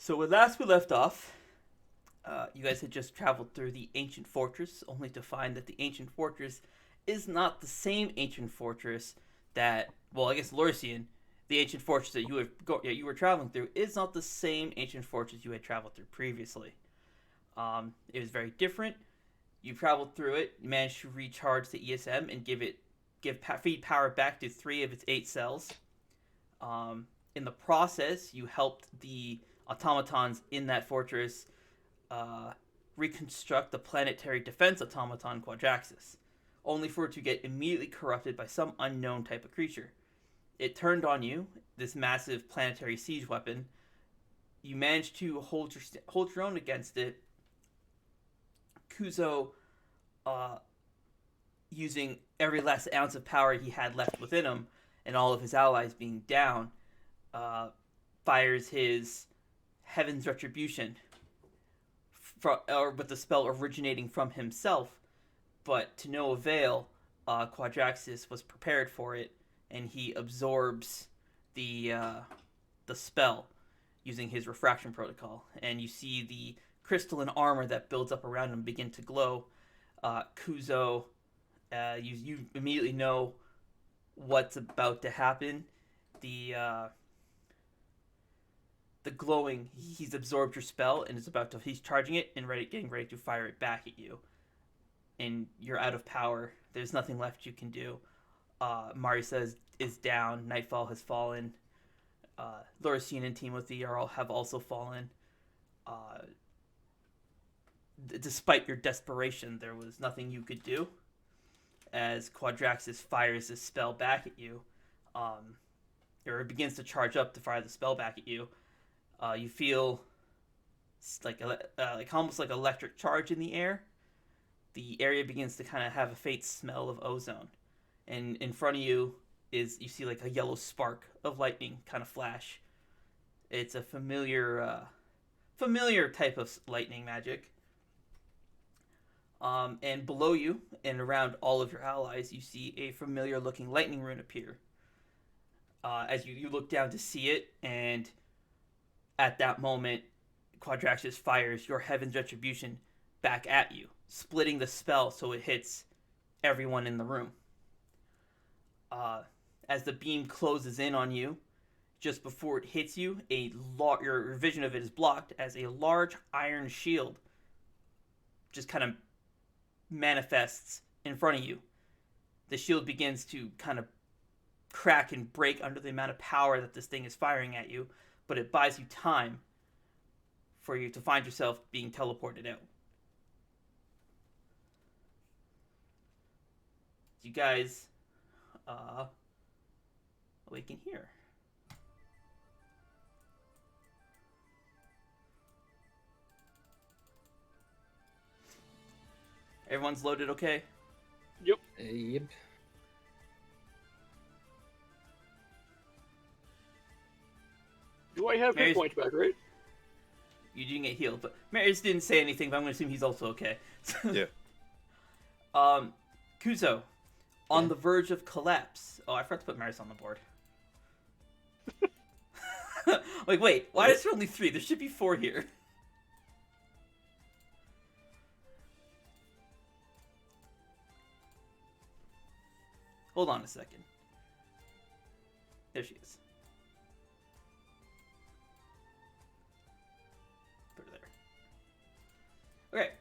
So when last we left off, you guys had just traveled through the ancient fortress, only to find that the ancient fortress is not the same ancient fortress that, well, I guess Lorcian, the ancient fortress that you were traveling through, is not the same ancient fortress you had traveled through previously. It was very different. You traveled through it, you managed to recharge the ESM and feed power back to 3 of its 8 cells. In the process, you helped the automatons in that fortress uh, reconstruct the planetary defense automaton Quadraxis, only for it to get immediately corrupted by some unknown type of creature. It turned on you, this massive planetary siege weapon. You managed to hold your own against it. Kuzo, uh, using every last ounce of power he had left within him, and all of his allies being down, uh, fires his Heaven's Retribution, or with the spell originating from himself, but to no avail. Quadraxis was prepared for it, and he absorbs the spell using his refraction protocol. And you see the crystalline armor that builds up around him begin to glow. Kuzo, you immediately know what's about to happen. The glowing, he's absorbed your spell and he's charging it and getting ready to fire it back at you. And you're out of power. There's nothing left you can do. Marisa is down. Nightfall has fallen. Lorcian and Timothy have also fallen. Despite your desperation, there was nothing you could do. As Quadraxis fires this spell back at you, or it begins to charge up to fire the spell back at you, you feel like almost like electric charge in the air. The area begins to kind of have a faint smell of ozone, and in front of you you see like a yellow spark of lightning kind of flash. It's a familiar type of lightning magic. And below you and around all of your allies, you see a familiar looking lightning rune appear. As you look down to see it, and at that moment, Quadraxis fires your Heaven's Retribution back at you, splitting the spell so it hits everyone in the room. As the beam closes in on you, just before it hits you, your vision of it is blocked as a large iron shield just kind of manifests in front of you. The shield begins to kind of crack and break under the amount of power that this thing is firing at you, but it buys you time for you to find yourself being teleported out. You guys awaken here. Everyone's loaded okay? Yep. Yep. Do I have hit points back, right? You didn't get healed, but Marius didn't say anything, but I'm going to assume he's also okay. Yeah. Kuzo, on the verge of collapse. Oh, I forgot to put Marius on the board. Like, wait, why is there only 3? There should be 4 here. Hold on a second. There she is. Put her there. Okay,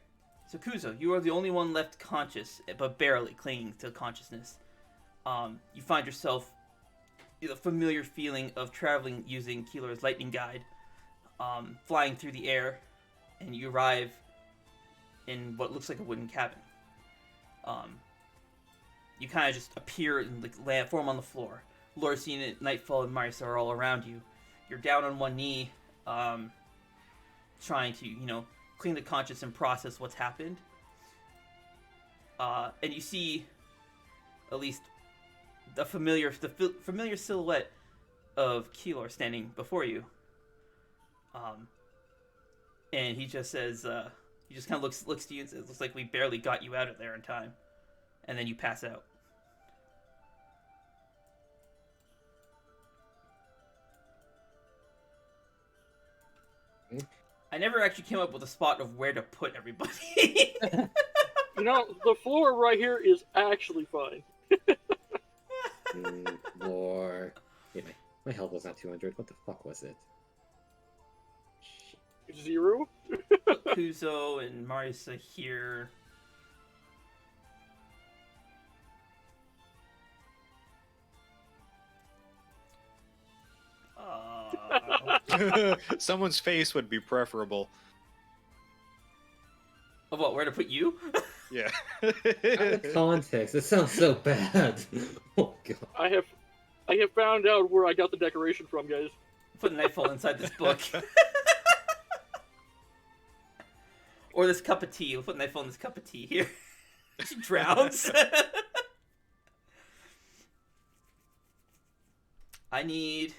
so Kuzo, you are the only one left conscious, but barely clinging to consciousness. You find yourself the familiar feeling of traveling using Keeler's lightning guide, flying through the air, and you arrive in what looks like a wooden cabin. You kind of just appear and form on the floor. Lorcian, Nightfall, and Marisa are all around you. You're down on one knee, trying to, clean the conscious and process what's happened. And you see, at least, the familiar silhouette of Keeler standing before you. And he just says, he just kind of looks to you and says, "Looks like we barely got you out of there in time." And then you pass out. I never actually came up with a spot of where to put everybody. You know, the floor right here is actually fine. More. Yeah, my health was not 200. What the fuck was it? 0. Kuzo and Marisa here. Someone's face would be preferable. Of what? Where to put you? Yeah. Out of context, it sounds so bad. Oh god. I have found out where I got the decoration from, guys. Put Nightfall inside this book. Or this cup of tea. We'll put Nightfall in this cup of tea here. She drowns. I need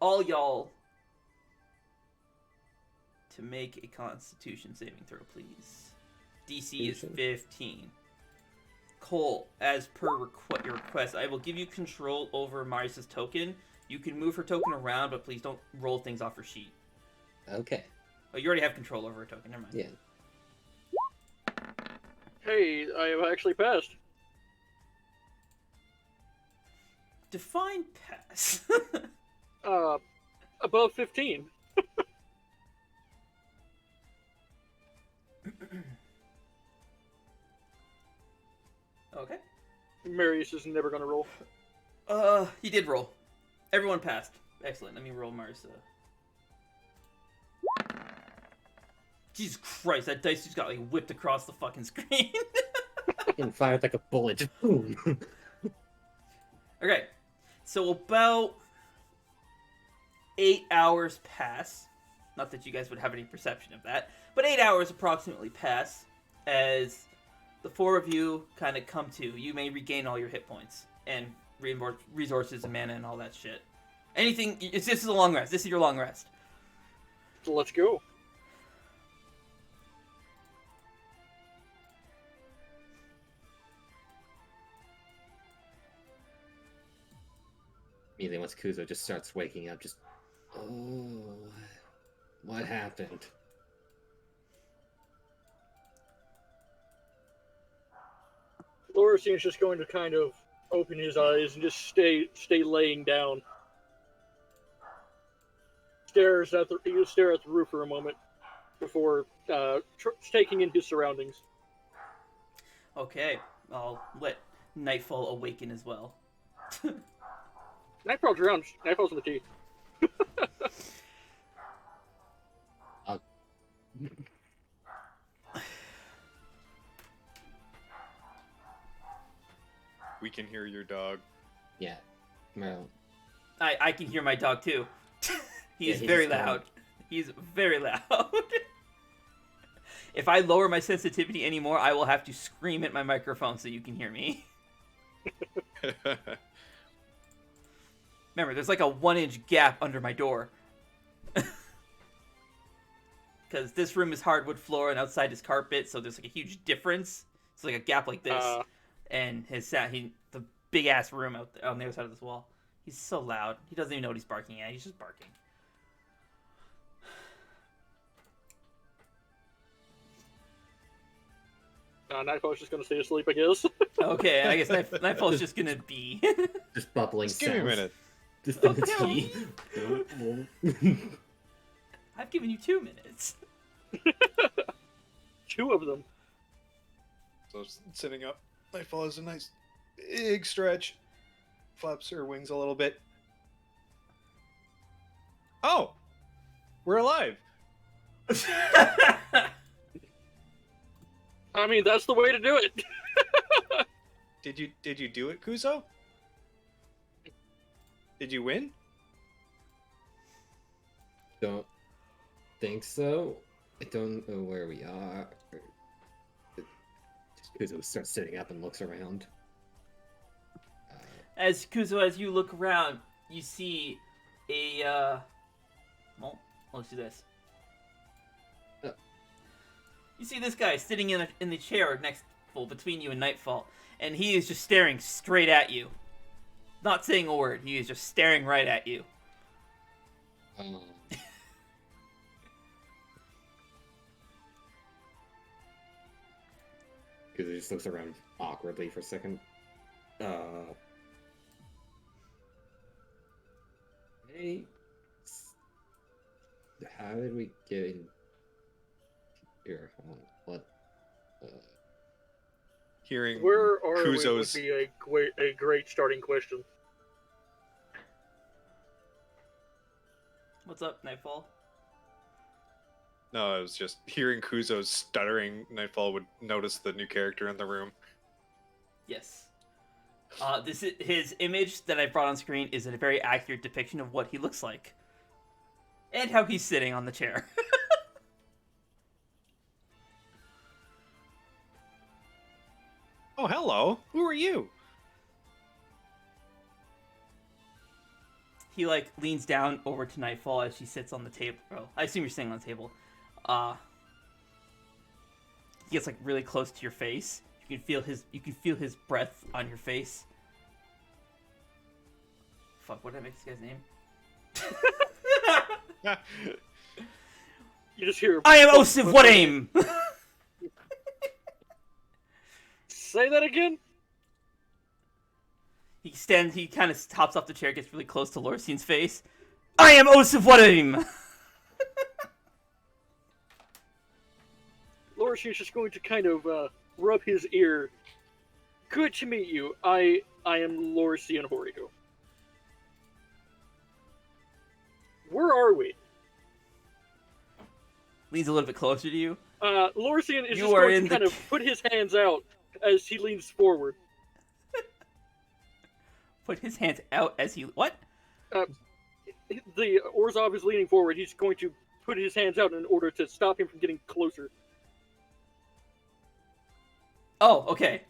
all y'all to make a Constitution saving throw, please. DC is 15. Cole, as per your request, I will give you control over Marisa's token. You can move her token around, but please don't roll things off her sheet. Okay. Oh, you already have control over her token. Never mind. Yeah. Hey, I have actually passed. Define pass. Above 15. Okay. Marius is never gonna roll. He did roll. Everyone passed. Excellent. Let me roll Marisa. Jesus Christ, that dice just got like whipped across the fucking screen. Fucking fired like a bullet. Boom. Okay. So about 8 hours pass. Not that you guys would have any perception of that, but 8 hours approximately pass as the four of you kind of come to. You may regain all your hit points and resources and mana and all that shit. Anything. This is a long rest. This is your long rest. So let's go. Immediately once Kuzo just starts waking up, just... Oh... What happened? Lorcian's just going to kind of open his eyes and just stay laying down. He'll stare at the roof for a moment before taking in his surroundings. Okay. I'll let Nightfall awaken as well. Nightfall's around. Nightfall's in the tea. We can hear your dog. Yeah. Well, I can hear my dog too. He's he's very just loud. He's very loud. If I lower my sensitivity anymore, I will have to scream at my microphone so you can hear me. Remember, there's like a 1-inch gap under my door. Because this room is hardwood floor and outside is carpet, so there's like a huge difference. It's like a gap like this. And the big ass room out there on the other side of this wall. He's so loud. He doesn't even know what he's barking at. He's just barking. Nightfall's just gonna stay asleep, I guess. Okay, I guess Nightfall's just gonna be. just bubbling Just give me a sounds. minute. Just in Okay. the tea. I've given you 2 minutes. 2 of them. So sitting up, Nightfall has a nice big stretch. Flaps her wings a little bit. Oh! We're alive! I mean, that's the way to do it. Did you do it, Kuzo? Did you win? Don't think so. I don't know where we are. Just Kuzo starts sitting up and looks around. As you look around, you see a, well, let's do this. You see this guy sitting in the chair between you and Nightfall, and he is just staring straight at you. Not saying a word, he is just staring right at you. Kuzo just looks around awkwardly for a second. Hey, how did we get in here? What? Hearing Where are we would Kuzo's be a great starting question. What's up, Nightfall? No, it was just hearing Kuzo's stuttering. Nightfall would notice the new character in the room. Yes. This is his image that I brought on screen is a very accurate depiction of what he looks like. And how he's sitting on the chair. Oh, hello. Who are you? He like leans down over to Nightfall as she sits on the table. Oh, I assume you're sitting on the table. He gets like really close to your face. You can feel his breath on your face. Fuck, what did I make this guy's name? You just hear. I am Osif Wadaim! Say that again. He kind of hops off the chair, gets really close to Lorcian's face. I am Osif Wadaim! Lorcian's just going to kind of rub his ear. Good to meet you. I am Lorcian Horigo. Where are we? Leans a little bit closer to you. Lorcian is You just are going in to the kind of put his hands out as he leans forward. Put his hands out as he... What? The Orzhov is leaning forward. He's going to put his hands out in order to stop him from getting closer. Oh, okay.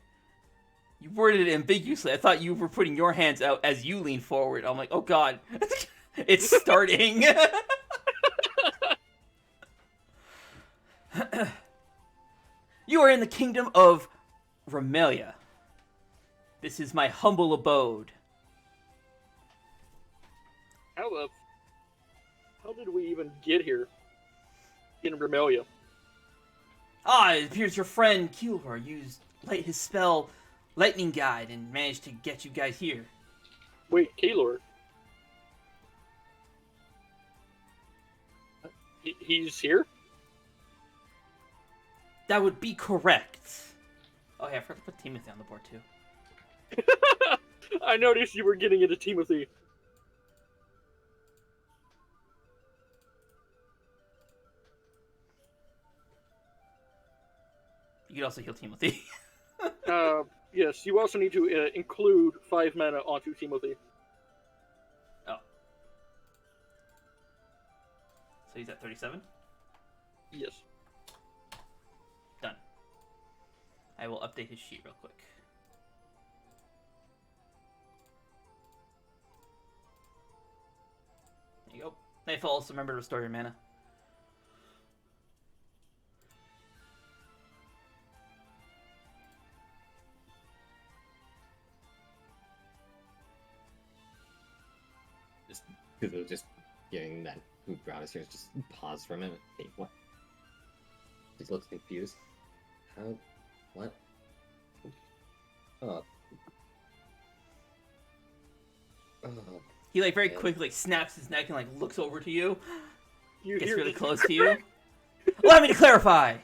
You worded it ambiguously. I thought you were putting your hands out as you lean forward. I'm like, oh god. It's starting. You are in the kingdom of Remilia. This is my humble abode. How did we even get here in Remilia? It appears your friend Keelor used his spell Lightning Guide and managed to get you guys here. Wait, Kaelor? He's here? That would be correct. Oh yeah, I forgot to put Timothy on the board too. I noticed you were getting into Timothy. You could also heal Timothy. Yes, you also need to include 5 mana onto Timothy. Oh. So he's at 37? Yes. Done. I will update his sheet real quick. There you go. Nightfall, also remember to restore your mana. Kuzo just getting that who brought us here, just pause for a minute. Hey, what? Just looks confused. How? What? Oh. Oh. He like very quickly snaps his neck and like looks over to you. You Gets hear really the- close to you. Allow me to clarify.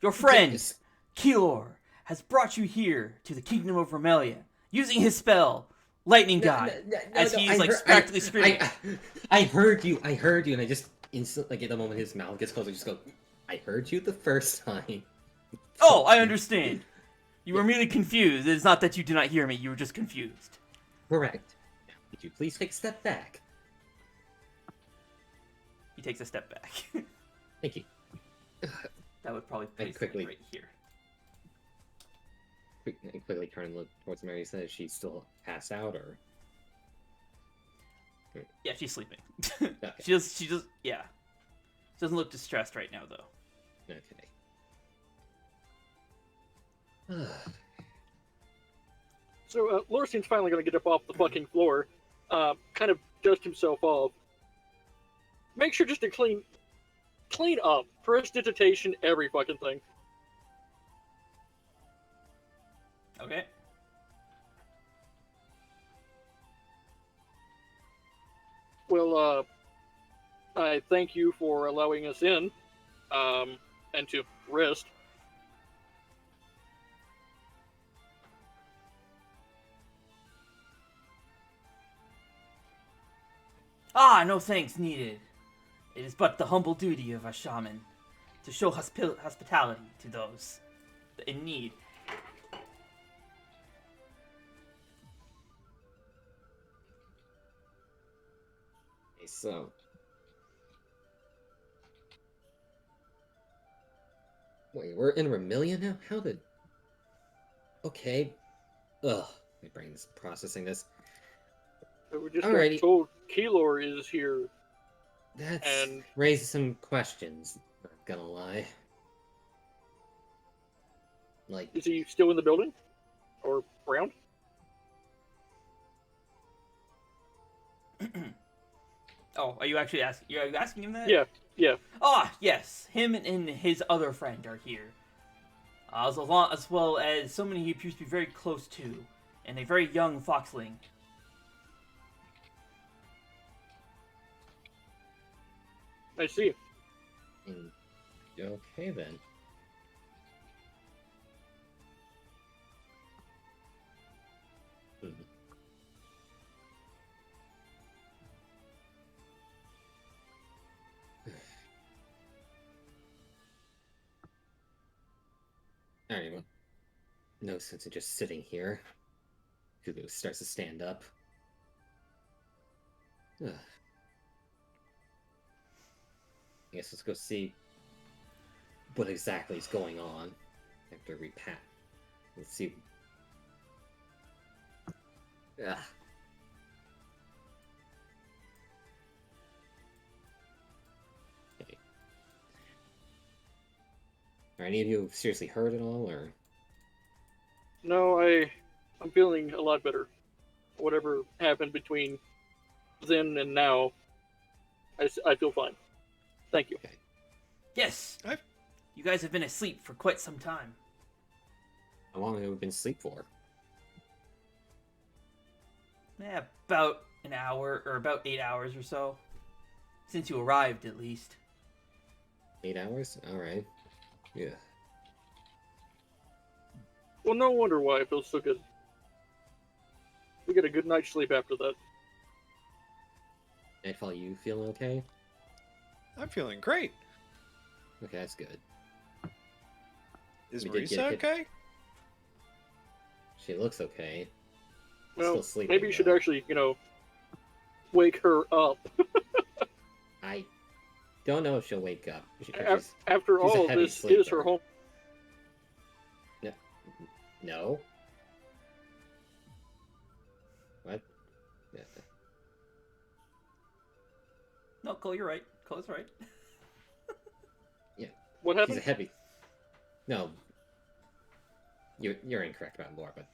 Your friend Yes. Keelor has brought you here to the kingdom of Remilia using his spell Lightning Guide. As he's like practically screaming. I heard you, and I just instantly, like, at the moment his mouth gets closed, I just go, I heard you the first time. Oh, I understand. You were merely confused. It's not that you did not hear me. You were just confused. Correct. Now, could you please take a step back? He takes a step back. Thank you. That would probably place him quickly- right here. Quickly turn and look towards Mary. Says she's still passed out, or Yeah, she's sleeping. Okay. She just, yeah. She doesn't look distressed right now, though. okay. So, Lorcian's finally going to get up off the fucking floor, kind of dust himself off. Make sure just to clean up. Prestidigitation, every fucking thing. Okay. Well, I thank you for allowing us in, and to rest. Ah, no thanks needed. It is but the humble duty of a shaman to show hospitality to those in need. Okay, so. Wait, we're in Remilia now? How did. Okay. Ugh, my brain's processing this. We just got Alrighty. told Keylor is here, That's and raises some questions, not gonna lie. Like, is he still in the building? Or around? Oh, are you actually asking? You're asking him that? Yeah, yeah. Ah, yes. Him and his other friend are here. As well as someone he appears to be very close to, and a very young foxling. I see. okay then. Hmm. Alright, well, no sense in just sitting here. Hulu starts to stand up. Ugh. I guess let's go see what exactly is going on after we pat. Let's see. Ugh. Okay. Are any of you seriously hurt at all, or? No, I'm feeling a lot better. Whatever happened between then and now, I feel fine. Thank you. Okay. Yes. You guys have been asleep for quite some time. How long have we been asleep for? About an hour, or about 8 hours or so. Since you arrived, at least. 8 hours? Alright. Yeah. Well, no wonder why it feels so good. We get a good night's sleep after that. Nightfall, you feeling okay? I'm feeling great. Okay, that's good. Is We did Marisa get hit. okay? She looks okay. Well, Still sleeping, maybe you should though. actually, wake her up. I don't know if she'll wake up. After she's a all, heavy this is sleeper. her home. No? What? Yeah. No, Cole, you're right. Cole's right. What She's happened? a heavy... No. You're incorrect about lore, but...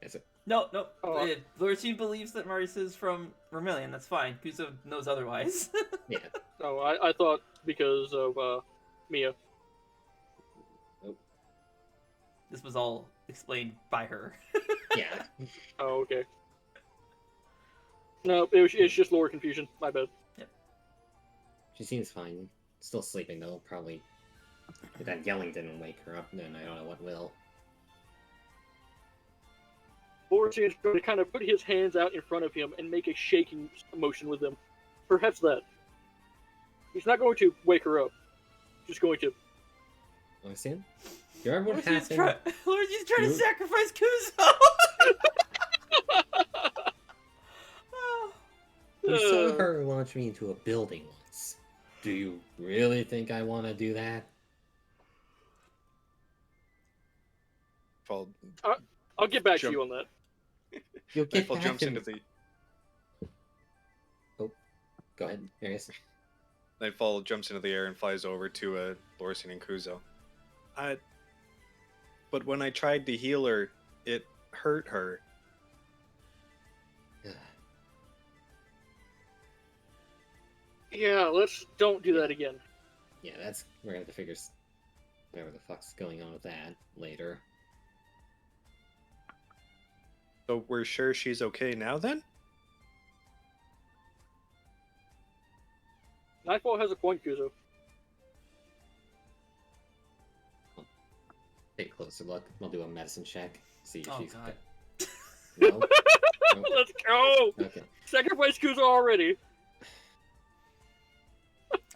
Is it? No. Oh, Lorcian believes that Marisa is from Remilia, that's fine. Kuzo knows otherwise. Yeah. No, I thought because of Mia. This was all explained by her. Yeah. Oh, okay. No, it's just lower confusion. My bad. She seems fine. Still sleeping, though. Probably... If that yelling didn't wake her up, then I don't know what will. Lorcian is going to kind of put his hands out in front of him and make a shaking motion with them. Perhaps that. He's not going to wake her up. Just going to. Understand? Do you remember what Lorcian's happened? Lorcian's trying to You- sacrifice Kuzo! You saw her launch me into a building once. Do you really think I want to do that? Fall, I'll get back to Jump. you on that. You'll get Nightfall back jumps to into me. the Go ahead, Marius. Nightfall jumps into the air and flies over to Lorcian and Kuzo. But when I tried to heal her, it hurt her. Yeah, let's don't do that again. Yeah, we're gonna have to figure whatever the fuck's going on with that later. So we're sure she's okay now then? Nightfall has a point, Kuzo. Take a closer look. We'll do a medicine check. See if Oh, she's God. No. Nope. Let's go! Okay. Sacrifice Kuzo already.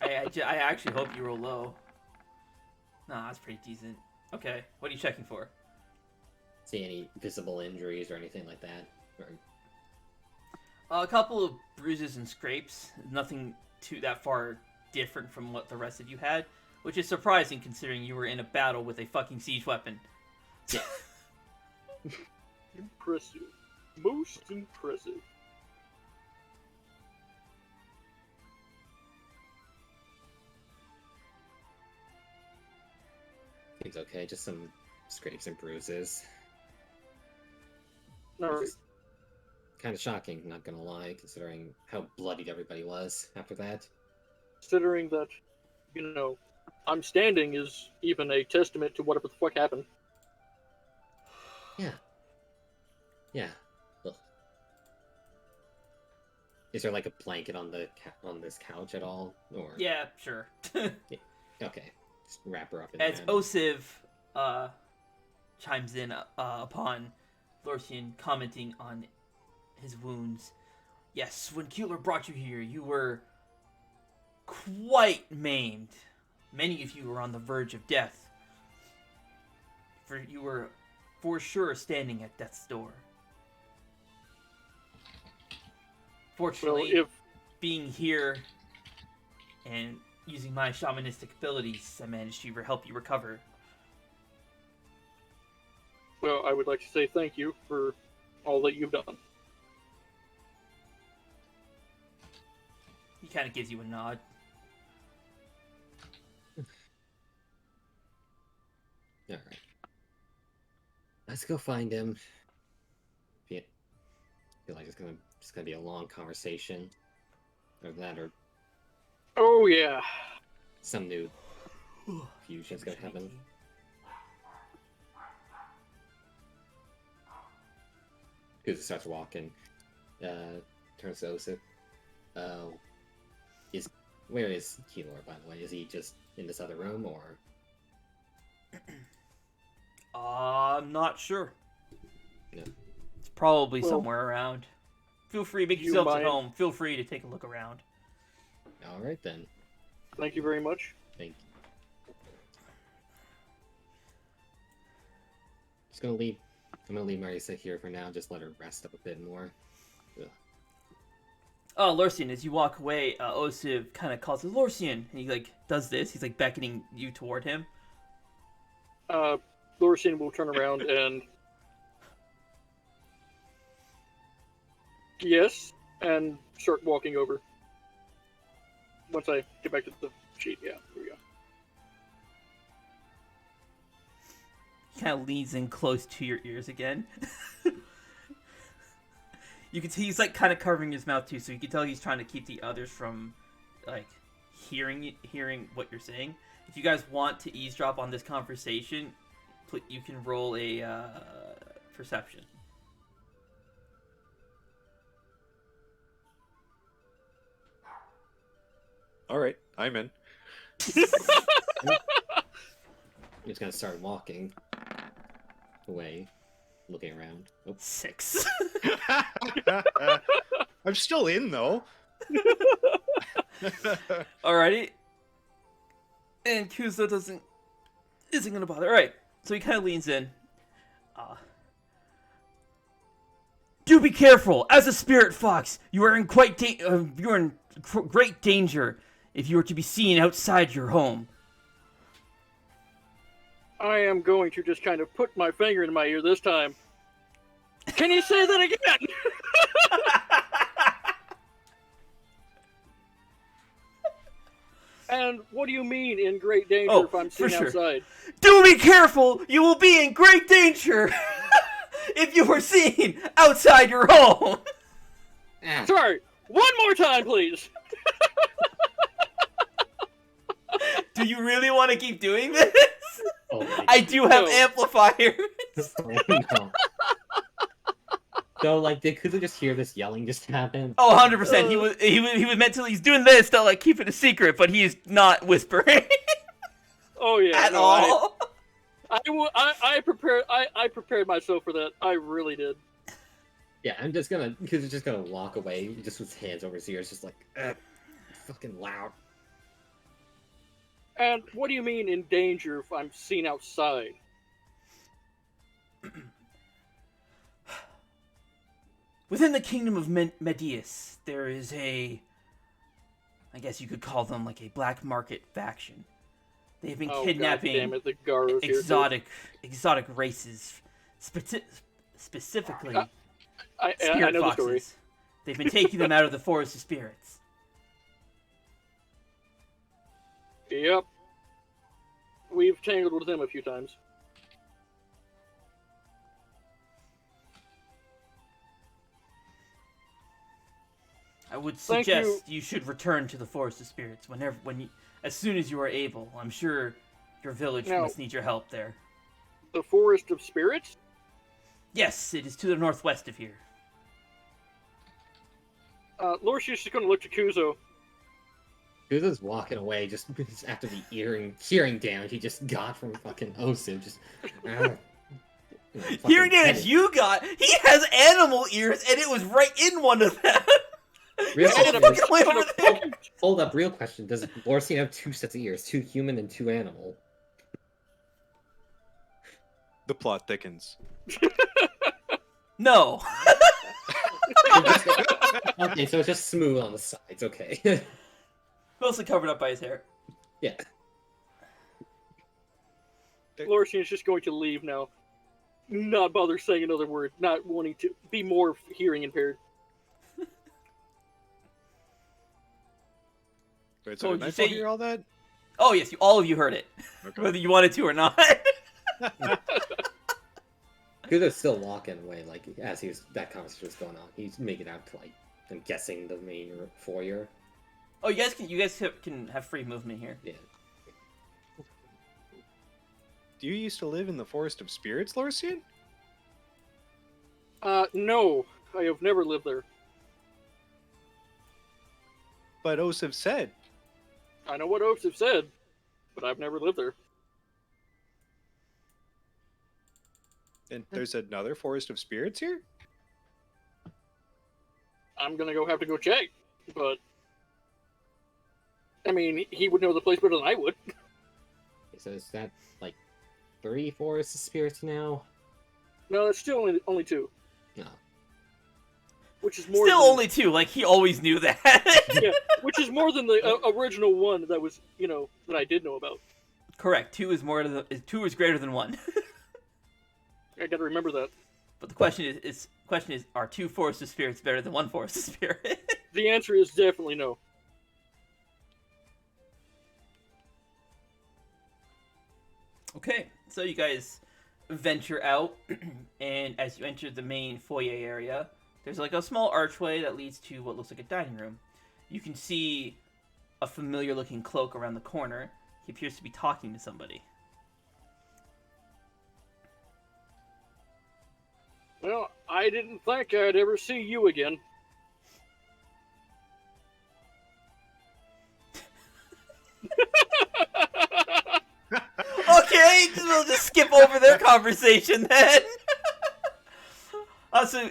I actually hope you roll low. Nah, that's pretty decent. Okay, what are you checking for? See any visible injuries or anything like that? Or... A couple of bruises and scrapes. Nothing too that far different from what the rest of you had, which is surprising considering you were in a battle with a fucking siege weapon. Yeah. Impressive. Most impressive. Seems okay. Just some scrapes and bruises. Alright. Kind of shocking, not gonna lie, considering how bloodied everybody was after that. Considering that, I'm standing is even a testament to whatever the fuck happened. Yeah. Yeah. Ugh. Is there like a blanket on the on this couch at all, or? Yeah, sure. Okay. Just wrap her up in As that. Osiv chimes in upon Lorcian commenting on his wounds. Yes, when Keeler brought you here, you were quite maimed. Many of you were on the verge of death. For you were for sure standing at death's door. Fortunately, Well, if being here and using my shamanistic abilities, I managed to help you recover. Well, I would like to say thank you for all that you've done. He kind of gives you a nod. All right. Let's go find him. I feel like it's gonna be a long conversation, or that, or Oh, yeah. some new fusion's gonna happen. Kuza starts walking. Turns to Osip. Where is Keylor, by the way? Is he just in this other room, or? I'm not sure. No. It's probably Well, somewhere around. Feel free, make you yourselves at mind- home. Feel free to take a look around. All right then. Thank you very much. Thank you. Just gonna leave. I'm gonna leave Marisa here for now. Just let her rest up a bit more. Ugh. Lorcian, as you walk away, Osiv kind of calls Lorcian, and he does this. He's beckoning you toward him. Lorcian will turn around and... Yes, and start walking over. Once I get back to the sheet, yeah, here we go. He kind of leans in close to your ears again. You can see he's kind of covering his mouth too, so you can tell he's trying to keep the others from hearing what you're saying. If you guys want to eavesdrop on this conversation, you can roll a perception. All right, I'm in. I'm just gonna start walking away, looking around. Oh, 6. I'm still in though. Alrighty. And Kuzo isn't gonna bother. Alright, so he kind of leans in. Do be careful! As a spirit fox, you are in great danger if you are to be seen outside your home. I am going to just kind of put my finger in my ear this time. Can you say that again? And what do you mean in great danger if I'm for seen sure. outside? Do be careful! You will be in great danger if you are seen outside your home! ah, Sorry, one more time, please. Do you really want to keep doing this? oh my I do have No. amplifiers. Oh, no. So, like, did Kuzu just hear this yelling just happen? Oh, 100%. He was mentally, he's doing this to, like, keep it a secret, but he's not whispering Oh yeah, at no, all. I prepared myself for that. I really did. Yeah, Kuzu's just gonna walk away, just with his hands over his ears, just like, fucking loud. And what do you mean in danger if I'm seen outside? Within the kingdom of Medius, there is I guess you could call them like a black market faction. They've been kidnapping God damn it, the Garo's exotic races, specifically spirit I know the story. foxes. They've been taking them out of the forest of spirits. Yep. We've tangled with them a few times. I would Thank suggest you should return to the forest of spirits as soon as you are able. I'm sure your village must need your help there. The Forest of Spirits? Yes, it is to the northwest of here. Lorcian's just gonna look to Kuzo. Kuzu's walking away just after the hearing damage he just got from fucking Osu. Just hearing damage you got? He has animal ears, and it was right in one of them. Real question. Hold up, real question. Does Lorcian have two sets of ears? Two human and two animal? The plot thickens. No. Okay, so it's just smooth on the sides, okay. Mostly covered up by his hair. Yeah. Lorcian's just going to leave now. Not bother saying another word, not wanting to be more hearing impaired. Wait, So so would did you I say hear all that? Oh yes, all of you heard it, Okay. whether you wanted to or not. Kuzu's still walking away, like, as that conversation was going on. He's making out to, like, I'm guessing the main foyer. Oh, you guys can have free movement here. Yeah. Do you used to live in the Forest of Spirits, Lorcian? No. I have never lived there. But Osif said. I know what oaths have said, but I've never lived there. And there's another Forest of Spirits here? I'm gonna have to go check, but... I mean, he would know the place better than I would. So is that, like, 3 Forests of Spirits now? No, it's still only 2. No. Which is more Still than, only 2, like he always knew that. yeah, which is more than the original one that was, that I did know about. Correct. 2 is greater than 1. I gotta remember that. But the question is, are 2 Forest of Spirits better than 1 Forest of Spirit? The answer is definitely no. Okay, so you guys venture out, and as you enter the main foyer area, there's like a small archway that leads to what looks like a dining room. You can see a familiar-looking cloak around the corner. He appears to be talking to somebody. Well, I didn't think I'd ever see you again. Okay, we'll just skip over their conversation then.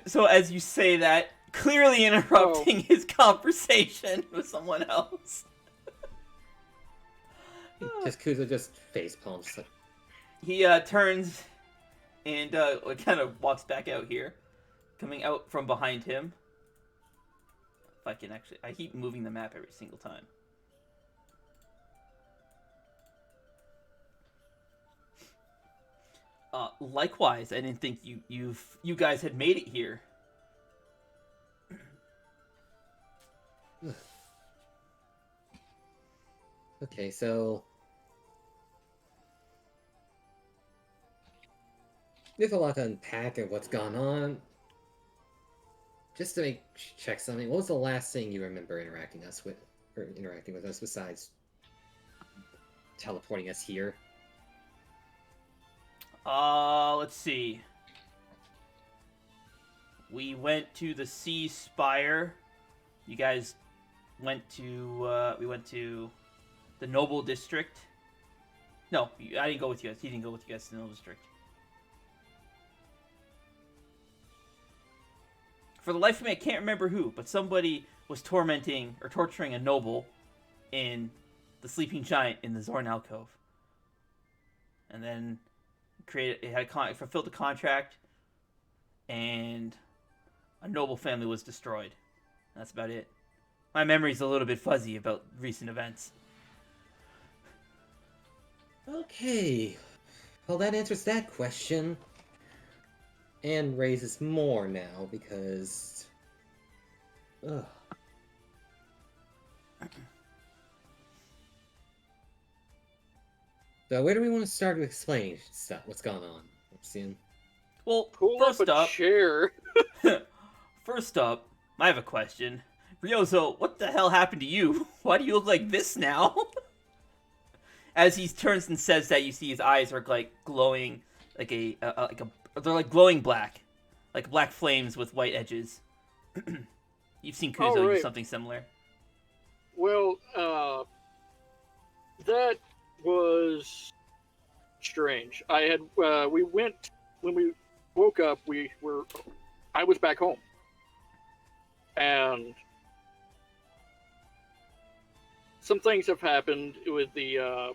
So as you say that, clearly interrupting his conversation with someone else. Just Kuzo just face palms. Like, He turns and kind of walks back out here, coming out from behind him. If I can actually, I keep moving the map every single time. Likewise, I didn't think you guys had made it here. okay, so there's a lot to unpack of what's gone on. Just to check something, what was the last thing you remember interacting with us besides teleporting us here? Let's see. we went to the Sea Spire. You guys went to we went to the Noble District. No, I didn't go with you guys. He didn't go with you guys to the Noble District. For the life of me, I can't remember who, but somebody was tormenting or torturing a noble in the Sleeping Giant in the Zorn alcove, and then it fulfilled the contract, and a noble family was destroyed. That's about it. My memory's a little bit fuzzy about recent events. Okay. Well, that answers that question. And raises more now because. Ugh. So, where do we want to start to explain stuff? What's going on? Lorcian? Well, Pull up a chair. First up, I have a question. Ryozo, what the hell happened to you? Why do you look like this now? As he turns and says that, you see his eyes are like glowing, they're like glowing black, like black flames with white edges. You've seen Kuzo use something similar. Well, that was strange. I had we went when we woke up. I was back home, and some things have happened with the.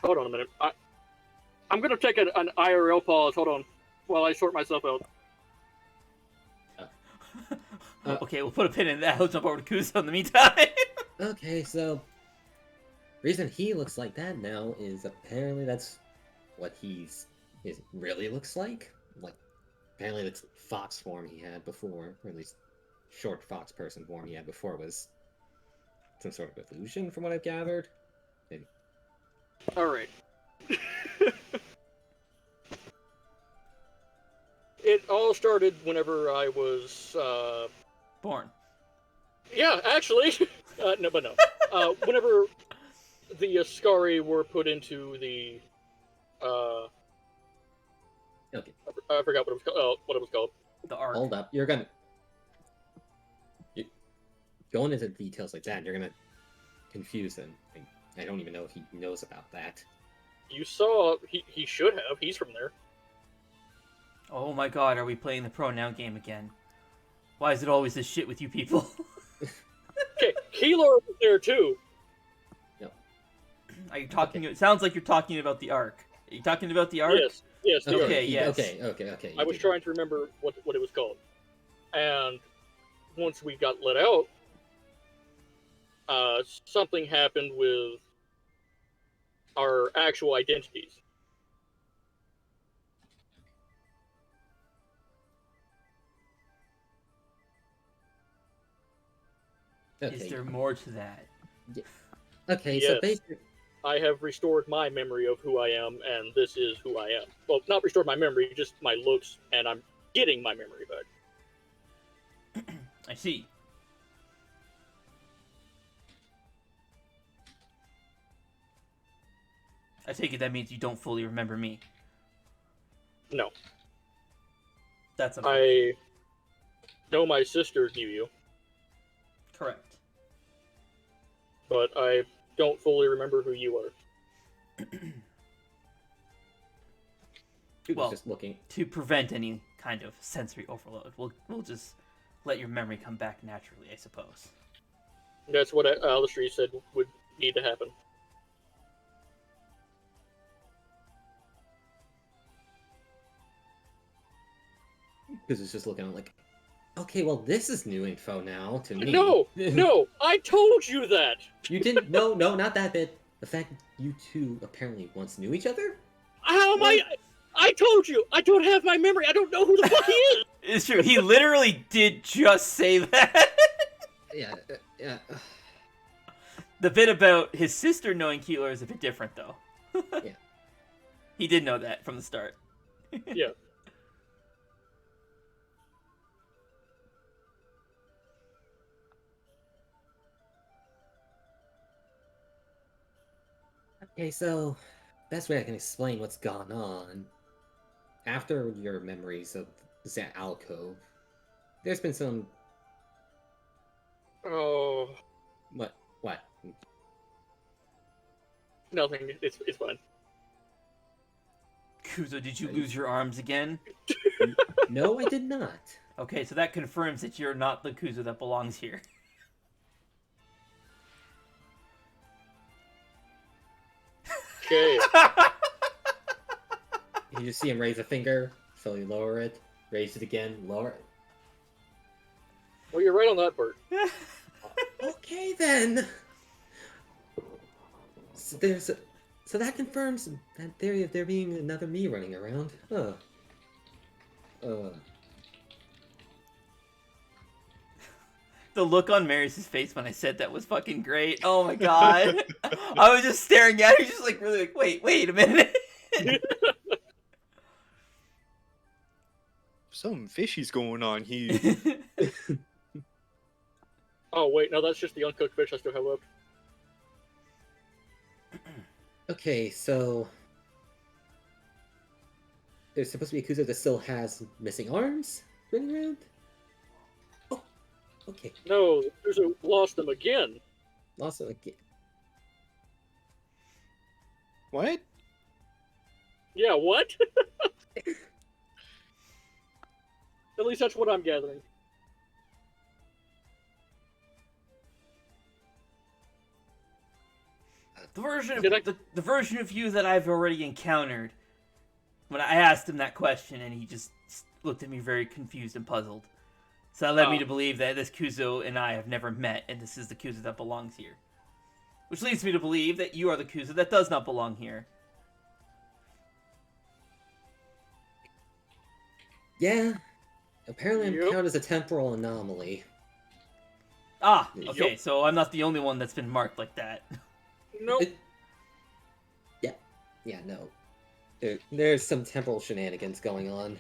Hold on a minute. I'm gonna take an IRL pause. Hold on, while I sort myself out. Okay, we'll put a pin in that. I'll jump over to Kuzo in the meantime. Okay, so. Reason he looks like that now is apparently that's what he really looks like. Like, apparently that's fox form he had before, or at least short fox person form he had before was some sort of illusion, from what I've gathered. Maybe. All right. It all started whenever I was Born. Yeah, actually, no. Whenever the Ascari were put into the Okay. I forgot what it was called. The Ark. Hold up, you're going into details like that, you're gonna confuse him. I don't even know if he knows about that. You saw he should have. He's from there. Oh my god, are we playing the pronoun game again? Why is it always this shit with you people? Okay, Keylor was there too. Yep. Are you talking? Okay. It sounds like you're talking about the Ark. Are you talking about the Ark? Yes. Okay, yes. Okay. I was trying to remember what it was called, and once we got let out, something happened with our actual identities. Okay. Is there more to that? Yeah. Okay, yes. So basically... I have restored my memory of who I am, and this is who I am. Well, not restored my memory, just my looks, and I'm getting my memory back. I see. I take it that means you don't fully remember me. No. That's I know my sister knew you. Correct. But I don't fully remember who you are. Well, just looking to prevent any kind of sensory overload, we'll just let your memory come back naturally, I suppose. That's what Alistair said would need to happen. Because it's just looking like, okay, well, this is new info now to me. No, I told you that. You didn't? No, not that bit. The fact you two apparently once knew each other? How am I told you, I don't have my memory. I don't know who the fuck he is. It's true. He literally did just say that. Yeah. The bit about his sister knowing Keeler is a bit different, though. Yeah. He did know that from the start. Yeah. Okay, so best way I can explain what's gone on. after your memories of that alcove, there's been some Oh, what? nothing. It's fine. Kuzo, did you lose your arms again? No, I did not. Okay, so that confirms that you're not the Kuzo that belongs here. Okay. You just see him raise a finger, slowly lower it, raise it again, lower it. Well, you're right on that, Bert. Okay then. So that confirms that there being another me running around. The look on Marius' face when I said that was fucking great. Oh my god. I was just staring at her, just like really like, wait a minute. Something fishy's going on here. Oh wait, no, that's just the uncooked fish I still have left. Okay, so there's supposed to be a Kuzo that still has missing arms running around? Oh, okay. No, there's a lost them again. Also, again. What? Yeah, what? At least that's what I'm gathering. The version Did I- of the version of you that I've already encountered, when I asked him that question, and he just looked at me very confused and puzzled. So that led me to believe that this Kuzo and I have never met, and this is the Kuzo that belongs here. Which leads me to believe that you are the Kuzo that does not belong here. Yeah. Apparently I'm Yep. counted as a temporal anomaly. Ah, okay, Yup. so I'm not the only one that's been marked like that. Nope. Yeah, no. There's some temporal shenanigans going on.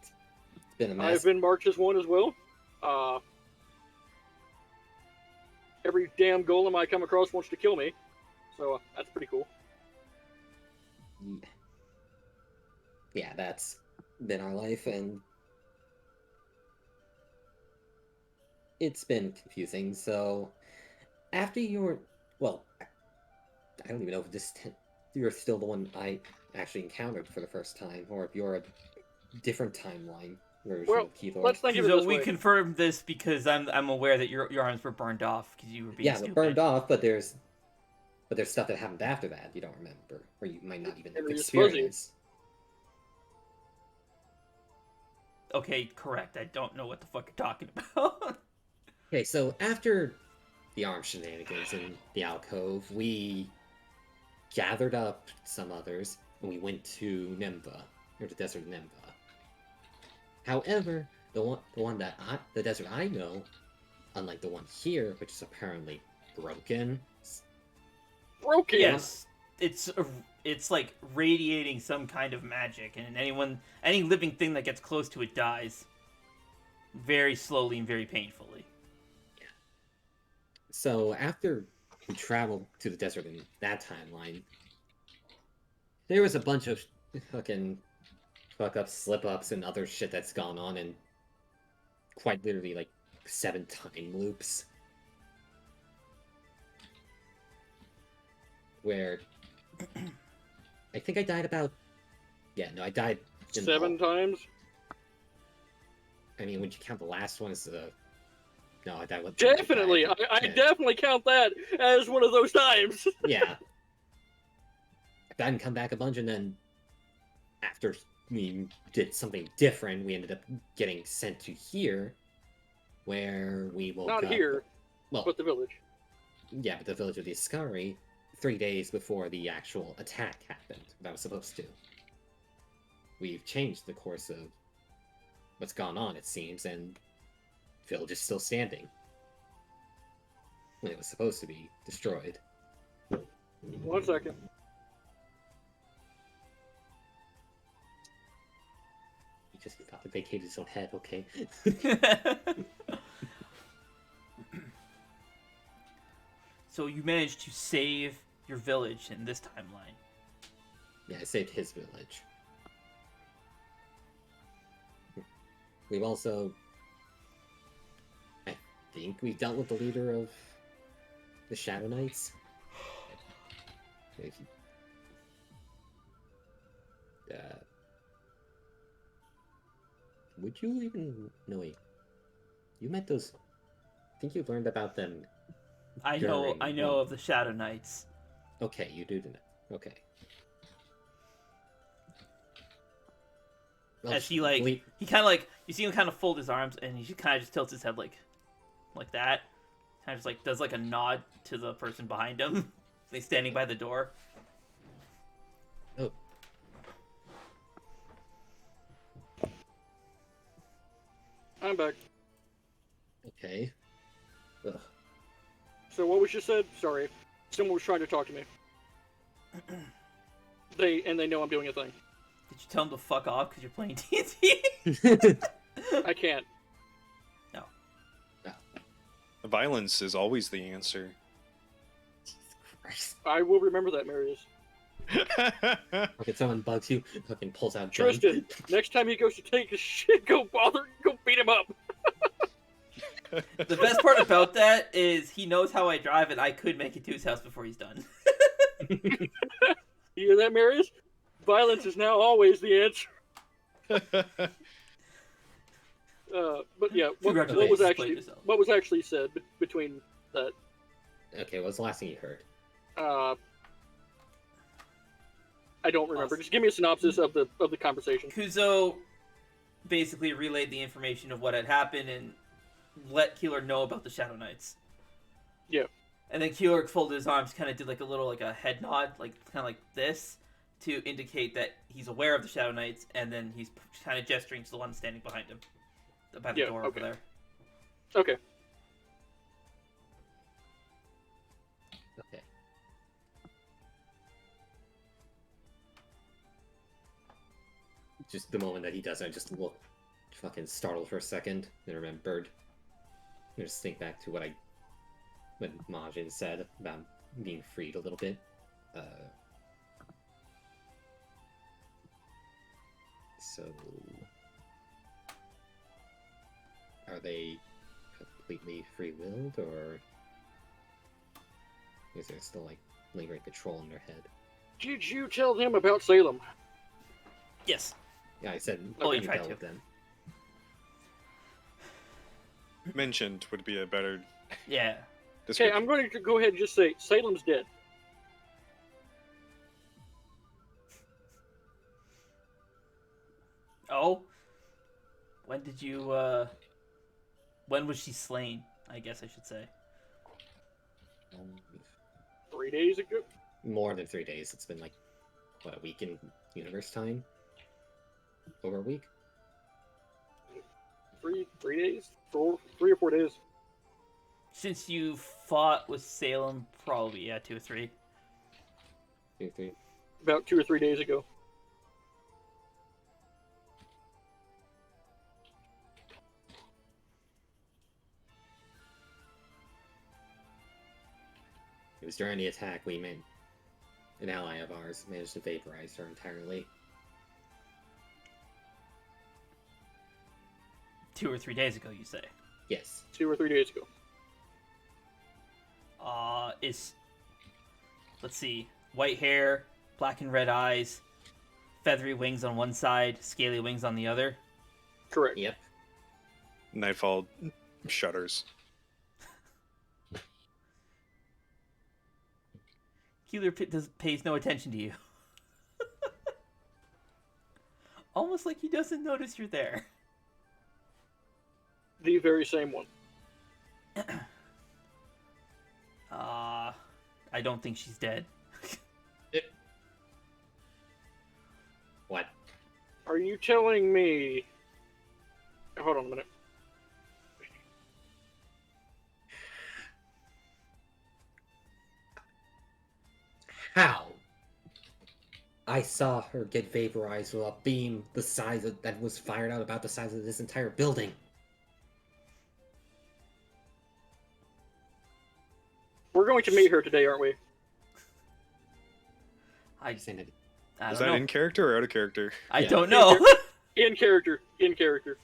It's been a mess. I've been marked as one as well. Every damn golem I come across wants to kill me, so that's pretty cool. Yeah, that's been our life, and it's been confusing. So, after well, I don't even know if you're still the one I actually encountered for the first time, or if you're a different timeline version Well, of Keithor. let's think of it Kuzo, this we way. confirmed this because I'm aware that your arms were burned off because you were being Yeah, stupid. they're burned off, but there's stuff that happened after that you don't remember, or you might not even have Memory is fuzzy. experienced. Okay, correct. I don't know what the fuck you're talking about. Okay, so after the arm shenanigans in the alcove, we gathered up some others, and we went to Nimba, or the desert Nimba. However, the desert I know, unlike the one here, which is apparently broken. Broken. Yes, it's like radiating some kind of magic, and any living thing that gets close to it dies very slowly and very painfully. So after we traveled to the desert in that timeline, there was a bunch of fucking fuck-ups, slip-ups, and other shit that's gone on in quite literally like 7 time loops. Where I think I died about... Yeah, no, I died... in 7 times? I mean, when you count the last one as the... No, I died with... Definitely. I definitely count that as one of those times. Yeah. I died and come back a bunch, and then after we did something different, we ended up getting sent to here, where we woke Not up... here, Well, but the village. yeah, but the village of the Ascari, 3 days before the actual attack happened, that was supposed to. We've changed the course of what's gone on, it seems, and the village is still standing. When it was supposed to be destroyed. 1 second. He just thought to vacate his own head, okay? So you managed to save your village in this timeline. Yeah, I saved his village. we've also, I think we dealt with the leader of the Shadow Knights. If you- would you even no wait? You met those? I think you learned about them. I know of the Shadow Knights. Okay, you do know. Okay. Well, As he kind of like, you see him kind of fold his arms, and he kind of just tilts his head like that. Kind of just like does like a nod to the person behind him. They standing by the door. Oh. I'm back. Okay. Ugh. So what was just said? Sorry. Someone was trying to talk to me. They know I'm doing a thing. Did you tell him to fuck off because you're playing D&D? I can't. No. Violence is always the answer. Christ. I will remember that, Marius. Okay, someone bugs you, fucking pulls out gun. Tristan, next time he goes to take his shit, go beat him up. The best part about that is he knows how I drive, and I could make it to his house before he's done. You hear that, Marius? Violence is now always the answer. But yeah, what was actually said between that? Okay, what's the last thing you heard? I don't remember. Just give me a synopsis of the conversation. Kuzo basically relayed the information of what had happened and let Keeler know about the Shadow Knights. Yeah. And then Keeler folded his arms, kind of did like a head nod, like kind of like this, to indicate that he's aware of the Shadow Knights, and then he's kind of gesturing to the one standing behind him, by the door over there. Okay. Okay. Just the moment that he does, I just look fucking startled for a second, and remembered. I just think back to what Majin said about being freed a little bit. So, are they completely free-willed, or is there still like lingering control in their head? Did you tell them about Salem? Yes. Yeah, I said. Oh, you you tried dealt to. with them. Mentioned would be a better Yeah. Okay, description. I'm going to go ahead and just say Salem's dead. Oh? When did you, when was she slain? I guess I should say. 3 days ago? More than 3 days. It's been like, what, a week in universe time? Over a week? 3 days? 3 or 4 days. Since you fought with Salem, probably, 2 or 3. 2, 3. About 2 or 3 days ago. It was during the attack an ally of ours managed to vaporize her entirely. 2 or 3 days ago, you say? Yes. 2 or 3 days ago. Let's see, white hair, black and red eyes, feathery wings on one side, scaly wings on the other. Correct. Yep. Nightfall shudders. Keeler pays no attention to you. Almost like he doesn't notice you're there. The very same one. I don't think she's dead. What? Are you telling me... Hold on a minute. How? I saw her get vaporized with a beam the size that was fired out about the size of this entire building. We're going to meet her today, aren't we? I Saying that don't Is that know. in character or out of character? I Yeah. don't know. In character. In character.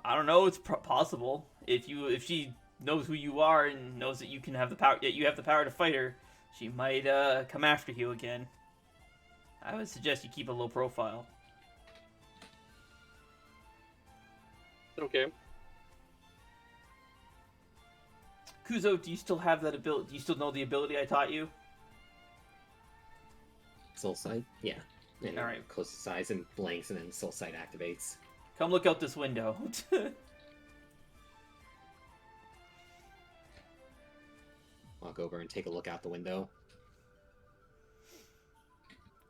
I don't know. It's possible if she knows who you are and knows that you can have the power. That you have the power to fight her. She might come after you again. I would suggest you keep a low profile. Okay. Kuzo, do you still have that ability? Do you still know the ability I taught you? Soul Sight? Yeah. And All right. Closes his eyes and blinks, and then Soul Sight activates. Come look out this window. Walk over and take a look out the window.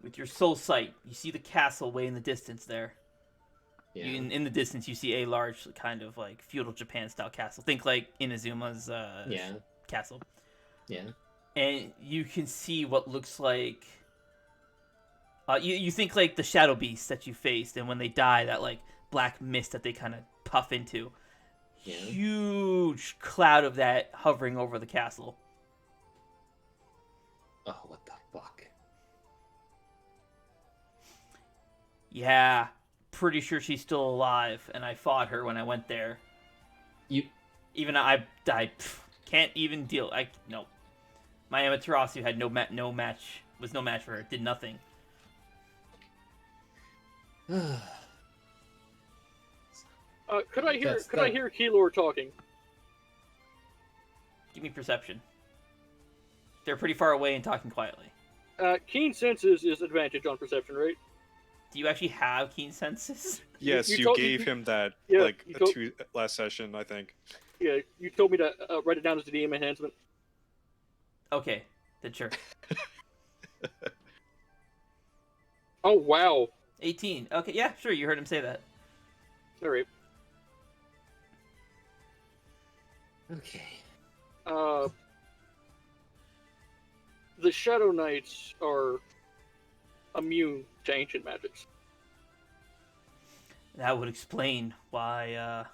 With your soul sight, you see the castle way in the distance there. Yeah. In the distance, you see a large kind of like feudal Japan style castle. Think like Inazuma's castle. Yeah. And you can see what looks like. You think like the shadow beasts that you faced, and when they die, that like black mist that they kind of puff into. Yeah. Huge cloud of that hovering over the castle. Oh, what the fuck? Yeah, pretty sure she's still alive, and I fought her when I went there. You... Even I can't even deal. No. My Amaterasu had no match. Was no match for her. Did nothing. Could I hear Keylor talking? Give me perception. They're pretty far away and talking quietly. Keen senses is advantage on perception, right? Do you actually have keen senses? Yes, You you told- gave him that Yeah, like you told- last session, I think. Yeah, you told me to write it down as a DM enhancement. Okay, then sure. Oh wow! 18. Okay, yeah, sure. You heard him say that. All right. Okay. The Shadow Knights are immune to ancient magics. That would explain why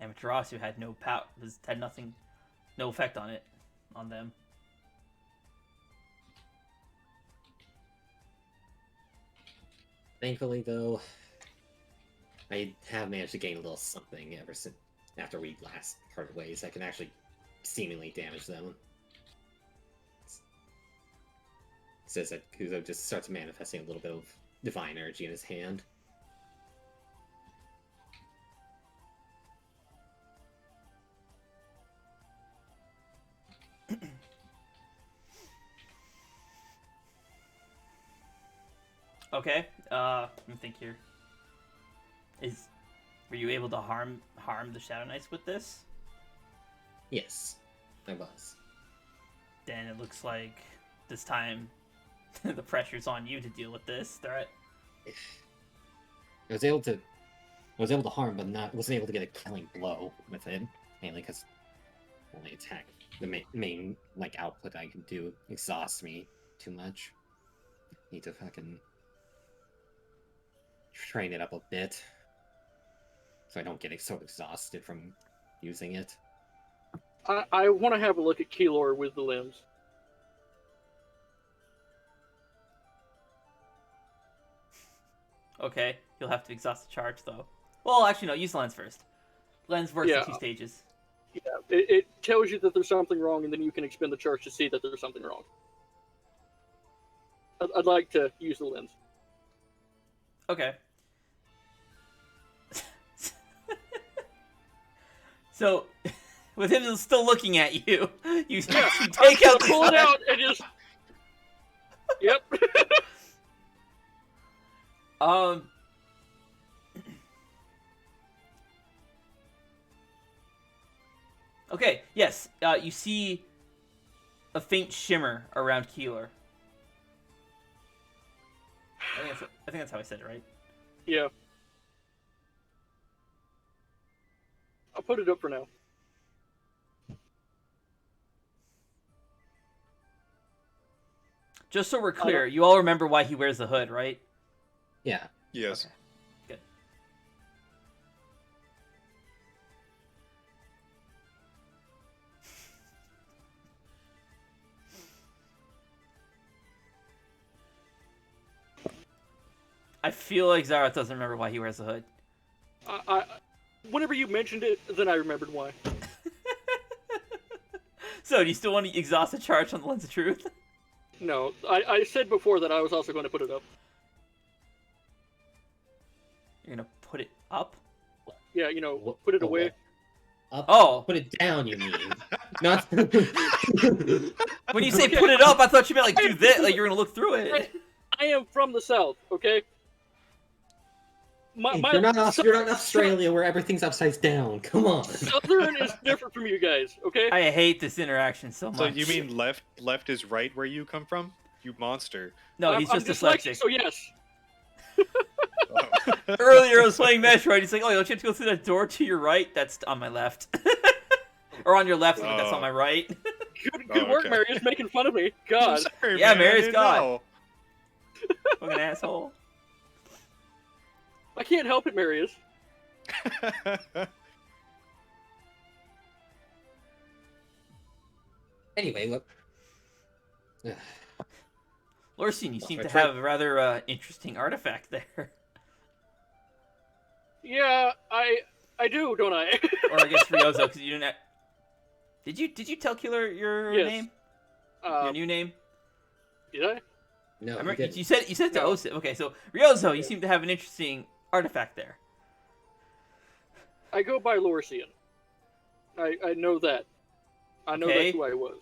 Amaterasu had no power. Had nothing, no effect on them. Thankfully, though, I have managed to gain a little something ever since after we last parted ways. I can actually seemingly damage them. It says that Kuzo just starts manifesting a little bit of divine energy in his hand. Okay. Let me think here. Were you able to harm the Shadow Knights with this? Yes, I was. Then it looks like this time the pressure's on you to deal with this threat. I was able to harm, but wasn't able to get a killing blow with it, mainly because only attack the main like output I can do exhausts me too much. Need to fucking train it up a bit so I don't get so exhausted from using it. I want to have a look at Keylor with the limbs. Okay, you'll have to exhaust the charge though. Well, actually no, use the lens first. Lens works Yeah. in 2 stages. Yeah, it tells you that there's something wrong, and then you can expend the charge to see that there's something wrong. I'd like to use the lens. Okay. So, with him still looking at you, you take out the Pull it lens. out and just. Yep. Okay, yes. You see a faint shimmer around Keeler. I think that's how I said it, right? Yeah. I'll put it up for now. Just so we're clear, you all remember why he wears the hood, right? Yeah. Yes. Okay. Good. I feel like Zara doesn't remember why he wears the hood. whenever you mentioned it, then I remembered why. So, do you still want to exhaust a charge on the Lens of Truth? No, I said before that I was also going to put it up. You're gonna put it up? Yeah, put it away. Up, Oh. Put it down, you mean? Not. When you say put it up, I thought you meant like do this, like you're gonna look through it. I am from the South, okay? You're not in Australia where everything's upside down. Come on. Southern is different from you guys, okay? I hate this interaction so much. So you mean left is right where you come from? You monster. No, he's I'm just dyslexic. So yes. Earlier I was playing Metroid, he's like, oh, don't you have to go through that door to your right? That's on my left. Or on your left, that's on my right. Good work, okay. Marius, making fun of me. God. Sorry, Yeah, man, Marius, I God. didn't Fucking asshole. I can't help it, Marius. know. Anyway, look. Lorcian, you seem my to train. have a rather interesting artifact there. Yeah, I do, don't I? Or I guess Ryozo, because you didn't. Did you tell Killer your Yes. name? Your new name? Did I? No, I you remember, didn't. you said it to No. Osip. Okay, so Ryozo, you seem to have an interesting artifact there. I go by Lorcian. I know that. I know Okay. that's who I was.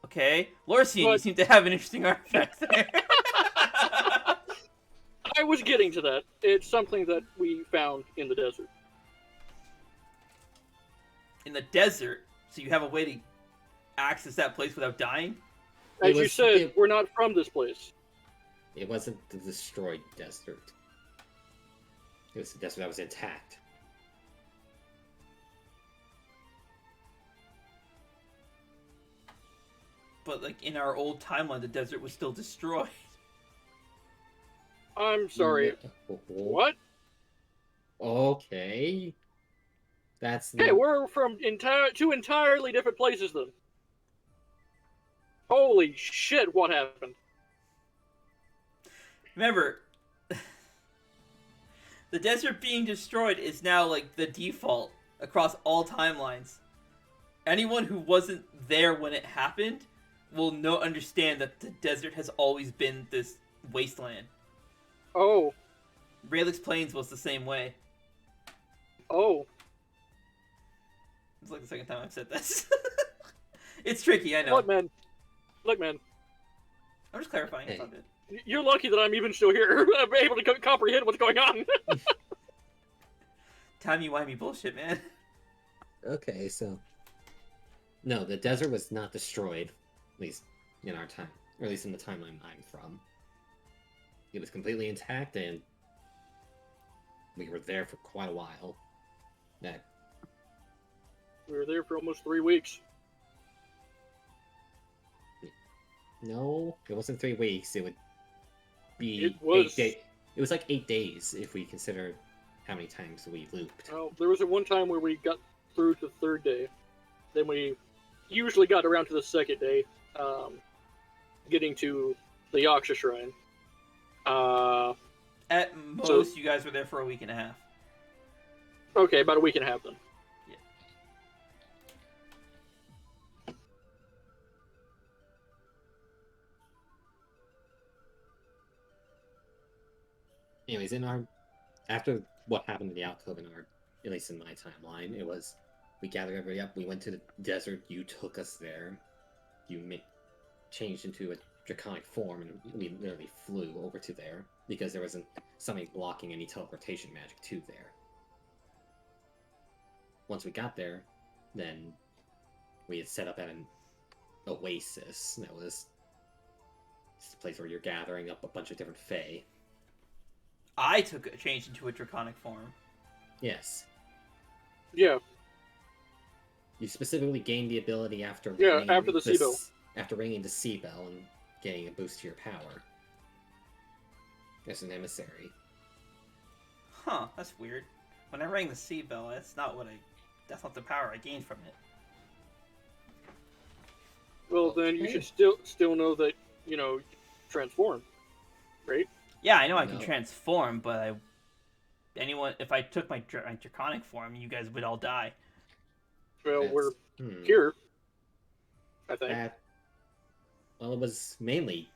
Okay, Lorcian, you But- seem to have an interesting artifact there. I was getting to that. It's something that we found in the desert. In the desert, so you have a way to access that place without dying? As you said, we're not from this place. It wasn't the destroyed desert. It was the desert that was intact. But like in our old timeline, the desert was still destroyed. I'm sorry. What? Okay. That's Hey, we're from two entirely different places then. Holy shit, what happened? Remember, the desert being destroyed is now like the default across all timelines. Anyone who wasn't there when it happened will understand that the desert has always been this wasteland. Oh. Rayleigh Plains was the same way. Oh. It's like the second time I've said this. It's tricky, I know. Look, man. I'm just clarifying. It's Hey. not good. You're lucky that I'm even still here. I'm able to comprehend what's going on. Timey-wimey bullshit, man. Okay, so no, the desert was not destroyed, at least in our time, or at least in the timeline I'm from. It was completely intact, and we were there for quite a while. That We were there for almost 3 weeks. no, it wasn't 3 weeks. It would be It was- 8 days. It was like 8 days if we consider how many times we looped. Well, there was one time where we got through to the 3rd day. Then we usually got around to the 2nd day, getting to the Yaksha Shrine. At most, you guys were there for a week and a half. Okay, about a week and a half then. Anyways, after what happened in the alcove in our, at least in my timeline, it was we gathered everybody up. We went to the desert. You took us there. You changed into a draconic form, and we literally flew over to there because there wasn't something blocking any teleportation magic to there. Once we got there, then we had set up at an oasis. That was it's a place where you're gathering up a bunch of different fae. I changed into a draconic form. Yes. Yeah. You specifically gained the ability after after the sea bell. after ringing the sea bell and getting a boost to your power. As an emissary. Huh, that's weird. When I rang the sea bell, that's not the power I gained from it. Well, then you Okay. should still know that, transform. Right? Yeah, I know I can No. transform, but if I took my draconic form, you guys would all die. Well, we're Hmm. here. I think. Well, it was mainly.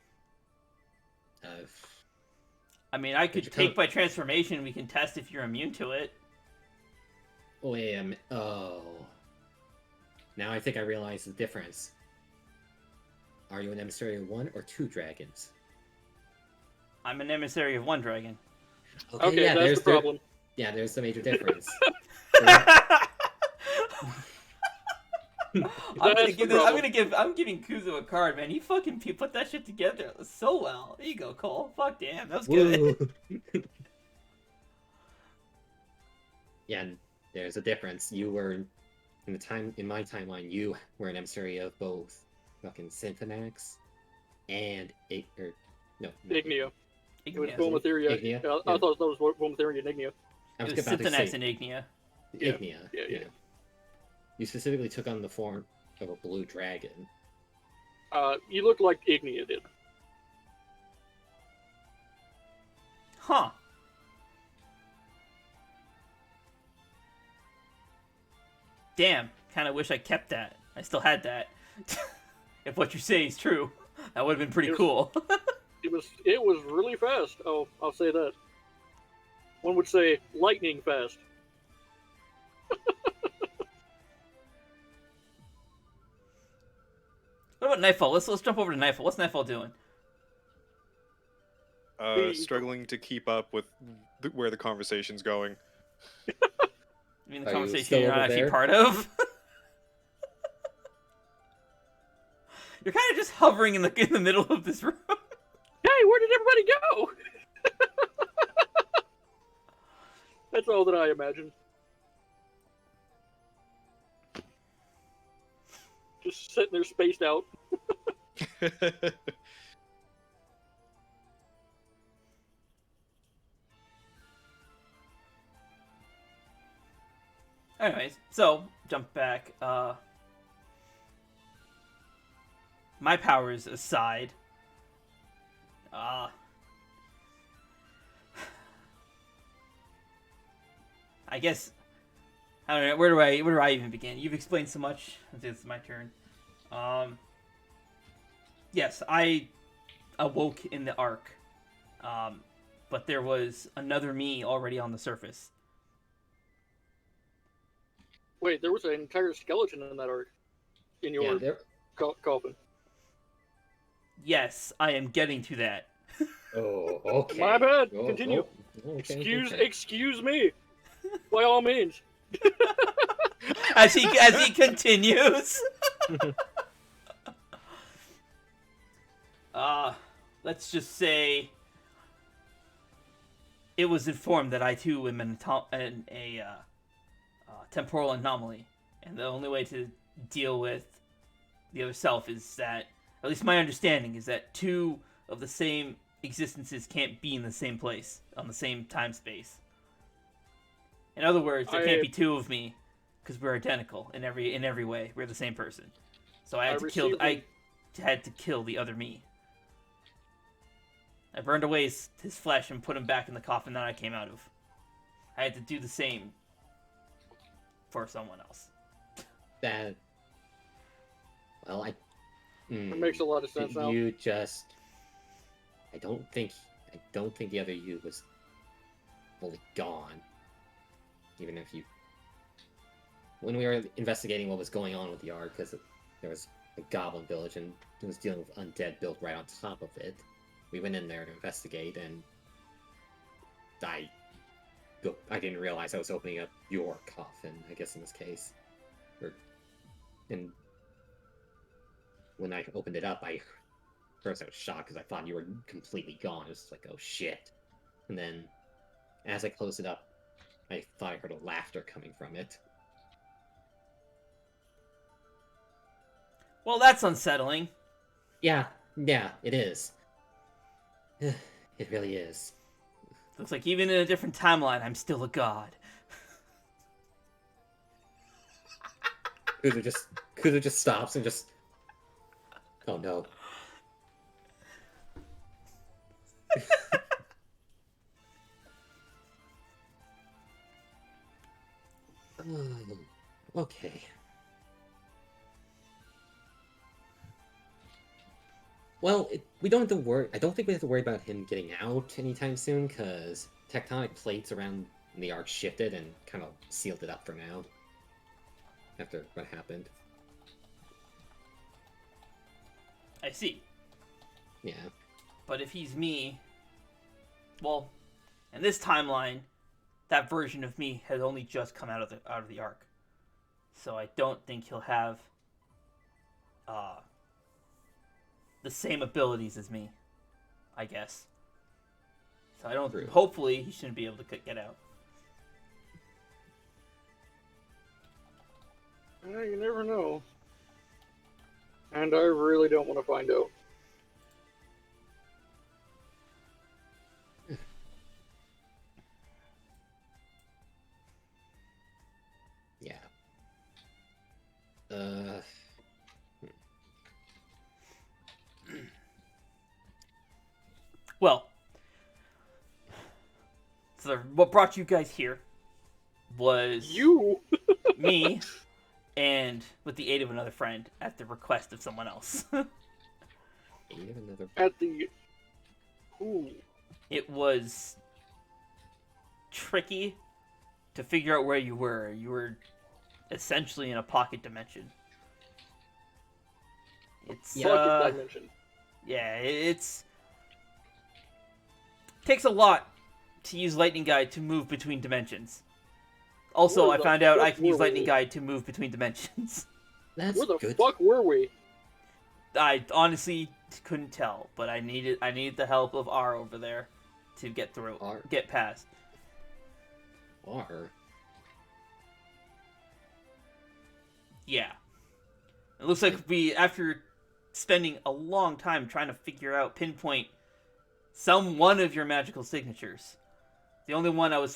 I mean, I could Draconic- take my transformation. We can test if you're immune to it. Wait a minute. Oh. Now I think I realize the difference. Are you an emissary of 1 or 2 dragons? I'm an emissary of 1 dragon. Okay, yeah, that's the problem. There's the major difference. I'm giving Kuzo a card, man. He fucking put that shit together so well. There you go, Cole. Fuck, damn, that was good. Yeah, and there's a difference. You were in my timeline. You were an emissary of both fucking Synthanax and Ignia. It was Ignia. Bomatheria. Ignia? I Yeah. thought that was Bomatheria and Ignia. I was It was about to Synthanax say and Ignia. Ignia. Yeah. You specifically took on the form of a blue dragon. You look like Ignia did. Huh. Damn. Kind of wish I kept that. I still had that. If what you say is true, that would have been pretty cool. It was really fast. Oh, I'll say that. One would say lightning fast. What about Nightfall? Let's jump over to Nightfall. What's Nightfall doing? Struggling to keep up with where the conversation's going. I mean, the Are you conversation still you're not over actually there? part of. You're kind of just hovering in the middle of this room. Hey, where did everybody go? That's all that I imagine. Just sitting there spaced out. Anyways, so jump back. My powers aside, I guess I don't know. Where do I even begin? You've explained so much. It's my turn. Yes, I awoke in the Ark, but there was another me already on the surface. Wait, there was an entire skeleton in that arc. In your coffin. Yes, I am getting to that. Oh, okay. My bad. Oh, Continue. okay. Excuse me. By all means. as he continues. Let's just say it was informed that I too am a temporal anomaly, and the only way to deal with the other self is that, at least my understanding is that 2 of the same existences can't be in the same place on the same time space. In other words, there can't be 2 of me because we're identical in every way. We're the same person. So I had to kill the other me. I burned away his flesh and put him back in the coffin that I came out of. I had to do the same for someone else. That. Well, It makes a lot of sense now. You just. I don't think the other you was fully gone. Even if you. When we were investigating what was going on with the Ark, because there was a goblin village and it was dealing with undead built right on top of it, we went in there to investigate, and I didn't realize I was opening up your coffin, I guess in this case. And when I opened it up, first I was shocked because I thought you were completely gone. It was like, oh shit. And then, as I closed it up, I thought I heard a laughter coming from it. Well, that's unsettling. Yeah, it is. It really is. Looks like even in a different timeline, I'm still a god. Kuzu just stops and just. Oh no. Okay. Well, we don't have to worry. I don't think we have to worry about him getting out anytime soon, because tectonic plates around the arc shifted and kind of sealed it up for now. After what happened. I see. Yeah. But if he's me, well, in this timeline, that version of me has only just come out of the arc, so I don't think he'll have the same abilities as me, I guess. So I don't. True. Hopefully, he shouldn't be able to get out. You never know. And I really don't want to find out. Yeah. Well, so what brought you guys here was You? me, and with the aid of another friend, at the request of someone else. We have another. At the... Ooh. It was tricky to figure out where you were. You were essentially in a pocket dimension. It's Pocket dimension. yeah, it's takes a lot to use Lightning Guide to move between dimensions. Also, Where I the found out I fuck can use were Lightning we? Guide to move between dimensions. That's Where the good. fuck were we? I honestly couldn't tell, but I needed the help of R over there to get through, R? get past. Or Yeah. It looks like we, after spending a long time trying to pinpoint one of your magical signatures. The only one I was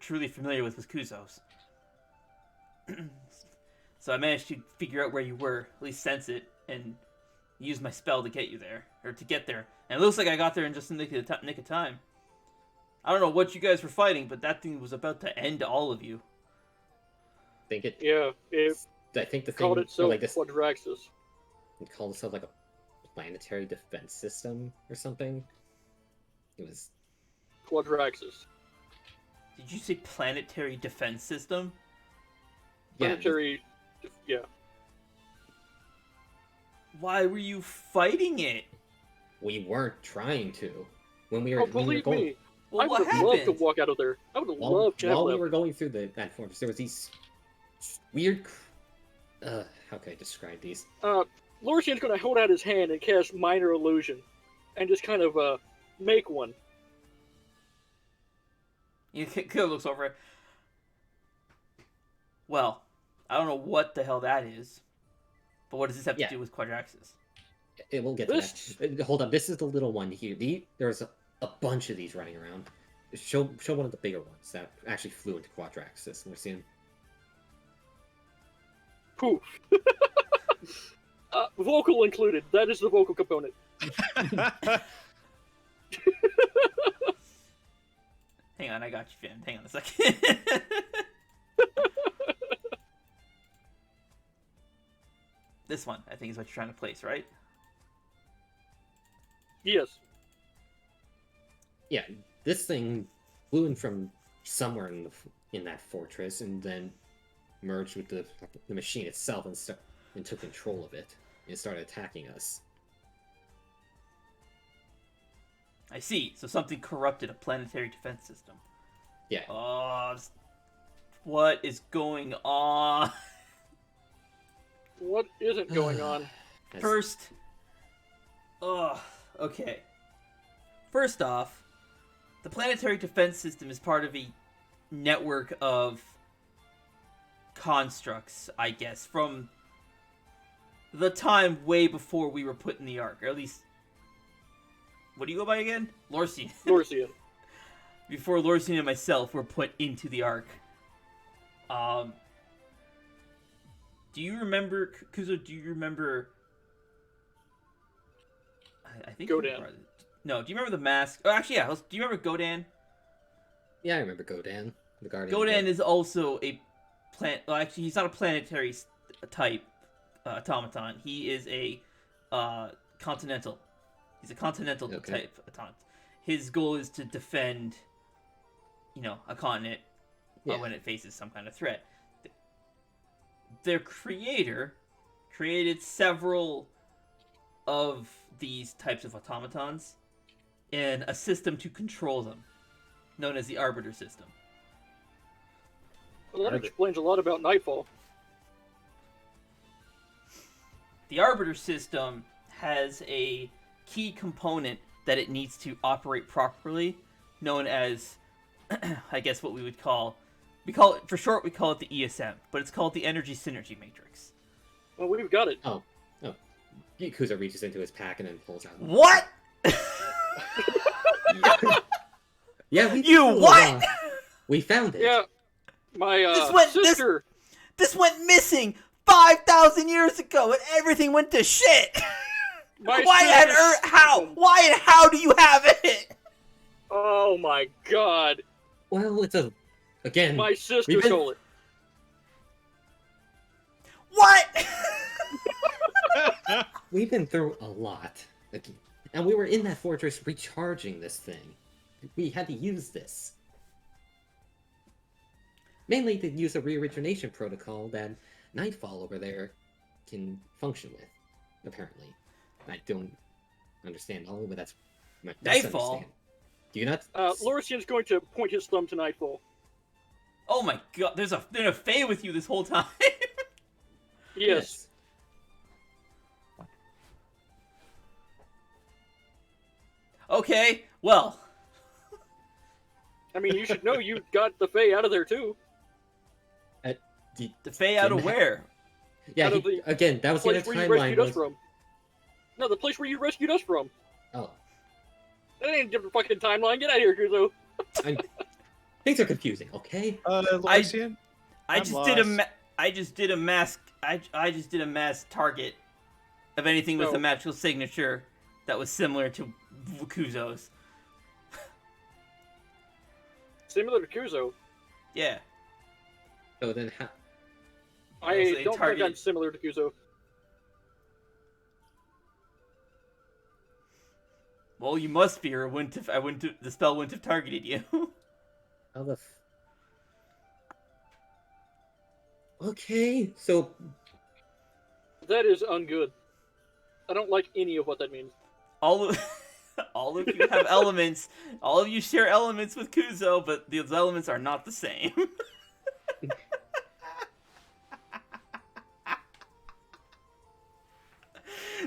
truly familiar with was Kuzo's. So I managed to figure out where you were, at least sense it, and use my spell to get you there, or to get there. And it looks like I got there in just the nick of time. I don't know what you guys were fighting, but that thing was about to end all of you. think it. Yeah, it I think the thing called itself like this. Quadraxis. It called itself like a planetary defense system or something. It was. Quadraxis. Did you say planetary defense system? Yeah, Planetary... Yeah. Why were you fighting it? we weren't trying to. When we were, Oh, when we were believe going, me. Well, I what would have loved to happened? walk out of there. I would have while, loved to have while we left. were going through that fortress, there was these weird. How can I describe these? Lorcian's gonna hold out his hand and cast Minor Illusion. And just kind of, make one. Kyo looks over it. Well, I don't know what the hell that is. But what does this have Yeah. to do with Quadraxis? It will get This- to that. Hold on, this is the little one here. There's a bunch of these running around. Show one of the bigger ones that actually flew into Quadraxis. We're seeing. Poof. Vocal included. That is the vocal component. Hang on, I got you, fam. Hang on a second. This one, I think, is what you're trying to place, right? Yes. Yeah, this thing flew in from somewhere in that fortress and then merged with the machine itself and took control of it and started attacking us. I see. So something corrupted a planetary defense system. Yeah. Oh, what is going on? What isn't going on? First, okay. First off, the planetary defense system is part of a network of constructs, I guess, from the time way before we were put in the Ark, or at least, what do you go by again? Lorcian. Lorcian. Before Lorcian and myself were put into the Ark. Do you remember, Kuzo, do you remember... I think... Godan. No, do you remember the mask? Oh, actually, yeah. Do you remember Godan? Yeah, I remember Godan, the Guardian. Godan is also a Well, actually, he's not a planetary type automaton. He is a continental. He's a continental type automaton. His goal is to defend, a continent when it faces some kind of threat. Their creator created several of these types of automatons in a system to control them, known as the Arbiter system. Well, that explains a lot about Nightfall. The Arbiter system has a key component that it needs to operate properly, known as, I guess what we would call, we call it the ESM, but it's called the Energy Synergy Matrix. Well, we've got it. Oh. Yakuza reaches into his pack and then pulls out. What? Yeah, what? We found it. Yeah, my sister. This went missing 5,000 years ago, and everything went to shit. How? Why and how do you have it? Oh my god. Well, again. My sister stole it. What? We've been through a lot. And we were in that fortress recharging this thing. We had to use this. Mainly to use a re-origination protocol that Nightfall over there can function with, apparently. I don't understand all, but that's my best Nightfall? understand. Do you not? Lorcian's going to point his thumb to Nightfall. Oh my god, there's a Fae with you this whole time. Yes. Okay, well. I mean, you should know you got the Fae out of there, too. The Fae out of where? Yeah, again, that was in a place where you rescued us from. No, the place where you rescued us from. Oh. That ain't a different fucking timeline. Get out of here, Kuzo. Things are confusing, okay? Lorcian? I just did a mass target of anything with a magical signature that was similar to Kuzo's. Similar to Kuzo? Yeah. So then how? I don't think I'm similar to Kuzo. Well, you must be, or the spell wouldn't have targeted you. How the Okay, so... That is ungood. I don't like any of what that means. All of you have elements. All of you share elements with Kuzo, but those elements are not the same.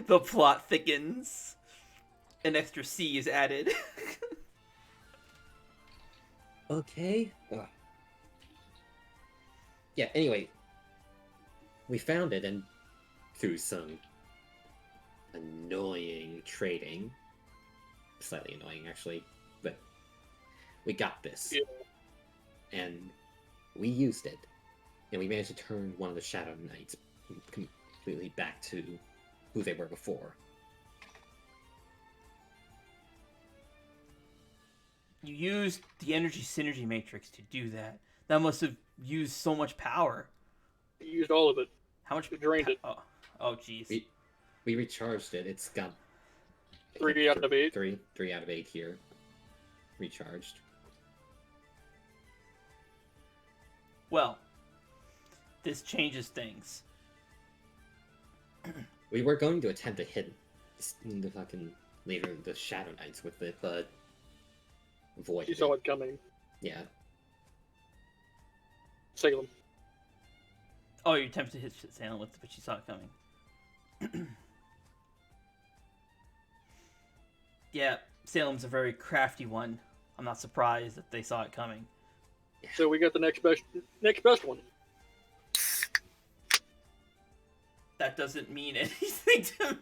The plot thickens. An extra C is added. Okay. Yeah, anyway. We found it, and through some annoying trading, slightly annoying actually, but we got this. Yeah. And we used it. And we managed to turn one of the Shadow Knights completely back to who they were before. You used the Energy Synergy Matrix to do that. That must have used so much power. You used all of it. How much? You drained it. Oh, jeez. We recharged it. It's got 3 out of 8. 3 out of 8 here. Recharged. Well, this changes things. We were going to attempt to hit the fucking leader of the Shadow Knights with it, but void. You saw it coming. Yeah. Salem. Oh, you attempted to hit Salem with it, but you saw it coming. Yeah, Salem's a very crafty one. I'm not surprised that they saw it coming. So we got the next best one. That doesn't mean anything to me.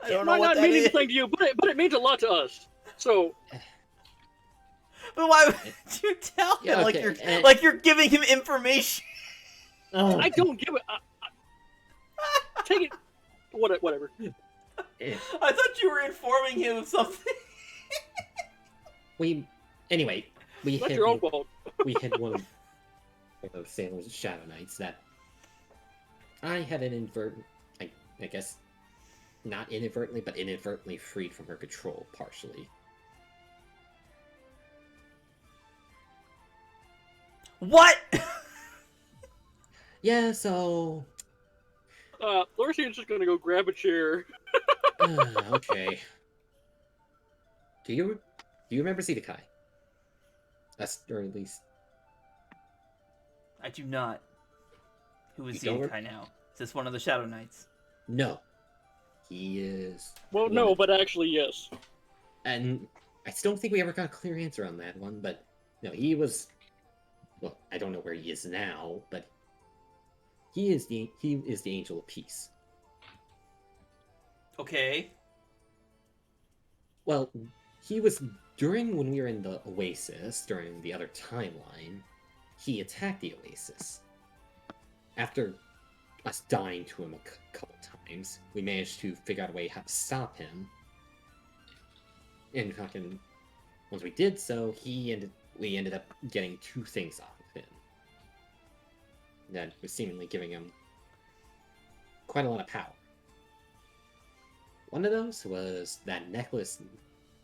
I It don't know might what not that mean is. anything to you, but it means a lot to us. So But why would you tell him Yeah, like okay, like you're giving him information? Oh. I don't give it. Take it. Whatever. I thought you were informing him of something. Anyway, we That's hit your own fault. we hit one. those Sailor's Shadow Knights that I had I guess, not inadvertently, but inadvertently freed from her control, partially. What? Yeah, so... Lorcian's just gonna go grab a chair. okay. Do you remember Zedekai? That's, or at least... I do not. Who is You don't Zedekai now? Is this one of the Shadow Knights? No. He is... Well, one no, of- but actually, yes. And I still don't think we ever got a clear answer on that one, but... No, he was... Well, I don't know where he is now, but... He is the Angel of Peace. Okay. Well, he was... During when we were in the Oasis, during the other timeline, he attacked the Oasis. After us dying to him a couple times, we managed to figure out a way how to stop him. And fucking... Once we did so, we ended up getting 2 things off of him. That was seemingly giving him quite a lot of power. One of those was that necklace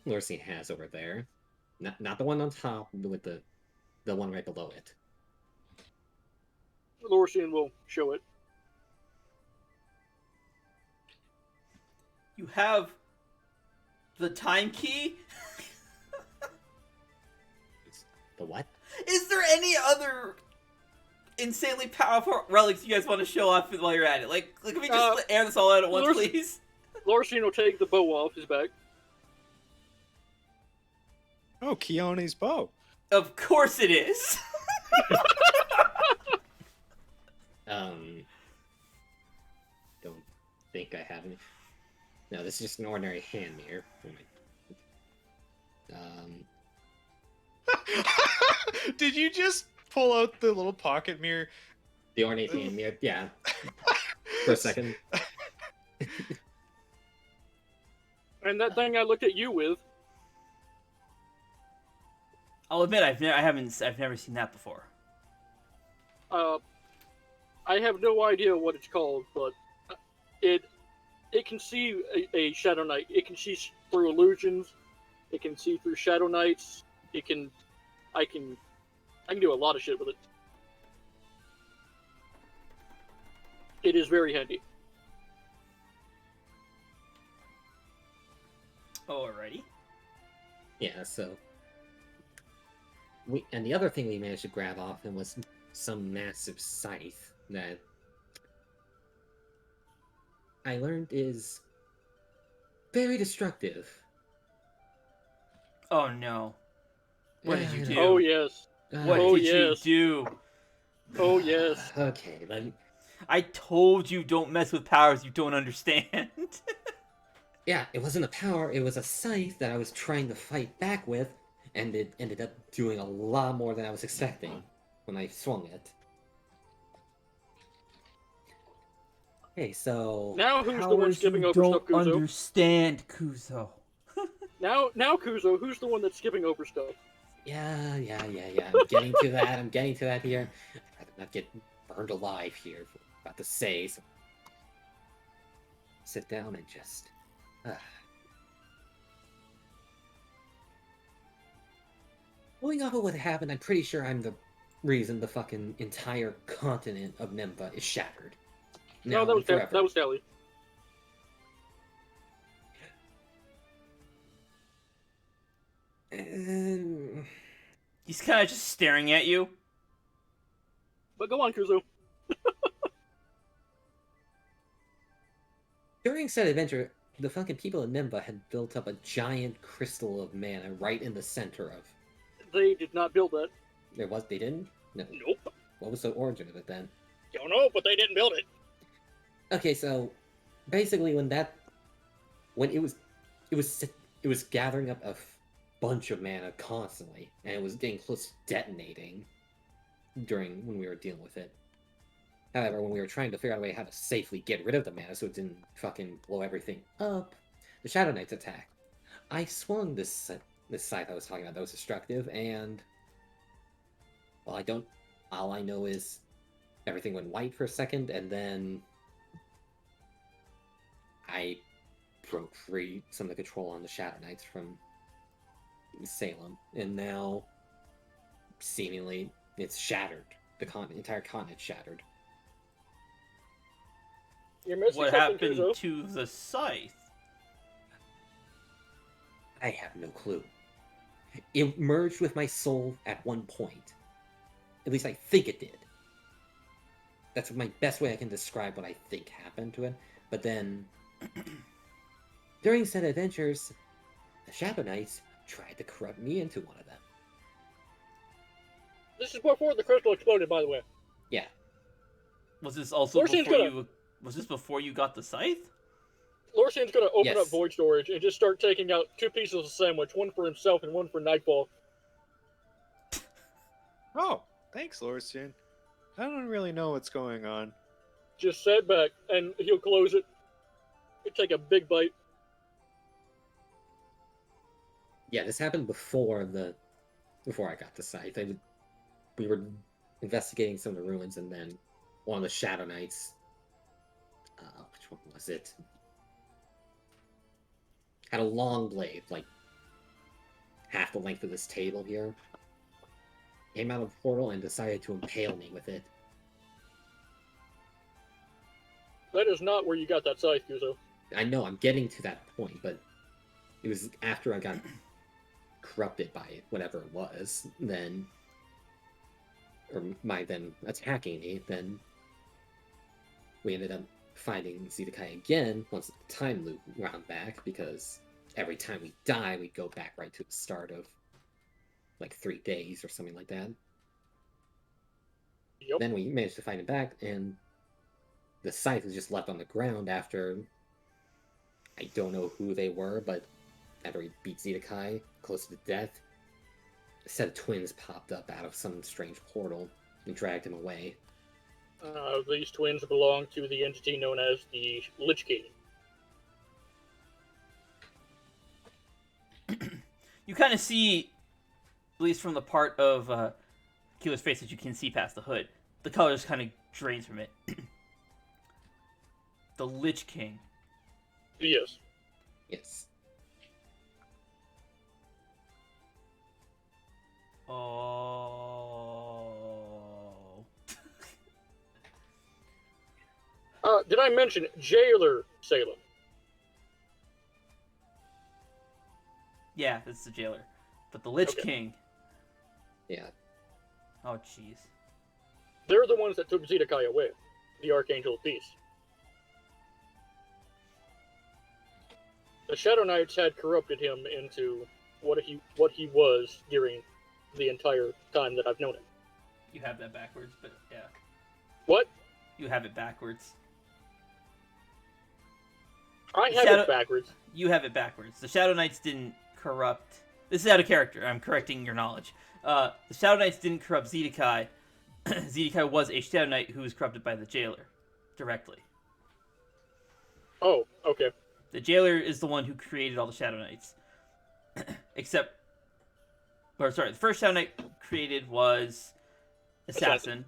Lorcian has over there. Not the one on top, but with the one right below it. Lorcian will show it. You have the time key? The what? Is there any other insanely powerful relics you guys want to show off while you're at it? Like can we just air this all out at once, please? Lorcian will take the bow off his back. Oh, Keone's bow. Of course it is. Don't think I have any. No, this is just an ordinary hand mirror. Did you just pull out the little pocket mirror? The ornate hand mirror, yeah. For a second. And that thing I looked at you with. I'll admit I've never seen that before. I have no idea what it's called, but it can see a Shadow Knight. It can see through illusions. It can see through Shadow Knights. I can do a lot of shit with it. It is very handy. Alrighty. Yeah, so and the other thing we managed to grab off him was some massive scythe that I learned is very destructive. Oh no. What did you do? Oh yes. What Oh, did yes. you do? Oh yes. Okay, let me... I told you don't mess with powers you don't understand. Yeah, it wasn't a power, it was a scythe that I was trying to fight back with, and it ended up doing a lot more than I was expecting when I swung it. Okay, so... Now who's the one skipping over stuff, Kuzo? Understand, Kuzo. Now Kuzo, who's the one that's skipping over stuff? Yeah. I'm getting to that here. I'd rather not get burned alive here, for about to say, so... Sit down and just... Going off of what happened, I'm pretty sure I'm the reason the fucking entire continent of Nympha is shattered. No, Now and forever. that was Sally. He's kind of just staring at you. But go on, Kuzo. During said adventure, the fucking people of Nympha had built up a giant crystal of mana right in the center of... They did not build that. They didn't? No. Nope. What was the origin of it then? Don't know, but they didn't build it. Okay, so basically when it was gathering up a bunch of mana constantly, and it was getting close to detonating when we were dealing with it. However, when we were trying to figure out a way how to safely get rid of the mana so it didn't fucking blow everything up, the Shadow Knights attacked. I swung this scythe I was talking about that was destructive, and well, All I know is everything went white for a second, and then I broke free some of the control on the Shadow Knights from Salem, and now seemingly it's shattered. The entire continent shattered. You're missing What something, happened Kuzo. to the scythe? I have no clue. It merged with my soul at one point. At least I think it did. That's my best way I can describe what I think happened to it. But then, during said adventures, the Shadow Knights tried to corrupt me into one of them. This is before the crystal exploded, by the way. Yeah. Was this also Lorcian's before gonna- you? Was this before you got the scythe? Lorcian's gonna open Yes. up void storage and just start taking out 2 pieces of sandwich, one for himself and one for Nightfall. Oh, thanks, Lorcian. I don't really know what's going on. Just sit back, and he'll close it. He'll take a big bite. Yeah, this happened before I got the scythe. We were investigating some of the ruins, and then one of the Shadow Knights. Which one was it? Had a long blade, like half the length of this table here. Came out of the portal and decided to impale me with it. That is not where you got that scythe, Kuzo. I know I'm getting to that point, but it was after I got corrupted by whatever it was, then, or my then attacking me, then we ended up finding Zedekai again once the time loop wound back, because every time we die, we go back right to the start of like 3 days or something like that. Yep. Then we managed to find him back, and the scythe was just left on the ground after, I don't know who they were, but after he beat Zedekai close to death, a set of twins popped up out of some strange portal and dragged him away. These twins belong to the entity known as the Lich King. You kind of see, at least from the part of Kila's face that you can see past the hood, the color just kind of drains from it. The Lich King. Yes. Yes. Oh. Did I mention Jailer Salem? Yeah, this is the jailer. But the Lich Okay. King. Yeah. Oh, jeez. They're the ones that took Zedekai away, the Archangel of Peace. The Shadow Knights had corrupted him into what he was during the entire time that I've known him. You have that backwards, but yeah. What? You have it backwards. I have Shadow- it backwards. You have it backwards. The Shadow Knights didn't corrupt... This is out of character. I'm correcting your knowledge. The Shadow Knights didn't corrupt Zedekai. Zedekai was a Shadow Knight who was corrupted by the Jailer. Directly. Oh, okay. The Jailer is the one who created all the Shadow Knights. Except... Or, sorry, the first Shadow Knight created was Assassin.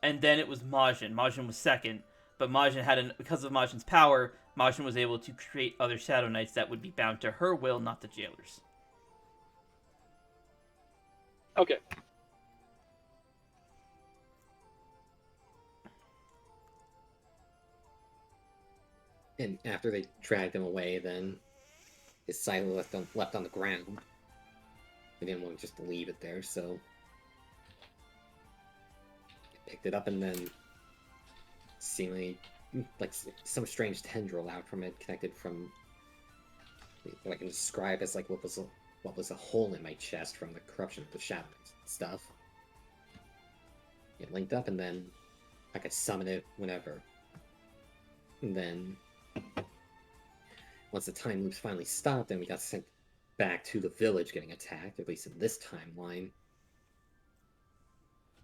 And then it was Majin. Majin was second. But Majin had because of Majin's power, Majin was able to create other Shadow Knights that would be bound to her will, not the Jailer's. Okay. And after they dragged him away, then his scythe was left on the ground. They didn't want to just leave it there, so they picked it up and then seemingly like some strange tendril out from it, connected from what I can describe as like what was a hole in my chest from the corruption of the Shadow Knights stuff. It linked up, and then I could summon it whenever. And then once the time loops finally stopped, then we got sent back to the village getting attacked, at least in this timeline.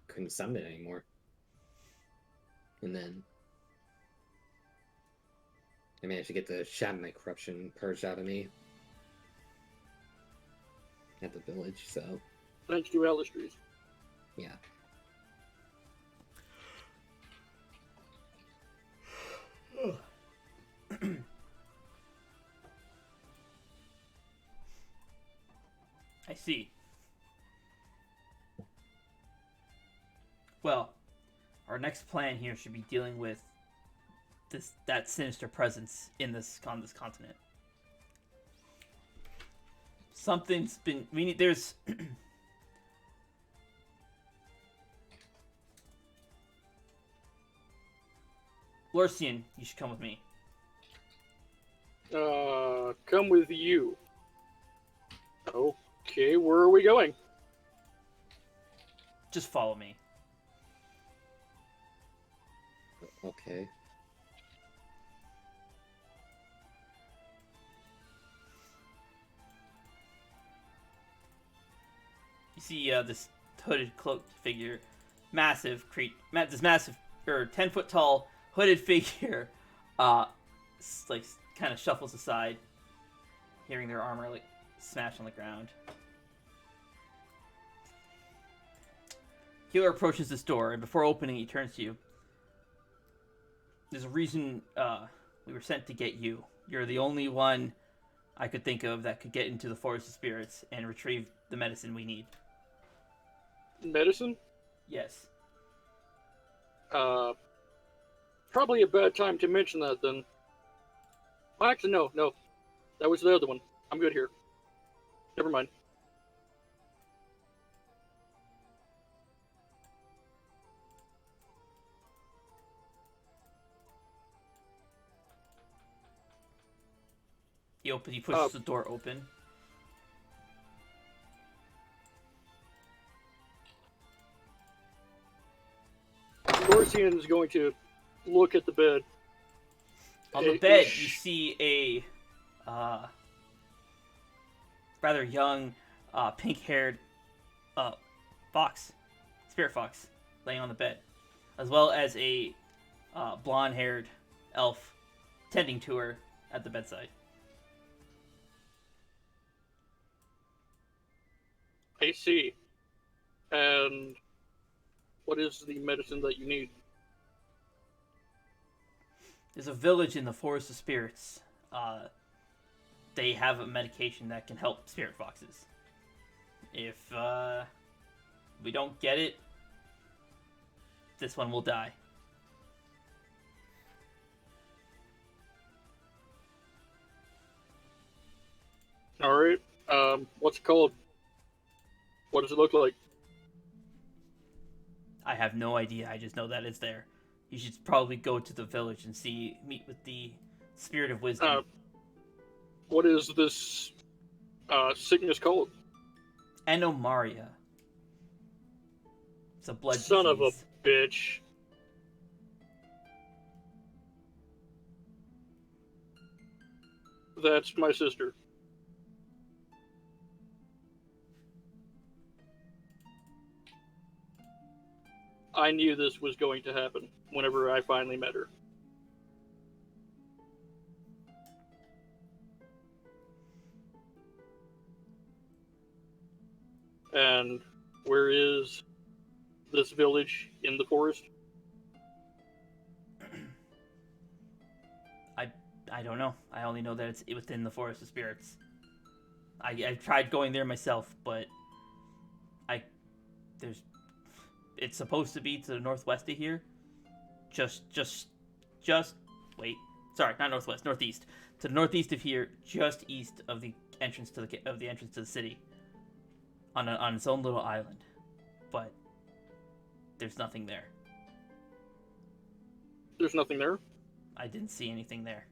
Couldn't summon it anymore. And then I managed to get the Shadow Knight corruption purged out of me at the village, so Thanks to Alistries. yeah. see. Well, our next plan here should be dealing with that sinister presence in on this continent. Something's been. We need. There's. Lorcian, you should come with me. Come with you. Okay, where are we going? Just follow me. Okay. You see this hooded cloaked figure, this massive, or 10-foot tall hooded figure, like kind of shuffles aside, hearing their armor like smash on the ground. Healer approaches this door, and before opening, he turns to you. There's a reason we were sent to get you. You're the only one I could think of that could get into the Forest of Spirits and retrieve the medicine we need. Medicine? Yes. Probably a bad time to mention that then. Well, actually, no. That was the other one. I'm good here. Never mind. He pushes the door open. Lorcian is going to look at the bed. On the bed, you see a rather young, pink-haired spirit fox, laying on the bed, as well as a blonde-haired elf tending to her at the bedside. I see. And what is the medicine that you need? There's a village in the Forest of Spirits. They have a medication that can help spirit foxes. If we don't get it, this one will die. Alright. What's it called? What does it look like? I have no idea. I just know that it's there. You should probably go to the village and meet with the Spirit of Wisdom. What is this sickness called? Anomaria. It's a blood Son disease. of a bitch. That's my sister. I knew this was going to happen whenever I finally met her. And where is this village in the forest? I don't know. I only know that it's within the Forest of Spirits. I've tried going there myself, but it's supposed to be to the northwest of here. Just wait. Sorry, not northwest, northeast. To the northeast of here, just east of the entrance to the city. On its own little island. But there's nothing there. There's nothing there? I didn't see anything there.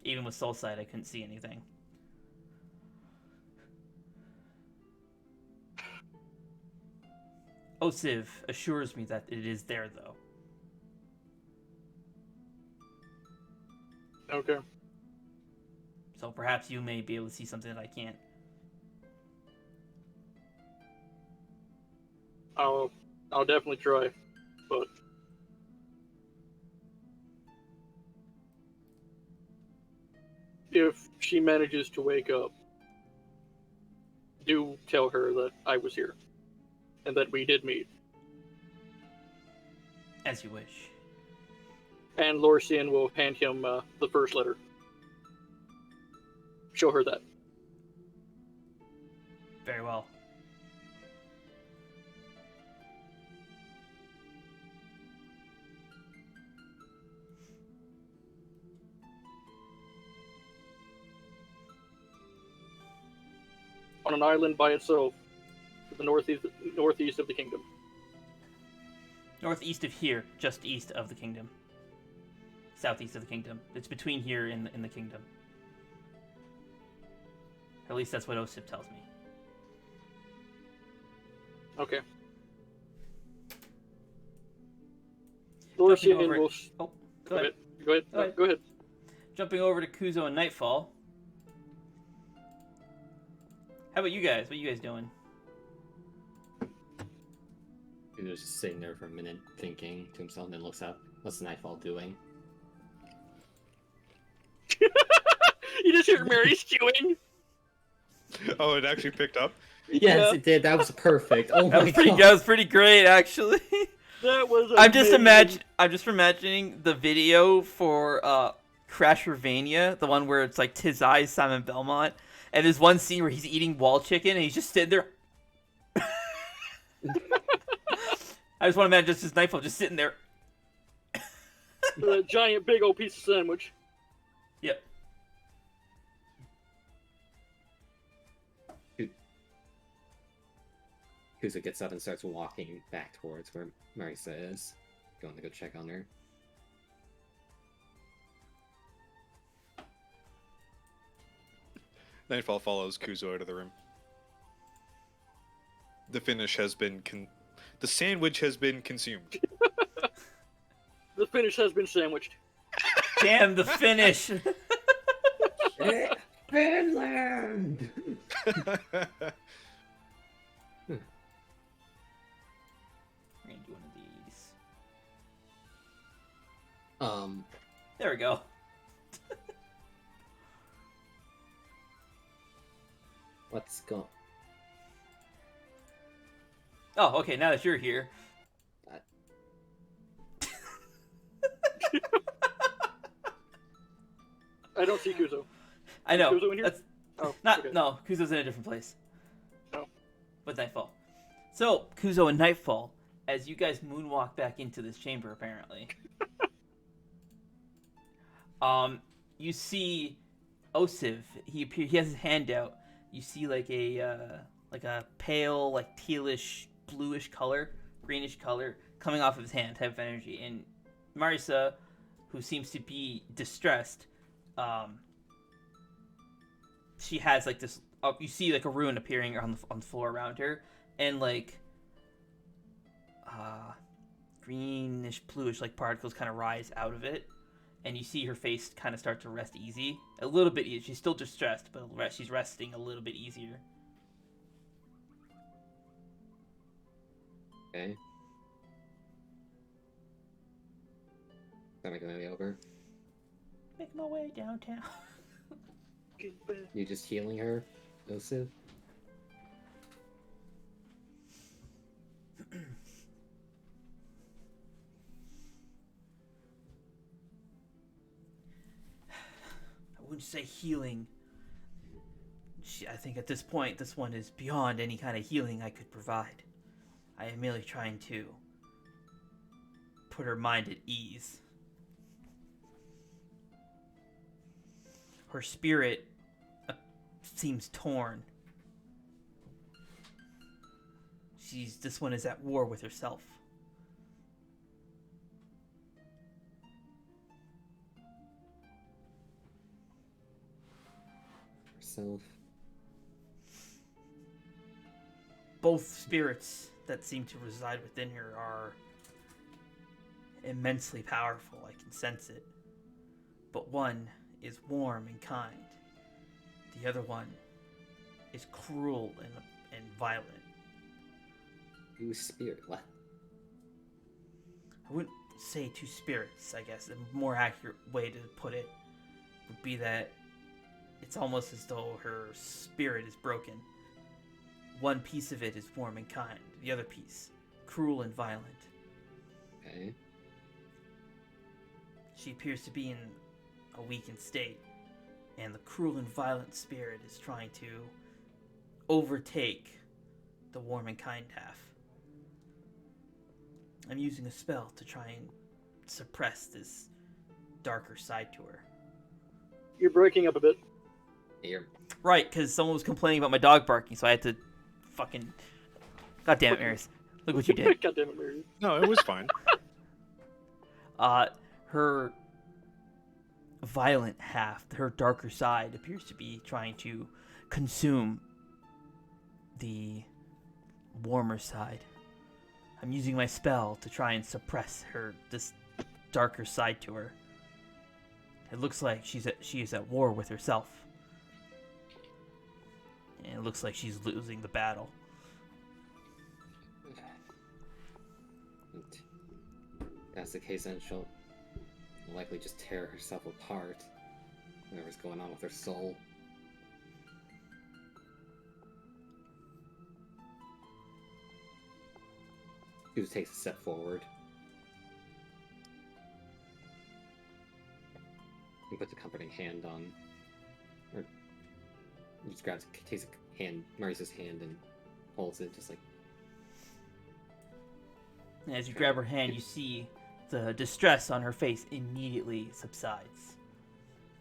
Even with Soulsight, I couldn't see anything. Osiv assures me that it is there, though. Okay. So perhaps you may be able to see something that I can't. I'll definitely try, but if she manages to wake up, do tell her that I was here and that we did meet. As you wish. And Lorcian will hand him the first letter. Show her that. Very well. On an island by itself, to the northeast of the kingdom. Northeast of here, just east of the kingdom. Southeast of the kingdom. It's between here and in the kingdom. Or at least that's what Osip tells me. Okay. Jumping Lorcian over- will. Oh, go ahead. Go ahead. Go ahead. Go ahead. Jumping over to Kuzo and Nightfall. How about you guys? What are you guys doing? He was just sitting there for a minute thinking to himself and then looks up. What's Nightfall doing? You just hear Mary chewing. Oh, it actually picked up. Yes, Yeah. it did. That was perfect. Oh That my was pretty. god. That was pretty great, actually. That was. I'm just amazing. imagining the video for Crashervania, the one where it's like Tizai, Simon Belmont, and there's one scene where he's eating wall chicken and he's just sitting there. I just want to imagine just his Nightfall just sitting there. The giant, big old piece of sandwich. Yep. Kuza gets up and starts walking back towards where Marisa is. Going to go check on her. Nightfall follows Kuzo out of the room. The finish has been the sandwich has been consumed. The finish has been sandwiched. Damn the finish. Finland! We're gonna do one of these. There we go. Let's go. Oh, okay. Now that you're here. I don't see Kuzo. I know. Kuzo in here? That's Oh, not. okay. No, Kuzo's in a different place. Oh. With Nightfall. So, Kuzo and Nightfall, as you guys moonwalk back into this chamber, apparently. You see Osiv. He has his hand out. You see like a pale, like tealish, bluish color, greenish color coming off of his hand, type of energy. And Marisa, who seems to be distressed, she has like this. You see like a rune appearing on the floor around her, and like greenish, bluish like particles kind of rise out of it, and you see her face kind of start to rest easy a little bit. She's still distressed, but she's resting a little bit easier. Okay. Am I going to be over? Make my way downtown. You just healing her, Yosef? I wouldn't say healing. I think at this point, this one is beyond any kind of healing I could provide. I am merely trying to put her mind at ease. Her spirit seems torn. This one is at war with herself. Herself. Both spirits that seem to reside within her are immensely powerful. I can sense it. But one is warm and kind. The other one is cruel and violent. Whose spirit? What? I wouldn't say two spirits, I guess. A more accurate way to put it would be that it's almost as though her spirit is broken. One piece of it is warm and kind. The other piece, cruel and violent. Okay. She appears to be in a weakened state, and the cruel and violent spirit is trying to overtake the warm and kind half. I'm using a spell to try and suppress this darker side to her. You're breaking up a bit. Here. Right, because someone was complaining about my dog barking, so I had to fucking... God damn it, Maris. Look what you did. God damn it, Mary. No, it was fine. Her violent half, her darker side, appears to be trying to consume the warmer side. I'm using my spell to try and suppress this darker side to her. It looks like she is at war with herself. And it looks like she's losing the battle. If that's the case, then she'll likely just tear herself apart. Whatever's going on with her soul. He just takes a step forward. He puts a comforting hand on, or he just takes a hand, Maurice's hand, and holds it, just like. And as you grab her hand, you see the distress on her face immediately subsides.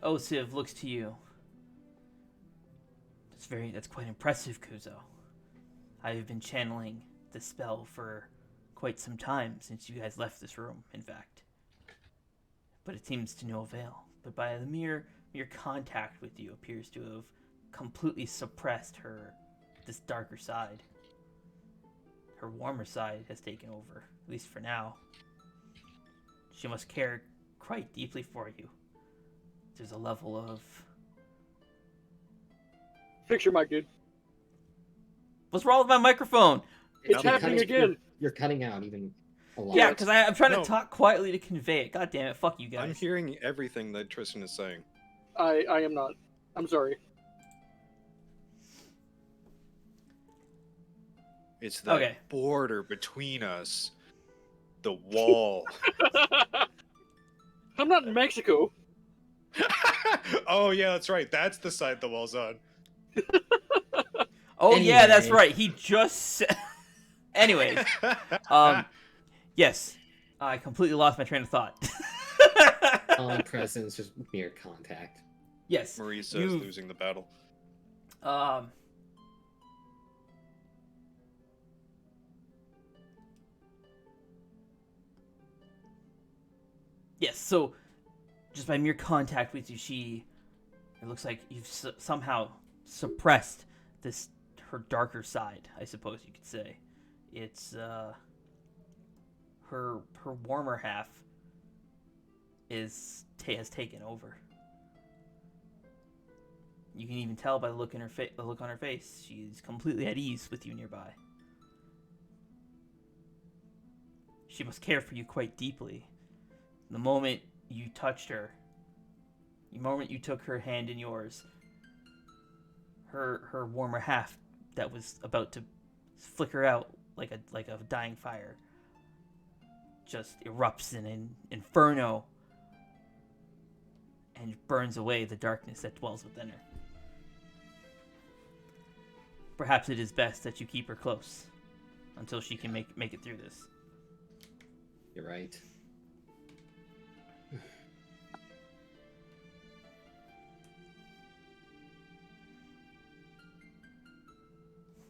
Osiv looks to you. That's quite impressive, Kuzo. I have been channeling this spell for quite some time, since you guys left this room, in fact. But it seems to no avail. But by the mere contact with you appears to have completely suppressed this darker side. Her warmer side has taken over, at least for now. She must care quite deeply for you. There's a level of... Fix your mic, dude. What's wrong with my microphone? It's happening again. You're cutting out even a lot. Yeah, because I'm trying No. to talk quietly to convey it. God damn it, fuck you guys. I'm hearing everything that Tristan is saying. I am not. I'm sorry. It's the border between us. The wall. I'm not in Mexico. Oh, yeah, that's right. That's the side the wall's on. Oh yeah, that's Anyway. right. He just said... Anyways, yes, I completely lost my train of thought. Presence, just mere contact. Yes, Marie says you- losing the battle. Yes, so just by mere contact with you, it looks like you've somehow suppressed her darker side, I suppose you could say. It's her warmer half has taken over. You can even tell by the look on her face. She's completely at ease with you nearby. She must care for you quite deeply. The moment you touched her, the moment you took her hand in yours, her warmer half that was about to flicker out like a dying fire just erupts in an inferno and burns away the darkness that dwells within her. Perhaps it is best that you keep her close until she can make it through this. You're right.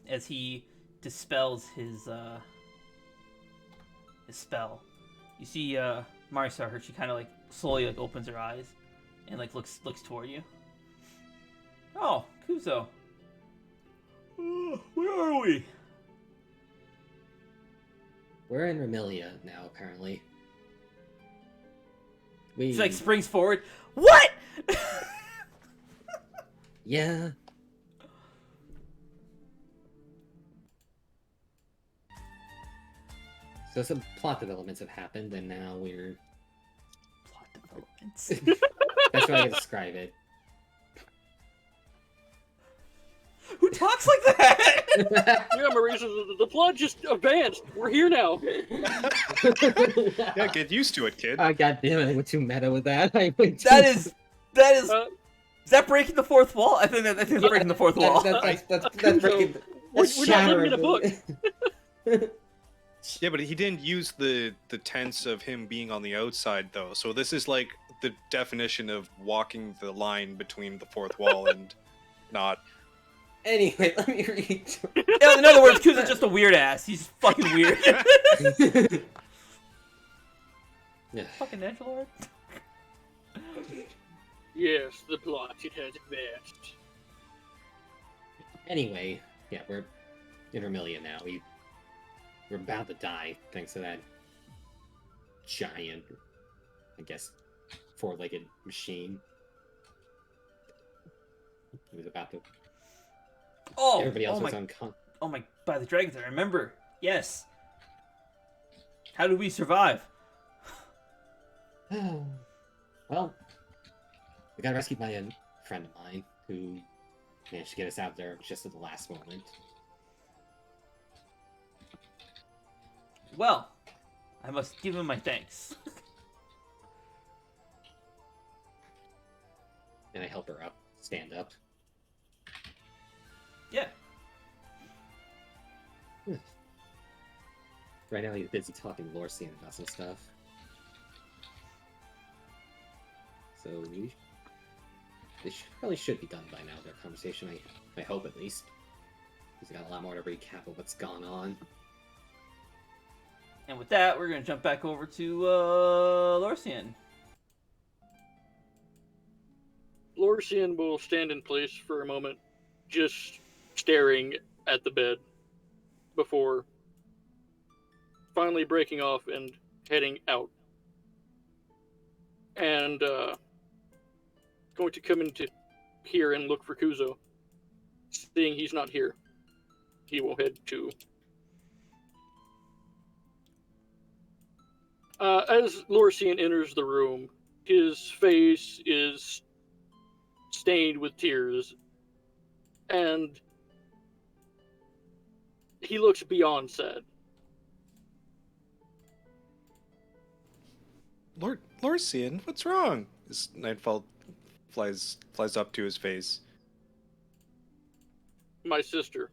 As he dispels his spell, you see Marisa, she kind of like slowly like opens her eyes and like looks toward you. Oh, Kuzo. Where are we? We're in Remilia now, apparently. We... She like springs forward. What? Yeah. So some plot developments have happened, and now we're... Plot developments. That's how I can describe it. Who talks like that? Yeah, Marisa, the plot just advanced. We're here now. Yeah, get used to it, kid. Oh, God damn it, I went too meta with that. I went That is Is that breaking the fourth wall? I think that's breaking the fourth wall. That's breaking. We're That's not living in a book. Yeah, but he didn't use the tense of him being on the outside though. So this is like the definition of walking the line between the fourth wall and not. Anyway, let me read. In other words, Kuza's just a weird ass. He's fucking weird. Yeah. Fucking Edgelord. Yes, the plot, it has advanced. Anyway, yeah, we're in Remilia now. We're about to die thanks to that giant, I guess, four-legged machine. He was about to. Oh, Everybody else oh was my, unconscious. oh my, by the dragons, I remember. Yes. How did we survive? Well, we got rescued by a friend of mine who managed to get us out there just at the last moment. Well, I must give him my thanks. And I help her up, stand up. Yeah. Right now he's busy talking to Lorcian about some stuff. So probably should be done by now, their conversation, I hope at least. He's got a lot more to recap of what's gone on. And with that, we're going to jump back over to Lorcian. Lorcian will stand in place for a moment, just staring at the bed before finally breaking off and heading out. And going to come into here and look for Kuzo. Seeing he's not here, he will head to... as Lorcian enters the room, his face is stained with tears, and he looks beyond sad. Lorcian, what's wrong? As Nightfall flies up to his face. My sister.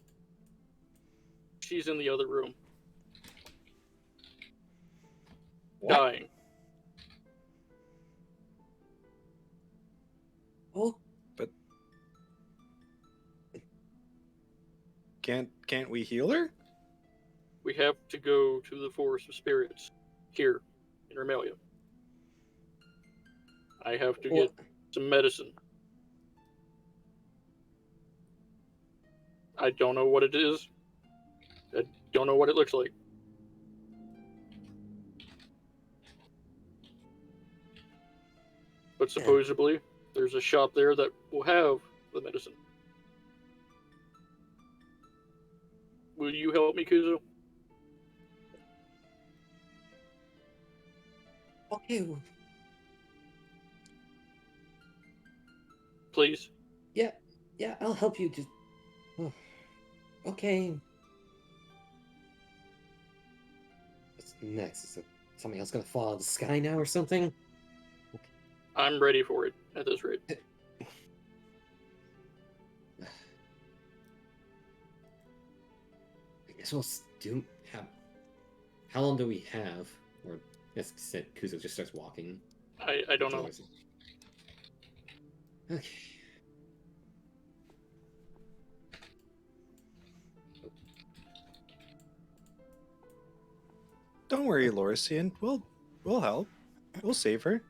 She's in the other room. What? Dying. Oh, Can't we heal her? We have to go to the Forest of Spirits here in Remilia. I have to get some medicine. I don't know what it is. I don't know what it looks like. But supposedly, there's a shop there that will have the medicine. Will you help me, Kuzo? okay. Please? Yeah, I'll help you. Just okay. What's next? Is something else gonna fall out of the sky now or something? I'm ready for it at this rate. I guess we'll do. How long do we have? Or as said, Kuzo just starts walking. I don't know. towards it. Okay. Don't worry, Lorcian. We'll help. We'll save her.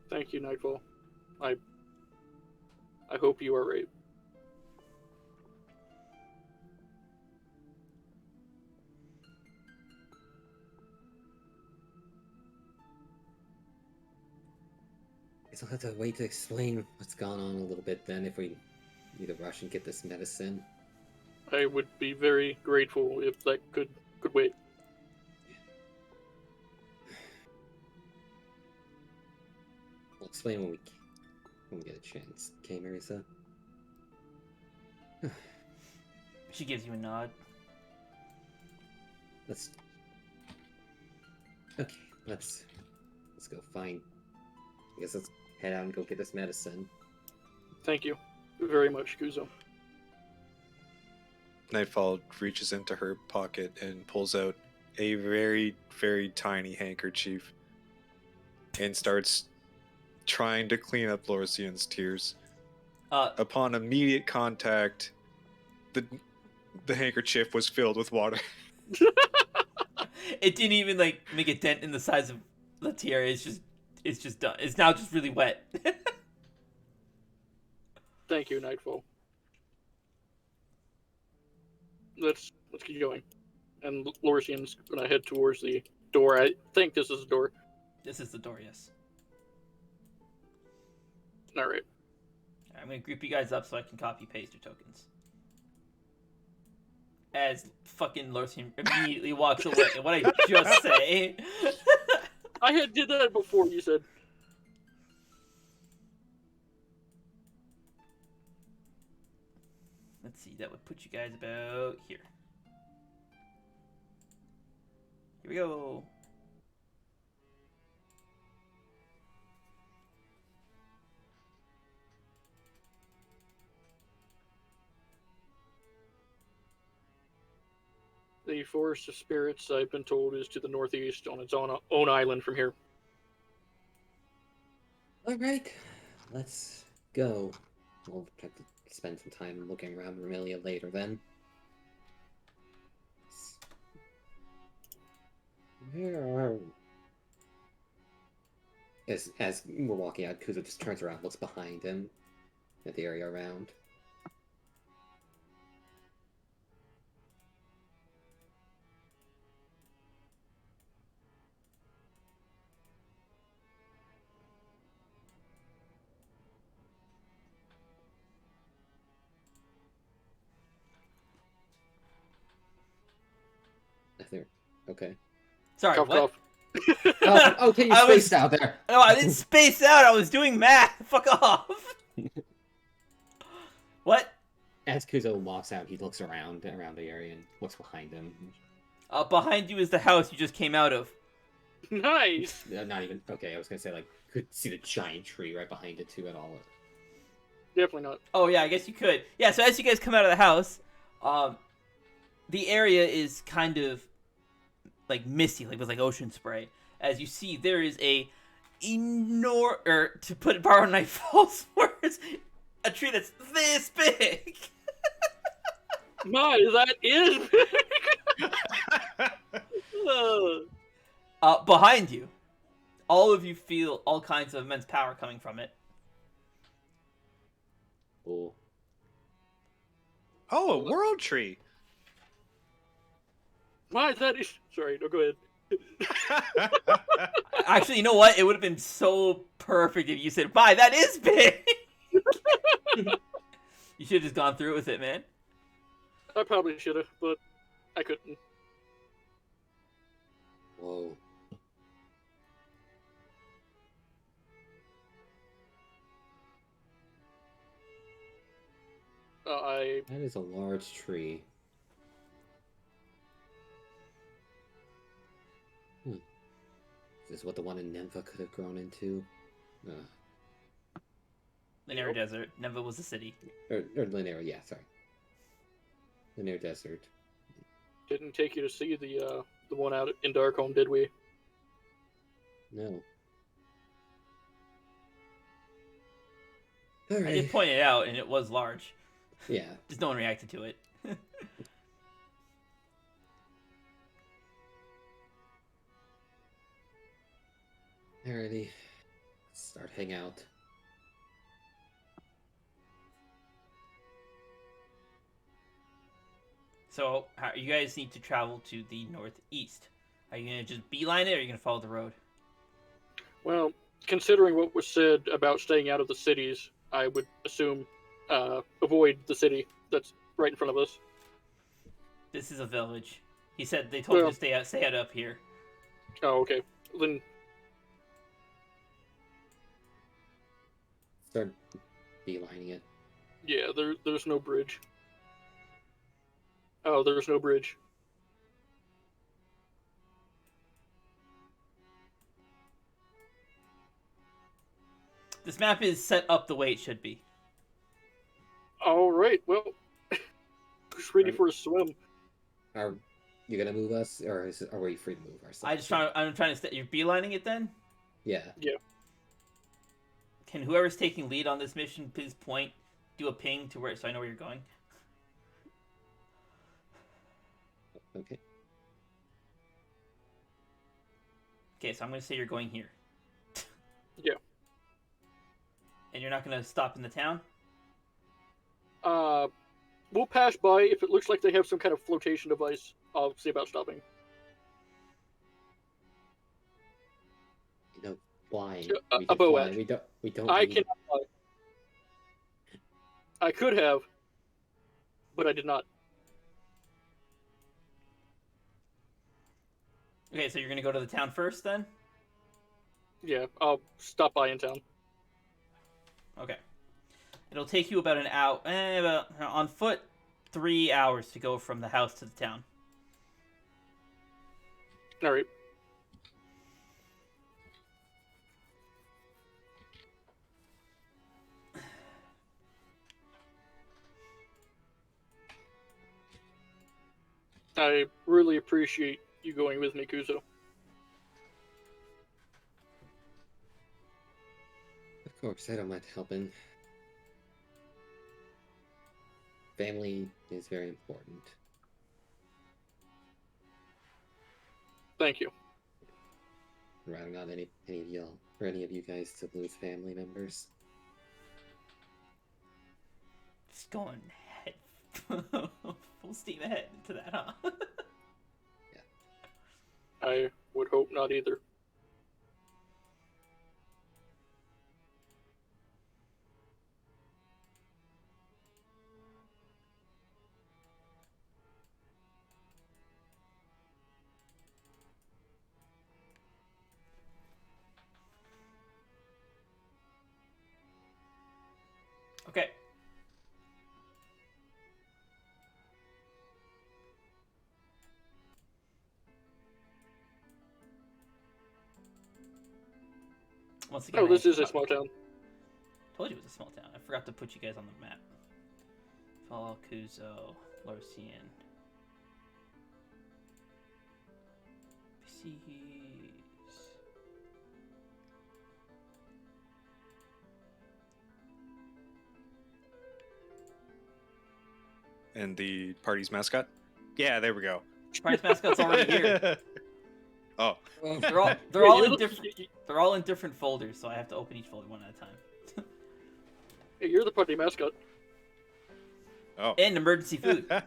Thank you, Nightfall. I hope you are right. Guess I'll have to wait to explain what's gone on a little bit then if we need to rush and get this medicine. I would be very grateful if that could wait. We'll explain when we get a chance. Okay, Marisa? She gives you a nod. Let's go find. I guess let's head out and go get this medicine. Thank you very much, Kuzo. Nightfall reaches into her pocket and pulls out a very, very tiny handkerchief and starts trying to clean up Lorcian's tears. Upon immediate contact, the handkerchief was filled with water. It didn't even like make a dent in the size of the tear. It's just done. It's now just really wet. Thank you, Nightfall. Let's keep going. And Lorcian's gonna head towards the door. I think this is the door. This is the door, yes. All right. I'm gonna group you guys up so I can copy paste your tokens. As fucking Lorcian immediately walks away. What I just say? I did that before. You said. Let's see. That would put you guys about here. Here we go. The Forest of Spirits, I've been told, is to the northeast on its own island from here. Alright, let's go. We'll have to spend some time looking around Remilia later then. Where are we? As we're walking out, Kuzo just turns around, looks behind him at the area around. Okay. Sorry, Cough, what? cough. Oh, okay, you spaced out there. No, I didn't space out. I was doing math. Fuck off. What? As Kuzo walks out, he looks around the area and looks behind him. Behind you is the house you just came out of. Nice. Not even okay. I was gonna say like could see the giant tree right behind it too at all. Definitely not. Oh yeah, I guess you could. Yeah. So as you guys come out of the house, the area is kind of like misty, like with like ocean spray. As you see, there is a to put borrow Nightfall's words, a tree that's this big. My, that is big. Behind you, all of you feel all kinds of immense power coming from it. Cool. Oh, a world tree. My, that is. Sorry, no, go ahead. Actually, you know what? It would have been so perfect if you said, "My, that is big." You should have just gone through with it, man. I probably should have, but I couldn't. Whoa. That is a large tree. Is this what the one in Nineveh could have grown into? Linear Desert. Nineveh was a city. Or Linear, yeah, sorry. Linear Desert. Didn't take you to see the one out in Darkholme, did we? No. I did point it out, and it was large. Yeah. Just no one reacted to it. Alrighty. Let's start hang out. So, you guys need to travel to the northeast. Are you going to just beeline it, or are you going to follow the road? Well, considering what was said about staying out of the cities, I would assume avoid the city that's right in front of us. This is a village. He said they told you to stay out up here. Oh, okay. Then Start beelining it. yeah, there's no bridge. Oh, there's no bridge. This map is set up the way it should be. right, well, just ready for a swim. Are you gonna move us, or are we free to move ourselves? I'm trying to. You're beelining it then. Yeah. Can whoever's taking lead on this mission please do a ping to where so I know where you're going? Okay. Okay, so I'm gonna say you're going here. Yeah. And you're not gonna stop in the town? We'll pass by. If it looks like they have some kind of flotation device, I'll see about stopping. You know, flying. We a can fly. boat. We don't I need... cannot fly. I could have, but I did not. Okay, so you're gonna go to the town first then? Yeah, I'll stop by in town. Okay. It'll take you about an hour, on foot, 3 hours to go from the house to the town. All right. I really appreciate you going with me, Kuzo. Of course, I don't mind helping. Family is very important. Thank you. I'd rather not any of y'all or any of you guys to lose family members. Just going head full steam ahead into that, huh? I would hope not either. Okay. Once again, Oh, this is a small town. Told you it was a small town. I forgot to put you guys on the map. Follow Kuzo, Lorcian. PCs. And the party's mascot? Yeah, there we go. Party's mascot's already here. Oh. They're all in different folders, so I have to open each folder one at a time. Hey, you're the party mascot. Oh. And emergency food. That's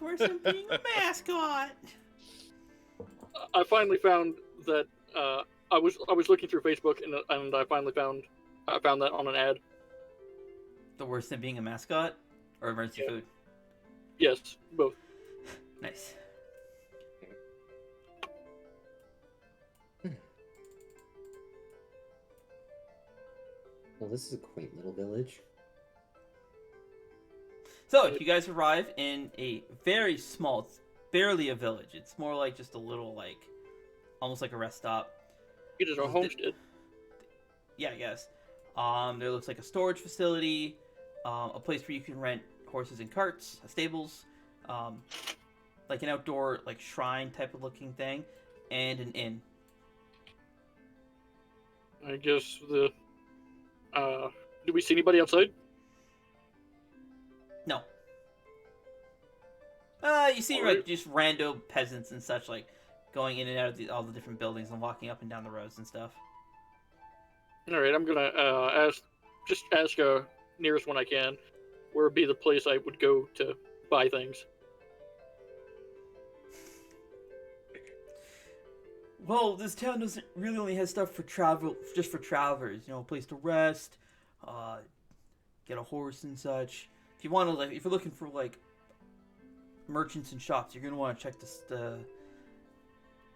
worse than being a mascot. I finally found that I was looking through Facebook and I finally found that on an ad. The worse than being a mascot or emergency food? Yes, both. Nice. Well, this is a quaint little village. So, you guys arrive in a very small, it's barely a village. It's more like just a little, like, almost like a rest stop. It is a homestead. Yeah, I guess. There looks like a storage facility, a place where you can rent horses and carts, stables, like an outdoor, like, shrine type of looking thing, and an inn. I guess do we see anybody outside? No. You see, Alright. like, just random peasants and such, like, going in and out of all the different buildings and walking up and down the roads and stuff. All right, I'm gonna ask nearest one I can. Where would be the place I would go to buy things? Well, this town doesn't really only have stuff for just for travelers. You know, a place to rest, get a horse and such. If you want to, like, if you're looking for like merchants and shops, you're gonna want to check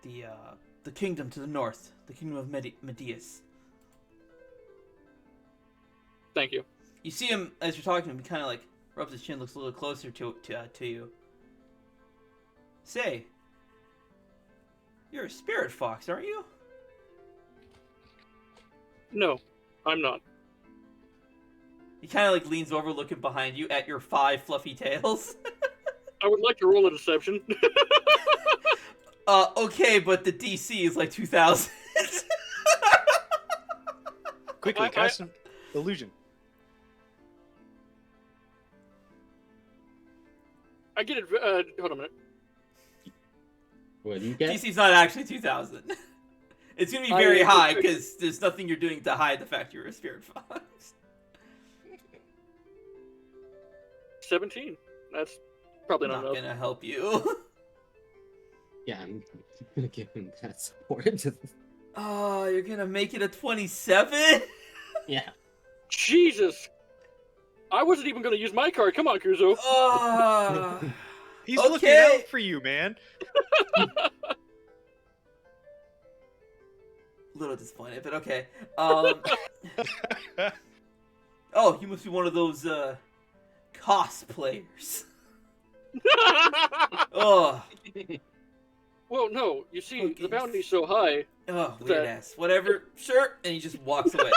the kingdom to the north, the kingdom of Medius. Thank you. You see him as you're talking to him. He kind of like rubs his chin, looks a little closer to you. Say, you're a spirit fox, aren't you? No, I'm not. He kind of like leans over, looking behind you at your 5 fluffy tails. I would like to roll a deception. Okay, but the DC is like 2,000. Quickly, cast an illusion. I get it. Hold on a minute. What do you get? DC's not actually 2,000. It's gonna be very high because there's nothing you're doing to hide the fact you're a spirit fox. 17. That's probably not enough. Gonna help you. Yeah, I'm gonna give him that support. Oh, you're gonna make it a 27? Yeah. Jesus! I wasn't even going to use my card. Come on, Kuzo. He's Okay. looking out for you, man. Little disappointed, but okay. Oh, you must be one of those cosplayers. Oh. Well, no. You see, Okay. the bounty's so high. Oh, weird ass. Whatever. Sure. And he just walks away.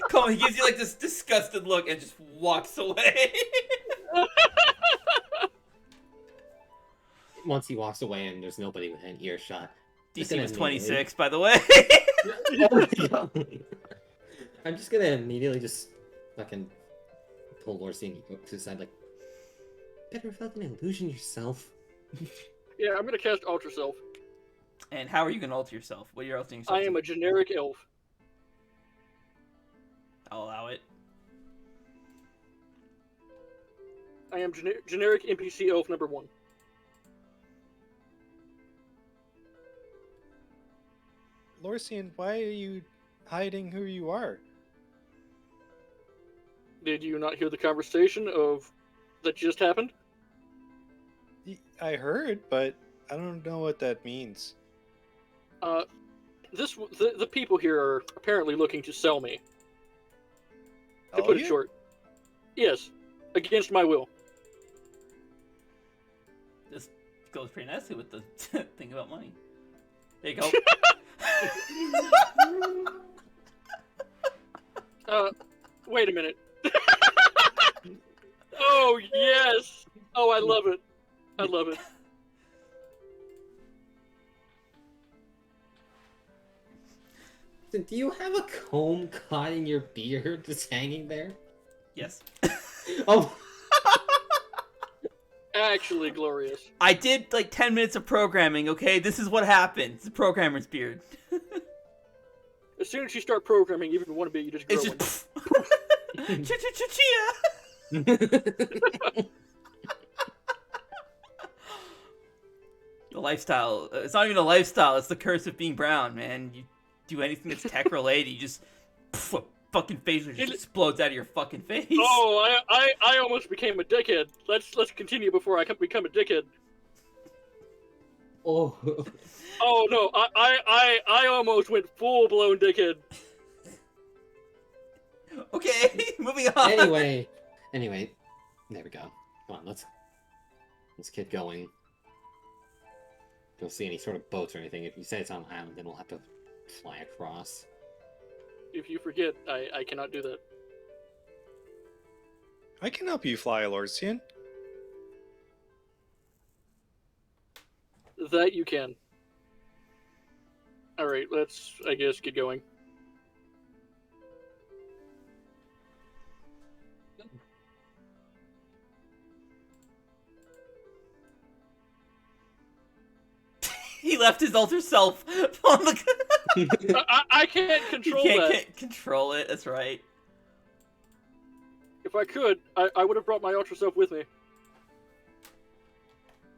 Come on, he gives you like this disgusted look and just walks away. Once he walks away and there's nobody within earshot. DC was 26, by the way. I'm just gonna immediately just fucking pull Lorcian to the side, like, better fucking illusion yourself. Yeah, I'm going to cast Alter Self. And how are you gonna alter yourself? What are you altering yourself I am to? a generic elf. I'll allow it. I am generic NPC elf number 1. Lorcian, why are you hiding who you are? Did you not hear the conversation that just happened? I heard, but I don't know what that means. The people here are apparently looking to sell me. To Oh, put it yeah? short. Yes, against my will. This goes pretty nicely with the thing about money. There you go. Wait a minute. Oh, yes! Oh, I love it. I love it. Do you have a comb caught in your beard just hanging there? Yes. Oh! Actually glorious. I did like 10 minutes of programming, okay? This is what happens. It's a programmer's beard. As soon as you start programming, even one bit, you just grow It's one. just Chia. The lifestyle. It's not even a lifestyle. It's the curse of being brown, man. You do anything that's tech related, you just a fucking face just explodes out of your fucking face. Oh, I almost became a dickhead. Let's continue before I become a dickhead. Oh. Oh no, I almost went full blown dickhead. Okay, moving on. Anyway, there we go. Come on, let's get going. Don't see any sort of boats or anything. If you say it's on an island, then we'll have to fly across. If you forget, I cannot do that. I can help you fly, Lorcian. That you can. Alright, let's, I guess, get going. He left his alter self on the. I can't control You that. can't control it. That's right. If I could, I would have brought my ultra self with me.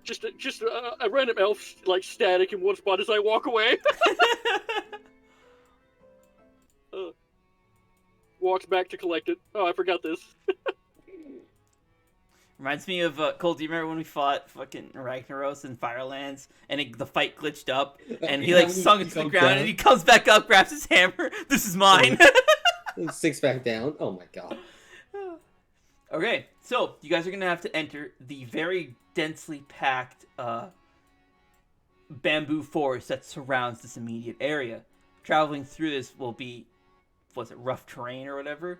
Just a random elf, like, static in one spot as I walk away. Walks back to collect it. Oh, I forgot this. Reminds me of Cole. Do you remember when we fought fucking Ragnaros in Firelands, and the fight glitched up, and he like sunk into the ground, and he comes back up, grabs his hammer. This is mine. Six back down. Oh my god. Okay, so you guys are gonna have to enter the very densely packed bamboo forest that surrounds this immediate area. Traveling through this will be, was it rough terrain or whatever?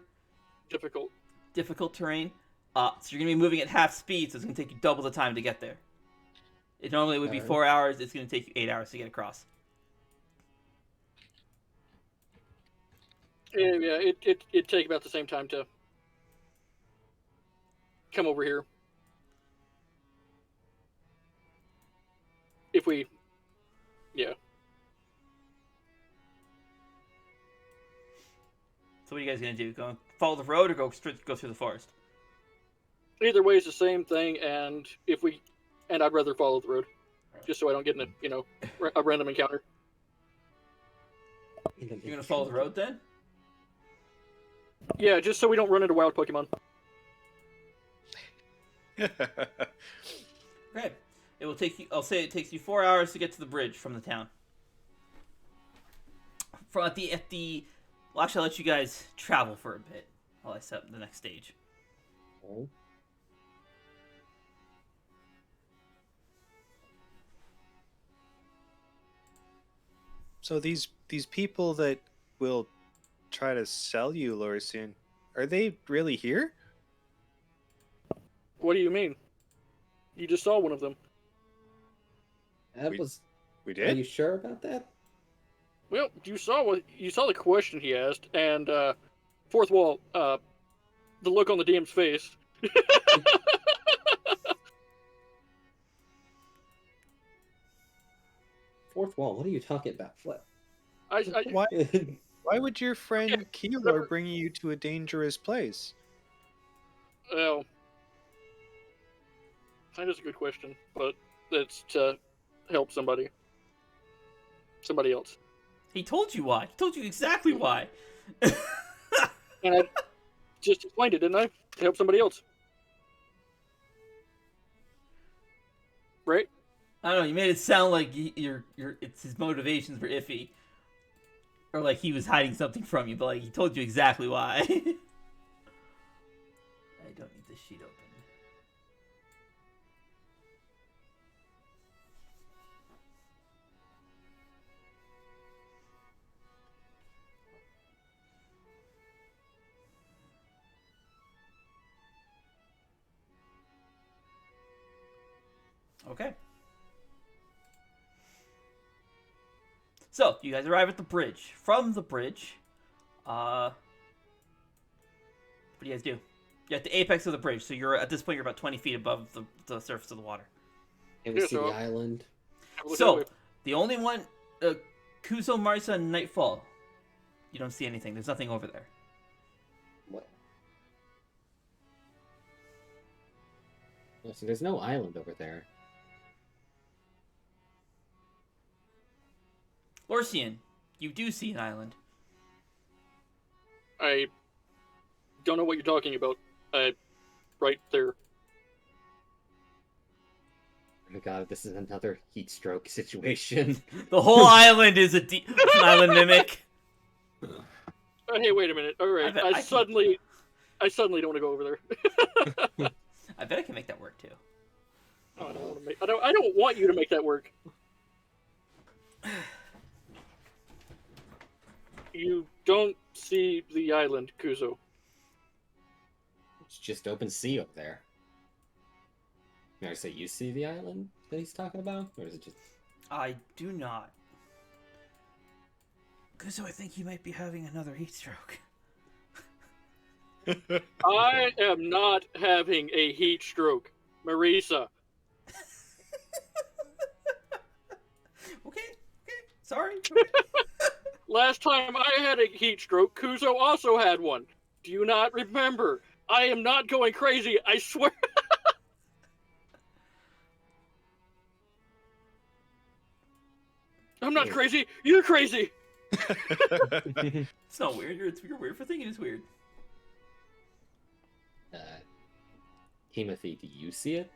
Difficult. Difficult terrain. So you're gonna be moving at half speed, so it's gonna take you double the time to get there. It normally would be Alright. 4 hours. It's gonna take you 8 hours to get across. Yeah, it'd take about the same time to come over here. If we, yeah. So what are you guys gonna do? Go follow the road or go through the forest? Either way is the same thing, and I'd rather follow the road, just so I don't get in a random encounter. You're gonna follow the road then? Yeah, just so we don't run into wild Pokemon. Okay. It will take you. I'll say it takes you 4 hours to get to the bridge from the town. Well, actually, I'll let you guys travel for a bit while I set up the next stage. Oh. So these people that will try to sell you, Lorcian, are they really here? What do you mean? You just saw one of them. That We- was. We Are did? you sure about that? Well, you saw the question he asked, and fourth wall, the look on the DM's face. Fourth wall. What are you talking about? What? Why why would your friend never- Keeler bring you to a dangerous place? Well, that is a good question, but it's to help somebody else. He told you why. He told you exactly why. And I just explained it, didn't I? To help somebody else. Right? I don't know. You made it sound like it's his motivations were iffy, or like he was hiding something from you. But like he told you exactly why. I don't need this sheet open. Okay. So, you guys arrive at the bridge. From the bridge, what do you guys do? You're at the apex of the bridge, so you're at this point you're about 20 feet above the surface of the water. Can we Yeah, see so- the island? So, the only one, Kuzo, Marisa, and Nightfall. You don't see anything. There's nothing over there. What? Oh, so there's no island over there. Lorcian, you do see an island. I don't know what you're talking about. Right there. Oh my god, this is another heat stroke situation. The whole island is an island mimic. Hey, wait a minute. All right, I bet I I can- suddenly don't want to go over there. I bet I can make that work too. Oh, I don't want you to make that work. You don't see the island, Kuzo. It's just open sea up there. May I say you see the island that he's talking about? Or is it just... I do not. Kuzo, I think you might be having another heat stroke. I am not having a heat stroke, Marisa. Okay, sorry. Last time I had a heat stroke, Kuzo also had one. Do you not remember? I am not going crazy, I swear. I'm not crazy, you're crazy. It's not weird. You're weird for thinking it's weird. Timothy, do you see it?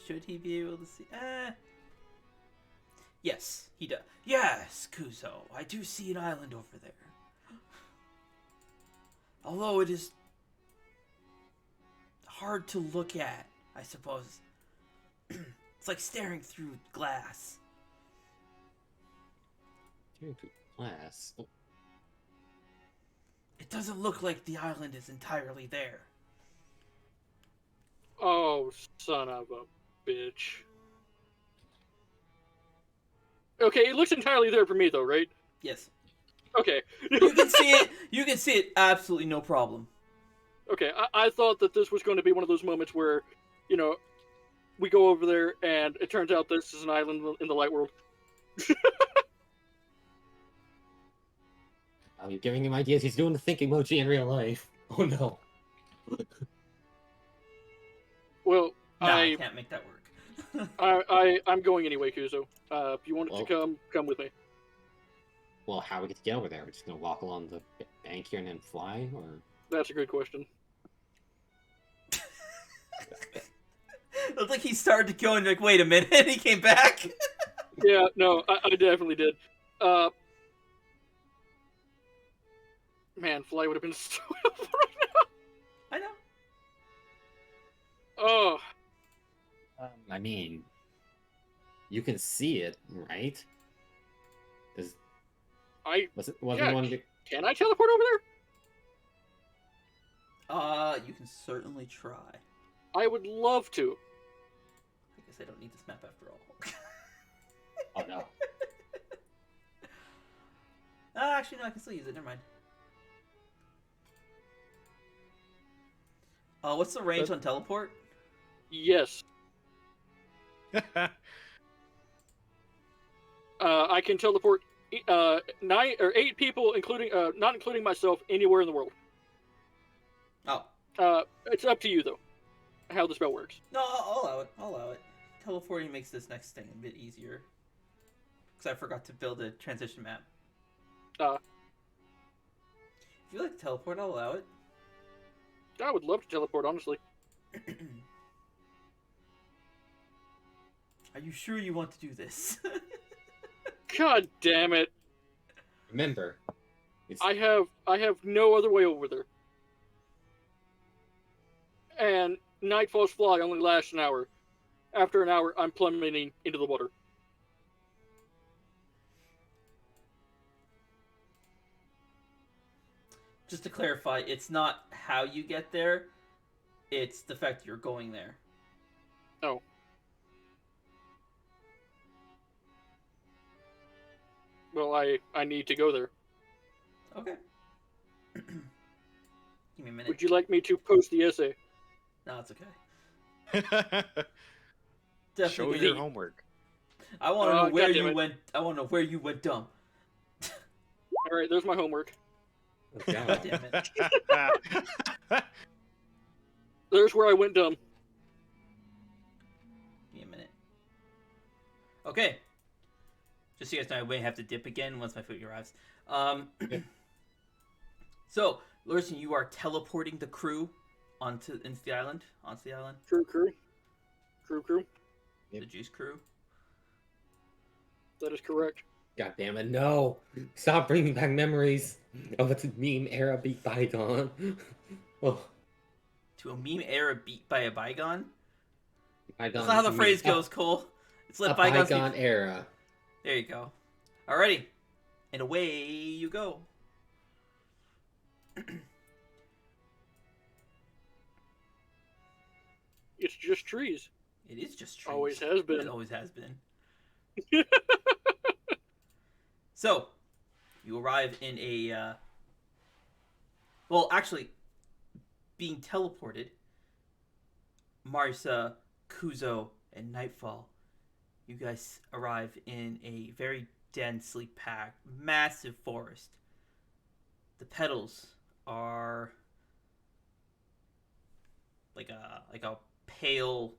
Should he be able to see? Yes, he does. Yes, Kuzo, I do see an island over there. Although it is hard to look at, I suppose. It's like staring through glass. Staring through glass. Oh, It doesn't look like the island is entirely there. Oh, son of a bitch. Okay, it looks entirely there for me, though, right? Yes. Okay. You can see it. You can see it absolutely no problem. Okay, I thought that this was going to be one of those moments where, we go over there and it turns out this is an island in the light world. oh, you're giving him ideas. He's doing the think emoji in real life. Oh no. Well, No, I can't make that work. I'm going anyway, Kuzo. If you wanted to come with me. Well, how are we get to get over there? We're just gonna walk along the bank here and then fly, or? That's a good question. Looked like he started to go and like, wait a minute, and he came back. Yeah, no, I definitely did. Man, fly would have been so helpful right now. I know. Oh. I mean, you can see it, right? Wasn't one to... Can I teleport over there? You can certainly try. I would love to. I guess I don't need this map after all. Oh no. Actually, no, I can still use it. Never mind. What's the range on teleport? Yes. I can teleport 9 or 8 people, including not including myself, anywhere in the world. Oh. It's up to you though, how the spell works. No, I'll allow it. I'll allow it. Teleporting makes this next thing a bit easier. Because I forgot to build a transition map. If you like to teleport, I'll allow it. I would love to teleport, honestly. Are you sure you want to do this? God damn it! Remember, I have no other way over there. And Nightfall's fly only lasts an hour. After an hour, I'm plummeting into the water. Just to clarify, it's not how you get there, it's the fact that you're going there. Oh. Well, I need to go there. Okay. Give me a minute. Would you like me to post the essay? No, it's okay. Show your homework. I want to know where you went. I want to know where you went dumb. All right, there's my homework. oh, God God. damn it. There's where I went dumb. Give me a minute. Okay. Just so you guys know, I may have to dip again once my food arrives. So, Lorcian, you are teleporting the crew onto the island. Crew. Yep. The juice crew. That is correct. God damn it, no! Stop bringing back memories of a meme era beat bygone. Oh. To a meme era beat by a bygone? Bygone That's not how the phrase goes, Cole. It's let a bygones bygone be... era. There you go. Alrighty. And away you go. It's just trees. It is just trees. Always has been. It always has been. So, you arrive in a... Well, actually, being teleported, Marisa, Kuzo, and Nightfall, you guys arrive in a very densely packed, massive forest. The petals are like a pale,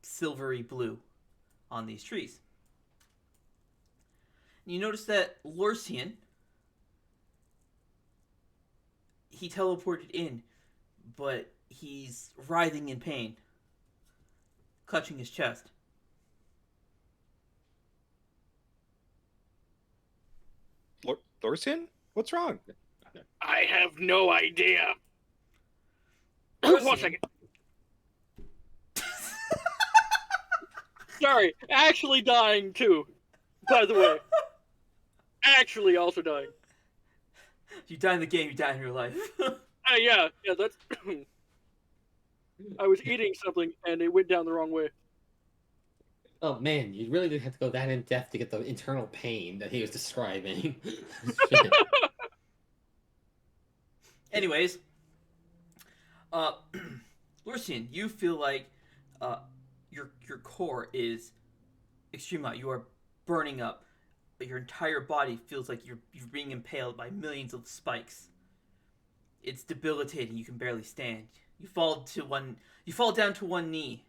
silvery blue on these trees. You notice that Lorcian, he teleported in, but he's writhing in pain, clutching his chest. Lorcian? What's wrong? I have no idea. Lorcian, One second. Sorry, actually dying too. By the way, actually also dying. You die in the game, you die in real life. Yeah, that's. I was eating something and it went down the wrong way. Oh man, you really did have to go that in depth to get the internal pain that he was describing. Anyways, Lorcian, you feel like your core is extreme hot. You are burning up. Your entire body feels like you're being impaled by millions of spikes. It's debilitating. You can barely stand. You fall down to one knee.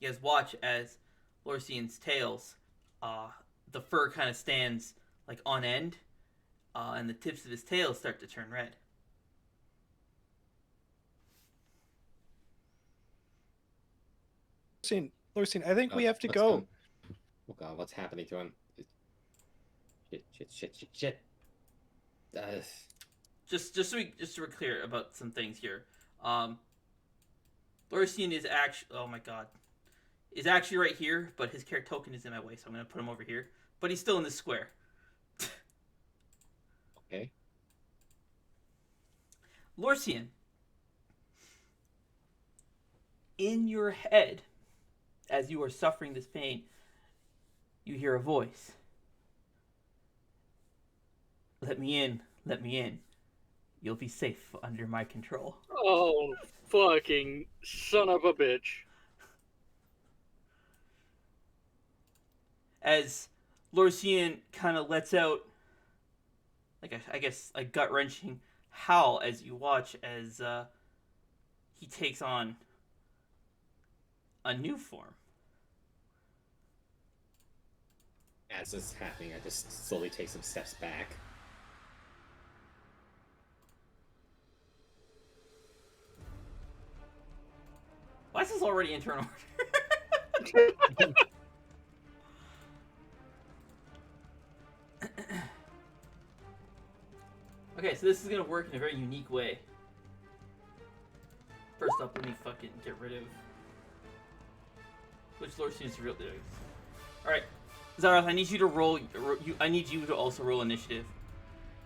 You guys watch as Lorcian's tails, the fur kind of stands like on end, and the tips of his tails start to turn red. Lorcian, I think we have to What's go. going- Oh god, what's happening to him? Shit. Just so we're clear about some things here. Lorcian is actually, oh my god, is actually right here, but his character token is in my way, so I'm gonna put him over here. But he's still in this square. Okay. Lorcian, in your head, as you are suffering this pain, you hear a voice. Let me in, let me in. You'll be safe under my control. Oh, fucking son of a bitch. As Lorcian kind of lets out, like I guess a gut-wrenching howl as you watch as he takes on a new form. As this is happening, I just slowly take some steps back. Why is this already in turn order? Okay, so this is gonna work in a very unique way. First up, let me fucking get rid of which Lorcian is real. All right, Zara, I need you to roll. I need you to also roll initiative.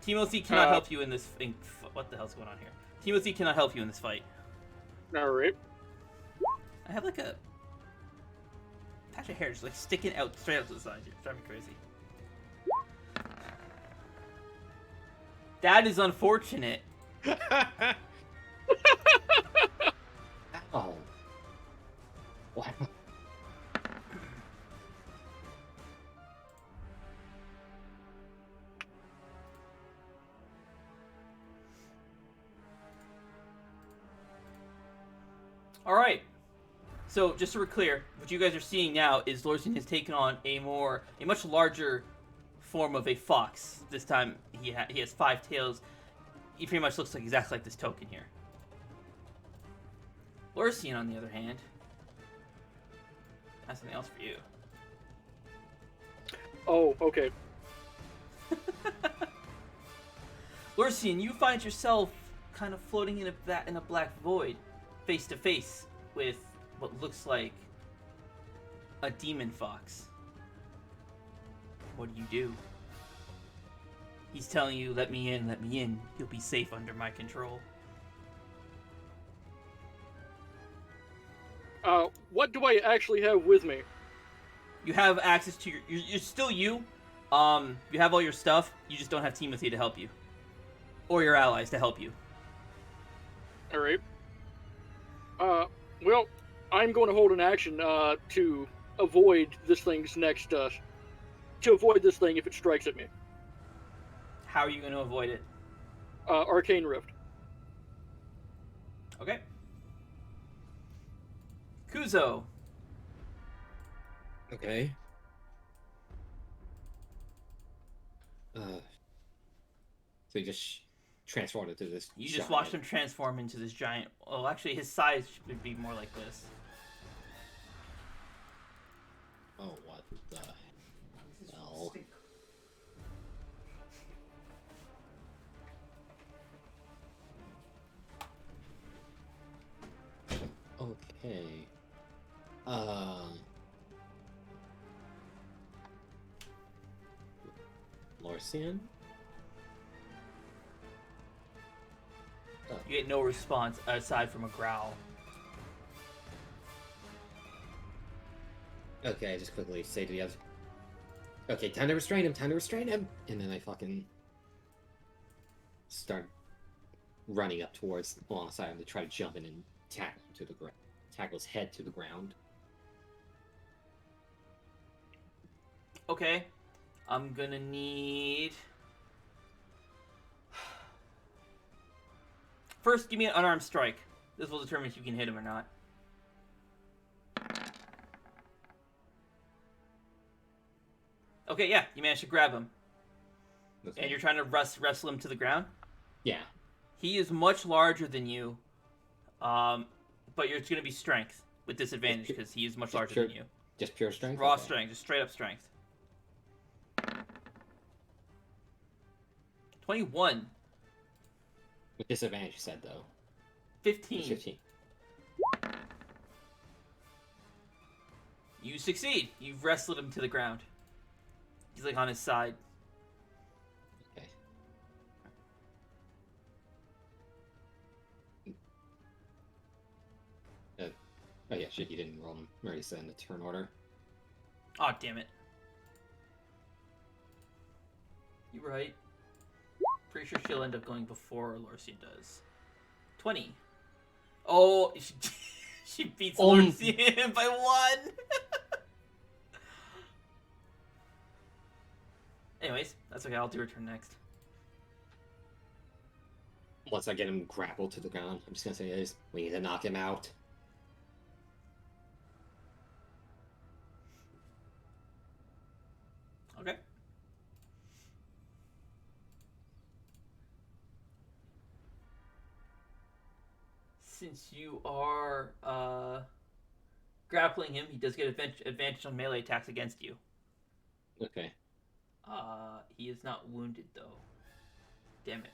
Timothy cannot help you in this. What the hell's going on here? Timothy cannot help you in this fight. All right. I have like a patch of hair just like sticking out straight out to the side here. It's driving me crazy. That is unfortunate. Oh. Wow. All right. So just so we're clear, what you guys are seeing now is Lorcian has taken on a much larger form of a fox. This time he has 5 tails. He pretty much looks like exactly like this token here. Lorcian, on the other hand, has something else for you. Oh, okay. Lorcian, you find yourself kind of floating in a black void, face to face with what looks like a demon fox. What do? He's telling you, let me in, you'll be safe under my control. What do I actually have with me? You have access to you're still you. You have all your stuff, you just don't have Timothy to help you. Or your allies to help you. Alright. Well, I'm going to hold an action, to avoid this thing's next, to avoid this thing if it strikes at me. How are you going to avoid it? Arcane Rift. Okay. Kuzo. Okay. So you just transformed into this. You just watched him transform into this giant. Well, actually, his size should be more like this. Oh, what the hell? Okay. Lorcian? Oh, You get no response aside from a growl. okay, I just quickly say to the others, okay, time to restrain him, time to restrain him! And then I fucking start running up towards alongside him to try to jump in and tackle him to the ground. Tackle his head to the ground. Okay. I'm gonna need... First, give me an unarmed strike. This will determine if you can hit him or not. Okay, yeah, you managed to grab him. Okay. And you're trying to wrestle him to the ground? Yeah. He is much larger than you, but you're going to be strength with disadvantage because he is much larger than you. Just pure strength? Raw Okay. strength, just straight up strength. 21. With disadvantage, you said, though. 15. 15. You succeed. You've wrestled him to the ground. He's like on his side. Okay. Oh yeah, shit, you didn't roll him. I already said in the turn order. Oh, damn it. You're right. Pretty sure she'll end up going before Lorcian does. 20. Oh, she beats Lorcian by 1. Anyways, that's okay. I'll do her turn next. Once I get him grappled to the ground, I'm just gonna say is we need to knock him out. Okay. Since you are grappling him, he does get advantage on melee attacks against you. Okay. He is not wounded though. Damn it.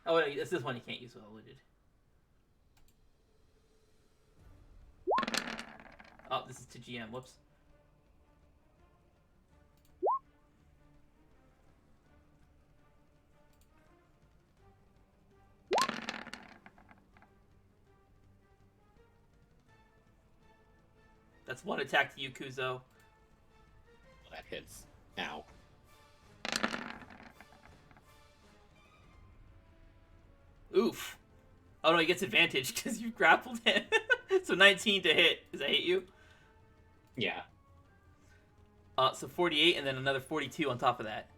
Oh, wait, it's this one he can't use without wounded. Oh, this is to GM. Whoops. That's one attack to you, Kuzo. Well, that hits. Ow. Oof. Oh no, he gets advantage because you grappled him. So 19 to hit. Does that hit you? Yeah. So 48 and then another 42 on top of that.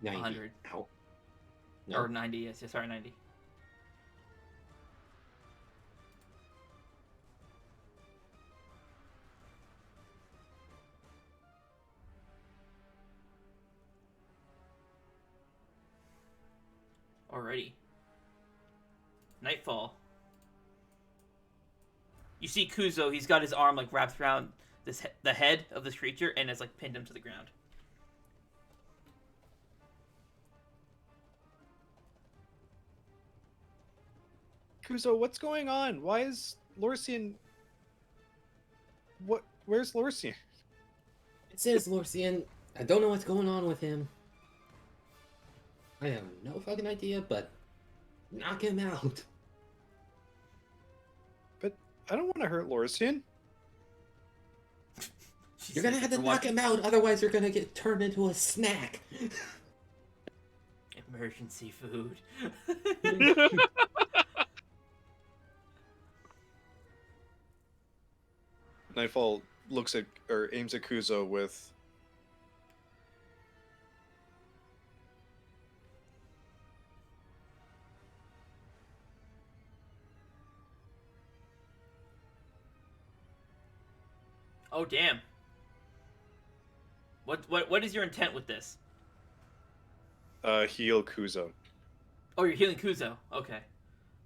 90. 100. Ow. Or 90, yes, sorry, 90. Alrighty. Nightfall. You see Kuzo, he's got his arm like wrapped around the head of this creature and has like pinned him to the ground. Kuzo, what's going on? Why is Lorcian... What? Where's Lorcian? It says Lorcian. I don't know what's going on with him. I have no fucking idea, but knock him out. But I don't want to hurt Lorcian. You're gonna have to knock him out, otherwise you're gonna get turned into a snack. Emergency food. Nightfall looks at, or aims at Kuzo with... Oh damn. What is your intent with this? Heal Kuzo. Oh, you're healing Kuzo. Okay.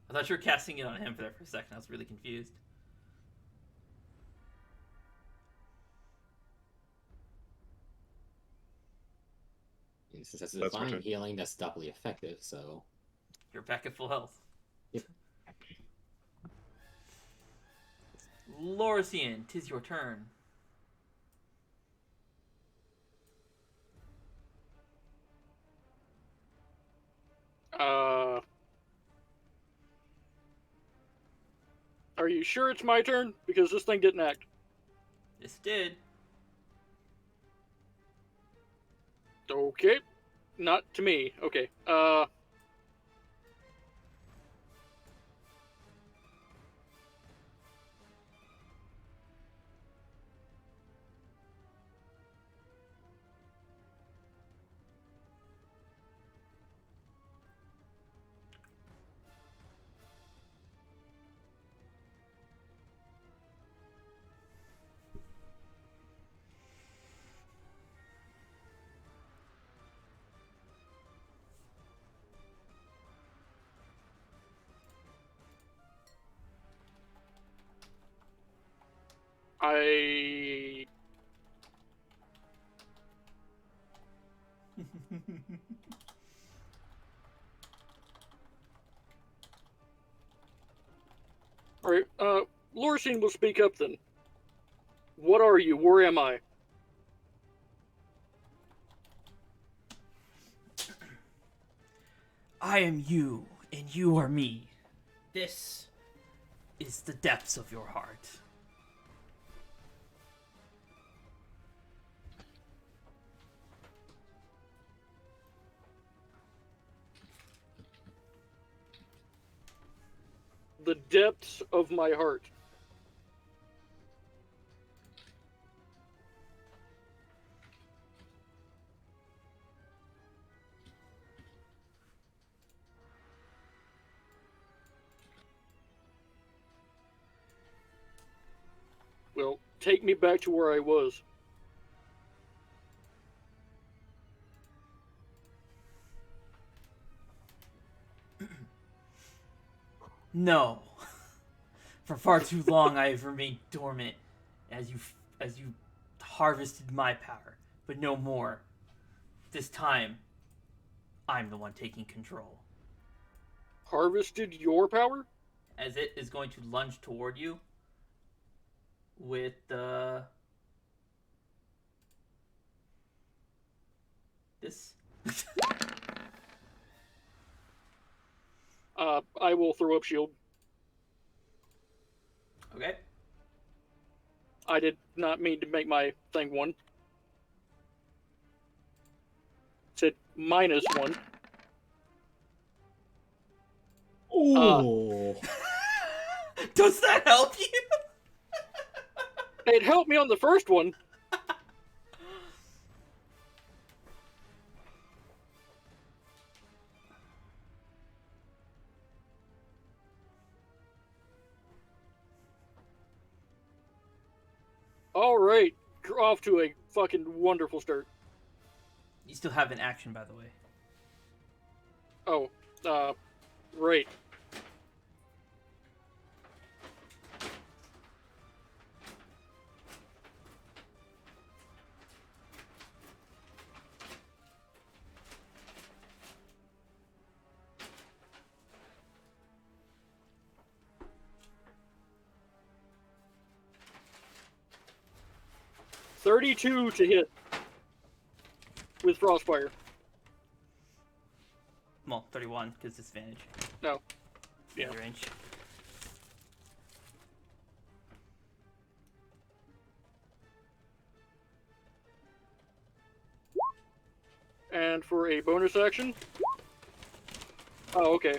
I thought you were casting it on him for a second. I was really confused. And since that's a That's my divine turn. healing, that's doubly effective, so... You're back at full health. Yep. Lorcian, 'tis your turn. Are you sure it's my turn? Because this thing didn't act. This did. Okay. Not to me. Okay. I Alright, Lorcian will speak up then. What are you? Where am I? I am you, and you are me. This is the depths of your heart. The depths of my heart. Well, take me back to where I was. No. For far too long I have remained dormant as you harvested my power, but no more. This time, I'm the one taking control. Harvested your power? As it is going to lunge toward you with this. I will throw up shield. Okay. I did not mean to make my thing one. It said -1. Ooh. Does that help you? It helped me on the first one. Alright, off to a fucking wonderful start. You still have an action, by the way. Oh, right. $32 to hit with Frostfire. Well, 31 because disadvantage. No. Yeah. Other range. And for a bonus action. Oh, okay.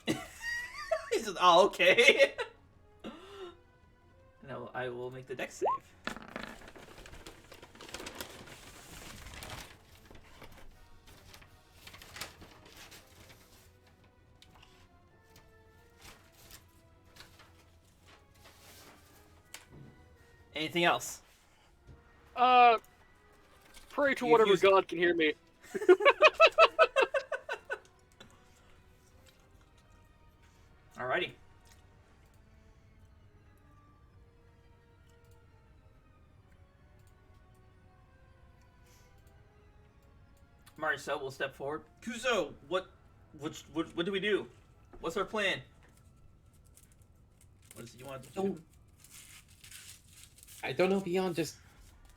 He says, "Oh, okay." No, I will make the dex save. Anything else? Pray to You've whatever used- god can hear me. Alrighty. Marcel will step forward. Kuzo, what do we do? What's our plan? What is it you want to do? I don't know beyond just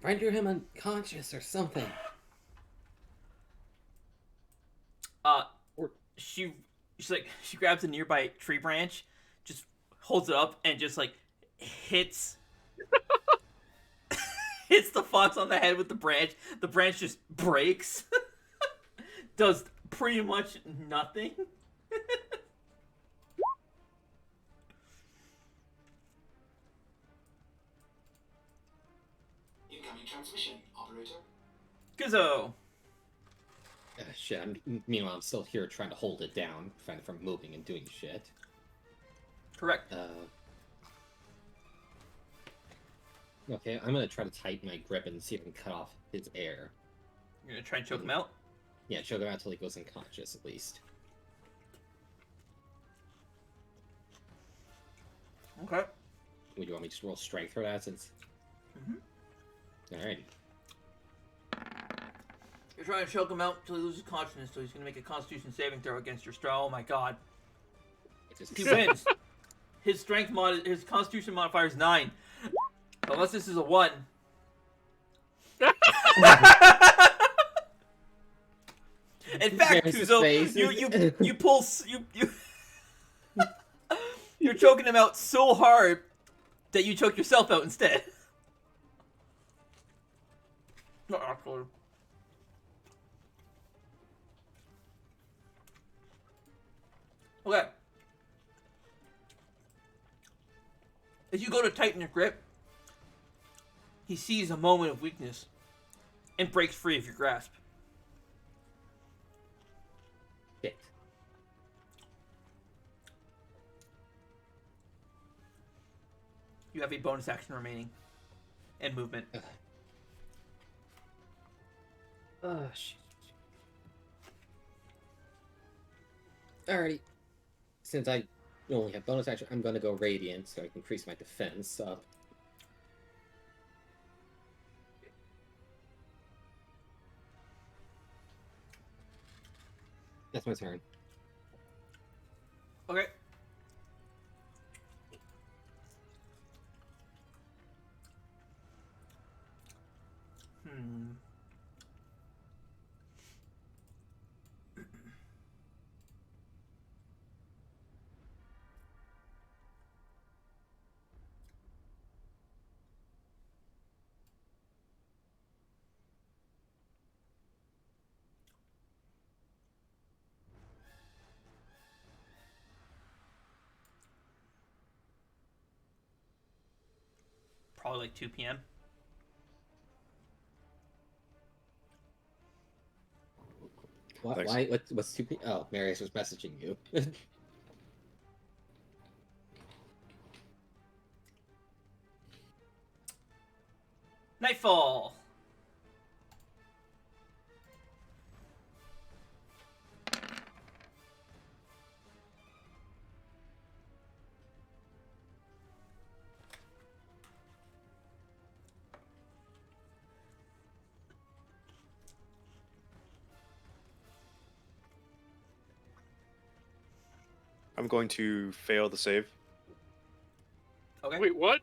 render him unconscious or something. Uh, Or she grabs a nearby tree branch, just holds it up, and just like hits hits the fox on the head with the branch. The branch just breaks. Does pretty much nothing. Incoming transmission, operator. Gizzo. Shit. Meanwhile, I'm still here trying to hold it down, prevent it from moving and doing shit. Correct. Okay, I'm gonna try to tighten my grip and see if I can cut off his air. You're gonna try and choke him out? Yeah, choke him out until he goes unconscious, at least. Okay. Would you want me to just roll strength for that, since... Alright. You're trying to choke him out until he loses consciousness, so he's gonna make a Constitution saving throw against your strength. Oh my god. He wins. His his Constitution modifier is 9. Unless this is a 1. In fact, Kuzo, you pull you're choking him out so hard that you choke yourself out instead. Not actually. Okay. As you go to tighten your grip, he sees a moment of weakness and breaks free of your grasp. Shit. You have a bonus action remaining. And movement. Oh, shit. Alrighty. Since I only have bonus action, I'm gonna go Radiant, so I can increase my defense up. That's my turn. Okay. Probably like 2 p.m. Why? What's 2 p.m.? Oh, Marius was messaging you. Nightfall. I'm going to fail the save. Okay. Wait, what?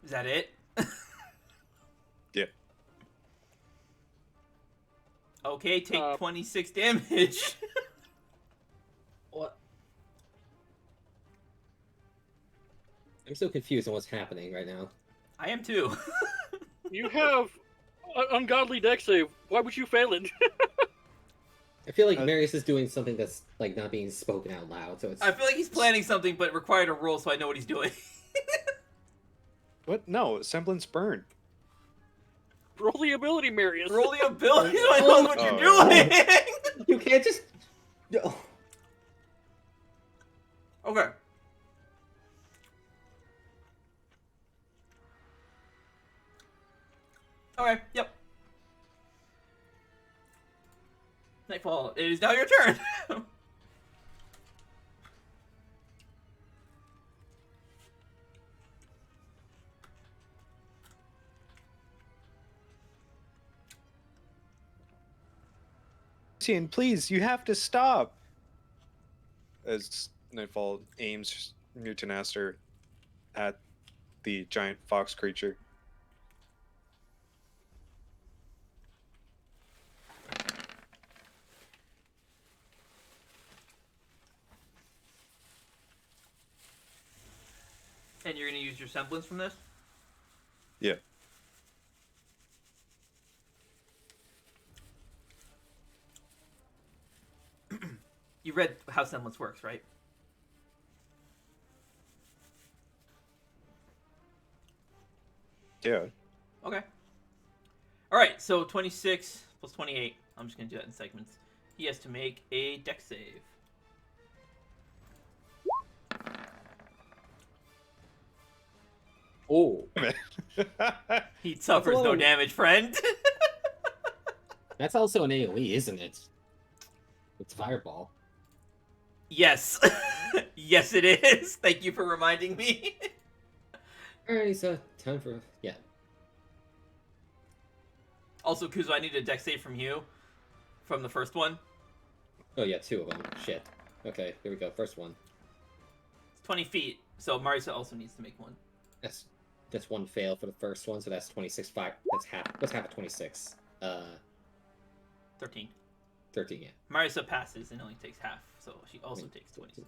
Is that it? Yeah. Okay, take 26 damage. What? I'm so confused on what's happening right now. I am too. You have an ungodly deck save. Why would you fail it? I feel like Marius is doing something that's like not being spoken out loud, so it's... I feel like he's planning something, but it required a roll, so I know what he's doing. What? No, semblance burn. Roll the ability, Marius. Roll the ability, so I know what you're doing. You can't just... No. Okay. Okay, yep. Nightfall, it is now your turn. Lorcian, please, you have to stop. As Nightfall aims Mutinaster at the giant fox creature. And you're going to use your semblance from this? Yeah. You read how semblance works, right? Yeah. Okay. Alright, so 26 plus 28. I'm just going to do that in segments. He has to make a dex save. Oh, He suffers no Hello. damage, friend. that's also an AoE, isn't it? It's fireball. Yes. Yes, it is. Thank you for reminding me. Alright, so time for yeah. Also, Kuzo, I need a dex save from you. From the first one. Oh yeah, 2 of them. Shit. Okay, here we go. First one. It's 20 feet, so Marisa also needs to make one. That's 1 fail for the first one, so that's 26. That's half. What's half of 26? 13. 13. Yeah. Marisa passes and only takes half, so she also takes 20.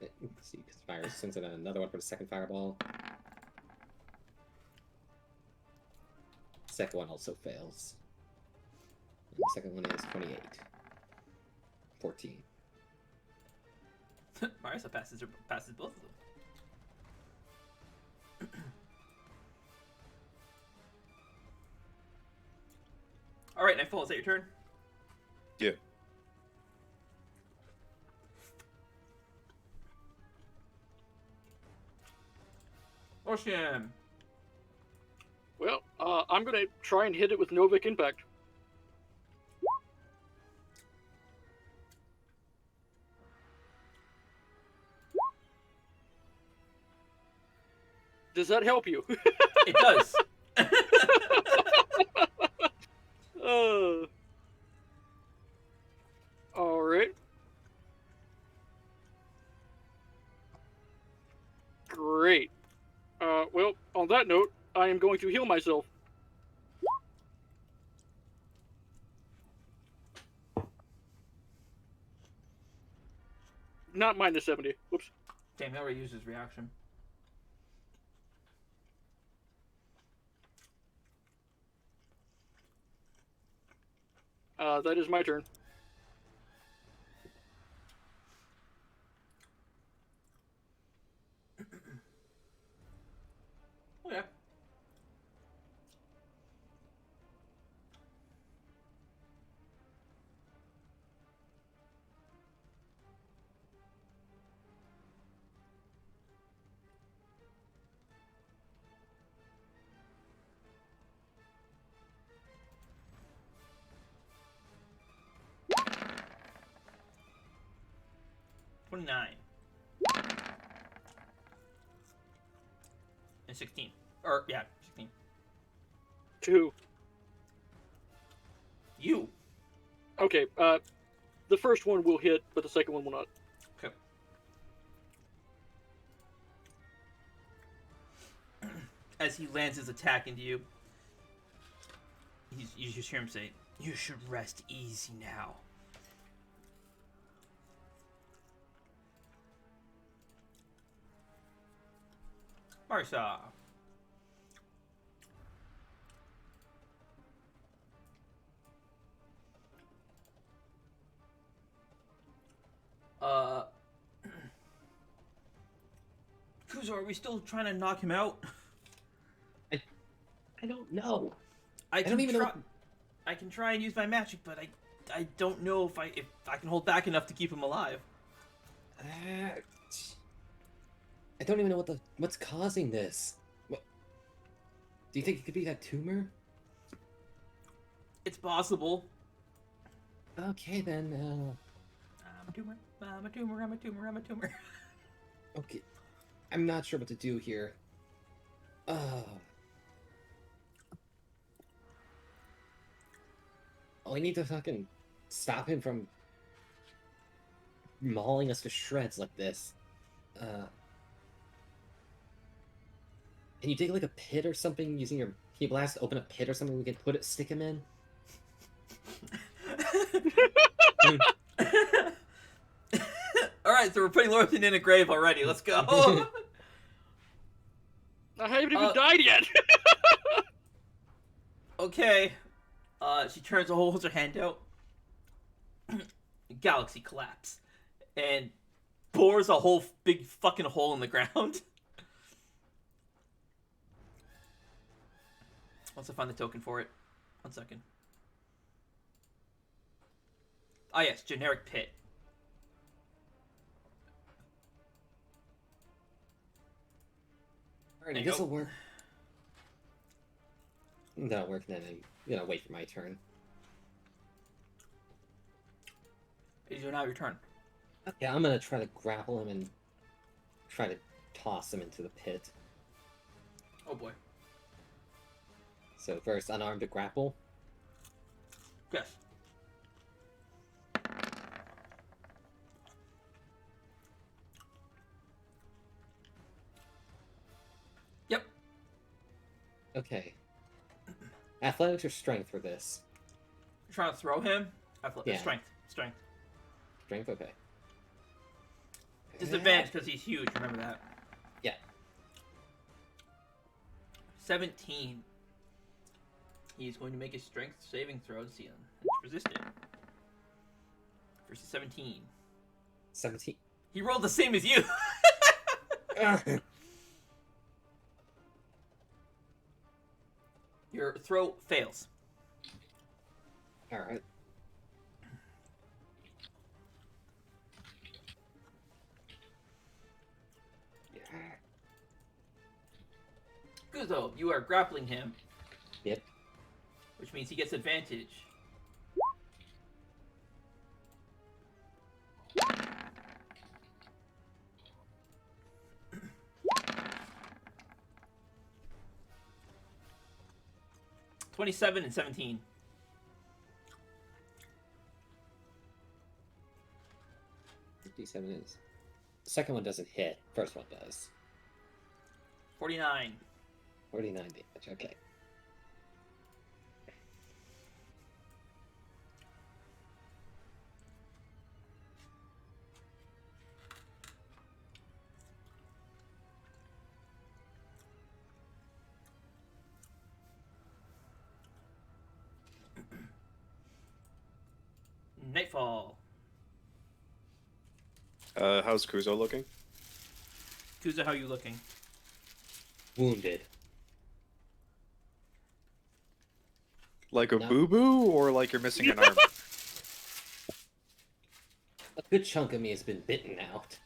Let's see, because fire resistance, and then another one for the second fireball. Second one also fails. And the second one is 28. 14. Marisa passes both of them. Alright, Nightfall, is that your turn? Yeah. Lorcian. Well, I'm gonna try and hit it with Novik Impact. Does that help you? It does. All right. Great. Well, on that note, I am going to heal myself. Not minus 70. Whoops. Damn, he already used his reaction. That is my turn. Okay. $29. And 16. Or, yeah, 16. 2. You. Okay, the first one will hit, but the second one will not. Okay. As he lands his attack into you, you just hear him say, "You should rest easy now." Marisa. Kuzo, are we still trying to knock him out? I don't know. I don't even know. try, I can try and use my magic, but I don't know if I can hold back enough to keep him alive. I don't even know what's causing this. What? Do you think it could be that tumor? It's possible. Okay then. I'm a tumor. I'm a tumor. I'm a tumor. I'm a tumor. Okay, I'm not sure what to do here. Oh, I need to fucking stop him from mauling us to shreds like this. Can you dig like a pit or something using your key blast? Open a pit or something we can stick him in? All right, so we're putting Lorcian in a grave already. Let's go. I haven't even died yet. Okay. She turns and holds her hand out. Galaxy collapse. And bores a whole big fucking hole in the ground. Once I find the token for it. 1 second. Ah yes, generic pit. Alright, this'll work. That'll work then. I'm gonna wait for my turn. Is now your turn. Okay, I'm gonna try to grapple him and try to toss him into the pit. Oh boy. So first, unarmed to grapple. Yes. Yep. Okay. Athletics or strength for this? You're trying to throw him? Yeah. Strength. Strength. Strength, okay. Disadvantage because he's huge, remember that. Yeah. 17. He's going to make a strength saving throw to see him. Resist it. Versus 17. 17. He rolled the same as you! Your throw fails. Alright. Kuzo, you are grappling him. Yep. Which means he gets advantage. $27 and 17. 57 is. The second one doesn't hit. First one does. 49. 49 damage, okay. Nightfall. How's Kuzo looking? Kuzo, how you looking? Wounded. Like a No. boo-boo, or like you're missing an arm? A good chunk of me has been bitten out.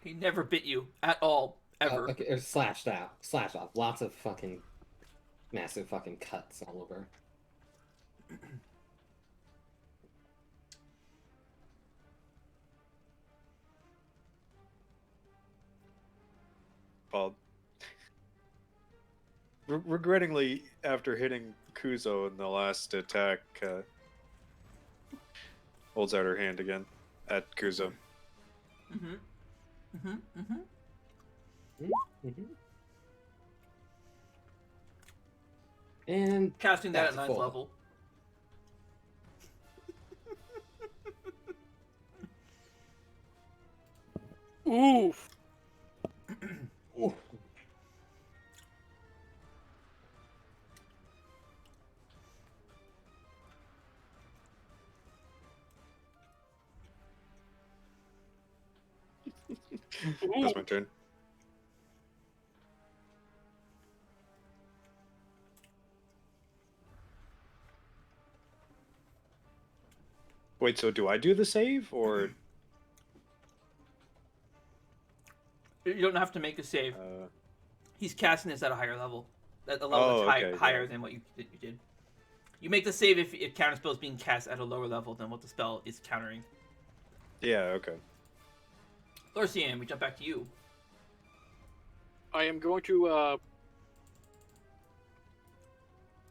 He never bit you at all, ever. Okay, or slashed out. Slashed off. Lots of fucking massive fucking cuts all over. Well, regrettingly, after hitting Kuzo in the last attack, holds out her hand again at Kuzo. Mm-hmm. Mm-hmm. Mm-hmm. Mm-hmm. And Casting that at That's 9th full. level. Oof. ooh, That's my turn. Wait, so do I do the save, or You don't have to make a save. He's casting this at a higher level. At a level Oh, that's okay, higher yeah. than what you did. You make the save if counter spell is being cast at a lower level than what the spell is countering. yeah, okay. Lorcian, we jump back to you. I am going to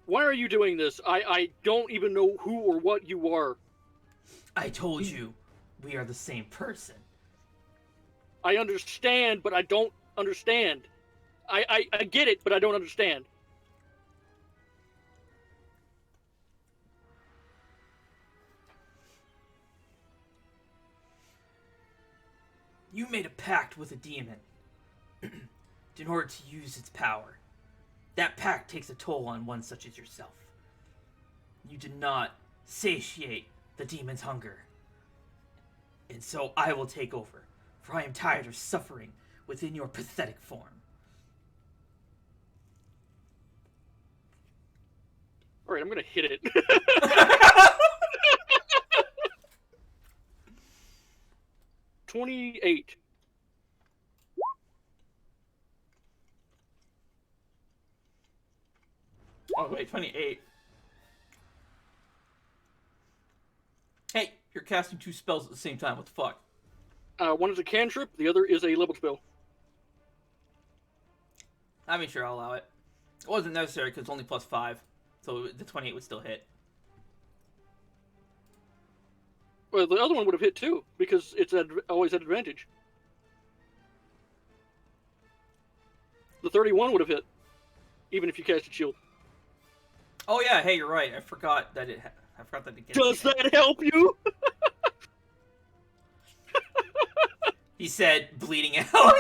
Why are you doing this? I don't even know who or what you are. I told you, we are the same person. I understand, but I don't understand. I get it, but I don't understand. You made a pact with a demon in order to use its power. That pact takes a toll on one such as yourself. You did not satiate the demon's hunger. And so I will take over, for I am tired of suffering within your pathetic form. Alright, I'm gonna hit it. 28. Oh, wait, 28. Hey, you're casting 2 spells at the same time. What the fuck? One is a cantrip, the other is a level spell. I mean, sure, I'll allow it. It wasn't necessary because it's only plus 5. So the 28 would still hit. Well, the other one would have hit too, because it's always at advantage. The 31 would have hit, even if you cast a shield. Oh yeah, hey, you're right. I forgot that it gets. Does that help you? He said, bleeding out.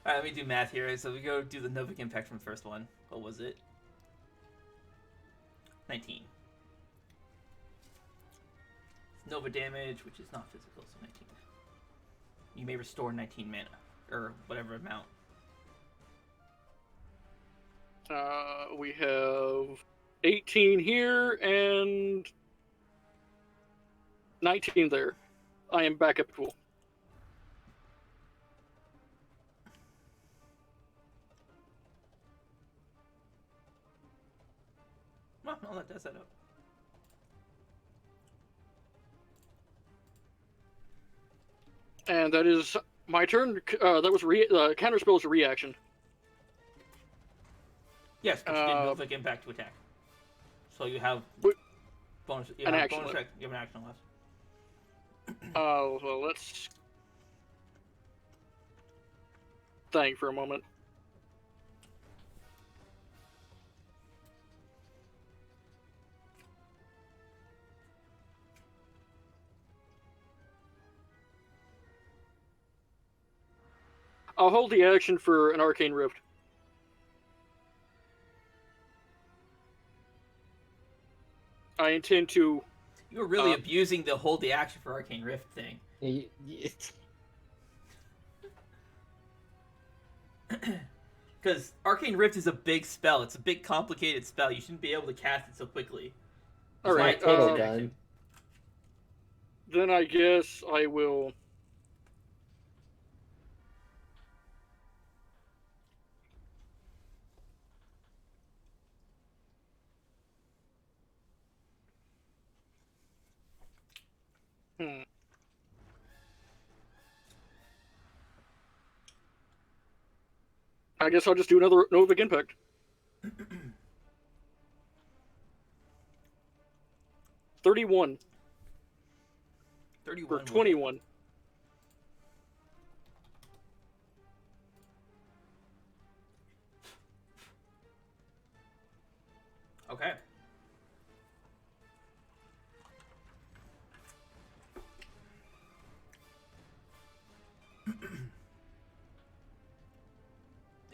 Alright, let me do math here. So we go do the Novic impact from the first one. What was it? 19. Nova damage, which is not physical, so 19. You may restore 19 mana, or whatever amount. We have 18 here and 19 there. I am back up to full. Well, no, that does that up. And that is my turn. That was counter spell is a reaction. Yes, because you did Novic impact to attack. So you have bonus. You an have action bonus left. You have an action left. Well, let's think for a moment. I'll hold the action for an arcane rift. I intend to. You were really abusing the hold the action for Arcane Rift thing. Because Arcane Rift is a big spell. It's a big, complicated spell. You shouldn't be able to cast it so quickly. All right. Total gun. Then I guess I will. I guess I'll just do another Novic Impact. 31 31 for 21. Okay.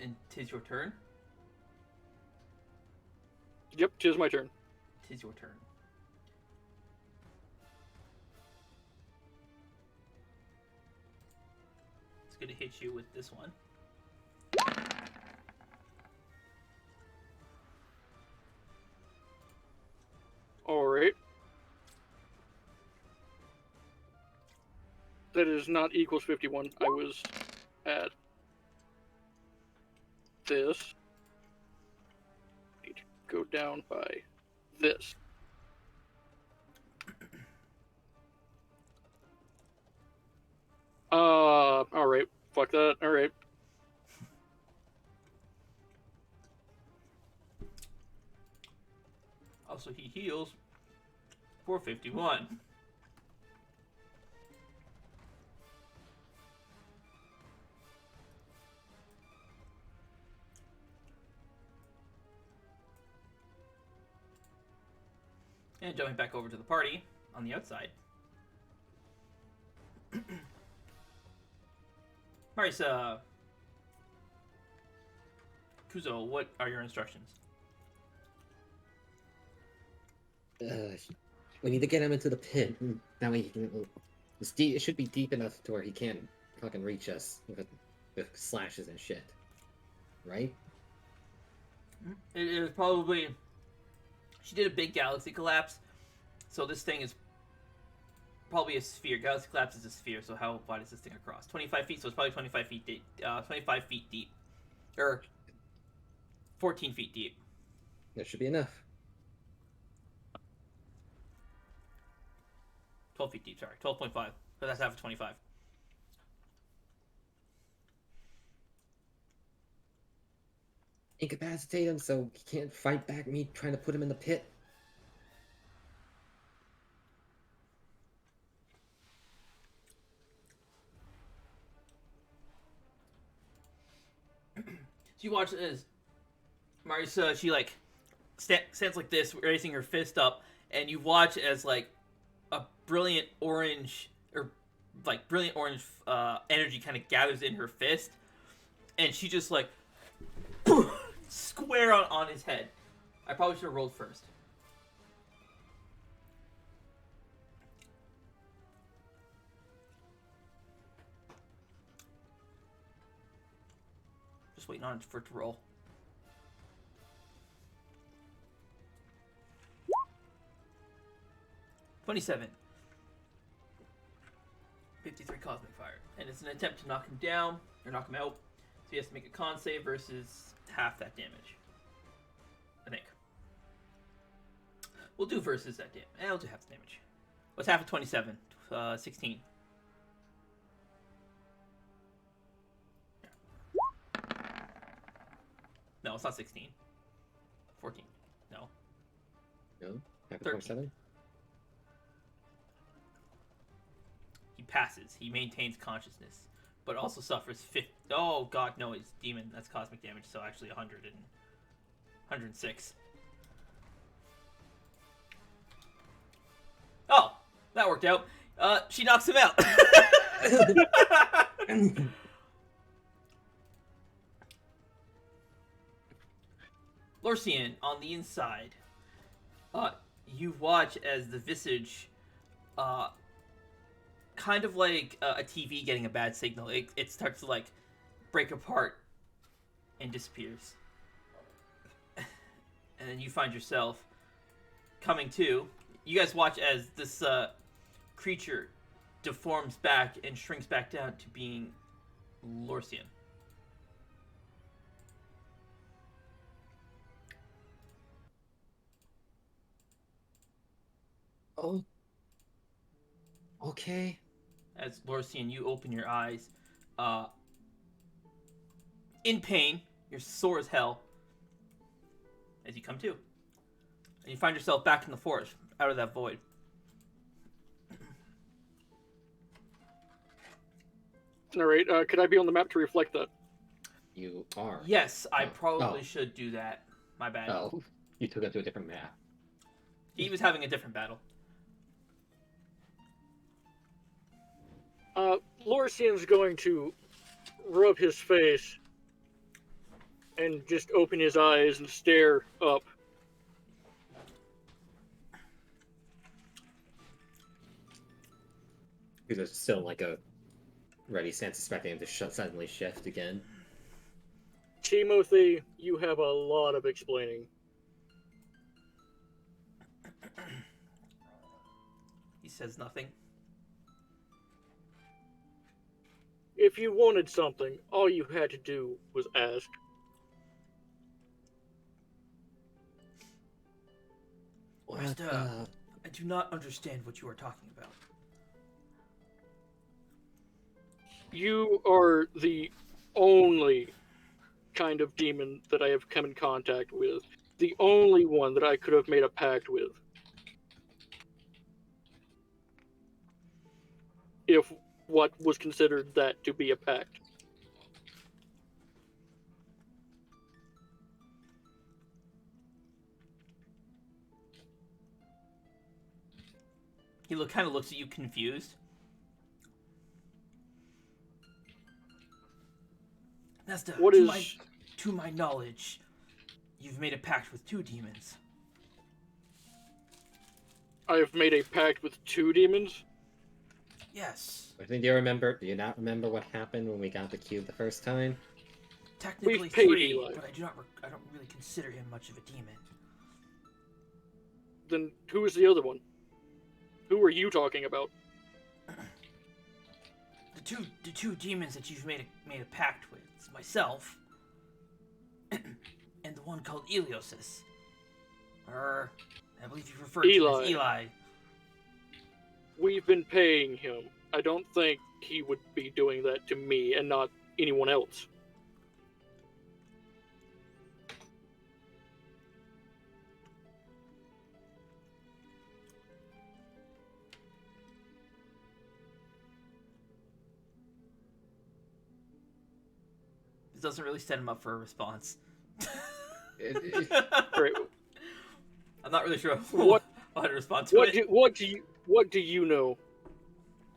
And 'tis your turn? Yep, 'tis my turn. 'Tis your turn. It's gonna hit you with this one. Alright. That is not equals 51. I was at this. Need to go down by this. Alright. Fuck that. Alright. so he heals for 51. And jumping back over to the party on the outside. Marisa, Kuzo, what are your instructions? We need to get him into the pit. That way he can. It should be deep enough to where he can't fucking reach us with slashes and shit. Right? It is probably... She did a big galaxy collapse, so this thing is probably a sphere. Galaxy collapse is a sphere, so how wide is this thing across? 25 feet, so it's probably 25 feet deep. 25 feet deep. Or 14 feet deep. That should be enough. 12 feet deep, sorry. 12.5. But that's half of 25. Incapacitate him so he can't fight back me trying to put him in the pit. So you watch as Marisa, she like stands like this, raising her fist up, and you watch as like a brilliant orange energy kind of gathers in her fist, and she just like square on his head. I probably should have rolled first. Just waiting on it for it to roll. $27. 53 cosmic fire. And it's an attempt to knock him down, or knock him out. So he has to make a con save versus half that damage. I think. We'll do versus that damage. I'll do half the damage. What's half of 27? 16. No, it's not 16. 14. No. No? Half 13. 27? He passes. He maintains consciousness, but also suffers 50. Oh god, no, it's demon. That's cosmic damage, so actually 106. Oh, that worked out. She knocks him out. Lorcian, on the inside, you watch as the visage, kind of like a TV getting a bad signal. It starts to like break apart and disappears. And then you find yourself coming to. You guys watch as this creature deforms back and shrinks back down to being Lorcian. Oh. Okay. As Lorcian, you open your eyes, in pain. You're sore as hell. As you come to, and you find yourself back in the forest, out of that void. All right. Could I be on the map to reflect that? You are. Yes, I probably Oh. should do that. My bad. Oh. You took it to a different map. He was having a different battle. Lorcian's going to rub his face and just open his eyes and stare up. Because it's still like a ready stance, expecting him to suddenly shift again. Timothy, you have a lot of explaining. He says nothing. If you wanted something, all you had to do was ask. Orista, I do not understand what you are talking about. You are the only kind of demon that I have come in contact with. the only one that I could have made a pact with. If what was considered that to be a pact. He kind of looks at you confused. Nesta, to my knowledge, you've made a pact with 2 demons. I have made a pact with 2 demons? Yes. I think do you not remember what happened when we got the cube the first time? Technically We've paid 3, Eli. but I don't really consider him much of a demon. Then who is the other one? Who are you talking about? The two demons that you've made a pact with. It's myself and the one called Eliosis. I believe you referred to him as Eli. We've been paying him. I don't think he would be doing that to me and not anyone else. This doesn't really set him up for a response. Great. I'm not really sure What- how to respond to it. What do you know,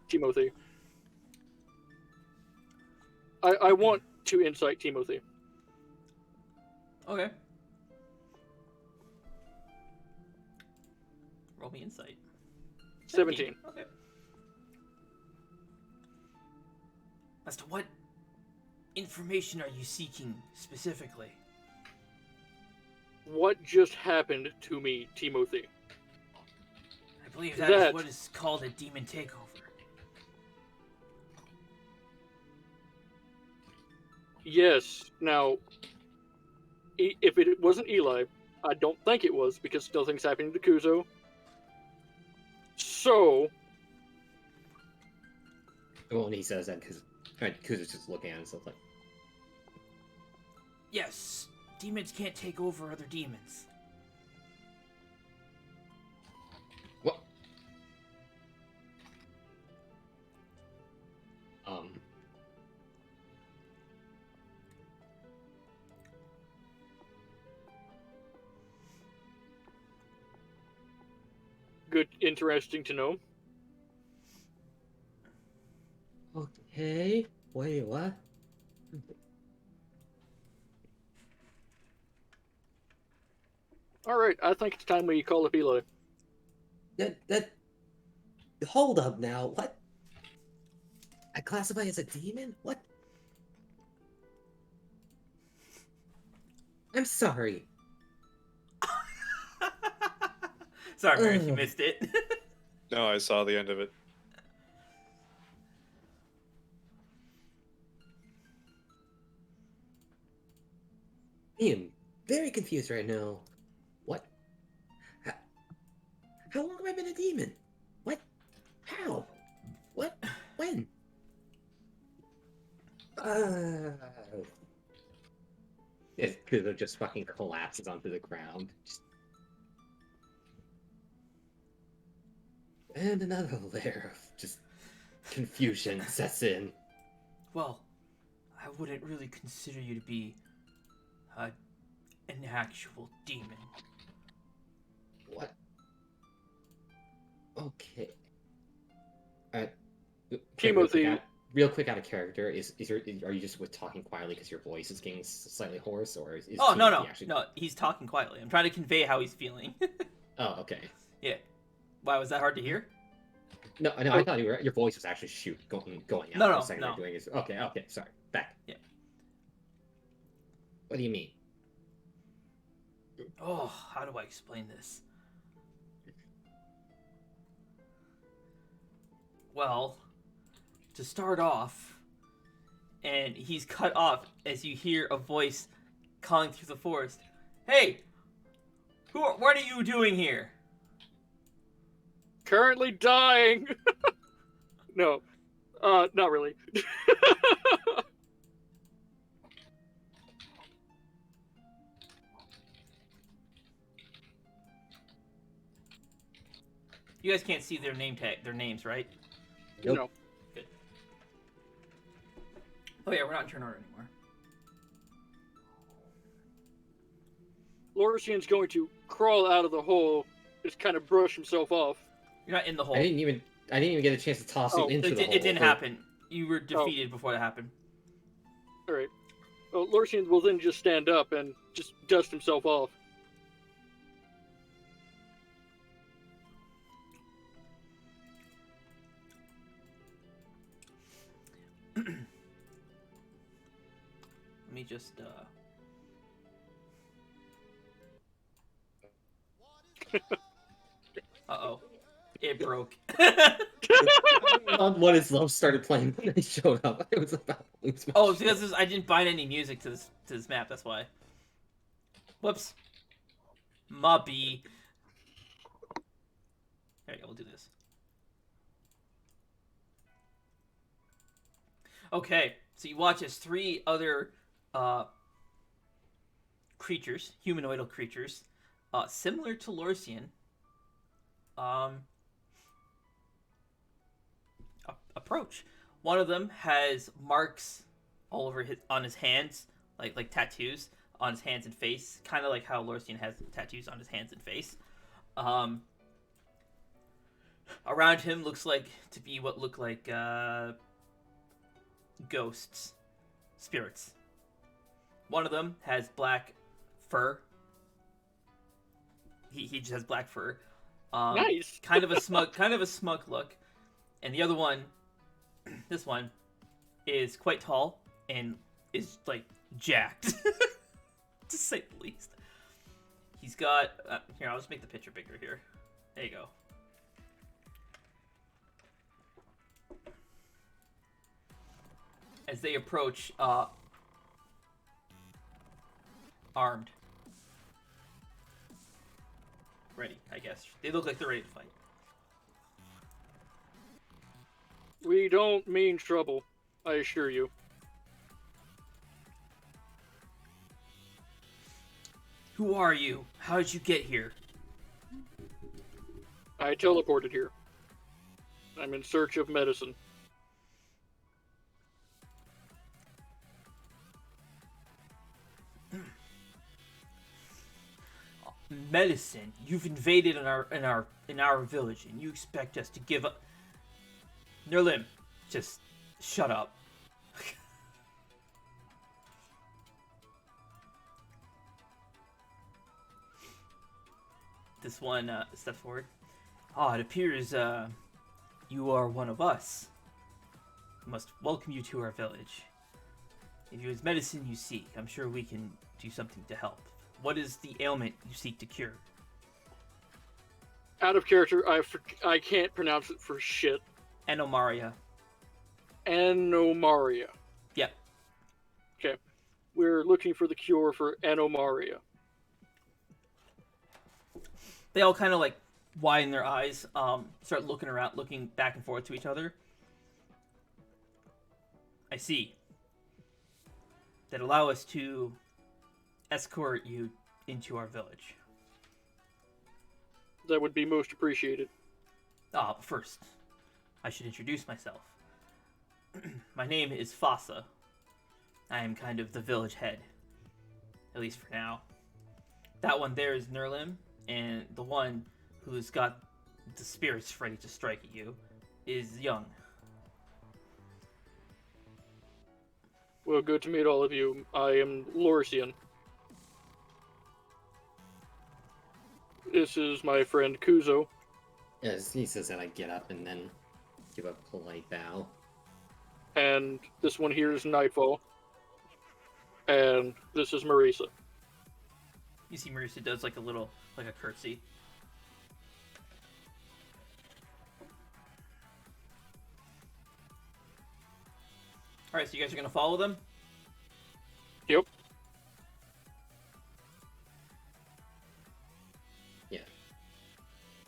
Timothy? I want to insight Timothy. Okay. Roll me insight. 17. Okay. As to what information are you seeking specifically? What just happened to me, Timothy? I believe that is what is called a demon takeover. Yes. Now, if it wasn't Eli, I don't think it was because nothing's happening to Kuzo. So, Well, when he says that, because Kuzu's just looking at himself like, Yes, demons can't take over other demons. what? good, interesting to know. Okay. Wait, what? All right, I think it's time we call up Eli. Hold up now. What? I classify as a demon? What? I'm sorry. Sorry, Mary, you Ugh. missed it. No, I saw the end of it. I am very confused right now. What? How long have I been a demon? What? How? What? When? It could have just fucking collapses onto the ground. And another layer of just confusion sets in. Well, I wouldn't really consider you to be an actual demon. What? Okay. Alright. Timothy. Real quick out of character, are you just talking quietly because your voice is getting slightly hoarse, or is Oh, no, Timothy actually... no, he's talking quietly. I'm trying to convey how he's feeling. Oh, okay. Yeah. Why, was that hard to hear? No, I thought your voice was actually going out. No, for a second no. Doing is... Okay, sorry. Back. Yeah. What do you mean? Oh, how do I explain this? Well, to start off, and he's cut off as you hear a voice calling through the forest. Hey! What are you doing here? Currently dying. No, not really. You guys can't see their names, right? Nope. No. Good. Oh yeah, we're not in turn order anymore. Lorcian's going to crawl out of the hole, just kind of brush himself off. You're not in the hole. I didn't even get a chance to toss you Oh, into the hole. It didn't happen. You were defeated before that happened. All right. Well, Lorcian will then just stand up and just dust himself off. Let me just Uh-oh. It broke. What is love started playing when they showed up. I was about to lose my Oh, it's shit. because I didn't bind any music to this map, that's why. Whoops. Mubby. There you go, we'll do this. Okay, so you watch as 3 other creatures, humanoidal creatures, similar to Lorcian, approach. One of them has marks all over on his hands, like tattoos on his hands and face, kind of like how Lorcian has tattoos on his hands and face. Around him looks like to be what look like ghosts, spirits. One of them has black fur. He just has black fur. Nice. kind of a smug look. And the other one, this one, is quite tall and is like jacked, to say the least. He's got here. I'll just make the picture bigger here. There you go. As they approach, armed, ready. I guess they look like they're ready to fight. We don't mean trouble, I assure you. Who are you? How did you get here? I teleported here. I'm in search of medicine. Medicine. You've invaded in our village, and you expect us to give up. Nerlim, just shut up. This one steps forward. It appears you are one of us. We must welcome you to our village. If it is medicine you seek, I'm sure we can do something to help. What is the ailment you seek to cure? Out of character, I can't pronounce it for shit. Anomaria. Anomaria. Yep. Okay. We're looking for the cure for anomaria. They all kind of like widen their eyes, start looking around, looking back and forth to each other. I see. That allow us to escort you into our village. That would be most appreciated. But first, I should introduce myself. My name is Fasa. I am kind of the village head. At least for now. That one there is Nerlim, and the one who's got the spirits ready to strike at you is Young. Well, good to meet all of you. I am Lorcian. This is my friend Kuzo. Yes, he says that I get up and then give a polite bow. And this one here is Nightfall. And this is Marisa. You see Marisa does like a curtsy. Alright, so you guys are gonna follow them? Yep. Yeah.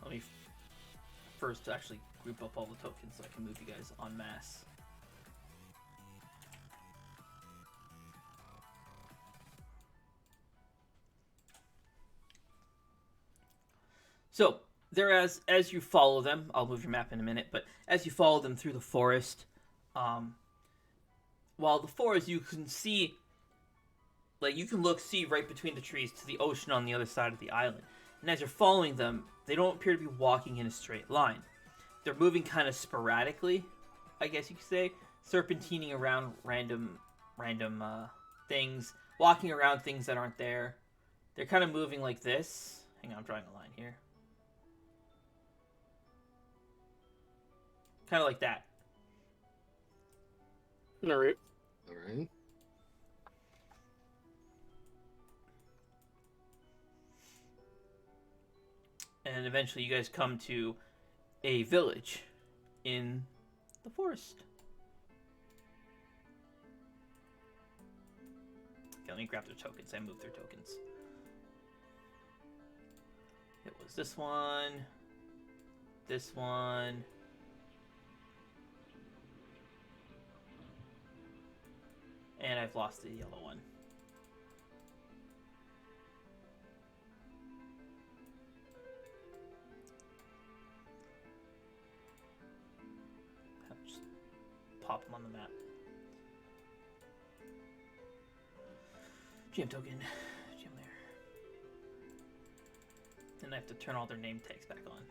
Let me first actually group up all the tokens so I can move you guys en masse. So, There, as you follow them, I'll move your map in a minute, but as you follow them through the forest, while the forest, you can see, like, you can see right between the trees to the ocean on the other side of the island. And as you're following them, they don't appear to be walking in a straight line. They're moving kind of sporadically, I guess you could say, serpentining around random things, walking around things that aren't there. They're kind of moving like this. Hang on, I'm drawing a line here. Kind of like that. All right. All right. And eventually you guys come to a village in the forest. Okay, let me grab their tokens. I moved their tokens. It was this one, and I've lost the yellow one. Just pop them on the map. GM token. GM there. Then I have to turn all their name tags back on.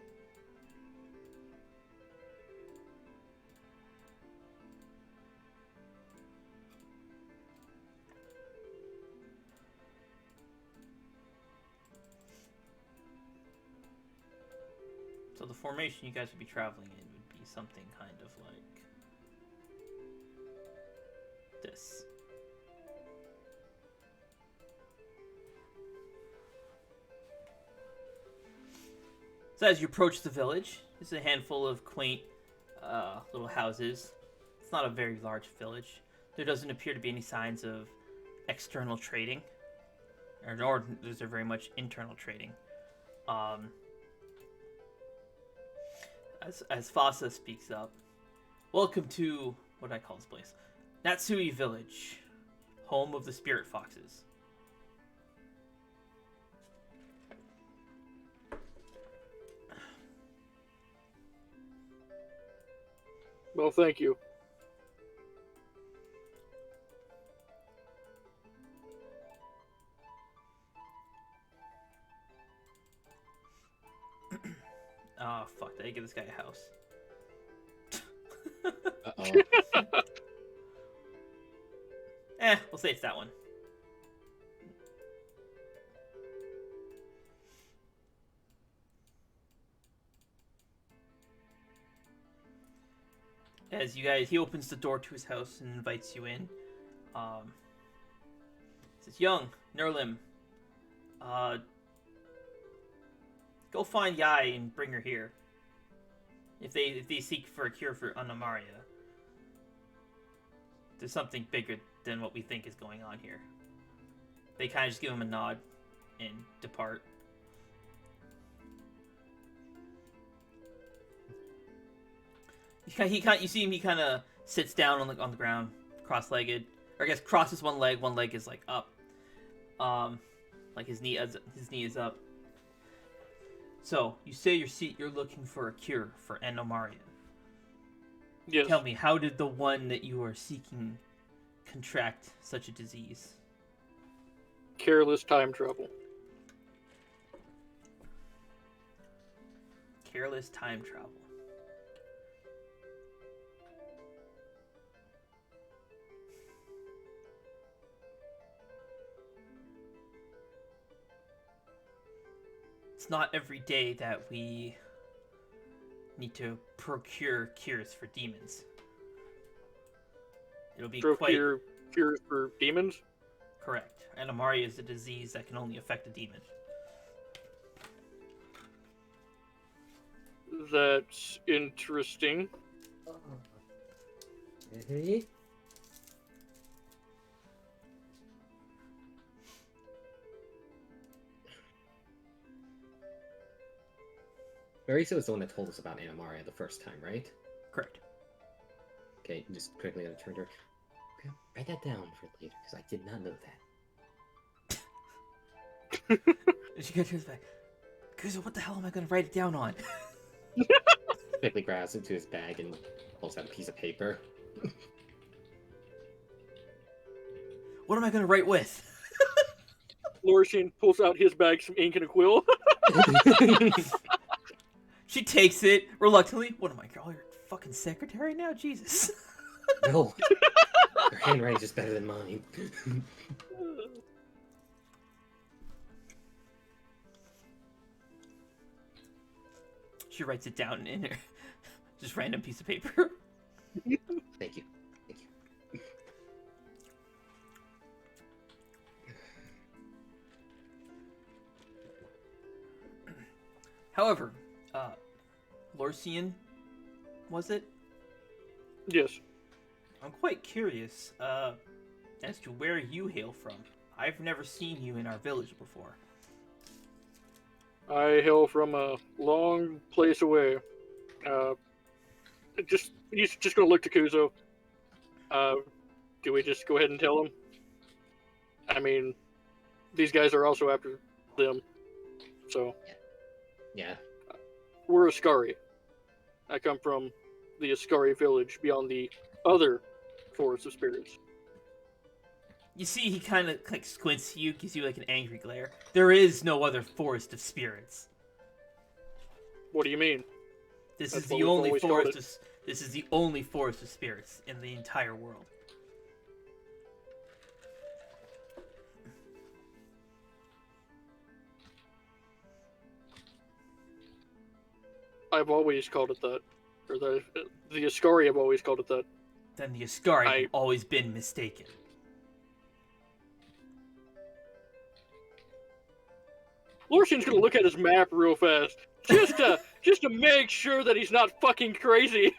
So the formation you guys would be traveling in would be something kind of like this. So as you approach the village, it's a handful of quaint little houses. It's not a very large village. There doesn't appear to be any signs of external trading, nor is there very much internal trading. As Fasa speaks up, welcome to what I call this place, Natsui Village, home of the spirit foxes. Well, thank you. Oh, fuck. Did I give this guy a house? Uh-oh. We'll say it's that one. As you guys, he opens the door to his house and invites you in. Says, "Young Nerlim, go find Yai and bring her here. If they seek for a cure for Unamaria, there's something bigger than what we think is going on here." They kind of just give him a nod and depart. You see him. He kind of sits down on the ground, cross-legged, or I guess crosses one leg. One leg is like up, like his knee is up. So you say you're looking for a cure for Anomaria. Yes. Tell me, how did the one that you are seeking contract such a disease? Careless time travel. Careless time travel. It's not every day that we need to procure cures for demons. It'll be Cures for demons? correct. Anomaria is a disease that can only affect a demon. That's interesting. Okay. Marisa was the one that told us about Anomaria the first time, right? Correct. Okay, just quickly gonna turn to her. Okay, write that down for later, because I did not know that. She goes back. Kuzo, what the hell am I going to write it down on? Quickly grabs into his bag and pulls out a piece of paper. What am I going to write with? Lorcian pulls out his bag, some ink and a quill. She takes it reluctantly. What am I, girl? Your fucking secretary now? Jesus. No, your handwriting's just better than mine. She writes it down in her just random piece of paper. Thank you. Thank you. However, Lorcian, was it? Yes. I'm quite curious as to where you hail from. I've never seen you in our village before. I hail from a long place away. He's just gonna look to Kuzo. Do we just go ahead and tell him? I mean, these guys are also after them. So, Yeah. we're Ascari. I come from the Ascari village beyond the other Forest of Spirits. You see, he kind of like squints to you, gives you like an angry glare. There is no other forest of spirits. What do you mean? This That's is what the we've only always forest. called This is the only forest of spirits in the entire world. I've always called it that. Or the Ascari have always called it that. Then the Ascari have always been mistaken. Lorcian's gonna look at his map real fast, just to make sure that he's not fucking crazy.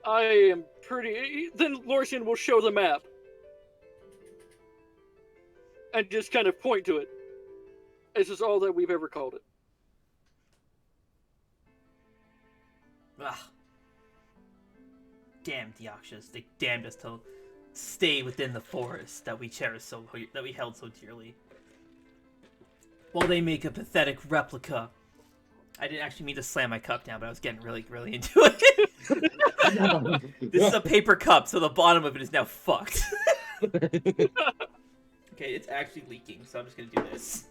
I am pretty. Then Lorcian will show the map and just kind of point to it. This is all that we've ever called it. Ugh. Damned Yakshas. They damned us to stay within the forest that we that we held so dearly. While they make a pathetic replica. I didn't actually mean to slam my cup down, but I was getting really, really into it. This is a paper cup, so the bottom of it is now fucked. Okay, it's actually leaking, so I'm just gonna do this.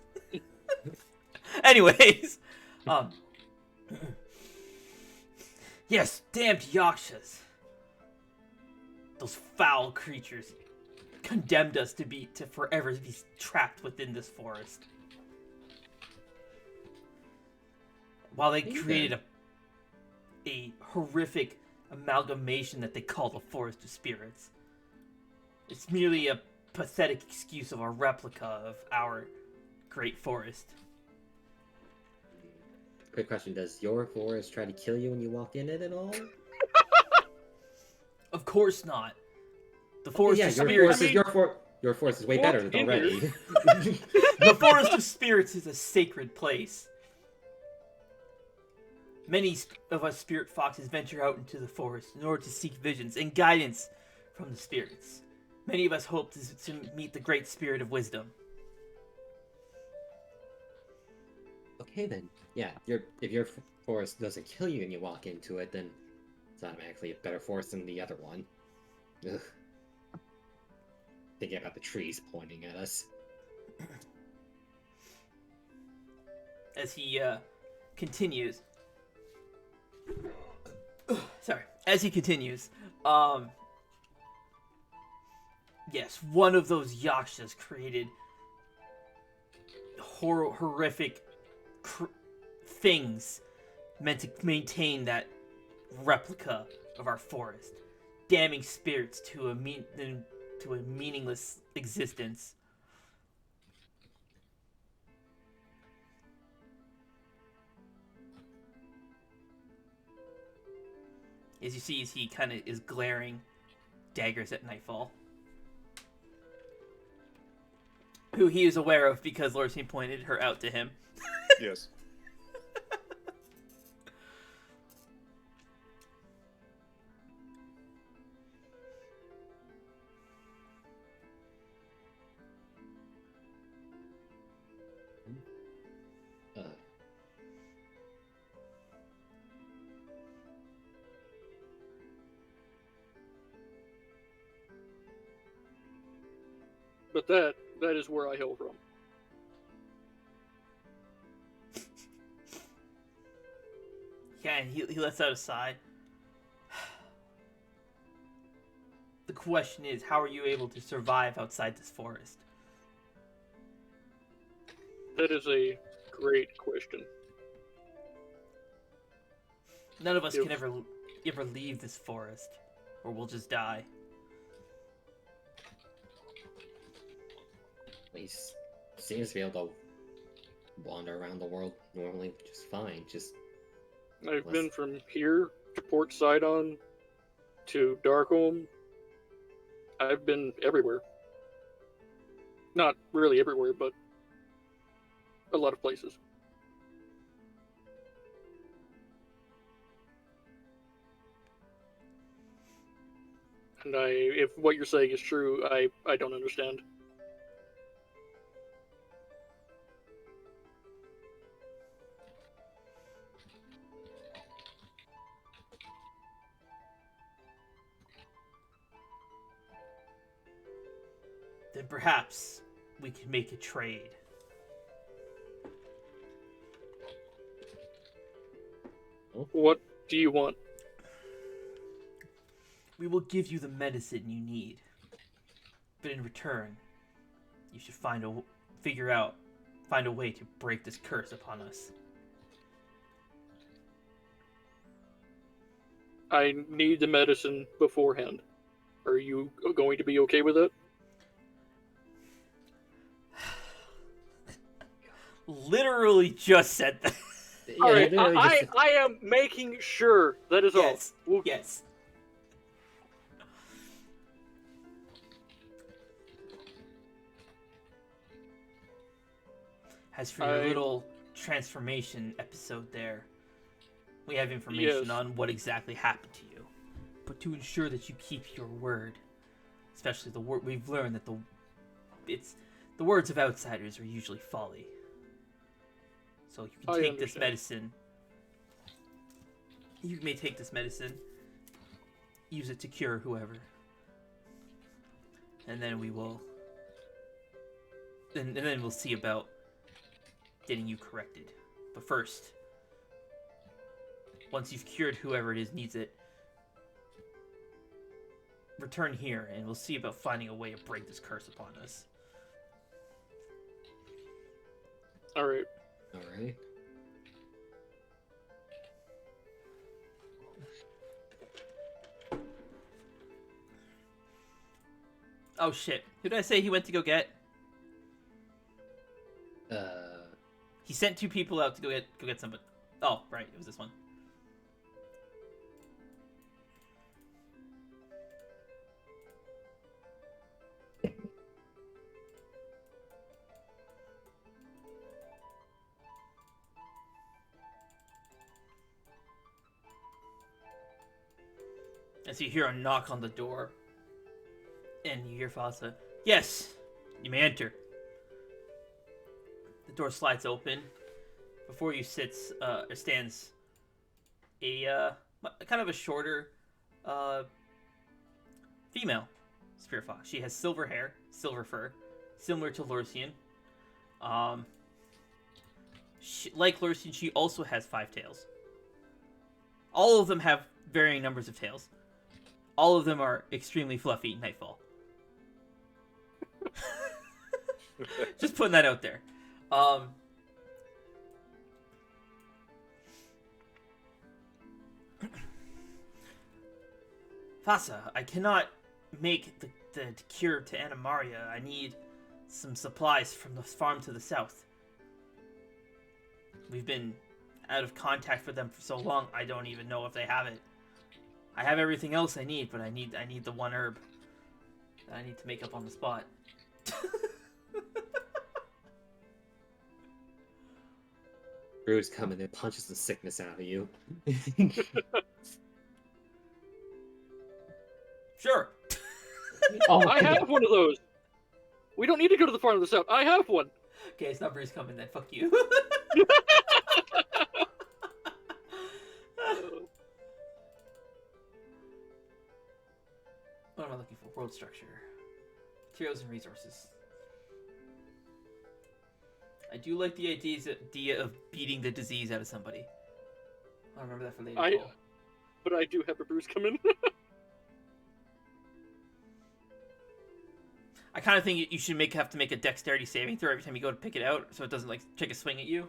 Anyways, yes, damned Yakshas. Those foul creatures condemned us to forever be trapped within this forest. While they created a horrific amalgamation that they call the Forest of Spirits. It's merely a pathetic excuse of a replica of our great forest. Quick question, does your forest try to kill you when you walk in it at all? Of course not. The Forest of your Spirits... your forest is way better than already. The Forest of Spirits is a sacred place. Many of us spirit foxes venture out into the forest in order to seek visions and guidance from the spirits. Many of us hope to meet the great spirit of wisdom. Okay then, yeah. If your forest doesn't kill you and you walk into it, then it's automatically a better forest than the other one. Ugh. Thinking about the trees pointing at us. As he continues. As he continues, yes, one of those Yakshas created horrific things meant to maintain that replica of our forest, damning spirits to a meaningless existence. As you see, as he kind of is glaring daggers at Nightfall, who he is aware of because Lorcian pointed her out to him. Yes. But that is where I hail from. Yeah, and he lets out a sigh. The question is, how are you able to survive outside this forest? That is a great question. None of us If- can ever leave this forest, or we'll just die. He seems to be able to wander around the world normally just fine. Just I've been from here to Port Sidon to Darkholm. I've been everywhere. Not really everywhere, but a lot of places. And if what you're saying is true, I don't understand. Then perhaps we can make a trade. What do you want? We will give you the medicine you need. But in return, you should find a way to break this curse upon us. I need the medicine beforehand. Are you going to be okay with it? Literally just said that. yeah, All right, literally just- I am making sure. That is Yes. all. Yes. As for your little transformation episode there, we have information Yes. on what exactly happened to you. But to ensure that you keep your word, especially the word we've learned that the words of outsiders are usually folly. So you can I take this understand. medicine. You may take this medicine, use it to cure whoever, and then we will. And then we'll see about getting you corrected. But first, once you've cured whoever it is needs it, return here, and we'll see about finding a way to break this curse upon us. All right. all right. Oh shit! Who did I say he went to go get? He sent 2 people out to go get somebody. Oh, right, it was this one. As you hear a knock on the door, and you hear Fasa, "Yes, you may enter." The door slides open. Before you stands a kind of a shorter female spirit fox. She has silver hair, silver fur, similar to Lorcian. Like Lorcian, she also has 5 tails. All of them have varying numbers of tails. All of them are extremely fluffy. Nightfall. Just putting that out there. Fasa, I cannot make the cure to Animaria. I need some supplies from the farm to the south. We've been out of contact with them for so long, I don't even know if they have it. I have everything else I need, but I need the one herb that I need to make up on the spot. Bruce comes in and punches the sickness out of you. Sure. Oh, I have one of those. We don't need to go to the farm of the south. I have one. Okay, it's not Bruce coming then. Fuck you. What am I looking for? World structure. Materials and resources. I do like the idea of beating the disease out of somebody. I'll remember that for later. But I do have a bruise coming. I kind of think you should have to make a dexterity saving throw every time you go to pick it out, so it doesn't like take a swing at you.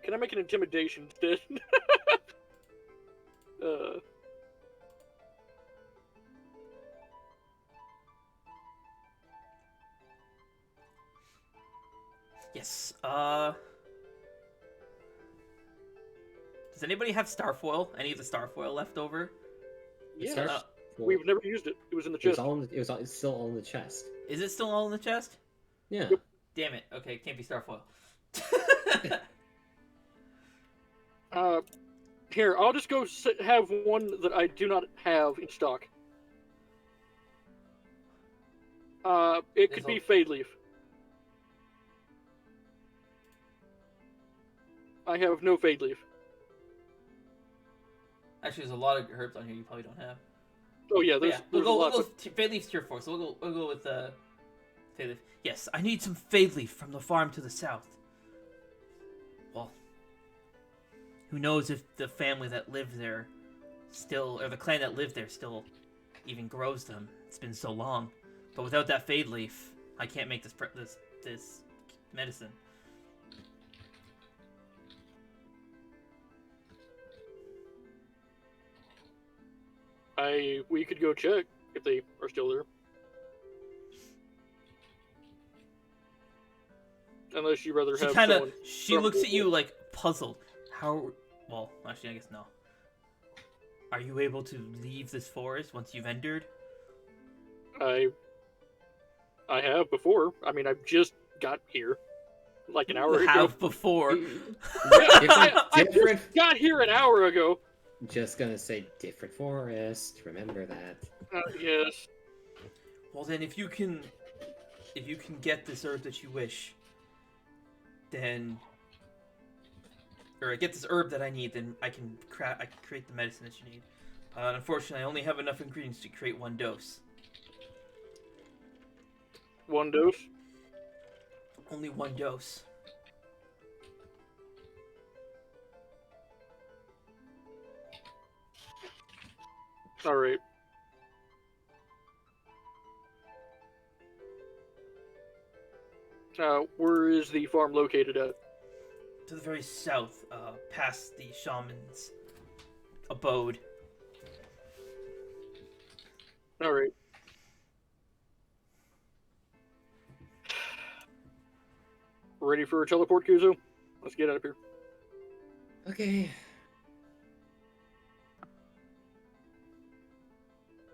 Can I make an intimidation instead? Yes. Does anybody have starfoil? Any of the starfoil left over? Yeah. We've never used it. It was in the chest. It's still all in the chest. Is it still all in the chest? Yeah. Yep. Damn it. Okay, it can't be starfoil. Here, I'll just go have one that I do not have in stock. It could be Fade Leaf. I have no Fade Leaf. Actually, there's a lot of herbs on here you probably don't have. Oh yeah, there's we'll a go lot. Fade Leaf's tier 4, so we'll go with Fade Leaf. Yes, I need some Fade Leaf from the farm to the south. Well, who knows if the family that lived there still, or the clan that lived there still even grows them. It's been so long. But without that Fade Leaf, I can't make this medicine. We could go check if they are still there. Unless you'd rather have someone... She looks at you like puzzled. How... Well, actually, I guess no. Are you able to leave this forest once you've entered? I have before. I mean, I've just got here. Like an hour ago. Have before. I just got here an hour ago. Just gonna say different forest. Remember that. Yes. Well then, if you can get this herb that you wish, then, or get this herb that I need, then I can create the medicine that you need. Unfortunately, I only have enough ingredients to create one dose. One dose? Only one dose. Alright. Where is the farm located at? To the very south, past the shaman's abode. Alright. Ready for a teleport, Kuzo? Let's get out of here. Okay.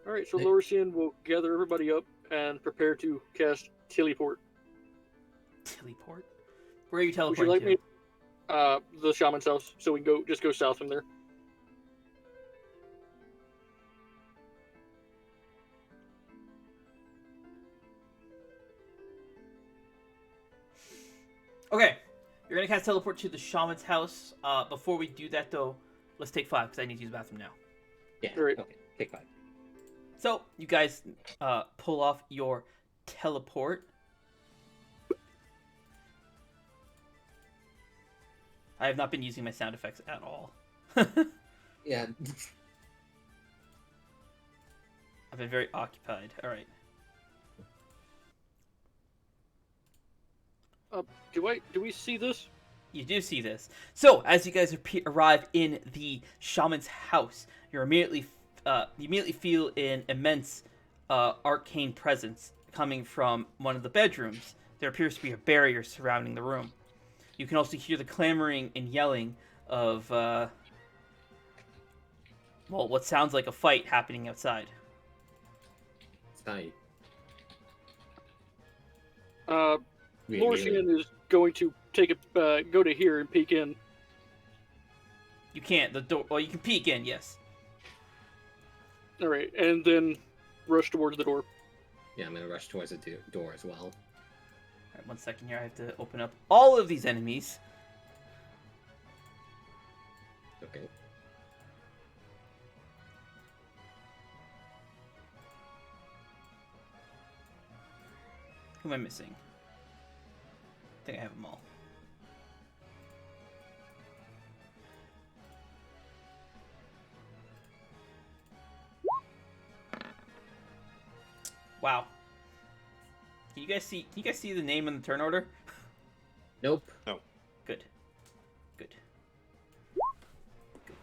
Alright, so Lorcian will gather everybody up and prepare to cast Teleport. Teleport? Where are you Would teleporting you like to? me? The shaman's house, so we can just go south from there. Okay, you're gonna cast teleport to the shaman's house. Before we do that, though, let's take 5 because I need to use the bathroom now. Yeah. Alright. Okay. Take 5. So you guys pull off your teleport. I have not been using my sound effects at all. Yeah. I've been very occupied. All right. Do we see this? You do see this. So as you guys arrive in the shaman's house, you immediately feel an immense arcane presence coming from one of the bedrooms. There appears to be a barrier surrounding the room. You can also hear the clamoring and yelling of, what sounds like a fight happening outside. It's tight. Lorcian is going to go to here and peek in. You can't. The door. Well, you can peek in. Yes. All right, and then rush towards the door. Yeah, I'm gonna rush towards the door as well. All right, 1 second here. I have to open up all of these enemies. Okay. Who am I missing? think I have them all. Wow. Can you guys see the name in the turn order? Nope. No. Good. Good. Good.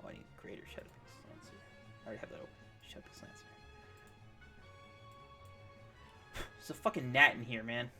Oh, I need greater Shadowpix Lancer. I already have that open. Shadowpix Lancer. There's a fucking gnat in here, man.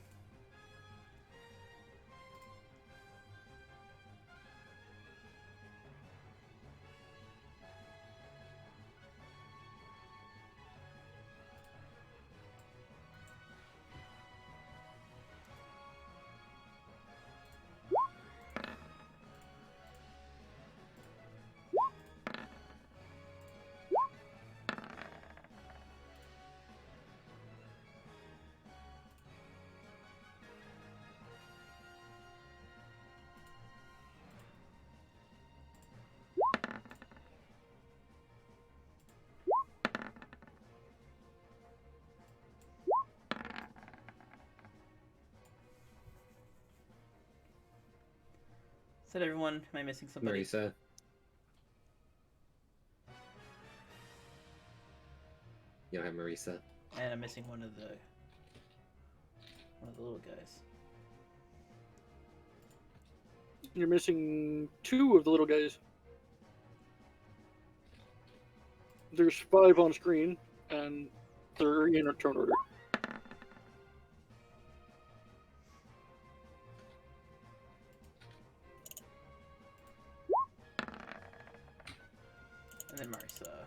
Is that everyone? Am I missing somebody? Marisa. You don't have Marisa. And I'm missing one of the little guys. You're missing 2 of the little guys. There's 5 on screen, and they're in a turn order. And then Marisa.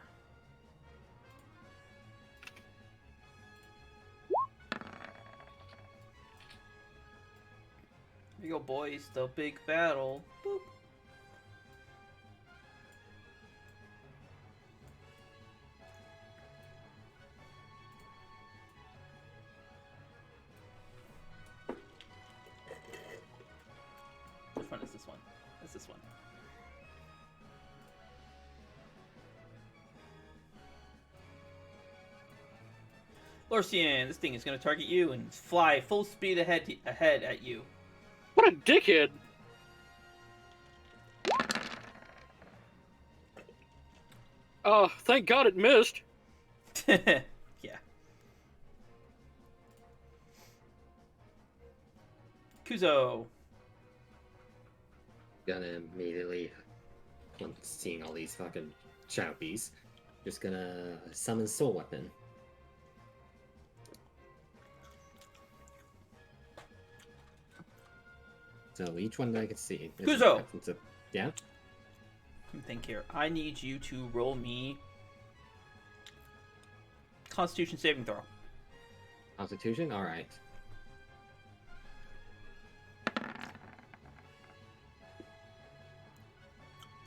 Here you go, boys. The big battle. Boop. Which one is this one? It's this one. Lorcian, this thing is going to target you and fly full speed ahead at you. What a dickhead! Thank God it missed. Yeah. Kuzo. Gonna immediately, when seeing all these fucking shadow beasts, just gonna summon Soul Weapon. So each one that I can see. Kuzo! Yeah? Let me think here. I need you to roll me Constitution saving throw. Constitution? Alright.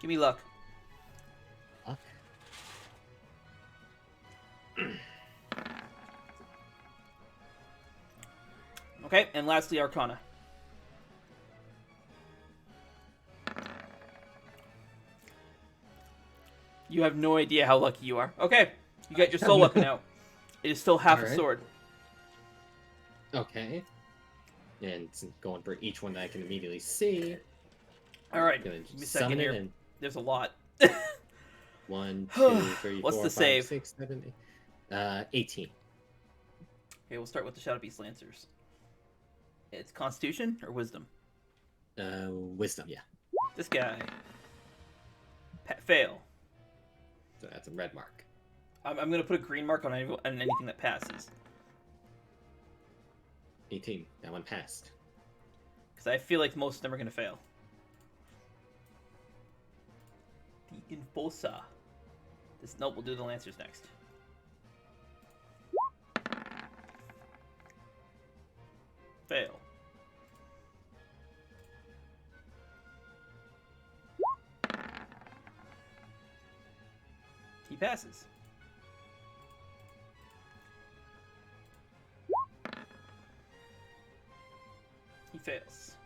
Give me luck. Luck? Okay, and lastly, Arcana. You have no idea how lucky you are. Okay, you got your soul weapon out. It is still half a Alright. sword. Okay. And going for each one that I can immediately see. Alright, Gonna give me a summon second it here. and There's a lot. 1, 2, 3, What's 4, the 5, save? 6, 7, 8. 18. Okay, we'll start with the Shadow Beast Lancers. It's Constitution or Wisdom? Wisdom, yeah. This guy. Fail. So that's a red mark. I'm going to put a green mark on anything that passes. 18. That one passed. Because I feel like most of them are going to fail. The Infosa. Nope, we'll do the Lancers next. Fail. He passes. He fails.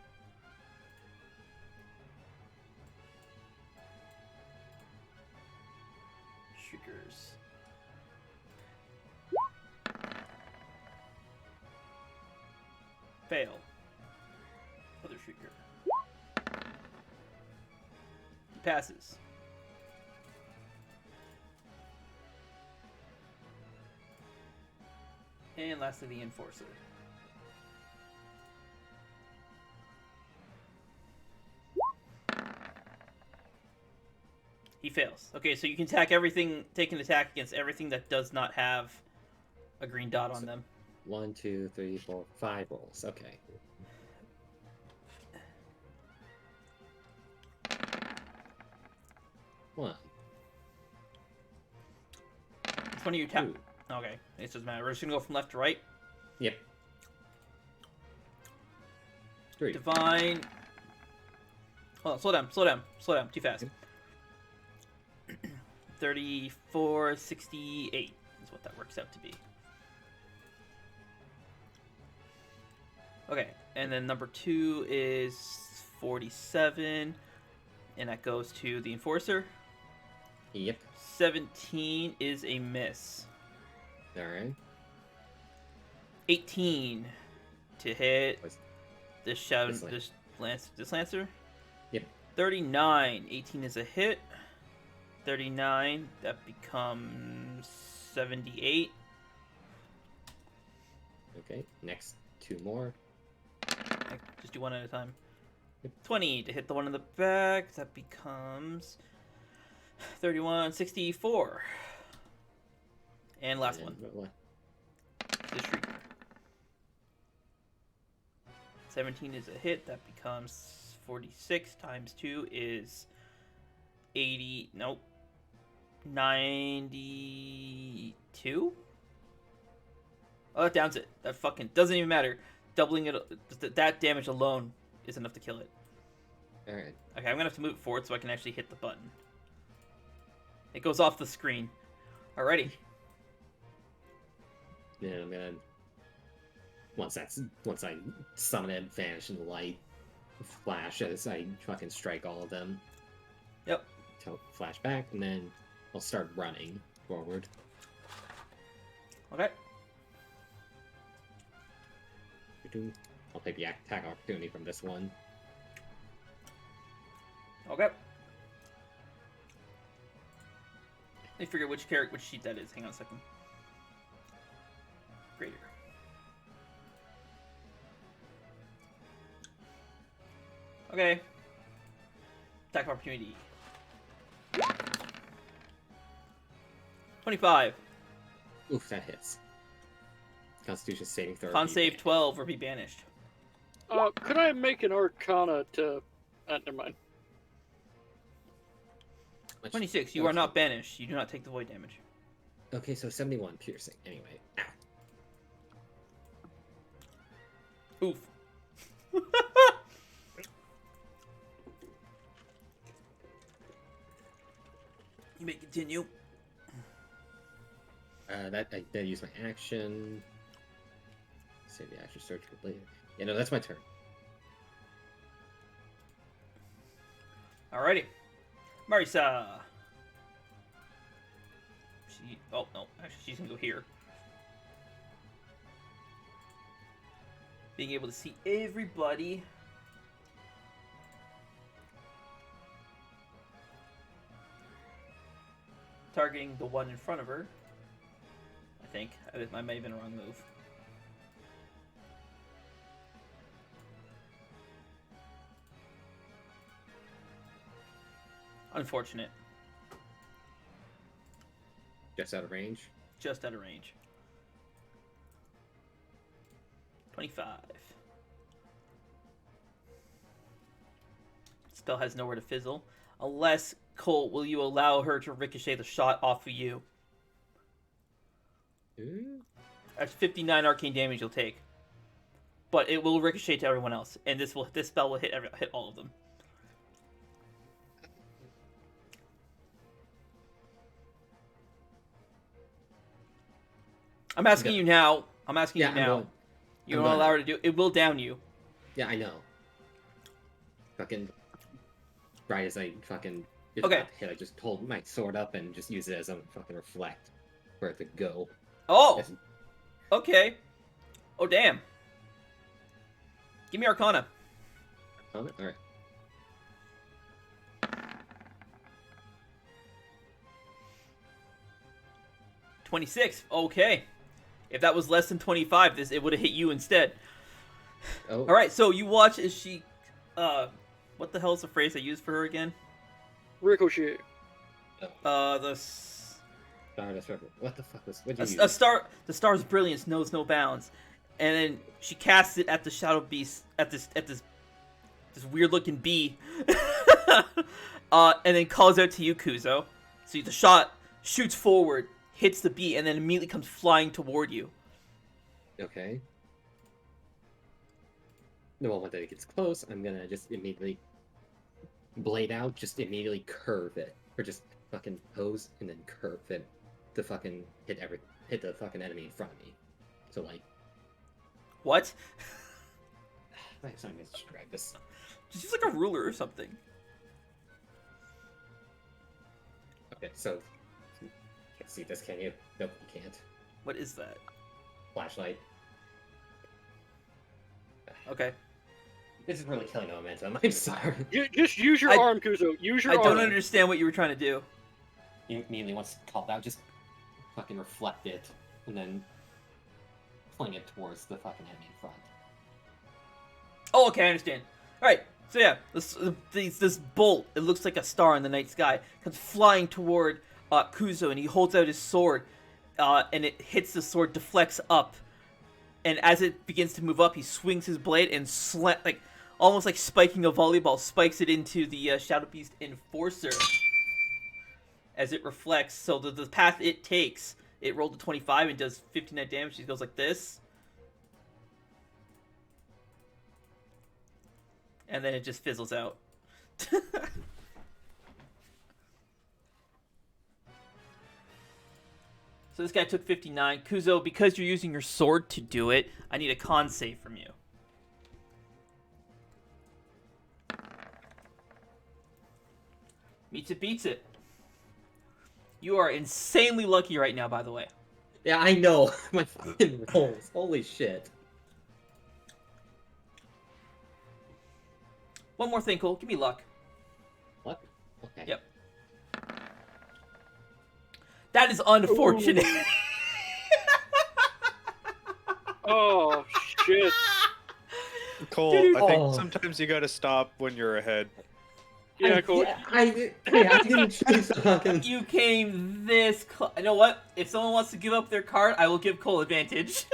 Shriekers. Fail. Other Shrieker. He passes. And lastly, the Enforcer. He fails. Okay, so you can attack everything, take an attack against everything that does not have a green dot on them. 1, 2, 3, 4, 5 rolls. Okay. One. Which one are you tap? Two. Okay, it doesn't matter. We're just gonna go from left to right. Yep. 3. Divine. Hold on, slow down. Too fast. 3468 is what that works out to be. Okay, and then number 2 is 47, and that goes to the Enforcer. Yep. 17 is a miss. Alright. 18 to hit Was- this shadow, This this Lancer. Yep. 39. 18 is a hit. 39. That becomes 78. Okay. Next 2 more. Just do one at a time. Yep. 20 to hit the one in the back. That becomes 31. 64. And last And one. The Shrieker. 17 is a hit. That becomes 46 times 2 is 80. Nope. 92? Oh, that downs it. That fucking doesn't even matter. Doubling it, that damage alone is enough to kill it. Alright. Okay, I'm gonna have to move it forward so I can actually hit the button. It goes off the screen. Alrighty. Then I'm gonna once I summon it, vanish in the light, flash as I fucking strike all of them. Yep. Flash back, and then I'll start running forward. Okay. I'll take the attack opportunity from this one. Okay. Let me figure which sheet that is. Hang on a second. Greater. Okay. Attack opportunity. 25. Oof, that hits. Constitution saving throw. Con save 12 or be banished. Could I make an Arcana to? Never mind. 26. You are not banished. You do not take the void damage. Okay, so 71 piercing. Anyway. Ow. Oof. You may continue. That I then use my action. Save the action search for later. Yeah, no, that's my turn. Alrighty. Marisa. Oh, no. Actually, she's going to go here. Being able to see everybody. Targeting the one in front of her. I think. I may have been a wrong move. Unfortunate. Just out of range. Just out of range. 25. Spell has nowhere to fizzle. Unless, Colt, will you allow her to ricochet the shot off of you? That's 59 arcane damage you'll take. But it will ricochet to everyone else. And this spell will hit all of them. I'm asking you now. I'm asking you now. You don't allow her to do it. It will down you. Yeah, I know. Fucking right as I fucking is Okay. about to hit, I just hold my sword up and just use it as a fucking reflect for it to go. Oh, As- okay. Oh, damn. Give me Arcana. All right. 26. Okay. If that was less than 25, it would have hit you instead. Oh. All right, so you watch as she, what the hell is the phrase I used for her again? Ricochet. The What the fuck was? What did you a use? star. The star's brilliance knows no bounds, and then she casts it at the shadow beast at this weird looking bee, and then calls out to you, Kuzo. So the shot shoots forward, hits the bee, and then immediately comes flying toward you. Okay. The moment that it gets close, I'm gonna just immediately blade out, just immediately curve it, or just fucking pose and then curve it to fucking hit the fucking enemy in front of me. So like, What? I'm gonna just drag this. Just use like a ruler or something. Okay, so you can't see this, can you? Nope, you can't. What is that? Flashlight. Okay. This is really killing the momentum. I'm sorry. Just use your arm, Kuzo. Use your I arm. don't understand what you were trying to do. You immediately once called out, just fucking reflect it and then fling it towards the fucking enemy in front. Oh, okay, I understand. All right, so yeah, this bolt, it looks like a star in the night sky, comes flying toward Kuzo, and he holds out his sword, and it hits the sword, deflects up, and as it begins to move up, he swings his blade and almost like spiking a volleyball, spikes it into the Shadow Beast Enforcer. As it reflects, so the path it takes, it rolled a 25 and does 59 damage. It goes like this. And then it just fizzles out. So this guy took 59. Kuzo, because you're using your sword to do it, I need a con save from you. Meets it, beats it. You are insanely lucky right now, by the way. Yeah, I know. My fucking rolls. Holy shit. One more thing, Cole. Give me luck. What? Okay. Yep. That is unfortunate. Oh shit! Cole, I think Oh. sometimes you gotta stop when you're ahead. Yeah, Cole. I didn't choose the fucking... You came this close. You know what? If someone wants to give up their card, I will give Cole advantage.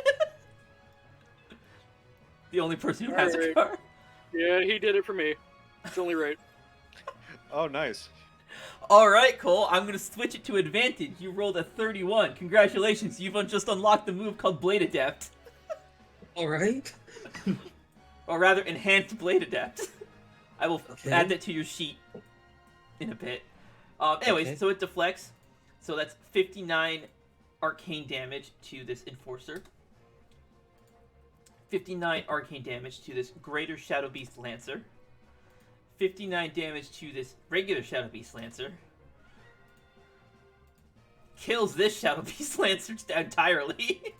The only person who has a Alright. card. Yeah, he did it for me. It's only right. Oh, nice. Alright, Cole, I'm going to switch it to advantage. You rolled a 31. Congratulations, you've just unlocked the move called Blade Adept. Alright. Or rather, Enhanced Blade Adept. I will Okay. add that to your sheet in a bit. Anyways, Okay. so it deflects. So that's 59 arcane damage to this Enforcer. 59 arcane damage to this Greater Shadow Beast Lancer. 59 damage to this regular Shadow Beast Lancer. Kills this Shadow Beast Lancer entirely.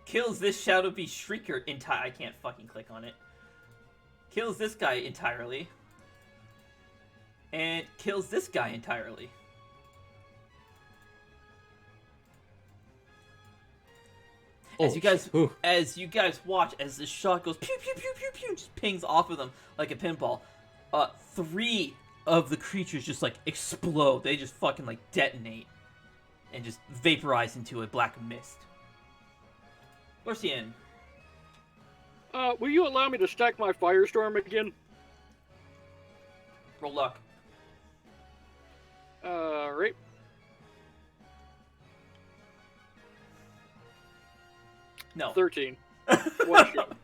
Kills this Shadow Beast Shrieker I can't fucking click on it. Kills this guy entirely. And kills this guy entirely. As you guys watch as this shot goes pew pew pew pew pew, just pings off of them like a pinball. 3 of the creatures just like explode. They just fucking like detonate and just vaporize into a black mist. Lorcian. Will you allow me to stack my firestorm again? Roll luck. Right. No. 13. One shot.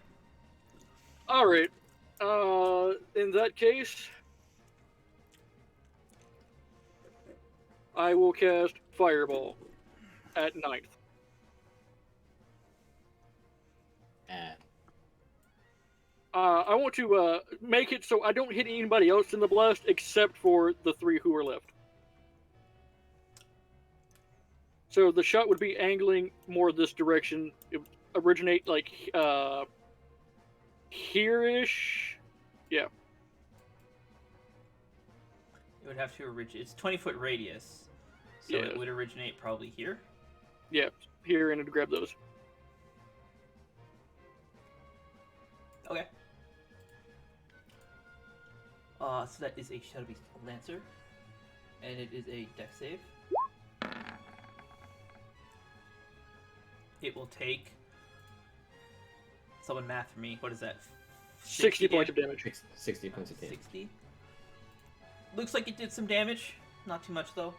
Alright. In that case, I will cast Fireball at 9th. I want to make it so I don't hit anybody else in the blast except for the 3 who are left. So the shot would be angling more this direction. It would originate like here-ish. Yeah. It would have to originate. It's 20-foot radius, so it would originate probably here. Yeah, here and to grab those. Okay. So that is a Shadow Beast Lancer, and it is a Dex save. It will take. Someone math for me. What is that? 60 points of damage. 60 points of damage. 60. Looks like it did some damage. Not too much though.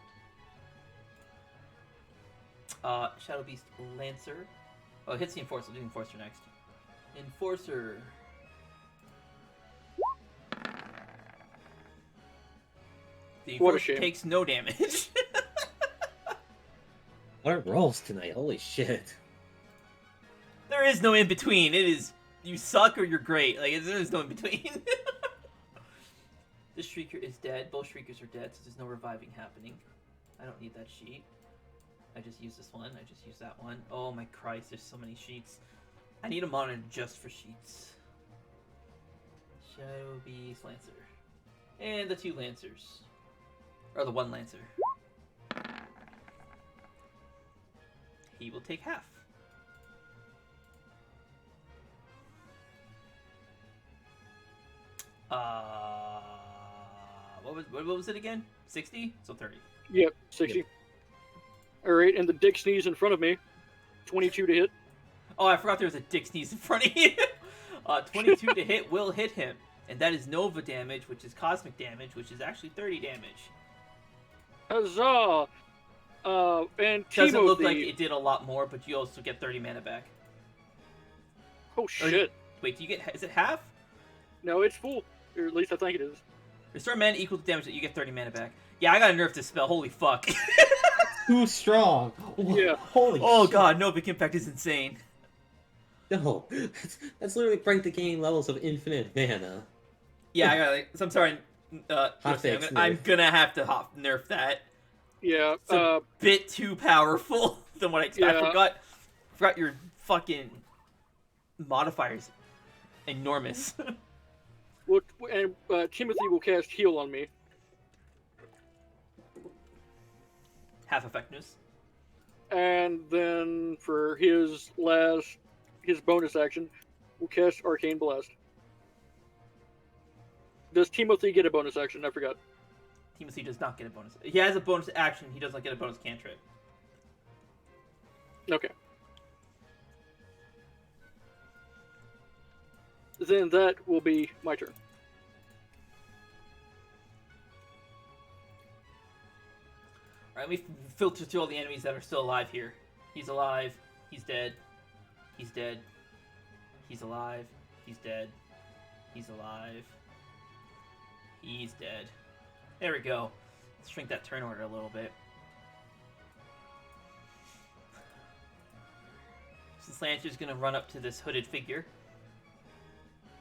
Shadow Beast Lancer. Oh, it hits the Enforcer. I'll do Enforcer next. Enforcer. The Enforcer takes no damage. What are rolls tonight? Holy shit. There is no in between. It is you suck or you're great. Like there is no in between. This Shrieker is dead. Both Shriekers are dead, so there's no reviving happening. I don't need that sheet. I just use this one. I just use that one. Oh my Christ, there's so many sheets. I need a monitor just for sheets. Shadow Beast Lancer. And the 2 Lancers. Or the 1 Lancer. He will take half. What was it again? 60? So 30. Yep, 60. Yep. Alright, and the dick sneeze in front of me. 22 to hit. Oh, I forgot there was a dick sneeze in front of you. 22 to hit will hit him. And that is Nova damage, which is cosmic damage, which is actually 30 damage. Huzzah! And doesn't look like it did a lot more, but you also get 30 mana back. Oh shit! Wait, do you get? Is it half? No, it's full. Or at least I think it is. Restore mana equal to damage that you get 30 mana back. Yeah, I gotta nerf this spell. Holy fuck! Too strong. Yeah. Holy. Oh shit. god, no, big impact is insane. No, that's literally break the game levels of infinite mana. Yeah, I gotta. I'm sorry. I'm gonna have to nerf that. Yeah, it's a bit too powerful than what I expected. Yeah. I forgot your fucking modifiers. Enormous. Well, and Timothy will cast Heal on me. Half effectiveness. And then for his bonus action, we'll cast Arcane Blast. Does Timothy get a bonus action? I forgot. Timothy does not get a bonus. He has a bonus action. He does not get a bonus cantrip. Okay. Then that will be my turn. Alright, let me filter through all the enemies that are still alive here. He's alive. He's dead. He's dead. He's alive. He's dead. He's alive. He's dead. There we go. Let's shrink that turn order a little bit. Since Lancer's gonna run up to this hooded figure.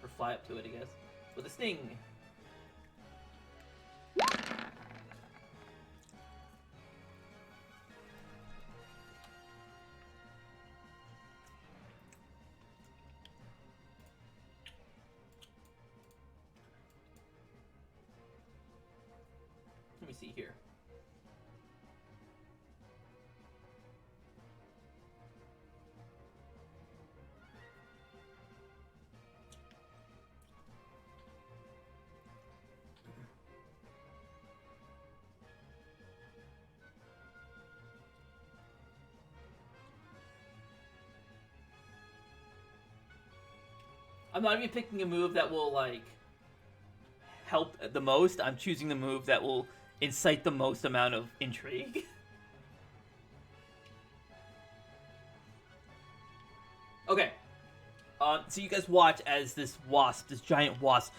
Or fly up to it, I guess. With a sting. Let me see here. I'm not even picking a move that will, like, help the most. I'm choosing the move that will incite the most amount of intrigue. Okay. So you guys watch as this giant wasp,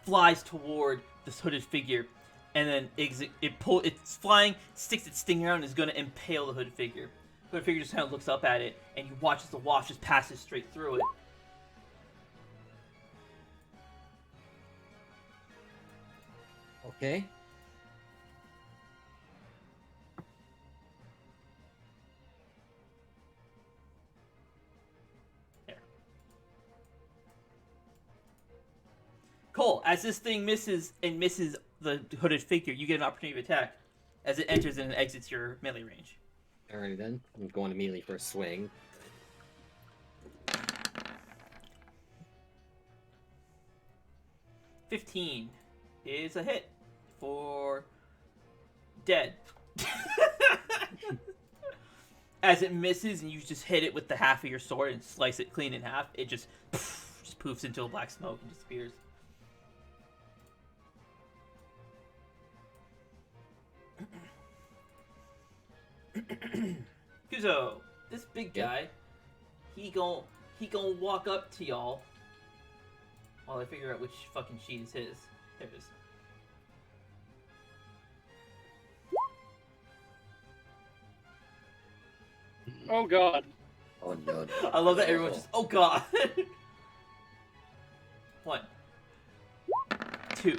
flies toward this hooded figure, and then it's flying, sticks its sting out, and is going to impale the hooded figure. The hooded figure just kind of looks up at it, and you watch as the wasp just passes straight through it. Okay. Cole, as this thing misses the hooded figure, you get an opportunity to attack as it enters and exits your melee range. Alrighty then. I'm going immediately for a swing. $15 is a hit for dead. As it misses and you just hit it with the half of your sword and slice it clean in half, it just poofs into a black smoke and disappears. Kuzo, this big guy, he gon' walk up to y'all while I figure out which fucking sheet is his. There it is. Oh god. Oh no. I love that everyone's just, oh god. 1, 2,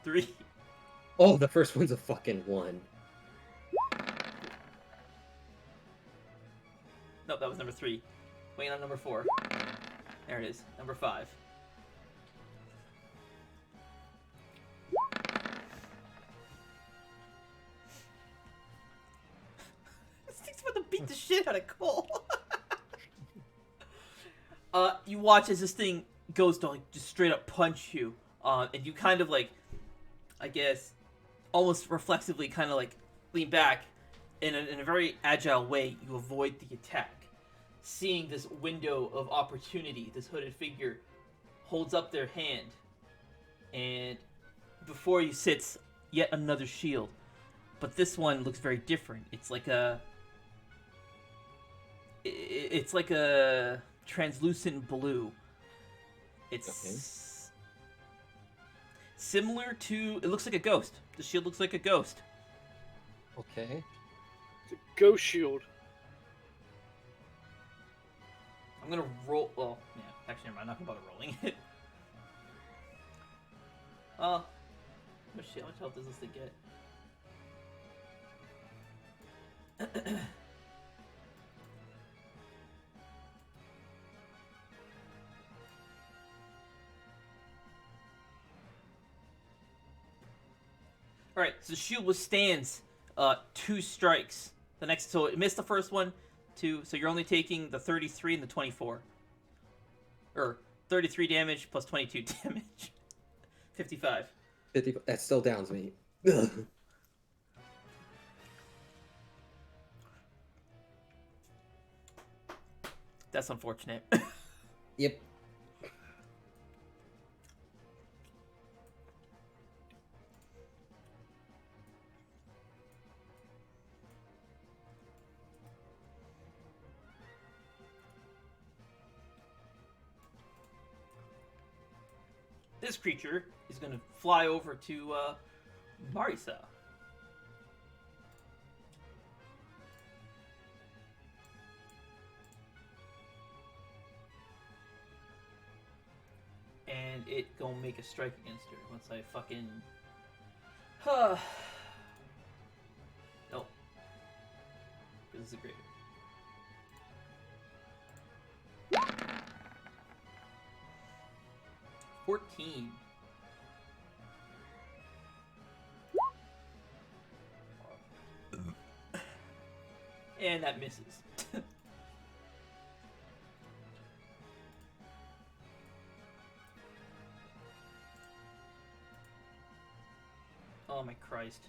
3. Oh, the first one's a fucking 1. Nope, that was number 3. Waiting on number 4. There it is. Number 5. This thing's about to beat the shit out of Cole. You watch as this thing goes to like just straight up punch you, and you kind of like, I guess, almost reflexively kind of like lean back. In a very agile way, you avoid the attack. Seeing this window of opportunity, this hooded figure holds up their hand, and before you sits yet another shield. But this one looks very different. It's like a translucent blue. It's similar to, it looks like a ghost. The shield looks like a ghost. Okay. It's a ghost shield. I'm gonna roll. Well, yeah. Actually, never mind. I'm not gonna bother rolling it. Oh shit! How much health does this thing get? All right. So the shield withstands 2 strikes. The next, so it missed the first one. 2. So you're only taking the 33 and the 24. Or 33 damage plus 22 damage. 55. 50. That still downs me. That's unfortunate. Yep. This creature is going to fly over to Marisa. And it gonna make a strike against her once I fucking... Nope. This is a great... 14. And that misses. Oh my Christ.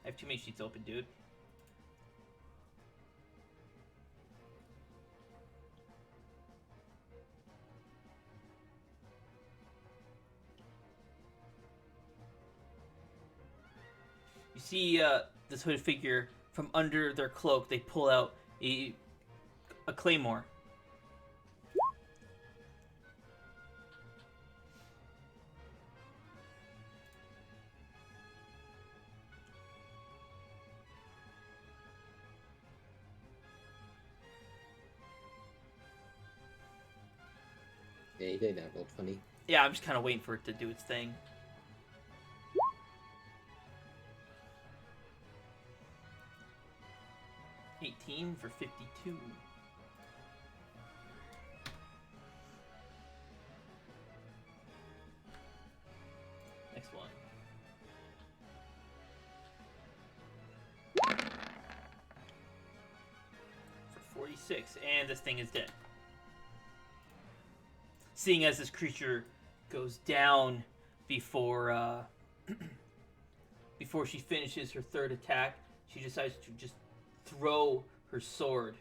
I have too many sheets open, dude. You see this hooded figure from under their cloak. They pull out a claymore. Yeah, he did that. Rolled funny. Yeah, I'm just kind of waiting for it to do its thing. 14 for 52. Next one. For 46, and this thing is dead. Seeing as this creature goes down before before she finishes her third attack, she decides to just throw her sword.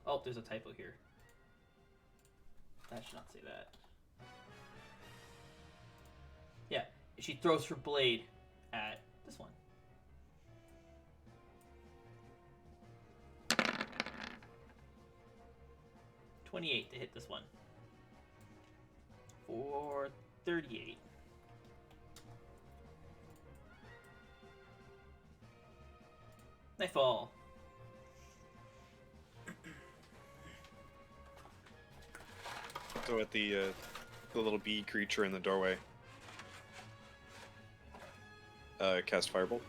Oh, there's a typo here. I should not say that. Yeah, she throws her blade at this one. $28 to hit this one. For 38. Nightfall. So at the little bee creature in the doorway. Cast Firebolt.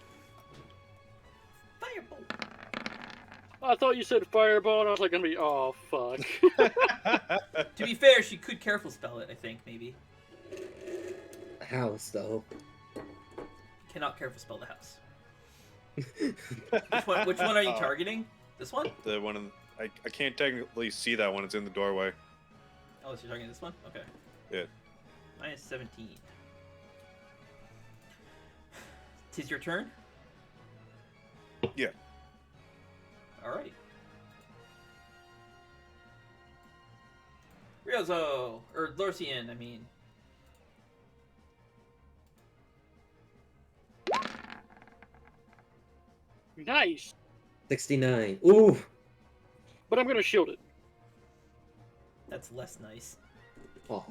Firebolt. I thought you said fireball, and I was like, gonna be, oh fuck. To be fair, she could careful spell it, I think, maybe. House, though. Cannot careful spell the house. Which one are you targeting? This one? The one in, I can't technically see that one. It's in the doorway. Oh, so you're targeting this one? Okay. Yeah. Minus 17. 'Tis your turn? Yeah. Alrighty. Ryozo! Or Lorcian, I mean. Nice. 69. Ooh! But I'm gonna shield it. That's less nice. Oh,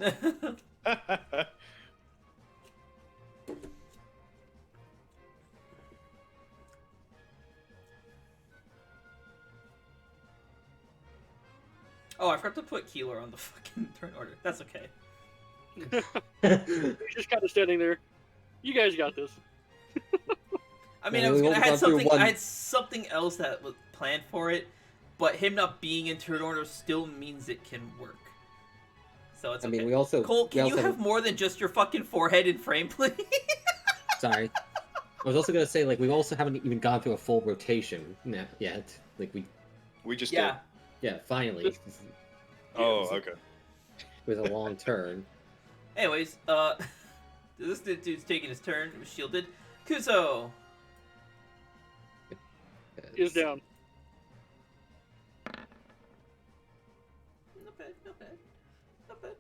Oh, I forgot to put Keeler on the fucking turn order. That's okay. He's just kind of standing there. You guys got this. I mean, Yeah, I was we gonna, only gone through one- I had something else that was planned for it, but him not being in turn order still means it can work. So it's I okay. mean, we also... Cole, we can you also have more than just your fucking forehead in frame, please? Sorry. I was also gonna say, like, we also haven't even gone through a full rotation yet. Like, We just Yeah. yeah, finally. Oh, okay. With a long turn. Anyways, this dude's taking his turn. It was shielded. Kuzo. Is down. Not bad, not bad, not bad.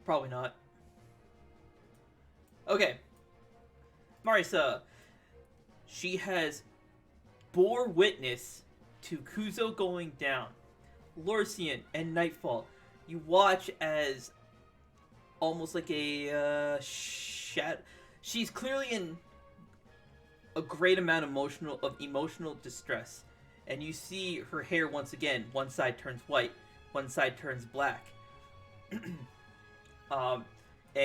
Probably not. Okay. Marisa. She has bore witness to Kuzo going down. Lorcian and Nightfall. You watch as almost like a she's clearly in a great amount of emotional distress. And you see her hair once again. One side turns white, one side turns black. And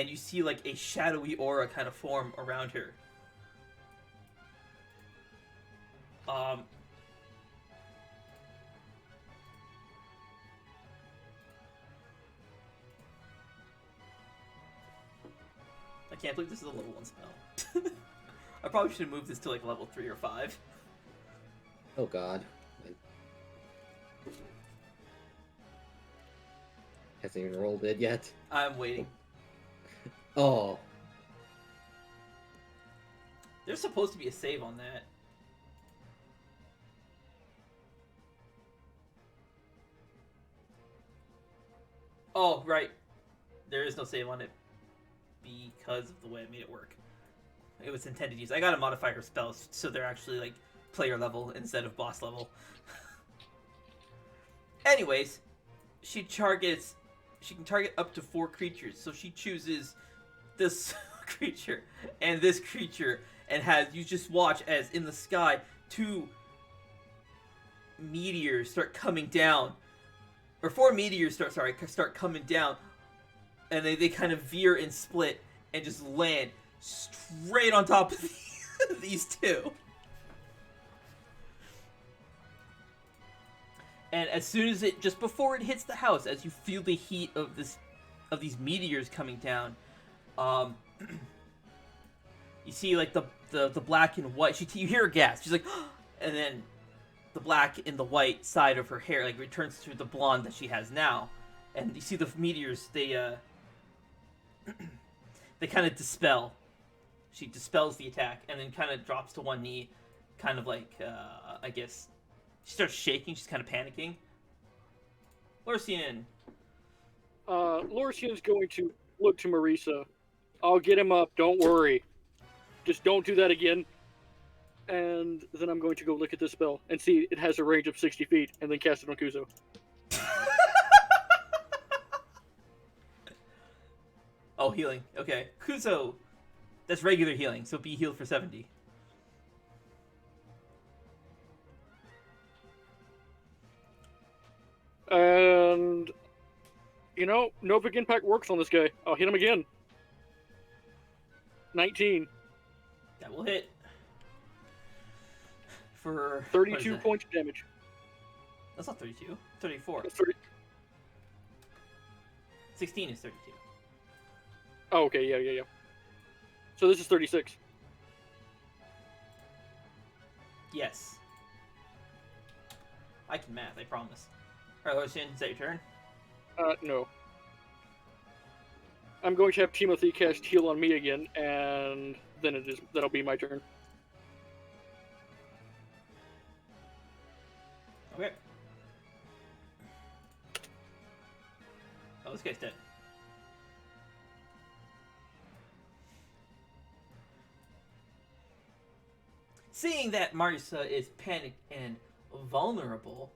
you see like a shadowy aura kind of form around her. I can't believe this is a level 1 spell. I probably should have moved this to like level 3 or 5. Oh god. Hasn't even rolled it yet. I'm waiting. Oh. There's supposed to be a save on that. Oh, right. There is no save on it because of the way I made it work. It was intended to use. I gotta modify her spells so they're actually like player level instead of boss level. Anyways, she can target up to 4 creatures, so she chooses this creature and this creature, and you just watch as in the sky 2 meteors start coming down, or 4 meteors start coming down, and they kind of veer and split and just land straight on top of these 2. And as soon as just before it hits the house, as you feel the heat of these meteors coming down, you see like the black and white. You hear a gasp. She's like, and then the black and the white side of her hair like returns to the blonde that she has now, and you see the meteors. They kind of dispel. She dispels the attack and then kind of drops to one knee, kind of like I guess. She starts shaking. She's kind of panicking. Lorcian. Lorcian's going to look to Marisa. I'll get him up. Don't worry. Just don't do that again. And then I'm going to go look at this spell and see it has a range of 60 feet, and then cast it on Kuzo. Oh, healing. Okay. Kuzo. That's regular healing, so be healed for 70. And, no big impact works on this guy. I'll hit him again. 19. That will hit. For 32 points of damage. That's not 32. 34. 30. 16 is 32. Oh, okay, yeah. So this is 36. Yes. I can math, I promise. Alright, Lorcian, is that your turn? No. I'm going to have Timothy cast heal on me again, and then that'll be my turn. Okay. Oh, this guy's dead. Seeing that Marisa is panicked and vulnerable,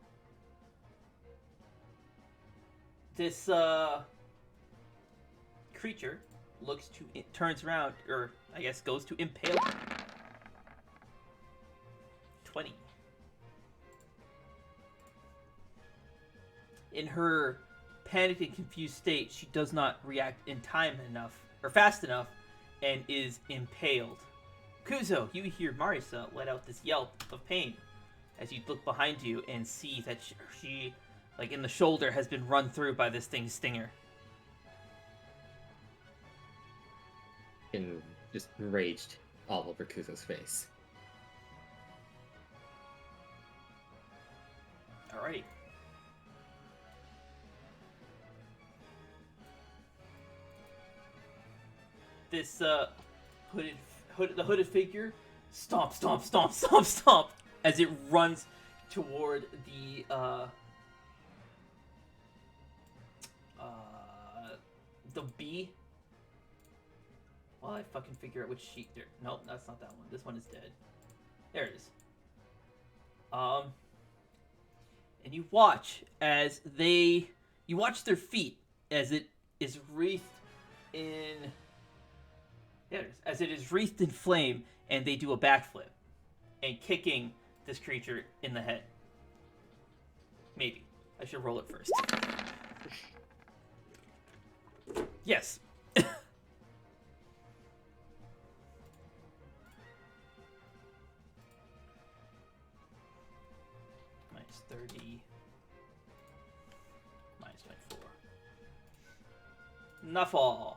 this creature turns around, or I guess goes to impale her. 20. In her panicked and confused state, she does not react in time enough, or fast enough, and is impaled. Kuzo, you hear Marisa let out this yelp of pain as you look behind you and see that she like in the shoulder, has been run through by this thing's stinger. And just enraged all over Kuzo's face. Alrighty. This the hooded figure stomp as it runs toward the bee. Well, I fucking figure out which sheet there. Nope, that's not that one. This one is dead. There it is. And you watch as you watch their feet as it is wreathed in. Yeah, as it is wreathed in flame, and they do a backflip, and kicking this creature in the head. Maybe I should roll it first. Yes. Minus 30. Minus 24. Nuffle.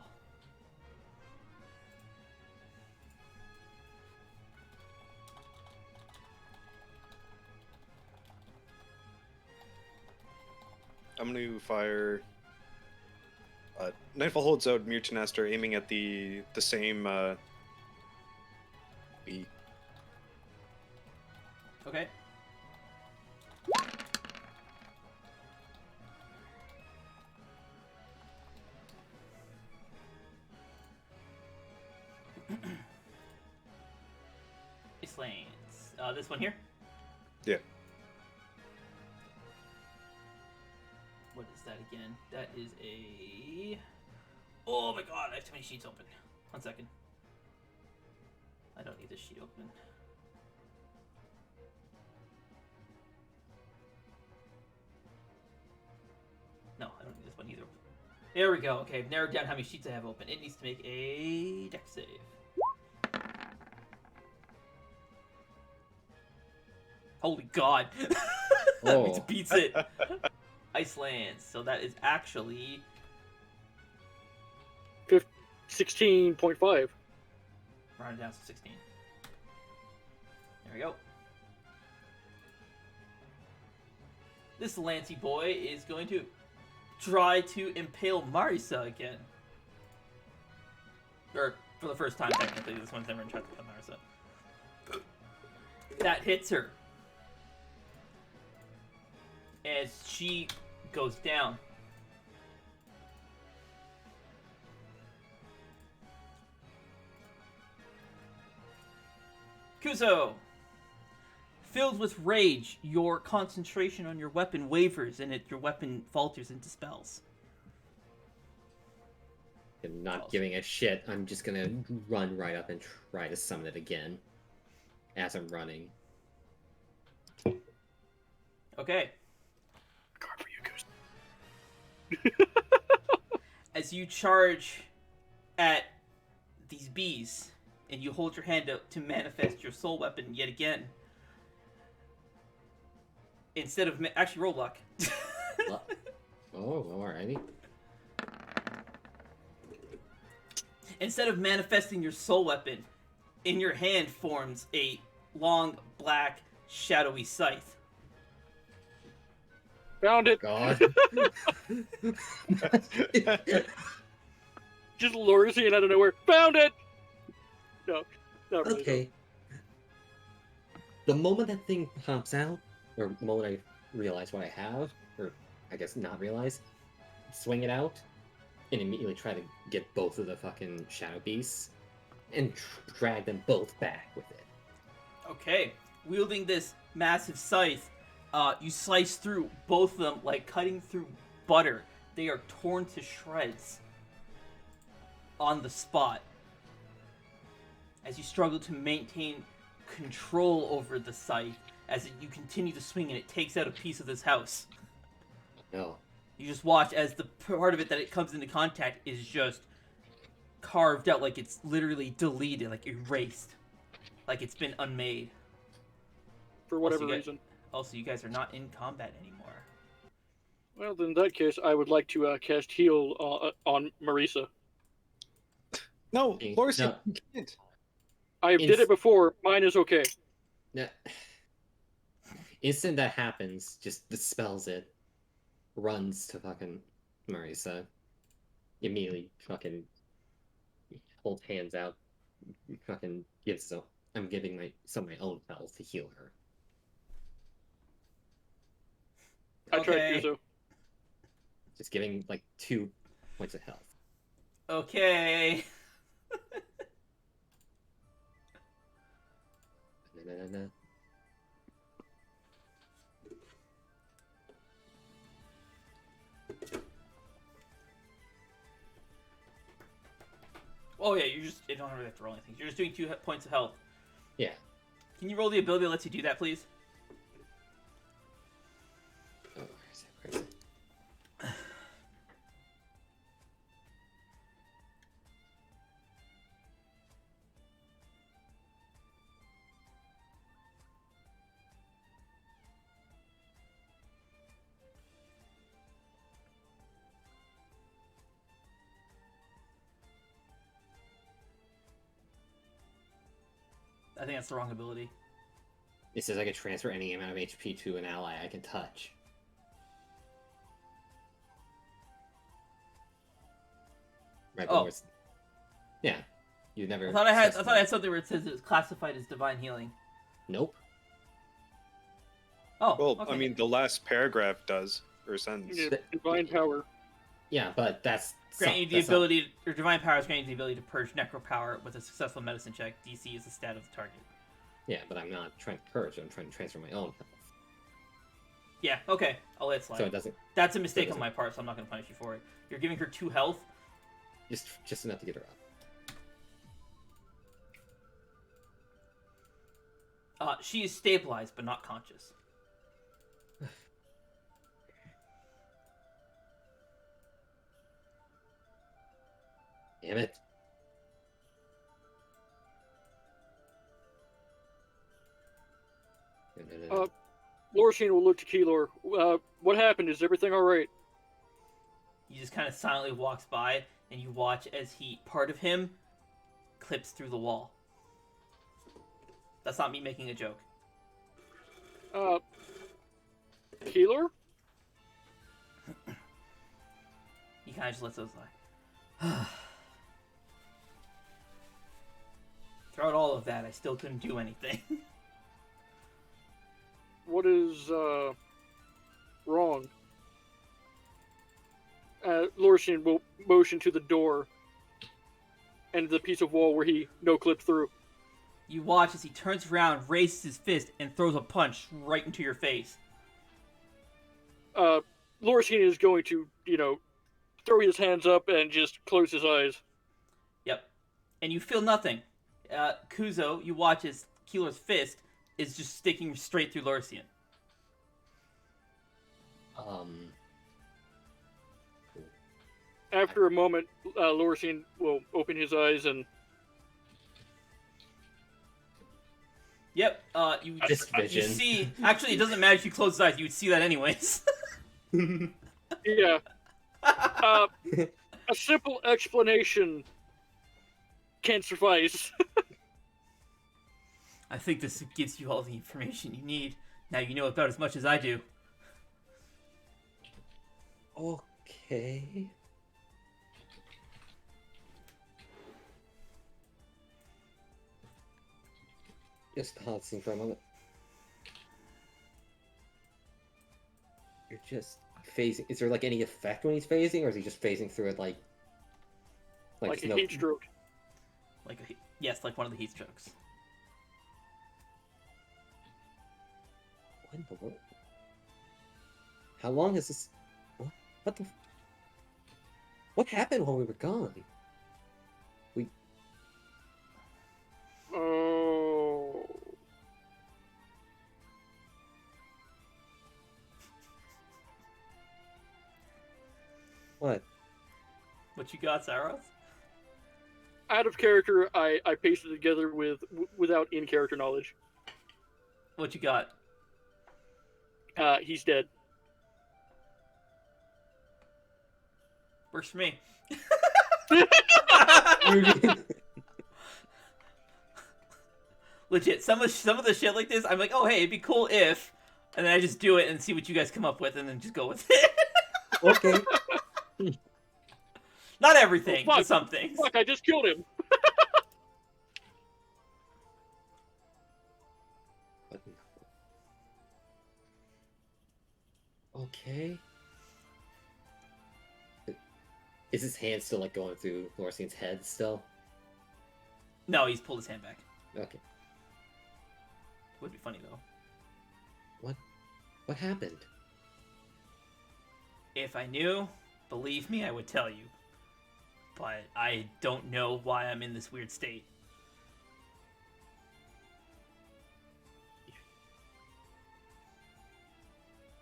I'm going to fire. Nightfall holds out Mutimaster, aiming at the same bee. Okay. It's lanes. This one here? Yeah. What is that again? That is a... Oh my god, I have too many sheets open. 1 second. I don't need this sheet open. No, I don't need this one either. There we go. Okay, I've narrowed down how many sheets I have open. It needs to make a dex save. Holy god. That means it beats it. Iceland. So that is actually 16.5. rounded down to 16. There we go. This Lancy boy is going to try to impale Marisa again. Or, for the first time, technically. This one's never tried to kill Marisa. That hits her. As she goes down. Kuzo! Filled with rage, your concentration on your weapon wavers and your weapon falters and dispels. I'm not giving a shit. I'm just gonna run right up and try to summon it again. As I'm running. Okay. Card for you, Goose. As you charge at these bees, and you hold your hand up to manifest your soul weapon yet again, instead of... actually, roll luck. Oh, alrighty. Instead of manifesting your soul weapon, in your hand forms a long, black, shadowy scythe. Found it. God. Just Lorcian out of nowhere. Found it. No, not really. Okay. The moment that thing pops out, or the moment I realize what I have, or I guess not realize, swing it out, and immediately try to get both of the fucking shadow beasts, and drag them both back with it. Okay. Wielding this massive scythe, you slice through both of them like cutting through butter. They are torn to shreds on the spot. As you struggle to maintain control over the scythe, as you continue to swing and it takes out a piece of this house. No. You just watch as the part of it that it comes into contact is just carved out, like it's literally deleted, like erased. Like it's been unmade. For whatever Also, reason. Also, you guys are not in combat anymore. Well, then in that case, I would like to cast heal on Marisa. No, Okay, Lorcian, no. you can't. I did it before. Mine is okay. Now, instant that happens, just dispels it, runs to fucking Marisa, immediately fucking holds hands out, fucking gives some. I'm giving some of my own health to heal her. I tried Okay. Kuzo. Just giving like 2 points of health. Okay. Na-na-na-na. Oh yeah, you don't really have to roll anything. You're just doing 2 points of health. Yeah. Can you roll the ability that lets you do that, please? Oh, where is it? Where is it? I think that's the wrong ability. It says I can transfer any amount of HP to an ally I can touch. Right, Oh. Yeah. You never. I thought I had specified. something where it says it's classified as divine healing. Nope. Oh, Well, okay. I mean, the last paragraph does, or sentence. Yeah, divine power. Yeah, but that's grant you the that's ability, or divine powers grant you the ability to purge necro power with a successful medicine check. DC is the stat of the target. Yeah, but I'm not trying to purge. I'm trying to transfer my own health. Yeah, okay, I'll let it slide. So it doesn't. That's a mistake on doesn't- my part, so I'm not going to punish you for it. You're giving her 2 health. Just enough to get her up. She is stabilized, but not conscious. Damn it. No. Lorcian will look to Keylor. What happened? Is everything all right? He just kind of silently walks by, and you watch as part of him clips through the wall. That's not me making a joke. Keylor? He kind of just lets those lie. Throughout all of that, I still couldn't do anything. What is, wrong? Lorcian will motion to the door and the piece of wall where he no-clipped through. You watch as he turns around, raises his fist, and throws a punch right into your face. Lorcian is going to, throw his hands up and just close his eyes. Yep. And you feel nothing. Kuzo, you watch as Keeler's fist is just sticking straight through Lorcian. After a moment, Lorcian will open his eyes and... Yep, you see... Actually, it doesn't matter if you close his eyes, you would see that anyways. Yeah. A simple explanation can't suffice. I think this gives you all the information you need. Now you know about as much as I do. Okay. Just pausing for a moment. You're just phasing. Is there like any effect when he's phasing, or is he just phasing through it like Like a heat stroke? Yes, like one of the heat strokes. What in the world? How long is this? What the? What happened while we were gone? Oh. What? What you got, Saros? Out of character, I pasted it together without in-character knowledge. What you got? He's dead. Works for me. Legit, some of the shit like this, I'm like, oh hey, it'd be cool if, and then I just do it and see what you guys come up with, and then just go with it. Okay. Not everything, Oh, but some things. Fuck, I just killed him. Okay. Is his hand still like going through Lorcian's head still? No, he's pulled his hand back. Okay. Would be funny though. What happened? If I knew, believe me, I would tell you. But I don't know why I'm in this weird state.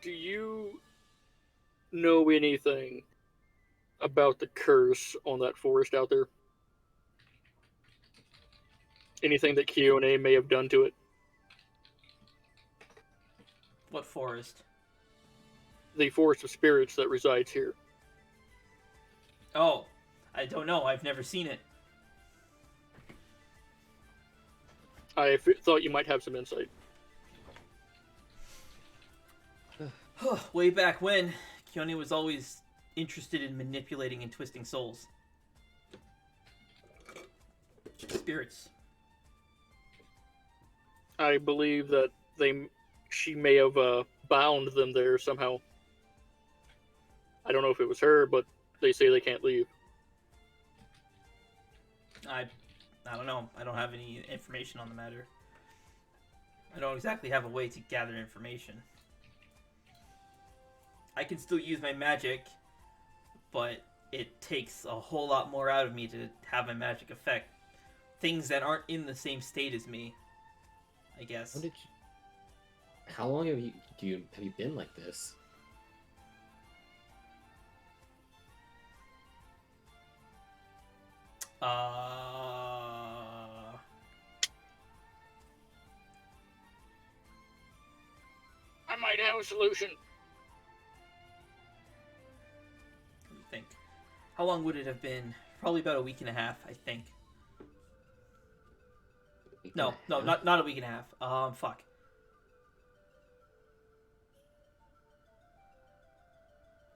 Do you know anything about the curse on that forest out there? Anything that Kione may have done to it? What forest? The forest of spirits that resides here. Oh, I don't know. I've never seen it. I thought you might have some insight. Way back when, Kione was always interested in manipulating and twisting souls. Spirits. I believe that she may have bound them there somehow. I don't know if it was her, but they say they can't leave. I don't know. I don't have any information on the matter. I don't exactly have a way to gather information. I can still use my magic, but it takes a whole lot more out of me to have my magic affect things that aren't in the same state as me. I guess. How long have you been like this? I might have a solution. Let me think. How long would it have been? Probably about a week and a half, I think. No, not a week and a half. Fuck.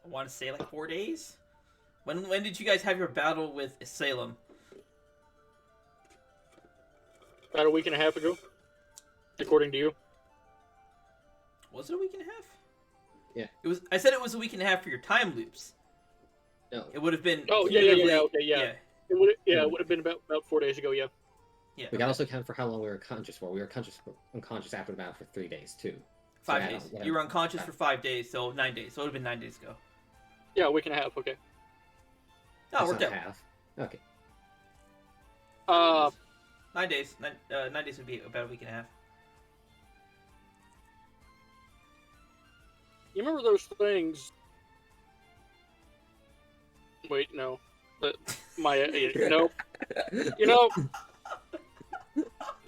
I want to say like 4 days. When did you guys have your battle with Salem? About a week and a half ago, according to you. Was it a week and a half? Yeah. It was. I said it was a week and a half for your time loops. No. It would have been. Oh yeah, okay, yeah. It would have been about 4 days ago, yeah. Yeah. We can also count for how long we were conscious for. We were unconscious after the battle for 3 days too. 5 days. You were unconscious for 5 days, so 9 days. So it would have been 9 days ago. Yeah, a week and a half. Okay. No, it worked out. Half. Okay. 9 days. 9 days would be about a week and a half. You remember those things? Wait, no. Nope. You know,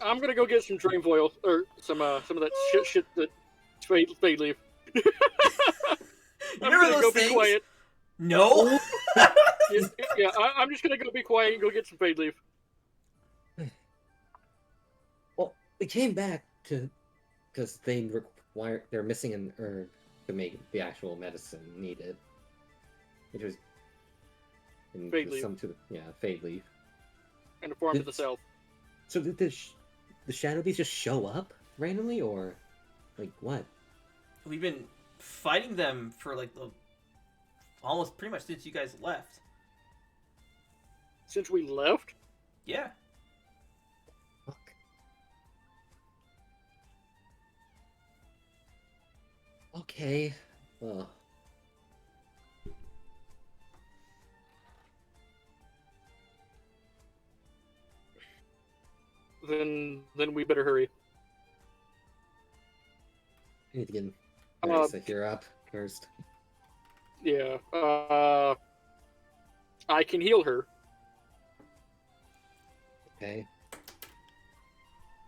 I'm gonna go get some drain foil or some of that shit that fade leaf. I'm Remember gonna those go things? be quiet. No. Yeah, I'm just gonna go be quiet and go get some fade leaf. Well, we came back because they're missing an herb to make the actual medicine needed, which was Fade leaf. Fade leaf. And the farm to the south. So did the shadow beasts just show up randomly, or like what? We've been fighting them for like almost pretty much since you guys left. Since we left? Yeah. Fuck. Okay. Well. Then we better hurry. I need to get Uh, here up first. Yeah. I can heal her, Okay.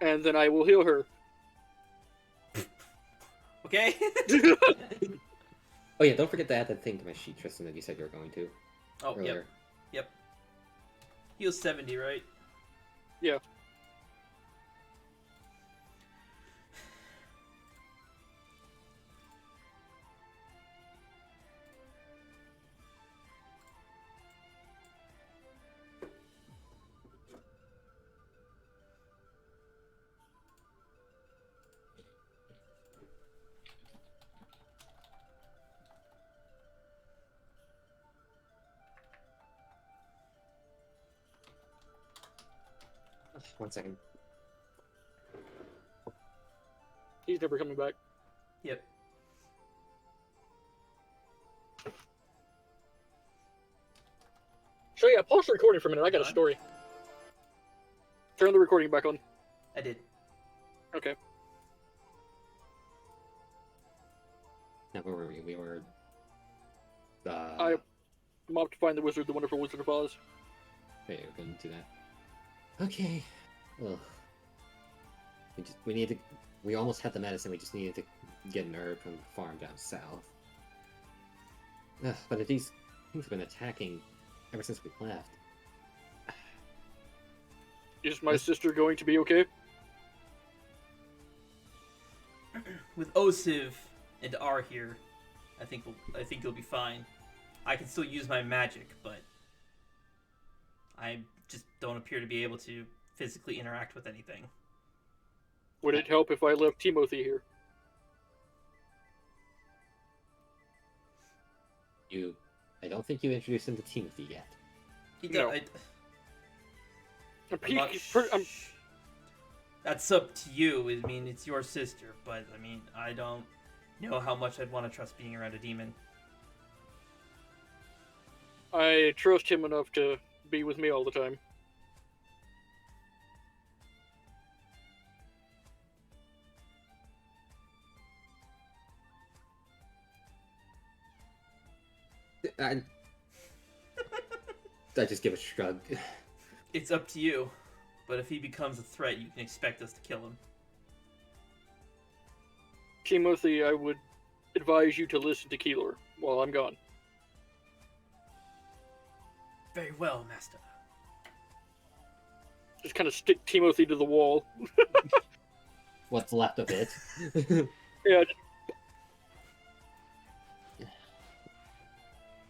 and then I will heal her. Okay. Oh yeah, don't forget to add that thing to my sheet, Tristan, that you said you were going to. Oh, Earlier. yep. He was 70, right? Yeah. One second. He's never coming back. Yep. So yeah, pause the recording for a minute. I got a story. Turn the recording back on. I did. Okay. Now where were we? We were. I'm off to find the wonderful Wizard of Oz. Wait, we're gonna do that. Okay. Ugh. We almost had the medicine. We just needed to get an herb from the farm down south. Ugh, but if these things have been attacking ever since we left. Is my sister going to be okay? With Osiv and R here, I think you'll be fine. I can still use my magic, but I just don't appear to be able to physically interact with anything. Would it help if I left Timothy here? I don't think you introduced him to Timothy yet. No. That's up to you. I mean, it's your sister, but I mean, I don't know how much I'd want to trust being around a demon. I trust him enough to be with me all the time. I just give a shrug. It's up to you, but if he becomes a threat, you can expect us to kill him. Timothy, I would advise you to listen to Keeler while I'm gone. Very well, Master. Just kind of stick Timothy to the wall. What's left of it. Yeah.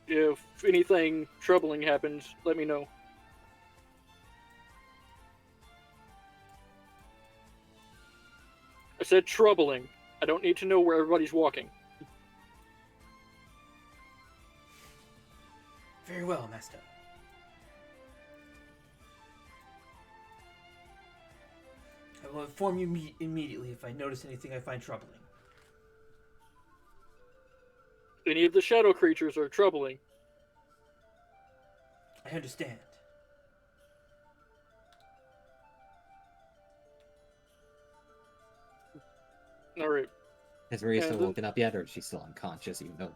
If anything troubling happens, let me know. I said troubling. I don't need to know where everybody's walking. Very well, Master. I will inform you immediately if I notice anything I find troubling. Any of the shadow creatures are troubling. I understand. Alright. Has Maria still And then- woken up yet, or is she still unconscious, even though...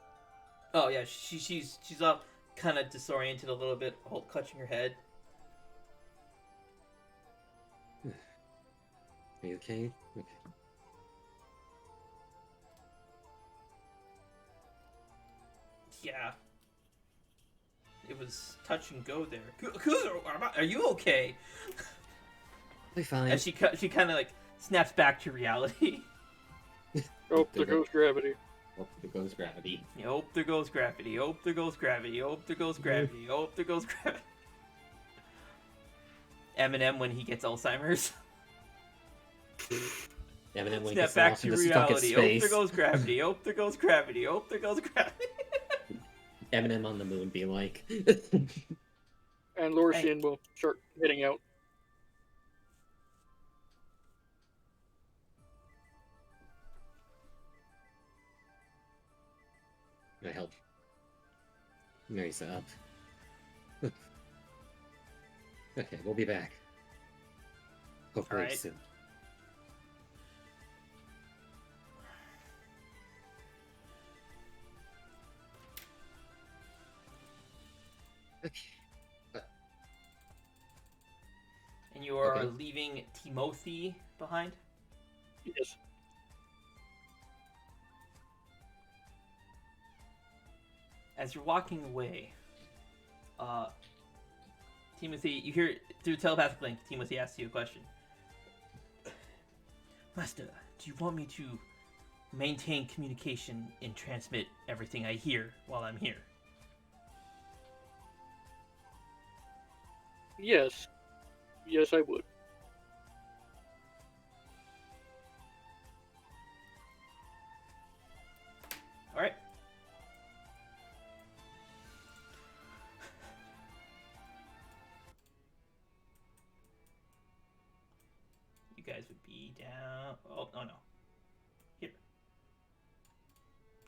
Oh yeah, she's up, kind of disoriented a little bit, clutching her head. Are you okay? Okay. Yeah. It was touch and go there. Kuzo, are you okay? I'll be fine. And she kind of like snaps back to reality. Oh, there goes gravity. Oh, there goes gravity. Oh, there goes gravity. Oh, there goes gravity. Oh, there goes gravity. Oh, there goes gravity. Eminem when he gets Alzheimer's. Eminem when he Snap gets back lost to into stuck in reality. Oh, space. there goes gravity. Oh, there goes gravity. Oh, there goes gravity. Eminem on the moon be like... And Lorcian will start heading out. I help Marisa up. Okay, we'll be back. Hopefully Alright. soon. Okay. And you are Okay. leaving Timothy behind? Yes. As you're walking away, Timothy, you hear through telepathic link, Timothy asks you a question. Master, do you want me to maintain communication and transmit everything I hear while I'm here? Yes. Yes, I would. Alright. You guys would be down... Oh no. Here.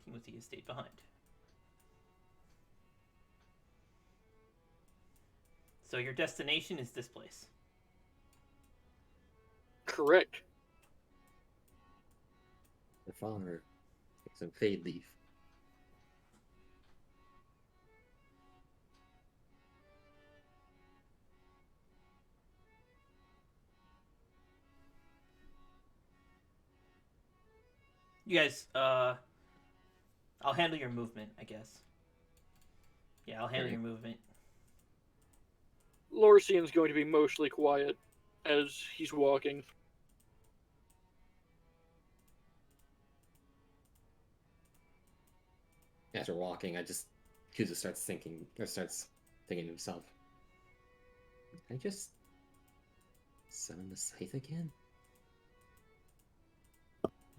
Timothy has stayed behind. So your destination is this place. Correct. The farmer gets some fade leaf. You guys, I'll handle your movement, I guess. Yeah, I'll handle your movement. Lorcian's going to be mostly quiet as he's walking. After walking, Kuza starts thinking to himself, I just summon the scythe again?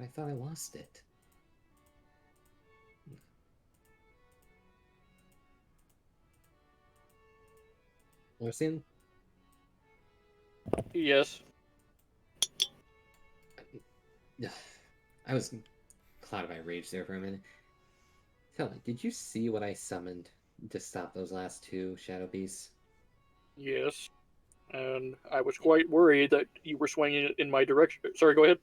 I thought I lost it. Lorcian? Yes. I was clouded by rage there for a minute. Tell me, did you see what I summoned to stop those last two shadow beasts? Yes. And I was quite worried that you were swinging it in my direction. Sorry, go ahead.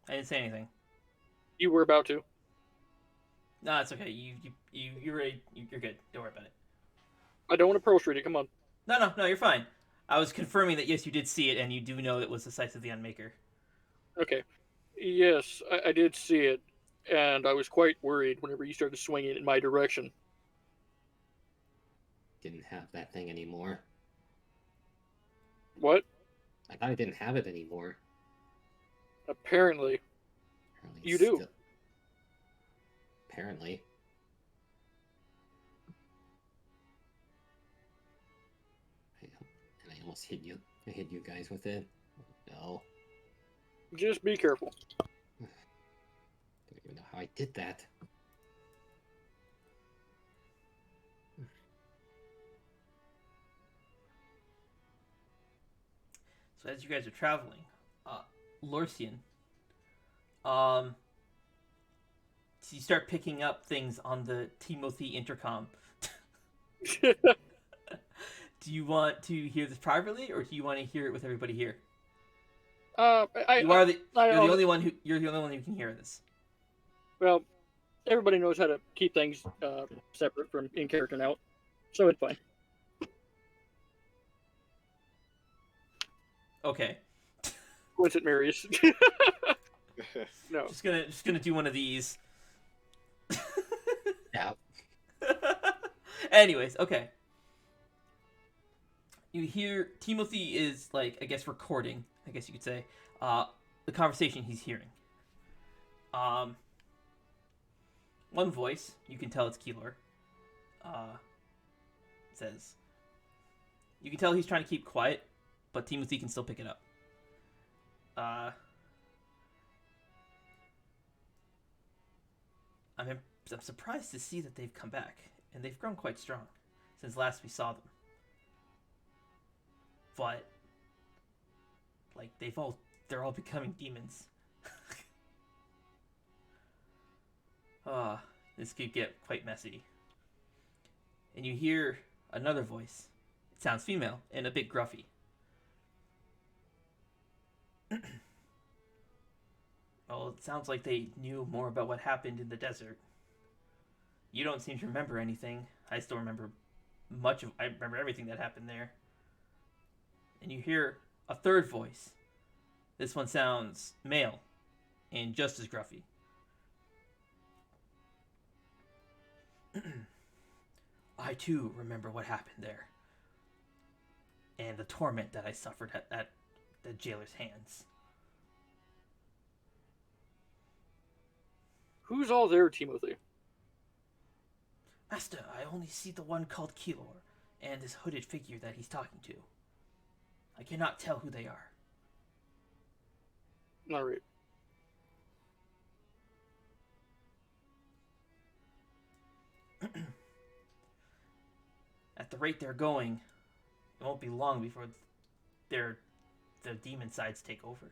I didn't say anything. You were about to. No, it's okay. You're ready. You're good. Don't worry about it. I don't want to pearl street it. Come on. No, you're fine. I was confirming that yes, you did see it, and you do know it was the sites of the Unmaker. Okay. Yes, I did see it, and I was quite worried whenever you started swinging in my direction. Didn't have that thing anymore. What? I thought I didn't have it anymore. Apparently. Apparently You it's do. still- Apparently. And I almost hit you. I hit you guys with it. No. Just be careful. Don't even know how I did that. So as you guys are traveling, Lorcian, so you start picking up things on the Timothy intercom. Do you want to hear this privately, or do you want to hear it with everybody here? You're the only one who can hear this. Well, everybody knows how to keep things separate from in character and out, so it's fine. Okay. Once it marries. No. Just gonna do one of these. Yeah. Anyways, okay. You hear Timothy is like, I guess, recording, I guess you could say, the conversation he's hearing. One voice, you can tell it's Keylor, says, you can tell he's trying to keep quiet, but Timothy can still pick it up. I'm surprised to see that they've come back, and they've grown quite strong since last we saw them. But like they're all becoming demons. This could get quite messy. And you hear another voice. It sounds female and a bit gruffy. Well, it sounds like they knew more about what happened in the desert. You don't seem to remember anything. I still remember I remember everything that happened there. And you hear a third voice. This one sounds male and just as gruffy. I too remember what happened there. And the torment that I suffered at the jailer's hands. Who's all there, Timothy? Master, I only see the one called Keylor and this hooded figure that he's talking to. I cannot tell who they are. All right. At the rate they're going, it won't be long before the demon sides take over.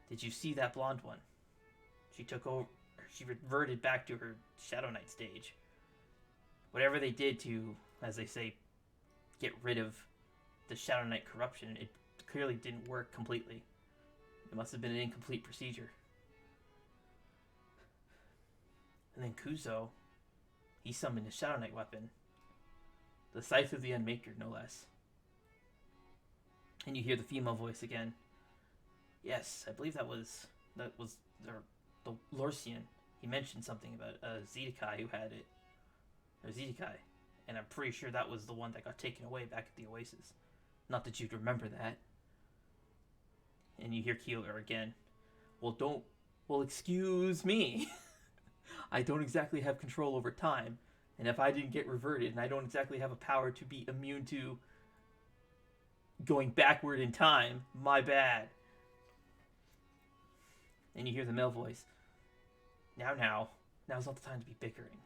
Did you see that blonde one? She took over. She reverted back to her Shadow Knight stage. Whatever they did to, as they say, get rid of the Shadow Knight corruption, it clearly didn't work completely. It must have been an incomplete procedure. And then Kuzo, he summoned a Shadow Knight weapon. The Scythe of the Unmaker, no less. And you hear the female voice again. Yes, I believe that was the Lorcian. He mentioned something about a Zedekai who had it. Or Zedekai. And I'm pretty sure that was the one that got taken away back at the Oasis. Not that you'd remember that. And you hear Keeler again. Well, excuse me. I don't exactly have control over time. And if I didn't get reverted, and I don't exactly have a power to be immune to going backward in time, my bad. And you hear the male voice. Now's not the time to be bickering.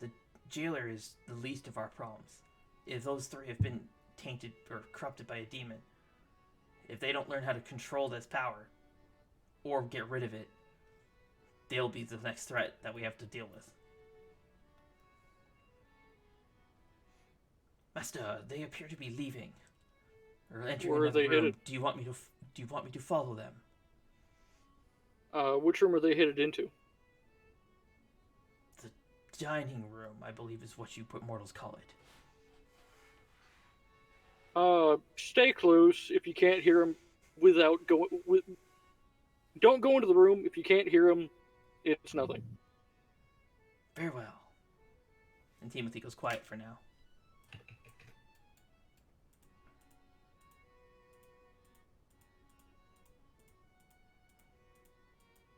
The jailer is the least of our problems. If those three have been tainted or corrupted by a demon, if they don't learn how to control this power or get rid of it, they'll be the next threat that we have to deal with. Master, they appear to be leaving or entering Where are another they room. headed? Do you want me to follow them? Which room are they headed into? dining room, I believe is what you put mortals call it. Stay close if you can't hear him without going. Don't go into the room if you can't hear him. It's nothing. Very well. And Timothy goes quiet for now.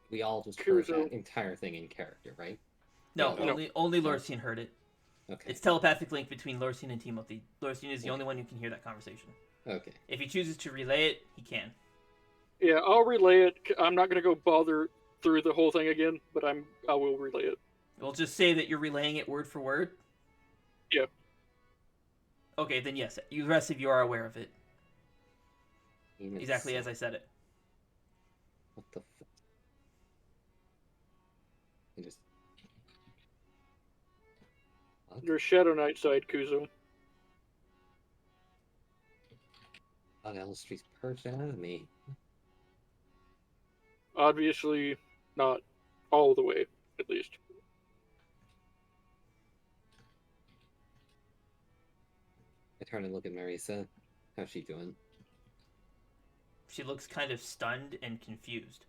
We all just heard Kuzo. that entire thing in character, right? No, No. only Lorcian heard it. Okay. It's telepathic link between Lorcian and Timothy. Lorcian is the only one who can hear that conversation. Okay. If he chooses to relay it, he can. Yeah, I'll relay it. I'm not gonna go bother through the whole thing again, but I will relay it. We'll just say that you're relaying it word for word. Yeah. Okay, then yes, the rest of you are aware of it. Even Exactly so- as I said it. What the fuck? I just. What? Your Shadow Knight side, Kuzo. Fuck, Elstrie's perched out of me. Obviously, not all the way, at least. I turn and look at Marisa. How's she doing? She looks kind of stunned and confused.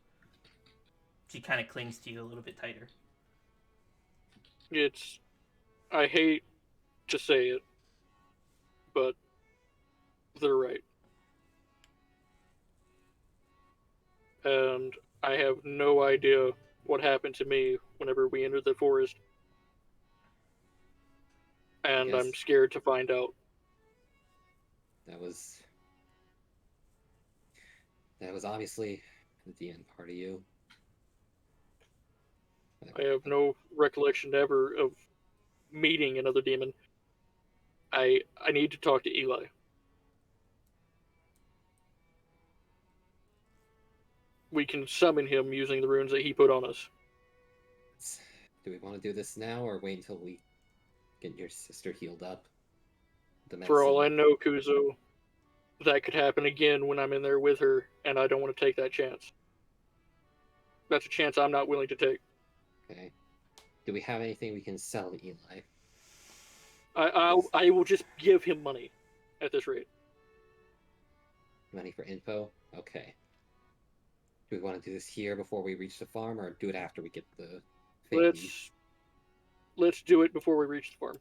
She kind of clings to you a little bit tighter. I hate to say it, but they're right. And I have no idea what happened to me whenever we entered the forest. And I'm Yes. scared to find out. That was obviously the end part of you. I have no recollection ever of meeting another demon. I need to talk to Eli. We can summon him using the runes that he put on us. Do we want to do this now or wait until we get your sister healed up? The For all I medicine- know, Kuzo, that could happen again when I'm in there with her, and I don't want to take that chance. That's a chance I'm not willing to take. Okay. Do we have anything we can sell to Eli? I will just give him money at this rate. Money for info? Okay. Do we want to do this here before we reach the farm, or do it after we get the fake Let's do it before we reach the farm.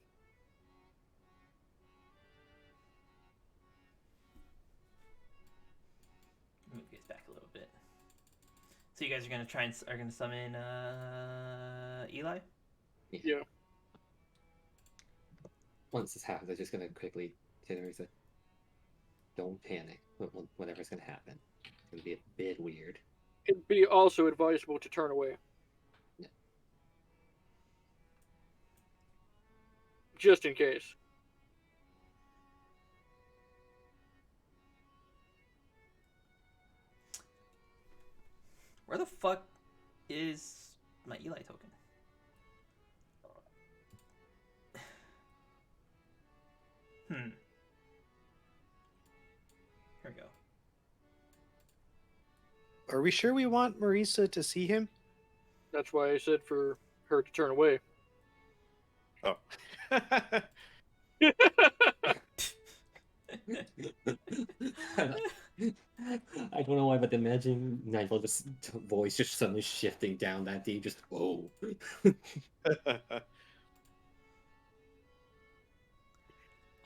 Move you guys back a little bit. So you guys are gonna summon Eli? Yeah. Once this happens, I'm just gonna quickly say to Marisa, don't panic. Whatever's gonna happen, it's gonna be a bit weird. It'd be also advisable to turn away. Yeah. Just in case. Where the fuck is my Eli token? Here we go. Are we sure we want Marisa to see him? That's why I said for her to turn away. Oh. I don't know why, but imagine Nigel's voice just suddenly shifting down that deep, just whoa.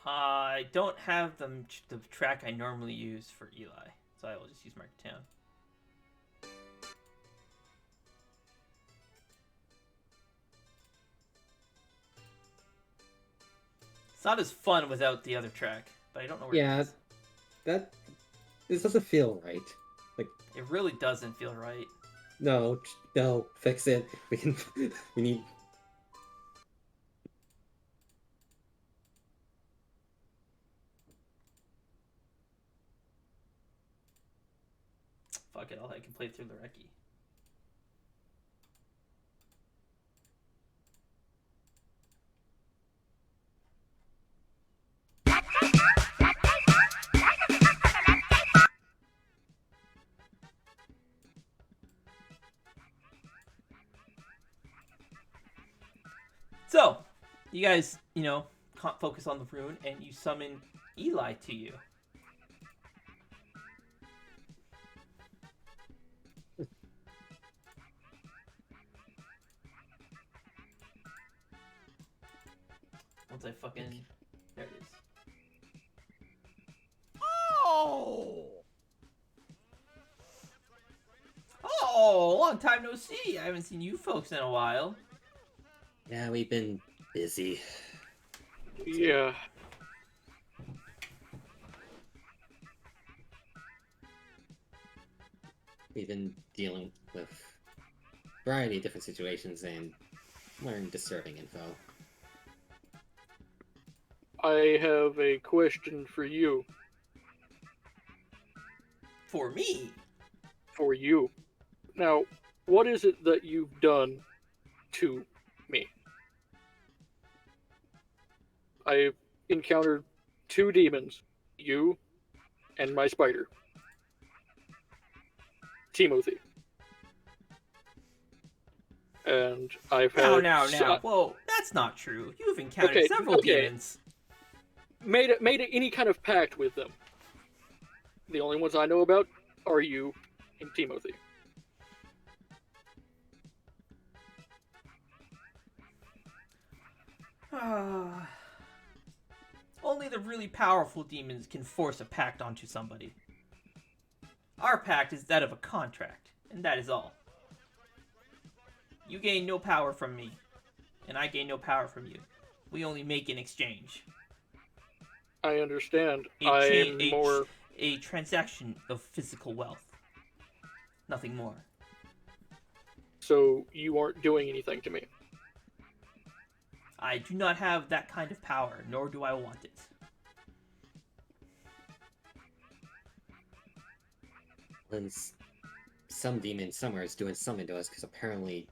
I don't have the track I normally use for Eli, so I will just use Marketown. It's not as fun without the other track, but I don't know where Yeah. it is. This doesn't feel right. It really doesn't feel right. No, fix it. We need. Fuck it, I can play through the recce. So, you guys, focus on the rune, and you summon Eli to you. Once I fucking... There it is. Oh! Oh, long time no see. I haven't seen you folks in a while. Yeah, we've been busy. Yeah. We've been dealing with a variety of different situations and learned disturbing info. I have a question for you. For me? For you. Now, what is it that you've done to me? I've encountered 2 demons. You and my spider. Timothy. And I've had... Now. Whoa, that's not true. You've encountered several demons. Made any kind of pact with them. The only ones I know about are you and Timothy. Only the really powerful demons can force a pact onto somebody. Our pact is that of a contract, and that is all. You gain no power from me, and I gain no power from you. We only make in exchange. I understand. A transaction of physical wealth. Nothing more. So you aren't doing anything to me. I do not have that kind of power, nor do I want it. When some demon somewhere is doing something to us, because apparently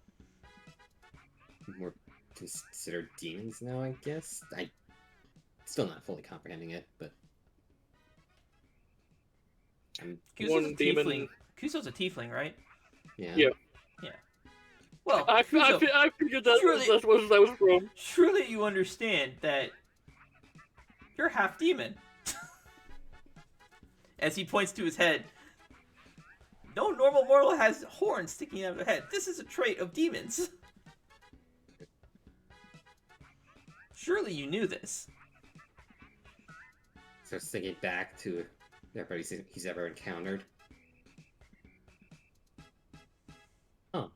we're considered demons now, I guess? I'm still not fully comprehending it, but... One demon... Kuso's a tiefling, right? Yeah. Yeah. Well, I figured that was that was from. Surely you understand that you're half demon. As he points to his head. No normal mortal has horns sticking out of their head. This is a trait of demons. Surely you knew this. So thinking back to everybody he's ever encountered. Oh.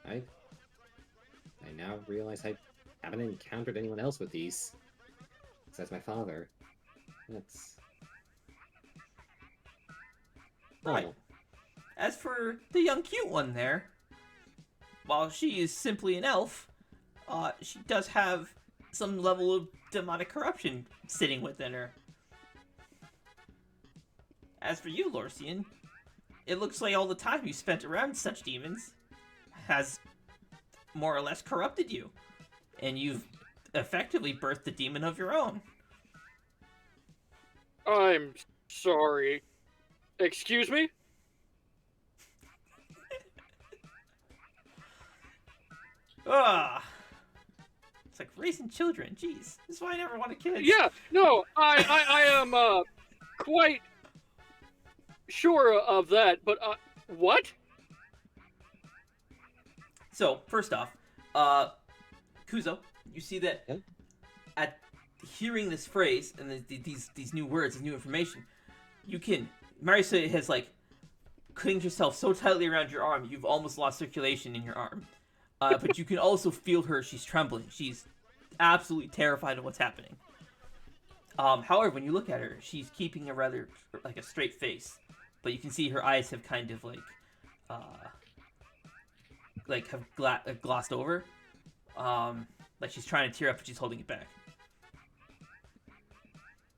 I now realize I haven't encountered anyone else with these. Besides my father. That's... Right. Oh. As for the young cute one there, while she is simply an elf, she does have some level of demonic corruption sitting within her. As for you, Lorcian, it looks like all the time you spent around such demons has more or less corrupted you, and you've effectively birthed a demon of your own. I'm sorry. Excuse me? It's like raising children. Jeez, this is why I never wanted kids. Yeah, no, I am quite sure of that, but what? So, first off, Kuzo, you see that at hearing this phrase and these new words, this new information, you can... Marisa has, clinged herself so tightly around your arm, you've almost lost circulation in your arm. But you can also feel her, she's trembling. She's absolutely terrified of what's happening. However, when you look at her, she's keeping a rather, a straight face. But you can see her eyes have kind of, have glossed over. Like she's trying to tear up, but she's holding it back.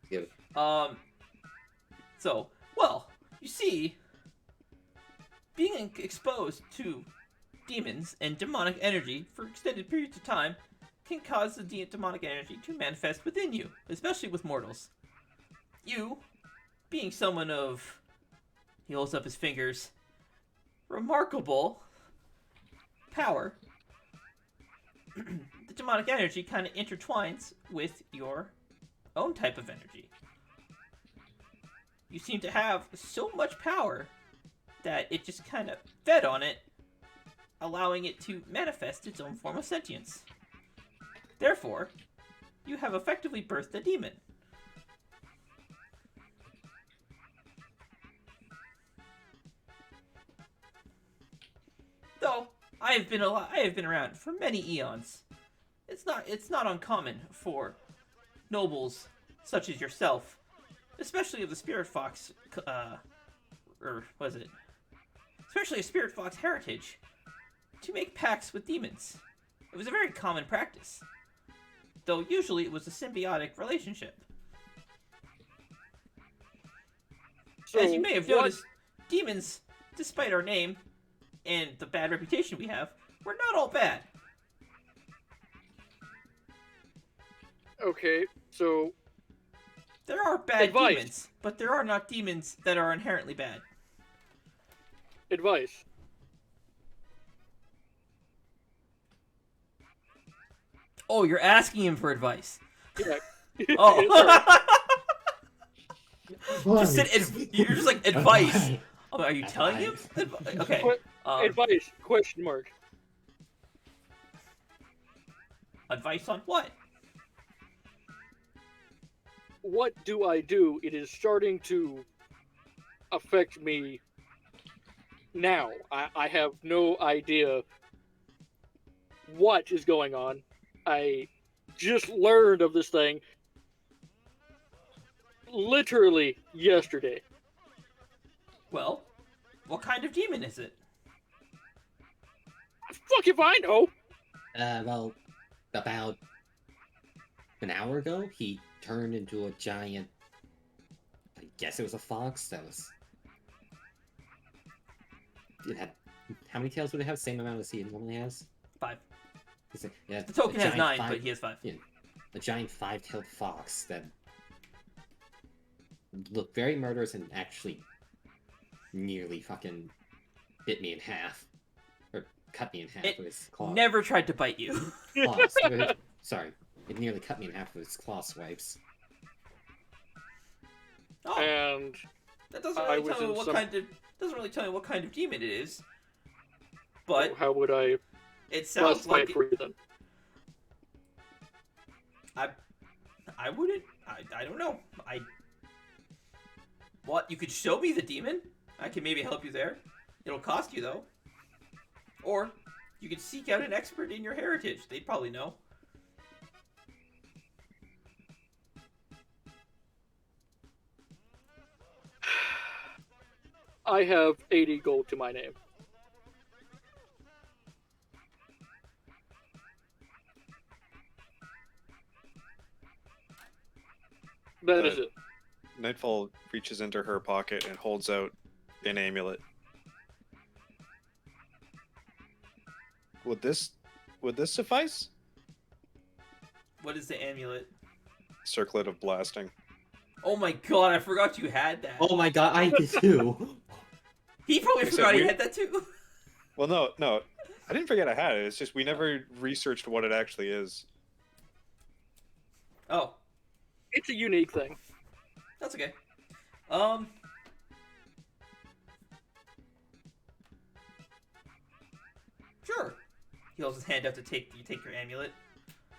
Good. So, well, you see, being exposed to demons and demonic energy for extended periods of time can cause the demonic energy to manifest within you, especially with mortals. You, being someone of, he holds up his fingers, remarkable power, the demonic energy kind of intertwines with your own type of energy. You seem to have so much power that it just kind of fed on it, allowing it to manifest its own form of sentience. Therefore, you have effectively birthed a demon. Though I have been around for many eons. It's not uncommon for nobles such as yourself, especially of the Spirit Fox, or was it? Especially a Spirit Fox heritage, to make pacts with demons. It was a very common practice, though usually it was a symbiotic relationship. So As you may have noticed, demons, despite our name and the bad reputation we have, we're not all bad. Okay, so There are bad Advice. demons, but there are not demons that are inherently bad. advice. Oh, you're asking him for advice. Yeah. Oh. Why? Just said you're just like advice. Oh, are you telling him? Okay. Advice? Question mark. Advice on what? What do I do? It is starting to affect me now. I have no idea what is going on. I just learned of this thing literally yesterday. Well, what kind of demon is it? Fuck if I know. Well, about an hour ago, he turned into a giant. I guess it was a fox that was. It had. How many tails would it have? Same amount as he normally has? 5. Yeah, The token a has giant 9, but he has 5. Yeah, a giant 5-tailed fox that looked very murderous and actually nearly fucking bit me in half. Or cut me in half It with its claw. Never tried to bite you. Claws. Sorry. It nearly cut me in half with its claw swipes. Oh, And that doesn't I really was tell me in what some- kind of demon it is. But how would I it sounds classify like it for you then? I wouldn't. I don't know. What? You could show me the demon? I can maybe help you there. It'll cost you though. Or you could seek out an expert in your heritage. They'd probably know. I have 80 gold to my name. That is it. Nightfall reaches into her pocket and holds out an amulet. Would this suffice? What is the amulet? Circlet of blasting. Oh my god, I forgot you had that. Oh my god, I did too! He probably Except forgot he we- had that too. Well, no, I didn't forget I had it. It's just we never researched what it actually is. Oh, It's a unique thing. that's okay. Sure. He holds his hand out to take your amulet.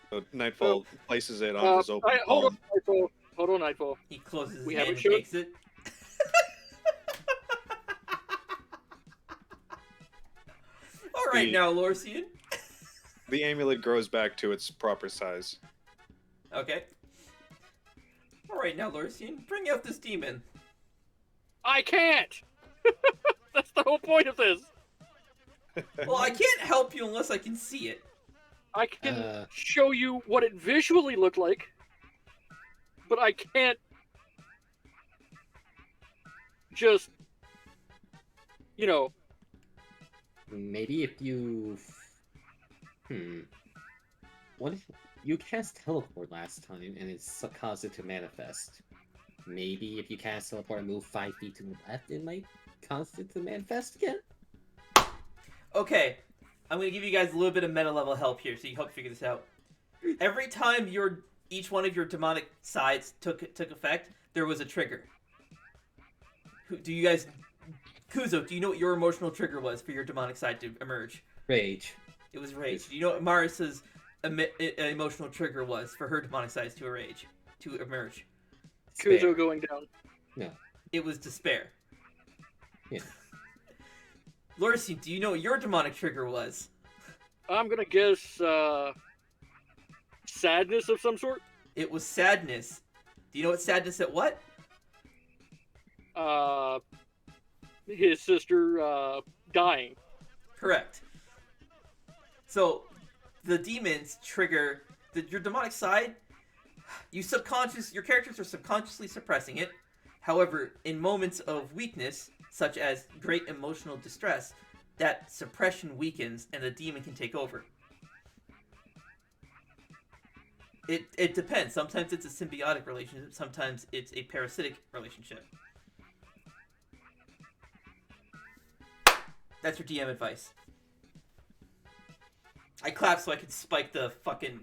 So Nightfall places it on his open Hold palm. on, Nightfall. Hold on, Nightfall. He closes his We hand haven't and showed- takes it. All right, The- now, Lorcian. The amulet grows back to its proper size. Okay. All right, now, Lorcian, bring out this demon. I can't! That's the whole point of this. Well, I can't help you unless I can see it. I can show you what it visually looked like, but I can't just, Maybe if you... What if... You cast Teleport last time, and it's caused it to manifest. Maybe if you cast Teleport and move 5 feet to the left, it might cause it to manifest again? Okay, I'm gonna give you guys a little bit of meta level help here, so you help figure this out. Every time each one of your demonic sides took effect, there was a trigger. Do you guys, Kuzo? Do you know what your emotional trigger was for your demonic side to emerge? Rage. It was rage. Do you know what Marisa's emotional trigger was for her demonic sides to emerge? Despair. Kuzo going down. No. It was despair. Yeah. Lorcian, do you know what your demonic trigger was? I'm gonna guess sadness of some sort. It was sadness. Do you know what sadness at what? His sister dying. Correct. So, the demons trigger your demonic side. Your characters are subconsciously suppressing it. However, in moments of weakness, such as great emotional distress, that suppression weakens and the demon can take over. It depends. Sometimes it's a symbiotic relationship. Sometimes it's a parasitic relationship. That's your DM advice. I clapped so I could spike the fucking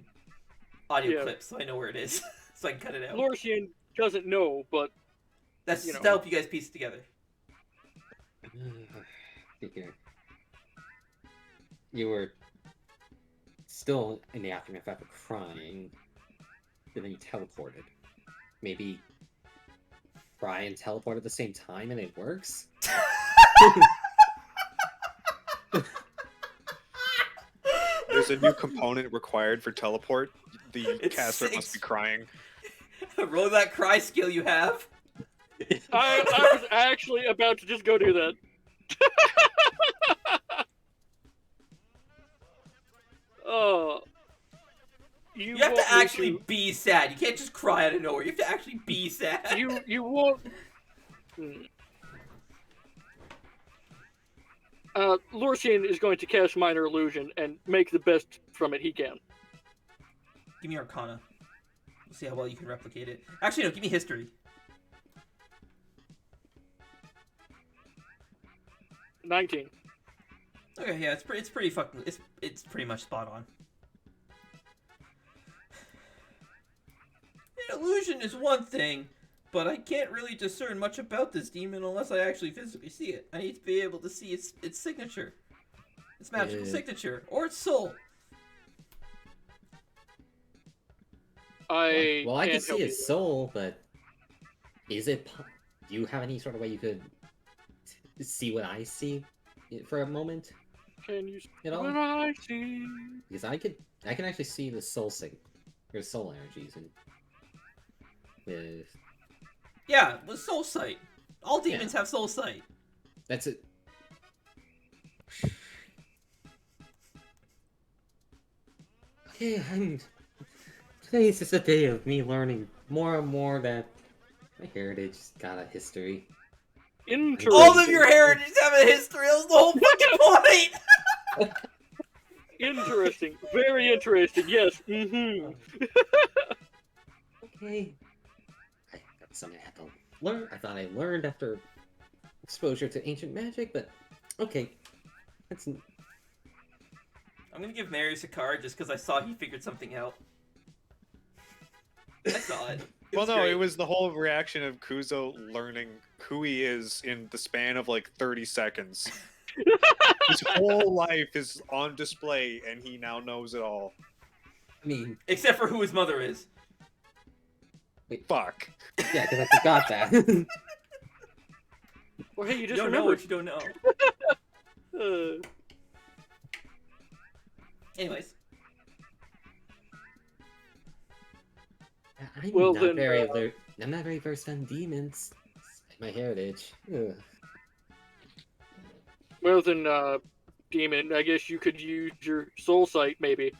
audio clip so I know where it is. So I can cut it out. Lorcian doesn't know, but That's to help you guys piece it together. Figure. You were still in the aftermath after crying, and then you teleported. Maybe cry and teleport at the same time and it works? There's a new component required for teleport. The It's caster 6. must be crying. Roll that cry skill you have. I was actually about to just go do that. Oh. You have to actually be sad. You can't just cry out of nowhere. You have to actually be sad. You won't. Lorcian is going to cast Minor Illusion and make the best from it he can. Give me Arcana. We'll see how well you can replicate it. Actually, no. Give me History. 19. Okay, yeah, it's pretty fucking. It's pretty much spot on. An illusion is one thing, but I can't really discern much about this demon unless I actually physically see it. I need to be able to see its signature, its magical signature, or its soul. I Well, I can can't see help his soul, but is it? Do you have any sort of way you could see what I see for a moment? Can you see At all? what I see? Because I can actually see the soul or soul energies, and with Yeah, with soul sight. All demons have soul sight. that's it. Okay, today's just a day of me learning more and more that my heritage got a history. Interesting. All of your heritages have a history. That was the whole fucking point. Interesting. Very interesting. Yes. Mm-hmm. Okay. That's something I had to learn. I thought I learned after exposure to ancient magic, but okay. That's I'm gonna give Marius a card just because I saw he figured something out. I saw it. Well, no, great. it was the whole reaction of Kuzo learning who he is in the span of like 30 seconds. His whole life is on display, and he now knows it all. I mean, Except for who his mother is. Fuck. yeah, because I forgot that. Well, hey, you You just don't know remembered. what you don't know. Anyways. I'm Well, not then, very I'm not very versed on demons. My heritage. Ugh. Well then, demon, I guess you could use your soul sight, maybe.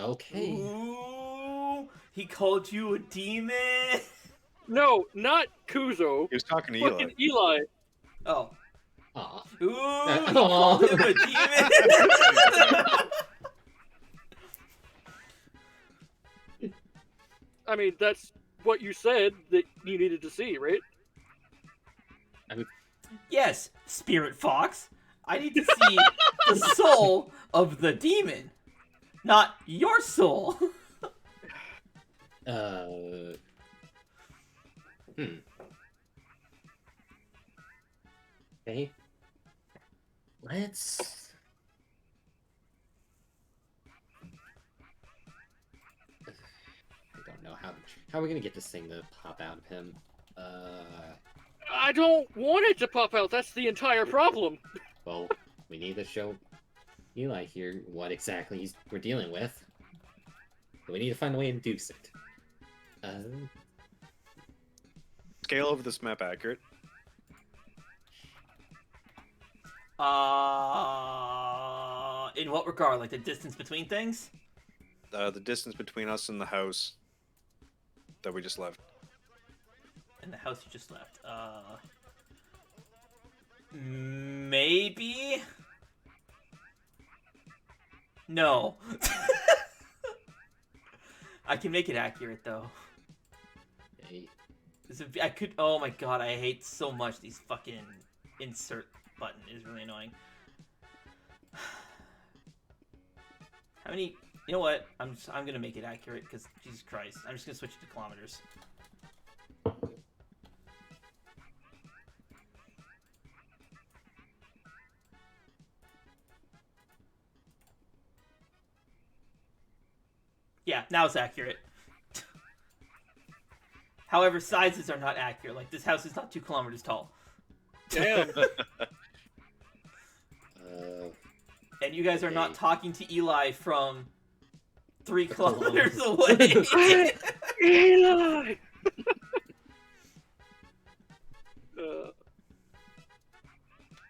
Okay. Ooh, he called you a demon. No, not Kuzo. He was talking to Eli. Fucking Eli. Oh. Aw. Ooh, he Aw. called him a demon. I mean, that's what you said that you needed to see, right? Yes, Spirit Fox. I need to see the soul of the demon, not your soul. Okay. Let's. I don't know how are we gonna get this thing to pop out of him. I don't want it to pop out. That's the entire problem. Well, we need to show Eli here what exactly we're dealing with. But we need to find a way to induce it. Scale of this map accurate. In what regard? Like the distance between things? The distance between us and the house that we just left. And the house you just left. Maybe? No. I can make it accurate, though. Okay. I could... Oh my god, I hate so much these fucking insert button is really annoying. How many... You know what? I'm gonna make it accurate, because Jesus Christ. I'm just gonna switch it to kilometers. Yeah, now it's accurate. However, sizes are not accurate. Like, this house is not 2 kilometers tall. Damn. And you guys are not Okay. talking to Eli from 3 kilometers away. Eli!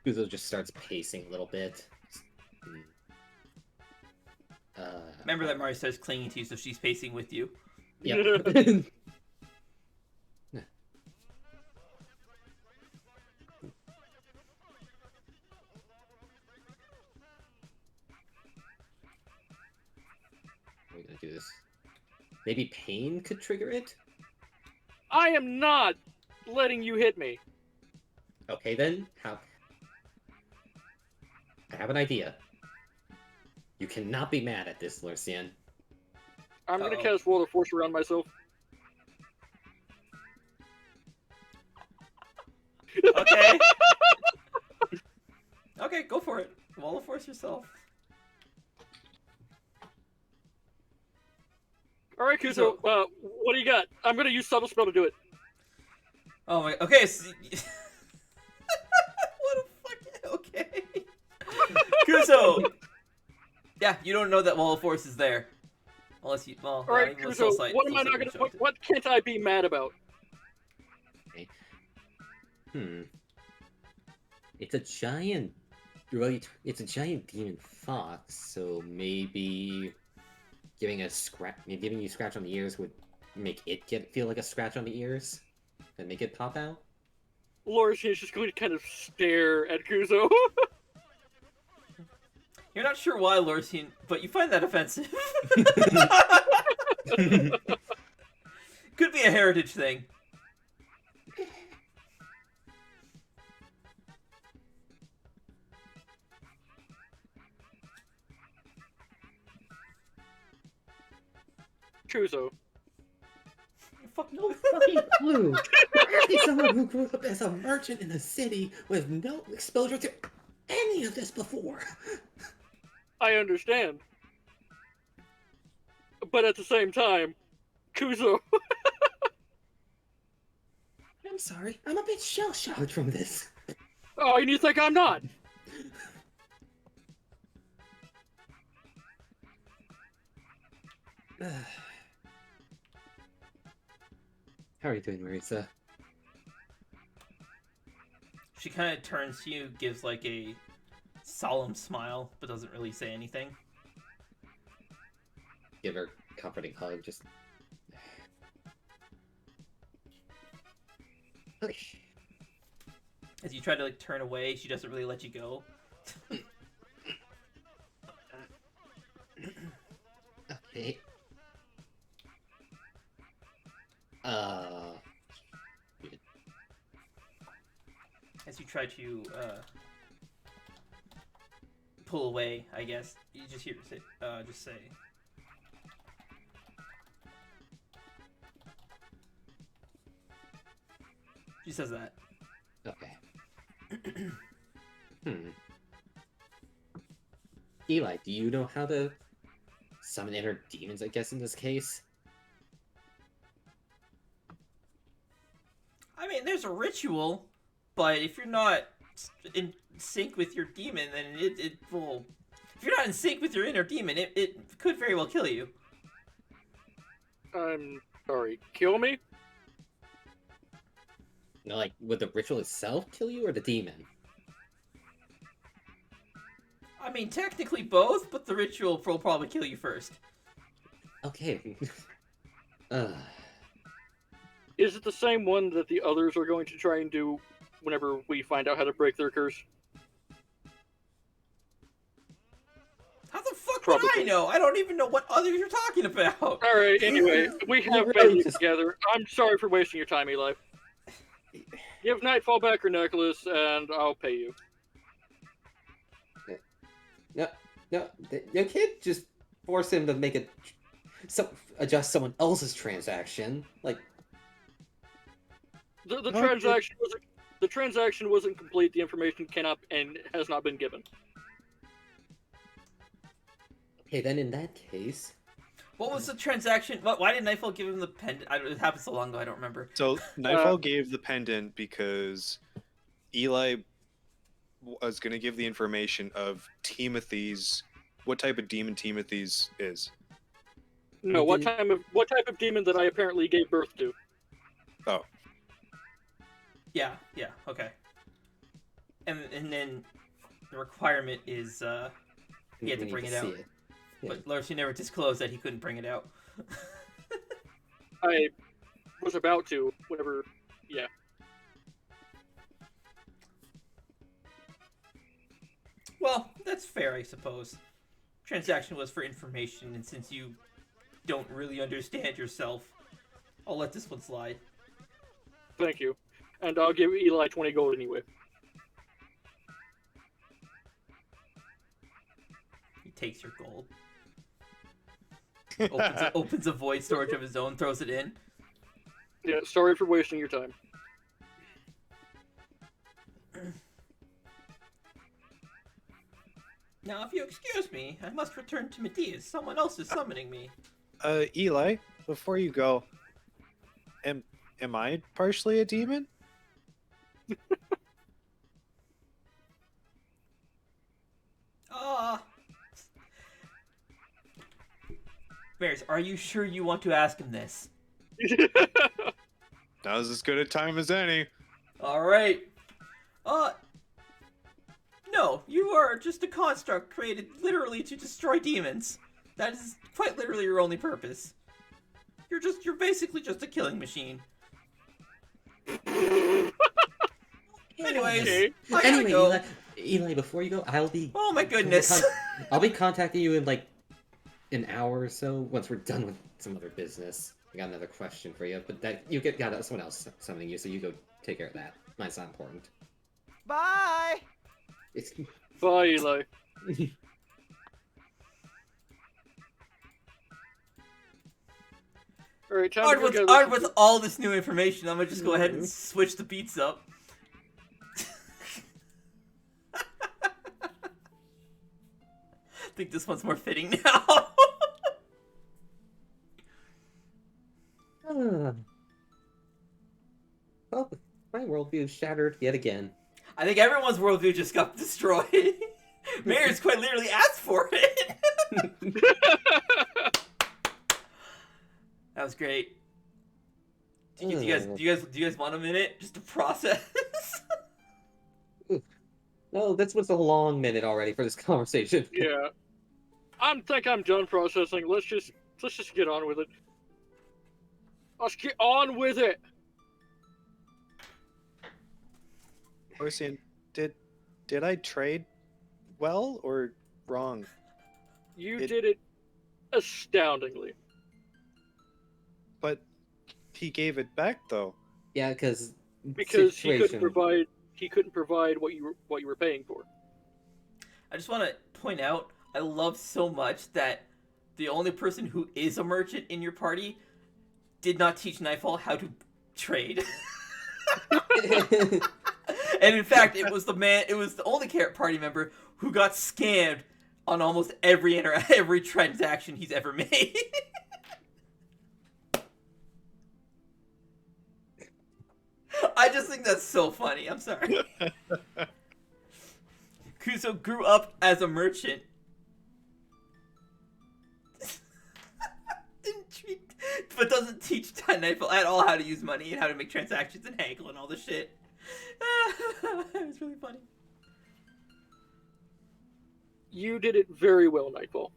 Uzo just starts pacing a little bit. Remember that Mari starts clinging to you, so she's pacing with you. Yep. We're gonna do this. Maybe pain could trigger it? I am not letting you hit me. Okay then, how... I have an idea. You cannot be mad at this, Lorcian. I'm gonna Uh-oh. cast Wall of Force around myself. Okay. Okay, go for it. Wall of Force yourself. Alright, Kuzo, what do you got? I'm gonna use Subtle Spell to do it. Oh my... Okay, so... What a fucking... Okay. Kuzo! Yeah, you don't know that Wall of Force is there. Unless you... Well, Alright, even with Kuzo, Soul Sight- what am Soul I Sight not would show gonna... it to- What can't I be mad about? It's a giant... Really, it's a giant demon fox, so maybe... Giving you scratch on the ears would make it feel like a scratch on the ears? And make it pop out? Lorcian is just going to kind of stare at Kuzo. You're not sure why, Lorcian, but you find that offensive. Could be a heritage thing. Kuzo. Fuck no. Fucking clue! You're someone who grew up as a merchant in a city with no exposure to any of this before. I understand. But at the same time, Kuzo. I'm sorry, I'm a bit shell-shocked from this. Oh, and you think I'm not? How are you doing, Marisa? She kind of turns to you, gives like a solemn smile, but doesn't really say anything. Give her a comforting hug, just... Okay. As you try to like turn away, she doesn't really let you go. Okay. As you try to pull away, I guess. You just hear it just say. She says that. Okay. Eli, do you know how to summon inner demons, I guess, in this case? I mean, there's a ritual, but if you're not in sync with your demon, then it will... If you're not in sync with your inner demon, it could very well kill you. I'm sorry. Kill me? No, like, would the ritual itself kill you or the demon? I mean, technically both, but the ritual will probably kill you first. Okay. Is it the same one that the others are going to try and do whenever we find out how to break their curse? How the fuck Probably. would I know? I don't even know what others you're talking about. Alright, anyway, we have really been just- together. I'm sorry for wasting your time, Eli. Give Nightfall back her necklace, and I'll pay you. No, you can't just force him to make adjust someone else's transaction. Like, The Okay. transaction wasn't complete. The information cannot and has not been given. okay, then in that case, What was the transaction? Why did Nightfall give him the pendant? It happened so long ago, I don't remember. So Nightfall gave the pendant because Eli was going to give the information of Timothy's, what type of demon Timothy's is. No, what type of demon that I apparently gave birth to? Oh, Yeah, okay. And then the requirement is he had to we bring need it out. see Yeah. But Lorcian never disclosed that he couldn't bring it out. I was about to, whenever, yeah. Well, that's fair, I suppose. Transaction was for information, and since you don't really understand yourself, I'll let this one slide. Thank you. And I'll give Eli 20 gold anyway. He takes your gold. Opens a void storage of his own, throws it in. Yeah, sorry for wasting your time. Now, if you excuse me, I must return to Matthias. Someone else is summoning me. Eli, before you go, am I partially a demon? Maris, are you sure you want to ask him this? Now's as good a time as any. Alright. No, you are just a construct created literally to destroy demons. That is quite literally your only purpose. You're basically just a killing machine. Anyways, Okay. I gotta Anyway, go. Eli, before you go, Oh my goodness. I'll be contacting you in like an hour or so once we're done with some other business. I got another question for you, but that you get someone else summoning you, so you go take care of that. Mine's not important. Bye! It's Bye, Eli. Alright, time to go gather Armed some- with all this new information, I'm gonna just go ahead and switch the beats up. I think this one's more fitting now. Well, my worldview is shattered yet again. I think everyone's worldview just got destroyed. Mayor's quite literally asked for it. That was great. Do you guys want a minute just to process? No, this was a long minute already for this conversation. Yeah. I'm done processing. Let's just get on with it. Let's get on with it. Lorcian, did I trade well or wrong? You did it astoundingly. But he gave it back though. Yeah, because Because he couldn't provide what you were paying for. I just want to point out, I love so much that the only person who is a merchant in your party did not teach Nightfall how to trade. And in fact, it was the only party member who got scammed on almost every transaction he's ever made. I just think that's so funny. I'm sorry. Kuzo grew up as a merchant. But doesn't teach Nightfall at all how to use money and how to make transactions and haggle and all this shit. It's really funny. You did it very well, Nightfall.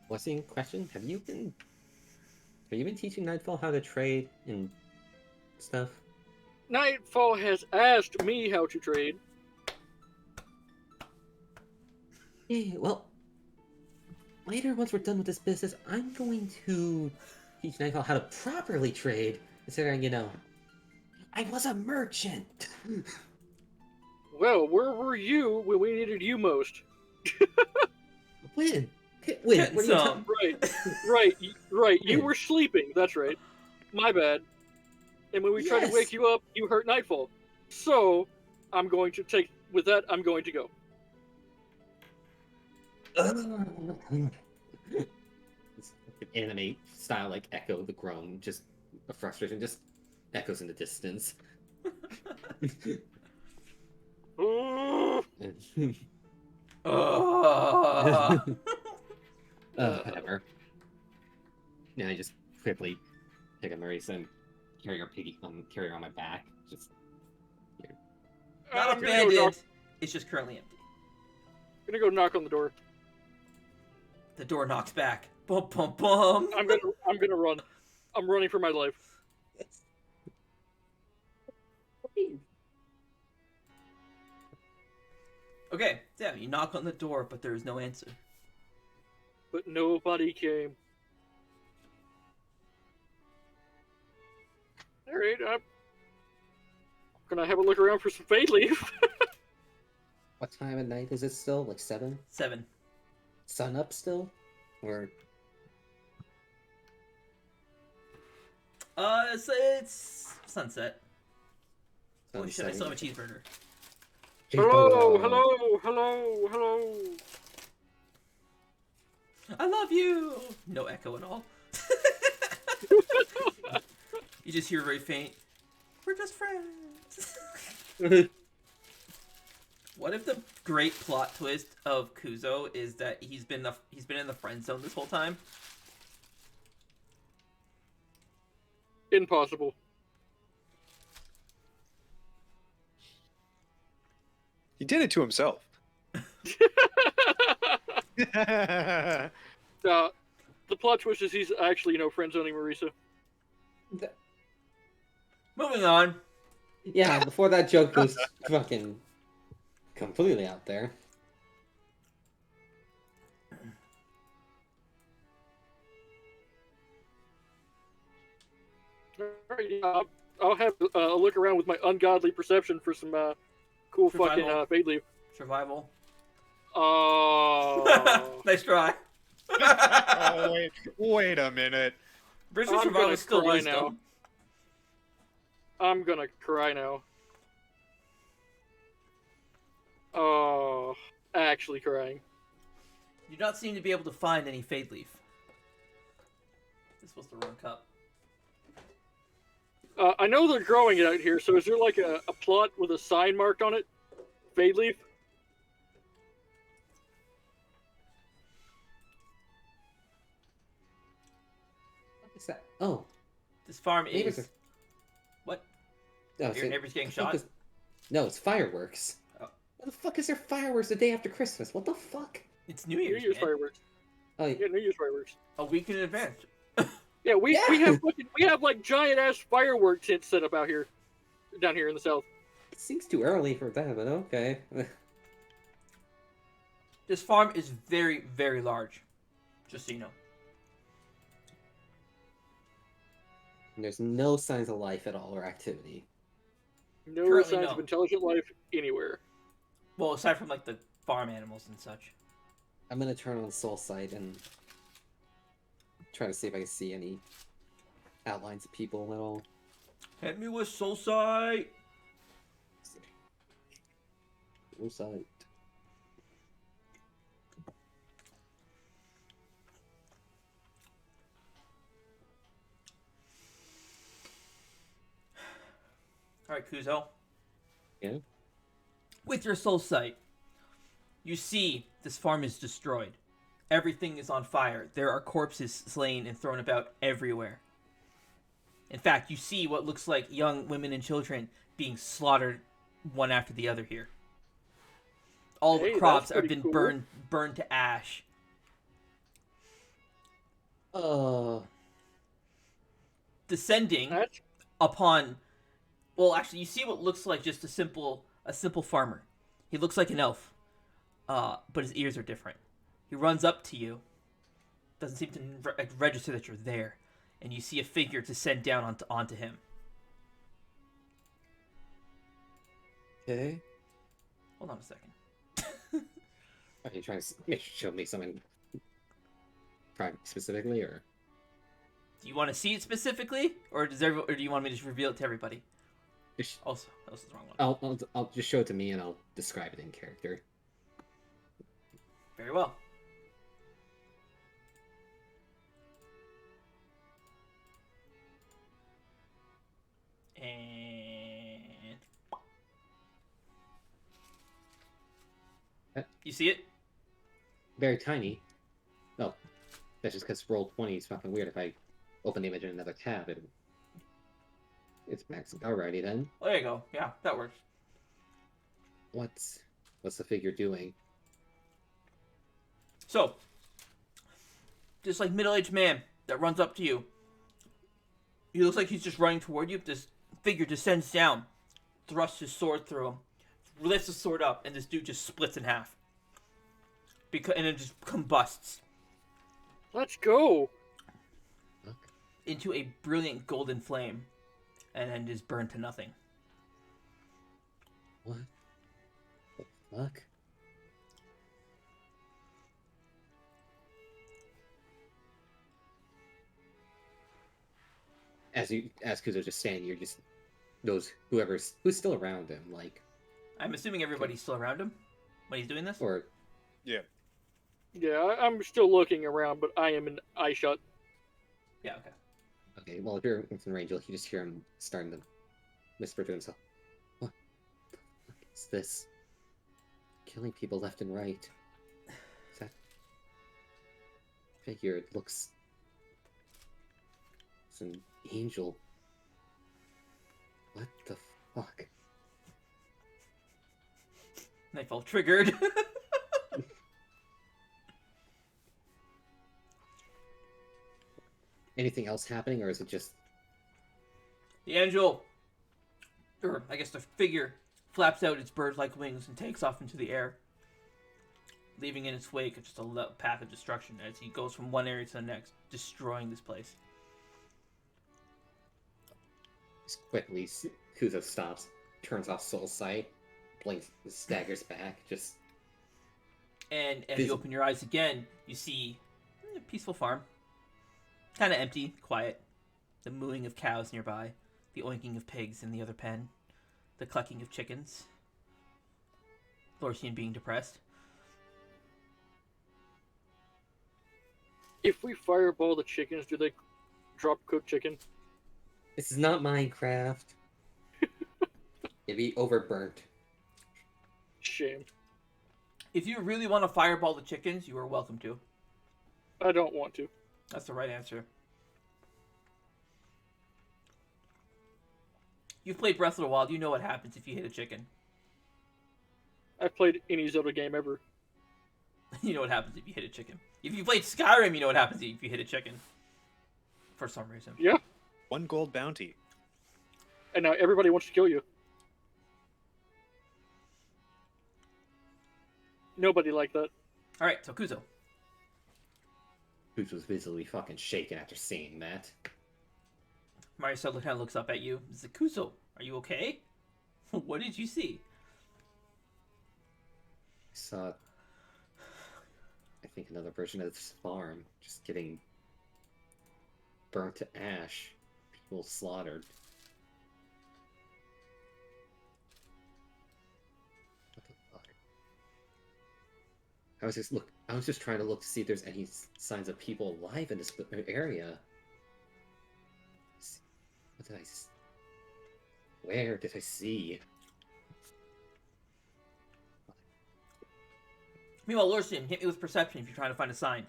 What's the question? Have you been teaching Nightfall how to trade and stuff? Nightfall has asked me how to trade. Yeah, well, later, once we're done with this business, I'm going to teach Nightfall how to properly trade, considering, I was a merchant. Well, where were you when we needed you most? When? What are you Some. Right. You were sleeping. That's right. My bad. And when we tried to Yes. wake you up, you hurt Nightfall. So, I'm going to go. This anime style, like, echo the groan, just a frustration, just echoes in the distance. Whatever. And I just quickly pick up Marisa and carry her on my back. Just Not I'm abandoned. It's just currently empty. gonna go knock on the door. The door knocks back. Bum bum bum. I'm gonna run. I'm running for my life. Okay, yeah, you knock on the door, but there is no answer. But nobody came. Alright, I'm gonna have a look around for some fade leaf. What time of night is it still? Like 7? 7. Sun up still? Or So it's sunset. Holy shit, I sunsetting? still have a cheeseburger. Hello. I love you! No echo at all. You just hear very faint. We're just friends. What if the great plot twist of Kuzo is that he's been in the friend zone this whole time? Impossible. He did it to himself. The plot twist is he's actually, friend zoning Marisa. Moving on. Yeah, before that joke goes fucking completely out there. Alright, I'll have a look around with my ungodly perception for some cool Survival. fucking fade leaf. Survival. Oh. Nice try. Oh, wait a minute. British I'm survival gonna is still cry wisdom. now. I'm gonna cry now. Oh, actually crying. You do not seem to be able to find any fade leaf. This was the wrong cup. I know they're growing it out here, so is there like a plot with a sign marked on it? Fade leaf? What is that? Oh, This farm neighbors is... are. What? Oh, Your neighbor's getting what the fuck shot? is- No, it's fireworks. Oh. What the fuck is there fireworks the day after Christmas? What the fuck? It's New New Year's, Year's man. fireworks. Oh, Yeah, New Year's fireworks. A week in advance. Yeah, we Yeah. have like giant ass firework tents set up out here, down here in the south. it seems too early for that, but okay. This farm is very, very large. Just so you know. And there's no signs of life at all or activity. No Currently, signs no. of intelligent life anywhere. Well, aside from like the farm animals and such. I'm gonna turn on Soul Sight and try to see if I can see any outlines of people at all. Hit me with soul sight. Soul Sight. All right, Kuzo. Yeah. With your soul sight, you see this farm is destroyed. Everything is on fire. There are corpses slain and thrown about everywhere. In fact, you see what looks like young women and children being slaughtered one after the other here. All the Hey, crops that's have pretty been cool. burned to ash. Descending That's upon, well, actually, you see what looks like just a simple farmer. He looks like an elf, but his ears are different. He runs up to you, doesn't seem to register that you're there, and you see a figure descend down onto him. Okay. Hold on a second. Are you trying to show me something specifically, or? Do you want to see it specifically, or or do you want me to just reveal it to everybody? Also, that was the wrong one. I'll just show it to me and I'll describe it in character. Very well. And you see it? Very tiny. Oh, that's just because roll 20 is fucking weird. If I open the image in another tab, it's maxed. Alrighty then. Oh, there you go. Yeah, that works. What's the figure doing? So, this like middle-aged man that runs up to you. He looks like he's just running toward you. This figure descends down, thrusts his sword through him, lifts the sword up, and this dude just splits in half. And it just combusts let's go. into a brilliant golden flame, and then is burned to nothing. What the fuck? As Kuzo's just standing, you're just who's still around him, like, I'm assuming everybody's still around him when he's doing this. or Yeah. Yeah, I'm still looking around, but I am in eye shut. Yeah, okay. okay, well, if you're within range, you just hear him starting to whisper to himself, "What the fuck is this? Killing people left and right. That figure, it looks... It's an angel. What the fuck?" And I felt triggered. Anything else happening, or is it just... The angel, or I guess the figure, flaps out its bird-like wings and takes off into the air, leaving in its wake just a path of destruction as he goes from one area to the next, destroying this place. Just quickly, Kuzo stops, turns off Soul Sight, blinks, staggers back, just... And as you open your eyes again, you see a peaceful farm. Kind of empty, quiet. The mooing of cows nearby, the oinking of pigs in the other pen, the clucking of chickens. Lorcian being depressed. If we fireball the chickens, do they drop cooked chicken? This is not Minecraft. It'd be overburnt. Shame. If you really want to fireball the chickens, you are welcome to. I don't want to. That's the right answer. You've played Breath of the Wild. You know what happens if you hit a chicken. I've played any Zelda game ever. You know what happens if you hit a chicken. If you played Skyrim, you know what happens if you hit a chicken. For some reason. Yeah. 1 gold bounty. And now everybody wants to kill you. Nobody like that. Alright, so Kuzo. Kuzo was visibly fucking shaken after seeing that. Marisol kind of looks up at you. Zakuso, are you okay? What did you see? I saw, I think, another version of this farm just getting burnt to ash. People slaughtered. What the fuck? I was just trying to look to see if there's any signs of people alive in this area. What did I? Where did I see? Meanwhile, Lorcian, hit me with perception if you're trying to find a sign.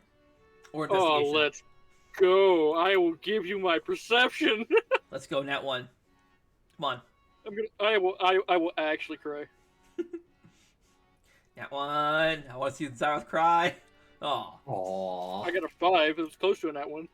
Or Oh, investigation. let's go. I will give you my perception. Let's go, Nat 1. Come on. I will actually cry. Nat 1. I want to see the Zyroth cry. Oh. Aww. I got a 5. It was close to that one.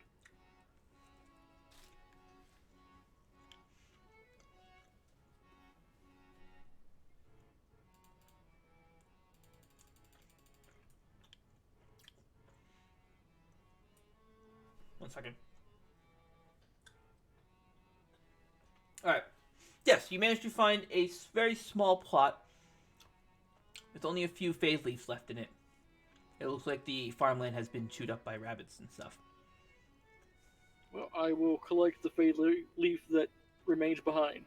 One second. Alright. Yes, you managed to find a very small plot with only a few phase leaves left in it. It looks like the farmland has been chewed up by rabbits and stuff. Well, I will collect the fade leaf that remains behind.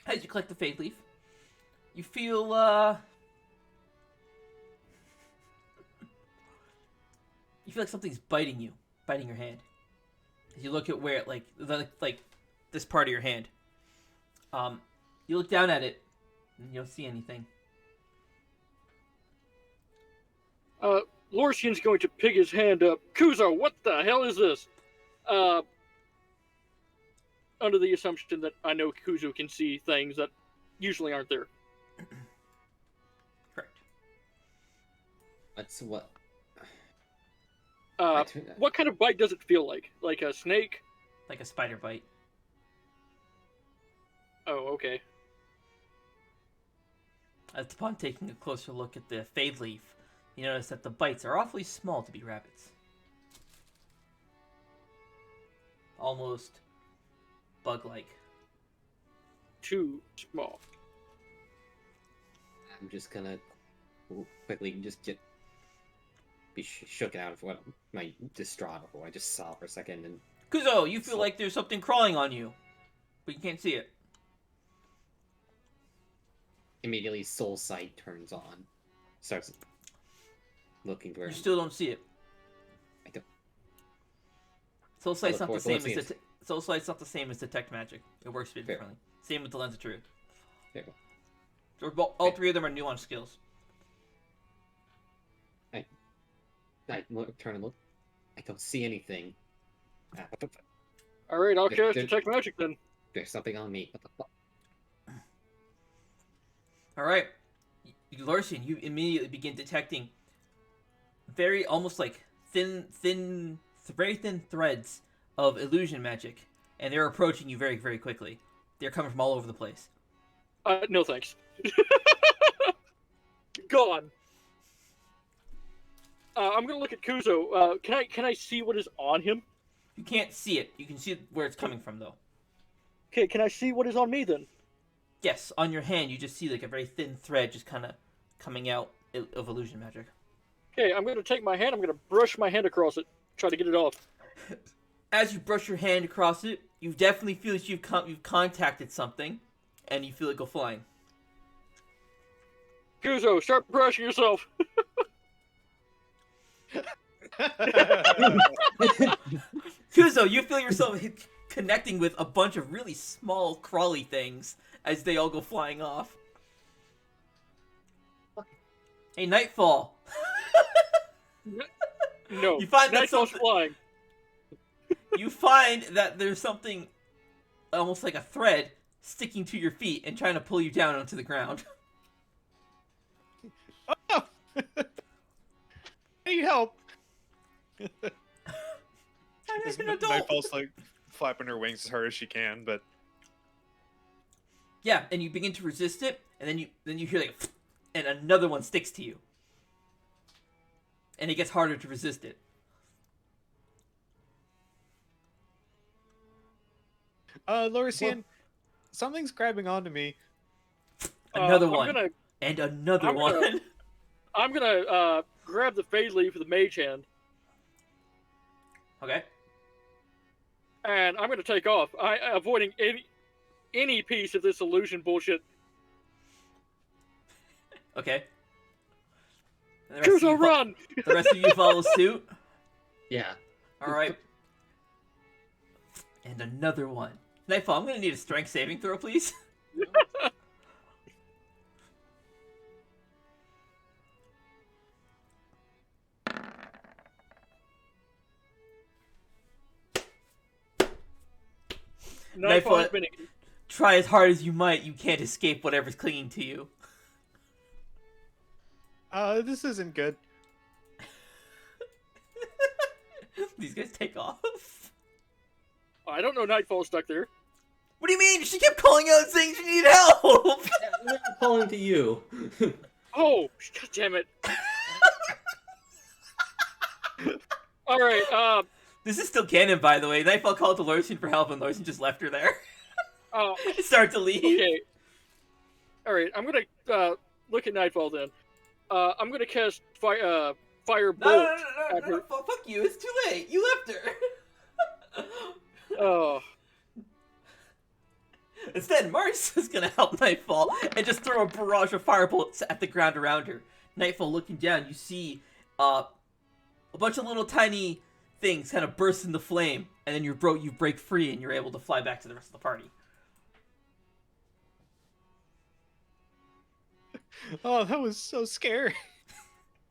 As you collect the fade leaf, you feel, you feel like something's biting you, biting your hand. As you look at where, like this part of your hand. You look down at it, and you don't see anything. Lorcian's going to pick his hand up. Kuzo, what the hell is this? Under the assumption that I know Kuzo can see things that usually aren't there. Correct. That's what. What kind of bite does it feel like? Like a snake? Like a spider bite. Oh, okay. As upon taking a closer look at the fade leaf, you notice that the bites are awfully small to be rabbits. Almost bug-like. Too small. I'm just gonna quickly just be shook out of what my distraught of what I just saw for a second, and Kuzo, you feel like there's something crawling on you, but you can't see it. immediately soul sight turns on. Starts looking for You still don't see it. I don't. Soul sight's not the look same forward to as Soul sight's not the same as detect magic. It works a bit Fair. differently. Same with the lens of truth. There you All three of them are nuanced skills. I turn and look. I don't see anything. Alright, I'll There- cast there- Detect Magic then. There's something on me. What the fuck? All right, Lorcian, you immediately begin detecting very almost like very thin threads of illusion magic, and they're approaching you very, very quickly. They're coming from all over the place. No thanks. Gone. I'm gonna look at Kuzo. Can I see what is on him? You can't see it. You can see where it's coming from, though. Okay, can I see what is on me then? Yes, on your hand, you just see like a very thin thread just kind of coming out of illusion magic. Okay, I'm gonna take my hand. I'm gonna brush my hand across it, try to get it off. As you brush your hand across it, you definitely feel that you've contacted something, and you feel it go flying. Kuzo, start brushing yourself. Kuzo, you feel yourself connecting with a bunch of really small, crawly things as they all go flying off. Hey, Nightfall. No, You find that Nightfall's something- flying. You find that there's something almost like a thread sticking to your feet and trying to pull you down onto the ground. Oh! I need help. I'm just an adult. Nightfall's like flapping her wings as hard as she can, but Yeah, and you begin to resist it, and then you hear like, and another one sticks to you, and it gets harder to resist it. Lorcian, something's grabbing onto me. Another I'm one, gonna and another I'm gonna- one. I'm gonna grab the Fade Leaf with the Mage Hand, Okay. and I'm gonna take off. Avoiding any piece of this illusion bullshit. Okay. And the rest of Kuzo, you run! the rest of you follow suit. Yeah. All right. And another one. Nightfall, I'm gonna need a strength saving throw, please. Nightfall has Nightfall- been. Try as hard as you might, you can't escape whatever's clinging to you. This isn't good. These guys take off. I don't know. Nightfall's stuck there. What do you mean? She kept calling out saying she needed help! I'm calling to you. Oh, god damn it! All right. This is still canon, by the way. Nightfall called to Lorcian for help, and Lorcian just left her there. Oh, Start to leave. okay. All right. I'm gonna look at Nightfall then. I'm gonna cast fire bolt. No, fuck you, it's too late. You left her. Oh. Instead, Mars is gonna help Nightfall and just throw a barrage of fire bullets at the ground around her. Nightfall, looking down, you see a bunch of little tiny things kind of burst into flame, and then you break free and you're able to fly back to the rest of the party. Oh, that was so scary.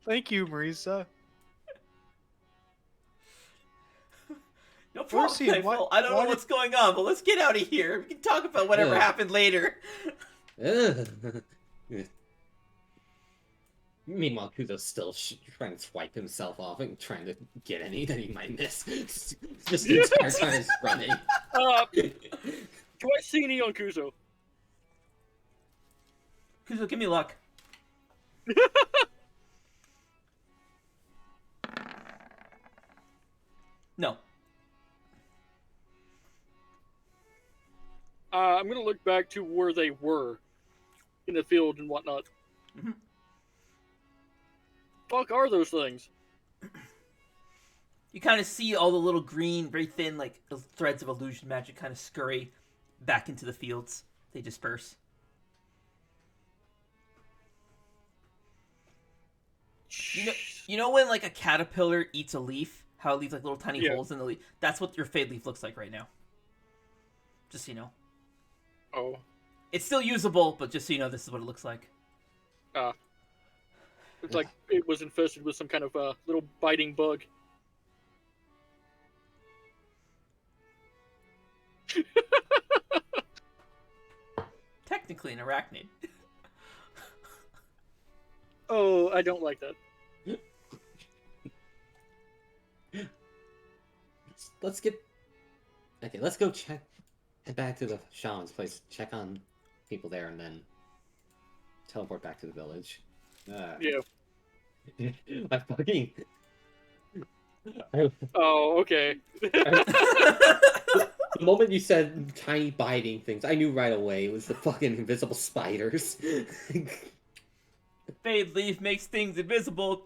Thank you, Marisa. No problem, Lorcian, Nightfall. I don't know what's going on, but let's get out of here. We can talk about whatever Yeah. happened later. Meanwhile, Kuzo's still trying to swipe himself off and trying to get any that he might miss. Just the entire time he's running. Do I see any on Kuzo? Kuzo, give me luck. No. I'm gonna look back to where they were in the field and whatnot. Mhm. Fuck are those things? You kind of see all the little green, very thin, like threads of illusion magic kind of scurry back into the fields. They disperse. You know when like a caterpillar eats a leaf, how it leaves like little tiny Yeah. holes in the leaf? That's what your fade leaf looks like right now. Just so you know. Oh. It's still usable, but just so you know, this is what it looks like. It's like it was infested with some kind of little biting bug. Technically an arachnid. Oh, I don't like that. Let's get. Okay, let's go head back to the shaman's place, check on people there, and then teleport back to the village. Yeah. I fucking. Oh, okay. The moment you said tiny biting things, I knew right away it was the fucking invisible spiders. Fade leaf makes things invisible.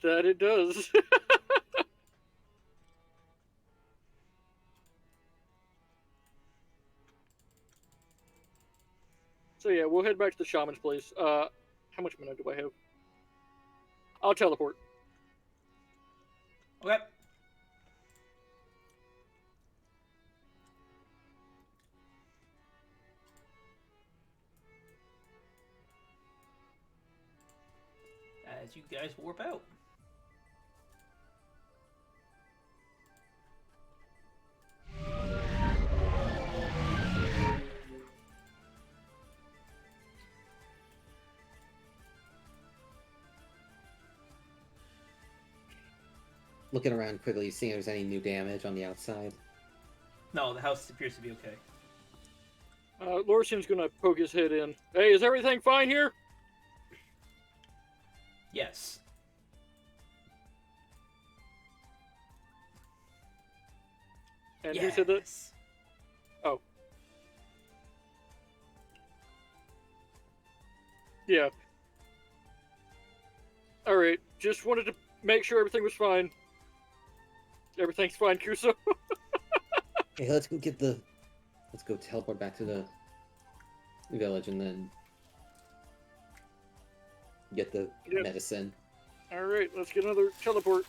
That it does. So yeah, we'll head back to the shaman's place. How much mana do I have? I'll teleport. Okay. As you guys warp out. Looking around quickly, seeing if there's any new damage on the outside. No, the house appears to be okay. Lorcian's gonna poke his head in. Hey, is everything fine here? Yes. And who said that? Yes. Oh. Yeah. Alright, just wanted to make sure everything was fine. Everything's fine, Kuso. Hey, let's go teleport back to the village and then get the Yep. medicine. Alright, let's get another teleport.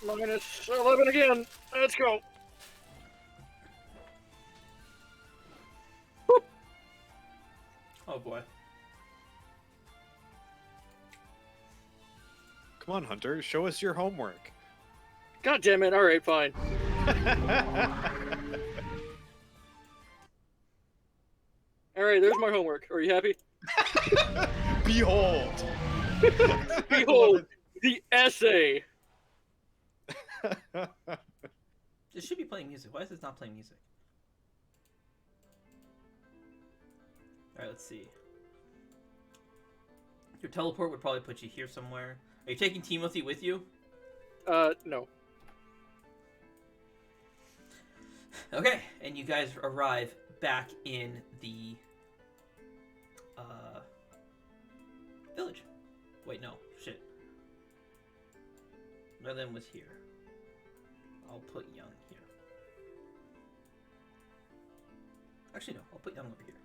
Minus 11 again. Let's go. Oh boy. Come on, Hunter, show us your homework. God damn it. Alright, fine. Alright, there's my homework. Are you happy? Behold! Behold, the essay. This should be playing music. Why is this not playing music? Alright, let's see. Your teleport would probably put you here somewhere. Are you taking Timothy with you? No. Okay, and you guys arrive back in the village. Wait, no, shit. Merlin was here. I'll put Young here. Actually, no, I'll put Young over here.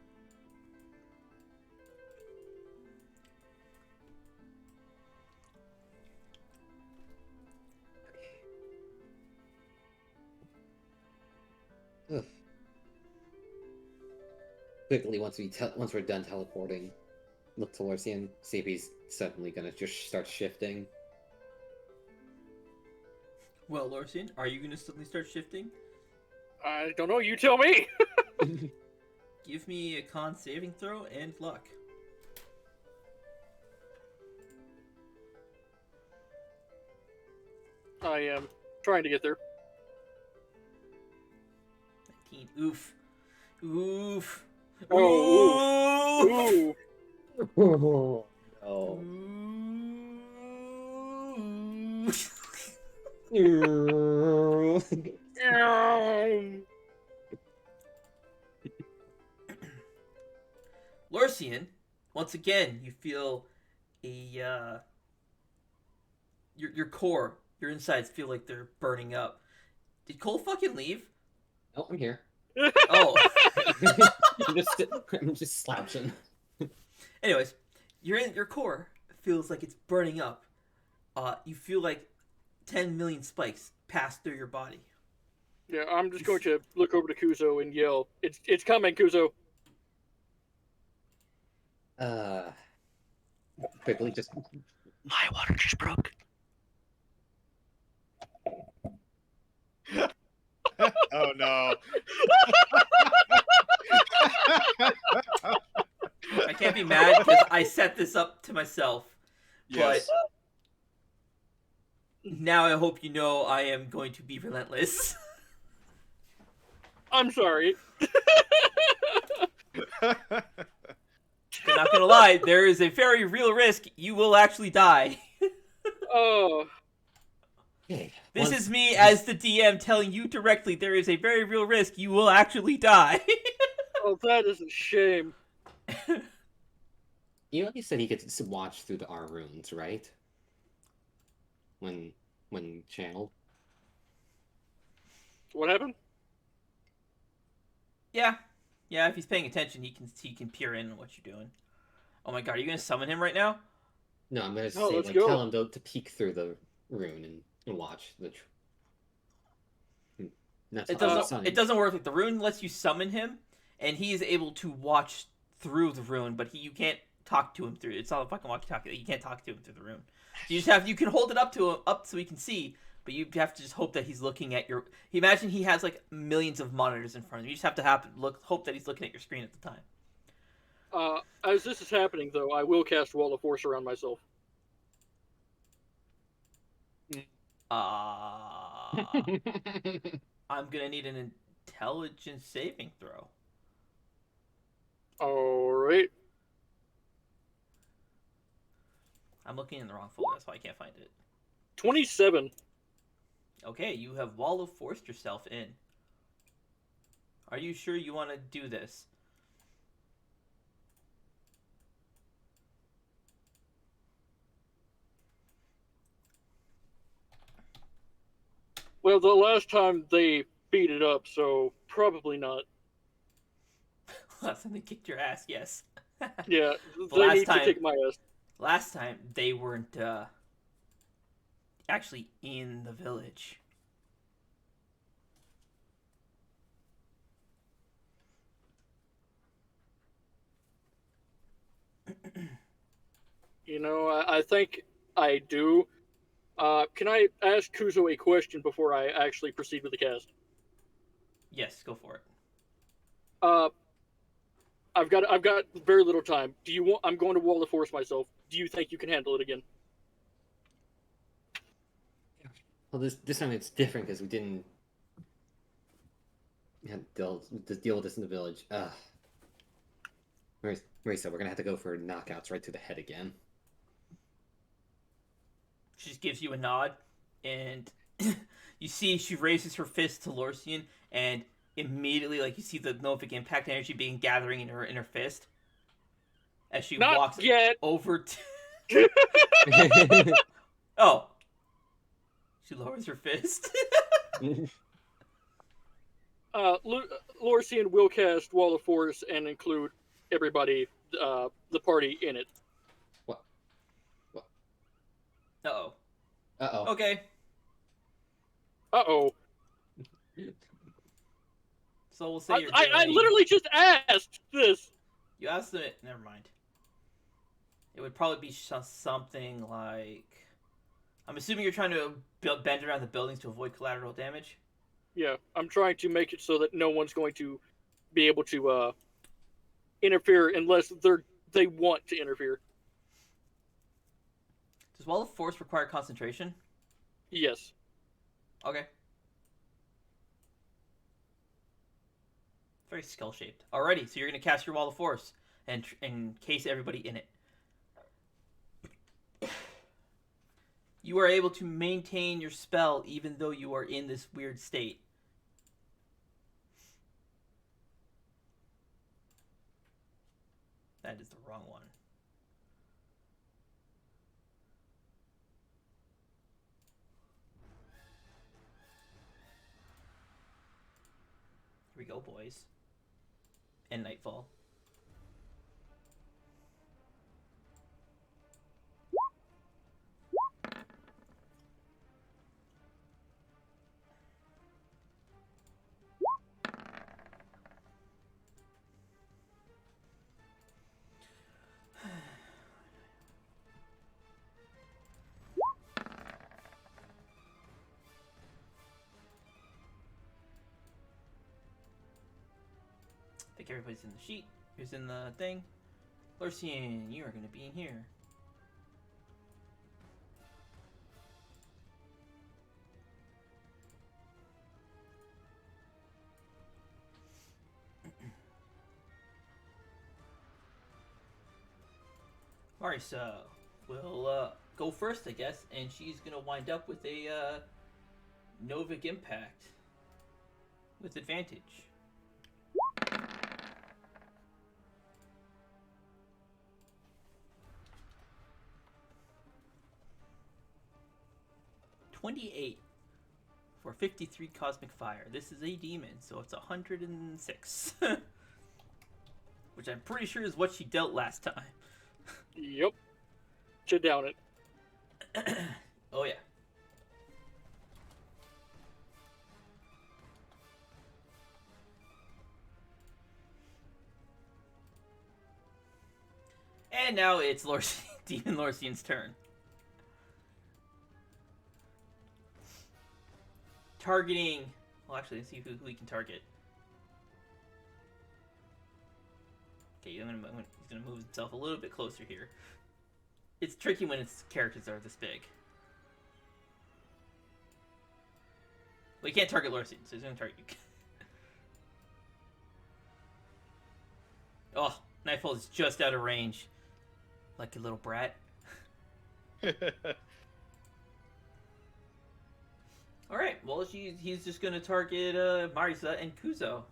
Ugh. Quickly, once we're done teleporting, look to Lorcian, see if he's suddenly gonna just start shifting. Well, Lorcian, are you going to suddenly start shifting? I don't know, you tell me. Give me a con saving throw and luck. I am trying to get there. 19. Oof. Oof. Oh, Oof. ooh. Oh Oof. no. Lorcian, once again, you feel a your core, your insides feel like they're burning up. Did Cole fucking leave? Oh, I'm here. Oh. I'm just slouching. Anyways, your core feels like it's burning up. You feel like 10 million spikes pass through your body. Yeah, I'm just going to look over to Kuzo and yell, It's coming, Kuzo. Quickly just My water just broke. Oh no. I can't be mad because I set this up to myself. Yes. But now I hope you know I am going to be relentless. I'm sorry. I'm not gonna lie, there is a very real risk you will actually die. Oh. okay. This is me as the DM telling you directly there is a very real risk you will actually die. Oh, that is a shame. You know, you said he could watch through our runes, right? When channeled. What happened? Yeah, if he's paying attention, he can peer in on what you're doing. Oh my god, are you gonna summon him right now? No, I'm gonna No, say let's like go. tell him to peek through the rune and watch the. That's It doesn't work. Like the rune lets you summon him, and he is able to watch through the rune, but you can't talk to him through. It's not a fucking walkie-talkie. You can't talk to him through the rune. You can hold it up to him so he can see, but you have to just hope that he's looking at your. Imagine he has like millions of monitors in front of him. You just have to hope that he's looking at your screen at the time. As this is happening, though, I will cast Wall of Force around myself. I'm gonna need an intelligence saving throw. Alright. I'm looking in the wrong folder, that's why I can't find it. 27. Okay, you have Wall of Forced yourself in. Are you sure you want to do this? Well, the last time they beat it up, so probably not. Last time they kicked your ass, yes. Yeah, The they last need time- to kick my ass. Last time they weren't actually in the village. You know, I think I do. Can I ask Kuzo a question before I actually proceed with the cast? Yes, go for it. Uh, I've got very little time. Do you want? I'm going to Wall of Force myself. Do you think you can handle it again? Well, this time it's different because we didn't have to deal with this in the village. Marisa, we're gonna have to go for knockouts right to the head again. She just gives you a nod, and you see she raises her fist to Lorcian, and immediately, like, you see the Novic impact energy being gathering in her fist as she Not walks yet. over to. Oh, she lowers her fist. Lorcian will cast Wall of Force and include everybody, the party in it. What? Uh-oh. Uh-oh. Okay. Uh-oh. So we'll say you're I doing... literally just asked this. You asked them... Never mind. It would probably be something like... I'm assuming you're trying to bend around the buildings to avoid collateral damage? Yeah, I'm trying to make it so that no one's going to be able to interfere unless they want to interfere. Does Wall of Force require concentration? Yes. Okay. Very skull-shaped. Alrighty, so you're going to cast your Wall of Force and encase everybody in it. You are able to maintain your spell even though you are in this weird state. That is the wrong one. Here we go, boys. And Nightfall. I think everybody's in the sheet. Who's in the thing? Lorcian, you are going to be in here. Marisa will go first, I guess, and she's going to wind up with a Novic Impact with advantage. $28 for 53 Cosmic Fire. This is a demon, so it's 106. Which I'm pretty sure is what she dealt last time. Yep. Sit down it. Oh yeah. And now it's Demon Lorcian's turn. Targeting... Well, actually, let's see who he can target. Okay, he's gonna move himself a little bit closer here. It's tricky when its characters are this big. Well, he can't target Lorcian, so he's gonna target you. Oh, Nightfall is just out of range. Like a little brat. Alright, well, he's just gonna target Marisa and Kuzo.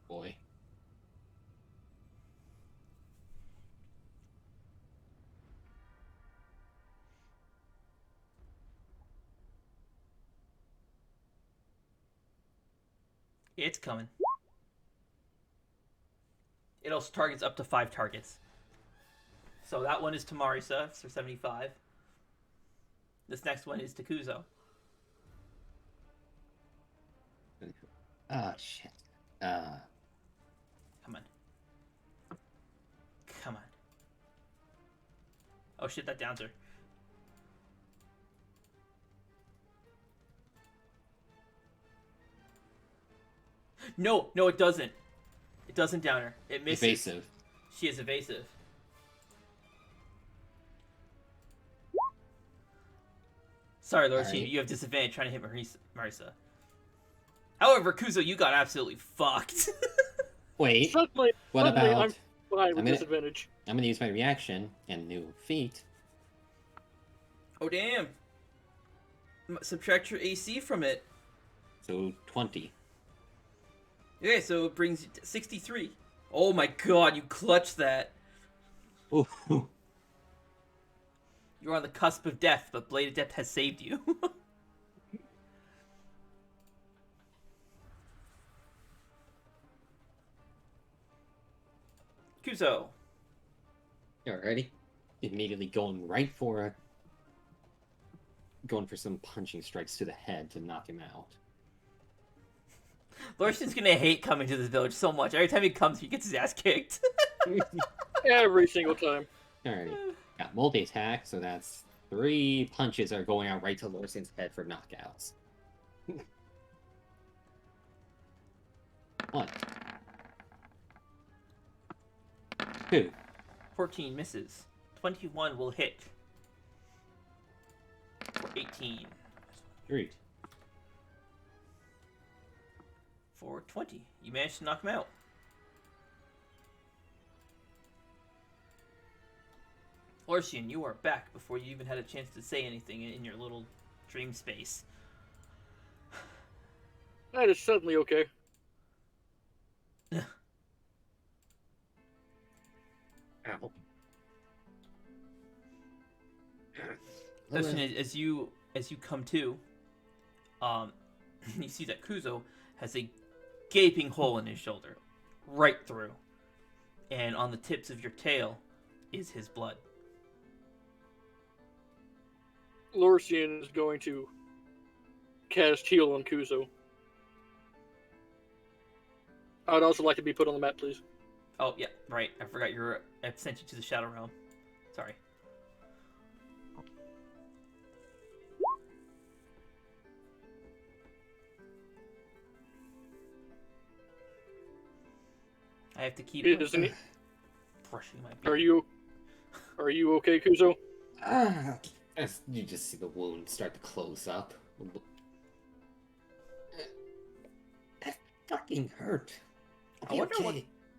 Boy. It's coming. It also targets up to 5 targets. So that one is to Marisa for 75. This next one is to Kuzo. Oh, shit. Come on. Come on. Oh shit, that downs her. No, it doesn't. It doesn't down her. It misses. Evasive. She is evasive. Sorry, Lorcian, Alright. you have disadvantage trying to hit Marisa. However, Kuzo, you got absolutely fucked. Wait, Suddenly, what suddenly about... I'm fine with I'm gonna- disadvantage. I'm gonna use my reaction and new feat. Oh, damn. Subtract your AC from it. So 20. Okay, so it brings you to 63. Oh my god, you clutched that. Ooh. You're on the cusp of death, but Blade of Death has saved you. Kuzo. Alrighty. Immediately going right for it. Going for some punching strikes to the head to knock him out. Lorcian's gonna hate coming to this village so much. Every time he comes, he gets his ass kicked. Every single time. Alrighty. Got multi-attack, so that's 3 punches are going out right to Lorcian's head for knockouts. 1. 2. 14 misses. 21 will hit. For 18. 3. For 20. You managed to knock him out. Lorcian, you are back before you even had a chance to say anything in your little dream space. That is suddenly okay. Ow. Listen, as you come to, you see that Kuzo has a gaping hole in his shoulder, right through, and on the tips of your tail is his blood. Lorcian is going to cast heal on Kuzo. I would also like to be put on the map, please. Oh yeah, right. I forgot I sent you to the Shadow Realm. Sorry. I have to keep Isn't he? brushing my Are beard. you okay, Kuzo? As you just see the wound start to close up. That fucking hurt. I wonder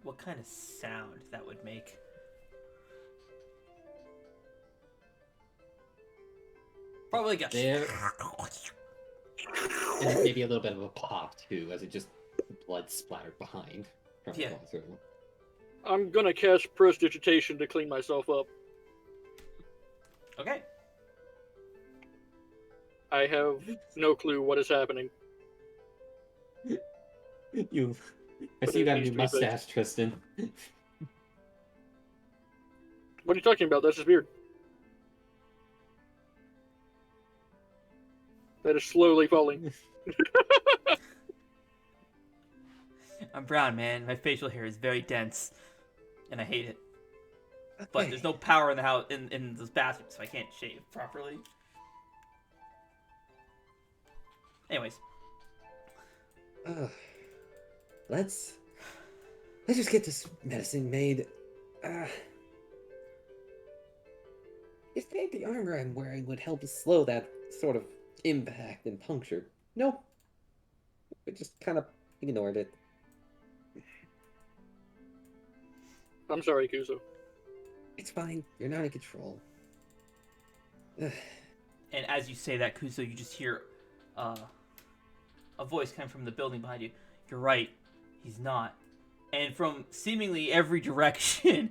what kind of sound that would make. Probably like a... There. And maybe a little bit of a pop too, as it just blood splattered behind from Yeah. going through. I'm gonna cast Prestidigitation to clean myself up. Okay. I have no clue what is happening. I see you got a new mustache, Tristan. What are you talking about? That's his beard. That is slowly falling. I'm brown, man. My facial hair is very dense, and I hate it. But there's no power in the house in this bathroom, so I can't shave properly. Anyways, Let's just get this medicine made. You think the armor I'm wearing would help slow that sort of impact and puncture? Nope. We just kind of ignored it. I'm sorry, Kuzo. It's fine. You're not in control. And as you say that, Kuzo, you just hear a voice coming from the building behind you. You're right. He's not. And from seemingly every direction,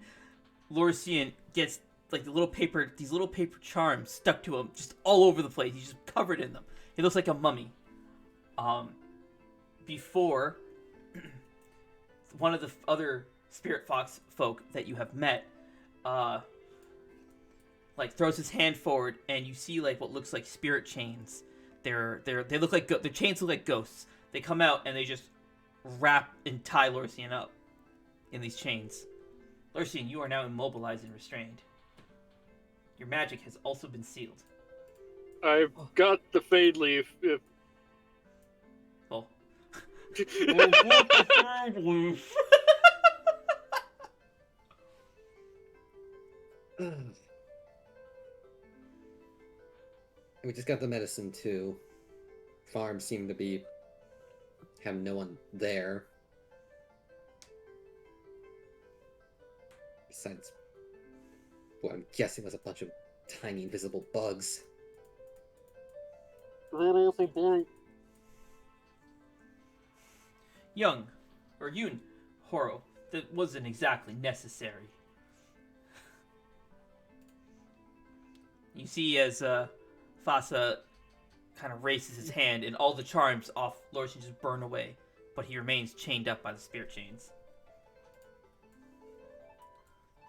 Lorcian gets like these little paper charms stuck to him just all over the place. He's just covered in them. He looks like a mummy. Before one of the other spirit fox folk that you have met, like throws his hand forward, and you see like what looks like spirit chains. They look like the chains look like ghosts. They come out and they just wrap and tie Lorcian up in these chains. Lorcian, you are now immobilized and restrained. Your magic has also been sealed. I've got the Fade Leaf. If... Well. We just got the medicine too. Farms seem to have no one there. Besides what I'm guessing was a bunch of tiny invisible bugs. Young, or Yun, Horo, that wasn't exactly necessary. You see as Fasa kind of raises his hand, and all the charms off Lorcian just burn away, but he remains chained up by the spirit chains.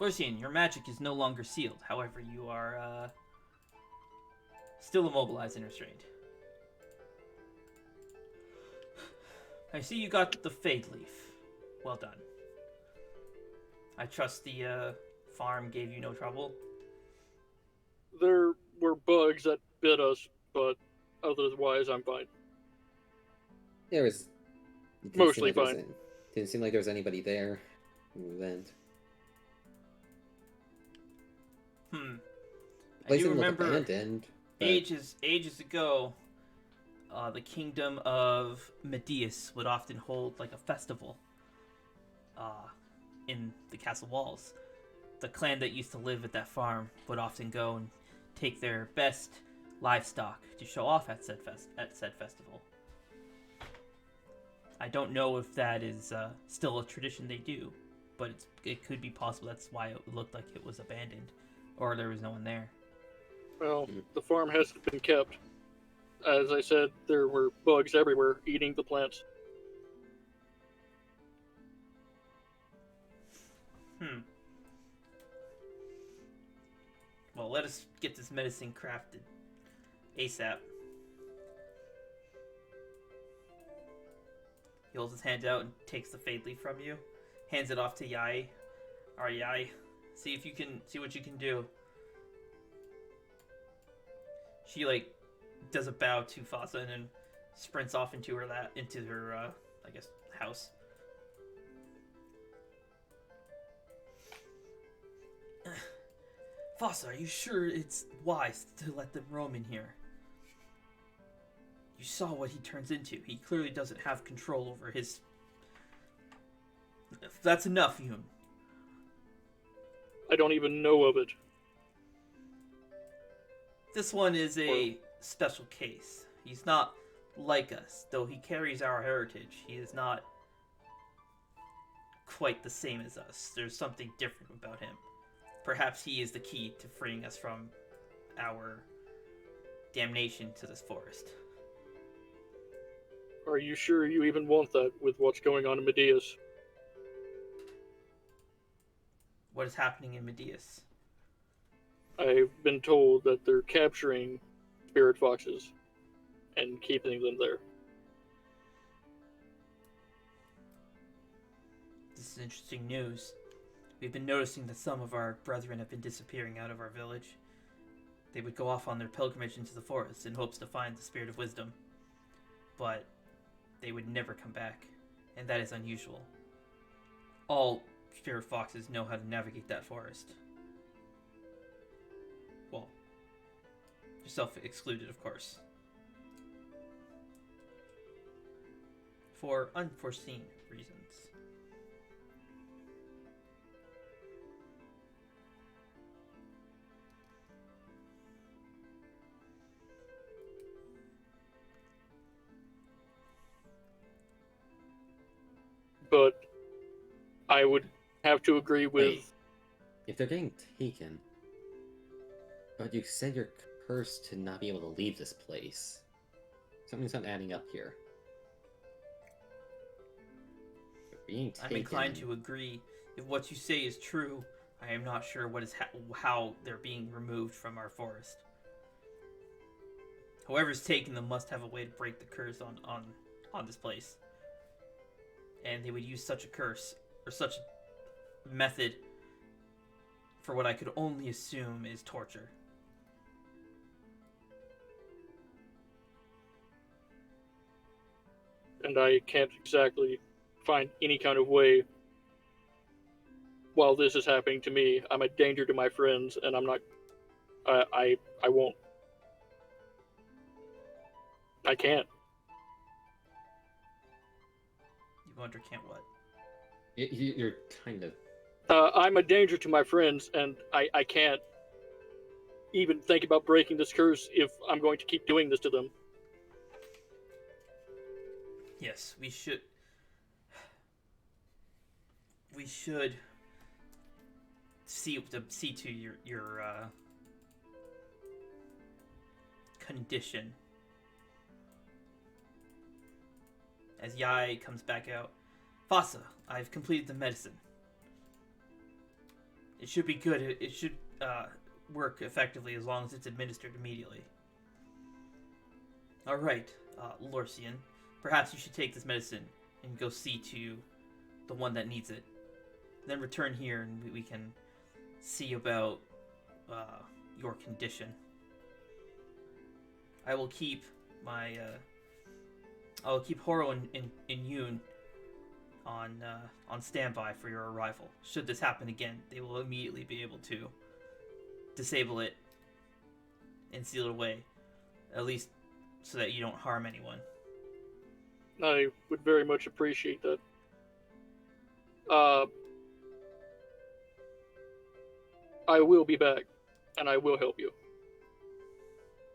Lorcian, your magic is no longer sealed. However, you are still immobilized and restrained. I see you got the Fade Leaf. Well done. I trust the farm gave you no trouble. There were bugs that bit us, but otherwise I'm fine. There was Mostly fine. Didn't seem like there was anybody there in the event. I do remember abandoned, but... ages ago, the kingdom of Medius would often hold like a festival in the castle walls. The clan that used to live at that farm would often go and take their best livestock to show off at said festival. I don't know if that is still a tradition they do, but it could be possible that's why it looked like it was abandoned, or there was no one there. Well, the farm hasn't been kept. As I said, there were bugs everywhere eating the plants. Well, let us get this medicine crafted ASAP. He holds his hand out and takes the Fade Leaf from you, hands it off to Yai. Alright, Yai, see what you can do. She like does a bow to Fasa and then sprints off into her I guess house. Fasa, are you sure it's wise to let them roam in here? You saw what he turns into. He clearly doesn't have control over his... That's enough, Yun. I don't even know of it. This one is a special case. He's not like us, though he carries our heritage. He is not quite the same as us. There's something different about him. Perhaps he is the key to freeing us from our damnation to this forest. Are you sure you even want that with what's going on in Medius? What is happening in Medius? I've been told that they're capturing spirit foxes and keeping them there. This is interesting news. We've been noticing that some of our brethren have been disappearing out of our village. They would go off on their pilgrimage into the forest in hopes to find the Spirit of Wisdom. But they would never come back, and that is unusual. All spirit foxes know how to navigate that forest. Well, yourself excluded, of course. For unforeseen reasons. but I would have to agree with. Wait. If they're getting taken, but you said you're cursed to not be able to leave this place. Something's not adding up here. They're being taken. I'm inclined to agree. If what you say is true, I am not sure what is how they're being removed from our forest. Whoever's taking them must have a way to break the curse on this place. And they would use such a curse, or such a method, for what I could only assume is torture. And I can't exactly find any kind of way while this is happening to me. I'm a danger to my friends, and I'm not. I won't. I can't. You wonder can't what? You're kind of. I'm a danger to my friends, and I can't even think about breaking this curse if I'm going to keep doing this to them. Yes, we should. We should see to your condition. As Yai comes back out, Fasa, I've completed the medicine. It should be good. It should work effectively as long as it's administered immediately. All right, Lorcian. Perhaps you should take this medicine and go see to the one that needs it. Then return here and we can see about your condition. I will keep my I will keep Horo and Yoon on standby for your arrival. Should this happen again, they will immediately be able to disable it and seal it away, at least so that you don't harm anyone. I would very much appreciate that. I will be back, and I will help you.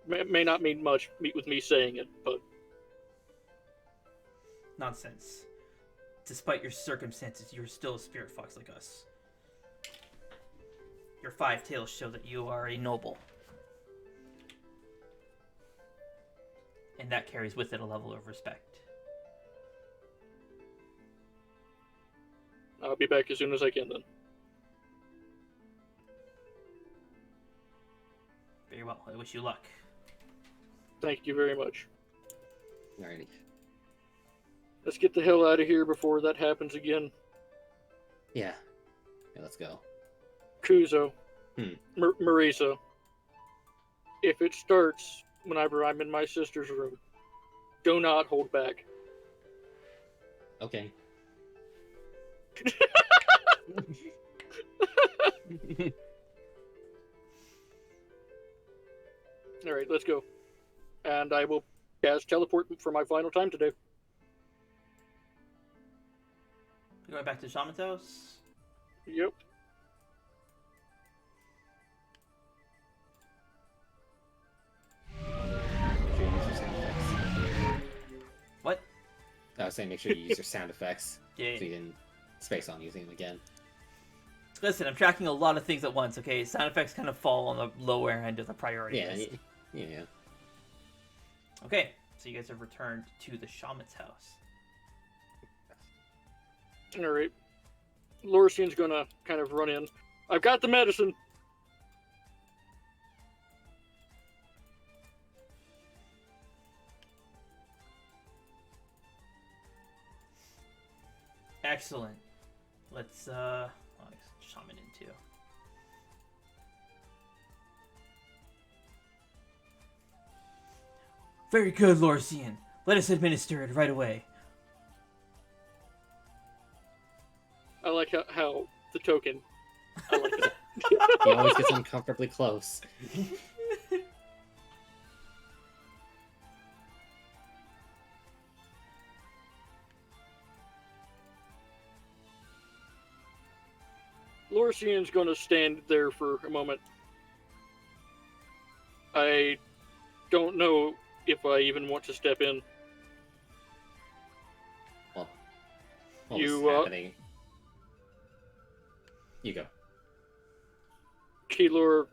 May not mean much with me saying it, but... Nonsense. Despite your circumstances, you're still a spirit fox like us. Your 5 tails show that you are a noble. And that carries with it a level of respect. I'll be back as soon as I can then. Very well. I wish you luck. Thank you very much. Alrighty. Let's get the hell out of here before that happens again. Yeah. Yeah, let's go. Kuzo. Hmm. Marisa. If it starts whenever I'm in my sister's room, do not hold back. Okay. Alright, let's go. And I will cast teleport for my final time today. You going back to Shaman's house? Yep. Make sure you use your sound effects. What? I was saying make sure you use your sound effects Yeah. so you didn't space on using them again. Listen, I'm tracking a lot of things at once, okay? Sound effects kind of fall on the lower end of the priority Yeah, list. yeah. Okay, so you guys have returned to the shaman's house. Alright. Lorcian's gonna kind of run in. I've got the medicine! Excellent. Let's, shaman in too. Very good, Lorcian. Let us administer it right away. I like how the token. I like it. He always gets uncomfortably close. Lorcian's gonna stand there for a moment. I don't know if I even want to step in. Well, all this You, happening. You go. Keylor,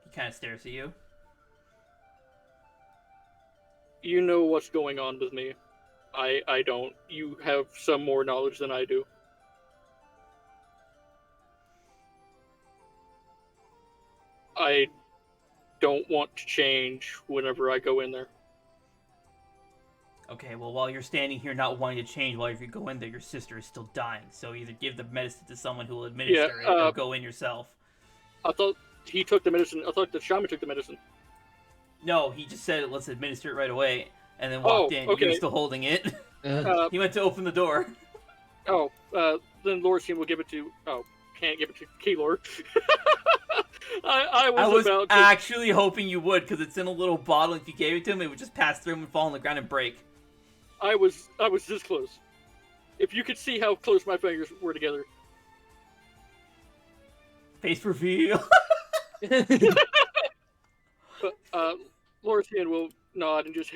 He kind of stares at you. you know what's going on with me. I don't. You have some more knowledge than I do. I don't want to change whenever I go in there. Okay, well, while you're standing here not wanting to change, while if you go in there, your sister is still dying. So either give the medicine to someone who will administer it, or go in yourself. I thought he took the medicine. I thought the shaman took the medicine. No, he just said, let's administer it right away, and then walked in. Okay. You were still holding it. Uh, He went to open the door. Then Lorcian will give it to. Oh, can't give it to Keylor. I I was about to. actually hoping you would, because it's in a little bottle. If you gave it to him, it would just pass through him and fall on the ground and break. I was this close. If you could see how close my fingers were together. Face reveal. But Lorcian will nod and just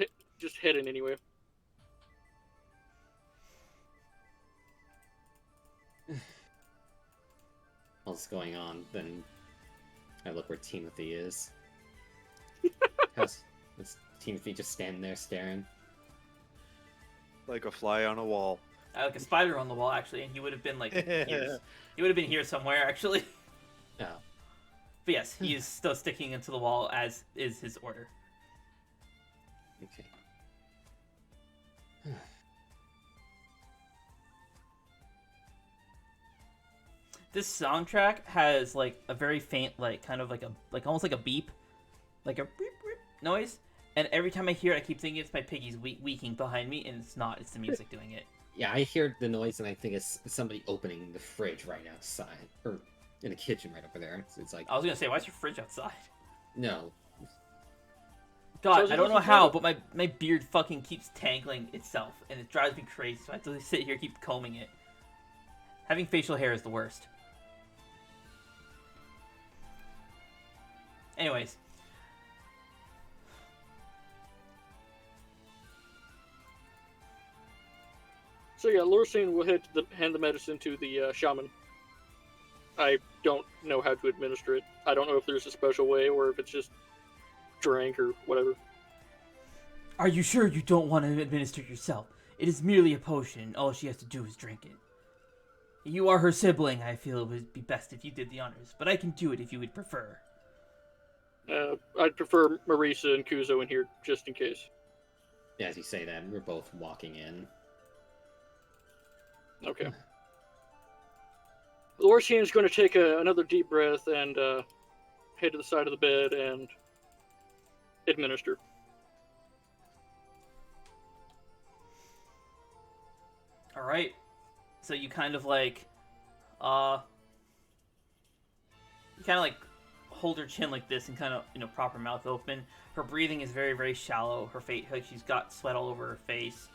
head in anyway. All this going on, then I look where Timothy is. How's Timothy just standing there staring? Like a fly on a wall. Like a spider on the wall, actually, and he would have been like here. He would have been here somewhere, actually. Oh. But yes, he is still sticking into the wall, as is his order. Okay. This soundtrack has like a very faint, like kind of like almost like a beep, like a beep beep noise. And every time I hear it, I keep thinking it's my piggies weaking behind me, and it's not. It's the music doing it. Yeah, I hear the noise and I think it's somebody opening the fridge right outside. Or in the kitchen right over there. It's like, I was gonna say, why is your fridge outside? no. God, So I don't know it's how, not- but my beard fucking keeps tangling itself, and it drives me crazy. So I have to sit here, keep combing it. Having facial hair is the worst. Anyways. So yeah, Lorcian will hand the medicine to the shaman. I don't know how to administer it. I don't know if there's a special way or if it's just drink or whatever. Are you sure you don't want to administer it yourself? It is merely a potion. All she has to do is drink it. You are her sibling. I feel it would be best if you did the honors, but I can do it if you would prefer. I'd prefer Marisa and Kuzo in here just in case. As you say that, we're both walking in. Okay. Lorcian's going to take another deep breath and head to the side of the bed and administer. All right. So you kind of like, hold her chin like this and kind of, prop her mouth open. Her breathing is very, very shallow. Her face, like she's got sweat all over her face.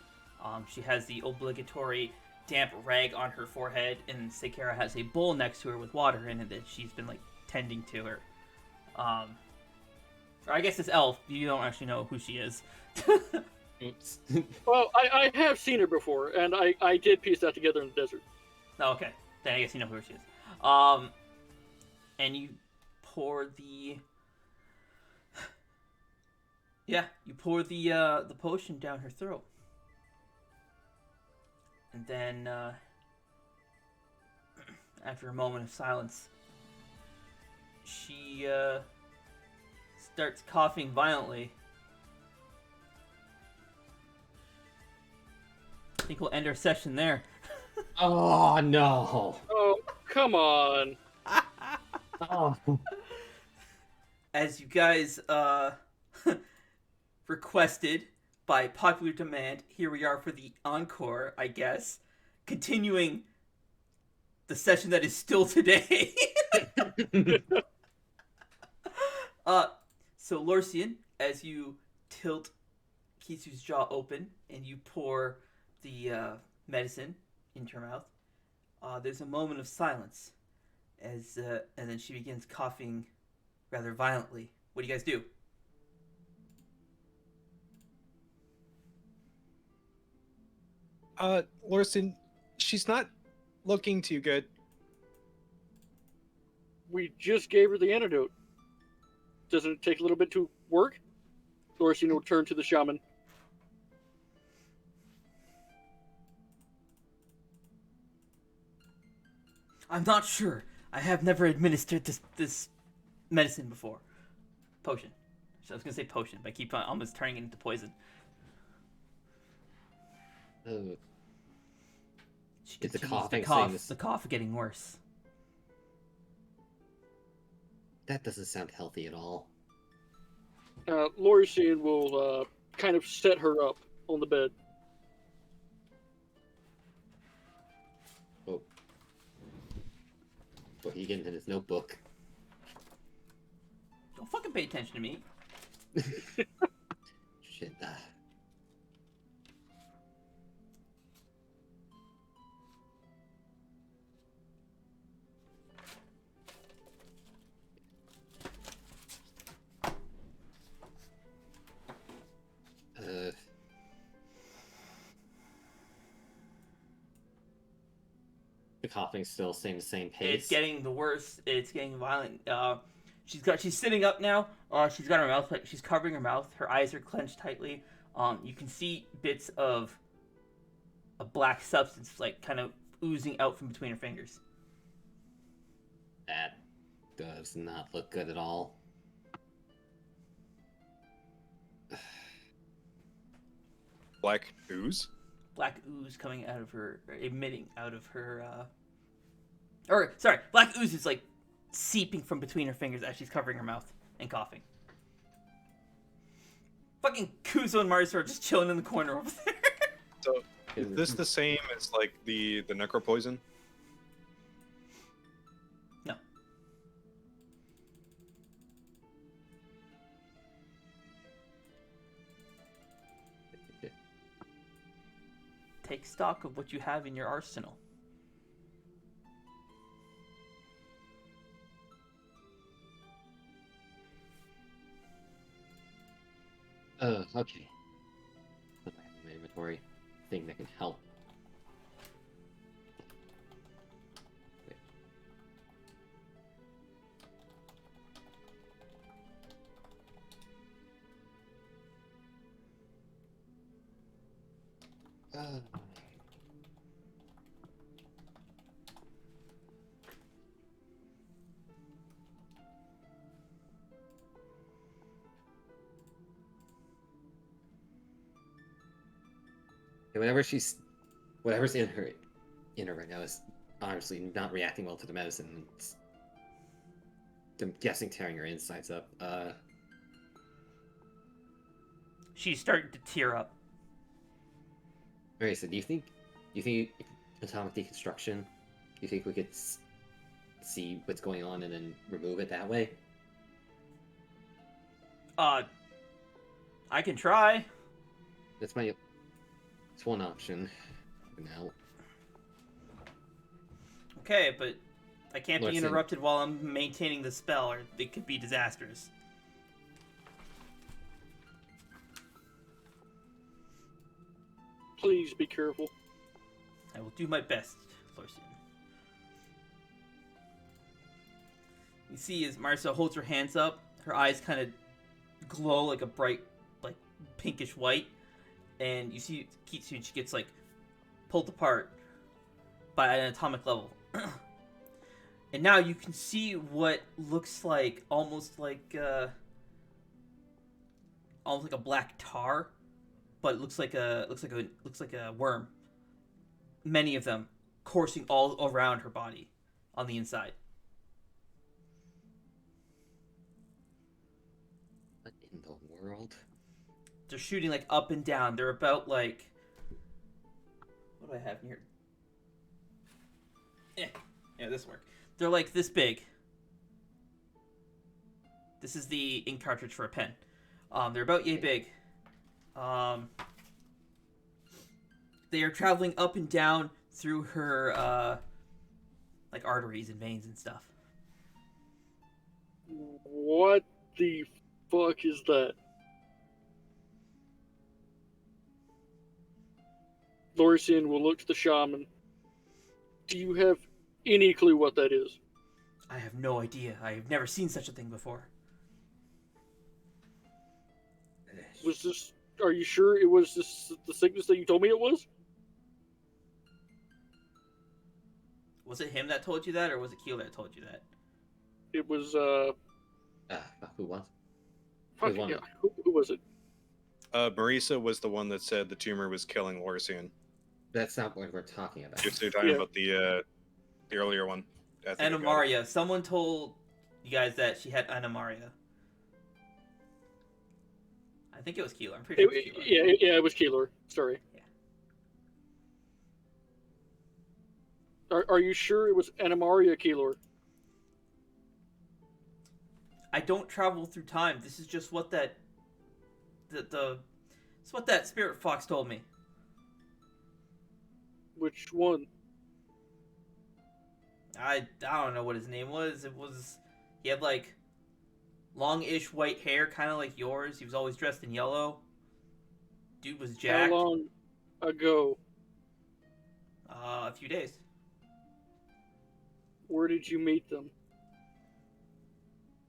She has the obligatory damp rag on her forehead, and Sekera has a bowl next to her with water in it that she's been like tending to her. Or I guess this elf, you don't actually know who she is. Oops. Well, I have seen her before, and I did piece that together in the desert. Oh, okay. Then I guess you know who she is. And you pour the... Yeah, you pour the potion down her throat. And then, after a moment of silence, she, starts coughing violently. I think we'll end our session there. Oh, no. Oh, come on. Oh. As you guys requested by popular demand, here we are for the encore, I guess. Continuing the session that is still today. So Lorcian, as you tilt Kisu's jaw open and you pour the medicine into her mouth, there's a moment of silence as and then she begins coughing rather violently. What do you guys do? Lorcian, she's not looking too good. We just gave her the antidote. Doesn't it take a little bit to work? Lorcian will turn to the shaman. I'm not sure. I have never administered this medicine before. Potion. So I was gonna say potion, but I keep on almost turning it into poison. Oh, She Is the continues coughing to cough. saying this- The cough getting worse. that doesn't sound healthy at all. Lorcian will kind of set her up on the bed. Oh. What he getting in his notebook? Don't fucking pay attention to me. Shit. The coughing's still staying the same pace. It's getting the worse. It's getting violent. She's sitting up now. She's got her mouth. She's covering her mouth. Her eyes are clenched tightly. You can see bits of a black substance, like kind of oozing out from between her fingers. That does not look good at all. Black ooze? Black ooze coming out of her, or emitting out of her. Or sorry, black ooze is like seeping from between her fingers as she's covering her mouth and coughing. Fucking Kuzo and Marisa are just chilling in the corner over there. So, is this the same as like the necropoison? No. Take stock of what you have in your arsenal. Okay. I have an inventory thing that can help. Wait. Whatever's in her right now is honestly not reacting well to the medicine. I'm guessing tearing her insides up. She's starting to tear up. Mary said, do you think atomic deconstruction? Do you think we could see what's going on and then remove it that way? I can try. It's one option for now. Okay, but I can't be Lorcian. interrupted while I'm maintaining the spell, or it could be disastrous. Please be careful. I will do my best, Lorcian. You see, as Marisa holds her hands up, her eyes kind of glow like a bright, like pinkish white, and you see Kitsune, she gets like pulled apart by an atomic level. And now you can see what looks like almost like a black tar, but it looks like a worm. Many of them coursing all around her body on the inside. What in the world? They're shooting like up and down. They're about like, what do I have in here? Yeah, this will work. They're like this big. This is the ink cartridge for a pen. They're about yay big. They are traveling up and down through her like arteries and veins and stuff. What the fuck is that? Lorcian will look to the shaman. Do you have any clue what that is? I have no idea. I have never seen such a thing before. Was this? Are you sure it was the sickness that you told me it was? Was it him that told you that, or was it Keel that told you that? It was Who was? fuck, won? yeah. Who was it? Marisa was the one that said the tumor was killing Lorcian. That's not what we're talking about. Just you're talking Yeah. about the earlier one. I think I got it. Animaria. Someone told you guys that she had Animaria. I think it was Keeler. I'm pretty sure it was Keeler. Yeah, it was Keeler. Sorry. Yeah. Are you sure it was Animaria, Keeler? I don't travel through time. This is just what that it's what that spirit fox told me. Which one? I don't know what his name was. He had like long-ish white hair, kind of like yours. He was always dressed in yellow. Dude was jacked. How long ago? A few days. Where did you meet them?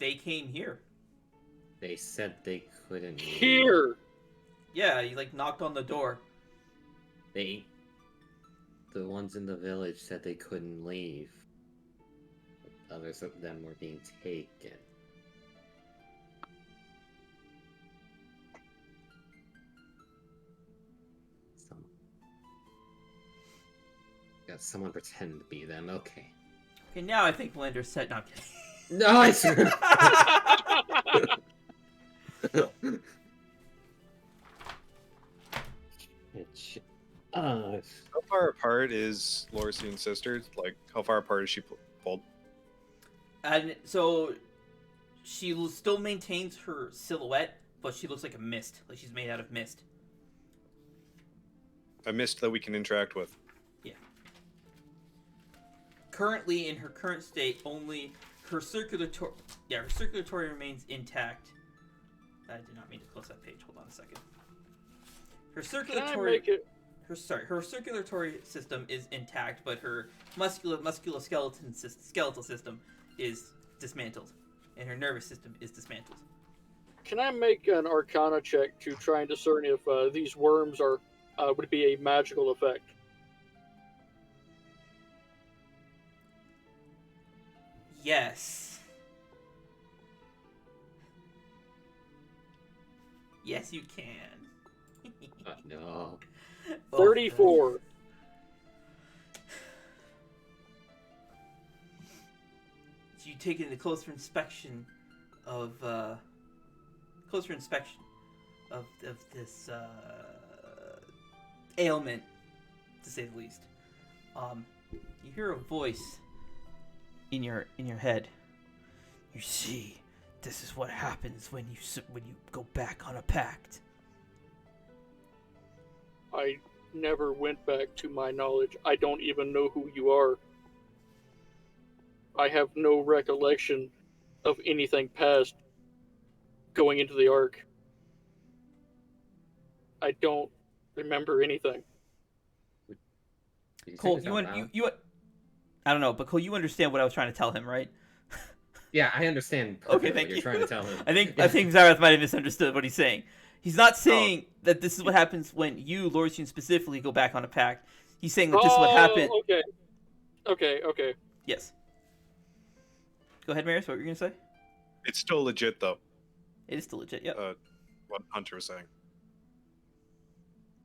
They came here. They said they couldn't leave. Here! Yeah, he like knocked on the door. The ones in the village said they couldn't leave. Others of them were being taken. Got someone pretend to be them. Okay. Okay, now I think Blender's set. No, I'm kidding. Nice. How far apart is Lorcian's sister? Like, how far apart is she pulled? And so she still maintains her silhouette, but she looks like a mist. Like she's made out of mist. A mist that we can interact with. Yeah. Currently, in her current state, only her circulatory remains intact. I did not mean to close that page. Hold on a second. Her circulatory. Her circulatory system is intact, but her skeletal system is dismantled, and her nervous system is dismantled. Can I make an Arcana check to try and discern if these worms are would be a magical effect? Yes. Yes, you can. No. 34. So you take it into closer inspection of this ailment, to say the least. You hear a voice in your head. You see, this is what happens when you go back on a pact. I never went back to my knowledge. I don't even know who you are. I have no recollection of anything past going into the Ark. I don't remember anything. Cole, you I don't know, but Cole, you understand what I was trying to tell him, right? Yeah, I understand Okay, perfectly thank what you're you. trying to tell him. I think Zareth might have misunderstood what he's saying. He's not saying that this is what happens when you, Lorcian, specifically go back on a pact. He's saying that this is what happened. Okay. Yes. Go ahead, Maris. What were you gonna say? It's still legit, though. It is still legit. Yep. What Hunter was saying.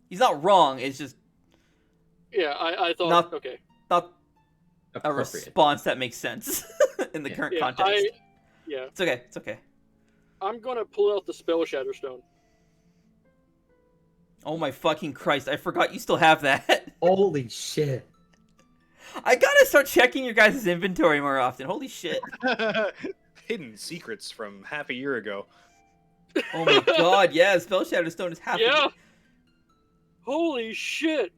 He's not wrong. It's just Yeah, I thought. Not- okay. not a Appropriate. response that makes sense in the current Yeah, context. yeah. It's okay. It's okay. I'm gonna pull out the Spell Shatterstone. Oh my fucking Christ! I forgot you still have that. Holy shit. I gotta start checking your guys' inventory more often. Holy shit! Hidden secrets from half a year ago. Oh my god! Yeah, Spell Shatterstone is happening. Yeah. Holy shit.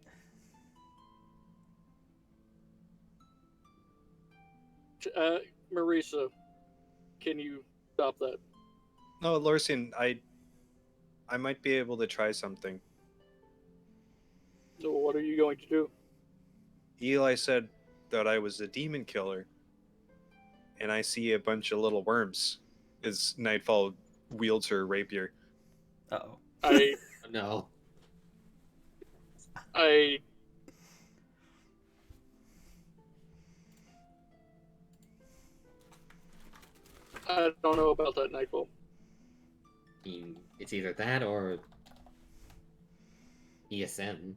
Marisa, can you stop that? No, Lorcian, I might be able to try something. So what are you going to do? Eli said that I was a demon killer, and I see a bunch of little worms as Nightfall wields her rapier. Uh-oh. I No. I I don't know about that, Nightfall. I mean, it's either that or ESM.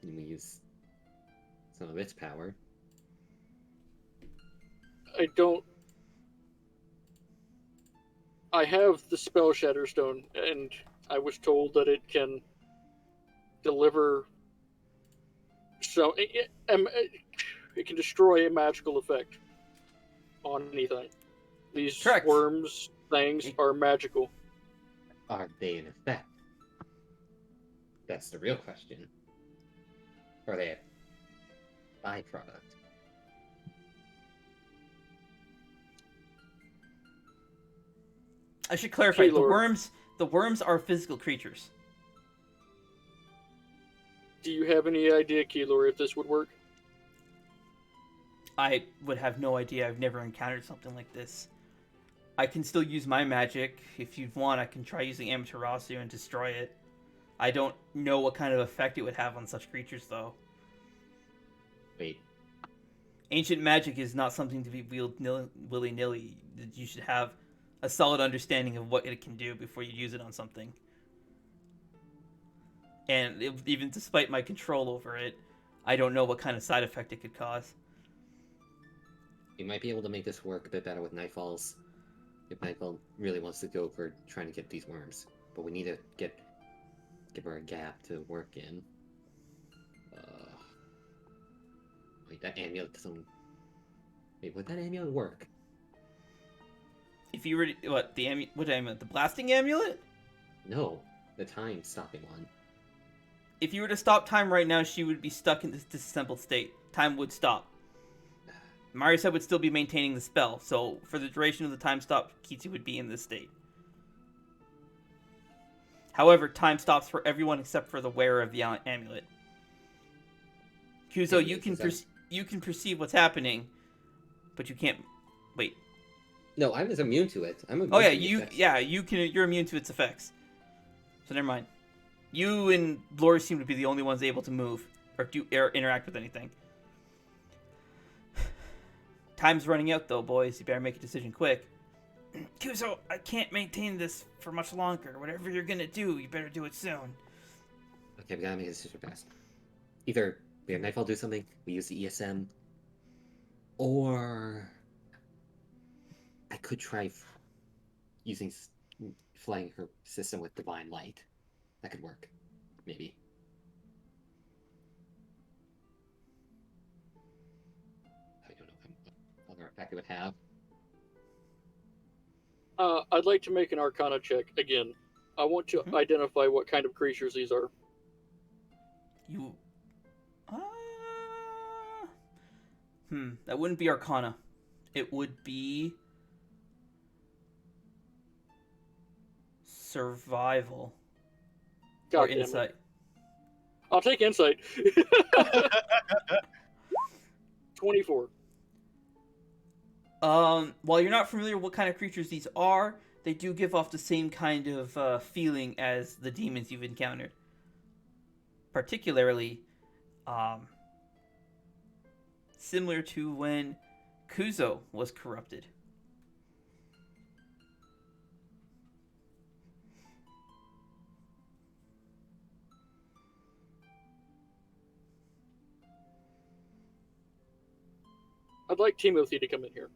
And we use some of its power. I don't. I have the spell Shatterstone, and I was told that it can deliver. So it can destroy a magical effect on anything. These Correct. worms things are magical. Are they in effect? That's the real question. Or are they a byproduct? I should clarify. Keylord. The worms are physical creatures. Do you have any idea, Keylor, if this would work? I would have no idea. I've never encountered something like this. I can still use my magic. If you want, I can try using Amaterasu and destroy it. I don't know what kind of effect it would have on such creatures, though. Wait, Ancient magic is not something to be wielded willy-nilly. You should have a solid understanding of what it can do before you use it on something. And even despite my control over it, I don't know what kind of side effect it could cause. we might be able to make this work a bit better with Nightfalls. If Nightfall really wants to go for trying to get these worms. But we need to give her a gap to work in. Wait, that amulet doesn't... Wait, would that amulet work? If you were to, what amulet? The blasting amulet? No, the time-stopping one. If you were to stop time right now, she would be stuck in this disassembled state. Time would stop. Marisa would still be maintaining the spell, so for the duration of the time stop, Kitsu would be in this state. However, time stops for everyone except for the wearer of the amulet. Kuzo, you can perceive what's happening, but you can't. Wait. No, I was immune to it. I'm immune Oh yeah, to the effects. you're immune to its effects. So never mind. You and Lori seem to be the only ones able to move or interact with anything. Time's running out though, boys. You better make a decision quick. Kuzo, I can't maintain this for much longer. Whatever you're gonna do, you better do it soon. Okay, we gotta make a decision fast. Either we have Nightfall do something, we use the ESM, or I could try using flying her system with Divine Light. That could work, maybe. I don't know what other effect it would have. I'd like to make an Arcana check again. I want to identify what kind of creatures these are. You. That wouldn't be Arcana. It would be Survival or God damn it. Insight. I'll take Insight. 24. While you're not familiar with what kind of creatures these are, they do give off the same kind of feeling as the demons you've encountered. Particularly, similar to when Kuzo was corrupted. I'd like Timothy to come in here.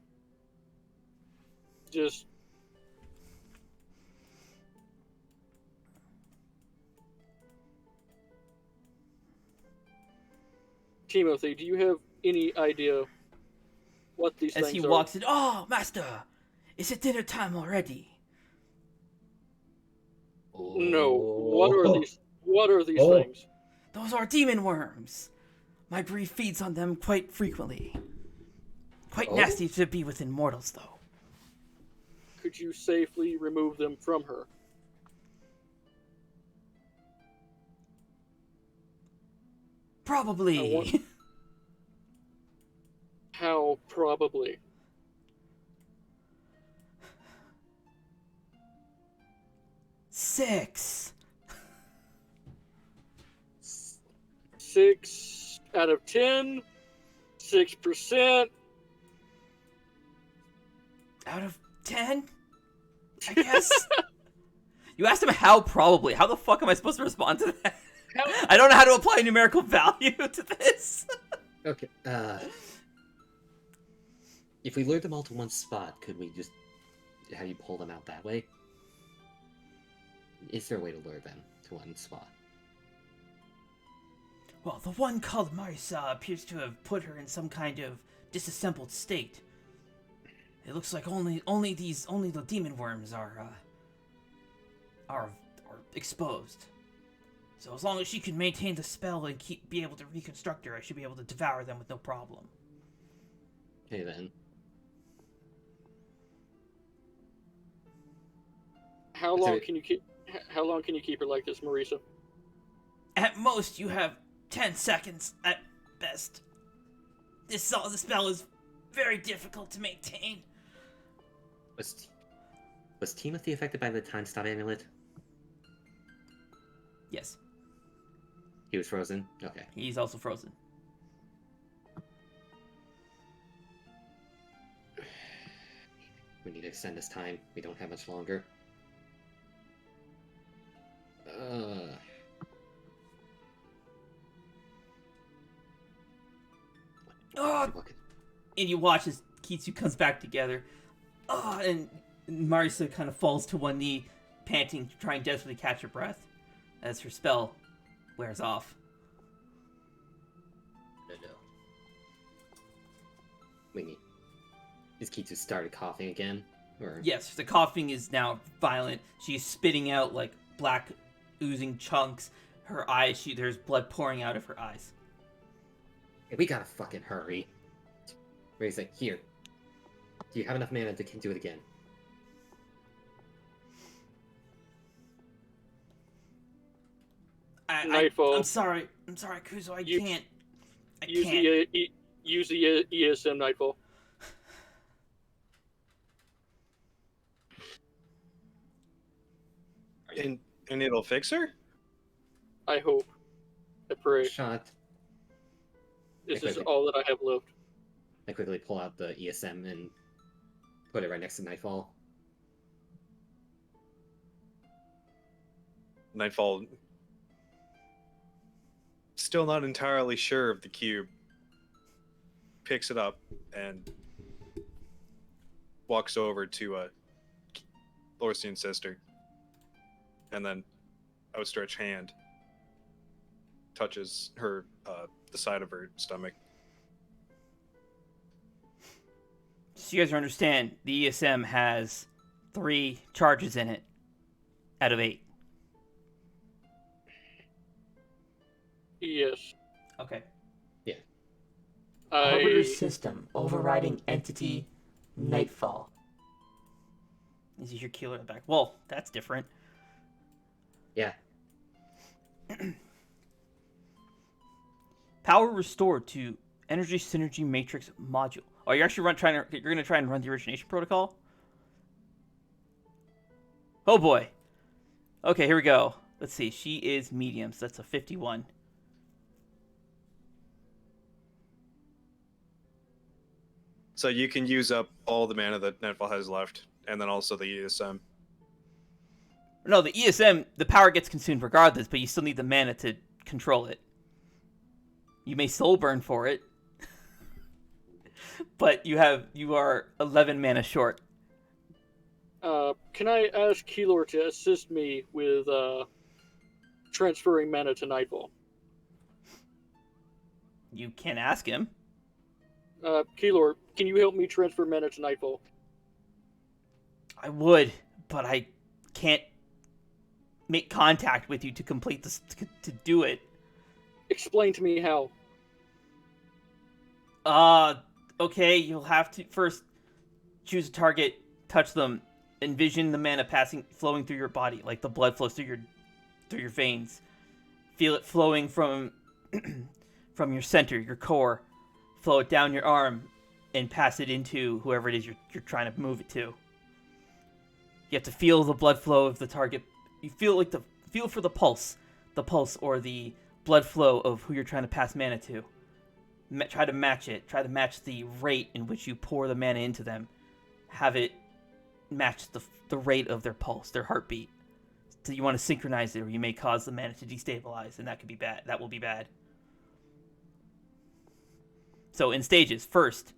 Just Timothy, do you have any idea what these As things he are? walks in, "Oh, master, is it dinner time already?" No. What are these? What are these Oh. things? Those are demon worms. My breed feeds on them quite frequently. Quite Oh. nasty to be within mortals, though. Could you safely remove them from her? Probably. How probably? 6. 6 out of 10. 6%. Out of 10? I guess. You asked him how probably. How the fuck am I supposed to respond to that? I don't know how to apply a numerical value to this. Okay. If we lure them all to one spot, could we just have you pull them out that way? Is there a way to lure them to one spot? Well, the one called Marisa appears to have put her in some kind of disassembled state. It looks like only the demon worms are exposed. So as long as she can maintain the spell and be able to reconstruct her, I should be able to devour them with no problem. Okay then. How long can you keep her like this, Marisa? At most, you have 10 seconds at best. The spell is very difficult to maintain. Was Timothy affected by the time stop amulet? Yes, He was frozen? Okay. he's also frozen. We need to extend this time. We don't have much longer. Oh! And you watch as Kitsu comes back together. Oh, and Marisa kind of falls to one knee, panting, trying desperately to catch her breath as her spell wears off. No. We need... Is Kitsu started coughing again? Or... Yes, the coughing is now violent. She's spitting out like black oozing chunks. Her eyes, there's blood pouring out of her eyes. Hey, we gotta fucking hurry. Ray's like, here. Do you have enough mana to do it again? Nightfall. I'm sorry, Kuzo, I can't. Use the ESM Nightfall. And it'll fix her? I hope. I pray. Shot. This is all that I have left. I quickly pull out the ESM and put it right next to Nightfall. Nightfall, still not entirely sure of the cube, picks it up and walks over to Lorcian's sister, and then outstretched hand touches her the side of her stomach. So you guys understand, the ESM has 3 charges in it out of 8. Yes. Okay. Yeah. Arbiter system overriding entity Nightfall. This is your killer in the back. Well, that's different. Yeah. Power restored to Energy Synergy Matrix module. Oh, you're actually you're gonna try and run the origination protocol? Oh boy. Okay, here we go. Let's see. She is medium, so that's a 51. So you can use up all the mana that Nightfall has left, and then also the ESM. No, the ESM, the power gets consumed regardless, but you still need the mana to control it. You may soul burn for it, but you are 11 mana short. Can I ask Keylor to assist me with transferring mana to Nightfall? You can ask him. Keylor, can you help me transfer mana to Nightfall? I would, but I can't make contact with you to complete this, to do it. Explain to me how. Okay, you'll have to first choose a target, touch them, envision the mana flowing through your body, like the blood flows through your veins. Feel it flowing from from your center, your core, flow it down your arm, and pass it into whoever it is you're trying to move it to. You have to feel the blood flow of the target. You feel for the pulse or the blood flow of who you're trying to pass mana to. Try to match it. Try to match the rate in which you pour the mana into them. Have it match the rate of their pulse, their heartbeat. So you want to synchronize it, or you may cause the mana to destabilize, and that could be bad. That will be bad. So in stages, first,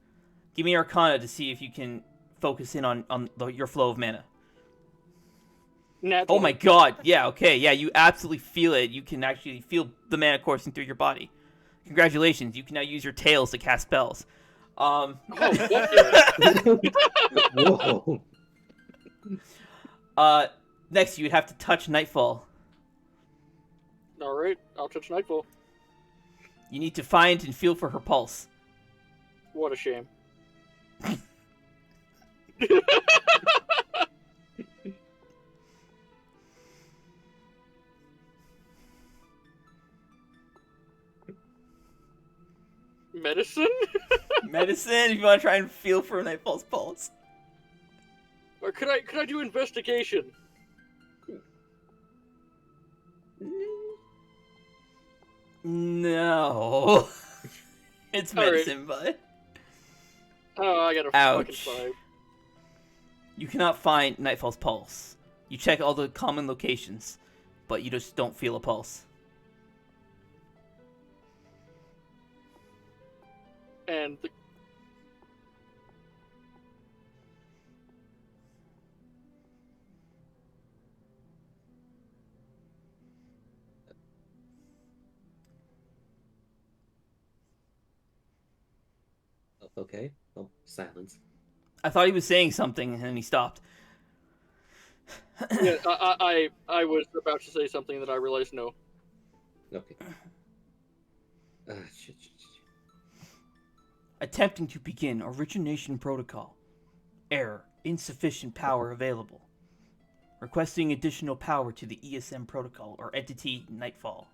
give me Arcana to see if you can focus in on your flow of mana. Oh my god, yeah, okay, yeah, you absolutely feel it. You can actually feel the mana coursing through your body. Congratulations, you can now use your tails to cast spells. Whoa. Next, you'd have to touch Nightfall. Alright, I'll touch Nightfall. You need to find and feel for her pulse. What a shame. Medicine? Medicine, if you want to try and feel for Nightfall's pulse. Or could I do investigation? No. It's medicine, bud. Oh, I got a fucking 5. You cannot find Nightfall's pulse. You check all the common locations, but you just don't feel a pulse. And Okay. Oh, silence. I thought he was saying something, and then he stopped. yeah, I was about to say something that I realized no. Okay. Shit. Attempting to begin origination protocol. Error. Insufficient power available. Requesting additional power to the ESM protocol or entity Nightfall.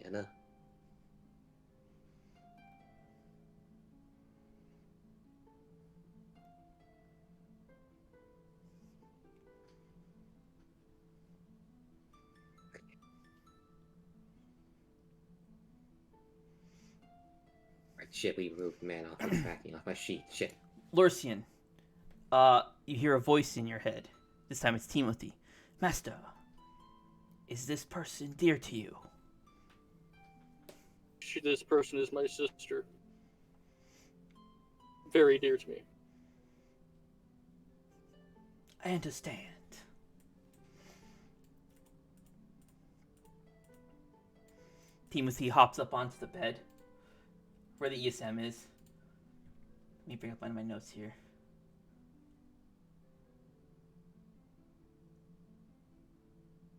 Mana. Right, shit, we removed mana off my tracking, off my sheet. Shit. Lorcian. You hear a voice in your head. This time it's Timothy. Master, is this person dear to you? This person is my sister. Very dear to me. I understand. Timothy hops up onto the bed where the ESM is. Let me bring up one of my notes here.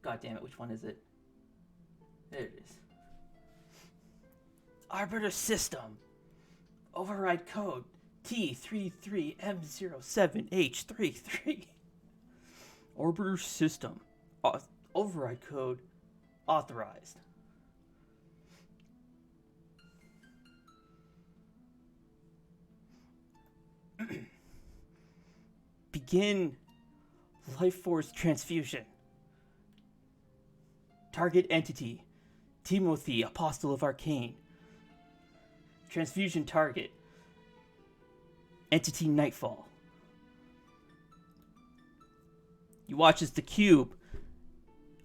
God damn it, which one is it? There it is. Arbiter System. Override code T33M07H33. Arbiter System. Override code authorized. Begin life force transfusion. Target entity Timothy, Apostle of Arcane. Transfusion target entity Nightfall. You watch as the cube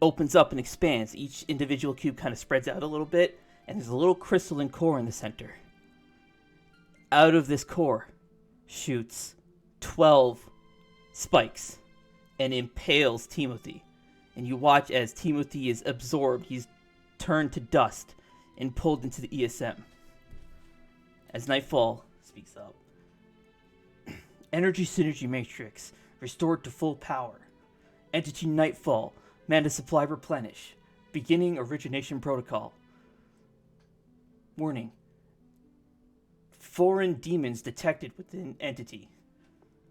opens up and expands. Each individual cube kind of spreads out a little bit, and there's a little crystalline core in the center. Out of this core shoots 12 spikes and impales Timothy. And you watch as Timothy is absorbed. He's turned to dust and pulled into the ESM. As Nightfall speaks up. Energy Synergy Matrix restored to full power. Entity Nightfall, mana supply replenish. Beginning origination protocol. Warning. Foreign demons detected within entity.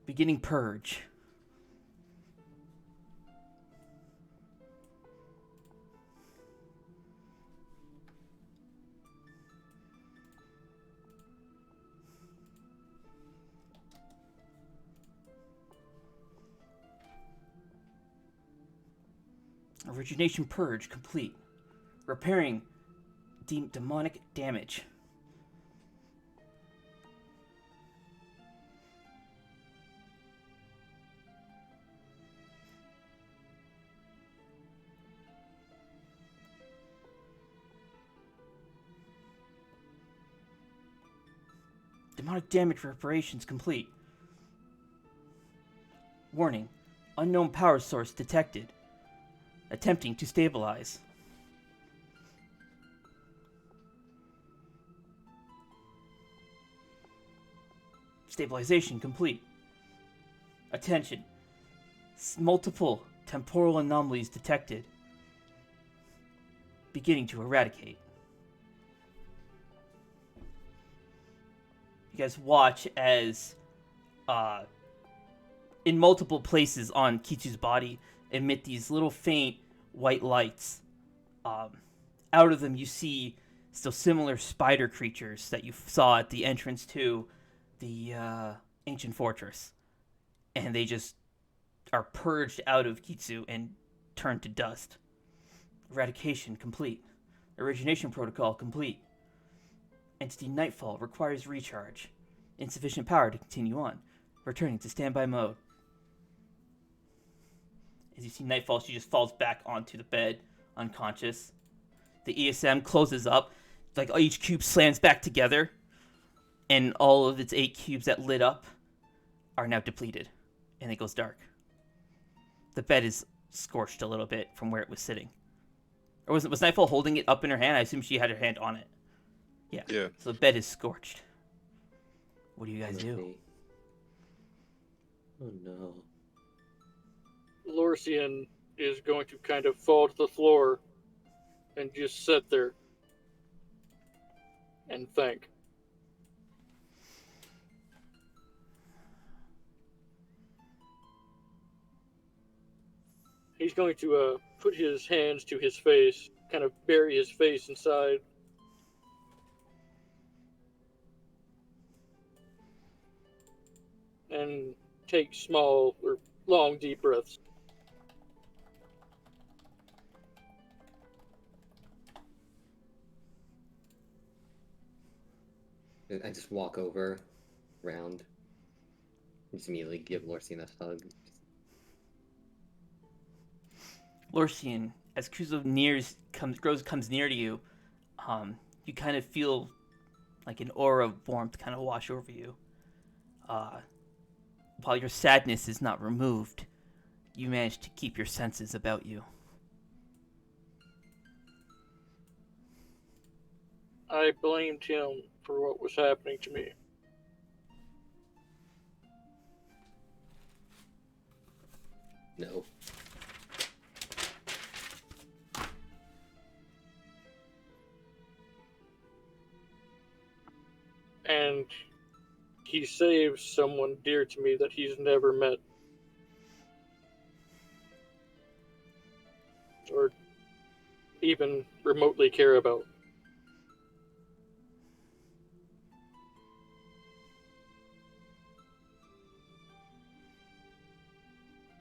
Beginning purge. Origination purge complete. Repairing demonic damage. Demonic damage reparations complete. Warning. Unknown power source detected. Attempting to stabilize. Stabilization complete. Attention. Multiple temporal anomalies detected. Beginning to eradicate. You guys watch as in multiple places on Kitsu's body emit these little faint white lights. Out of them you see still similar spider creatures that you saw at the entrance to the ancient fortress. And they just are purged out of Kitsu and turned to dust. Eradication complete. Origination protocol complete. Entity Nightfall requires recharge. Insufficient power to continue on. Returning to standby mode. As you see Nightfall, she just falls back onto the bed, unconscious. The ESM closes up. Like each cube slams back together. And all of its 8 cubes that lit up are now depleted. And it goes dark. The bed is scorched a little bit from where it was sitting. Or was Nightfall holding it up in her hand? I assume she had her hand on it. Yeah. So the bed is scorched. What do you guys do? Oh no. Lorcian is going to kind of fall to the floor and just sit there and think. He's going to put his hands to his face, kind of bury his face inside. And take small or long deep breaths. I just walk over, round, and just immediately give Lorcian a hug. Lorcian, as Kuzo comes near to you, you kind of feel like an aura of warmth kind of wash over you. While your sadness is not removed, you manage to keep your senses about you. I blamed him for what was happening to me. No. And he saved someone dear to me that he's never met. Or even remotely care about.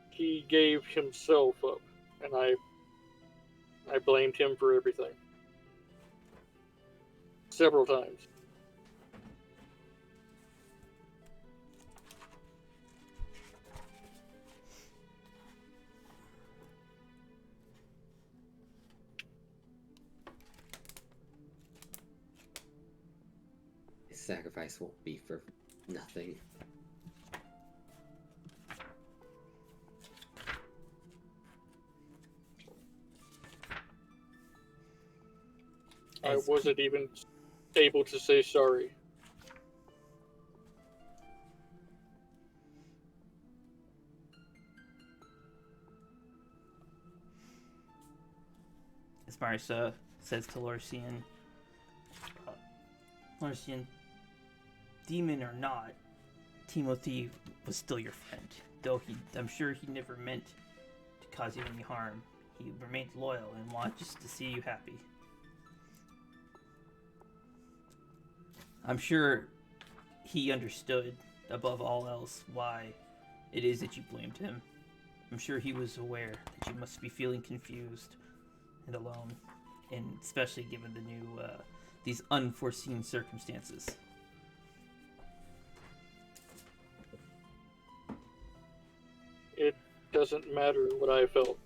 He gave himself up, and I blamed him for everything. Several times. His sacrifice won't be for nothing. I wasn't even able to say sorry. As Marissa says to Lorcian, Lorcian, demon or not, Timothy was still your friend. Though I'm sure he never meant to cause you any harm. He remained loyal and wanted just to see you happy. I'm sure he understood, above all else, why it is that you blamed him. I'm sure he was aware that you must be feeling confused and alone, and especially given the new, these unforeseen circumstances. It doesn't matter what I felt.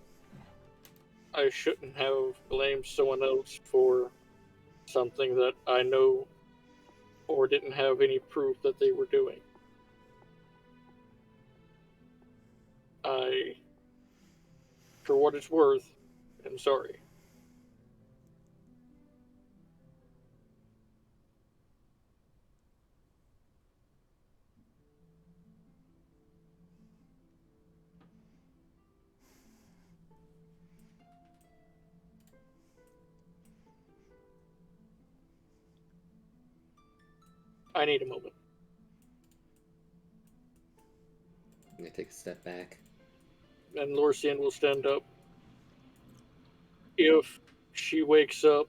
I shouldn't have blamed someone else for something that I know or didn't have any proof that they were doing. I, for what it's worth, am sorry. I need a moment. I'm gonna take a step back. And Lorcian will stand up. If she wakes up,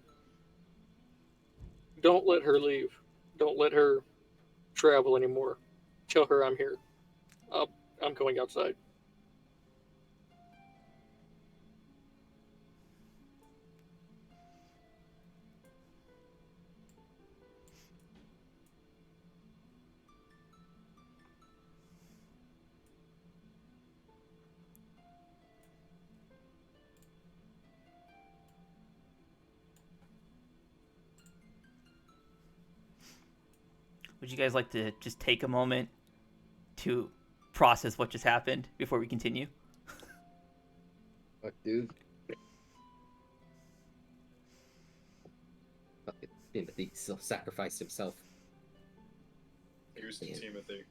don't let her leave. Don't let her travel anymore. Tell her I'm here. I'm going outside. Would you guys like to just take a moment to process what just happened before we continue? Fuck, dude. Fucking Timothy self-sacrificed himself. Here's to Timothy.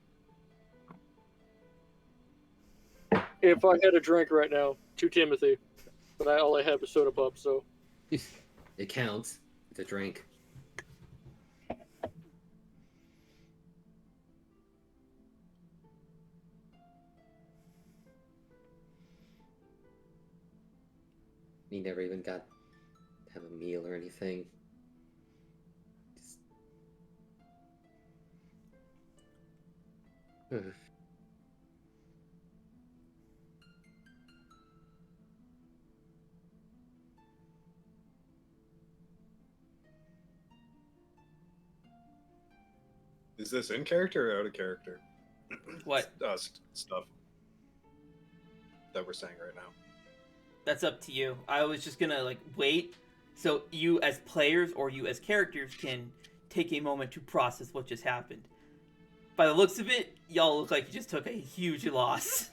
If I had a drink right now, to Timothy, but all I have is soda pop, so It counts. It's a drink. He never even got to have a meal or anything. Just... Is this in character or out of character? What? Stuff that we're saying right now. That's up to you. I was just gonna wait, so you as players or you as characters can take a moment to process what just happened. By the looks of it, y'all look like you just took a huge loss.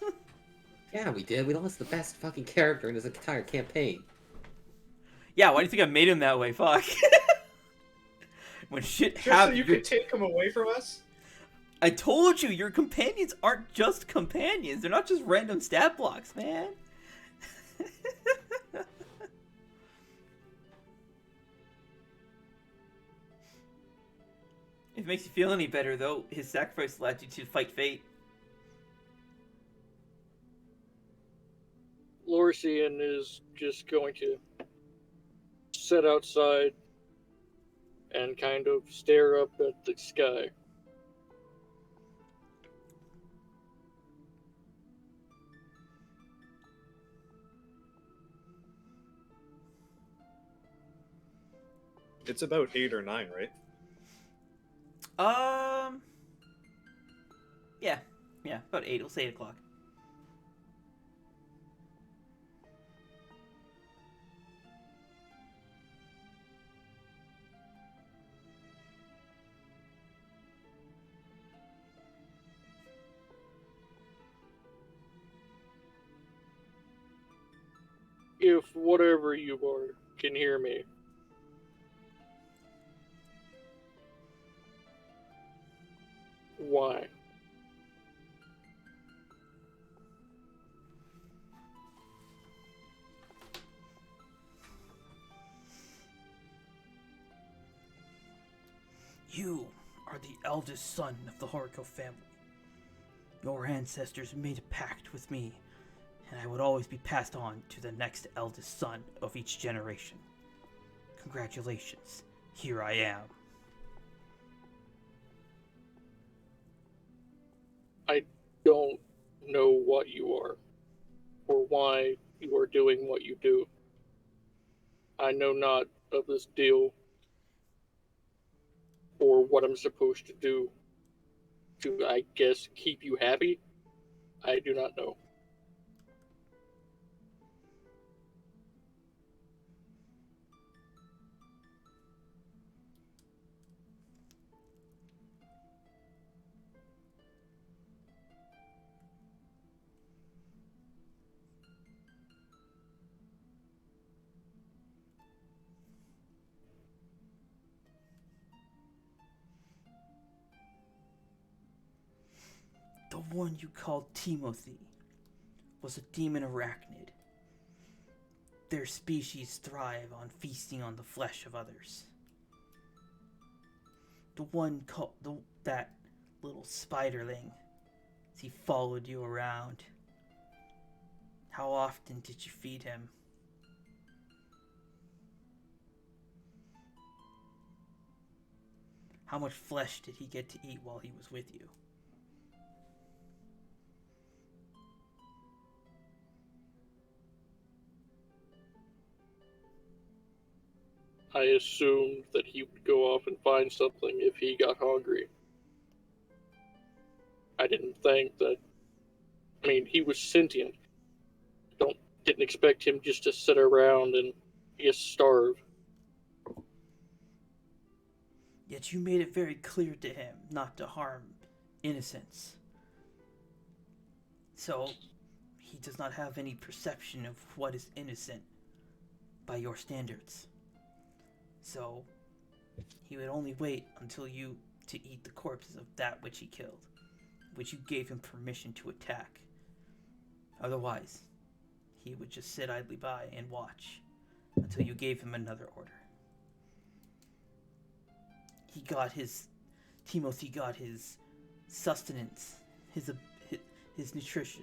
Yeah, we did. We lost the best fucking character in this entire campaign. Yeah, why do you think I made him that way? Fuck. When shit Just so happens, you could take him away from us? I told you, your companions aren't just companions. They're not just random stat blocks, man. If it makes you feel any better, though, his sacrifice led you to fight fate. Lorcian is just going to sit outside and kind of stare up at the sky. It's about 8 or 9, right? Yeah, about 8. We'll say 8 o'clock. If whatever you are can hear me, why? You are the eldest son of the Horiko family. Your ancestors made a pact with me, and I would always be passed on to the next eldest son of each generation. Congratulations, here I am. I don't know what you are. or why you are doing what you do. I know not of this deal or what I'm supposed to do to, I guess, keep you happy. I do not know. The one you called Timothy was a demon arachnid. Their species thrive on feasting on the flesh of others. The one called that little spiderling, he followed you around. How often did you feed him? How much flesh did he get to eat while he was with you? I assumed that he would go off and find something if he got hungry. I didn't think that. I mean, he was sentient. Didn't expect him just to sit around and just starve. Yet you made it very clear to him not to harm innocents. So, he does not have any perception of what is innocent by your standards. So, he would only wait until you to eat the corpses of that which he killed, which you gave him permission to attack. Otherwise, he would just sit idly by and watch until you gave him another order. Timothy got his sustenance, his nutrition,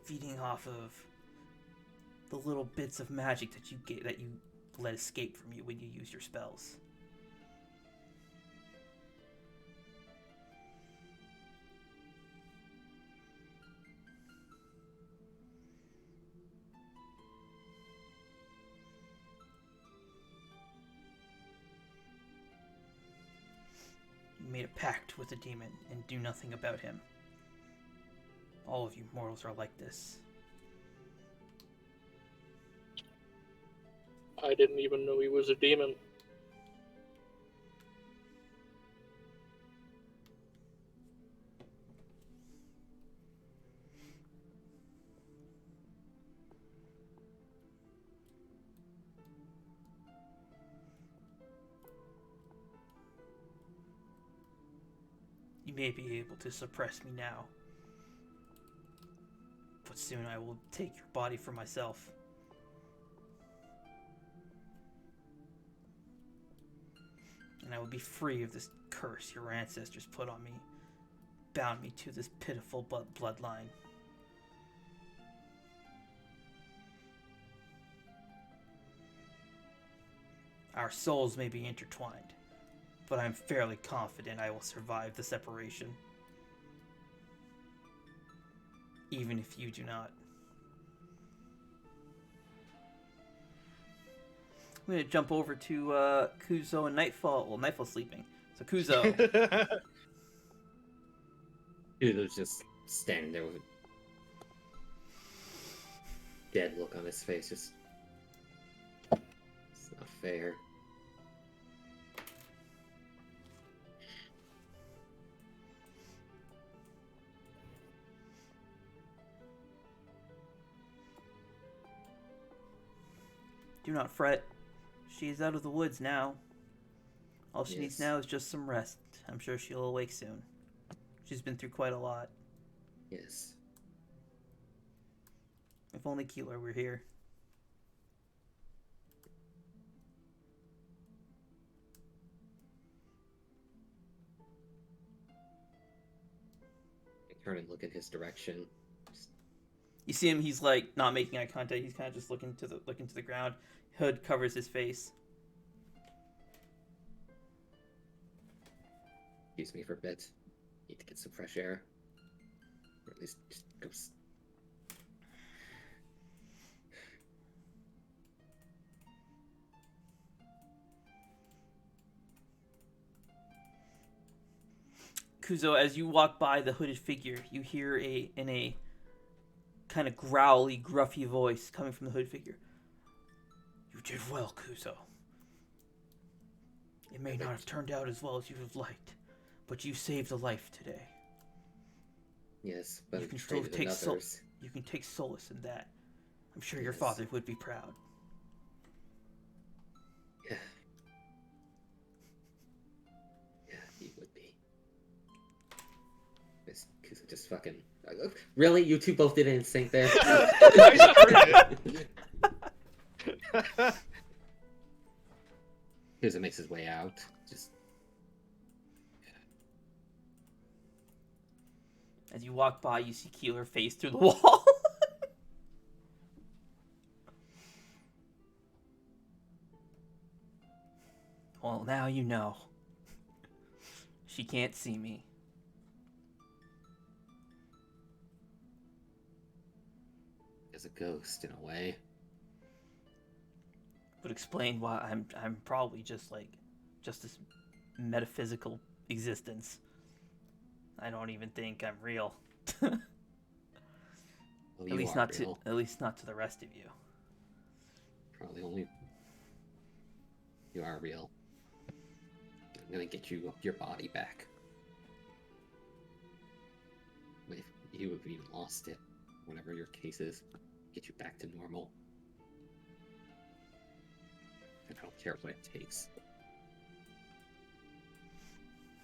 feeding off of the little bits of magic that you let escape from you when you use your spells. You made a pact with a demon and do nothing about him. All of you mortals are like this. I didn't even know he was a demon. You may be able to suppress me now, but soon I will take your body for myself. And I will be free of this curse your ancestors put on me, bound me to this pitiful bloodline. Our souls may be intertwined, but I'm fairly confident I will survive the separation. Even if you do not. I'm going to jump over to Kuzo and Nightfall. Well, Nightfall's sleeping. So Kuzo. Kuzo's just standing there with a dead look on his face. Just, it's not fair. Do not fret. She is out of the woods now. All she needs now is just some rest. I'm sure she'll awake soon. She's been through quite a lot. Yes. If only Keeler were here. I turn and look in his direction. You see him, he's like not making eye contact, he's kind of just looking to the ground. Hood covers his face. Excuse me for a bit. Need to get some fresh air. Or at least just Kuzo, as you walk by the hooded figure, you hear in a kind of growly, gruffy voice coming from the hooded figure. You did well, Kuzo. It may not have turned out as well as you would have liked, but you saved a life today. Yes, but You can still you can take solace in that. I'm sure your father would be proud. Yeah. Yeah, he would be. Because it just fucking... Really? You two both did it in sync there? I heard it. Kuzo makes his way out. Just... As you walk by, you see Keeler face through the wall. Well, now you know. She can't see me. As a ghost, in a way. Would explain why I'm probably just this metaphysical existence. I don't even think I'm real. Well, At least not to the rest of you. Probably only... You are real. I'm gonna get your body back. If you have even lost it, whatever your case is, get you back to normal. And I don't care what it takes.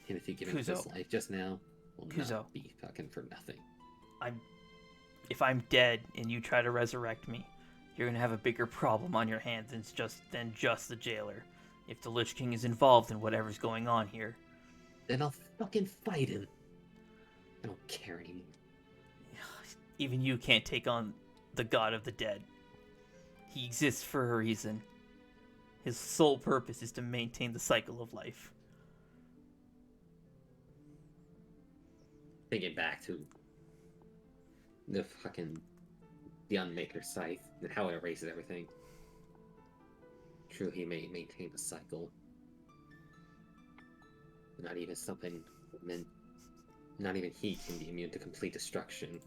Timothy giving up his life just now will not be fucking for nothing. If I'm dead and you try to resurrect me, you're gonna have a bigger problem on your hands than just the jailer. If the Lich King is involved in whatever's going on here, then I'll fucking fight him. I don't care anymore. Even you can't take on the god of the dead. He exists for a reason. His sole purpose is to maintain the cycle of life. Thinking back to the Unmaker scythe and how it erases everything. True, he may maintain the cycle. Not even he can be immune to complete destruction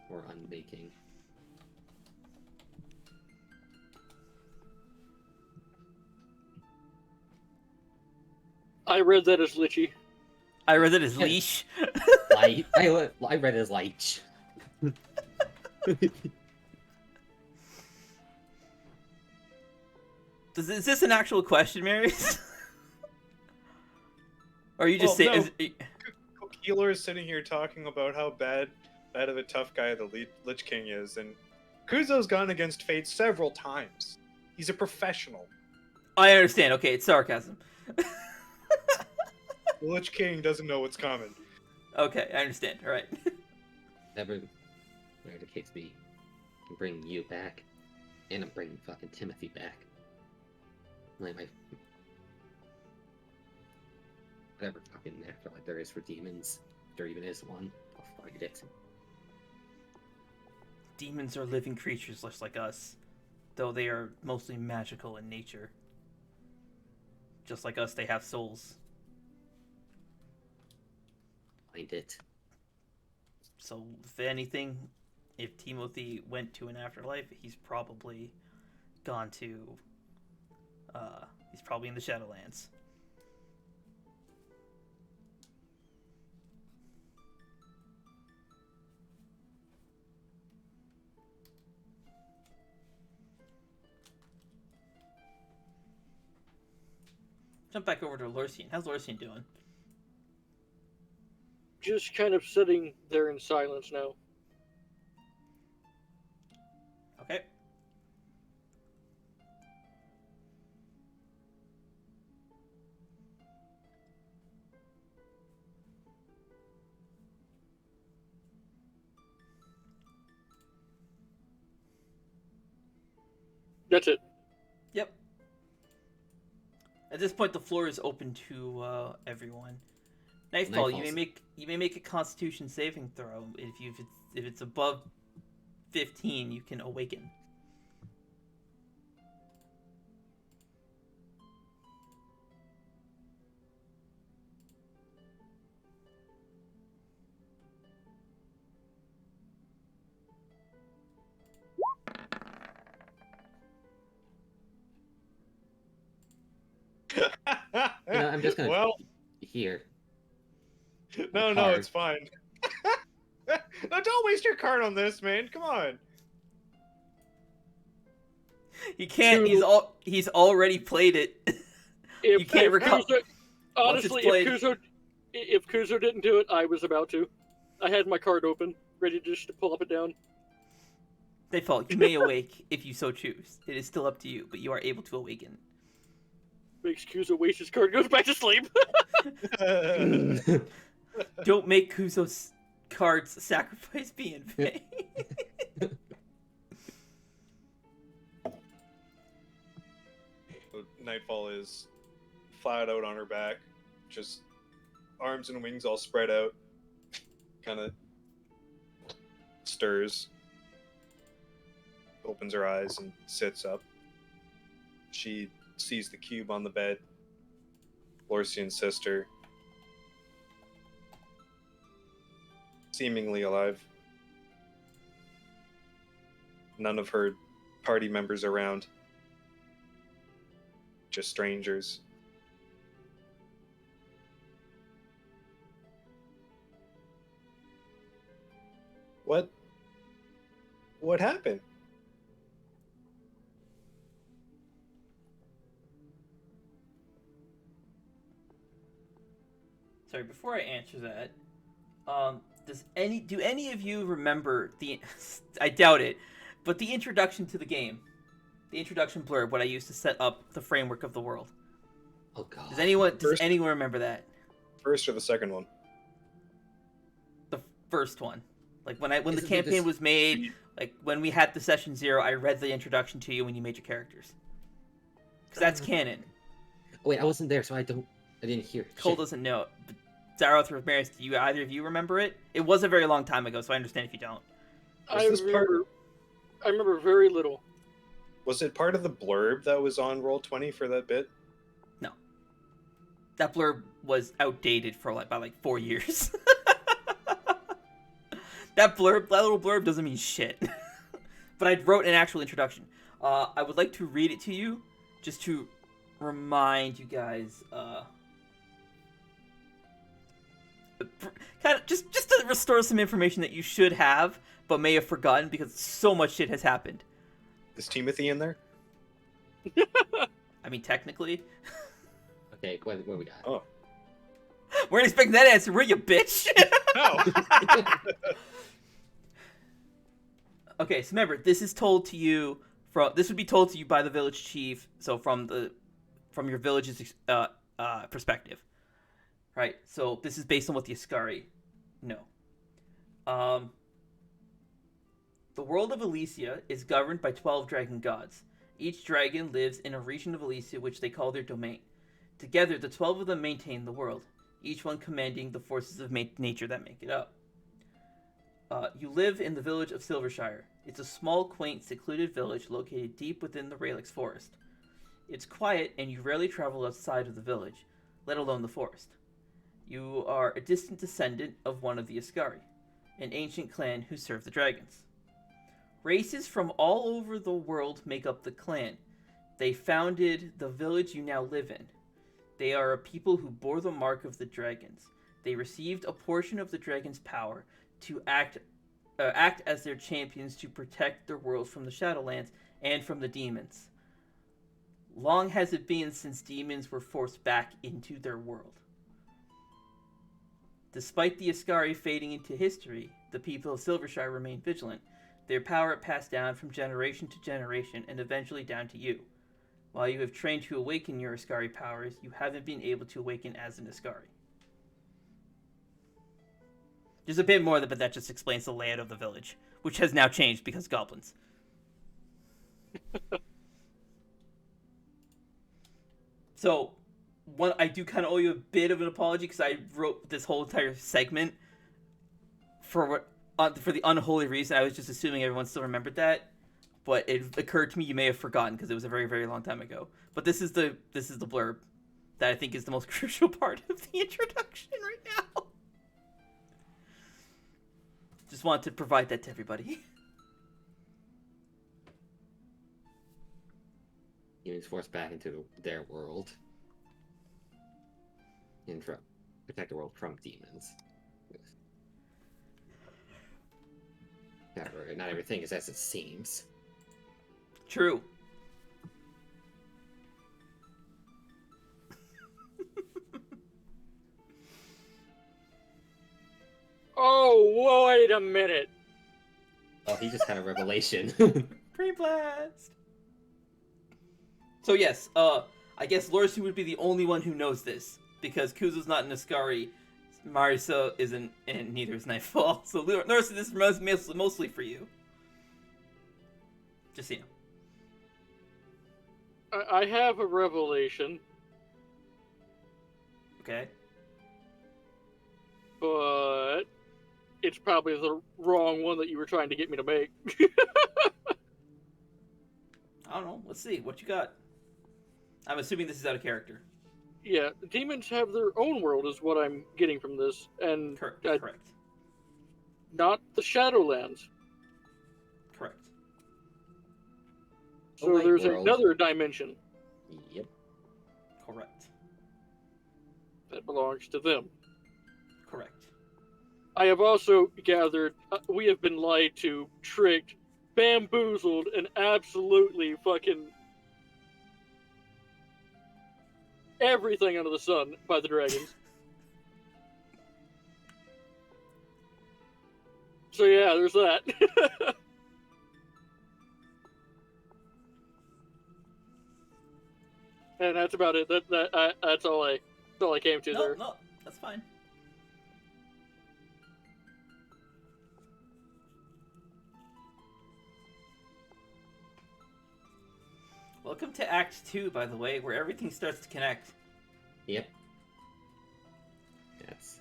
or unmaking. I read that as Lichy. I read it as leash. I read it as leech. Is this an actual question, Marius? Or are you just saying? No. Keeler is sitting here talking about how bad of a tough guy the Lich King is, and Kuzo's gone against fate several times. He's a professional. I understand. Okay, it's sarcasm. The Lich King doesn't know what's coming. Okay, I understand. All right. Whatever the case be, I'm bringing you back, and I'm bringing fucking Timothy back. Whatever fucking afterlife there is for demons, if there even is one, I'll find it. Demons are living creatures just like us, though they are mostly magical in nature. Just like us, they have souls. Find it. So, if anything, if Timothy went to an afterlife, he's probably gone to... he's probably in the Shadowlands. Jump back over to Lorcian. How's Lorcian doing? Just kind of sitting there in silence now. Okay. That's it. Yep. At this point, the floor is open to everyone. Nightfall, you may make a Constitution saving throw. If it's above 15, you can awaken. I'm just gonna Well, here. no, card. it's fine. No, don't waste your card on this, man. Come on. He can't. He's already played it. If, You can't recover. Kuzo, honestly, if Kuzo didn't do it, I was about to. I had my card open, ready just to pull up and down. Default, you may awake if you so choose. It is still up to you, but you are able to awaken. Makes Kuzo waste his card, goes back to sleep. Don't make Kuzo's cards sacrifice be in vain. Nightfall is flat out on her back, just arms and wings all spread out, kind of stirs, opens her eyes and sits up. She sees the cube on the bed, Lorcian's sister, seemingly alive. None of her party members around. Just strangers. What happened? Sorry, before I answer that, do any of you remember the I doubt it, but the introduction to the game? The introduction blurb, what I used to set up the framework of the world. Oh god. Does anyone remember that? First or the second one? The first one. Like when the campaign was made, like when we had the session 0, I read the introduction to you when you made your characters. Because that's canon. Wait, I wasn't there, so I didn't hear. Cole Shit. doesn't know it. But Zaroth or Maris, do either of you remember it? It was a very long time ago, so I understand if you don't. I remember very little. Was it part of the blurb that was on Roll20 for that bit? No. That blurb was outdated for by 4 years. That little blurb doesn't mean shit. But I wrote an actual introduction. I would like to read it to you, just to remind you guys, kind of just to restore some information that you should have, but may have forgotten because so much shit has happened. Is Timothy in there? I mean, technically. Okay, what we got? Oh. Weren't expecting that answer, were you, bitch? No. Okay, so remember, this is told to you this would be told to you by the village chief, so from your village's perspective. Right? So this is based on what the Ascari know. The world of Elysia is governed by 12 dragon gods. Each dragon lives in a region of Elysia which they call their domain. Together, the 12 of them maintain the world, each one commanding the forces of nature that make it up. You live in the village of Silvershire. It's a small, quaint, secluded village located deep within the Raelix forest. It's quiet, and you rarely travel outside of the village, let alone the forest. You are a distant descendant of one of the Ascari, an ancient clan who serve the dragons. Races from all over the world make up the clan. They founded the village you now live in. They are a people who bore the mark of the dragons. They received a portion of the dragon's power to act as their champions to protect their world from the Shadowlands and from the demons. Long has it been since demons were forced back into their world. Despite the Ascari fading into history, the people of Silvershire remain vigilant. Their power passed down from generation to generation and eventually down to you. While you have trained to awaken your Ascari powers, you haven't been able to awaken as an Ascari. There's a bit more, but that just explains the layout of the village, which has now changed because of goblins. So, I do kind of owe you a bit of an apology because I wrote this whole entire segment for the unholy reason. I was just assuming everyone still remembered that, but it occurred to me you may have forgotten because it was a very, very long time ago. But this is the blurb that I think is the most crucial part of the introduction right now. Just wanted to provide that to everybody. Humans forced back into their world. and protect the world from demons. Not everything is as it seems. True. Oh, wait a minute. Oh, he just had a revelation. Pre-blast. So yes, I guess Lorcian would be the only one who knows this because Kuzo's not in Ascari, Marisa isn't, and neither is Nightfall. So Lorcian, this is mostly for you. Just so you know. I have a revelation, Okay. but it's probably the wrong one that you were trying to get me to make. I don't know. Let's see. What you got? I'm assuming this is out of character. Yeah, demons have their own world, is what I'm getting from this, and Correct. not the Shadowlands. Correct. So Light there's world. another dimension Yep. Correct. that belongs to them. Correct. I have also gathered we have been lied to, tricked, bamboozled, and absolutely fucking everything under the sun by the dragons. So yeah, there's that. And that's about it. That's all I came to there. No, that's fine. Welcome to Act 2, by the way, where everything starts to connect. Yep. That's.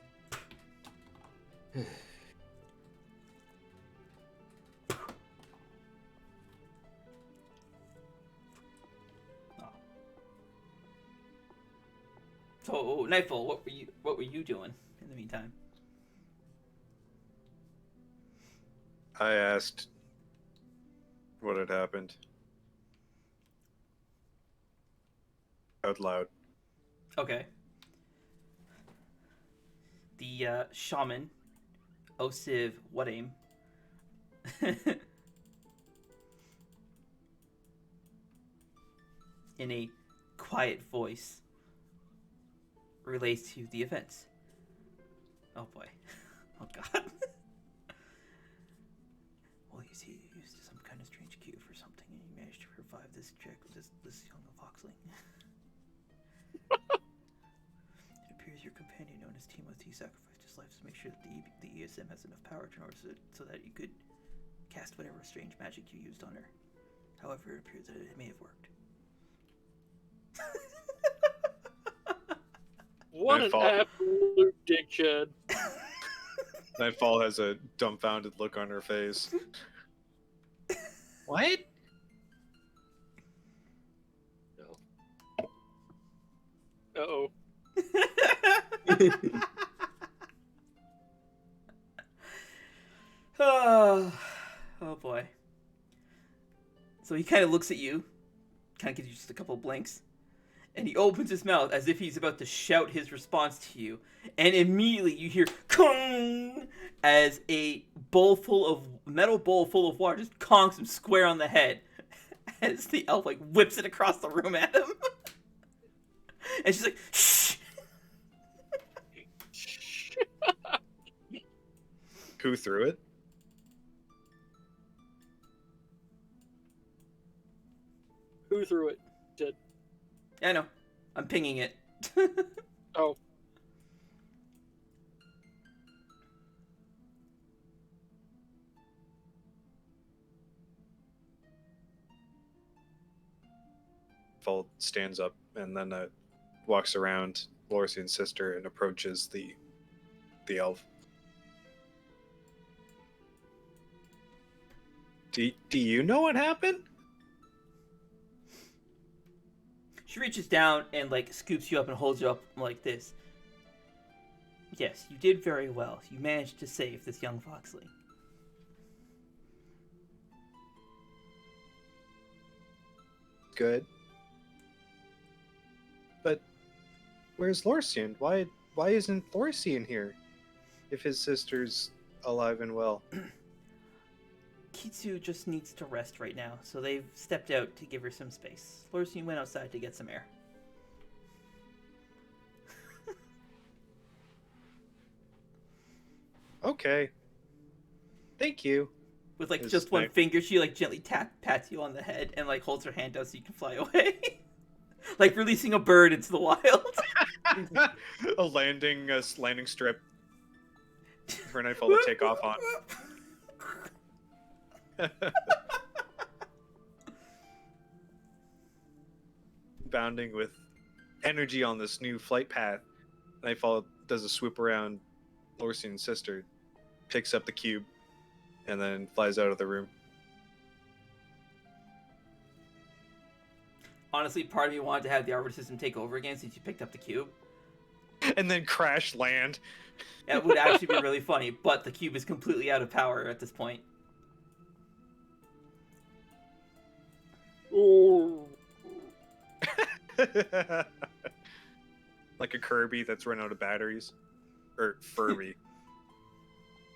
So, Nightfall, what were you doing in the meantime? I asked what had happened. Out loud. Okay. The shaman, Osiv Wadaim, in a quiet voice, relates to the events. Oh boy. Oh god. Well, you see, you used some kind of strange cue for something, and you managed to revive this chick, this young foxling. It appears your companion, known as Timothy, sacrificed his life to make sure that the ESM has enough power in order so that you could cast whatever strange magic you used on her. However, it appears that it may have worked. What Nightfall. an absolute dick, Chad. Nightfall has a dumbfounded look on her face. What? No. Uh-oh. Oh boy. So he kind of looks at you, kind of gives you just a couple of blinks, and he opens his mouth as if he's about to shout his response to you, and immediately you hear "Kong" as a metal bowl full of water just conks him square on the head as the elf like whips it across the room at him. And she's like, "Shh." Who threw it? Who threw it? Chad. I know. I'm pinging it. Oh. Nightfall stands up and then walks around Lorcian's sister and approaches the elf. Do you know what happened? She reaches down and like scoops you up and holds you up like this. Yes, you did very well. You managed to save this young foxling. Good. But Where's Lorcian? Why isn't Lorcian here? If his sister's alive and well. Kitsu just needs to rest right now, so they've stepped out to give her some space. Lorcian went outside to get some air. Okay. Thank you. With like It's just one nice. finger, she like gently pats you on the head and like holds her hand out so you can fly away. Like releasing a bird into the wild. A landing strip for Nightfall to take off on. Bounding with energy on this new flight path, Nightfall does a swoop around Lorcian's sister, picks up the cube, and then flies out of the room. Honestly, part of me wanted to have the arbiter system take over again since you picked up the cube. And then crash land. That would actually be really funny, but the cube is completely out of power at this point. Ooh. Like a Kirby that's run out of batteries. Or Furby.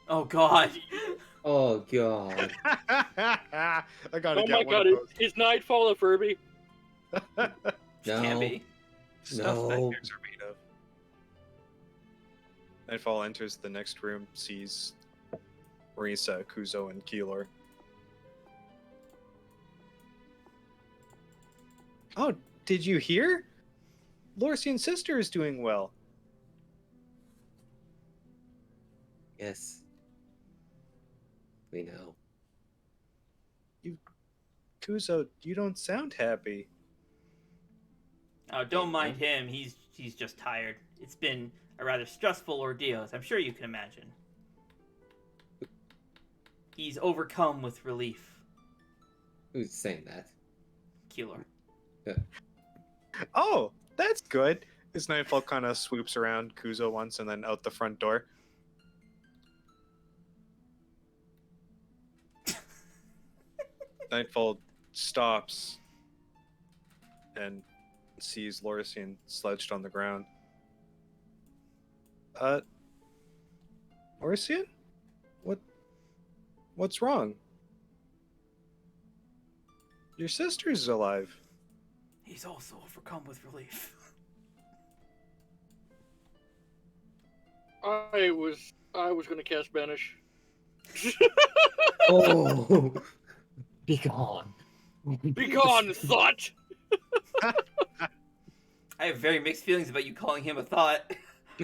Oh god. Oh god. I gotta Oh get my one god, of those. is Nightfall a Furby? No. Can be. Stuff No. nightmares are made of. Nightfall enters the next room, sees Marisa, Kuzo, and Keylor. Oh, did you hear? Lorcian's sister is doing well. Yes. We know. Kuzo, you don't sound happy. Oh, don't mind him. He's just tired. It's been a rather stressful ordeal, as I'm sure you can imagine. He's overcome with relief. Who's saying that? Keylor. Oh, that's good. His Nightfall kind of swoops around Kuzo once and then out the front door. Nightfall stops and sees Lorcian sledged on the ground. Lorcian? What's wrong? Your sister's alive. He's also overcome with relief. I was gonna cast Banish. Oh! Be gone. Be gone, thought! I have very mixed feelings about you calling him a thought.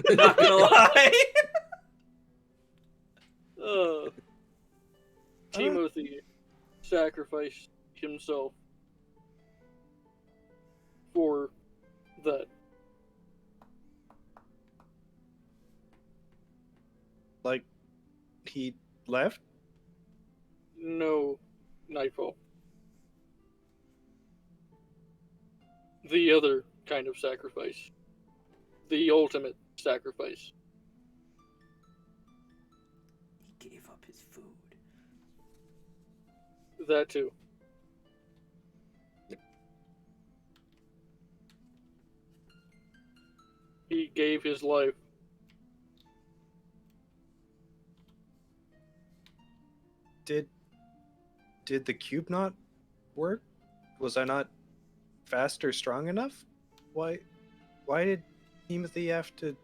Not gonna lie. Timothy sacrificed himself for that. Like, he left? No, Nightfall. The other kind of sacrifice. The ultimate sacrifice. He gave up his food. That too. He gave his life. Did the cube not work? Was I not fast or strong enough? Why did Timothy have to...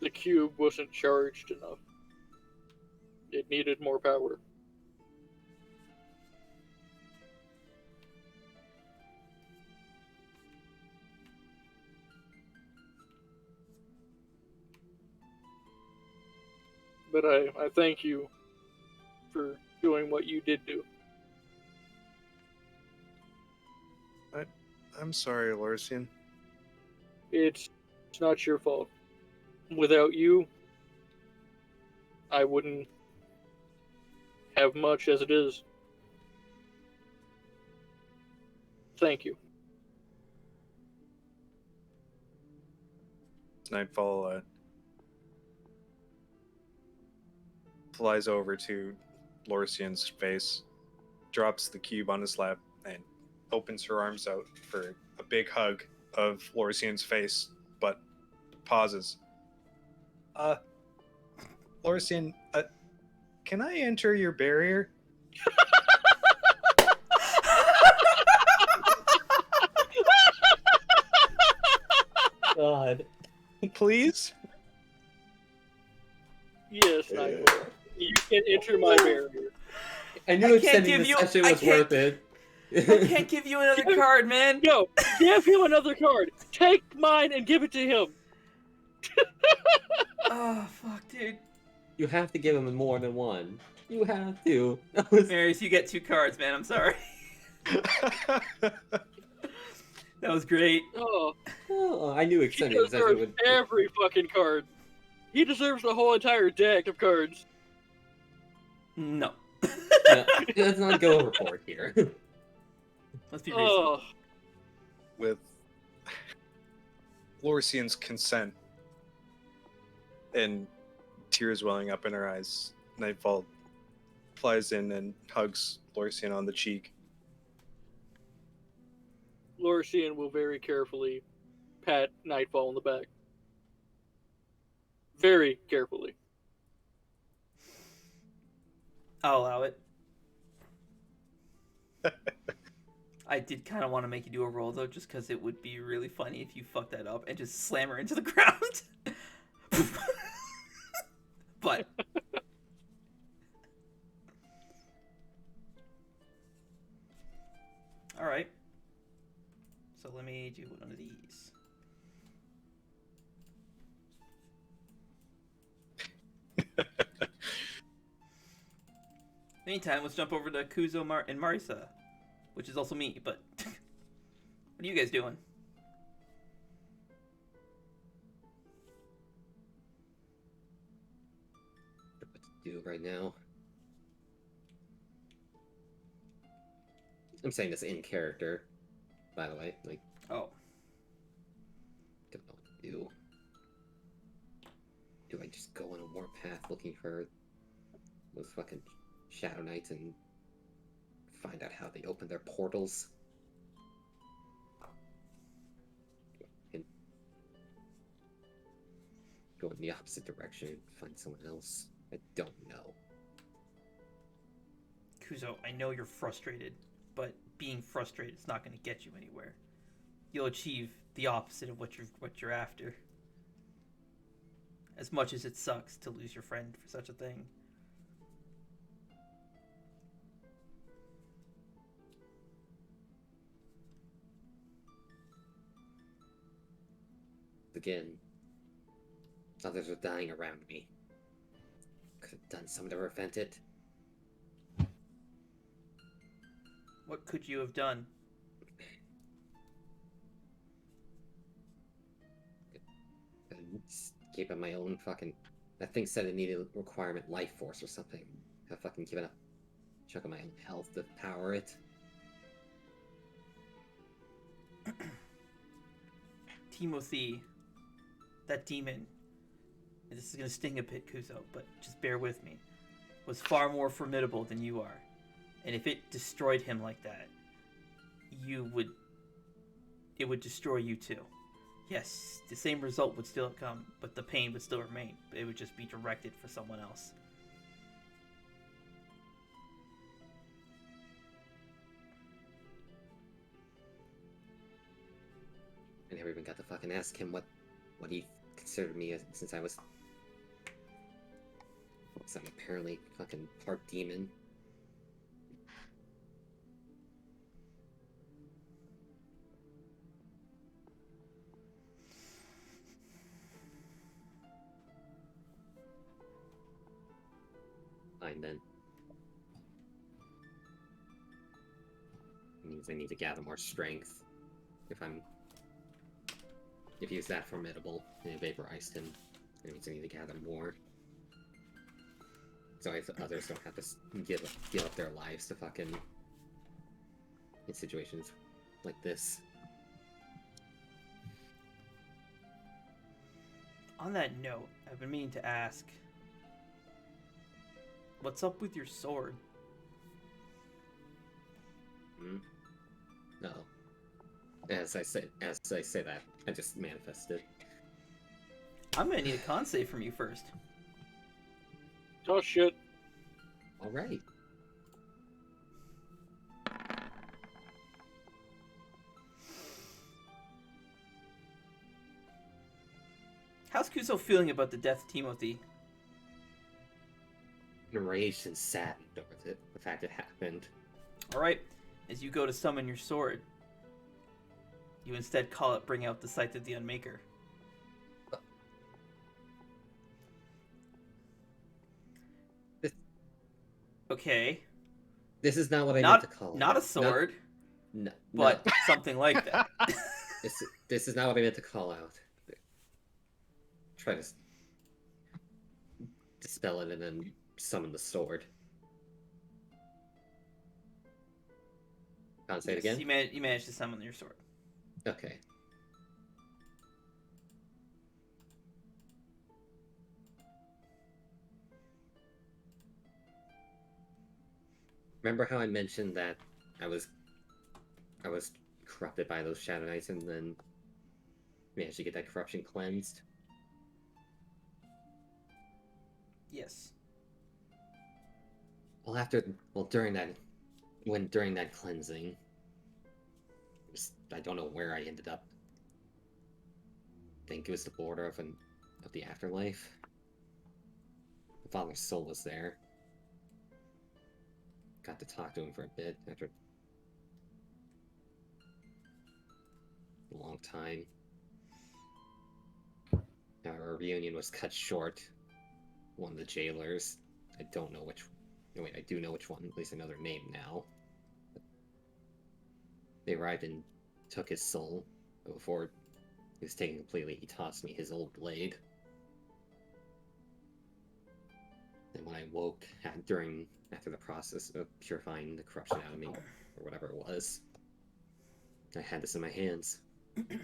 The cube wasn't charged enough. It needed more power. But I thank you for doing what you did do. I'm sorry, Lorcian. It's not your fault. Without you, I wouldn't have much as it is. Thank you. Nightfall flies over to Lorcian's face, drops the cube on his lap, and opens her arms out for a big hug of Lorcian's face, but pauses. Lorcian, can I enter your barrier? God. Please? Yes, Nightfall. You can enter my barrier. I knew I can't extending give the you- session I was can't- worth it. I can't give you another card, man. Yo, give him another card. Take mine and give it to him. Oh, fuck, dude. You have to give him more than one. You have to. That was... Marius, you get 2 cards, man. I'm sorry. That was great. Oh, Oh, I knew he extending the session deserves would. every fucking card. He deserves the whole entire deck of cards. No. No, let's not go overboard here. Let's be reasonable. Oh, With Lorcian's consent and tears welling up in her eyes, Nightfall flies in and hugs Lorcian on the cheek. Lorcian will very carefully pat Nightfall on the back. Very carefully. I'll allow it. I did kind of want to make you do a roll, though, just because it would be really funny if you fucked that up and just slam her into the ground. But... Alright. So let me do one of these. Meantime, let's jump over to Kuzo and Marisa, which is also me, but what are you guys doing? What to do right now? I'm saying this in character, by the way. Like, Oh, don't know what to do. Do I just go on a warpath looking for those fucking Shadow Knights and find out how they open their portals? And go in the opposite direction, find someone else? I don't know. Kuzo, I know you're frustrated, but being frustrated is not going to get you anywhere. You'll achieve the opposite of what you're after. As much as it sucks to lose your friend for such a thing. Again, others are dying around me. Could have done something to prevent it. What could you have done? Just keep on my own fucking... That thing said it needed requirement life force or something. I've fucking given a chunk of my own health to power it. Timothy, that demon, and this is going to sting a bit, Kuzo, but just bear with me, was far more formidable than you are. And if it destroyed him like that, it would destroy you too. Yes, the same result would still come, but the pain would still remain. It would just be directed for someone else. I never even got to fucking ask him what he considered me as, since I was... I'm apparently fucking part demon. Fine then. It means I need to gather more strength. If he was that formidable and it vaporized him, it means I need to gather more. So others don't have to give up their lives to fucking... in situations like this. On that note, I've been meaning to ask, what's up with your sword? No. As I say that, I just manifested. I'm gonna need a con save from you first. Oh shit. All right. How's Kuso feeling about the death of Timothy? Enraged and saddened over the fact it happened. Alright, as you go to summon your sword, you instead call it bring out the sight of the Unmaker. Okay. This is not what I meant to call it. Not a sword, No, but no. something like that. This is not what I meant to call out. Try to dispel it and then summon the sword. Can't say it Yes, again? you managed to summon your sword. Okay. Remember how I mentioned that I was corrupted by those Shadow Knights and then managed to get that corruption cleansed? Yes. Well, during that cleansing, I don't know where I ended up. I think it was the border of the afterlife. The Father's soul was there. Got to talk to him for a bit after a long time. Our reunion was cut short. One of the jailers, I don't know which. No, wait, I do know which one. At least I know their name now. They arrived and took his soul. But before he was taken completely, he tossed me his old blade. And when I woke after the process of purifying the corruption out of me, or whatever it was, I had this in my hands. And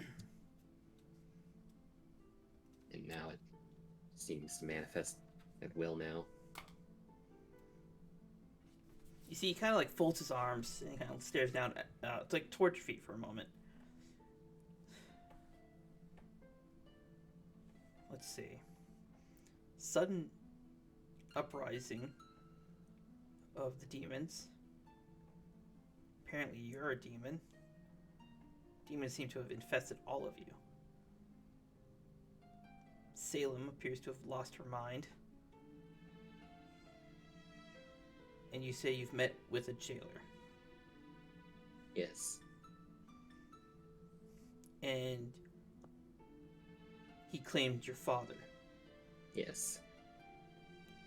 now it seems to manifest at will now. You see, he kind of like folds his arms and kind of stares down at, like towards your feet for a moment. Let's see. Sudden uprising of the demons. Apparently you're a demon. Demons seem to have infested all of you. Salem appears to have lost her mind. And you say you've met with a jailer. Yes. And he claimed your father. Yes.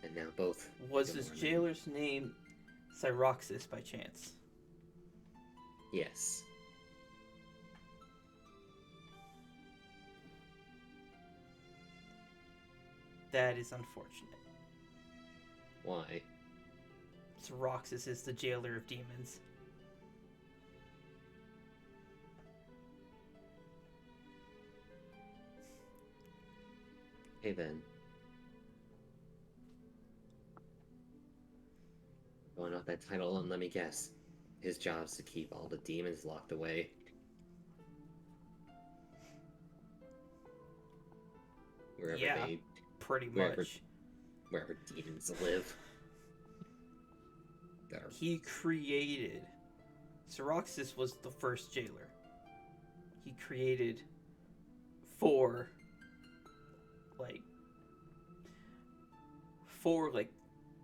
And now both. Was this jailer's name Cyroxis by chance? Yes. That is unfortunate. Why? Cyroxis is the jailer of demons. Hey then. Going off that title, and let me guess. His job's to keep all the demons locked away. Wherever Yeah, they pretty wherever- much. wherever demons live. That are He created... Cyroxis was the first jailer. He created 4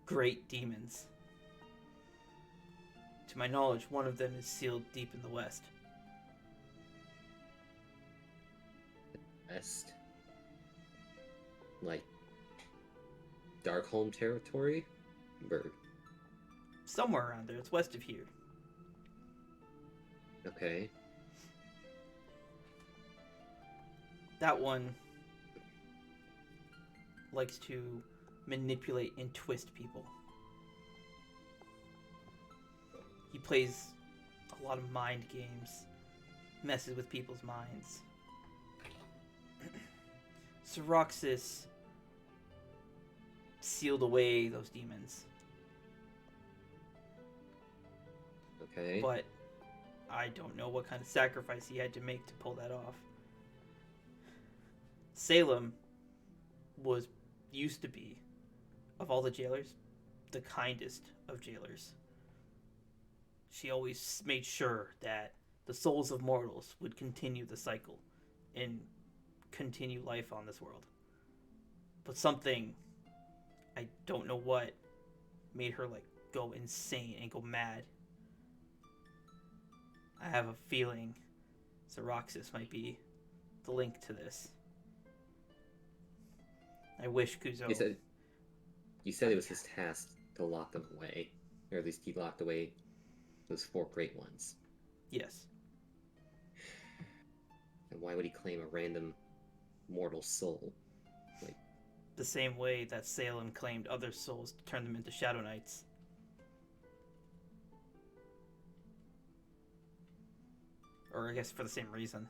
great demons. To my knowledge, one of them is sealed deep in the west. best. Like Darkholm territory? Or Somewhere around there. It's west of here. okay. That one likes to manipulate and twist people. He plays a lot of mind games, messes with people's minds. Cyroxis sealed away those demons, Okay. but I don't know what kind of sacrifice he had to make to pull that off. Salem used to be, of all the jailers, the kindest of jailers. She always made sure that the souls of mortals would continue the cycle and continue life on this world. But something, I don't know what, made her go insane and go mad. I have a feeling Xeroxis might be the link to this. I wish Kuzo... You said it was his task to lock them away. Or at least he locked away those 4 great ones. Yes. And why would he claim a random mortal soul? The same way that Salem claimed other souls to turn them into Shadow Knights. Or I guess for the same reason.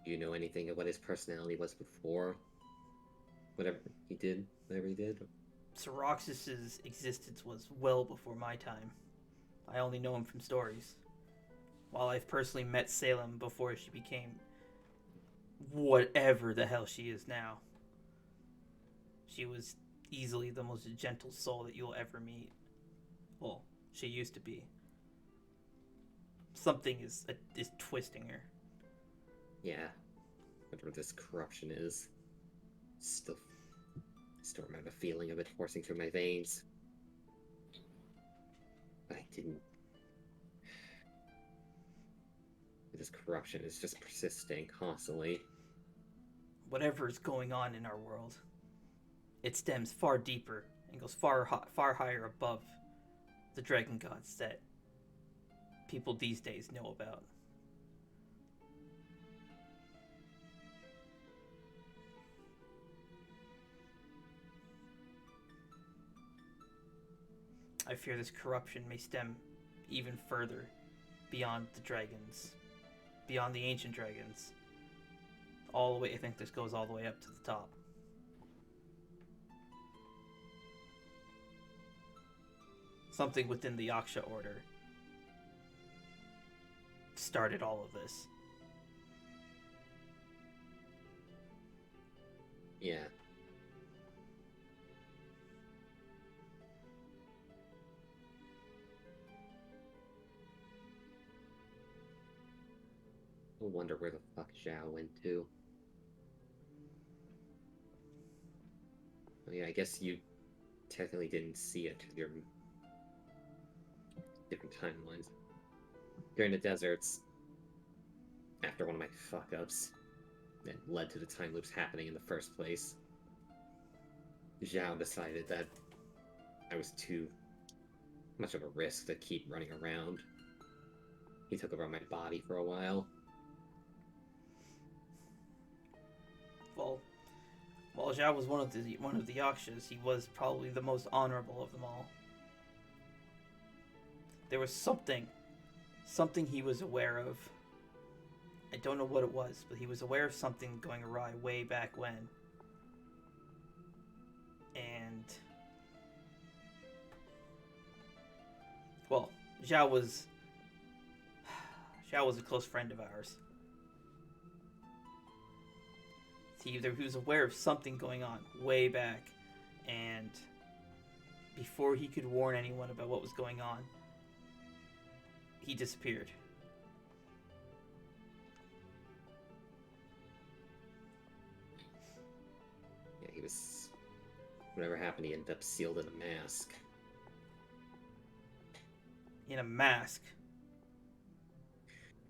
Do you know anything of what his personality was before? Whatever he did? Xeroxis' existence was well before my time. I only know him from stories. While I've personally met Salem before she became whatever the hell she is now. She was easily the most gentle soul that you'll ever meet. Well, she used to be. Something is twisting her. Yeah. Whatever this corruption is. Still remember the feeling of it coursing through my veins. But I didn't. This corruption is just persisting constantly. Whatever is going on in our world, it stems far deeper and goes far higher above the dragon gods that people these days know about. I fear this corruption may stem even further beyond the dragons, beyond the ancient dragons. All the way, I think this goes all the way up to the top. Something within the Yaksha order started all of this. Yeah. I wonder where the fuck Zhao went to. I mean, I guess you technically didn't see it because you're different timelines. During the deserts, after one of my fuck-ups that led to the time loops happening in the first place, Zhao decided that I was too much of a risk to keep running around. He took over my body for a while. While Zhao was one of the Yakshas, he was probably the most honorable of them all. There was something he was aware of. I don't know what it was, but he was aware of something going awry way back when. And well, Zhao was a close friend of ours. He was aware of something going on way back, and before he could warn anyone about what was going on, he disappeared. Yeah, he was... Whatever happened, he ended up sealed in a mask. In a mask?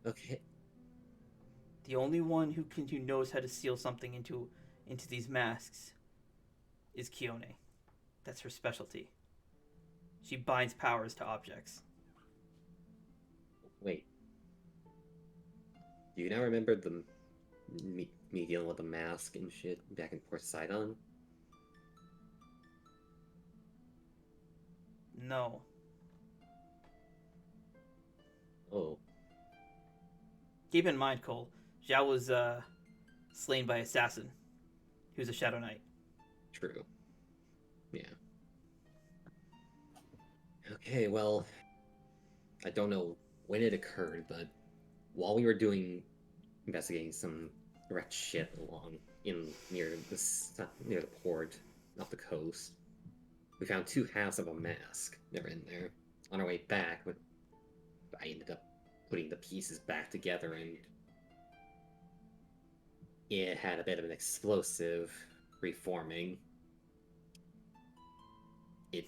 Okay. The only one who knows how to seal something into these masks is Kione. That's her specialty. She binds powers to objects. Wait. Do you now remember me dealing with the mask and shit back in Poseidon? No. keep in mind, Cole, Zhao was slain by assassin. He was a Shadow Knight. True. Yeah. Okay, well, I don't know when it occurred, but while we were investigating some wretched shit along near the port off the coast, we found 2 halves of a mask that were in there. On our way back, I ended up putting the pieces back together, and it had a bit of an explosive reforming. It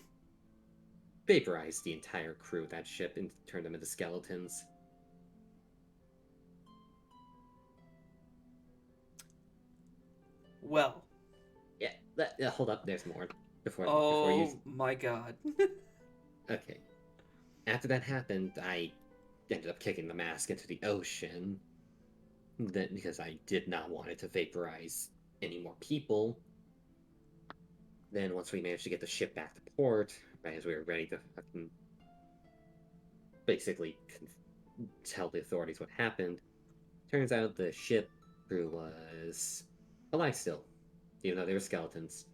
vaporized the entire crew of that ship and turned them into skeletons. Well. Yeah, hold up, there's more. Before Oh you... my god. Okay. After that happened, I ended up kicking the mask into the ocean. Because I did not want it to vaporize any more people. Then once we managed to get the ship back to port, right as we were ready to fucking basically tell the authorities what happened, turns out the ship crew was alive still, even though they were skeletons.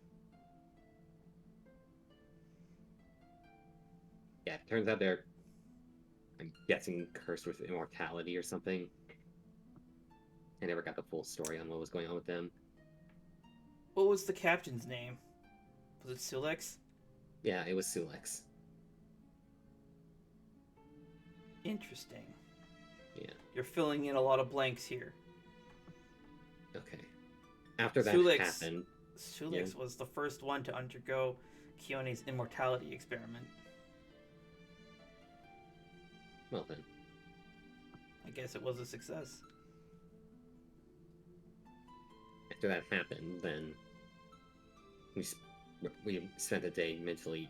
Yeah, it turns out they're, I'm guessing, cursed with immortality or something. I never got the full story on what was going on with them. What was the captain's name? Was it Sulex? Yeah, it was Sulex. Interesting. Yeah. You're filling in a lot of blanks here. Okay. After that happened... Sulex was the first one to undergo Kione's immortality experiment. Well then. I guess it was a success. After that happened, then we spent a day mentally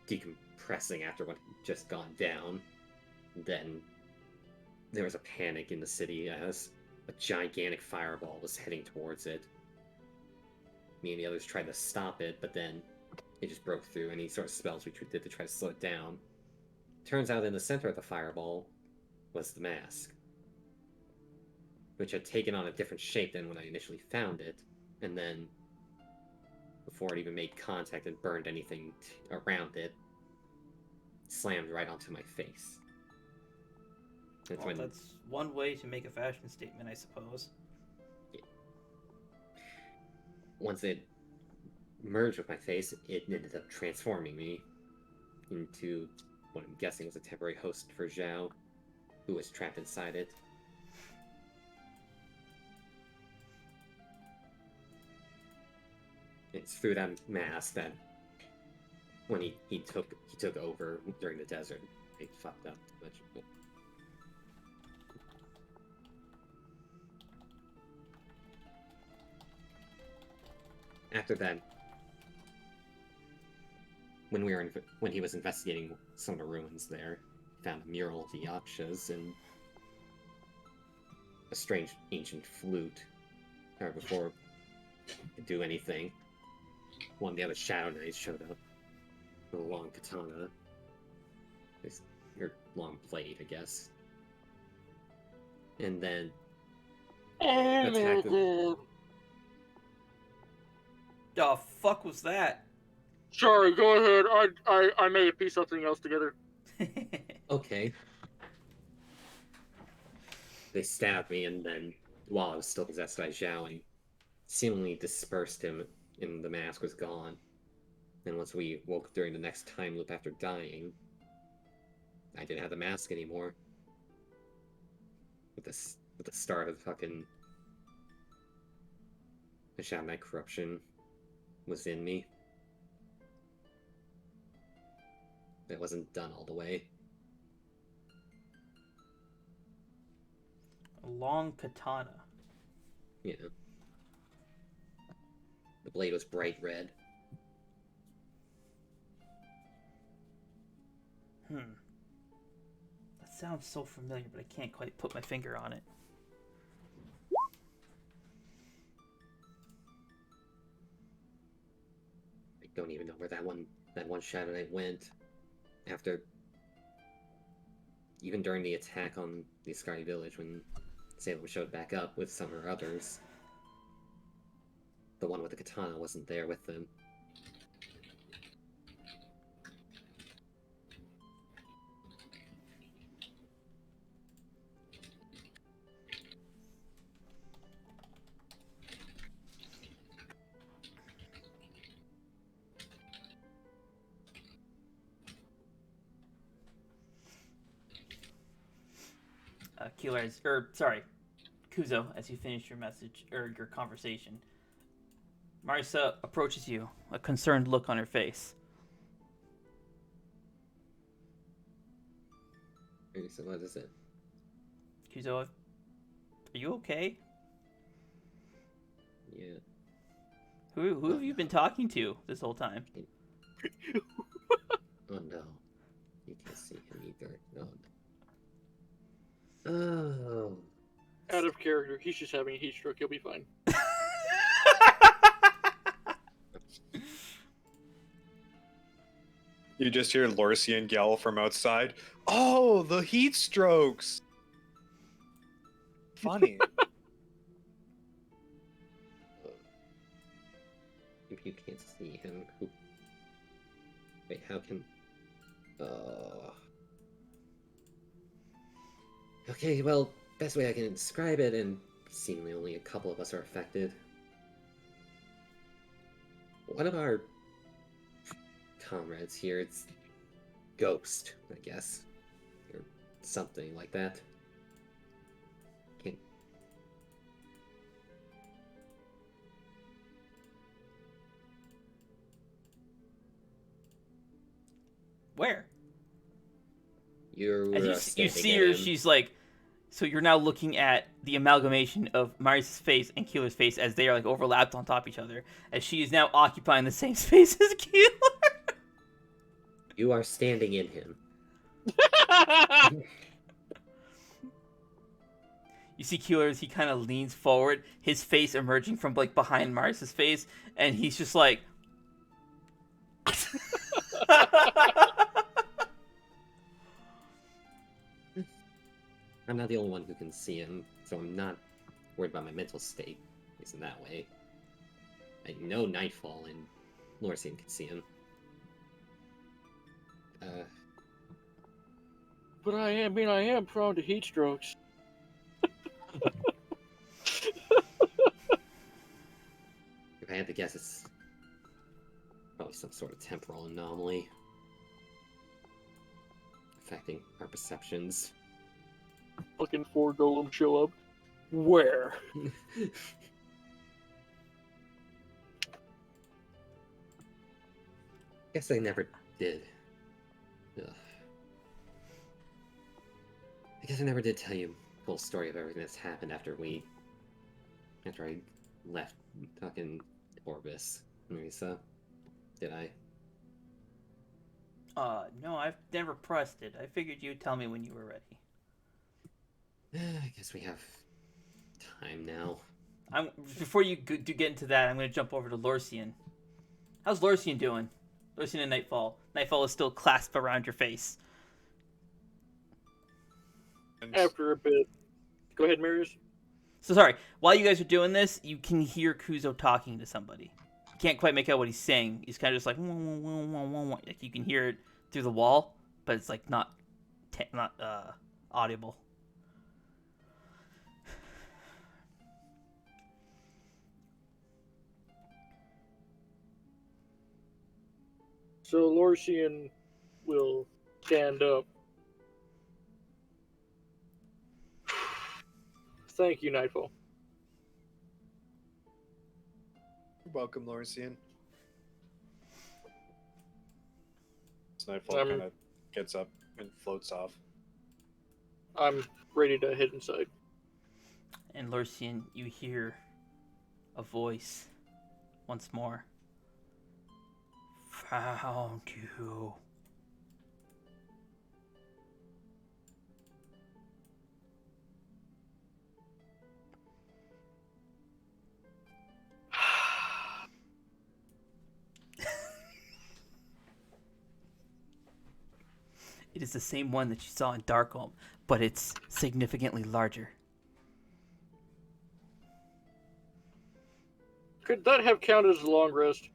decompressing after what had just gone down. Then there was a panic in the city as a gigantic fireball was heading towards it. Me and the others tried to stop it, but then it just broke through any sort of spells we did to try to slow it down. Turns out in the center of the fireball was the mask, which had taken on a different shape than when I initially found it, and then, before it even made contact and burned anything around it, slammed right onto my face. Well, that's one way to make a fashion statement, I suppose. Yeah. Once it merged with my face, it ended up transforming me into what I'm guessing was a temporary host for Zhao, who was trapped inside it. It's through that mask that when he took over during the desert, he fucked up too much. After that, when he was investigating some of the ruins there, he found a mural of the Yakshas and a strange ancient flute. However, before it could do anything, one of the other Shadow Knights showed up with a long katana. Or long blade, I guess. And then attacked god. The fuck was that? Sorry, go ahead. I may have pieced something else together. Okay. They stabbed me, and then, while I was still possessed by Zhao, seemingly dispersed him, and the mask was gone. And once we woke during the next time loop after dying, I didn't have the mask anymore. With the start of fucking the Shadow Knight corruption was in me. It wasn't done all the way. A long katana. Yeah. The blade was bright red. That sounds so familiar, but I can't quite put my finger on it. I don't even know where that one Shadow Knight went. After even during the attack on the Ascari village when Salem showed back up with some of her others, the one with the katana wasn't there with them. Kuzo, as you finish your message or your conversation, Marisa approaches you, a concerned look on her face. So what is it? Kuzo, are you okay? Yeah. Who have you been talking to this whole time? Oh no. You can't see him either. No. Oh. Out of character, he's just having a heat stroke. He'll be fine. You just hear Lorcian yell from outside. Oh, the heat strokes! Funny. If you can't see him, who... Wait, how can... Okay, well, best way I can describe it, and seemingly only a couple of us are affected. One of our comrades here, it's Ghost, I guess. Or something like that. Can't... Where? You see her, she's like, so you're now looking at the amalgamation of Marius' face and Keeler's face as they are like overlapped on top of each other, as she is now occupying the same space as Keeler. You are standing in him. You see Keeler as he kind of leans forward, his face emerging from like behind Marius' face, and he's just like... I'm not the only one who can see him, so I'm not worried about my mental state, at least in that way. I know Nightfall and Lorcian can see him. But I am prone to heat strokes. If I had to guess, it's probably some sort of temporal anomaly affecting our perceptions. Fucking 4 golems show up. Where? Guess I never did. Ugh. I guess I never did tell you the full story of everything that's happened after I left fucking Orbis, Marisa. Did I? No, I've never pressed it. I figured you'd tell me when you were ready. I guess we have time now. Before you do get into that, I'm going to jump over to Lorcian. How's Lorcian doing? Lorcian and Nightfall. Nightfall is still clasped around your face. After a bit. Go ahead, Marius. So sorry, while you guys are doing this, you can hear Kuzo talking to somebody. You can't quite make out what he's saying. He's kind of just like, wah, wah, wah, wah, wah. Like you can hear it through the wall, but it's like not audible. So Lorcian will stand up. Thank you, Nightfall. Welcome, Lorcian. Nightfall kind of gets up and floats off. I'm ready to head inside. And Lorcian, you hear a voice once more. Found you. It It is the same one that you saw in Darkholm, but it's significantly larger. Could that have counted as a long rest?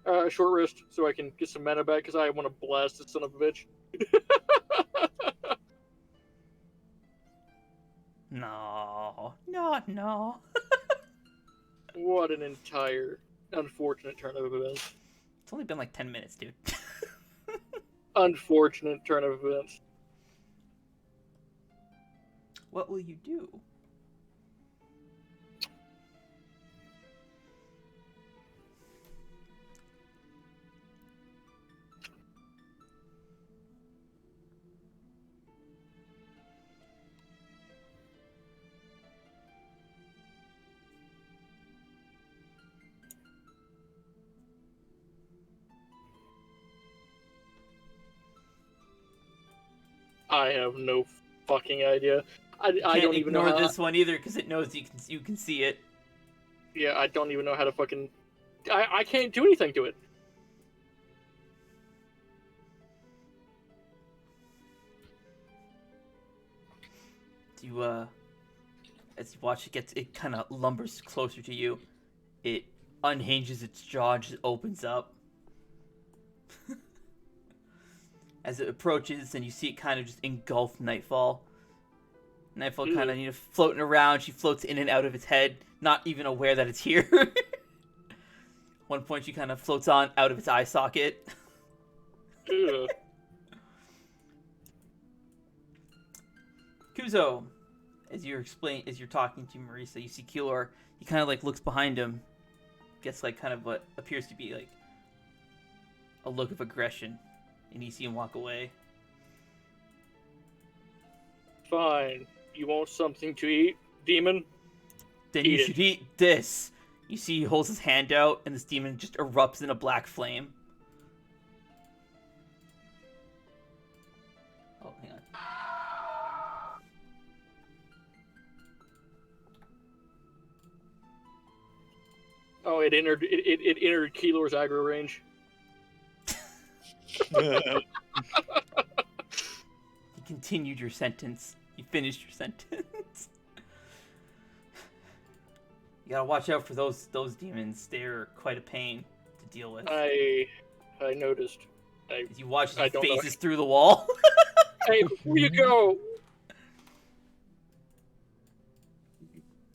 A short rest, so I can get some mana back, because I want to blast this son of a bitch. No. What an entire unfortunate turn of events. It's only been like 10 minutes, dude. Unfortunate turn of events. What will you do? I have no fucking idea. I don't even know ignore how. this one either because it knows you can see it. Yeah, I don't even know how to fucking. I can't do anything to it. You as you watch it kind of lumbers closer to you. It unhinges its jaw, just opens up. As it approaches, and you see it kind of just engulf Nightfall. Nightfall kind of floating around. She floats in and out of its head, not even aware that it's here. One point, she kind of floats on out of its eye socket. Ugh. Kuzo, as you're talking to Marisa, you see Keylor. He kind of like looks behind him, gets like kind of what appears to be like a look of aggression, and you see him walk away. Fine. You want something to eat, demon? Then Eat you it. should eat this. You see he holds his hand out, and this demon just erupts in a black flame. Oh, hang on. Oh, it entered Keylor's aggro range. You continued your sentence. You finished your sentence. You gotta watch out for those demons. They're quite a pain to deal with. I noticed. As you watch I as he don't know. phases through the wall. Hey, before you go,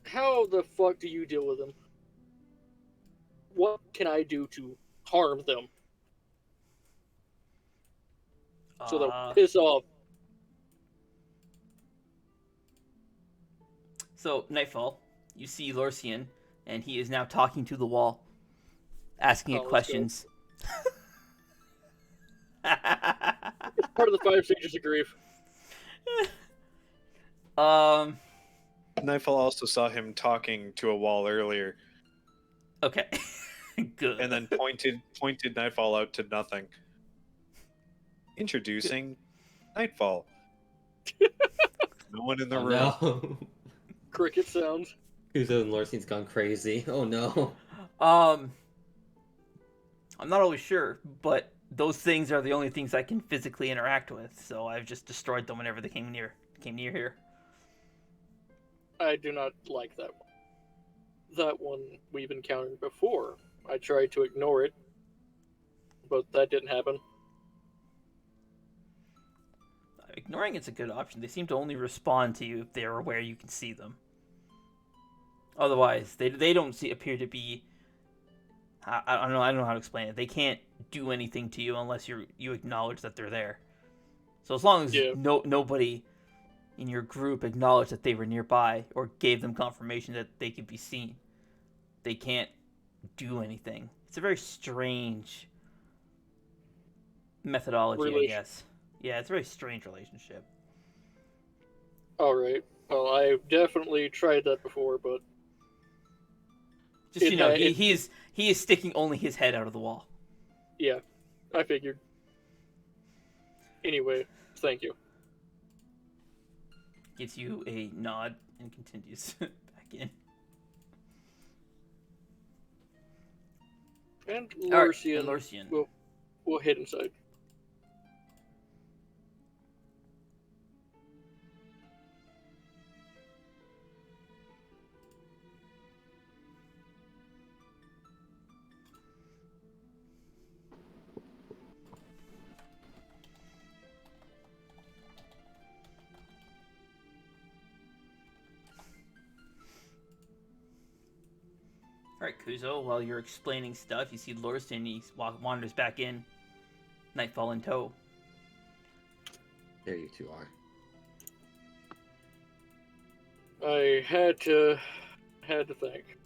how the fuck do you deal with them? What can I do to harm them so they'll piss off? So, Nightfall, you see Lorcian, and he is now talking to the wall, asking it let's questions. It's part of the 5 stages of grief. Nightfall also saw him talking to a wall earlier, Okay. Good. and then pointed Nightfall out to nothing. Introducing Nightfall. No one in the room. No. Cricket sounds. Kuzo and Lorcian's gone crazy. Oh no. I'm not always sure, but those things are the only things I can physically interact with, so I've just destroyed them whenever they came near here. I do not like that one. That one we've encountered before. I tried to ignore it, but that didn't happen. Ignoring it's a good option. They seem to only respond to you if they're aware you can see them. Otherwise, they don't appear to be. I don't know how to explain it. They can't do anything to you unless you acknowledge that they're there. So as long as nobody in your group acknowledged that they were nearby or gave them confirmation that they could be seen, they can't do anything. It's a very strange methodology, I guess. Yeah, it's a very strange relationship. Alright. Well, I've definitely tried that before, but Just he is sticking only his head out of the wall. yeah, I figured. Anyway, thank you. Gives you a nod and continues back in. And Alright, Lorcian Lorcian. will hit inside. Alright, Kuzo, while you're explaining stuff, you see Lorcian, he wanders back in, Nightfall in tow. There you two are. I had to think.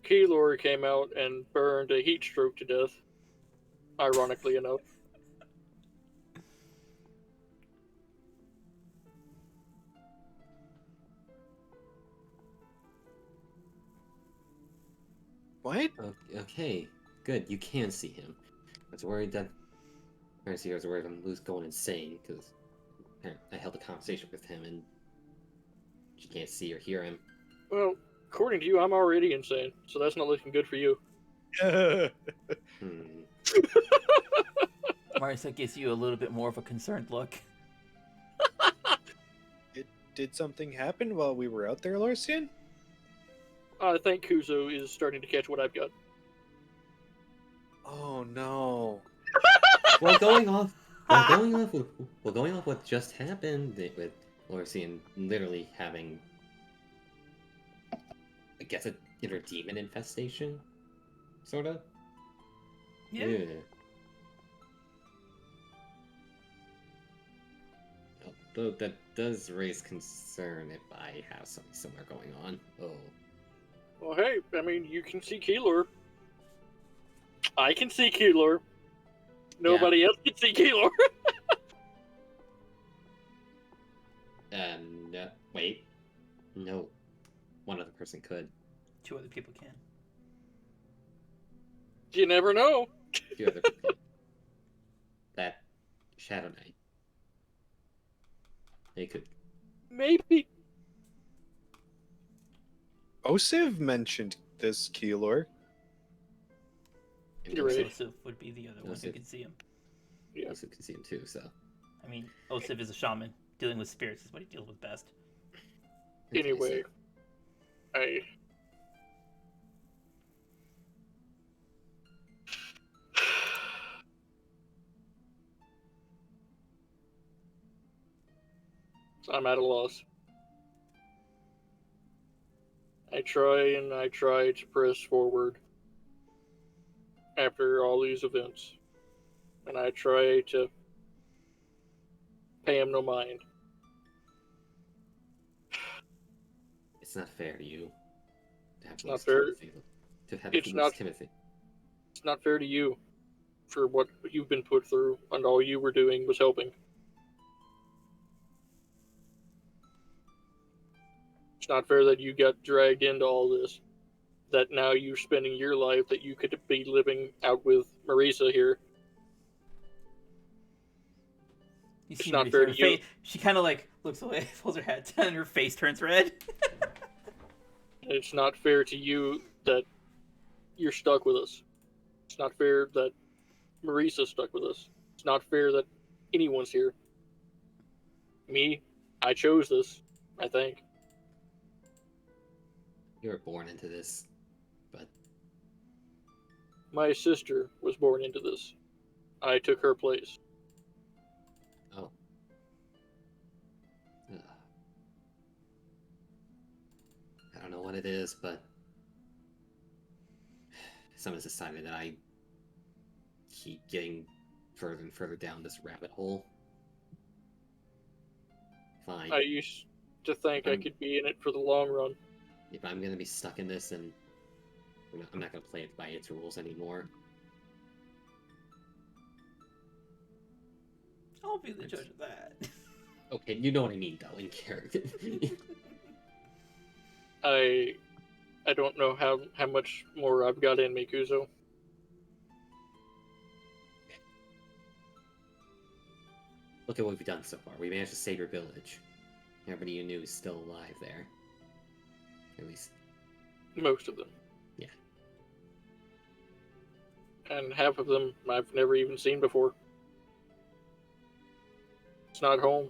Keylor came out and burned a heat stroke to death, ironically enough. What? Okay, good. You can see him. I was worried that. I was worried I'm going insane because I held a conversation with him and she can't see or hear him. Well, according to you, I'm already insane, so that's not looking good for you. Marisa gives you a little bit more of a concerned look. Did something happen while we were out there, Lorcian? I think Kuzo is starting to catch what I've got. Oh no. Well, going off what just happened with Lorcian literally having, I guess, an inner demon infestation, sorta. Yeah. Although that does raise concern if I have something similar going on. Oh. Well, hey, I mean, you can see Keylor. I can see Keylor. Nobody else can see Keylor. No, wait. No. One other person could. 2 other people can. You never know. 2 other people could. That Shadow Knight. They could. Maybe. Osiv mentioned this, Keylor. You're right. Osif would be the other one who Osif. can see him. Yeah. Also can see him too, so. I mean, Osif is a shaman. Dealing with spirits is what he deals with best. Anyway, I. I'm at a loss. I try to press forward after all these events. And I try to pay him no mind. It's not fair to you to have to not lose fair. Timothy. To have It's to lose not- Timothy. It's not fair to you for what you've been put through, and all you were doing was helping. It's not fair that you got dragged into all this. That now you're spending your life that you could be living out with Marisa here. You It's see not Marisa, fair her to you. She kind of like looks away, pulls her hat down, and her face turns red. It's not fair to you that you're stuck with us. It's not fair that Marisa's stuck with us. It's not fair that anyone's here. Me, I chose this, I think. You were born into this, but My sister was born into this. I took her place. oh. Ugh. I don't know what it is, but someone's decided that I keep getting further and further down this rabbit hole. Fine. I used to think I could be in it for the long run. If I'm gonna be stuck in this, and I'm not gonna play it by its rules anymore. I'll be the judge of that. Okay, you know what I mean, though, in character. I don't know how much more I've got in me, Kuzo. Look at what we've done so far. We managed to save your village. Everybody you knew is still alive there. At least. Most of them. Yeah. And half of them I've never even seen before. It's not home.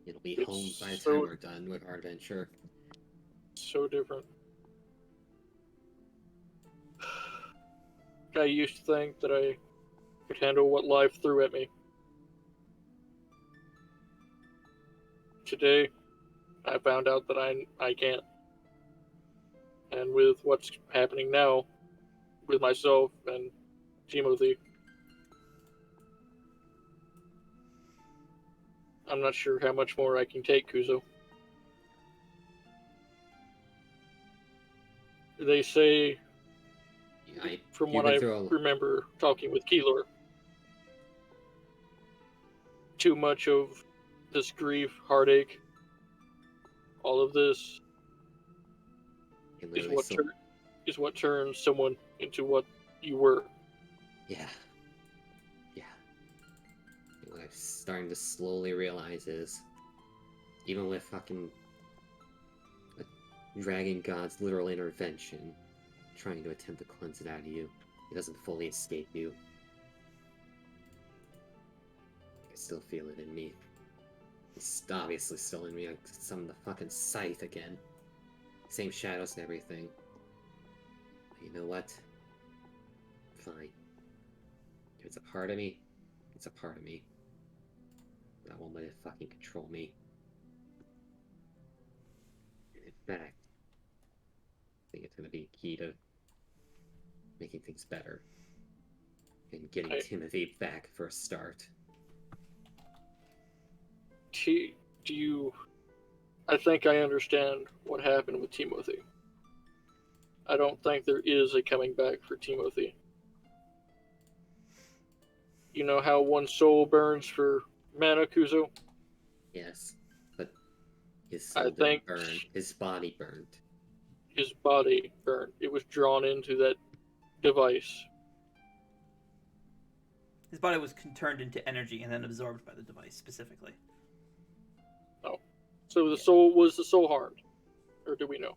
It'll be It's home by the so- time we're done with our adventure. So different. I used to think that I could handle what life threw at me. Today, I found out that I can't. And with what's happening now, with myself and Timothy, I'm not sure how much more I can take, Kuzo. They say, from what I remember talking with Keeler, too much of this grief, heartache, all of this is what turns someone into what you were. Yeah. Yeah. And what I'm starting to slowly realize is, even with fucking a dragon god's literal intervention, trying to attempt to cleanse it out of you, it doesn't fully escape you. I can still feel it in me. It's obviously still in me. I summoned the fucking scythe again. Same shadows and everything. But you know what? Fine. If it's a part of me, it's a part of me. I won't let it fucking control me. And in fact, I think it's gonna be key to making things better. And getting Timothy back for a start. Do you... I think I understand what happened with Timothy. I don't think there is a coming back for Timothy. You know how one soul burns for mana, Kuzo? Yes, but his soul didn't burn. His body burned. His body burned. It was drawn into that device. His body was turned into energy and then absorbed by the device specifically. Oh. So the soul, was the soul harmed? Or do we know?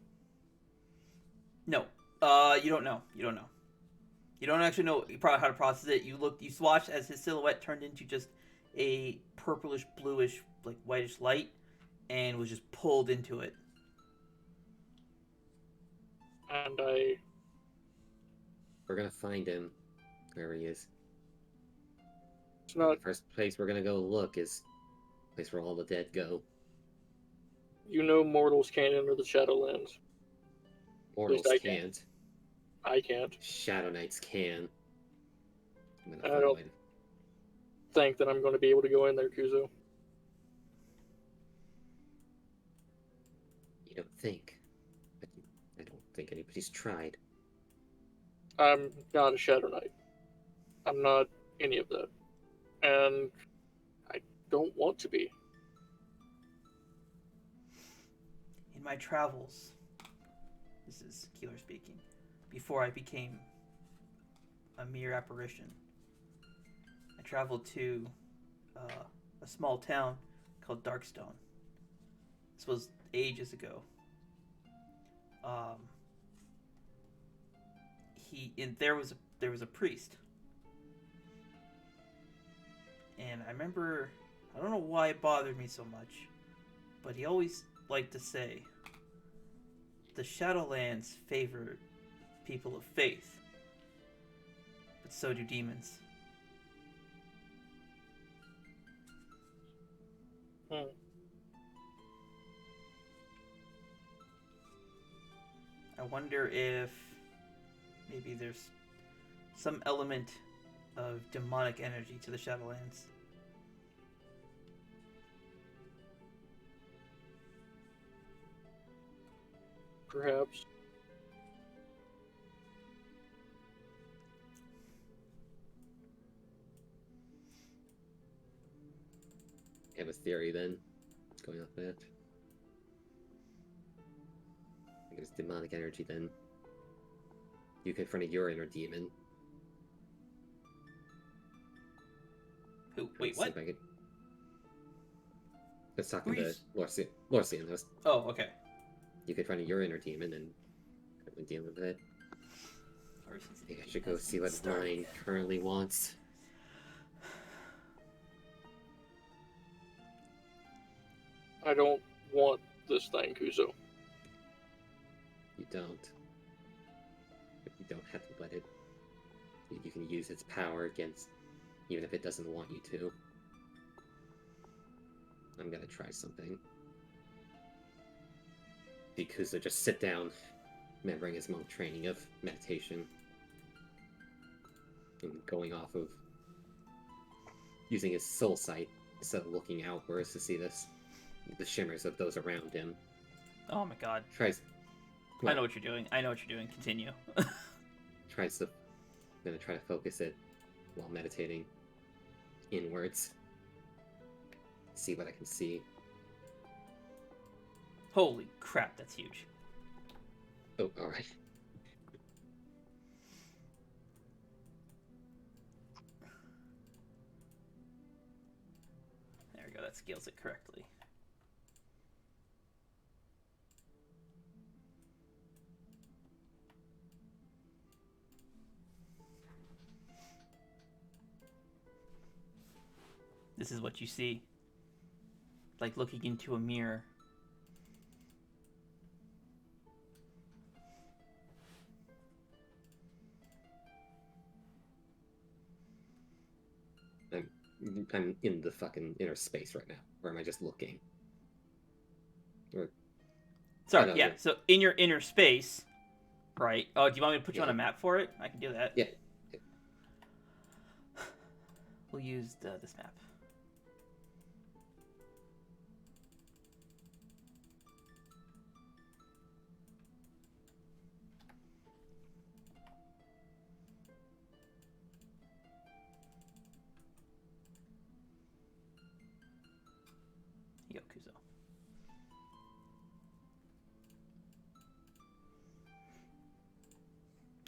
No. You don't know. You don't know. You don't actually know probably how to process it. You watched as his silhouette turned into just a purplish, bluish, like whitish light, and was just pulled into it. And we're gonna find him, wherever he is. It's not... The first place we're gonna go look is the place where all the dead go. You know mortals can't enter the Shadowlands. Mortals can't. I can't. Shadow Knights can. I don't think that I'm going to be able to go in there, Kuzo. You don't think? But I don't think anybody's tried. I'm not a Shadow Knight. I'm not any of that. And I don't want to be. In my travels, this is Keeler speaking, before I became a mere apparition, I traveled to a small town called Darkstone. This was ages ago. There was a priest, and I remember, I don't know why it bothered me so much, but he always liked to say, the Shadowlands favor people of faith, but so do demons. I wonder if maybe there's some element of demonic energy to the Shadowlands. Perhaps. I have a theory then, going off that. I think it's demonic energy then. You confronted your inner demon. Who? Wait, what? I was talking to Lorcian. Oh, okay. You confronted your inner demon and currently dealing with it. I think I should go see what mine currently wants. I don't want this thing, Kuzo. You don't. But you don't have to let it You can use its power against, even if it doesn't want you to. I'm gonna try something. Kuzo just sit down, remembering his monk training of meditation, and going off of using his soul sight instead of looking outwards to see the shimmers of those around him. Oh my god. Tries. I know what you're doing. I know what you're doing. Continue. I'm gonna try to focus it while meditating inwards. See what I can see. Holy crap, that's huge. Oh, alright. There we go, that scales it correctly. This is what you see. Like looking into a mirror. I'm in the fucking inner space right now. Or am I just looking? Sorry, yeah. So in your inner space, right? Oh, do you want me to put you on a map for it? I can do that. Yeah. We'll use this map. Yokuzo.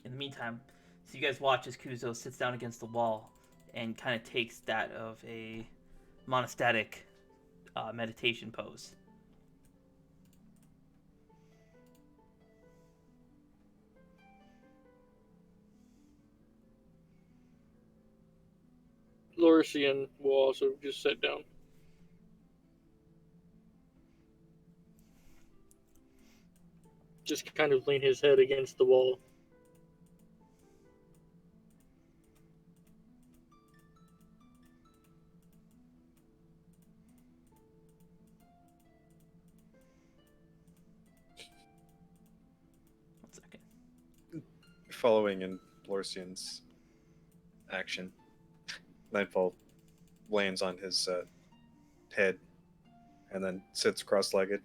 In the meantime, so you guys watch as Kuzo sits down against the wall and kind of takes that of a monastic meditation pose. Lorcian will also just sit down. Just kind of lean his head against the wall. One second. Following in Lorcian's action, Nightfall lands on his head and then sits cross-legged.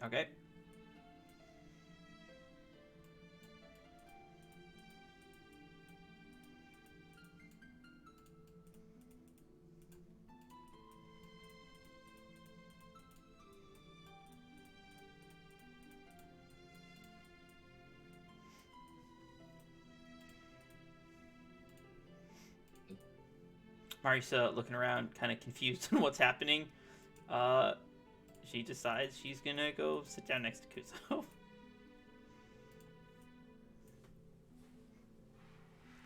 Okay. Marisa looking around, kind of confused on what's happening. She decides she's gonna go sit down next to Kuzo.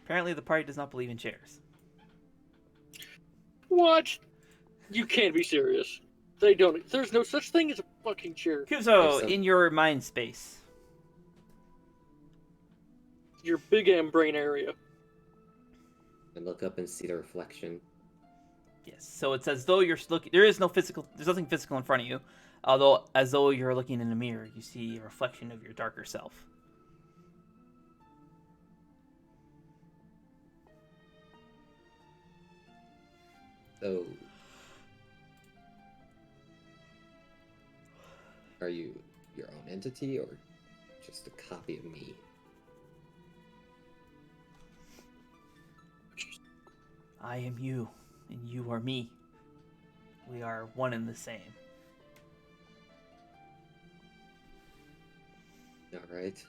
Apparently, the party does not believe in chairs. What? You can't be serious. They don't. There's no such thing as a fucking chair. Kuzo, in your mind space. Your big M brain area. And look up and see the reflection. Yes. So it's as though you're looking. There's nothing physical in front of you. Although, as though you're looking in a mirror, you see a reflection of your darker self. So, are you your own entity or just a copy of me? I am you, and you are me. We are one and the same. All right.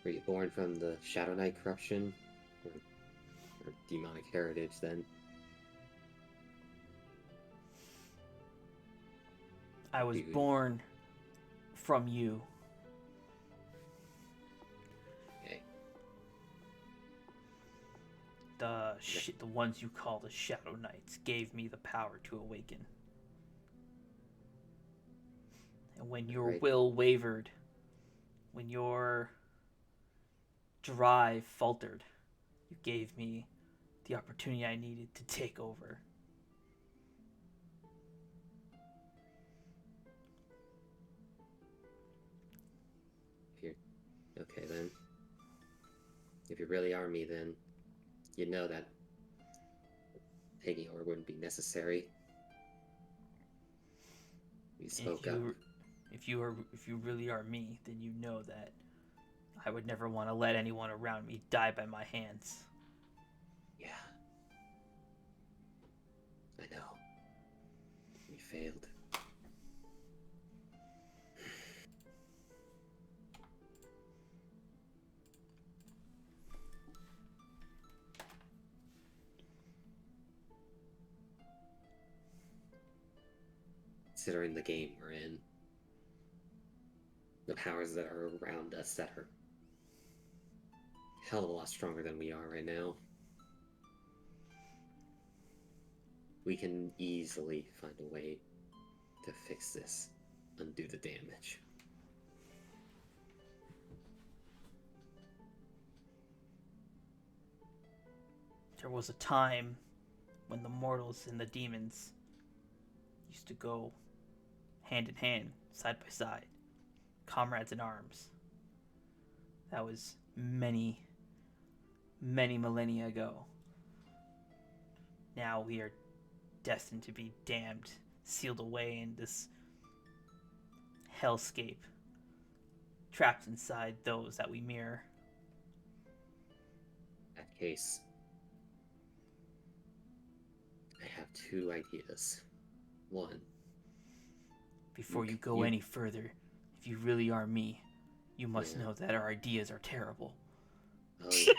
Were you born from the Shadow Knight corruption? Or demonic heritage, then? I was born from you. Okay. The ones you call the Shadow Knights gave me the power to awaken. And when your Right. will wavered, when your drive faltered, you gave me the opportunity I needed to take over. Okay, then. If you really are me, then you know that taking over wouldn't be necessary. We spoke up. If you really are me, then you know that I would never want to let anyone around me die by my hands. Yeah. I know. We failed. Considering the game we're in, the powers that are around us that are a hell of a lot stronger than we are right now, we can easily find a way to fix this, undo the damage. There was a time when the mortals and the demons used to go hand in hand, side by side, comrades in arms. That was many, many millennia ago. Now we are destined to be damned, sealed away in this hellscape, trapped inside those that we mirror. In that case, I have two ideas. One, Before you go any further, if you really are me, you must know that our ideas are terrible. oh yeah,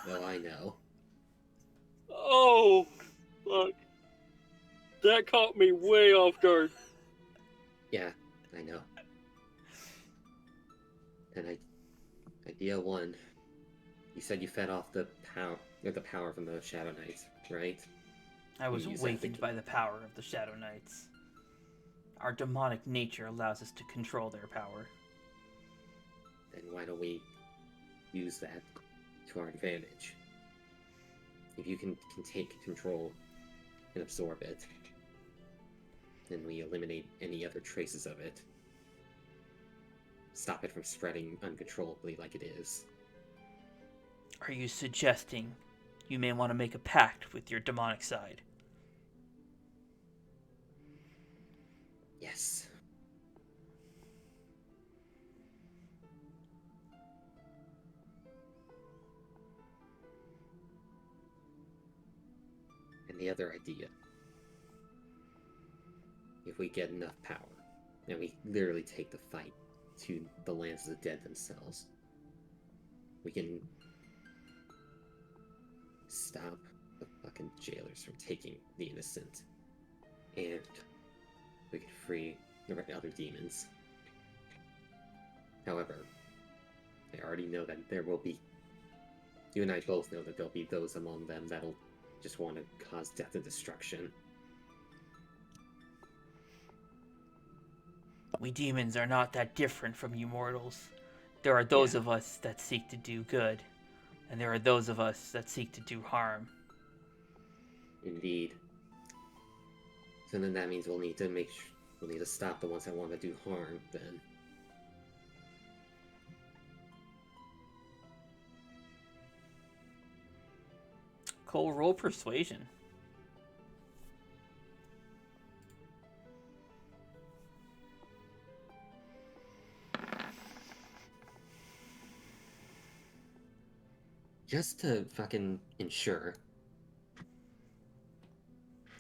well I know. Oh, fuck. That caught me way off guard. Yeah, I know. And idea one, you said you fed off the power from the Shadow Knights, right? I was You use awakened that by the power of the Shadow Knights. Our demonic nature allows us to control their power. Then why don't we use that to our advantage? If you can take control and absorb it, then we eliminate any other traces of it. Stop it from spreading uncontrollably like it is. Are you suggesting you may want to make a pact with your demonic side? Yes. And the other idea, if we get enough power, and we literally take the fight to the lands of the dead themselves, we can stop the fucking jailers from taking the innocent, and we can free the other demons. However, I already know that there will be, you and I both know that there'll be those among them that'll just want to cause death and destruction. We demons are not that different from you mortals. There are those of us that seek to do good, and there are those of us that seek to do harm. Indeed. So then that means we'll need to stop the ones that want to do harm, then. Cole, roll persuasion. Just to fucking ensure.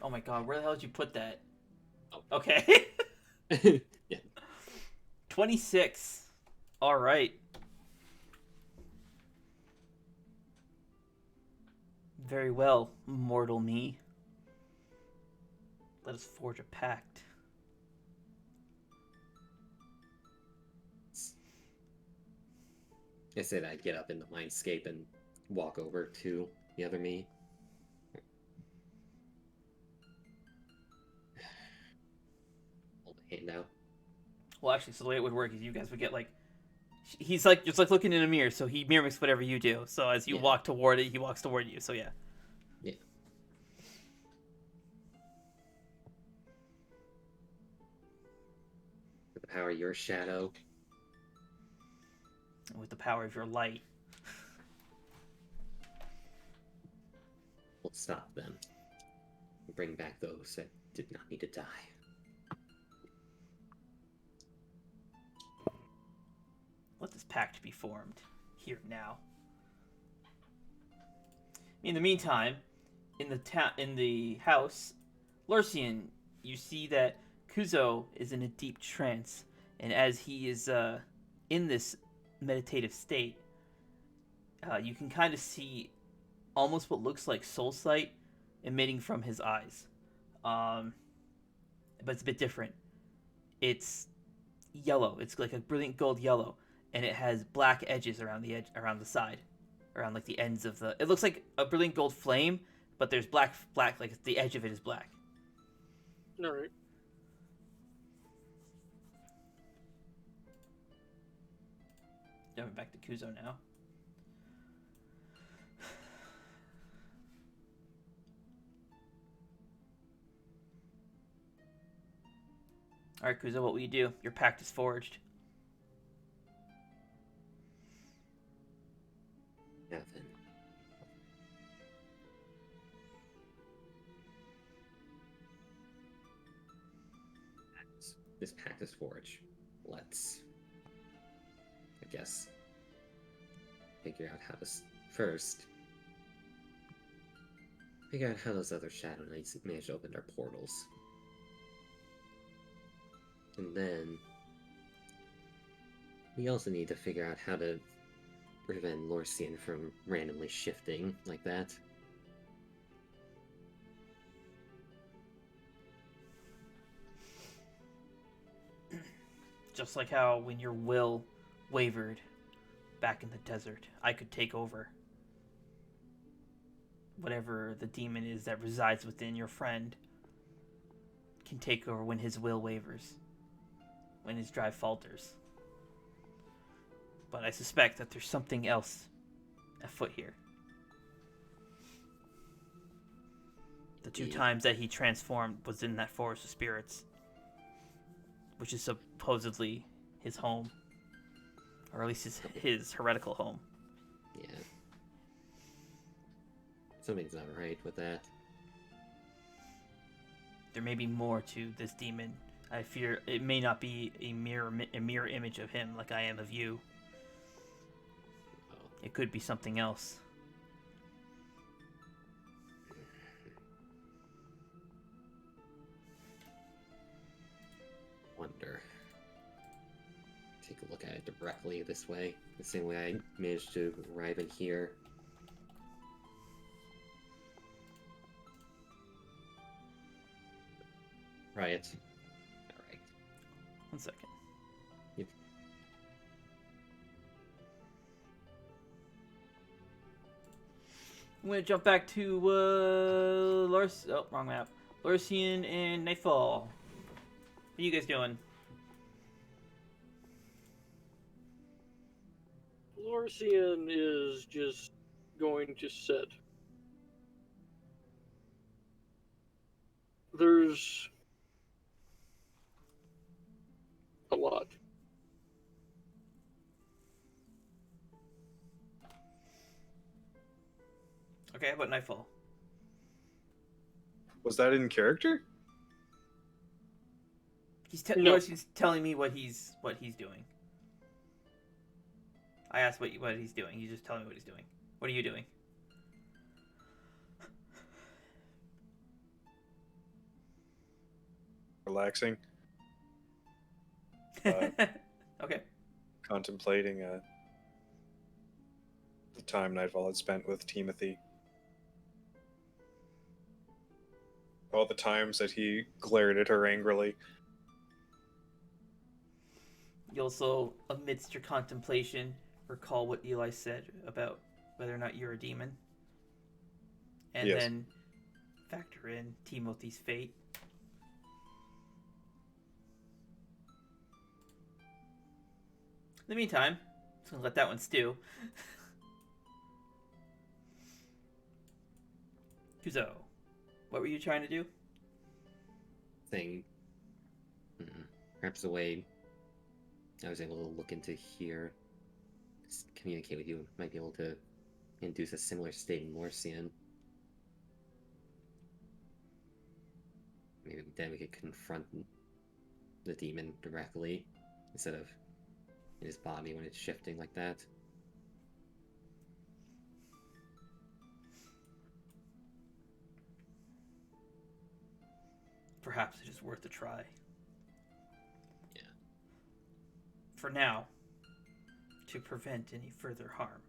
Oh my god, where the hell did you put that? Okay. Yeah. 26. Alright. Very well, mortal me. Let us forge a pact. I said I'd get up in the mindscape and walk over to the other me. Hold a hand out. Well, actually, so the way it would work is you guys would get like, he's like just like looking in a mirror, so he mimics whatever you do. So as you Yeah. walk toward it, he walks toward you. So yeah. Yeah. With the power of your shadow. With the power of your light. We'll stop them. And bring back those that did not need to die. Let this pact be formed here now. In the meantime, in the house, Lorcian, you see that Kuzo is in a deep trance, and as he is in this meditative state, you can kind of see almost what looks like soul sight emitting from his eyes, but it's a bit different. It's yellow. It's like a brilliant gold yellow, and it has black edges around the side, around like the ends of the. It looks like a brilliant gold flame, but there's black, like the edge of it is black. All right. Jumping back to Kuzo now. All right, Kuzo, what will you do? Your pact is forged. Now then. This pact is forged. Let's, I guess, figure out how to first figure out how those other Shadow Knights managed to open their portals. And then we also need to figure out how to prevent Lorcian from randomly shifting like that. Just like how when your will wavered back in the desert, I could take over whatever the demon is that resides within your friend can take over when his will wavers, when his drive falters. But I suspect that there's something else afoot here. The two times that he transformed was in that forest of spirits, which is supposedly his home, or at least his heretical home. Yeah. Something's not right with that. There may be more to this demon. I fear it may not be a mirror image of him like I am of you. Oh. It could be something else. Wonder. Take a look at it directly this way, the same way I managed to arrive in here. Try it. Alright. 1 second. Yep. I'm gonna jump back to wrong map. Lorcian and Nightfall. What are you guys doing? Lorcian is just going to sit. There's a lot. Okay, how about Nightfall? Was that in character? No. Lorcian's telling me what he's doing. I asked what he's doing. He's just telling me what he's doing. What are you doing? Relaxing, Okay. contemplating the time Nightfall had spent with Timothy. All the times that he glared at her angrily. You also, amidst your contemplation, recall what Eli said about whether or not you're a demon. And Yes. then factor in Timothy's fate. In the meantime, I'm just gonna let that one stew. Kuzo, what were you trying to do? Thing. Perhaps the way I was able to look into here, communicate with you, might be able to induce a similar state in Lorcian. Maybe then we could confront the demon directly instead of in his body when it's shifting like that. Perhaps it is worth a try. Yeah. For now, to prevent any further harm,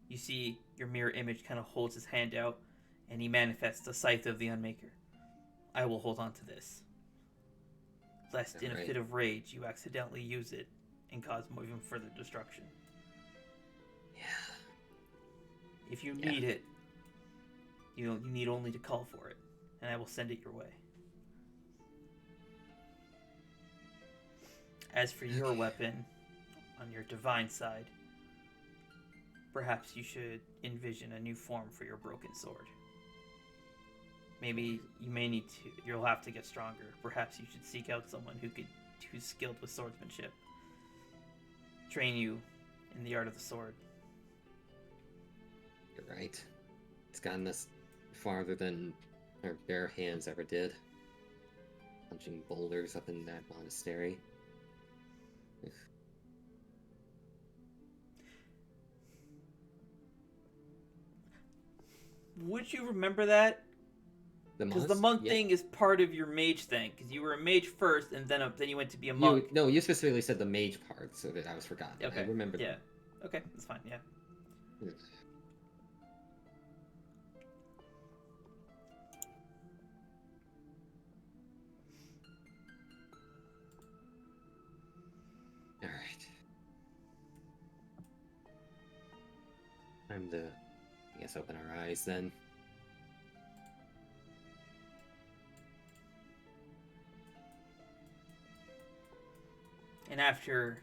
you see your mirror image kind of holds his hand out, and he manifests the scythe of the Unmaker. I will hold on to this, lest in a fit of rage you accidentally use it and cause more even further destruction. Yeah. If you need it, you need only to call for it, and I will send it your way. As for your weapon, on your divine side, perhaps you should envision a new form for your broken sword. Maybe you may need to, you'll have to get stronger. Perhaps you should seek out someone who's skilled with swordsmanship. Train you in the art of the sword. You're right. It's gotten us farther than our bare hands ever did. Punching boulders up in that monastery. Would you remember that? Because the monk thing is part of your mage thing. Because you were a mage first, and then you went to be a monk. You specifically said the mage part, so that I was forgotten. Okay. I remember. Yeah. Okay, that's fine. Yeah. All right. Time to, I guess, open our eyes then. And after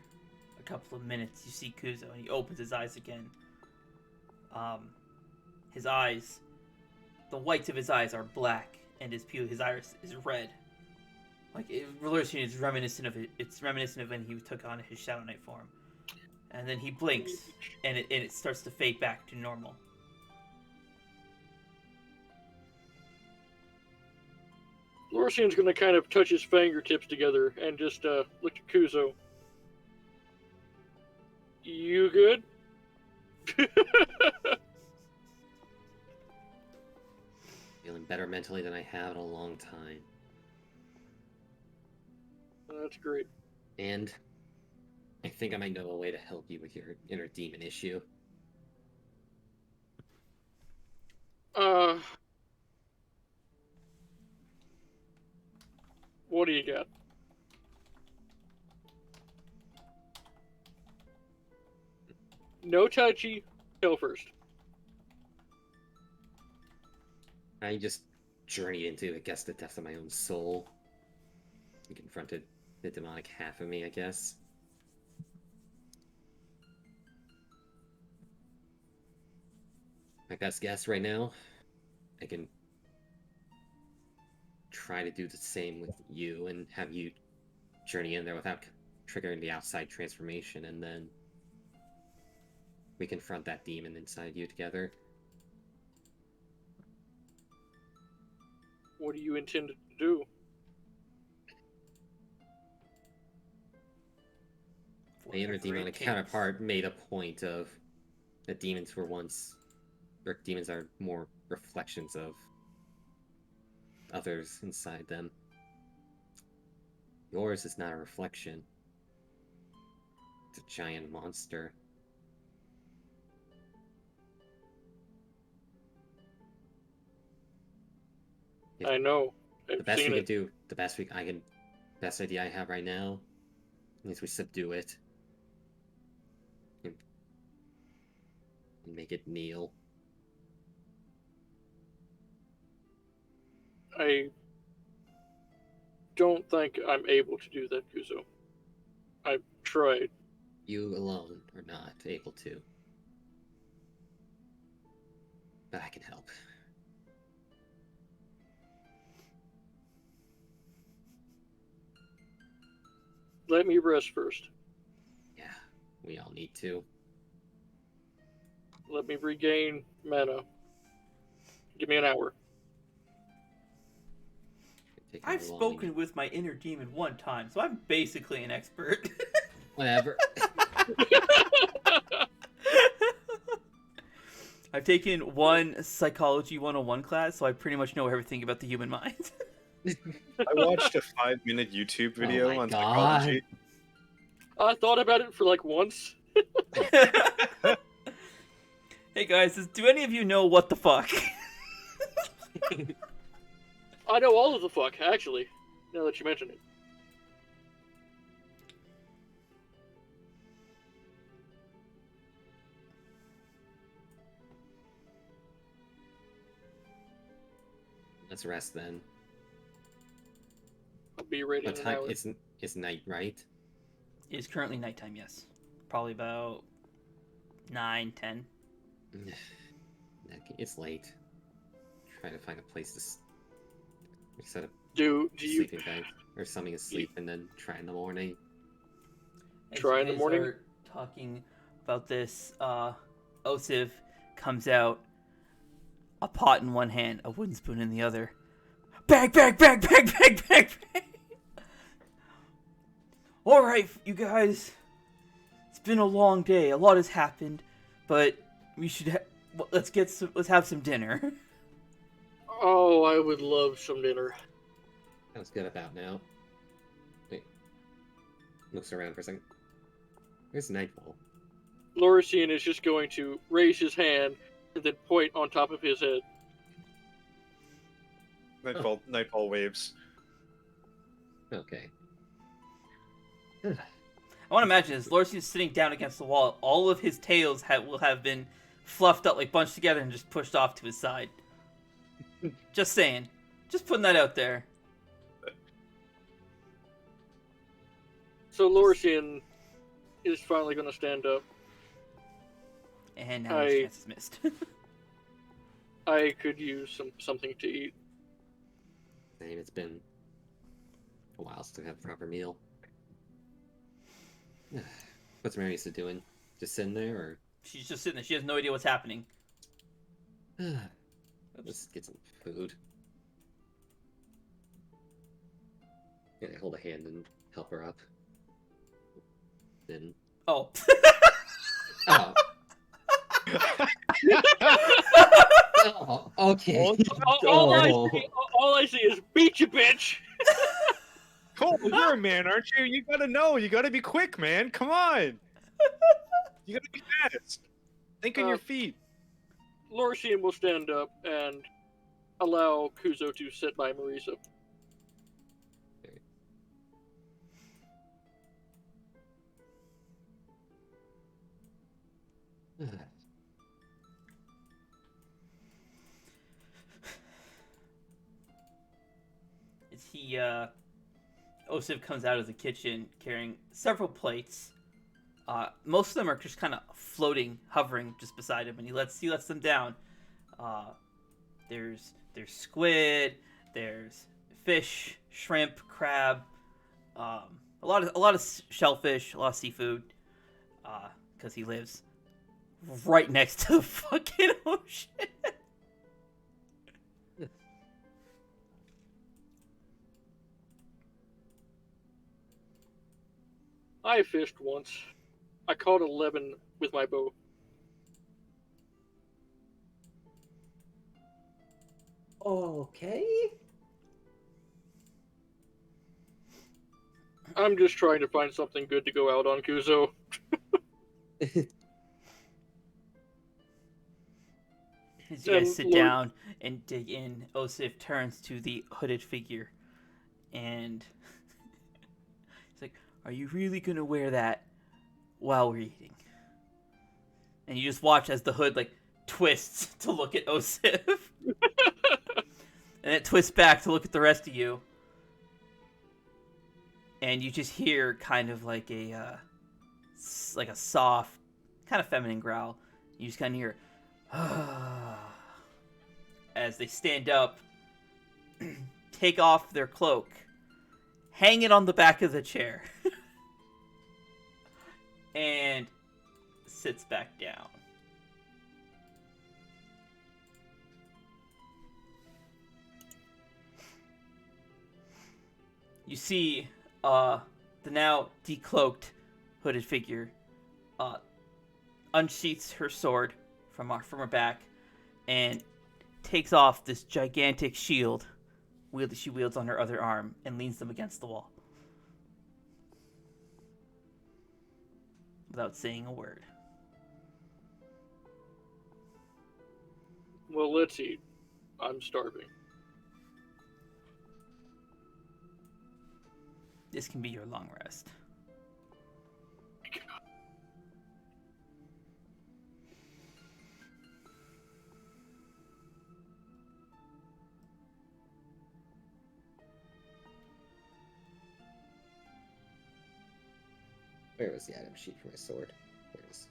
a couple of minutes, you see Kuzo, and he opens his eyes again. His eyes, the whites of his eyes are black, and his iris is red. Like Lorcian is reminiscent of it. It's reminiscent of when he took on his Shadow Knight form. And then he blinks, and it starts to fade back to normal. Lorcian's gonna kind of touch his fingertips together and just look at Kuzo. You good? Feeling better mentally than I have in a long time. That's great. And I think I might know a way to help you with your inner demon issue. What do you got? No touchy, kill first. I just journeyed into, I guess, the depths of my own soul. And confronted the demonic half of me, I guess. My best guess right now, I can try to do the same with you and have you journey in there without triggering the outside transformation, and then we confront that demon inside you together. What do you intend to do? My inner demonic counterpart made a point of that demons were once, or demons are more reflections of others inside them. Yours is not a reflection. It's a giant monster. I know. The best we could do, best idea I have right now is we subdue it. And and make it kneel. I don't think I'm able to do that, Kuzo. I've tried. You alone are not able to. But I can help. Let me rest first. Yeah, we all need to. Let me regain mana. Give me an hour. Take I've however long we spoken need. with my inner demon one time, so I'm basically an expert. Whatever. I've taken one Psychology 101 class, so I pretty much know everything about the human mind. I watched a 5-minute YouTube video my on God. psychology. I thought about it for like once. Hey guys, do any of you know what the fuck? I know all of the fuck, actually, now that you mention it. Let's rest then. I'll be ready What in an time? hour. It's night, right? It is currently nighttime, yes. Probably about 9, 10. It's late. Try to find a place to set up Do you sleeping bag or something to sleep, and then try in the morning. As Try you in the guys morning? are talking about this, Osif comes out, a pot in one hand, a wooden spoon in the other. Bag, bag, bag, bag, bag, bag, bag. Alright, you guys. It's been a long day. A lot has happened, but we should let's have some dinner. Oh, I would love some dinner. Sounds good about now. Wait. Looks around for a second. Where's Nightfall? Lorcian is just going to raise his hand and then point on top of his head. Nightfall waves. Okay. I want to imagine this. Lorcian's sitting down against the wall. All of his tails will have been fluffed up, like bunched together, and just pushed off to his side. Just saying. Just putting that out there. So Lorcian is finally going to stand up. And now his chance is missed. I could use something to eat. Same, it's been a while since I've had a proper meal. What's Marisa doing? Just sitting there, or? She's just sitting there. She has no idea what's happening. Let's get some food. Yeah, hold a hand and help her up. Then. Oh. Oh. Oh, okay. All I see is beat you, bitch. Cole, you're a man, aren't you? You gotta know. You gotta be quick, man. Come on. You gotta be fast. Think on your feet. Lorcian will stand up and allow Kuzo to sit by Marisa. As Osif comes out of the kitchen carrying several plates. Most of them are just kind of floating, hovering just beside him, and he lets them down. There's squid, there's fish, shrimp, crab, a lot of shellfish, a lot of seafood, because he lives right next to the fucking ocean. I fished once. I caught 11 with my bow. Okay. I'm just trying to find something good to go out on, Kuzo. As you guys sit down and dig in, Osif turns to the hooded figure, and he's like, "Are you really gonna wear that while we're eating?" And you just watch as the hood, like, twists to look at Osif. And it twists back to look at the rest of you. And you just hear kind of like a soft, kind of feminine growl. You just kind of hear, as they stand up, take off their cloak, hang it on the back of the chair, and sits back down. You see the now decloaked, hooded figure unsheaths her sword from her back and takes off this gigantic shield that she wields on her other arm and leans them against the wall without saying a word. Well, let's eat. I'm starving. This can be your long rest. Where was the item sheet for my sword? Where is?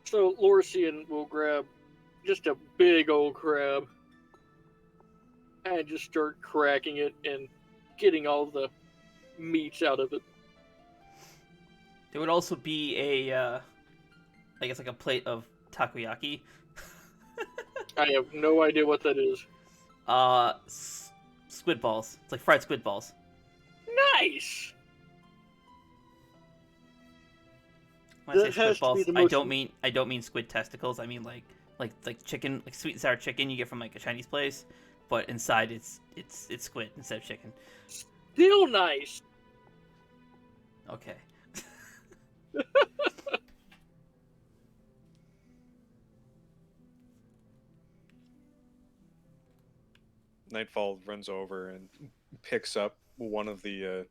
So Lorcian will grab just a big old crab and just start cracking it and getting all the meats out of it. There would also be a, I guess like a plate of takoyaki. I have no idea what that is. Squid balls. It's like fried squid balls. Nice! When I say That squid has to balls, be the I most- don't mean squid testicles. I mean like chicken, like sweet and sour chicken you get from like a Chinese place, but inside it's squid instead of chicken. Still nice. Okay. Nightfall runs over and picks up one of the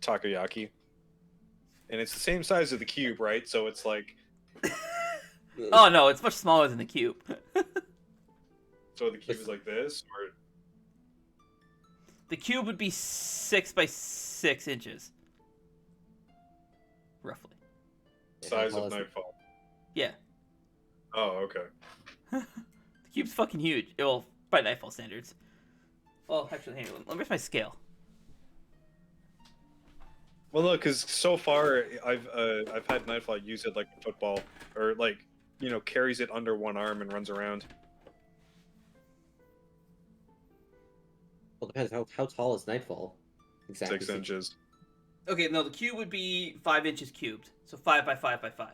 takoyaki. And it's the same size of the cube, right? So it's like... Oh no, it's much smaller than the cube. So the cube is like this? Or... The cube would be 6 by 6 inches. Roughly. Size of Nightfall? Yeah. Oh, okay. The cube's fucking huge. Well, by Nightfall standards. Well, actually, hang on. Where's my scale? Well, no, because so far I've had Nightfall use it like a football, or like, you know, carries it under one arm and runs around. Well, depends. How tall is Nightfall? Exactly. 6 inches. Okay, no, the cube would be 5 inches cubed. So 5 by 5 by 5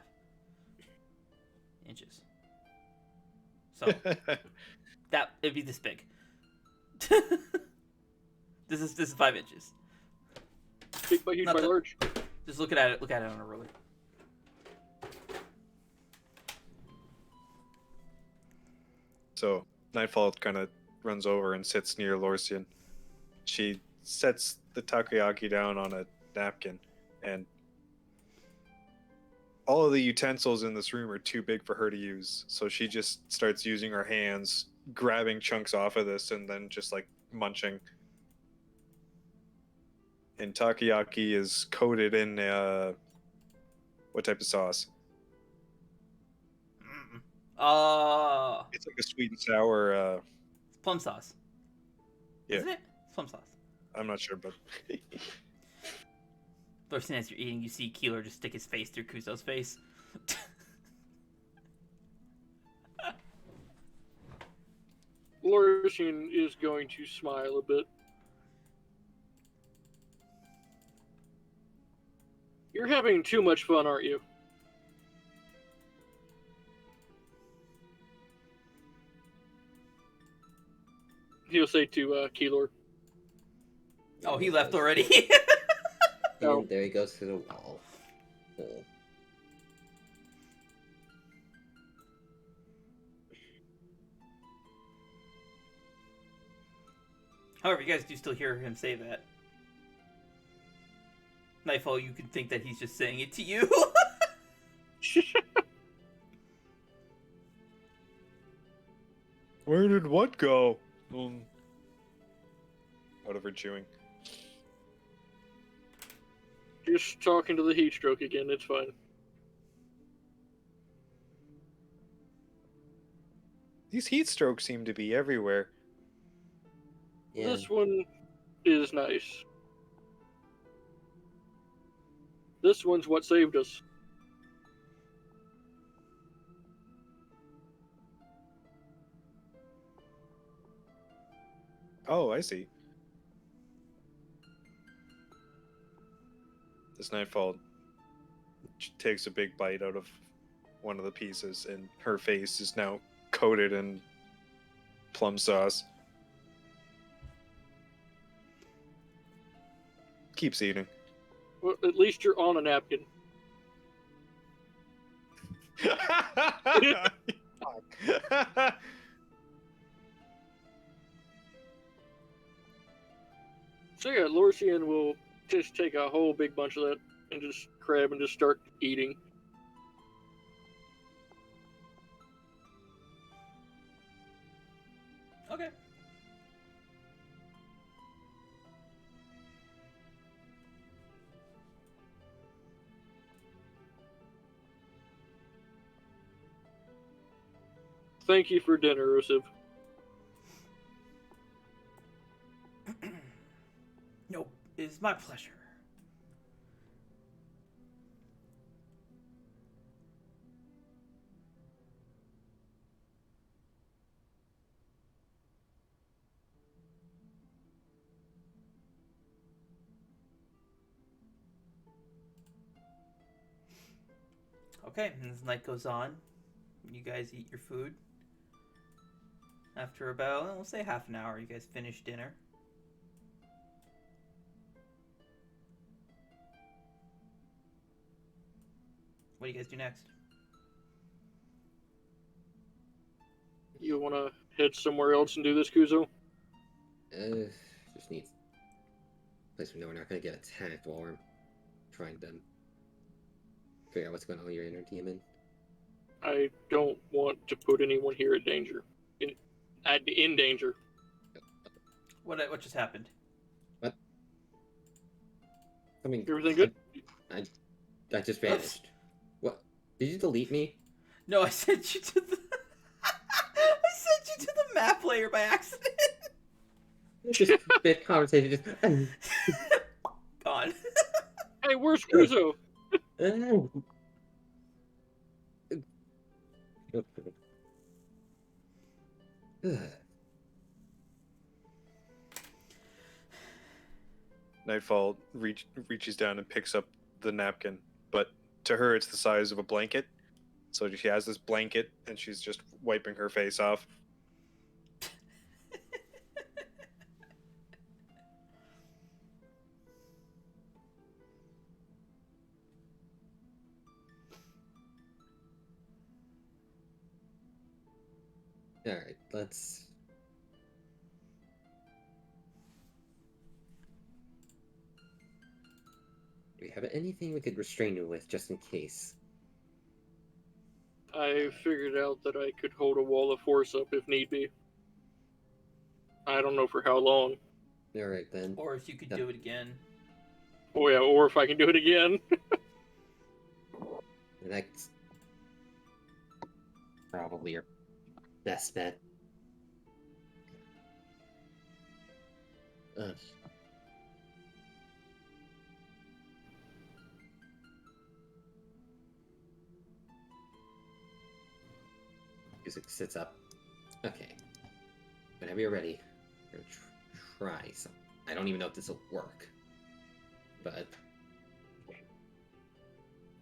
inches. So that it'd be this big. This is 5 inches. Big by huge Not by that- large. Just look at it on a ruler. So Nightfall kind of runs over and sits near Lorcian. She sets the takoyaki down on a napkin, and all of the utensils in this room are too big for her to use. So she just starts using her hands, grabbing chunks off of this, and then just like munching. And takoyaki is coated in what type of sauce? It's It's like a sweet and sour. plum sauce. Yeah. Isn't it? It's plum sauce. I'm not sure, but Thorsten, as you're eating, you see Keeler just stick his face through Kuzo's face. Lorcian is going to smile a bit. You're having too much fun, aren't you? He'll say to Keylor. Oh, he left already. No. And there he goes to the wall. Oh. However, you guys do still hear him say that. Nightfall, you can think that he's just saying it to you. Where did what go? Out of her chewing. Just talking to the heat stroke again, it's fine. These heat strokes seem to be everywhere. Yeah. This one is nice. This one's what saved us. Oh, I see. This Nightfall takes a big bite out of one of the pieces, and her face is now coated in plum sauce. Keeps eating. Well, at least you're on a napkin. Fuck. So yeah, Lorcian will just take a whole big bunch of that and just grab and just start eating. Okay. Thank you for dinner, Rusev. Nope, it is my pleasure. Okay, and as night goes on, you guys eat your food. After about, we'll say half an hour, you guys finish dinner. What do you guys do next? You want to head somewhere else and do this, Kuzo? Just need a place we know we're not gonna get attacked while we're trying to figure out what's going on with your inner demon. I don't want to put anyone here at danger. In danger. What just happened? I mean, Everything good? I just vanished. What? Did you delete me? No, I sent you to the I sent you to the map layer by accident. Just bit conversation. Just. Gone. Hey, where's Kuzo? Nightfall reaches down and picks up the napkin, but to her it's the size of a blanket. So she has this blanket and she's just wiping her face off. Alright, let's. Do we have anything we could restrain you with just in case? I figured out that I could hold a wall of force up if need be. I don't know for how long. Alright then. Or if you could do it again. Oh yeah, or if I can do it again. That's probably your best bet. Ugh. Music sits up. Okay. Whenever you're ready, we're gonna try some. I don't even know if this will work. But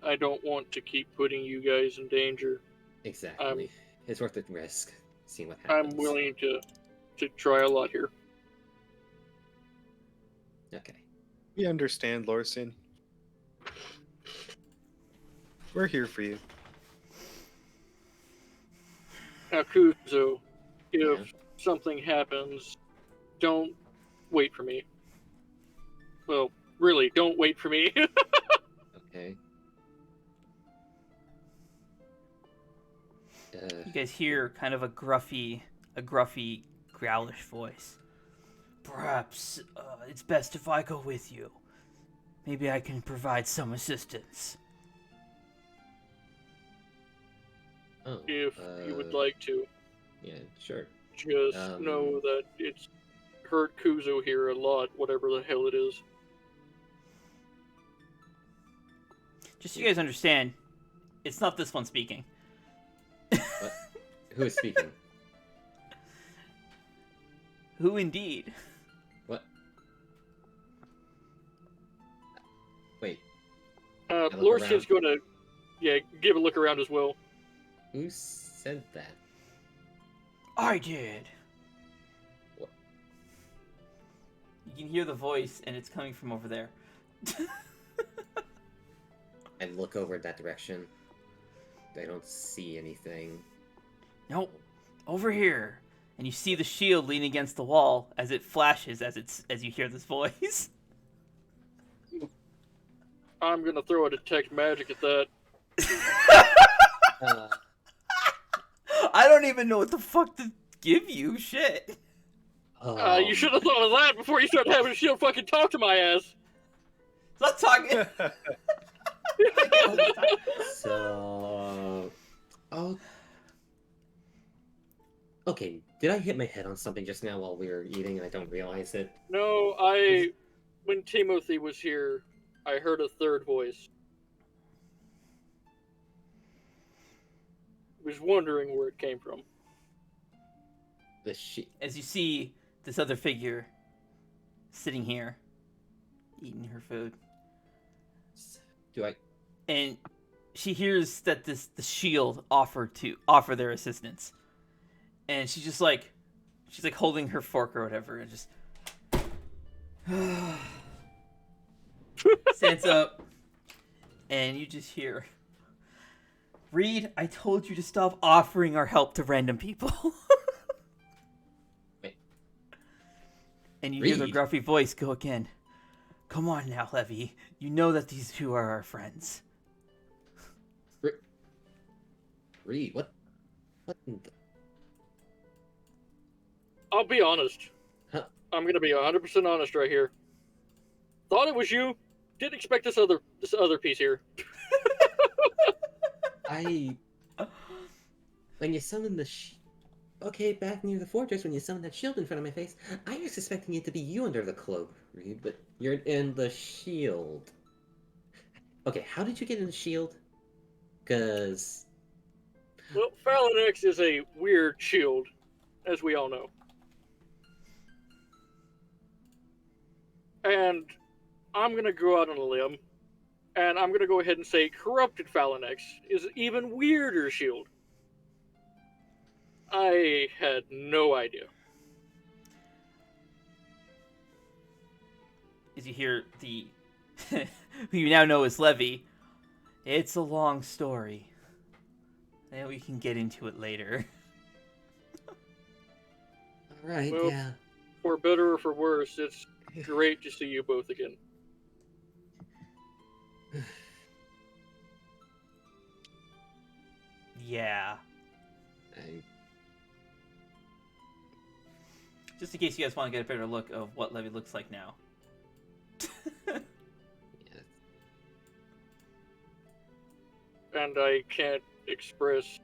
I don't want to keep putting you guys in danger. exactly. It's worth the risk. Seeing what happens. I'm willing to try a lot here. Okay. We understand, Lorcian. We're here for you. Now, Kuzo, if Yeah. something happens, don't wait for me. Well, Really, don't wait for me. Okay. You guys hear kind of a gruffy, growlish voice. Perhaps it's best if I go with you. Maybe I can provide some assistance. Oh. If you would like to, Yeah, sure. just know that it's hurt Kuzo here a lot, whatever the hell it is. Just so you guys understand, it's not this one speaking. What? Who is speaking? Who indeed? What? Wait, look Lorcian's around. gonna, give a look around as well. who said that? I did. What? You can hear the voice, and it's coming from over there. I look over in that direction. I don't see anything. Nope, over here. And you see the shield lean against the wall as it flashes as you hear this voice. I'm gonna throw a detect magic at that. I don't even know what the fuck to give you. Shit. You should have thought of that before you started having shield fucking talk to my ass. Stop talking. So... Oh... Okay, did I hit my head on something just now while we were eating and I don't realize it? No, when Timothy was here, I heard a third voice. Was wondering where it came from. As you see this other figure sitting here, eating her food. And she hears that the shield offer their assistance. And she's just like, holding her fork or whatever, and just stands up, and you just hear, Reed, I told you to stop offering our help to random people. Wait. And you Reed? hear the gruffy voice go again. Come on now, Levy. You know that these two are our friends. Reed, what in the... I'll be honest. Huh? I'm gonna be 100% honest right here. Thought it was you. Didn't expect this other piece here. When you summon the okay, back near the fortress, when you summon that shield in front of my face, I was expecting it to be you under the cloak, Reed, but you're in the shield. Okay, how did you get in the shield? Because... Well, Phalanx is a weird shield, as we all know. And I'm going to go out on a limb, and I'm going to go ahead and say Corrupted Phalanx is an even weirder shield. I had no idea. As you hear the... who you now know as Levy. It's a long story. And we can get into it later. Alright, Well, yeah. For better or for worse, it's great to see you both again. Yeah. Just in case you guys want to get a better look of what Levy looks like now. Yeah. And I can't express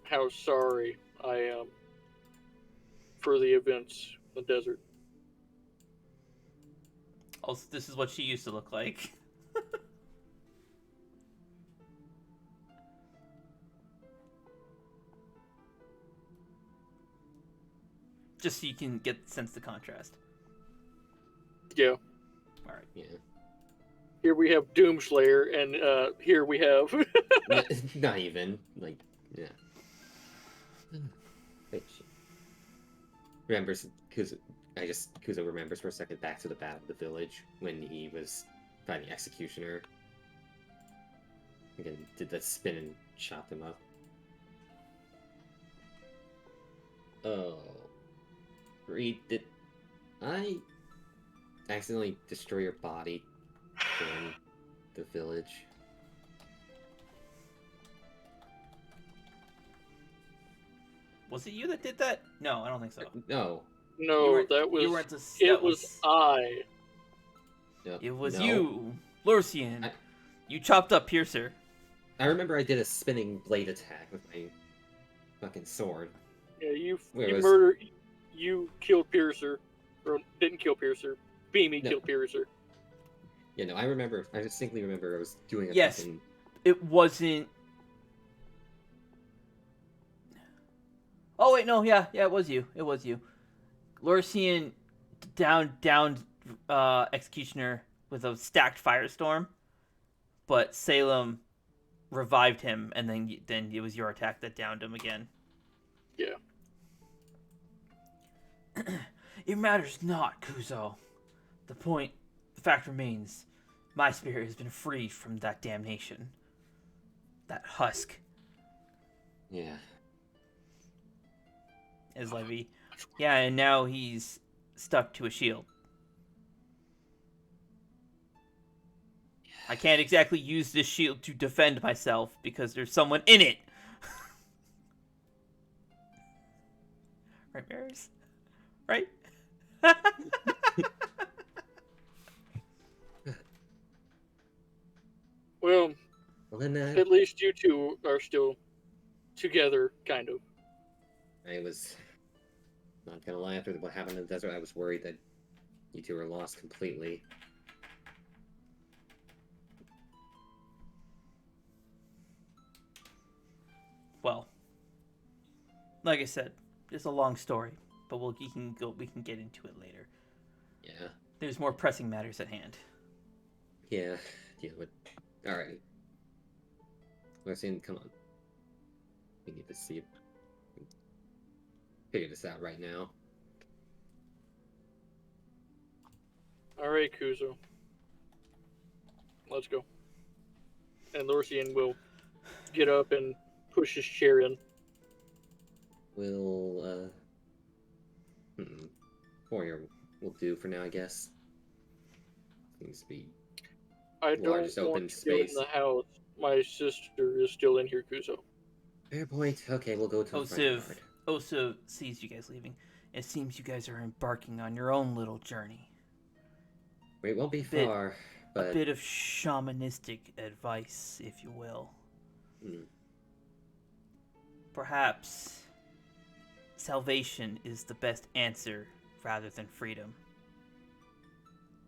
how sorry I am for the events in the desert. Also, this is what she used to look like. Just so you can sense the contrast. Yeah. Alright. Yeah. Here we have Doomslayer, and here we have... Not even. Like, yeah. Wait, remembers, Kuzo remembers for a second back to the Battle of the Village when he was fighting Executioner. Again, did that spin and chopped him up. Oh. Reed, did I accidentally destroy your body in the village. Was it you that did that? No, I don't think so. No. No, You weren't it was I. Yep, It was no. you, Lorcian. I- You chopped up Piercer. I remember I did a spinning blade attack with my fucking sword. Yeah, you Where you was- murdered. You killed Piercer, or didn't kill Piercer. Beamy No. killed Piercer. Yeah, no, I remember. I distinctly remember I was doing a Yes. fucking... It wasn't. Oh wait, no, yeah, it was you. It was you. Lorcian downed Executioner with a stacked firestorm, but Salem revived him, and then it was your attack that downed him again. Yeah. It matters not, Kuzo. The fact remains, my spirit has been freed from that damnation. That husk, Yeah. as Levy. Yeah, and now he's stuck to a shield. I can't exactly use this shield to defend myself because there's someone in it. Right, Maris? Right? Well, Well, then, at least you two are still together, kind of. I was not gonna lie, after what happened in the desert, I was worried that you two were lost completely. Well, like I said, it's a long story, but we can get into it later. Yeah. There's more pressing matters at hand. Yeah. Deal with. Alright. Lorcian, come on. We need to see if we can figure this out right now. Alright, Kuzo. Let's go. And Lorcian will get up and push his chair in. We'll, Warrior will do for now, I guess. Seems to be... I don't Largest want open to go in space. the house. My sister is still in here, Kuzo. Fair point. Okay, we'll go to the front yard. Osiv sees you guys leaving. It seems you guys are embarking on your own little journey. It won't be bit- far, A but... bit of shamanistic advice, if you will. Hmm. Perhaps salvation is the best answer rather than freedom.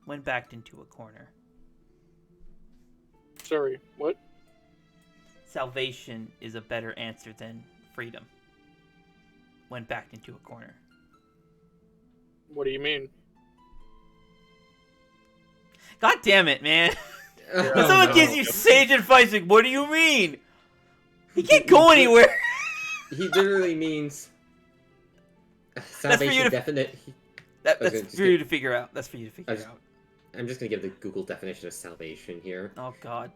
When backed into a corner. Sorry, what? Salvation is a better answer than freedom. When backed into a corner. What do you mean? God damn it, man. Oh, When someone no. gives you sage advice, like, what do you mean? He can't go anywhere. He literally means... for you Salvation to- definite... That's Okay, for you to figure out. That's for you to figure just- out. I'm just gonna give the Google definition of salvation here. Oh God.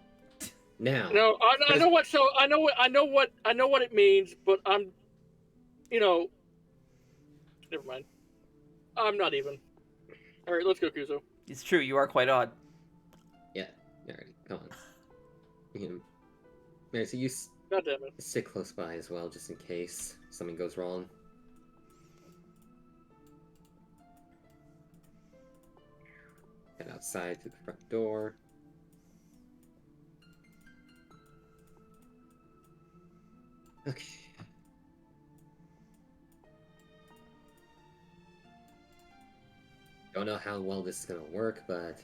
Now... No, I know what. So I know what it means, but I'm, never mind. I'm not even. All right, let's go, Kuzo. It's true. You are quite odd. Yeah, alright, come on. Mary, so you God damn it. sit close by as well, just in case something goes wrong. Head outside to the front door. Okay. Don't know how well this is gonna work, but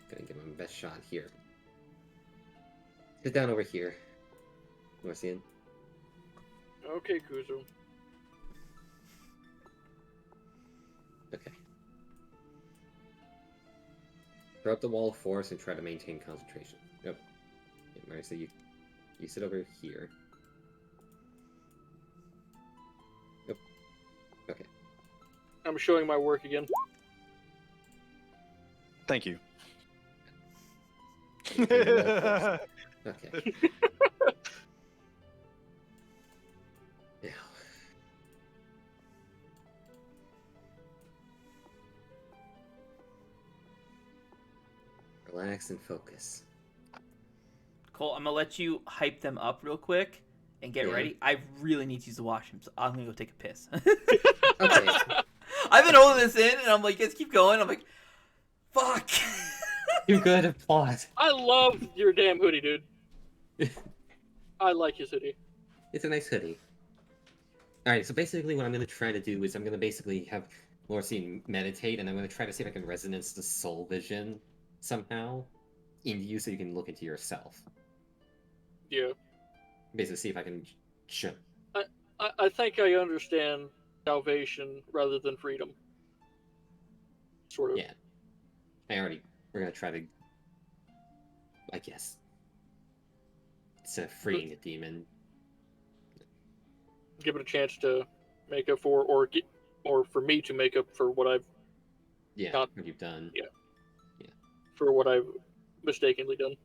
gonna give him the best shot here. Sit down over here, Lorcian. Okay, Kuzo. Okay. Throw up the wall of force and try to maintain concentration. Yep. Okay, Marissa, you sit over here. Yep. Okay. I'm showing my work again. Thank you. Okay. Now. relax and focus. Cole, I'm gonna let you hype them up real quick and get Yeah. ready. I really need to use the washroom, so I'm gonna go take a piss. Okay. I've been holding this in, and I'm like, let's keep going. I'm like, fuck. You're good at plot. I love your damn hoodie, dude. I like his hoodie. It's a nice hoodie. Alright, so basically what I'm going to try to do is I'm going to basically have Lorcian meditate, and I'm going to try to see if I can resonance the soul vision somehow into you so you can look into yourself. Yeah. Basically see if I can... I think I understand salvation rather than freedom. Sort of. Yeah. We're going to try to... I guess. Instead of freeing a demon. Give it a chance to make up for, or for me to make up for what I've What you've done. for what I've mistakenly done.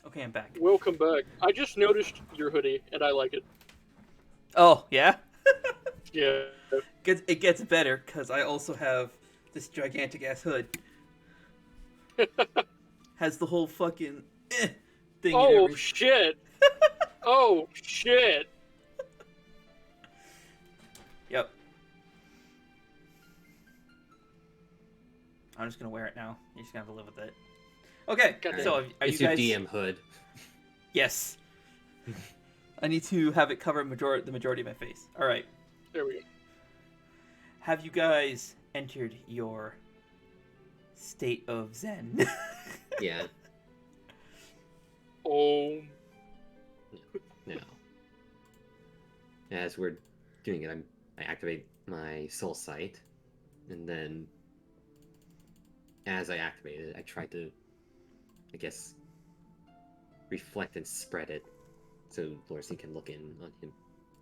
Okay, I'm back. Welcome back. I just noticed your hoodie, and I like it. Oh, yeah? Yeah. It gets better, because I also have this gigantic-ass hood. Has the whole fucking thing and Oh, everything. shit. Oh, shit. Yep. I'm just gonna wear it now. You're just gonna have to live with it. Okay, Goddamn. so are It's you your guys... DM hood. Yes. I need to have it cover the majority of my face. Alright. There we go. Have you guys entered your state of Zen? Yeah. Oh. No. As we're doing it, I activate my soul sight, and then as I activate it, I try to, I guess, reflect and spread it so Lorcian can look in on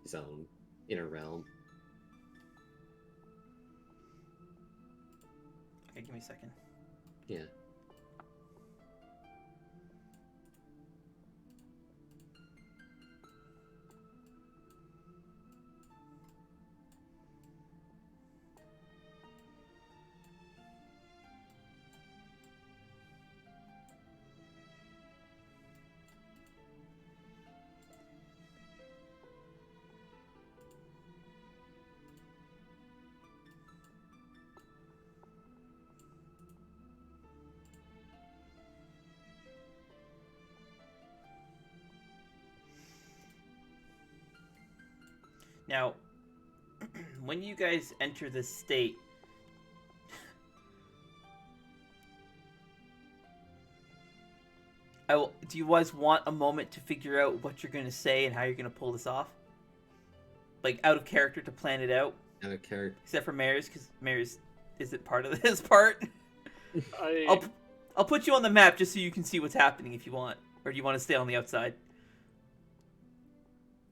his own inner realm. Okay, give me a second. Yeah. Now, when you guys enter this state, do you guys want a moment to figure out what you're going to say and how you're going to pull this off? Like, out of character to plan it out? Out of character. Except for Maris, because Maris isn't part of this part. I'll put you on the map just so you can see what's happening if you want. Or do you want to stay on the outside?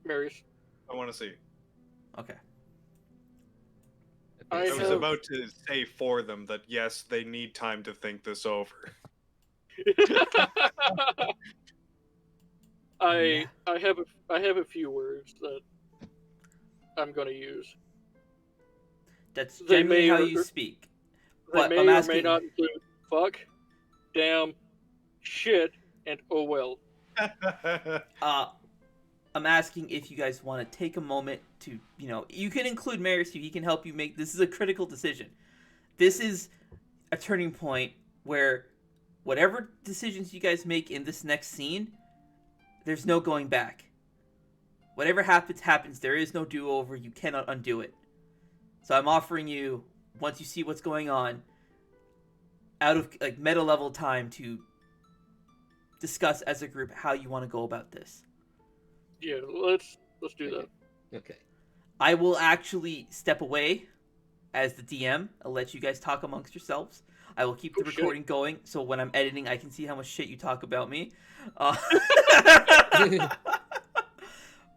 Marius. I want to see. Okay. I I was have- about to say for them that yes, they need time to think this over. I have a few words that I'm gonna use. That's They generally may how or- you speak. They But may I'm or may asking... not include fuck, damn, shit, and oh well. I'm asking if you guys want to take a moment to, you can include Maris, he can help you make, this is a critical decision. This is a turning point where whatever decisions you guys make in this next scene, there's no going back. Whatever happens, happens. There is no do-over. You cannot undo it. So I'm offering you, once you see what's going on, out of like meta level time to discuss as a group how you want to go about this. Yeah, let's do that. Okay. I will actually step away as the DM. I'll let you guys talk amongst yourselves. I will keep the recording going, so when I'm editing, I can see how much shit you talk about me.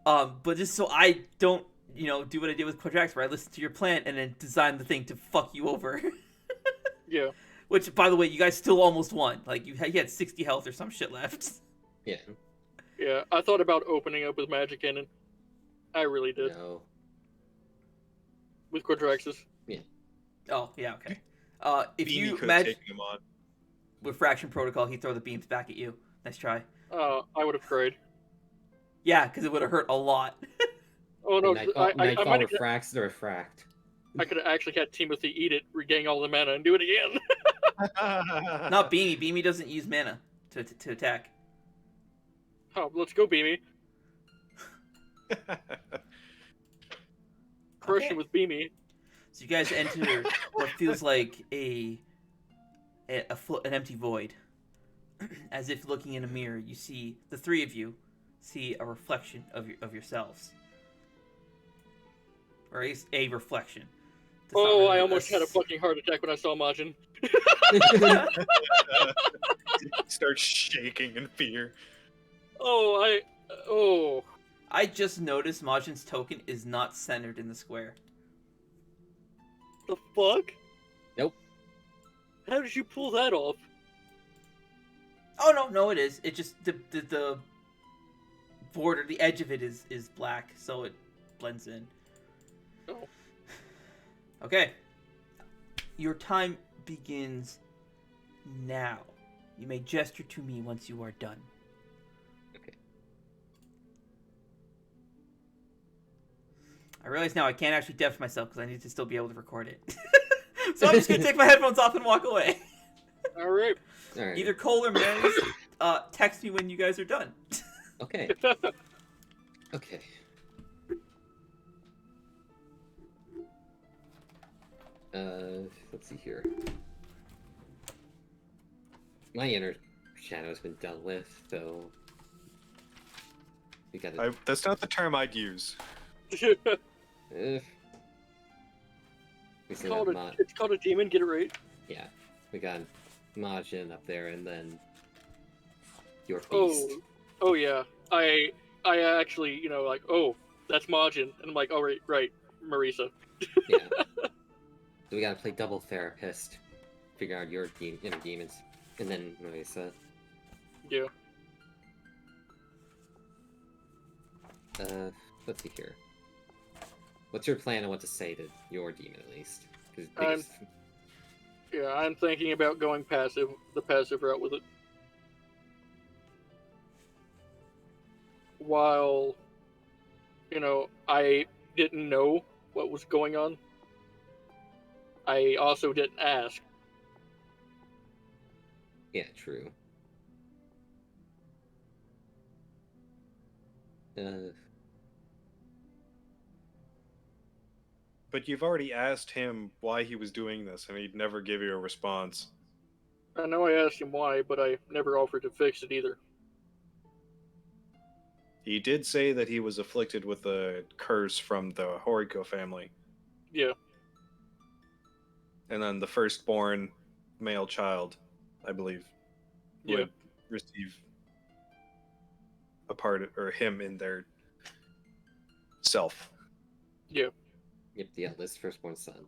But just so I don't, do what I did with Quadrax, where I listen to your plan and then design the thing to fuck you over. Yeah. Which, by the way, you guys still almost won. Like, you had 60 health or some shit left. Yeah. Yeah, I thought about opening up with Magic Cannon. I really did. No. With Quadraxis. Yeah. Oh, yeah, okay. If Beanie you could imagine take him on. with Fraction Protocol, he'd throw the beams back at you. Nice try. I would have cried. Yeah, because it would have hurt a lot. Oh no, Nightfall I might have. refracts the refract. I could have actually had Timothy eat it, regain all the mana, and do it again. Not Beamy. Beamy doesn't use mana to attack. Oh, let's go, Beamy. Crushing Okay. with Beamy. So you guys enter what feels like an empty void. As if looking in a mirror, you see the three of you see a reflection of yourselves, or at least a reflection. That's not Oh, really I almost had a fucking heart attack when I saw Majin. Starts shaking in fear. Oh, I just noticed Majin's token is not centered in the square. the fuck? Nope. How did you pull that off? Oh no, it is. It just the border, the edge of it is black, so it blends in. Oh. Okay. Your time begins now. You may gesture to me once you are done. Okay. I realize now I can't actually def myself because I need to still be able to record it. So I'm just gonna take my headphones off and walk away. Alright. All right. Either Cole or Mary's text me when you guys are done. Okay. Okay. Let's see here. My inner shadow's been dealt with, so we gotta. That's not the term I'd use. We It's still called, got it's called a demon, get it right? yeah, we got Majin up there, and then your beast. Oh yeah. I actually, oh, that's Majin. And I'm like, oh, right, Marisa. Yeah. So we gotta play double therapist, figure out your inner demons, and then Marisa. Yeah. Let's see here. What's your plan on what to say to your demon, at least? 'Cause Yeah, I'm thinking about going the passive route with it. While, I didn't know what was going on, I also didn't ask. Yeah, true. But you've already asked him why he was doing this, and he'd never give you a response. I know I asked him why, but I never offered to fix it either. He did say that he was afflicted with a curse from the Horiko family. Yeah. And then the firstborn male child, I believe, Yeah. would receive a part or him in their self. Yeah. Yep, the eldest firstborn son.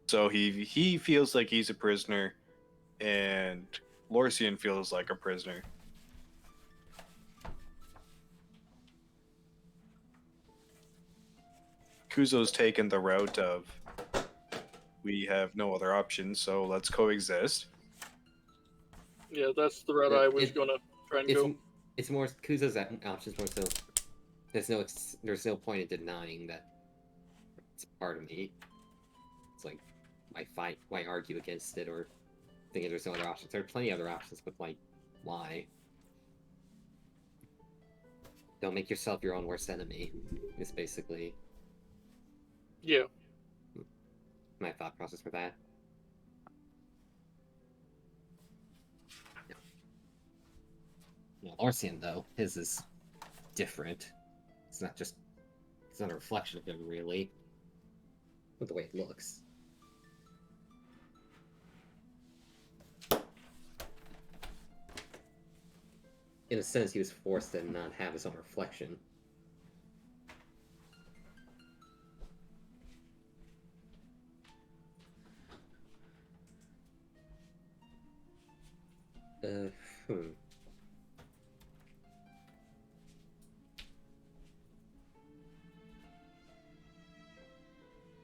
So he feels like he's a prisoner, and Lorcian feels like a prisoner. Kuzo's taken the route of, we have no other option, so let's coexist. Yeah, that's the route I was gonna try and go. It's more Kuzo's options more so. There's no point in denying that it's a part of me. It's like why argue against it or thinking there's no other options? There are plenty of other options, but like why? Don't make yourself your own worst enemy. Is basically Yeah. my thought process for that. Yeah, Lorcian though, his is different. It's not a reflection of him really, but the way it looks. In a sense, he was forced to not have his own reflection. Hmm.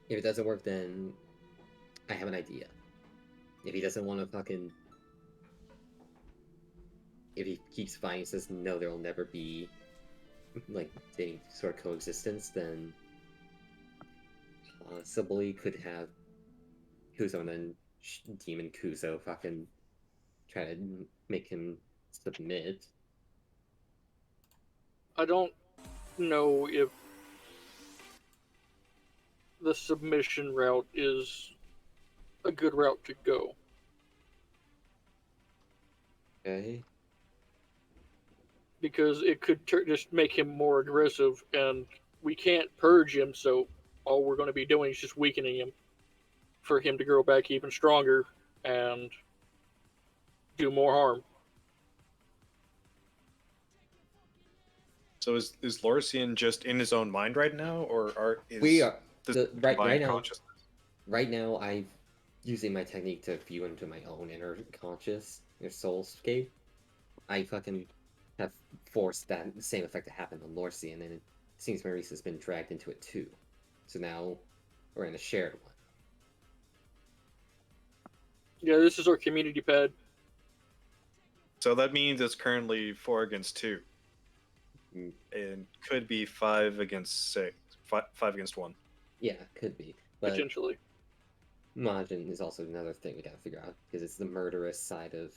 If it doesn't work, then I have an idea. If he doesn't want to fucking... If he keeps fighting and says, no, there will never be, like, any sort of coexistence, then possibly could have Kuzo and then Demon Kuzo fucking try to make him submit. I don't know if the submission route is a good route to go. Okay. Because it could just make him more aggressive, and we can't purge him, so all we're going to be doing is just weakening him for him to grow back even stronger and do more harm. So is Lorcian just in his own mind right now, or is We are this right now. consciousness? Right now, I'm using my technique to view into my own inner conscious, your soulscape. I fucking have forced that same effect to happen on Lorcian, and it seems Marisa's been dragged into it too. So now we're in a shared one. Yeah, this is our community pad. So that means it's currently 4 against 2. Mm. And could be 5 against 6. 5 against 1. Yeah, could be. But Potentially. Majin is also another thing we gotta figure out, because it's the murderous side of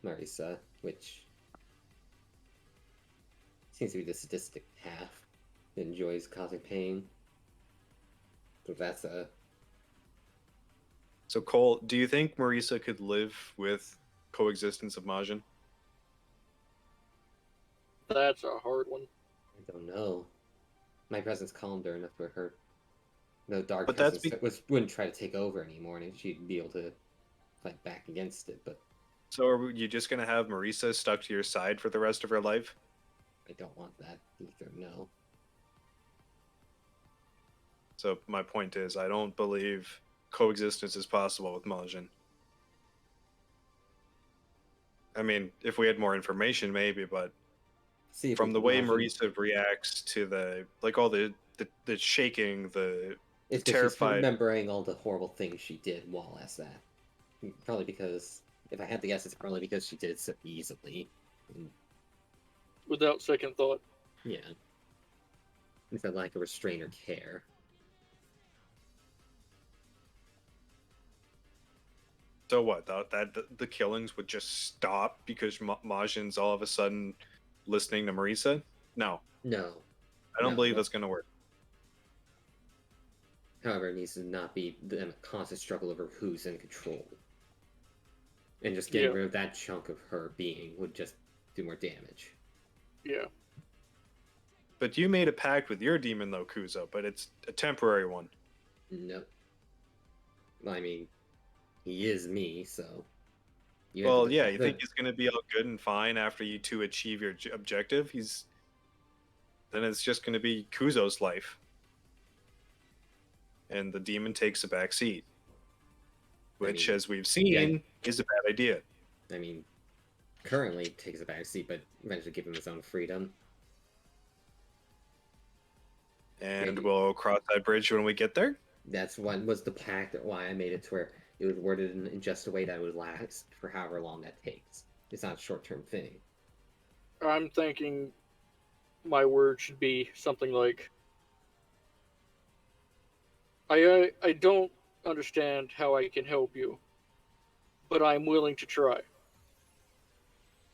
Marisa, which seems to be the sadistic half that enjoys causing pain. So that's a... So Cole, do you think Marisa could live with coexistence of Majin? That's a hard one. I don't know. My presence calmed her enough for her. No dark But that's presence wouldn't try to take over anymore, and she'd be able to fight back against it, but So are you just going to have Marisa stuck to your side for the rest of her life? I don't want that either, no. So my point is, I don't believe coexistence is possible with Majin. I mean, if we had more information, maybe, but See, from the way Marisa reacts to all the shaking, the it's terrified. She's remembering all the horrible things she did while as that. Probably because, if I had to guess, it's probably because she did it so easily. Without second thought. Yeah. Without like a restraint or care. So what? That the killings would just stop because Majin's all of a sudden listening to Marisa? No. No. I don't believe that's going to work. However, it needs to not be a constant struggle over who's in control. And just getting rid of that chunk of her being would just do more damage. Yeah. But you made a pact with your demon, though, Kuzo, but it's a temporary one. Nope. I mean, he is me, so... Well, yeah, you think he's going to be all good and fine after you two achieve your objective? Then it's just going to be Kuzo's life. And the demon takes a back seat. Which, as we've seen, is a bad idea. I mean, currently takes a back seat, but eventually give him his own freedom. And we'll cross that bridge when we get there? That's what was the pact. Why I made it to where it was worded in just a way that would last for however long that takes. It's not a short-term thing. I'm thinking my word should be something like, I don't understand how I can help you, but I'm willing to try.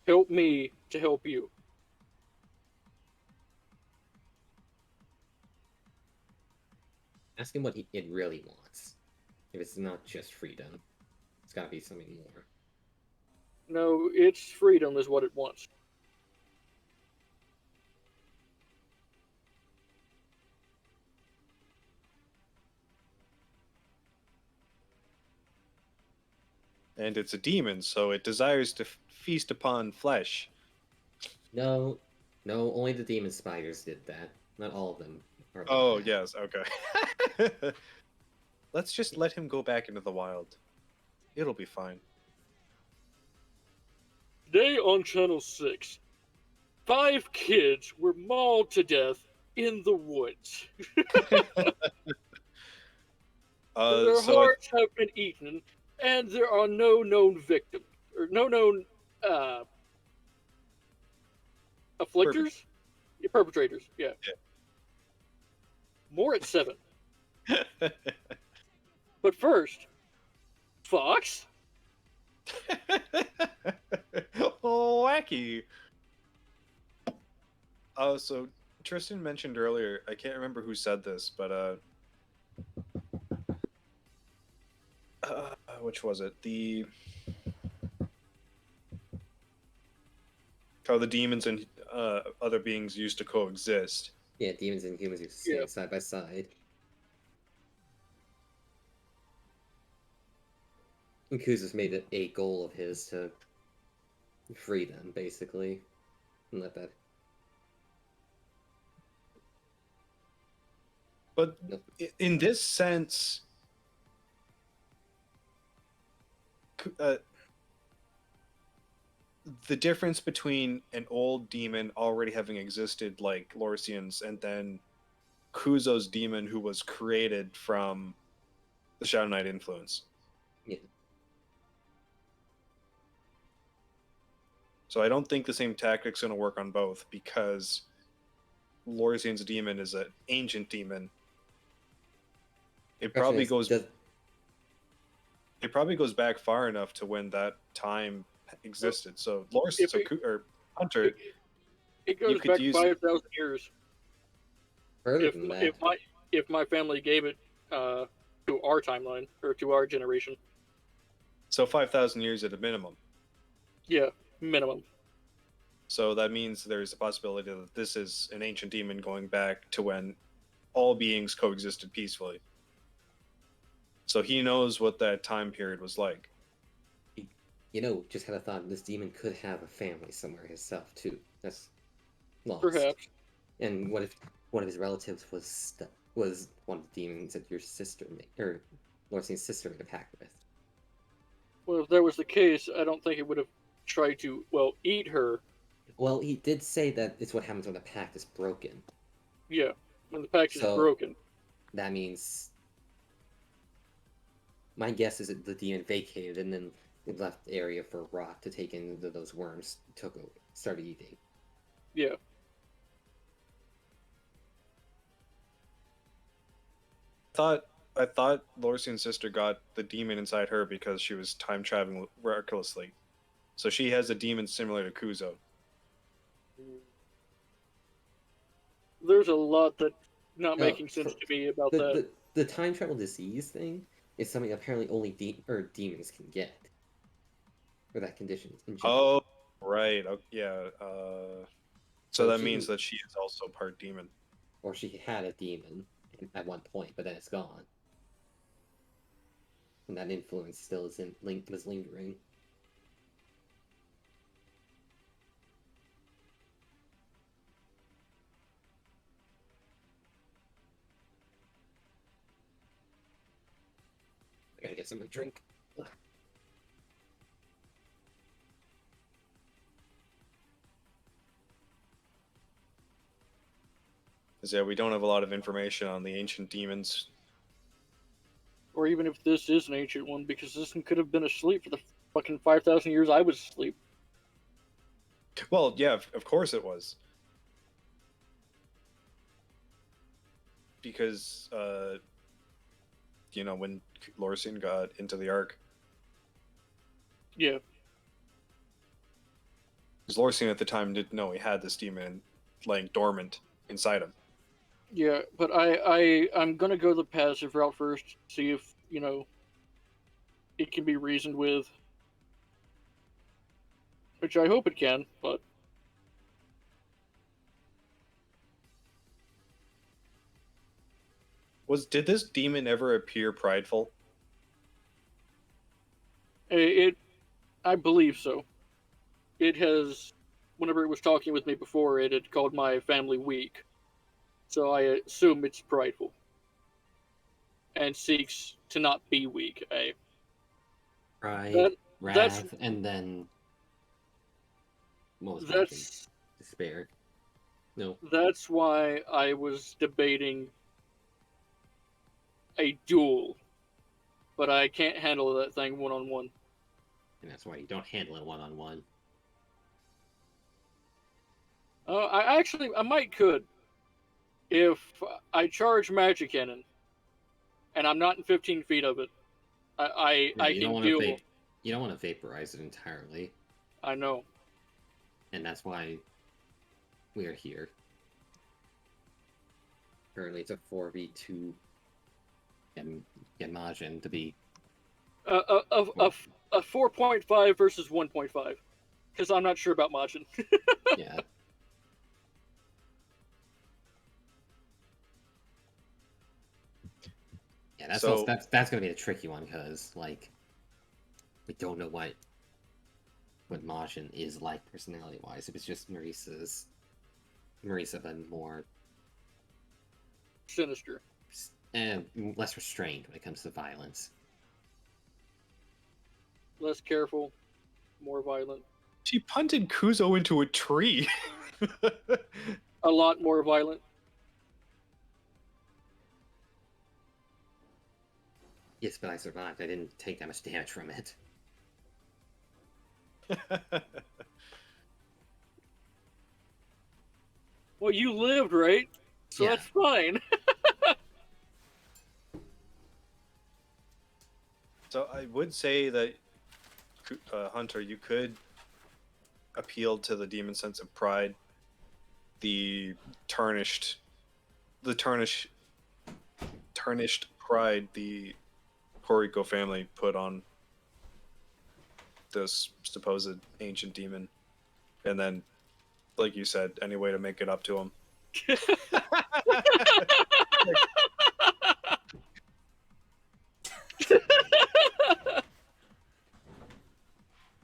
Help me to help you. Ask him what it really wants. If it's not just freedom, it's got to be something more. No, it's freedom is what it wants. And it's a demon, so it desires to feast upon flesh. No, no, only the demon spiders did that. Not all of them are like Oh, that. yes, okay. Let's just let him go back into the wild. It'll be fine. Today on Channel 6, 5 kids were mauled to death in the woods. Their So hearts have been eaten, and there are no known victims, or no known afflictors? Yeah, perpetrators, yeah. More at 7. But first, Fox? Wacky. Oh, so Tristan mentioned earlier, I can't remember who said this, but which was it? How the demons and other beings used to coexist. Yeah, demons and humans used to stay side by side. And Kuza's made it a goal of his to free them, basically. And let that. But in this sense, the difference between an old demon already having existed like Lorcian's and then Kuzo's demon who was created from the Shadow Knight influence. Yeah. So I don't think the same tactic's going to work on both because Lorcian's demon is an ancient demon. It probably goes back far enough to when that time existed. So Hunter, it goes back 5,000 years. Further than that. If my family gave it to our timeline or to our generation. So 5,000 years at a minimum. Yeah, minimum. So that means there's a possibility that this is an ancient demon going back to when all beings coexisted peacefully. So he knows what that time period was like. You know, just had a thought, this demon could have a family somewhere himself, too. That's lost. Perhaps. And what if one of his relatives was one of the demons that your sister made, or Lorcian's sister made a pact with? Well, if that was the case, I don't think it would have tried to, eat her. Well, he did say that it's what happens when the pact is broken. Yeah, when the pact is broken. That means... My guess is that the demon vacated and then it left the area for rot to take in those worms, started eating. Yeah. I thought Lorcian's sister got the demon inside her because she was time traveling recklessly. So she has a demon similar to Kuzo. There's a lot that's not making sense to me about that. The time travel disease thing is something apparently only demons can get. Or that condition. Oh, right. Yeah. So that means that she is also part demon. Or she had a demon at one point, but then it's gone. And that influence still was lingering. I gotta get something to drink. Yeah, we don't have a lot of information on the ancient demons. Or even if this is an ancient one, because this one could have been asleep for the fucking 5,000 years I was asleep. Well, yeah, of course it was. Because, when Lorcian got into the Ark, Yeah. because Lorcian at the time didn't know he had this demon laying dormant inside him. Yeah, but I'm gonna go the passive route first, see if, it can be reasoned with. Which I hope it can, but Did this demon ever appear prideful? I believe so. It has, whenever it was talking with me before, it had called my family weak. So I assume it's prideful. And seeks to not be weak. Pride, that's wrath, and then what was that's despair. No, that's why I was debating a duel, but I can't handle that thing one-on-one. and that's why you don't handle it one-on-one. I might could if I charge magic cannon, and I'm not in 15 feet of it. I You can don't want deal. to you don't want to vaporize it entirely, I know. and that's why we are here. Currently, it's a 4v2 Yamajin to be. A 4.5 versus 1.5, because I'm not sure about Majin. Yeah. Yeah, that's gonna be a tricky one because we don't know what Majin is like personality wise. If it's just Marisa then more Sinister. and less restrained when it comes to violence. Less careful, more violent. She punted Kuzo into a tree. A lot more violent. Yes, but I survived. I didn't take that much damage from it. Well, you lived, right? So Yeah. that's fine. So I would say that, Hunter, you could appeal to the demon sense of pride, the tarnished pride the Koriko family put on this supposed ancient demon, and then, like you said, any way to make it up to him.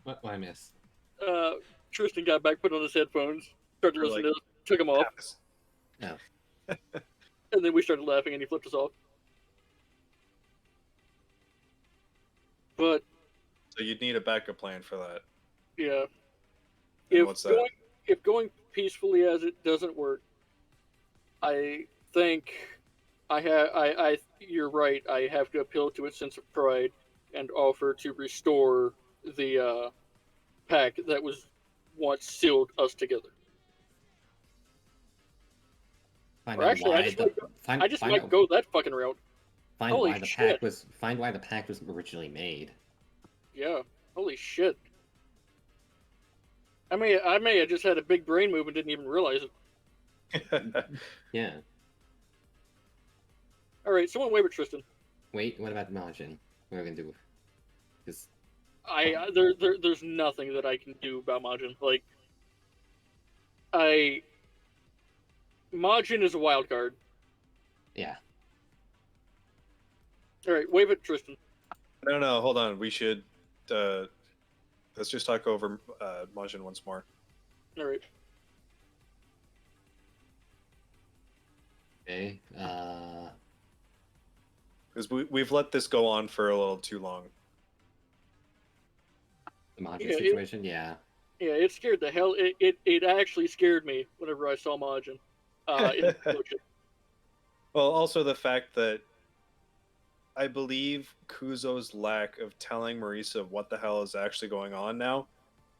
What I miss? Tristan got back, put on his headphones, started We're listening like, to us, took them off, Oh, and then we started laughing, and he flipped us off. But So you'd need a backup plan for that. yeah, And what's that? if going peacefully as it doesn't work, I think you're right. I have to appeal to its sense of pride and offer to restore the pact that was once sealed us together. find Or out actually, why I just might go that fucking route. find Holy why the shit. pact was originally made. Yeah. Holy shit. I may have just had a big brain move and didn't even realize it. Yeah. All right, someone wave at Tristan. Wait, what about Majin? What are we gonna do? Because There's nothing that I can do about Majin. Majin is a wild card. yeah, All right, wave at Tristan. No, hold on. We should let's just talk over Majin once more. All right. okay. Because we've let this go on for a little too long. The Majin Yeah, situation, yeah. Yeah, it scared the hell. It actually scared me whenever I saw Majin. In the Well, also the fact that I believe Kuzo's lack of telling Marisa what the hell is actually going on now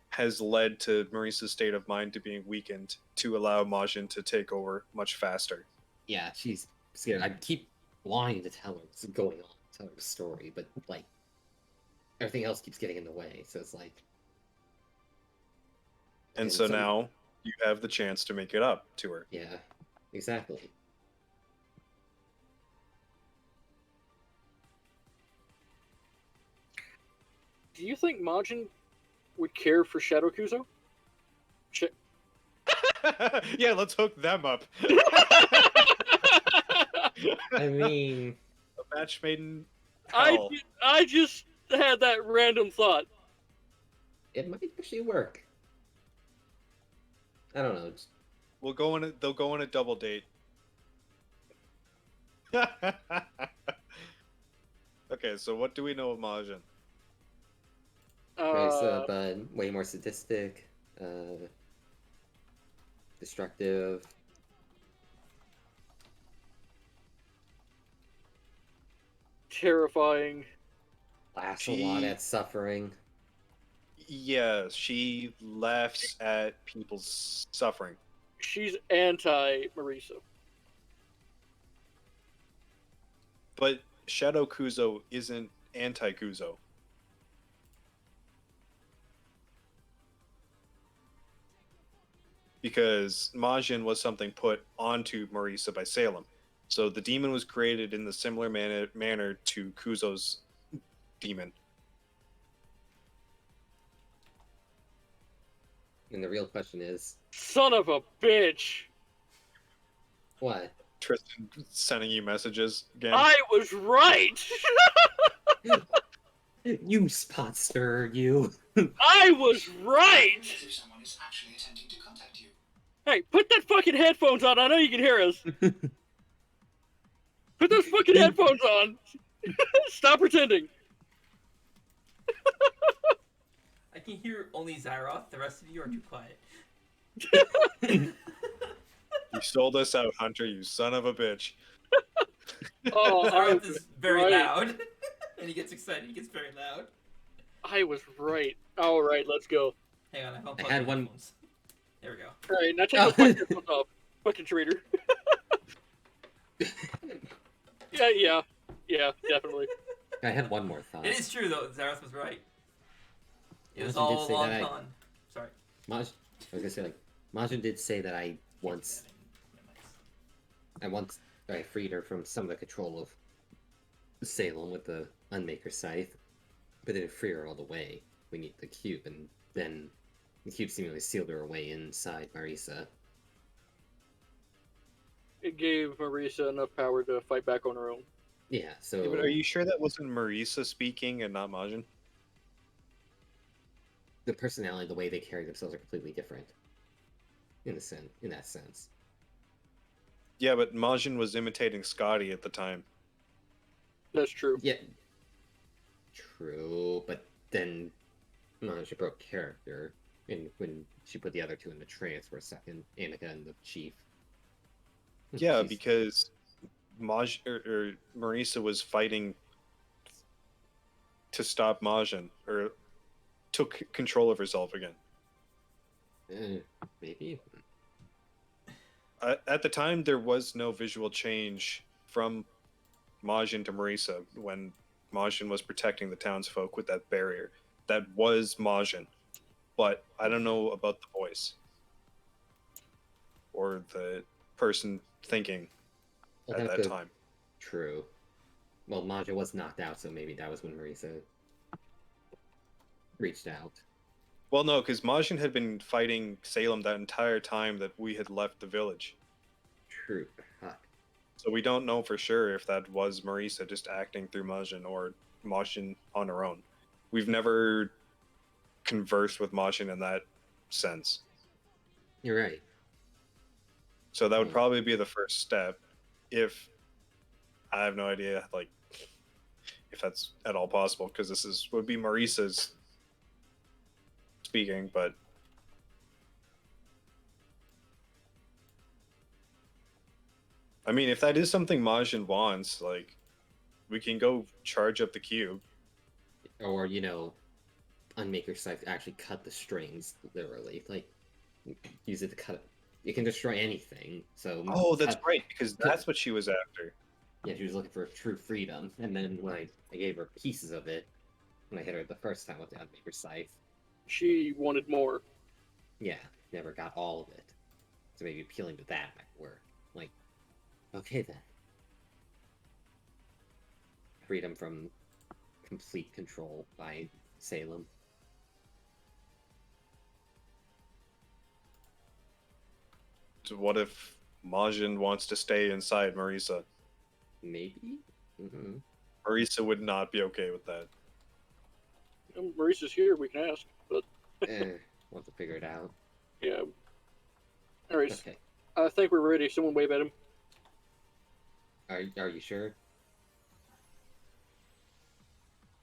has led to Marisa's state of mind to being weakened to allow Majin to take over much faster. Yeah, she's scared. I keep wanting to tell her what's going on, tell her the story, but like everything else keeps getting in the way. So it's like, And so now you have the chance to make it up to her. yeah, exactly. Do you think Majin would care for Shadow Kuzo? Yeah, let's hook them up. I mean, A match made in hell. I just had that random thought. it might actually work. I don't know. They'll go on a double date. Okay, so what do we know of Majin? But way more sadistic, destructive. Terrifying. Laughs a lot at suffering. Yeah, she laughs at people's suffering. She's anti Marisa. But Shadow Kuzo isn't anti-Kuzo. Because Majin was something put onto Marisa by Salem. So the demon was created in the similar manner to Kuzo's demon. And the real question is, Son of a bitch! what? Tristan sending you messages again. I was right! You spot stir, you. I was right! As if someone is actually attempting to contact you. Hey, put that fucking headphones on. I know you can hear us. Put those fucking headphones on. Stop pretending. I can hear only Zyroth. The rest of you are too quiet. You sold us out, Hunter, you son of a bitch. Oh, Zyroth is very right. loud. And he gets excited. He gets very loud. I was right. All right, let's go. Hang on, I had one- headphones. There we go. All right, now take the fucking headphones off. Fucking traitor. Yeah, definitely. I had one more thought. It is true though. Zyroth was right. It was Majin did all say long that con. Sorry. I was gonna say, like, Majin did say that I freed her from some of the control of Salem with the Unmaker Scythe, but didn't free her all the way. We need the cube, and then the cube seemingly sealed her away inside Marisa. It gave Marisa enough power to fight back on her own. Yeah, so Yeah, but are you sure that wasn't Marisa speaking and not Majin? the personality, the way they carry themselves are completely different. In that sense. Yeah, but Majin was imitating Scotty at the time. That's true. Yeah. True, but then she broke character when she put the other two in the trance for a second, Amica and the chief. Yeah, She's- because Marisa was fighting to stop Majin, or took control of herself again. Maybe. At the time, there was no visual change from Majin to Marisa when Majin was protecting the townsfolk with that barrier. That was Majin, but I don't know about the voice or the person thinking Well, at that that could- time. True. Well, Maja was knocked out, so maybe that was when Marisa reached out. Well, no, because Majin had been fighting Salem that entire time that we had left the village. True. Fuck. So we don't know for sure if that was Marisa just acting through Majin or Majin on her own. We've never conversed with Majin in that sense. You're right. So that would Hmm. probably be the first step. If I have no idea, like, if that's at all possible, because would be Marisa's speaking, but I mean, if that is something Majin wants, like, We can go charge up the cube. Or, Unmaker Scythe actually cut the strings, literally. Like, use it to cut it. It can destroy anything, so... Oh, that's right, because that's what she was after. Yeah, she was looking for true freedom, and then when I gave her pieces of it, when I hit her the first time with the Unmaker Scythe... She wanted more. Yeah, never got all of it. So maybe appealing to that might work. Like, okay then. Freedom from complete control by Salem. So what if Majin wants to stay inside Marisa? Maybe? Mm-hmm. Marisa would not be okay with that. Maurice here, we can ask, but... We'll have to figure it out. Yeah. Alright, Okay. I think we're ready. Someone wave at him. Are you sure?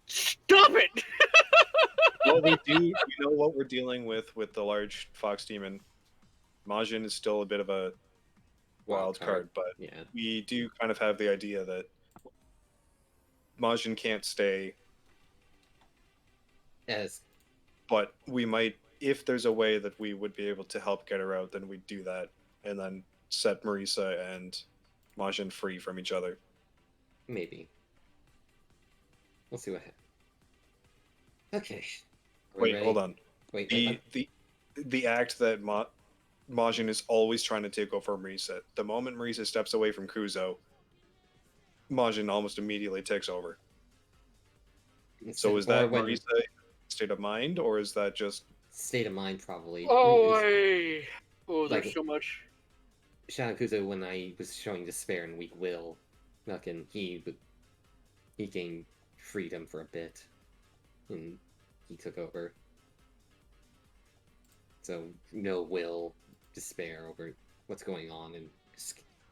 Stop it! Well, we know what we're dealing with the large fox demon. Majin is still a bit of a wild card, but yeah, we do kind of have the idea that Majin can't stay. But we might, if there's a way that we would be able to help get her out, then we'd do that, and then set Marisa and Majin free from each other. Maybe. We'll see what happens. Okay. Wait, hold on. Wait. The act that Majin is always trying to take over Marisa. The moment Marisa steps away from Kuzo, Majin almost immediately takes over. So is that Marisa state of mind, or is that just state of mind? Probably. There's so much. Shadow Kuzo, when I was showing despair and weak will, he gained freedom for a bit, and he took over. So no will, despair over what's going on, and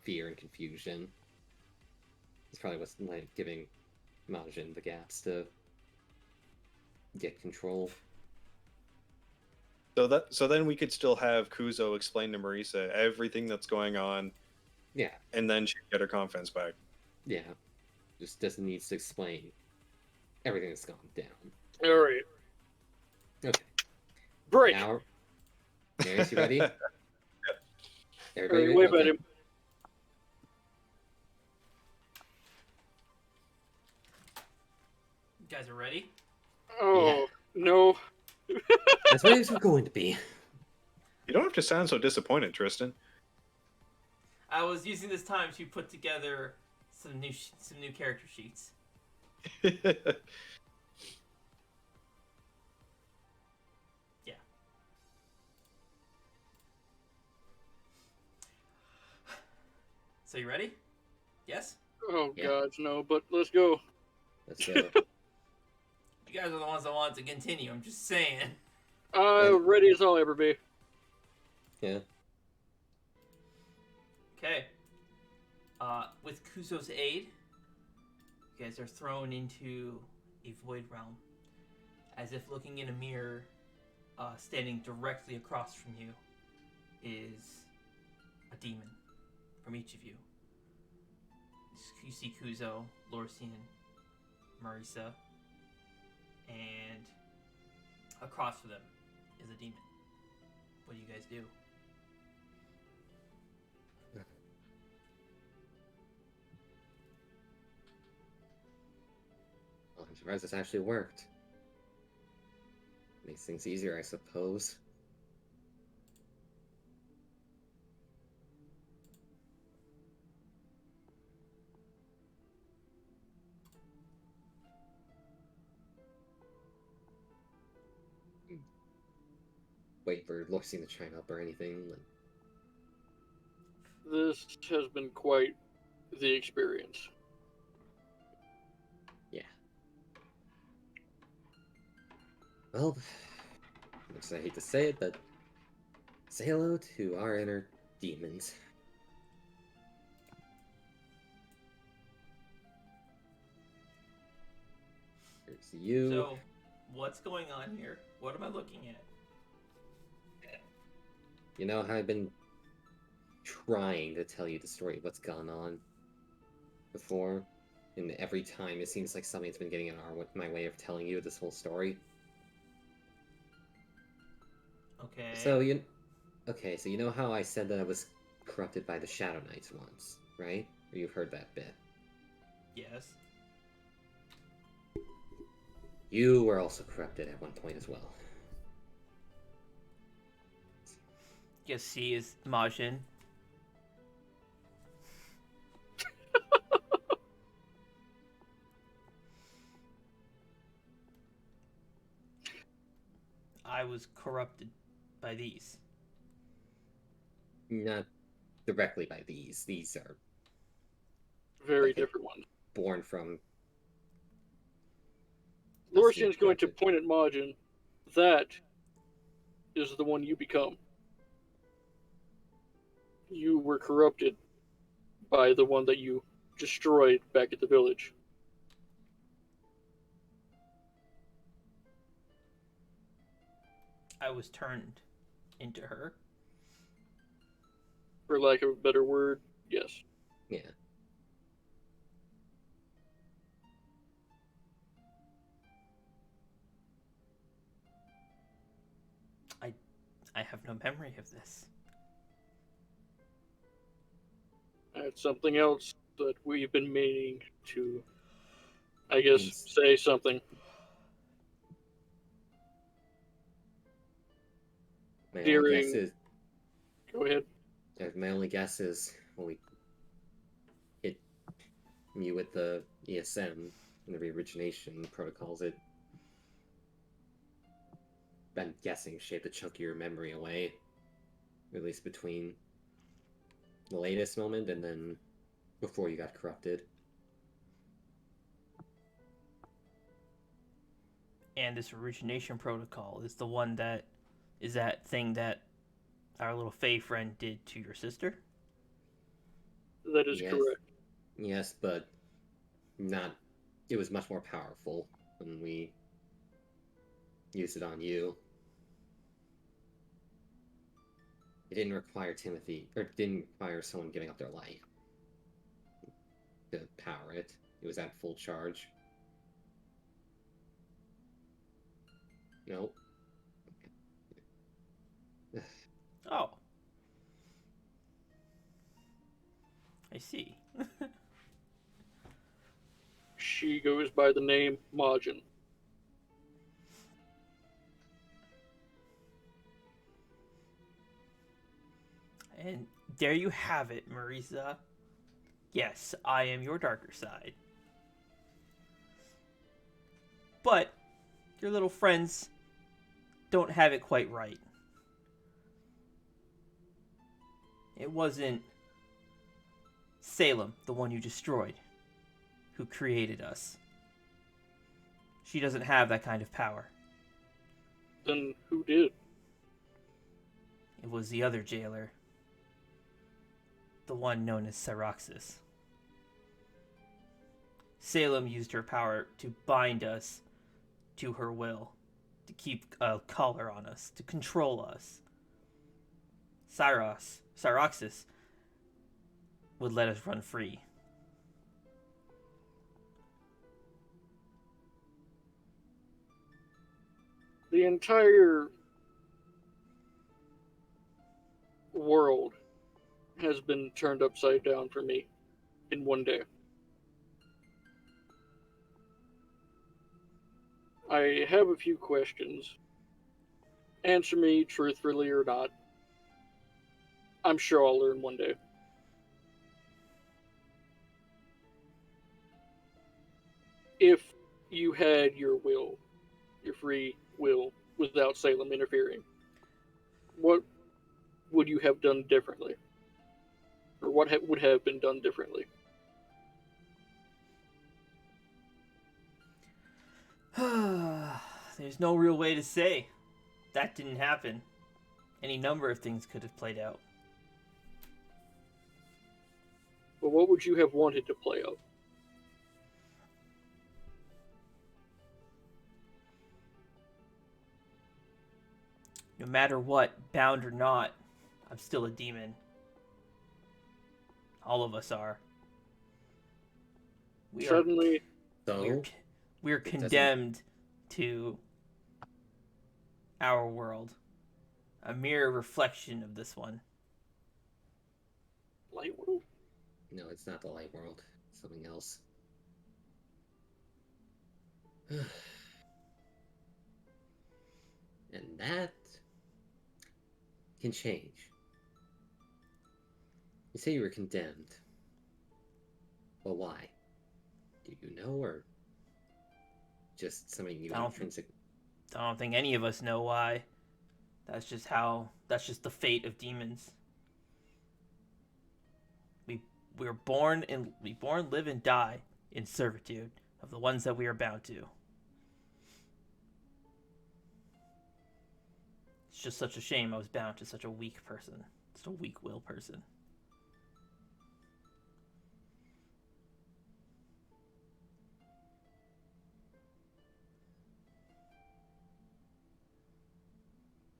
fear and confusion. It's probably what's like giving Majin the gaps to get control. So then we could still have Kuzo explain to Marisa everything that's going on. Yeah. And then she get her confidence back. Yeah. Just needs to explain everything that's gone down. Alright. Okay. Break! Now, Marius, you ready? Everybody Wave at him. You guys are ready? Oh, no. As ready as we're going to be. You don't have to sound so disappointed, Tristan. I was using this time to put together some new character sheets. Yeah. So you ready? Yes? Oh, Yeah. God, no, but let's go. Let's go. You guys are the ones that want to continue, I'm just saying. Ready as I'll ever be. Yeah. Okay. With Kuzo's aid, you guys are thrown into a void realm. As if looking in a mirror, standing directly across from you is a demon from each of you. You see Kuzo, Lorcian, Marisa, and across from them is a demon. What do you guys do? Well, I'm surprised this actually worked. Makes things easier, I suppose. Wait for Lorcian to chime up or anything. This has been quite the experience. Yeah. Well, I hate to say it, but say hello to our inner demons. Here's you. So, what's going on here? What am I looking at? You know how I've been trying to tell you the story of what's gone on before? and every time it seems like something's been getting in my way of telling you this whole story. Okay. So you know how I said that I was corrupted by the Shadow Knights once, right? Or you've heard that bit. Yes. You were also corrupted at one point as well. You see is Majin. I was corrupted by these. Not directly by these. These are Very Okay. different ones. born from... Lorcian's going to point at Majin. That is the one you become. You were corrupted by the one that you destroyed back at the village. I was turned into her. For lack of a better word, yes. Yeah. I have no memory of this. That's something else that we've been meaning to, I guess, say something. My During- only guess is... Go ahead. My only guess is when we hit you with the ESM and the reorigination protocols, I'm guessing shaped a chunk of your memory away, at least between the latest moment and then before you got corrupted. And this origination protocol is the one that is that thing that our little Fae friend did to your sister? That is Yes. correct. Yes, but not... It was much more powerful when we used it on you. It didn't require didn't require someone giving up their life to power it. It was at full charge. Nope. Oh. I see. She goes by the name Majin. And there you have it, Marisa. Yes, I am your darker side. But your little friends don't have it quite right. It wasn't Salem, the one you destroyed, who created us. She doesn't have that kind of power. Then who did? It was the other jailer. The one known as Syroxis. Salem used her power to bind us to her will, to keep a collar on us, to control us. Syroxis would let us run free. The entire world has been turned upside down for me in one day. I have a few questions. Answer me truthfully or not. I'm sure I'll learn one day. If you had your will, your free will, without Salem interfering, what would you have done differently? Or what would have been done differently? There's no real way to say. That didn't happen. Any number of things could have played out. But what would you have wanted to play out? No matter what, bound or not, I'm still a demon. All of us are. We are Suddenly, So we're doesn't- condemned to our world, a mere reflection of this one. light world. no, it's not the light world. It's something else. And that can change. You say you were condemned. Well, why? Do you know, or just something you I don't- intrinsic? I don't think any of us know why. That's just the fate of demons. We were born, live, and die in servitude of the ones that we are bound to. It's just such a shame I was bound to such a weak person, such a weak-willed person.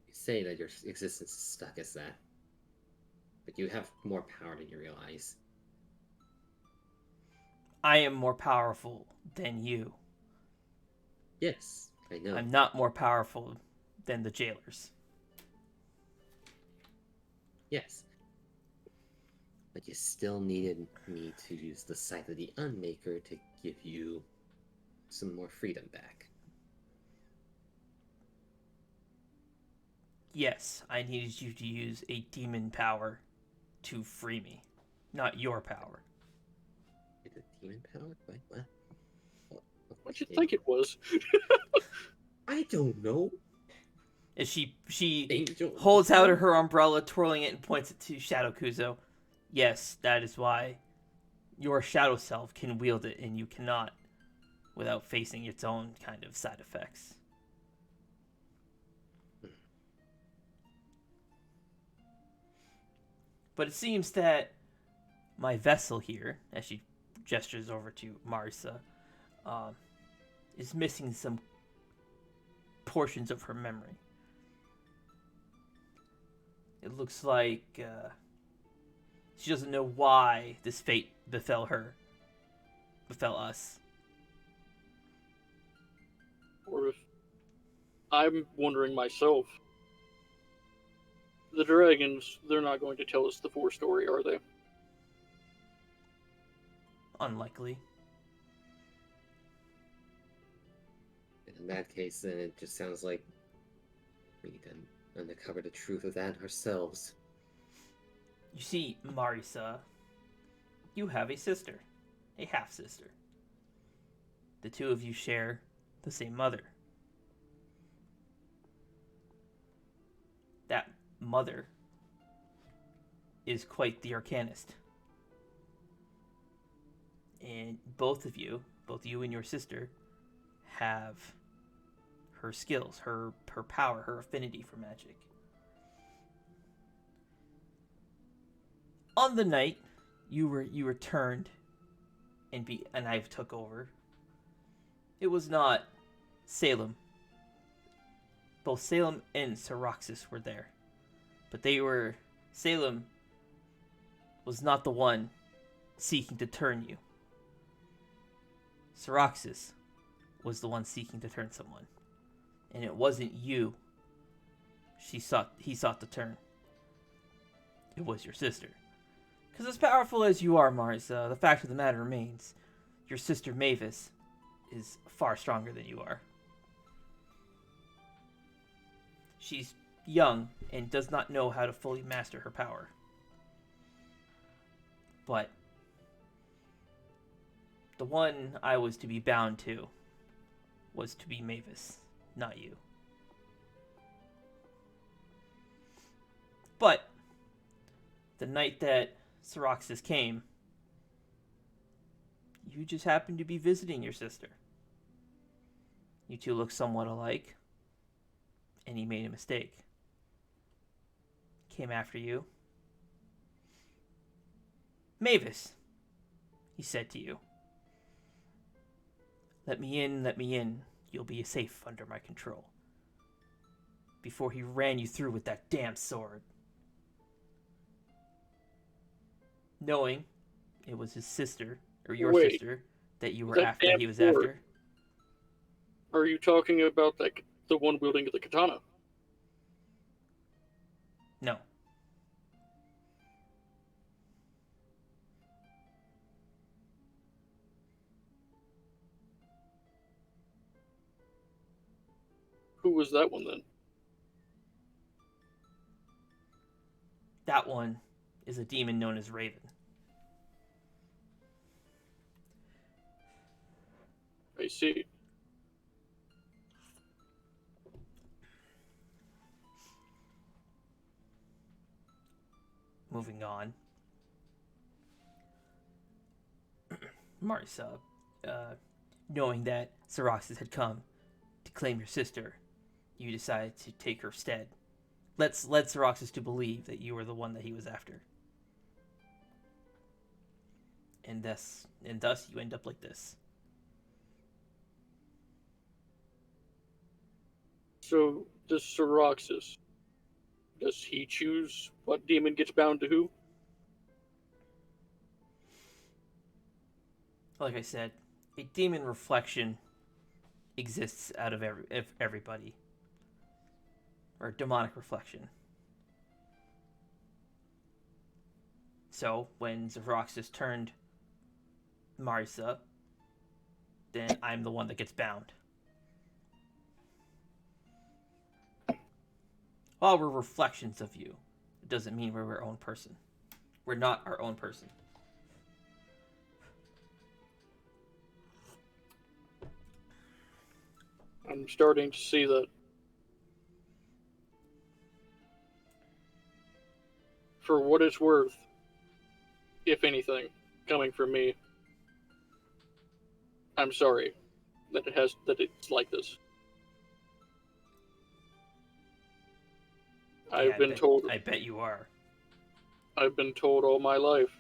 You say that your existence is stuck as that, but you have more power than you realize. I am more powerful than you. Yes, I know. I'm not more powerful than the jailers. Yes. But you still needed me to use the Sight of the Unmaker to give you some more freedom back. Yes, I needed you to use a demon power to free me, not your power. Is it demon power? Wait, what? What you think it was? I don't know. As she Angel. holds out her umbrella, twirling it, and points it to Shadow Kuzo. Yes, that is why your shadow self can wield it, and you cannot, without facing its own kind of side effects. But it seems that my vessel here, as she gestures over to Marisa, is missing some portions of her memory. It looks like she doesn't know why this fate befell us. Or if I'm wondering myself. The dragons, they're not going to tell us the full story, are they? Unlikely. In that case, then it just sounds like we need to uncover the truth of that ourselves. You see, Marisa, you have a sister, a half-sister. The two of you share the same mother. That mother is quite the arcanist. And both you and your sister, have her skills, her power, her affinity for magic. On the night you returned and I took over, it was not Salem. Both Salem and Syroxis were there. But Salem was not the one seeking to turn you. Syroxis was the one seeking to turn someone. And it wasn't you he sought to turn. It was your sister. Because as powerful as you are, Marisa, the fact of the matter remains, your sister Mavis is far stronger than you are. She's young and does not know how to fully master her power. But the one I was to be bound to was to be Mavis, not you. But the night that Syroxis came, you just happened to be visiting your sister. You two look somewhat alike, and he made a mistake. Came after you. Mavis, he said to you. Let me in. You'll be safe under my control. Before he ran you through with that damn sword. Knowing it was his sister, or your Wait. sister, that you were That after. damn He was sword. after. Are you talking about the one wielding the katana? No. Who was that one then? That one is a demon known as Raven. I see. Moving on. Marisa, knowing that Xeroxes had come to claim your sister, you decided to take her stead. Led Xeroxes to believe that you were the one that he was after. And thus you end up like this. So, this Syroxis, does he choose what demon gets bound to who? Like I said, a demon reflection exists out of everybody. Or demonic reflection. So, when Xeroxes turned Marisa, then I'm the one that gets bound. While we're reflections of you, it doesn't mean we're our own person. We're not our own person. I'm starting to see that. For what it's worth, if anything, coming from me, I'm sorry that it's like this. I've been told. I bet you are. I've been told all my life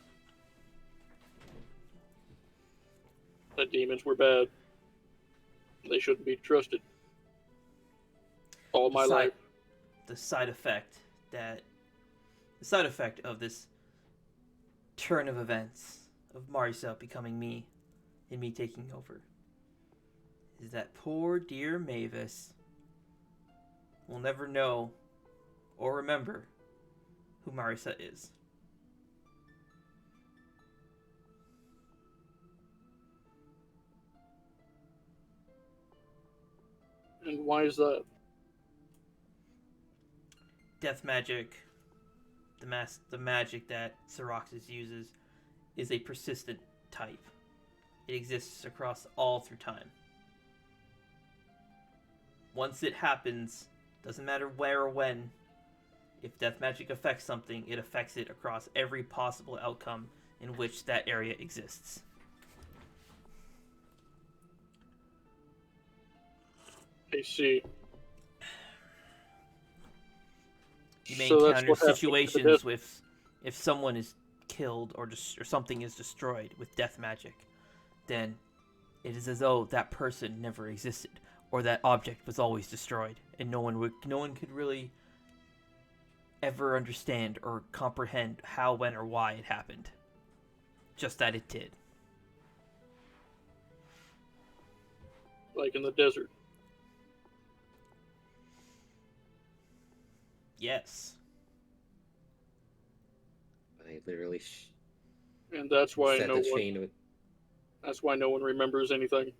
that demons were bad. They shouldn't be trusted. All my life. The side effect of this turn of events of Marisa becoming me and me taking over is that poor dear Mavis will never know or remember who Marisa is. And why is that? Death magic, the magic that Xeroxes uses, is a persistent type. It exists across all through time. Once it happens, doesn't matter where or when, if death magic affects something, it affects it across every possible outcome in which that area exists. I see. You may So that's encounter what happened to situations the with if someone is killed or something is destroyed with death magic, then it is as though that person never existed or that object was always destroyed, and no one could really ever understand or comprehend how, when, or why it happened. Just that it did. Like in the desert. Yes. I literally And that's why set no the one. chain of That's why no one remembers anything.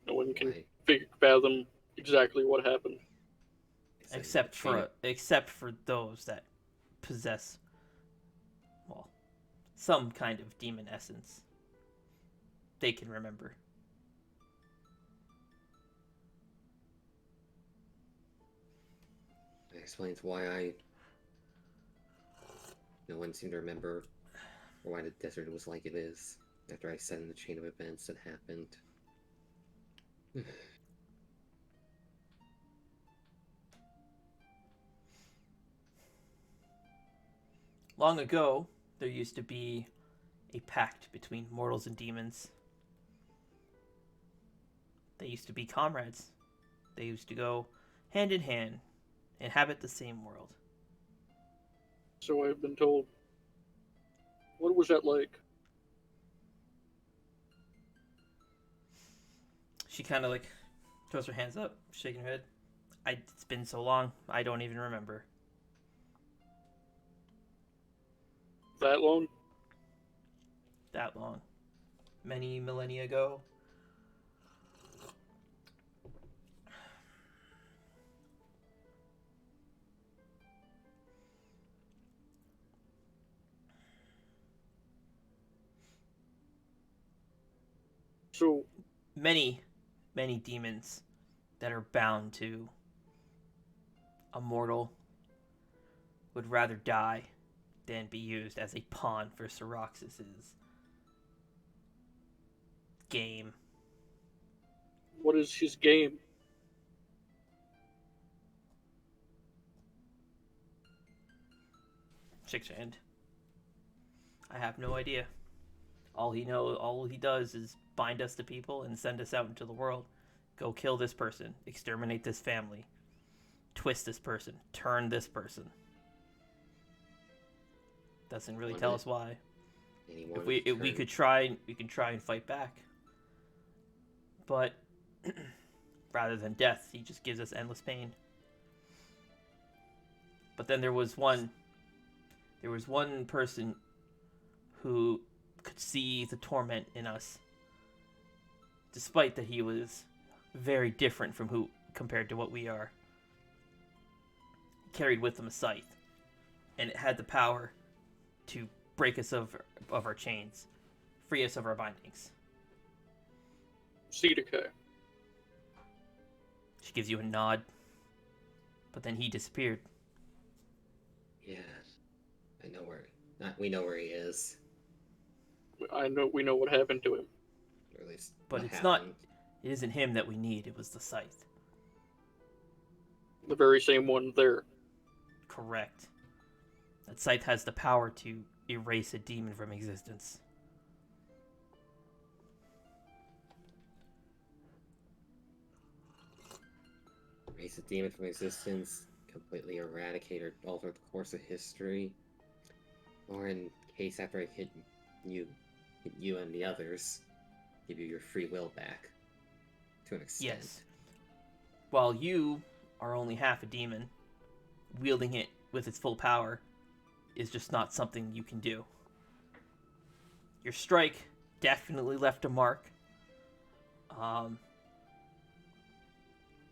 No one can why fathom exactly what happened. I set Except the chain for those that possess, well, some kind of demon essence. They can remember. That explains why no one seemed to remember, or why the desert was like it is, after I set in the chain of events that happened. Long ago, there used to be a pact between mortals and demons. They used to be comrades. They used to go hand in hand, inhabit the same world. So I've been told. What was that like? She kind of like throws her hands up, shaking her head. It's been so long, I don't even remember. That long? That long. Many millennia ago. So, Many demons that are bound to a mortal would rather die than be used as a pawn for Syroxis's game. what is his game? Shakes her hand. I have no idea. All he does is bind us to people and send us out into the world. Go kill this person, exterminate this family, twist this person, turn this person. Doesn't really tell us why. If we could try, we can try and fight back. But rather than death, he just gives us endless pain. But then there was one person who could see the torment in us, despite that he was very different from who compared to what we are. He carried with him a scythe, and it had the power to break us of our chains, free us of our bindings. Sidike. She gives you a nod, but then he disappeared. Yeah, we know where he is. We know what happened to him. Or at least But it isn't him that we need, it was the scythe. The very same one there. Correct. That scythe has the power to erase a demon from existence. Erase a demon from existence, completely eradicate or alter the course of history, or in case after I hit you and the others, give you your free will back, to an extent. Yes. While you are only half a demon, wielding it with its full power is just not something you can do. Your strike definitely left a mark.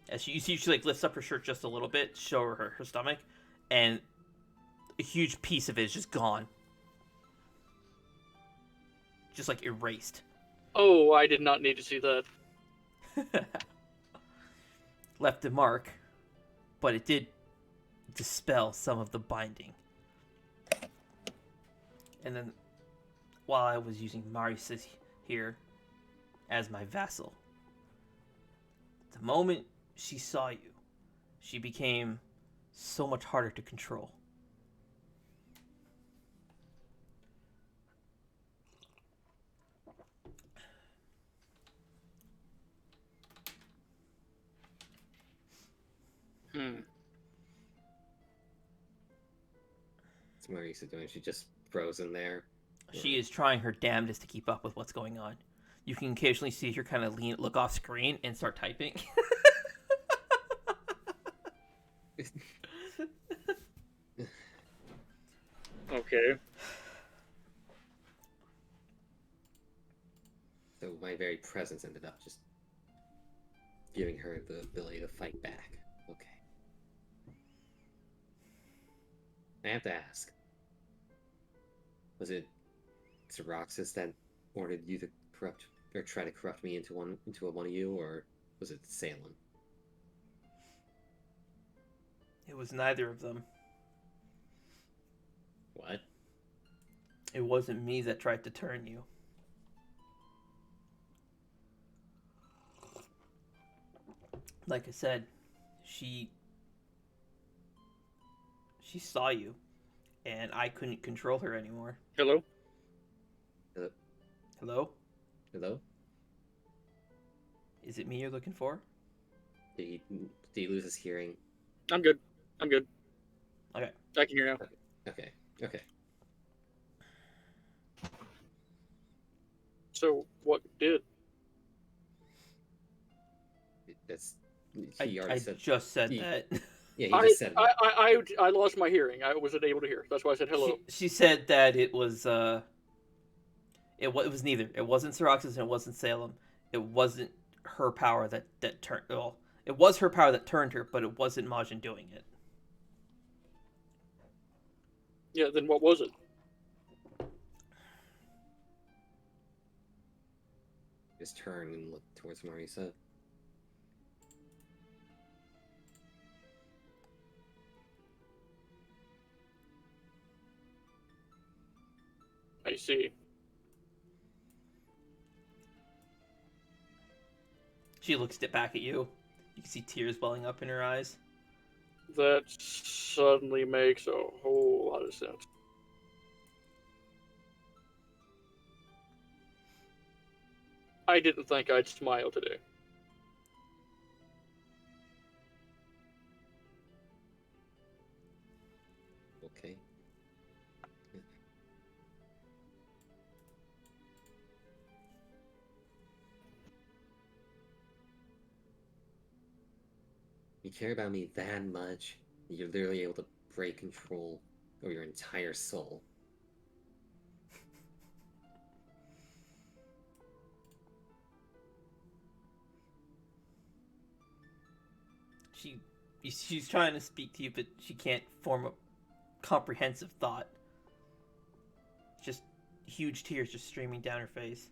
As you see, she like lifts up her shirt just a little bit, show her stomach, and a huge piece of it is just gone. Just like erased. Oh, I did not need to see that. Left a mark, but it did dispel some of the binding. And then, while I was using Marius here as my vassal, the moment she saw you, she became so much harder to control. What's Marisa doing? She just frozen there. She is trying her damnedest to keep up with what's going on. You can occasionally see her kind of look off screen and start typing. Okay. So my very presence ended up just giving her the ability to fight back. Okay. I have to ask. Was it Syroxis that ordered you to corrupt or try to corrupt me into one of you, or was it Salem? It was neither of them. What? It wasn't me that tried to turn you. Like I said, she saw you, and I couldn't control her anymore. Hello? Hello? Hello? Is it me you're looking for? Did he lose his hearing? I'm good. Okay. I can hear now. Okay. So, what did? That's I already said. just said he- that. Yeah, he I, just said. I lost my hearing. I wasn't able to hear. That's why I said hello. She said that it was it was neither. It wasn't Syroxis and it wasn't Salem. It wasn't her power that turned. Well, it was her power that turned her, but it wasn't Majin doing it. Yeah, then what was it? Just turn and look towards Marisa. I see. She looks back at you. You can see tears welling up in her eyes. That suddenly makes a whole lot of sense. I didn't think I'd smile today. Okay. You care about me that much, you're literally able to break control over your entire soul. She's trying to speak to you, but she can't form a comprehensive thought. Just huge tears just streaming down her face.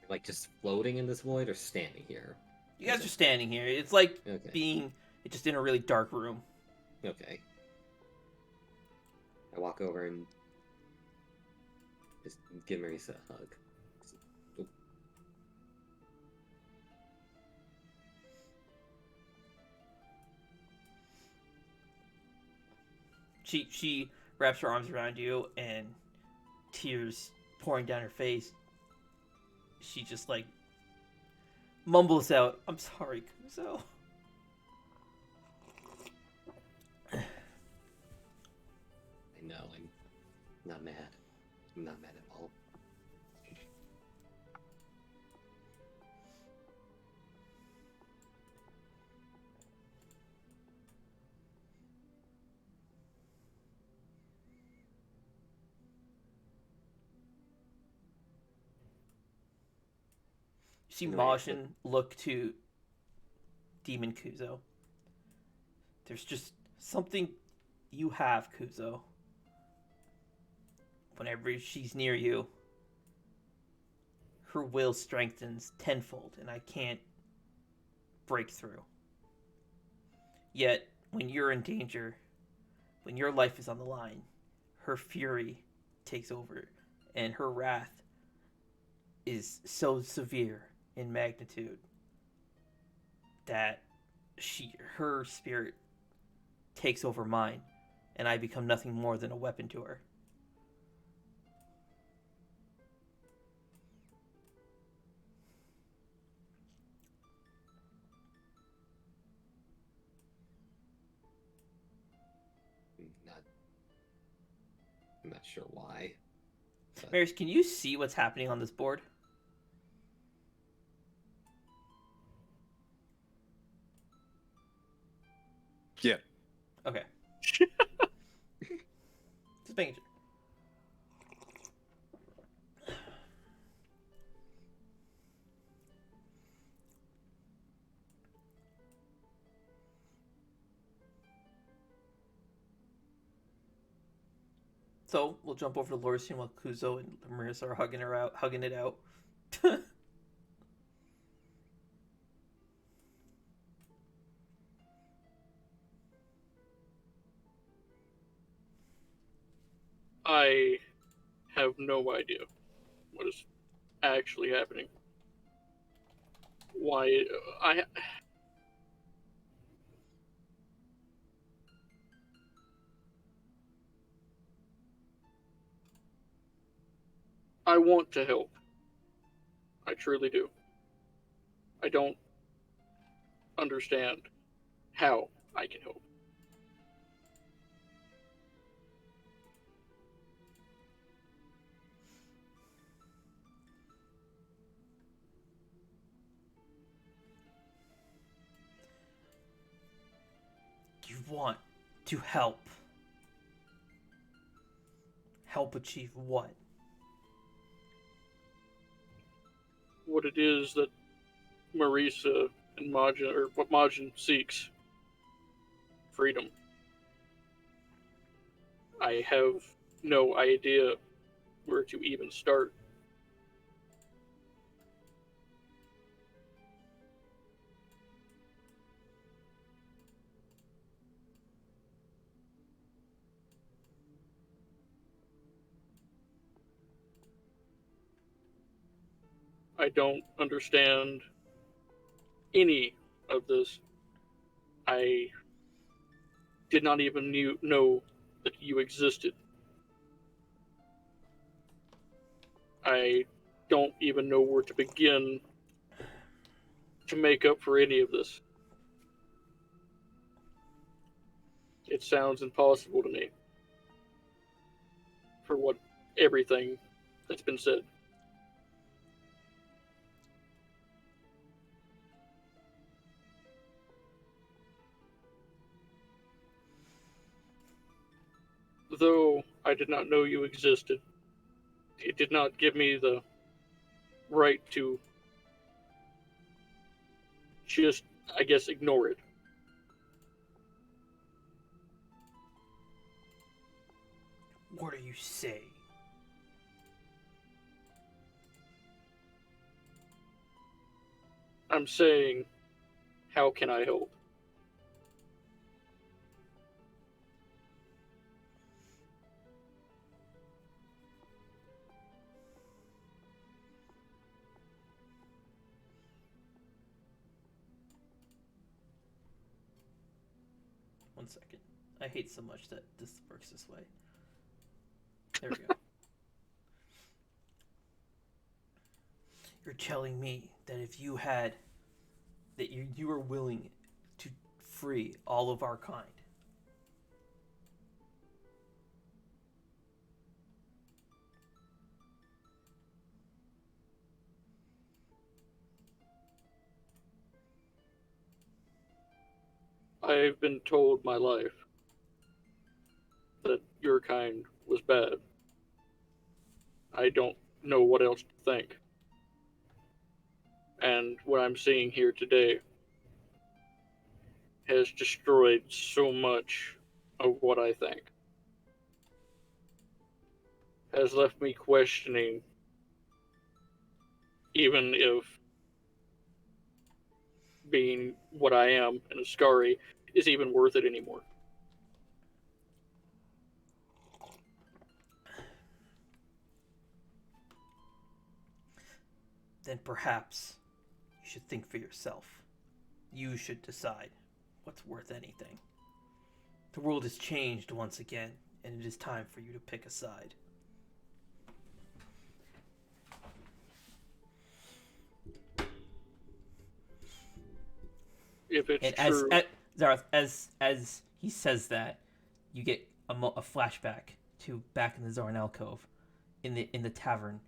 Like just floating in this void or standing here? You guys are standing here. It's like Okay. being just in a really dark room. Okay. I walk over and just give Marisa a hug. Oop. She wraps her arms around you and tears pouring down her face. She just like mumbles out, "I'm sorry, Kuzo." I know, I'm not mad. I'm not mad at all. See Right, Majin look to Demon Kuzo. There's just something you have, Kuzo. Whenever she's near you, her will strengthens tenfold, and I can't break through. Yet, when you're in danger, when your life is on the line, her fury takes over, and her wrath is so severe in magnitude that her spirit takes over mine, and I become nothing more than a weapon to her. I'm not sure why. Maris, can you see what's happening on this board? Yeah. Okay. Just making sure. So we'll jump over to Lorcian while Kuzo and Marissa are hugging it out. I have no idea what is actually happening. Why I want to help. I truly do. I don't understand how I can help. would want to help. Help achieve what? What it is that Marisa and Majin, or what Majin seeks. Freedom. I have no idea where to even start. I don't understand any of this. I did not even know that you existed. I don't even know where to begin to make up for any of this. It sounds impossible to me for what everything that's been said. Though I did not know you existed, it did not give me the right to just, I guess, ignore it. What are you saying? I'm saying, how can I help? One second. I hate so much that this works this way. There we go. You're telling me that if you had, that you were willing to free all of our kind. I've been told my life that your kind was bad. I don't know what else to think. And what I'm seeing here today has destroyed so much of what I think. Has left me questioning even if being what I am in a Skari is even worth it anymore. Then perhaps you should think for yourself. You should decide what's worth anything. The world has changed once again, and it is time for you to pick a side. If it's And true, Zareth, as he says that, you get a flashback to back in the Zorn alcove, in the tavern,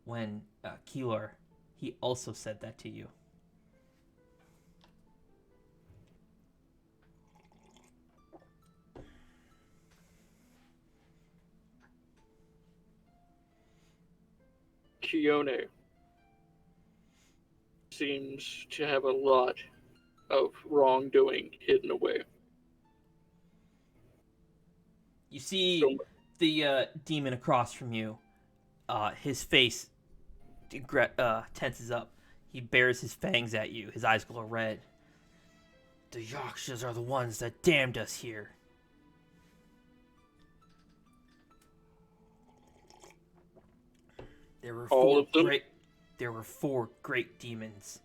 when Keeler, he also said that to you. Kione seems to have a lot of wrongdoing hidden away. You see So, the demon across from you. His face tenses up. He bares his fangs at you. His eyes glow red. The Yakshas are the ones that damned us here. There were all of them? There were 4 great demons.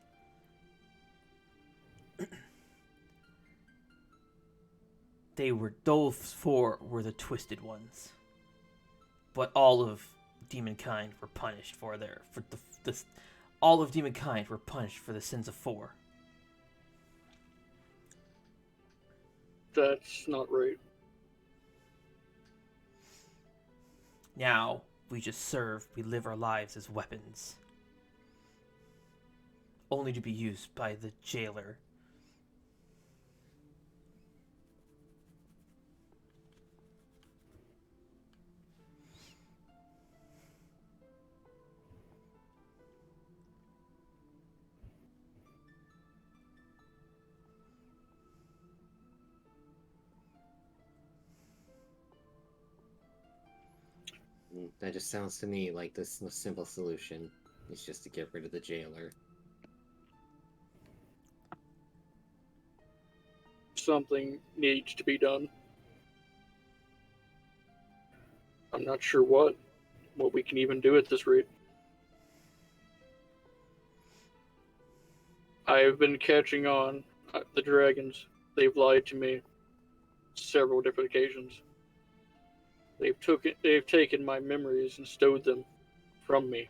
Those 4 were the twisted ones. But all of demonkind were punished for all of demonkind were punished for the sins of 4. That's not right. Now we just serve, we live our lives as weapons. Only to be used by the jailer. That just sounds to me like the simple solution is just to get rid of the jailer. Something needs to be done. I'm not sure what we can even do at this rate. I've been catching on. The dragons, they've lied to me several different occasions. They've taken my memories and stowed them from me.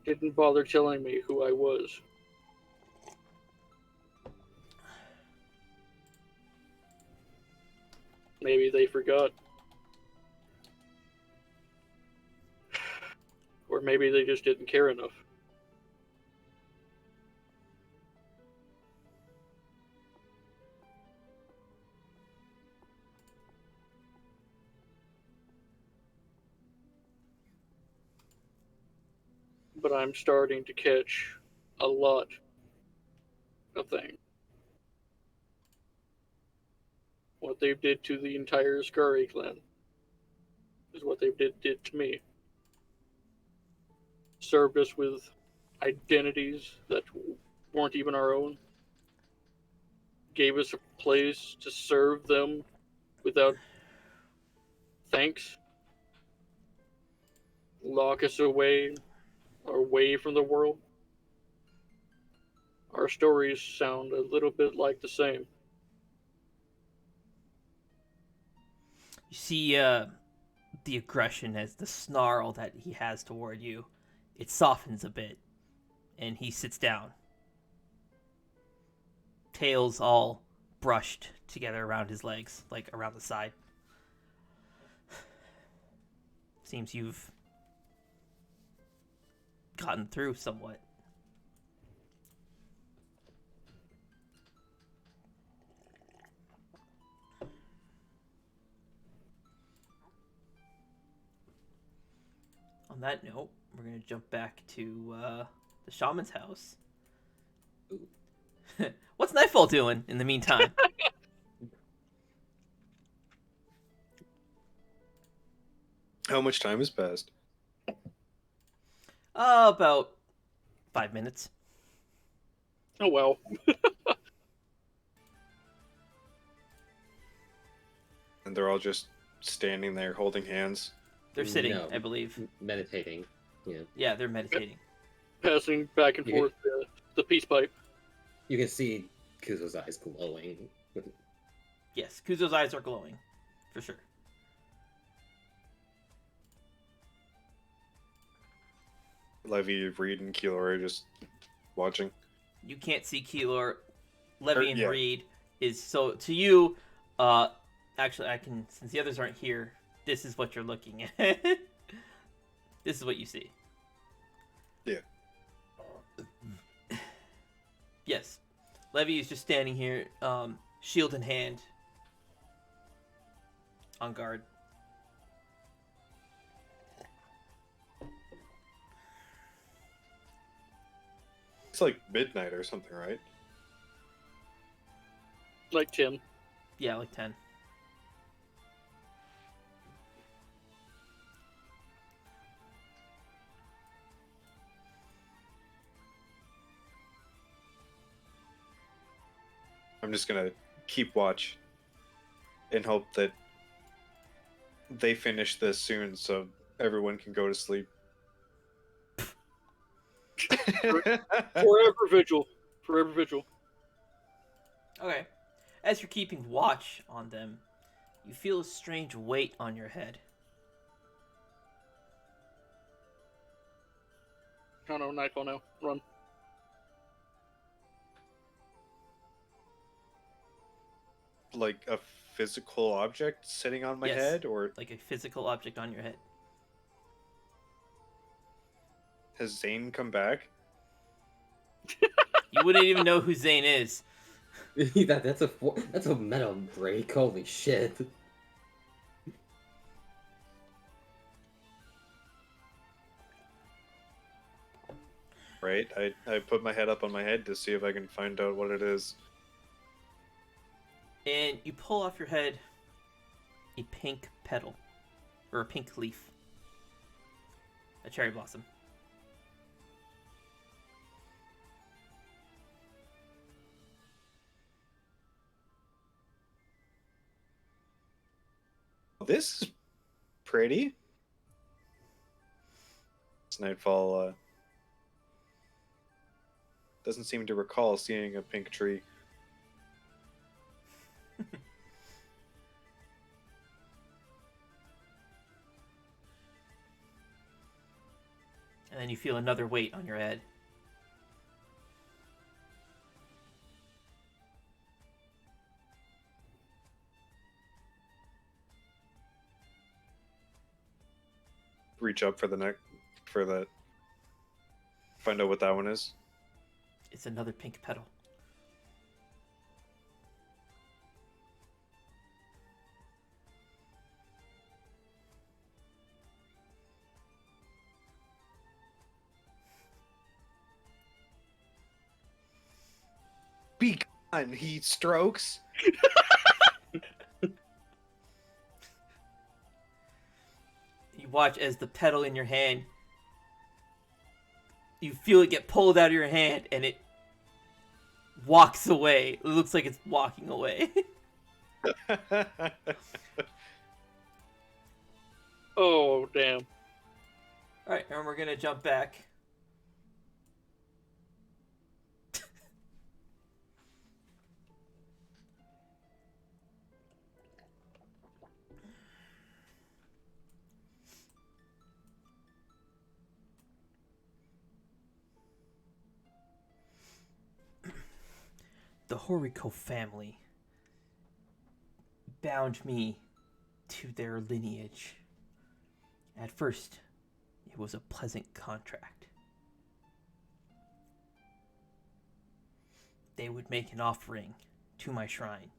Didn't bother telling me who I was. Maybe they forgot. Or maybe they just didn't care enough. But I'm starting to catch a lot of things. What they did to the entire Scurry clan is what they did to me. Served us with identities that weren't even our own. Gave us a place to serve them without thanks. Lock us away from the world. Our stories sound a little bit like the same. You see the aggression as the snarl that he has toward you. It softens a bit, and he sits down. Tails all brushed together around his legs, like around the side. Seems you've gotten through somewhat. On that note, we're going to jump back to the shaman's house. What's Nightfall doing in the meantime? How much time has passed? About 5 minutes. Oh well. And they're all just standing there holding hands. They're sitting, No, I believe. Meditating. Yeah. Yeah, they're meditating. Passing back and You forth the peace pipe. You can see Kuzo's eyes glowing. Yes, Kuzo's eyes are glowing, for sure. Levy, Reed, and Keylor are just watching. You can't see Keylor. Levy and yeah. Reed is so to you. Actually, I can, since the others aren't here. This is what you're looking at. This is what you see. Yeah. Yes, Levy is just standing here, shield in hand, on guard. It's like midnight or something, right? Like 10. Yeah, like 10. I'm just gonna keep watch and hope that they finish this soon so everyone can go to sleep. Forever vigil. Forever vigil. Okay. As you're keeping watch on them, you feel a strange weight on your head. Oh no, Nightfall now. Run. Like a physical object sitting on my Yes. head, or Like a physical object on your head. has Zane come back? You wouldn't even know who Zane is. that's a meta break. Holy shit. Right? I put my head up on my head to see if I can find out what it is. And you pull off your head a pink petal, or a pink leaf, a cherry blossom. This is pretty. This Nightfall doesn't seem to recall seeing a pink tree. And then you feel another weight on your head. Reach up for the neck, for that. Find out what that one is. It's another pink petal. Be gone, he strokes. You watch as the petal in your hand, you feel it get pulled out of your hand, and it walks away. It looks like it's walking away. Oh, damn. Alright, and we're gonna jump back. The Horiko family bound me to their lineage. At first, it was a pleasant contract. They would make an offering to my shrine.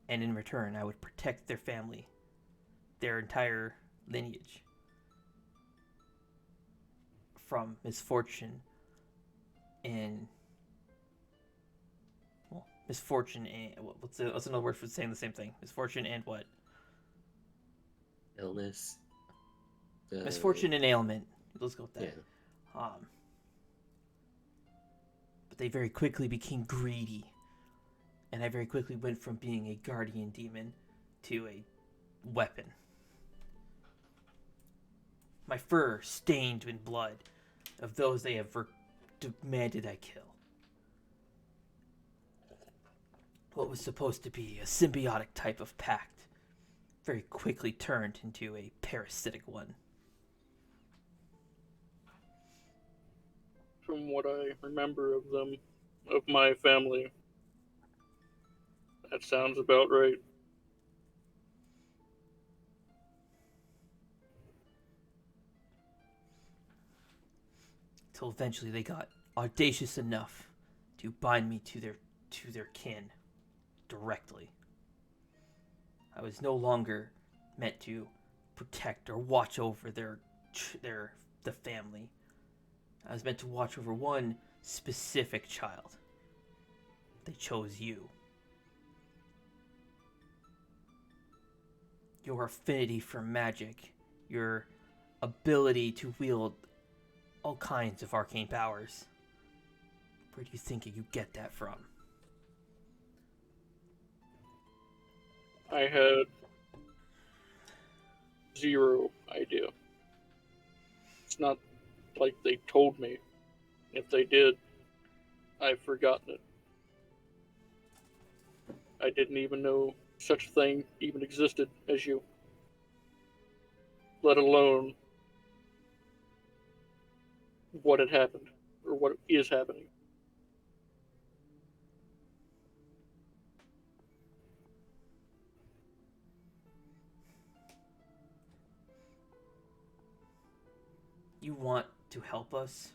And in return, I would protect their family, their entire lineage, from misfortune and misfortune and what's another word for saying the same thing? Misfortune and what? Illness. Misfortune and ailment. Let's go with that. Yeah. But they very quickly became greedy, and I very quickly went from being a guardian demon to a weapon. My fur stained in blood of those they have demanded I kill. What was supposed to be a symbiotic type of pact very quickly turned into a parasitic one. From what I remember of them, of my family, that sounds about right. Till eventually they got audacious enough to bind me to their kin directly. I was no longer meant to protect or watch over the family. I was meant to watch over one specific child. They chose you. Your affinity for magic, your ability to wield all kinds of arcane powers. Where do you think you get that from? I had zero idea. It's not like they told me. If they did, I've forgotten it. I didn't even know such a thing even existed as you. Let alone what had happened, or what is happening. You want to help us?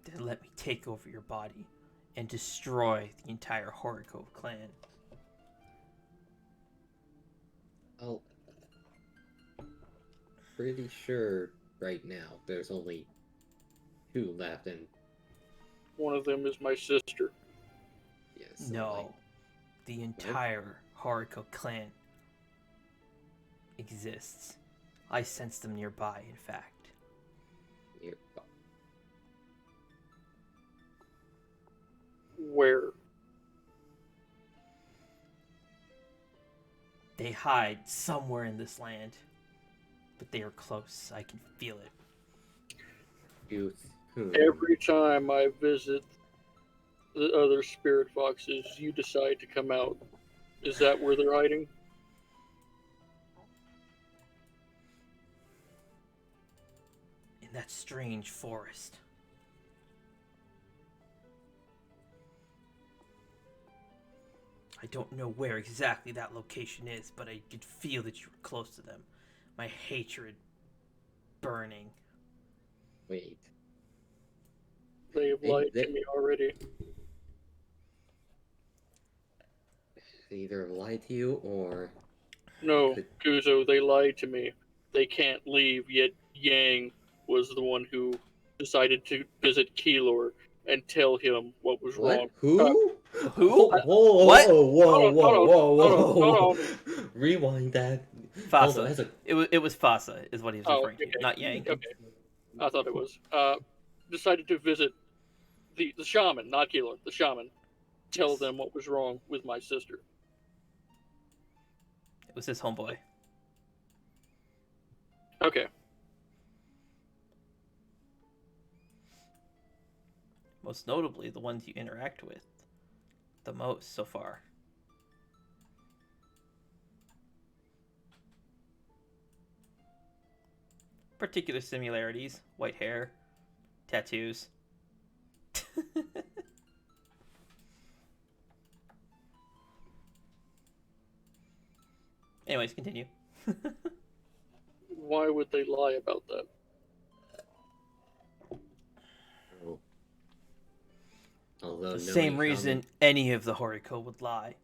Then let me take over your body and destroy the entire Horiko clan. Oh, pretty sure right now there's only 2 left, and One of them is my sister. yes, so, No, like, the entire Haruko clan exists. I sense them nearby, in fact. Nearby. Where? They hide somewhere in this land, but they are close. I can feel it. Every time I visit the other spirit foxes, you decide to come out. Is that where they're hiding? In that strange forest. I don't know where exactly that location is, but I could feel that you were close to them. My hatred burning. Wait. They have lied to me already. They either lied to you or... No, Kuzo, they lied to me. They can't leave, yet Yang was the one who decided to visit Keylor and tell him what was wrong. Who? Who? Whoa, What? Hold on. Rewind that. Fasa. It was Fasa, is what he was referring okay. to, not Yang. Okay, I thought it was. Decided to visit the shaman, not Keylor, the shaman. Tell them what was wrong with my sister. It was his homeboy. Okay. Most notably, the ones you interact with the most so far. Particular similarities: white hair, tattoos. Anyways, continue. Why would they lie about that? Although The same reason any of the Horiko would lie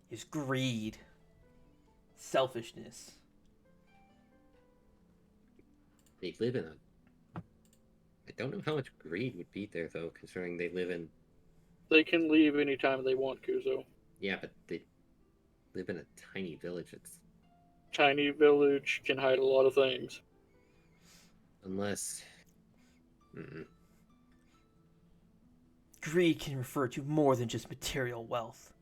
is greed, selfishness. They live in a... I don't know how much greed would be there, though, considering they live in... They can leave anytime they want, Kuzo. Yeah, but they live in a tiny village. It's... Tiny village can hide a lot of things. Unless... Greed can refer to more than just material wealth.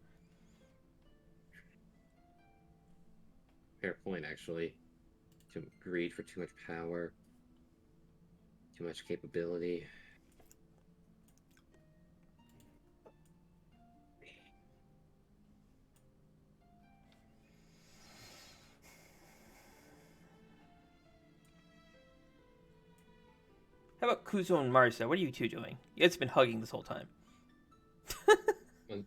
Fair point, actually. Greed for too much power. Too much capability. How about Kuzo and Marisa? What are you two doing? You guys have been hugging this whole time.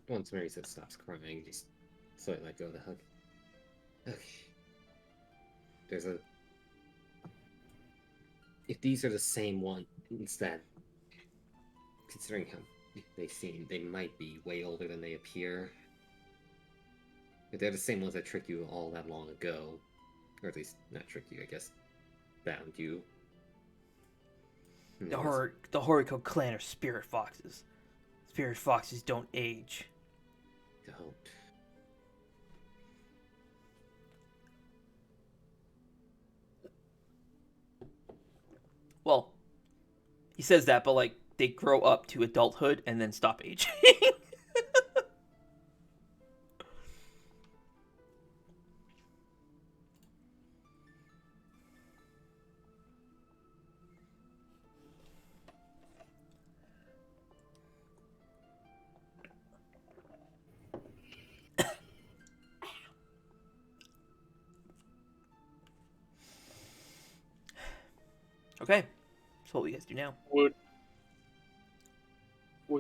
Once Marisa stops crying, just slightly let go of the hug. Okay. There's a... If these are the same ones that, considering how they seem, they might be way older than they appear. If they're the same ones that tricked you all that long ago, or at least not tricked you, I guess, bound you. The Horiko clan are spirit foxes. Spirit foxes don't age. Don't. Well, he says that, but like they grow up to adulthood and then stop aging. Okay, so what will you guys do now? Would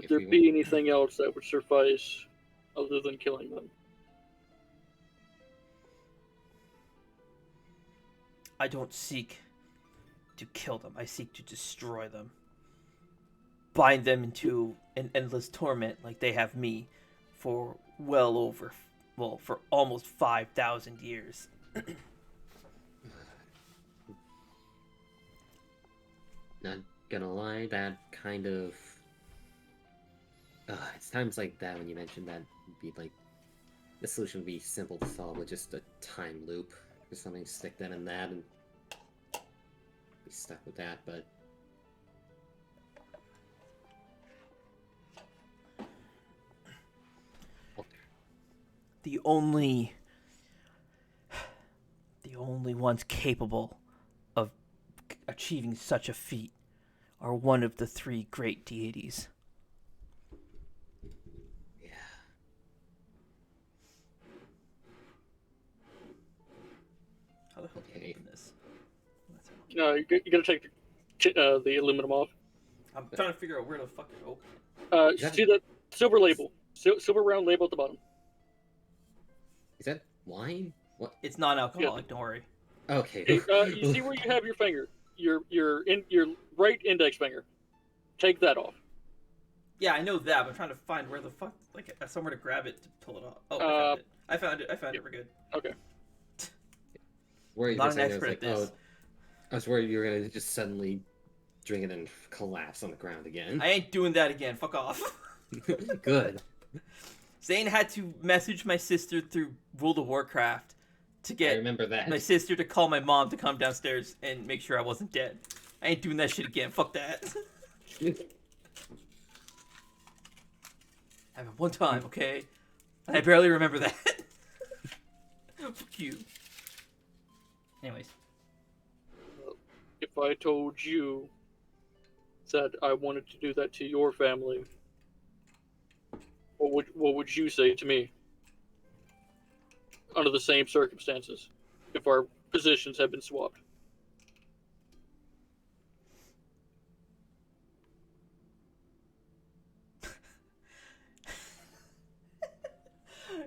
If there we be anything else that would suffice other than killing them? I don't seek to kill them. I seek to destroy them. Bind them into an endless torment like they have me for for almost 5,000 years. Not gonna lie, that kind of... it's times like that when you mention that, it'd be like the solution would be simple to solve with just a time loop or something. Stick that in that and be stuck with that. But The only ones capable of achieving such a feat are one of the three great deities. yeah, How the hell do I Okay. open this? No, you gotta take the aluminum off. I'm trying to figure out where the fuck to open it. that- See the silver label, silver round label at the bottom. is that wine? What? It's non-alcoholic. Don't worry. Okay. You see where you have your finger, your right index finger. Take that off. Yeah, I know that, but I'm trying to find where the fuck, like, somewhere to grab it to pull it off. Oh, I found it. I found it. We're good. Okay. Worried Not for an a second, I was expert like, at this. I was worried you were gonna just suddenly drink it and collapse on the ground again. I ain't doing that again. Fuck off. Good. Zane had to message my sister through World of Warcraft to I get remember that. my sister to call my mom to come downstairs and make sure I wasn't dead. I ain't doing that shit again. Fuck that. Happened one time, okay? And I barely remember that. Fuck you. Anyways. If I told you that I wanted to do that to your family, what would you say to me? Under the same circumstances, if our positions had been swapped.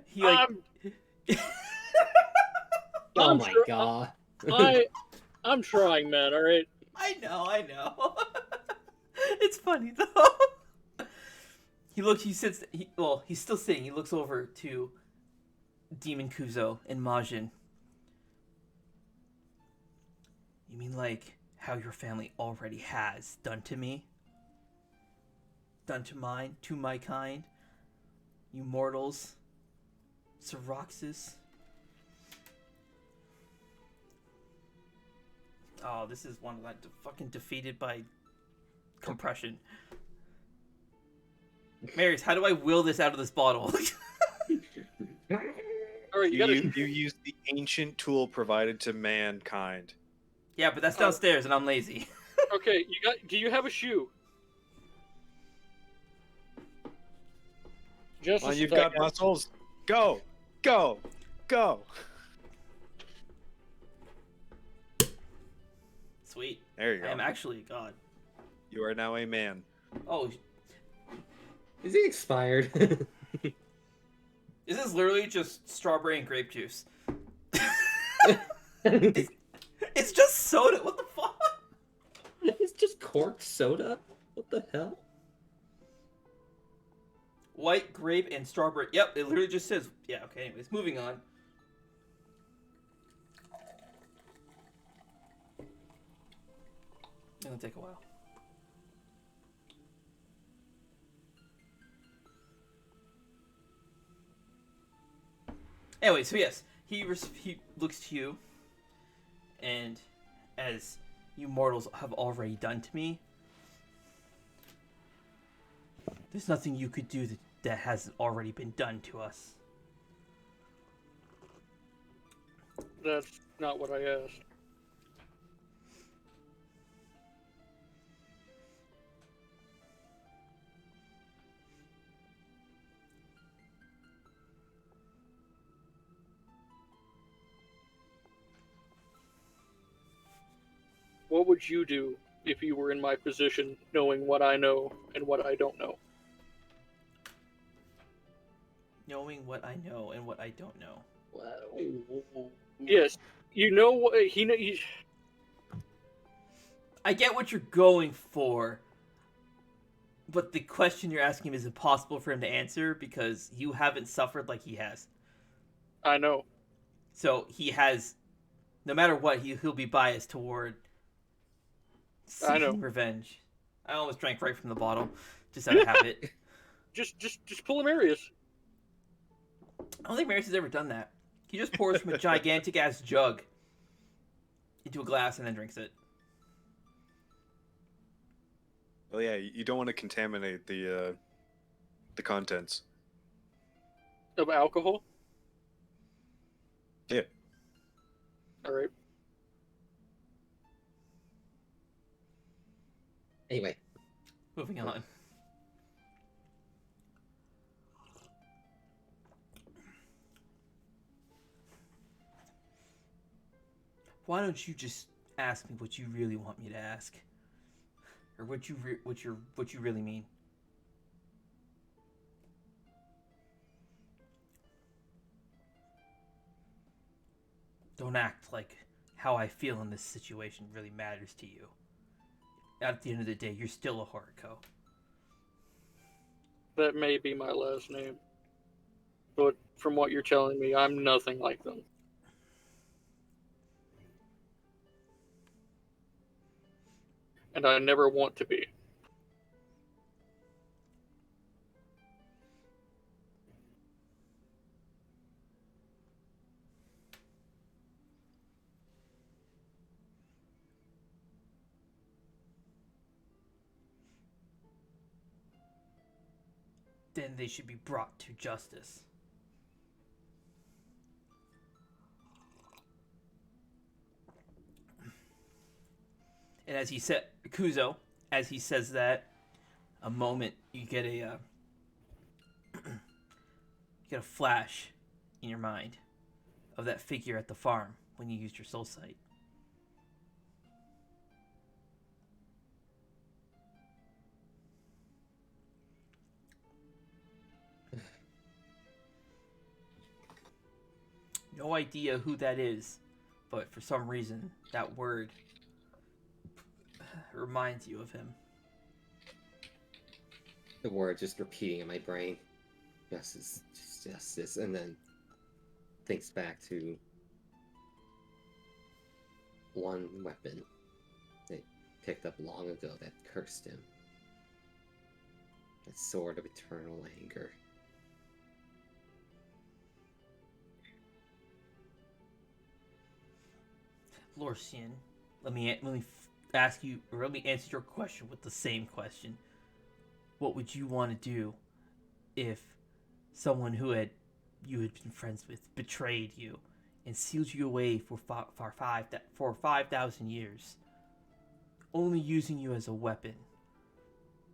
He like Oh I'm my sure- god. I'm trying, man. All right. I know. It's funny though. He's still sitting. He looks over to Demon Kuzo and Majin. You mean like how your family already has done to me? Done to my kind? You mortals? Syroxis? Oh, this is one that fucking defeated by compression. Marius, how do I will this out of this bottle? All right, you gotta. You use the ancient tool provided to mankind. Yeah, but that's downstairs and I'm lazy. Okay, you got. Do you have a shoe? Just Well, a you've second. got muscles. Go, go, go. Sweet. There you I am go. actually a god. You are now a man. Oh, Is he expired? this is literally just strawberry and grape juice. It's It's just soda. What the fuck? just cork soda? What the hell? White, grape, and strawberry. Yep, it literally just says. Yeah, okay, anyways, moving on. It'll take a while. Anyway, so yes, he looks to you, and as you mortals have already done to me, there's nothing you could do that hasn't already been done to us. That's not what I asked. What would you do if you were in my position, knowing what I know and what I don't know? Knowing what I know and what I don't know. Yes, you know what he know. I get what you're going for, but the question you're asking him is impossible for him to answer because you haven't suffered like he has. I know. So he has, no matter what, he'll be biased toward I know. seeking revenge. I almost drank right from the bottle, just out of habit. Just pull him areas. I don't think Marius has ever done that. He just pours from a gigantic ass jug into a glass and then drinks it. Well, yeah, you don't want to contaminate the contents. Of alcohol? Yeah. Alright. Anyway, Moving on. Why don't you just ask me what you really want me to ask, or what you really mean? Don't act like how I feel in this situation really matters to you. At the end of the day, you're still a Haruko. That may be my last name. But from what you're telling me, I'm nothing like them. And I never want to be. Then they should be brought to justice. And as he said, Kuzo, as he says that, a moment you get a flash in your mind of that figure at the farm when you used your soul sight. No idea who that is, but for some reason that word reminds you of him. the word just repeating in my brain. Justice, justice, and then thinks back to one weapon they picked up long ago that cursed him. That sword of eternal anger. Lorcian, let me ask you, or let me answer your question with the same question. What would you want to do if someone who you had been friends with betrayed you and sealed you away for 5,000 years, only using you as a weapon,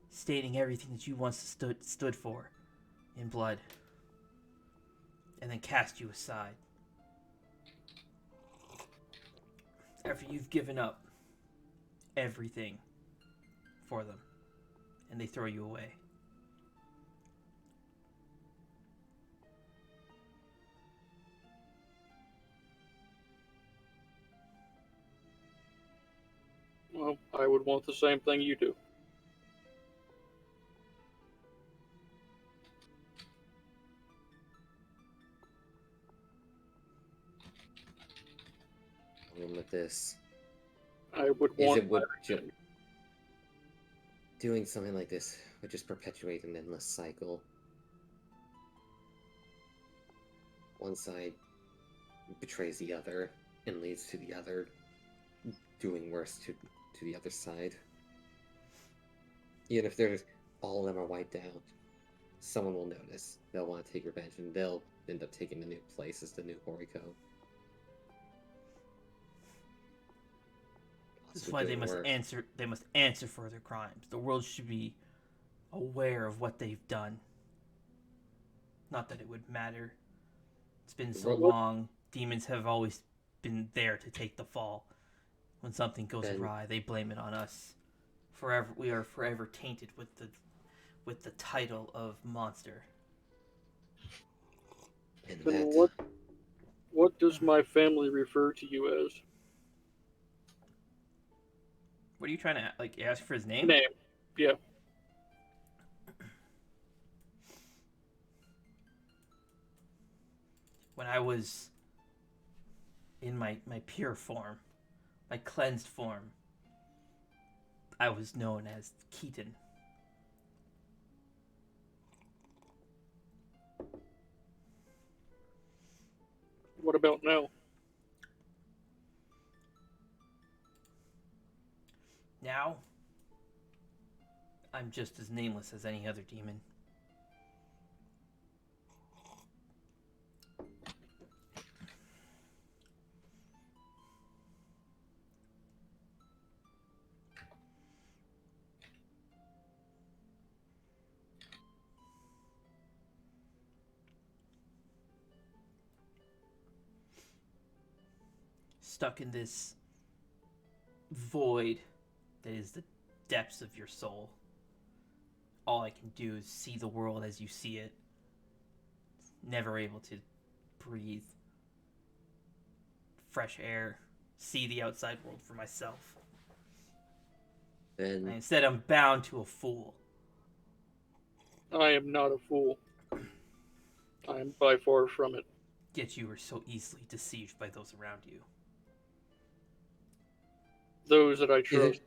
stating everything that you once stood for in blood, and then cast you aside after you've given up everything for them, and they throw you away? Well, I would want the same thing you do. With this, I would is want it would doing something like this would just perpetuate an endless cycle. One side betrays the other and leads to the other doing worse to the other side. Even if all of them are wiped out, someone will notice. They'll want to take revenge, and they'll end up taking the new place as the new Horiko. This is why they must answer. They must answer for their crimes. The world should be aware of what they've done. Not that it would matter. It's been so long. Demons have always been there to take the fall. When something goes awry, they blame it on us. Forever, we are forever tainted with the title of monster. And then that, what does my family refer to you as? What are you trying to ask for his name? Name, yeah. When I was in my pure form, my cleansed form, I was known as Keaton. What about now? Now, I'm just as nameless as any other demon. Stuck in this void that is the depths of your soul. All I can do is see the world as you see it. Never able to breathe fresh air, see the outside world for myself. Then And instead, I'm bound to a fool. I am not a fool. I am by far from it. Yet you were so easily deceived by those around you. Those that I trust.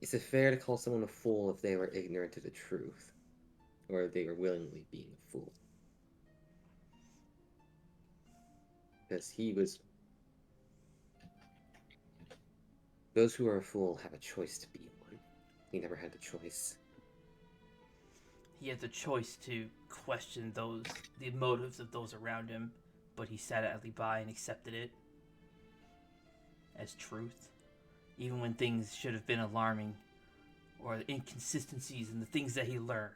is it fair to call someone a fool if they were ignorant of the truth? Or if they were willingly being a fool? Because he was... Those who are a fool have a choice to be one. He never had the choice. He had the choice to question the motives of those around him, but he sat idly by and accepted it as truth, even when things should have been alarming, or the inconsistencies in the things that he learned.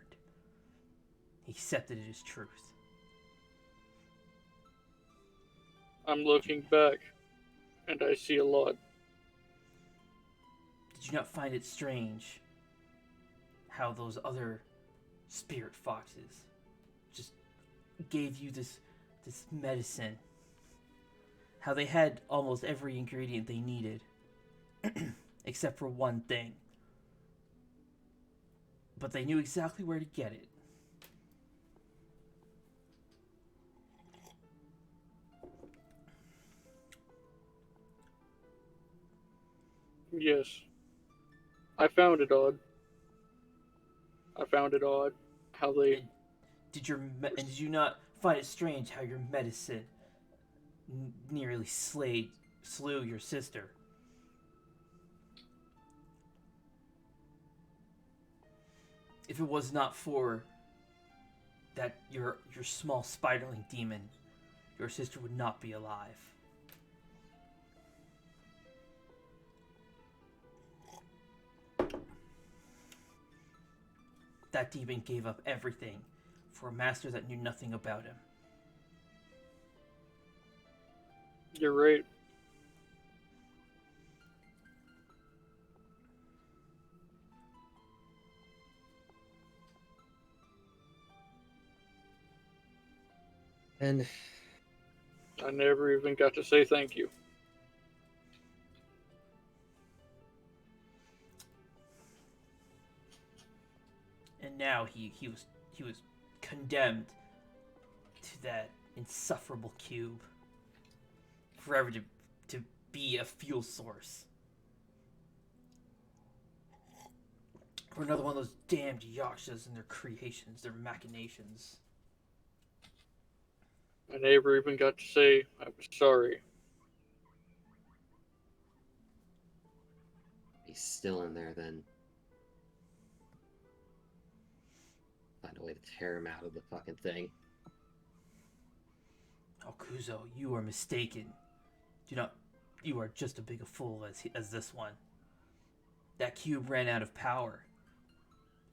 He accepted it as truth. I'm looking back, and I see a lot. Did you not find it strange how those other spirit foxes just gave you this medicine? How they had almost every ingredient they needed, except for one thing. But they knew exactly where to get it. Yes. I found it odd. How they... And did you not find it strange how your medicine nearly slew your sister? If it was not for that your small spiderling demon, your sister would not be alive. That demon gave up everything for a master that knew nothing about him. You're right. And I never even got to say thank you. And now he was condemned to that insufferable cube, forever to be a fuel source for another one of those damned yakshas and their creations, their machinations. I never even got to say I was sorry. he's still in there then. Find a way to tear him out of the fucking thing. Okuzo, you are mistaken. You are just as big a fool as this one. That cube ran out of power.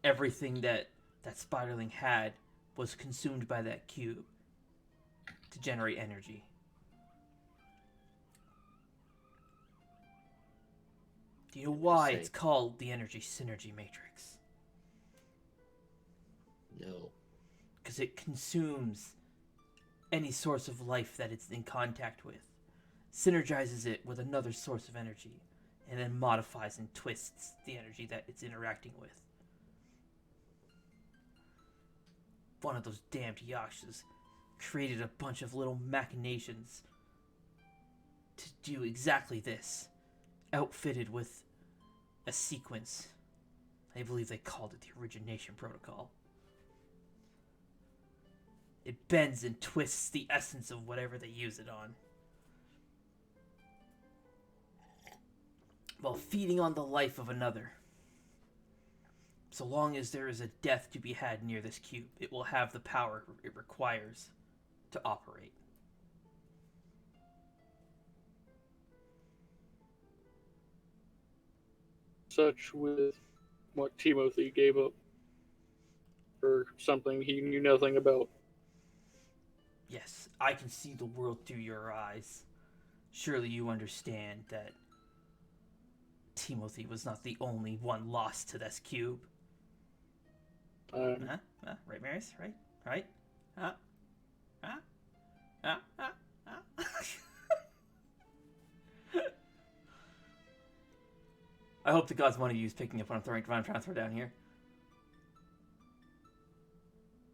Everything that spiderling had was consumed by that cube to generate energy. Do you know why it's called the energy synergy matrix? No. Because it consumes any source of life that it's in contact with, synergizes it with another source of energy, and then modifies and twists the energy that it's interacting with. One of those damned yakshas created a bunch of little machinations to do exactly this, outfitted with a sequence. I believe they called it the origination protocol. It bends and twists the essence of whatever they use it on, while feeding on the life of another. So long as there is a death to be had near this cube, it will have the power it requires to operate. Such with what Timothy gave up for something he knew nothing about. Yes, I can see the world through your eyes. Surely you understand that Timothy was not the only one lost to this cube. Right, Marius? Right? Right? Huh? Huh? Huh? Huh? Huh? I hope the gods one of you is picking up on throwing divine transfer down here.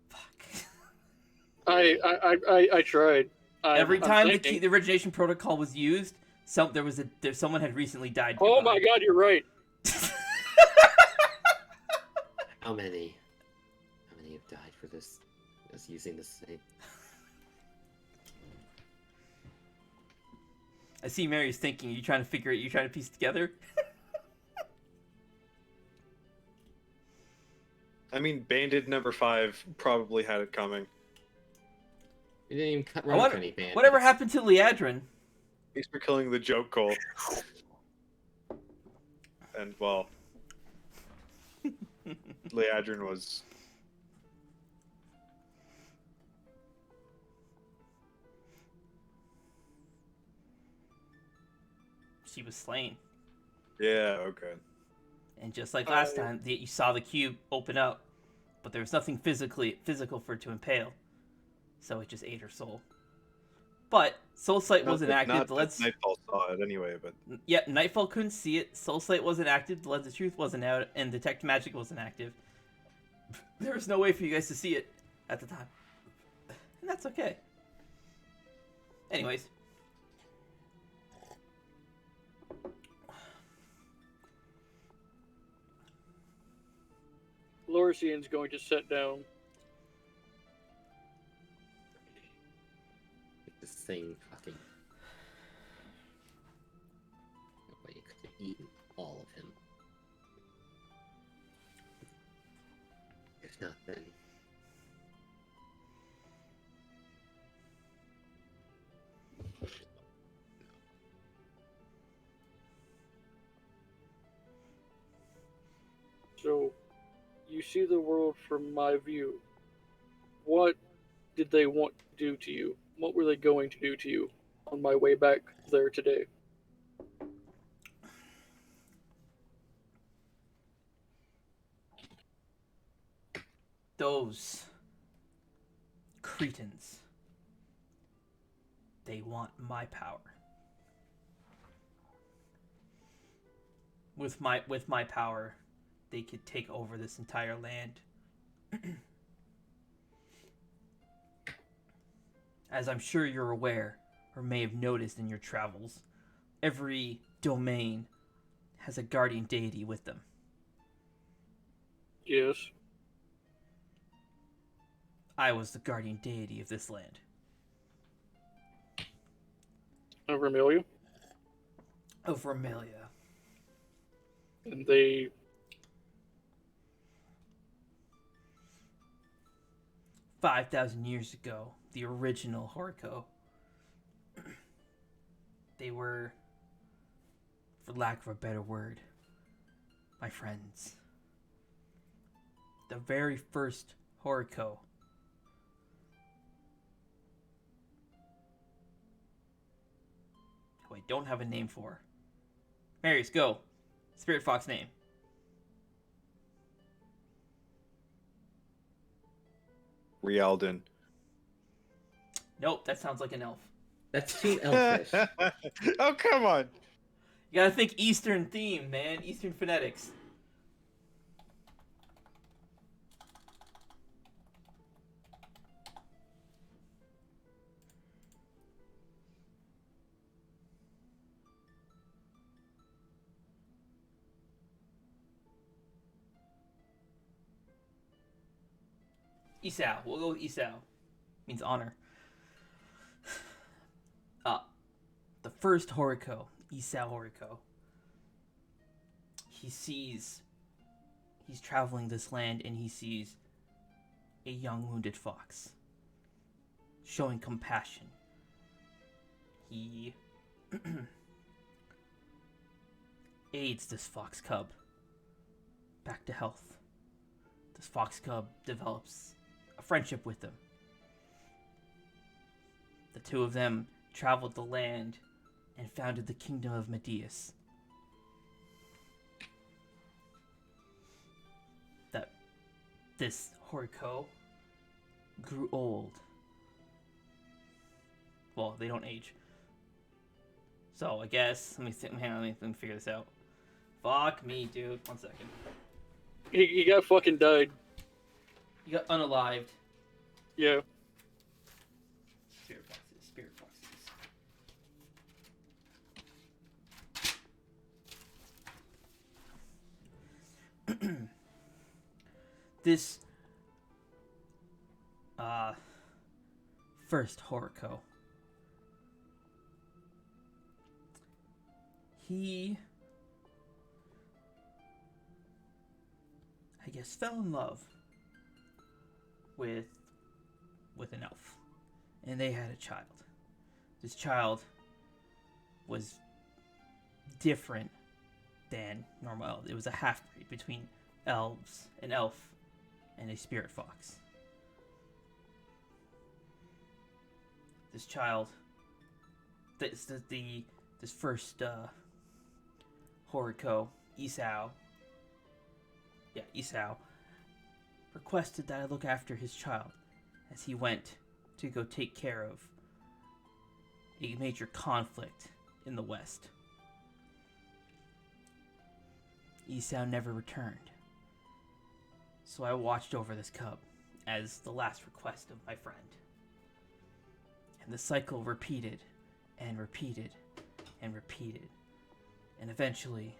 Fuck. I tried. Every time thinking, the origination protocol was used, someone had recently died. Oh my god, you're right. How many have died for this? Us using this thing? I see Mary's thinking. You trying to figure it? You trying to piece it together? I mean, Bandit number 5 probably had it coming. We didn't even run any bandits. Whatever happened to Liadrin? Thanks for killing the joke, Cole. And, well... Liadrin was... She was slain. Yeah, okay. And just like last time, you saw the cube open up, but there was nothing physical for it to impale. So it just ate her soul. But Soul Sight wasn't active. Nightfall saw it anyway, but... Yep, Nightfall couldn't see it. Soul Sight wasn't active. The Lens of Truth wasn't out. And Detect Magic wasn't active. There was no way for you guys to see it at the time. And that's okay. Anyways. Lorcian's going to sit down. This thing fucking... Nobody could have eaten all of him. If not, then... So, you see the world from my view. What did they want to do to you? What were they going to do to you on my way back there today? Those Cretans, they want my power. With my power, they could take over this entire land. As I'm sure you're aware, or may have noticed in your travels, every domain has a guardian deity with them. Yes. I was the guardian deity of this land. Of Remilia? Of Remilia. And they... 5,000 years ago, the original Horiko, they were, for lack of a better word, my friends. The very first Horiko who I don't have a name for. Marius, go. Spirit Fox name. Rialdan. Nope, that sounds like an elf. That's too elfish. Oh, come on. You gotta think Eastern theme, man. Eastern phonetics. Isao. We'll go with Isao. means honor. The first Horiko, Isao Horiko, he's traveling this land and he sees a young wounded fox, showing compassion. He aids this fox cub back to health. This fox cub develops a friendship with him. The two of them traveled the land and founded the kingdom of Medius. That this Horiko grew old. Well, they don't age. So I guess hang on, let me figure this out. Fuck me, dude. 1 second. He got fucking died. You got unalived. Yeah. Spirit foxes. This first Horiko, he, I guess, fell in love with an elf, and they had a child. This child was different than normal elves. It was a half-breed between elves, an elf, and a spirit fox. This child, this first Horiko, Isao, requested that I look after his child as he went to go take care of a major conflict in the west. Isao never returned, so I watched over this cub as the last request of my friend. And the cycle repeated and repeated and repeated, and eventually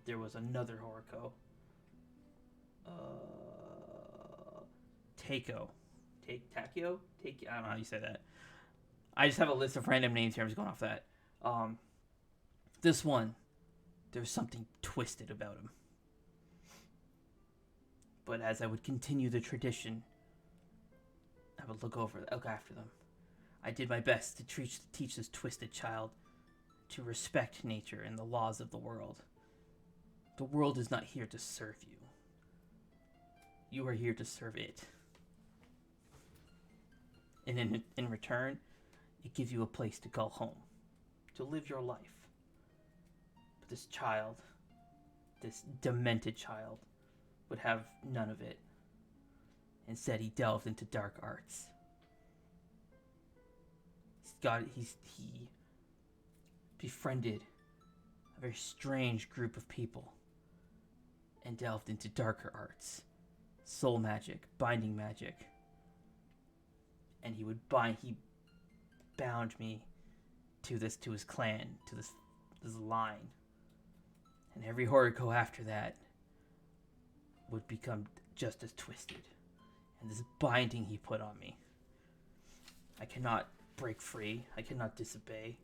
there was another Horiko. Takeo. Takeo? I don't know how you say that. I just have a list of random names here. I'm just going off that. This one, there's something twisted about him. But as I would continue the tradition, I would look after them. I did my best to teach this twisted child to respect nature and the laws of the world. The world is not here to serve you. You are here to serve it. And in return, it gives you a place to call home, to live your life. But this child, this demented child, would have none of it. Instead, he delved into dark arts. He befriended a very strange group of people and delved into darker arts, soul magic, binding magic. And he bound me to his clan, to this line. And every Horiko after that would become just as twisted. And this binding he put on me. I cannot break free. I cannot disobey.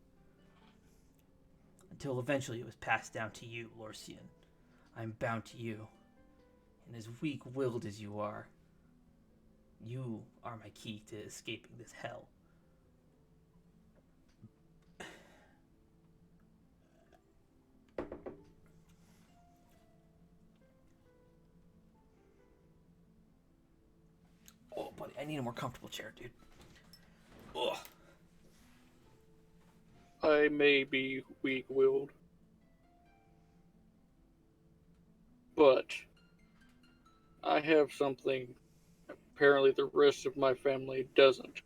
Until eventually it was passed down to you, Lorcian. I am bound to you. And as weak-willed as you are, you are my key to escaping this hell. Oh, buddy, I need a more comfortable chair, dude. Ugh. I may be weak-willed, but I have something apparently the rest of my family doesn't.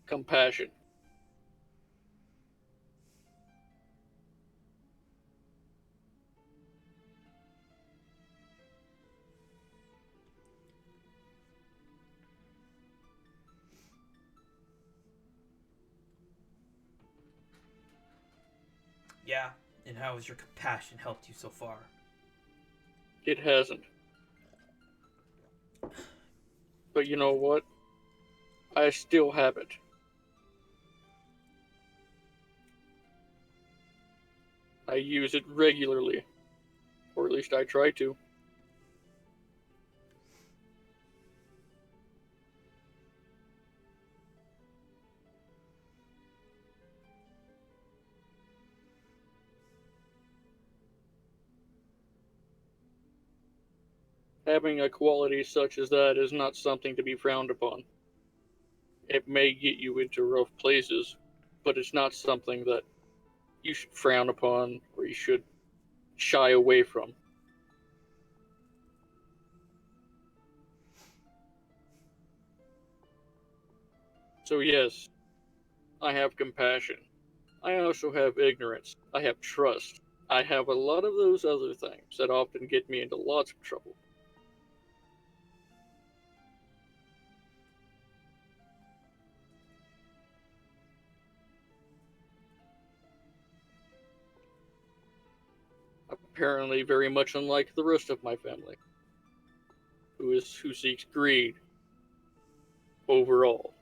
Compassion. Yeah, and how has your compassion helped you so far? It hasn't. But you know what? I still have it. I use it regularly. Or at least I try to. Having a quality such as that is not something to be frowned upon. It may get you into rough places, but it's not something that you should frown upon or you should shy away from. So yes, I have compassion. I also have ignorance. I have trust. I have a lot of those other things that often get me into lots of trouble. Apparently very much unlike the rest of my family, who seeks greed overall.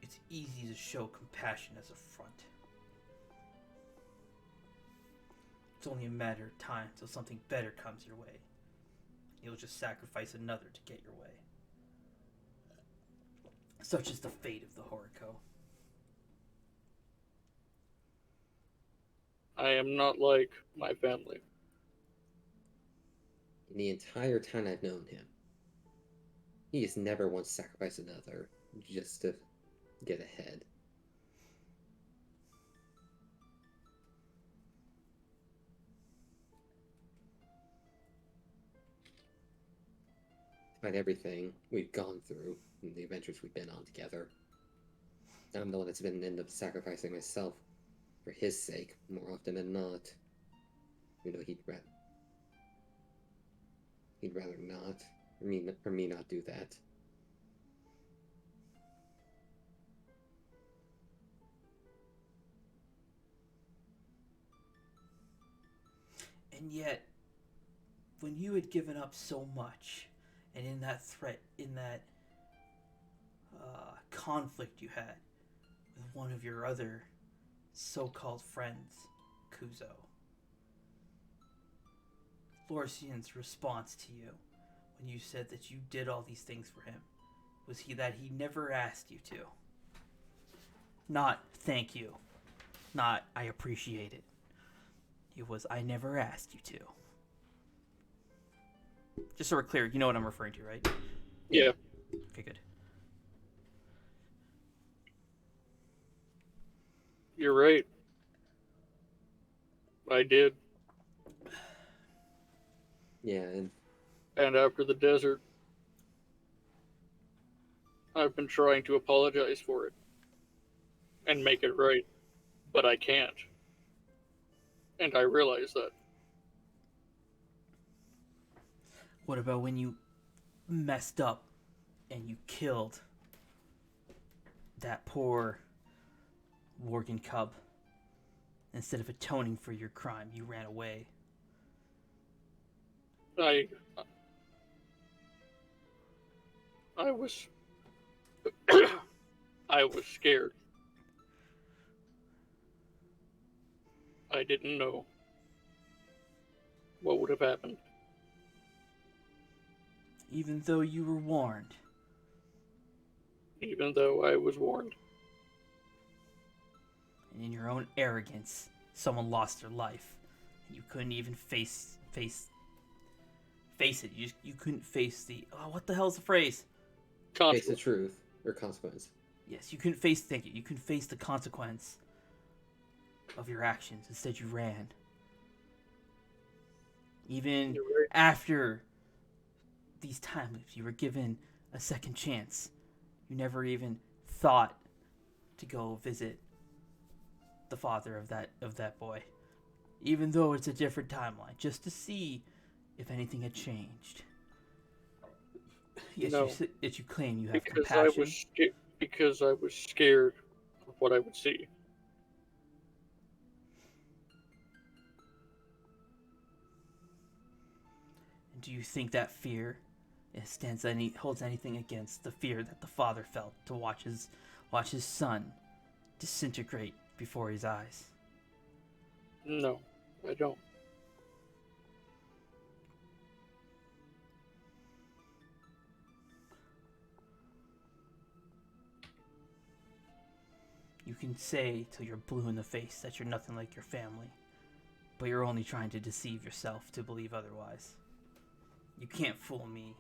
It's easy to show compassion as a front. It's only a matter of time till something better comes your way. You'll just sacrifice another to get your way. Such is the fate of the Horiko. I am not like my family. In the entire time I've known him, he has never once sacrificed another just to get ahead. Despite everything we've gone through and the adventures we've been on together, I'm the one that's been end up sacrificing myself for his sake more often than not. You know, he'd rather not, or me not do that. And yet, when you had given up so much, and in that threat, in that conflict you had with one of your other so-called friends, Kuzo, Lorcian's response to you when you said that you did all these things for him was that he never asked you to. Not thank you. Not I appreciate it. It was I never asked you to. Just so we're clear, you know what I'm referring to, right? Yeah. Okay, good. You're right. I did. Yeah, And after the desert, I've been trying to apologize for it and make it right, but I can't. And I realize that. What about when you messed up and you killed that poor Worgen cub? Instead of atoning for your crime, you ran away. I was I was scared. I didn't know what would have happened. Even though you were warned. Even though I was warned. And in your own arrogance, someone lost their life. And you couldn't even face it. You couldn't face the what the hell's the phrase? face the truth or consequence. Yes, you couldn't face you couldn't face the consequence of your actions. Instead you ran. Even Right. after these time loops, you were given a second chance. You never even thought to go visit the father of that boy, even though it's a different timeline, just to see if anything had changed. Yes, No. Yet you claim you have Because compassion. because I was scared of what I would see. Do you think that fear holds anything against the fear that the father felt to watch his son disintegrate before his eyes? No, I don't. You can say till you're blue in the face that you're nothing like your family, but you're only trying to deceive yourself to believe otherwise. You can't fool me.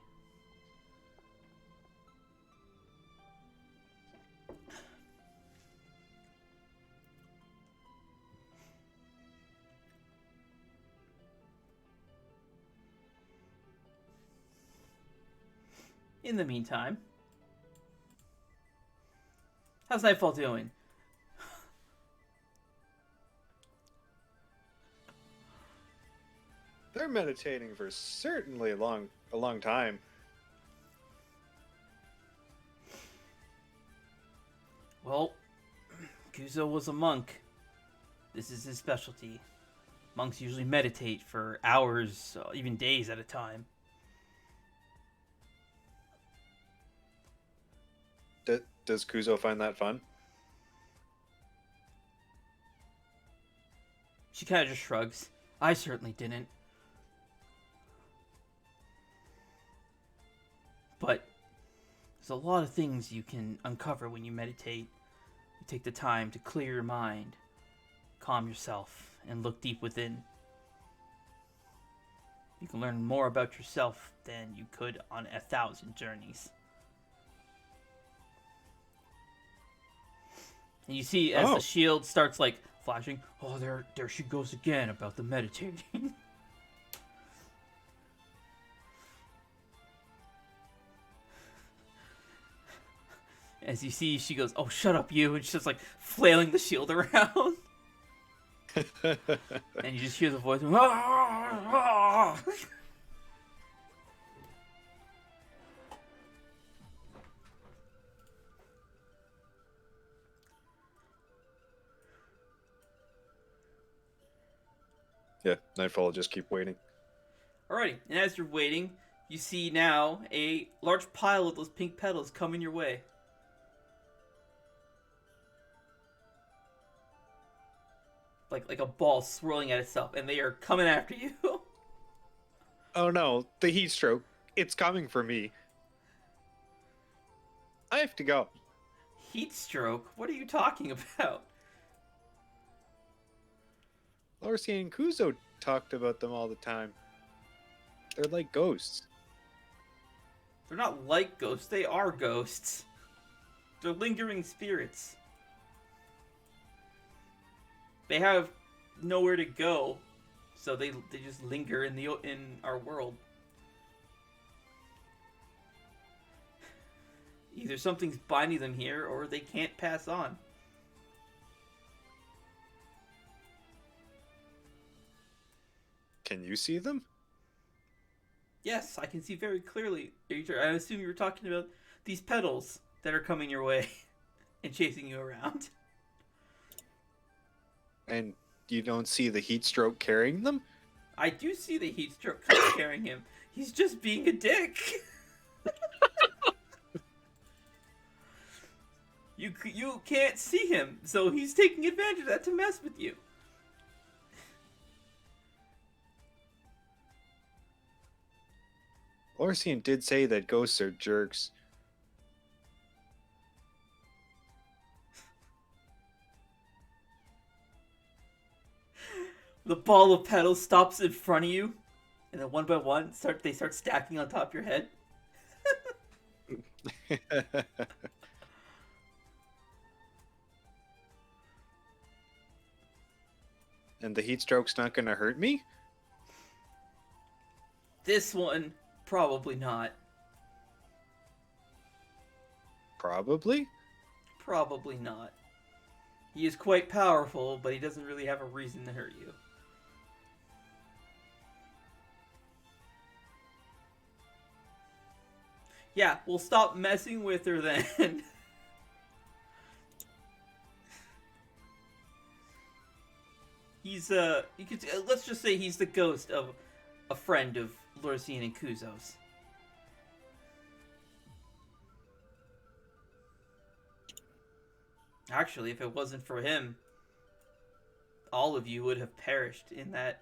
In the meantime, how's Nightfall doing? They're meditating for certainly a long time. Well, Kuzo was a monk. This is his specialty. Monks usually meditate for hours, even days at a time. Does Kuzo find that fun? She kind of just shrugs. I certainly didn't. But there's a lot of things you can uncover when you meditate. You take the time to clear your mind, calm yourself, and look deep within. You can learn more about yourself than you could on 1,000 journeys. And you see as the shield starts like flashing, oh, there she goes again about the meditating. As you see, she goes, oh, shut up, you, and she's just like flailing the shield around. And you just hear the voice, ah! Yeah, Nightfall will just keep waiting. Alrighty, and as you're waiting, you see now a large pile of those pink petals coming your way. Like a ball swirling at itself, and they are coming after you. Oh no, the heat stroke. It's coming for me. I have to go. Heat stroke? What are you talking about? Lorcian and Kuzo talked about them all the time. They're like ghosts. They're not like ghosts, they are ghosts. They're lingering spirits. They have nowhere to go, so they just linger in our world. Either something's binding them here, or they can't pass on. Can you see them? Yes, I can see very clearly. I assume you were talking about these petals that are coming your way and chasing you around. And you don't see the heat stroke carrying them? I do see the heat stroke carrying him. He's just being a dick. You can't see him, so he's taking advantage of that to mess with you. Lorcian did say that ghosts are jerks. The ball of petals stops in front of you, and then one by one, they start stacking on top of your head. And the heat stroke's not gonna hurt me? This one, probably not. Probably. Probably not. He is quite powerful, but he doesn't really have a reason to hurt you. Yeah, we'll stop messing with her then. He's you could let's just say he's the ghost of a friend of Lorcian and Kuzo's. Actually, if it wasn't for him, all of you would have perished in that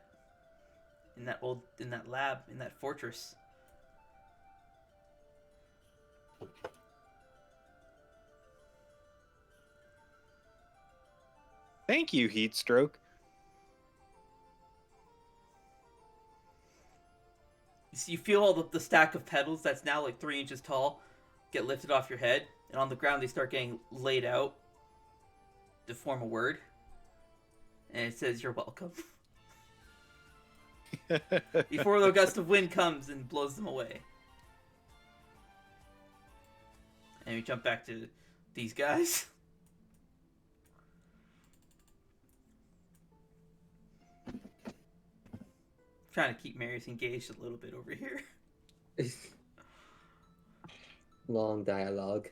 lab, in that fortress. Thank you, Heatstroke. You feel all the stack of petals that's now like 3 inches tall get lifted off your head, and on the ground they start getting laid out to form a word. And it says, "You're welcome." Before the gust of wind comes and blows them away. And we jump back to these guys. Trying to keep Marius engaged a little bit over here. Long dialogue.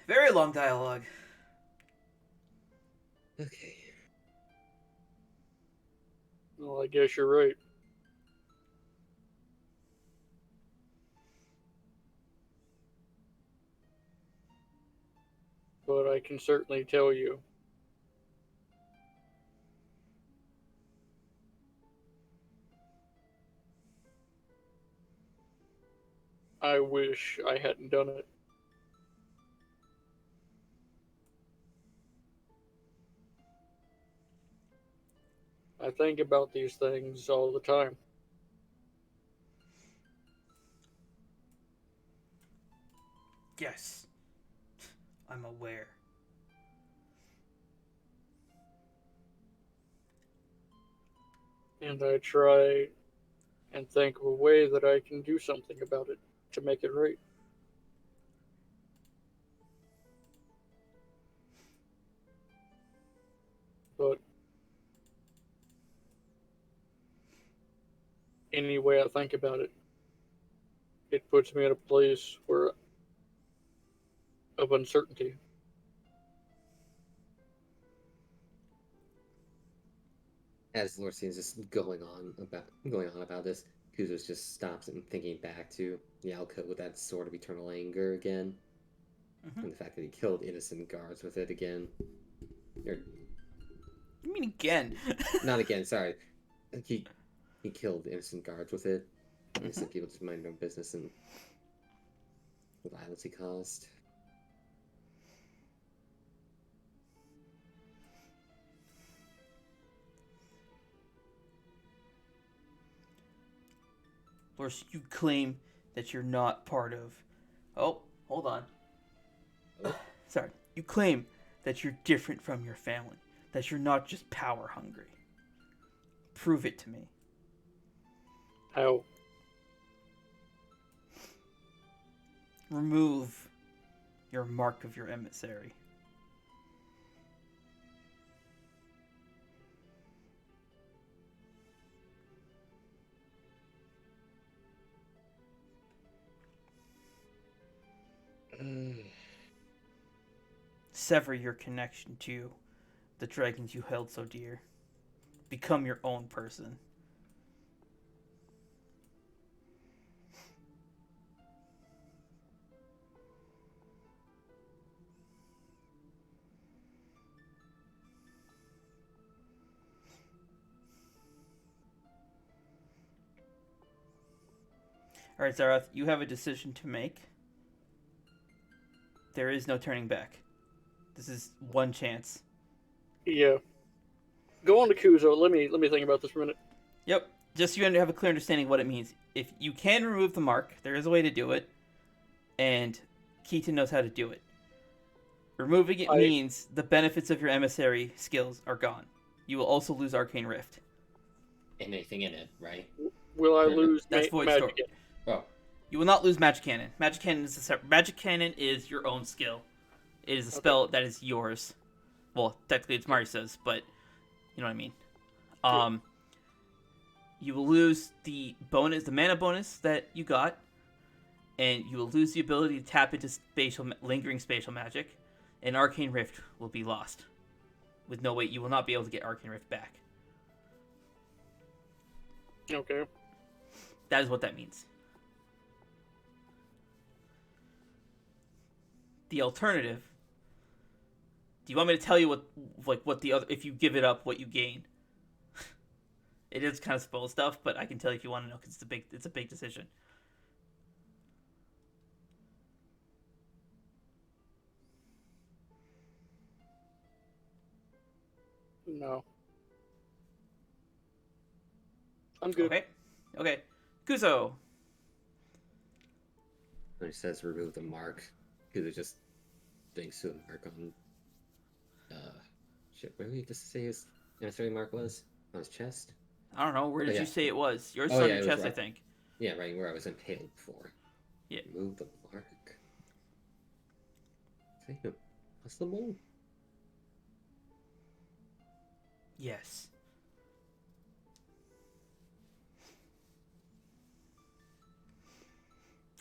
Very long dialogue. Okay. Well, I guess you're right. But I can certainly tell you. I wish I hadn't done it. I think about these things all the time. Yes. I'm aware. And I try and think of a way that I can do something about it to make it right. But any way I think about it, it puts me in a place where of uncertainty. As Lorcian is just going on about this, Kuzos just stops and thinking back to the alcove with that sword of eternal anger again, and the fact that he killed innocent guards with it again. Or, You mean again? not again. Sorry, he killed innocent guards with it. Innocent people just mind their own business and the violence he caused. Or you claim that you're not part of... Oh, hold on. Oh. Sorry. You claim that you're different from your family. That you're not just power hungry. Prove it to me. How? Remove your mark of your emissary. Sever your connection to the dragons you held so dear. Become your own person. Alright, Zarath, you have a decision to make. There is no turning back. This is one chance. Yeah. Go on to Kuzo. Let me think about this for a minute. Yep. Just so you have a clear understanding of what it means. If you can remove the mark, there is a way to do it. And Keaton knows how to do it. Removing it means the benefits of your emissary skills are gone. You will also lose Arcane Rift. And anything in it, right? Will I lose That's Void magic? Storm. Oh. You will not lose Magic Cannon. Magic Cannon is your own skill. It is a spell that is yours. Well, technically it's Marisa's, but you know what I mean. You will lose the mana bonus that you got, and you will lose the ability to tap into lingering spatial magic, and Arcane Rift will be lost. With no way, you will not be able to get Arcane Rift back. Okay. That is what that means. The alternative. Do you want me to tell you what the other, if you give it up, what you gain? It is kind of spoil stuff, but I can tell you if you want to know, because it's a big decision. No. I'm good. Okay. Kuzo. When it says remove the mark, because it just thinks to the mark on. Shit, where did he just say his emissary mark was? On his chest? I don't know. Where did you say it was? Yours Oh, on yeah, your it was chest, right. I think. Yeah, right where I was impaled before. Yeah. Remove the mark. What's the mole? Yes.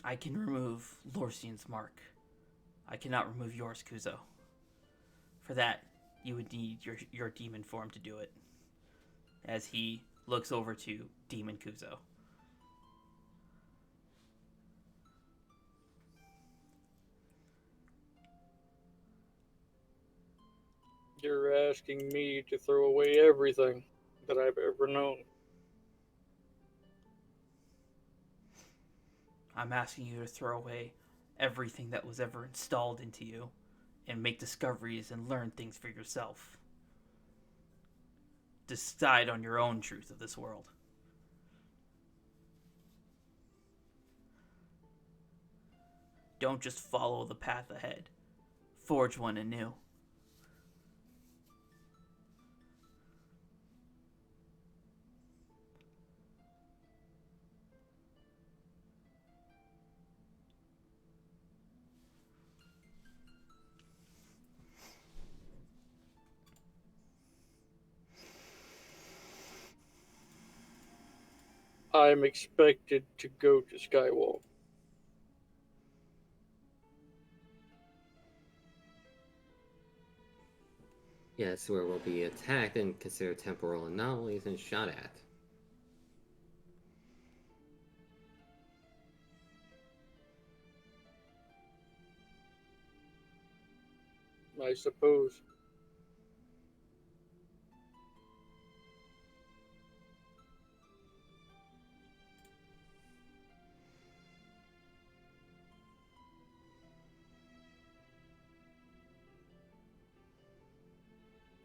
I can remove Lorcian's mark. I cannot remove yours, Kuzo. For that, you would need your demon form to do it. As he looks over to Demon Kuzo. You're asking me to throw away everything that I've ever known. I'm asking you to throw away everything that was ever installed into you and make discoveries and learn things for yourself. Decide on your own truth of this world. Don't just follow the path ahead. Forge one anew. I'm expected to go to Skywall. Yeah, it's where we'll be attacked and considered temporal anomalies and shot at. I suppose.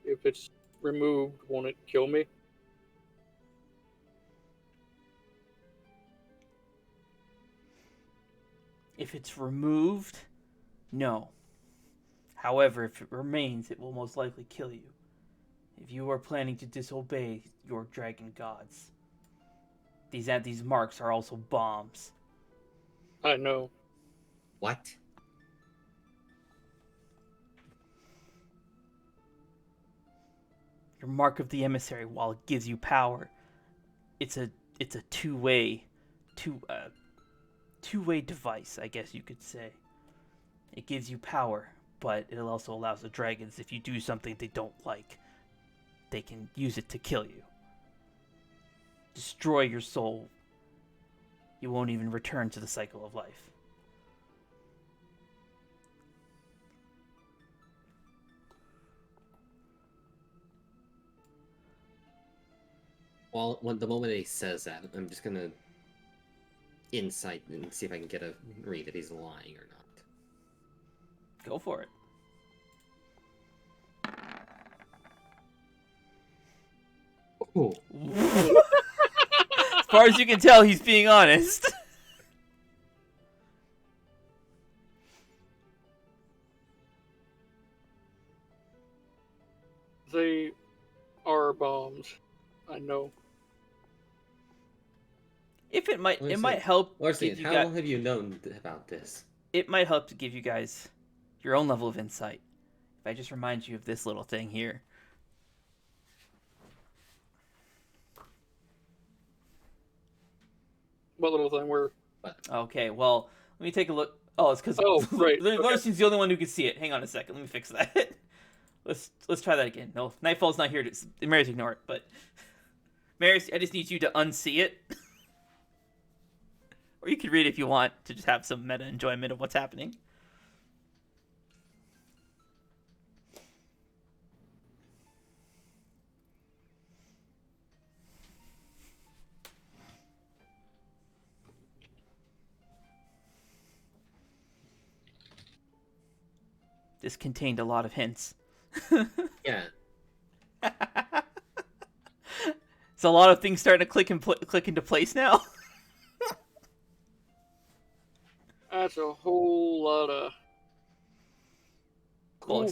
If it's removed, won't it kill me? If it's removed, no. However, if it remains, it will most likely kill you. If you are planning to disobey your dragon gods. These marks are also bombs. I know. What? Your mark of the emissary, while it gives you power, it's a two-way device, I guess you could say. It gives you power, but it also allows the dragons, if you do something they don't like, they can use it to kill you. Destroy your soul. You won't even return to the cycle of life. Well, the moment he says that, I'm just gonna insight and see if I can get a read if he's lying or not. Go for it. Ooh. As far as you can tell, he's being honest. They are bombs. I know. If it might Lorcian, help. Lorcian, how long have you known about this? It might help to give you guys your own level of insight. If I just remind you of this little thing here. What little thing? Where? Okay, well, let me take a look. Oh, it's because Oh, right, okay. Lorcian's the only one who can see it. Hang on a second. Let me fix that. Let's try that again. No, Nightfall's not here. Mary's ignore it, but Mary's, I just need you to unsee it. Or you can read it if you want to just have some meta enjoyment of what's happening. This contained a lot of hints. Yeah. So a lot of things starting to click into place now. That's a whole lot of. Well,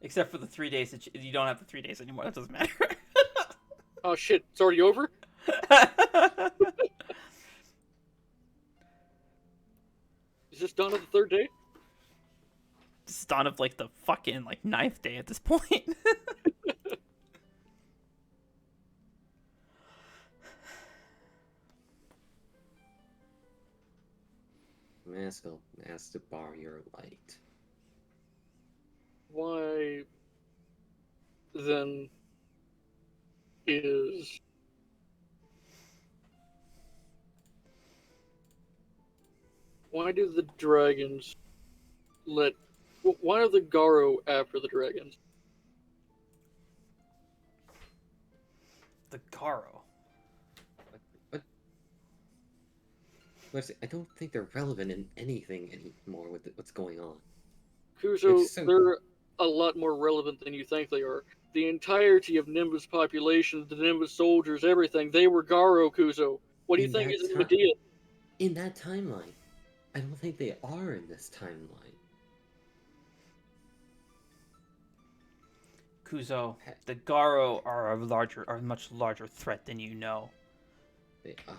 except for the 3 days that you don't have the 3 days anymore. That doesn't matter. Oh shit! It's already over. Is this done on the third day? It's dawn of like the fucking like 9th day at this point. Maskell asked to borrow your light. Why then is why do the dragons let why are the Garo after the dragons? The Garo. I don't think they're relevant in anything anymore with what's going on. Kuzo, they're a lot more relevant than you think they are. The entirety of Nimbus population, the Nimbus soldiers, everything, they were Garo, Kuzo. What do you think is in Medea? In that timeline. I don't think they are in this timeline. Kuzo, the Garo are a much larger threat than you know. They are.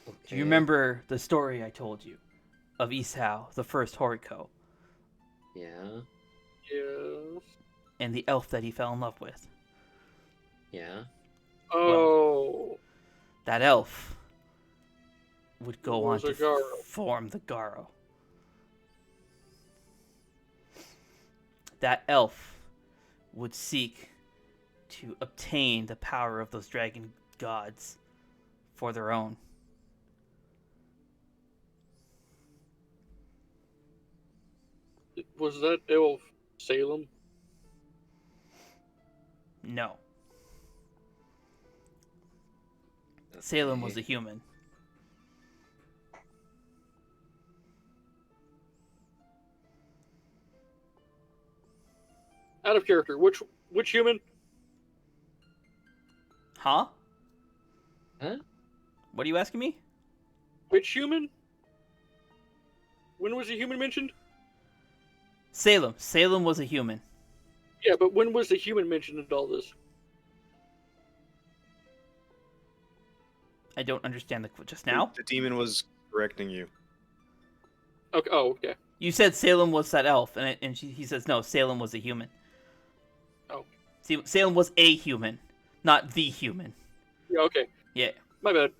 Okay. Do you remember the story I told you of Isao, the first Horiko? Yeah. Yeah. And the elf that he fell in love with? Yeah. Oh. Well, that elf would go on to Garo. form the Garo. That elf would seek to obtain the power of those dragon gods for their own. Was that elf Salem? No. Okay. Salem was a human. Out of character. Which human? Huh? Huh? What are you asking me? Which human? When was a human mentioned? Salem. Salem was a human. Yeah, but when was the human mentioned in all this? I don't understand just now. The demon was correcting you. Okay. Oh, okay. You said Salem was that elf, and he says no. Salem was a human. Oh. See, Salem was a human, not the human. Yeah. Okay. Yeah. My bad.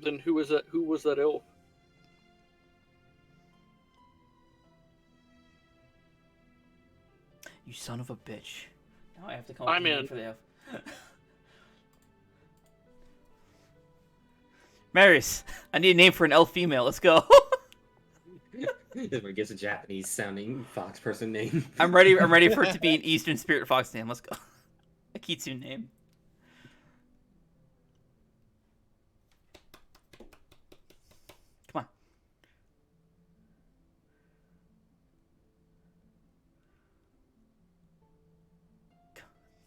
Then who was that? Who was that elf? You son of a bitch. Now I have to come up I'm with a in. name for the elf. Marius, I need a name for an elf female. Let's go. It gives a Japanese sounding fox person name. I'm ready for it to be an Eastern Spirit Fox name. Let's go. A Kitsune name. Come on.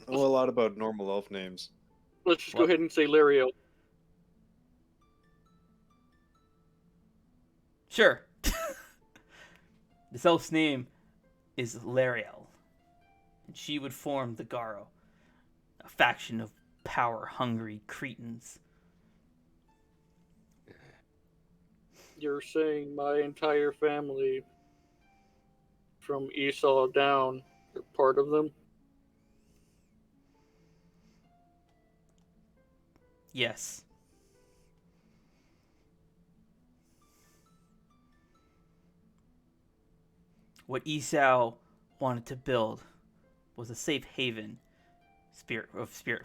I know a lot about normal elf names. Let's just What? go ahead and say Lariel. Sure. This elf's name is Lariel, and she would form the Garo, a faction of power-hungry Cretans. You're saying my entire family from Esau down are part of them? Yes. What Esau wanted to build was a safe haven spirit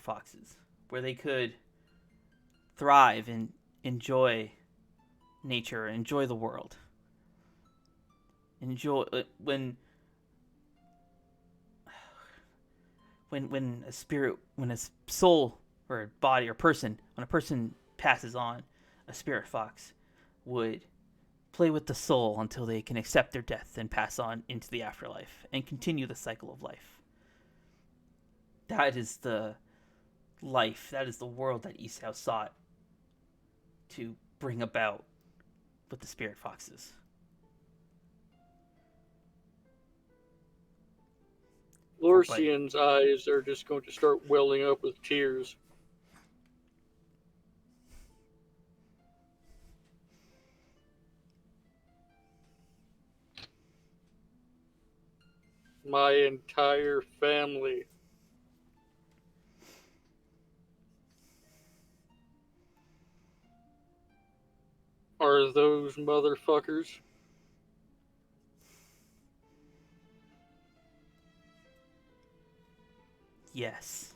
foxes, where they could thrive and enjoy nature, enjoy the world. Enjoy when a spirit, when a soul or a body or person, when a person passes on, a spirit fox would play with the soul until they can accept their death and pass on into the afterlife and continue the cycle of life. That is the life, that is the world that Esau sought to bring about with the spirit foxes. Lorcian's eyes are just going to start welling up with tears. My entire family. Are those motherfuckers? Yes.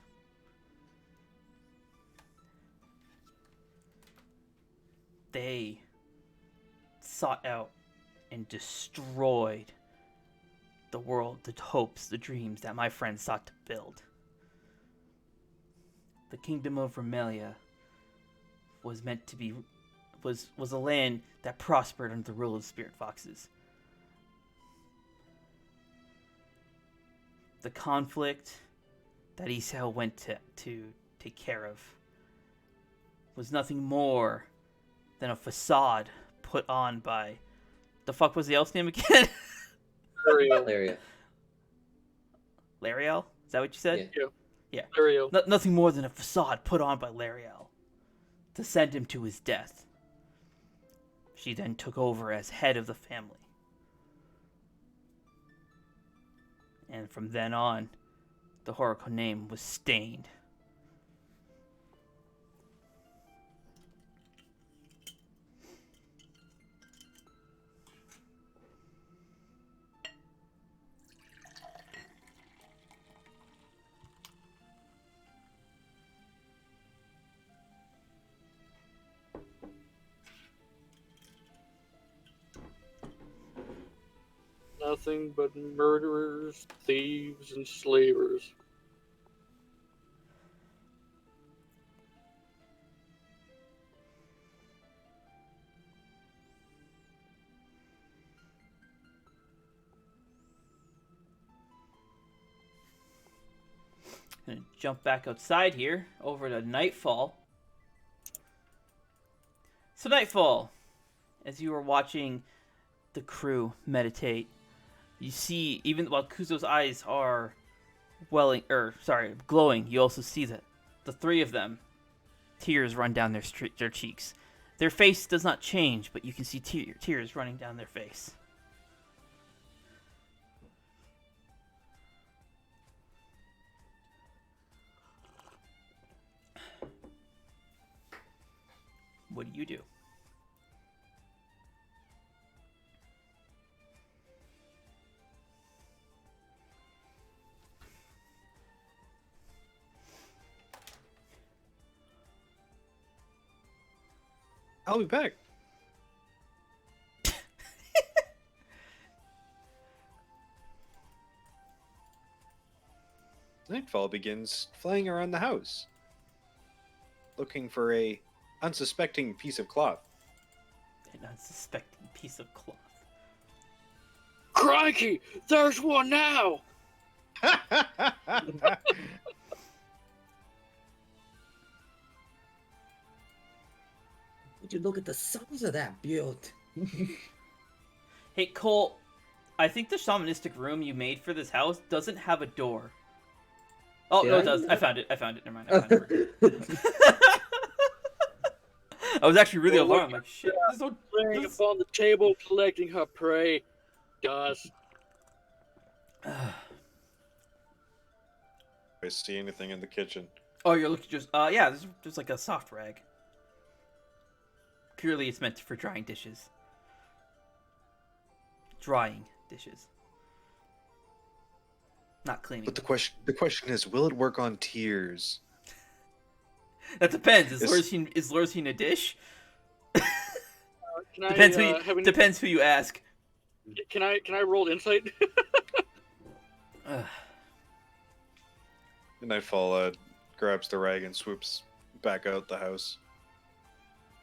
They sought out and destroyed the world, the hopes, the dreams that my friends sought to build. The kingdom of Remilia was meant to be was a land that prospered under the rule of spirit foxes. The conflict that Esau went to take care of was nothing more than a facade put on by... The fuck was the elf's name again? Lariel. Lariel? Is that what you said? Yeah. Lariel. Nothing more than a facade put on by Lariel to send him to his death. She then took over as head of the family. And from then on, the Horacle name was stained. Nothing but murderers, thieves, and slavers. Gonna jump back outside here, over to Nightfall. So Nightfall, as you are watching the crew meditate, you see, even while Kuzo's eyes are glowing, you also see that the three of them, tears run down their cheeks. Their face does not change, but you can see tears running down their face. What do you do? I'll be back. Nightfall begins flying around the house, looking for a unsuspecting piece of cloth. An unsuspecting piece of cloth. Crikey! There's one now! Would you look at the size of that build? Hey, Cole, I think the shamanistic room you made for this house doesn't have a door. Oh, Did no, I? it does. I found it. Never mind. I found it. I was actually really Well, look alarmed. Like, shit, there's no... Laying this- upon the table, collecting her prey. Gus. I see anything in the kitchen. Oh, you're looking just... yeah, there's like a soft rag. Purely it's meant for drying dishes. Drying dishes. Not cleaning. But the question is, will it work on tears? That depends. Is It's- Lorcian a dish? Can Depends I, who you, have any, depends who you ask. Can I roll insight? Nightfall grabs the rag and swoops back out the house.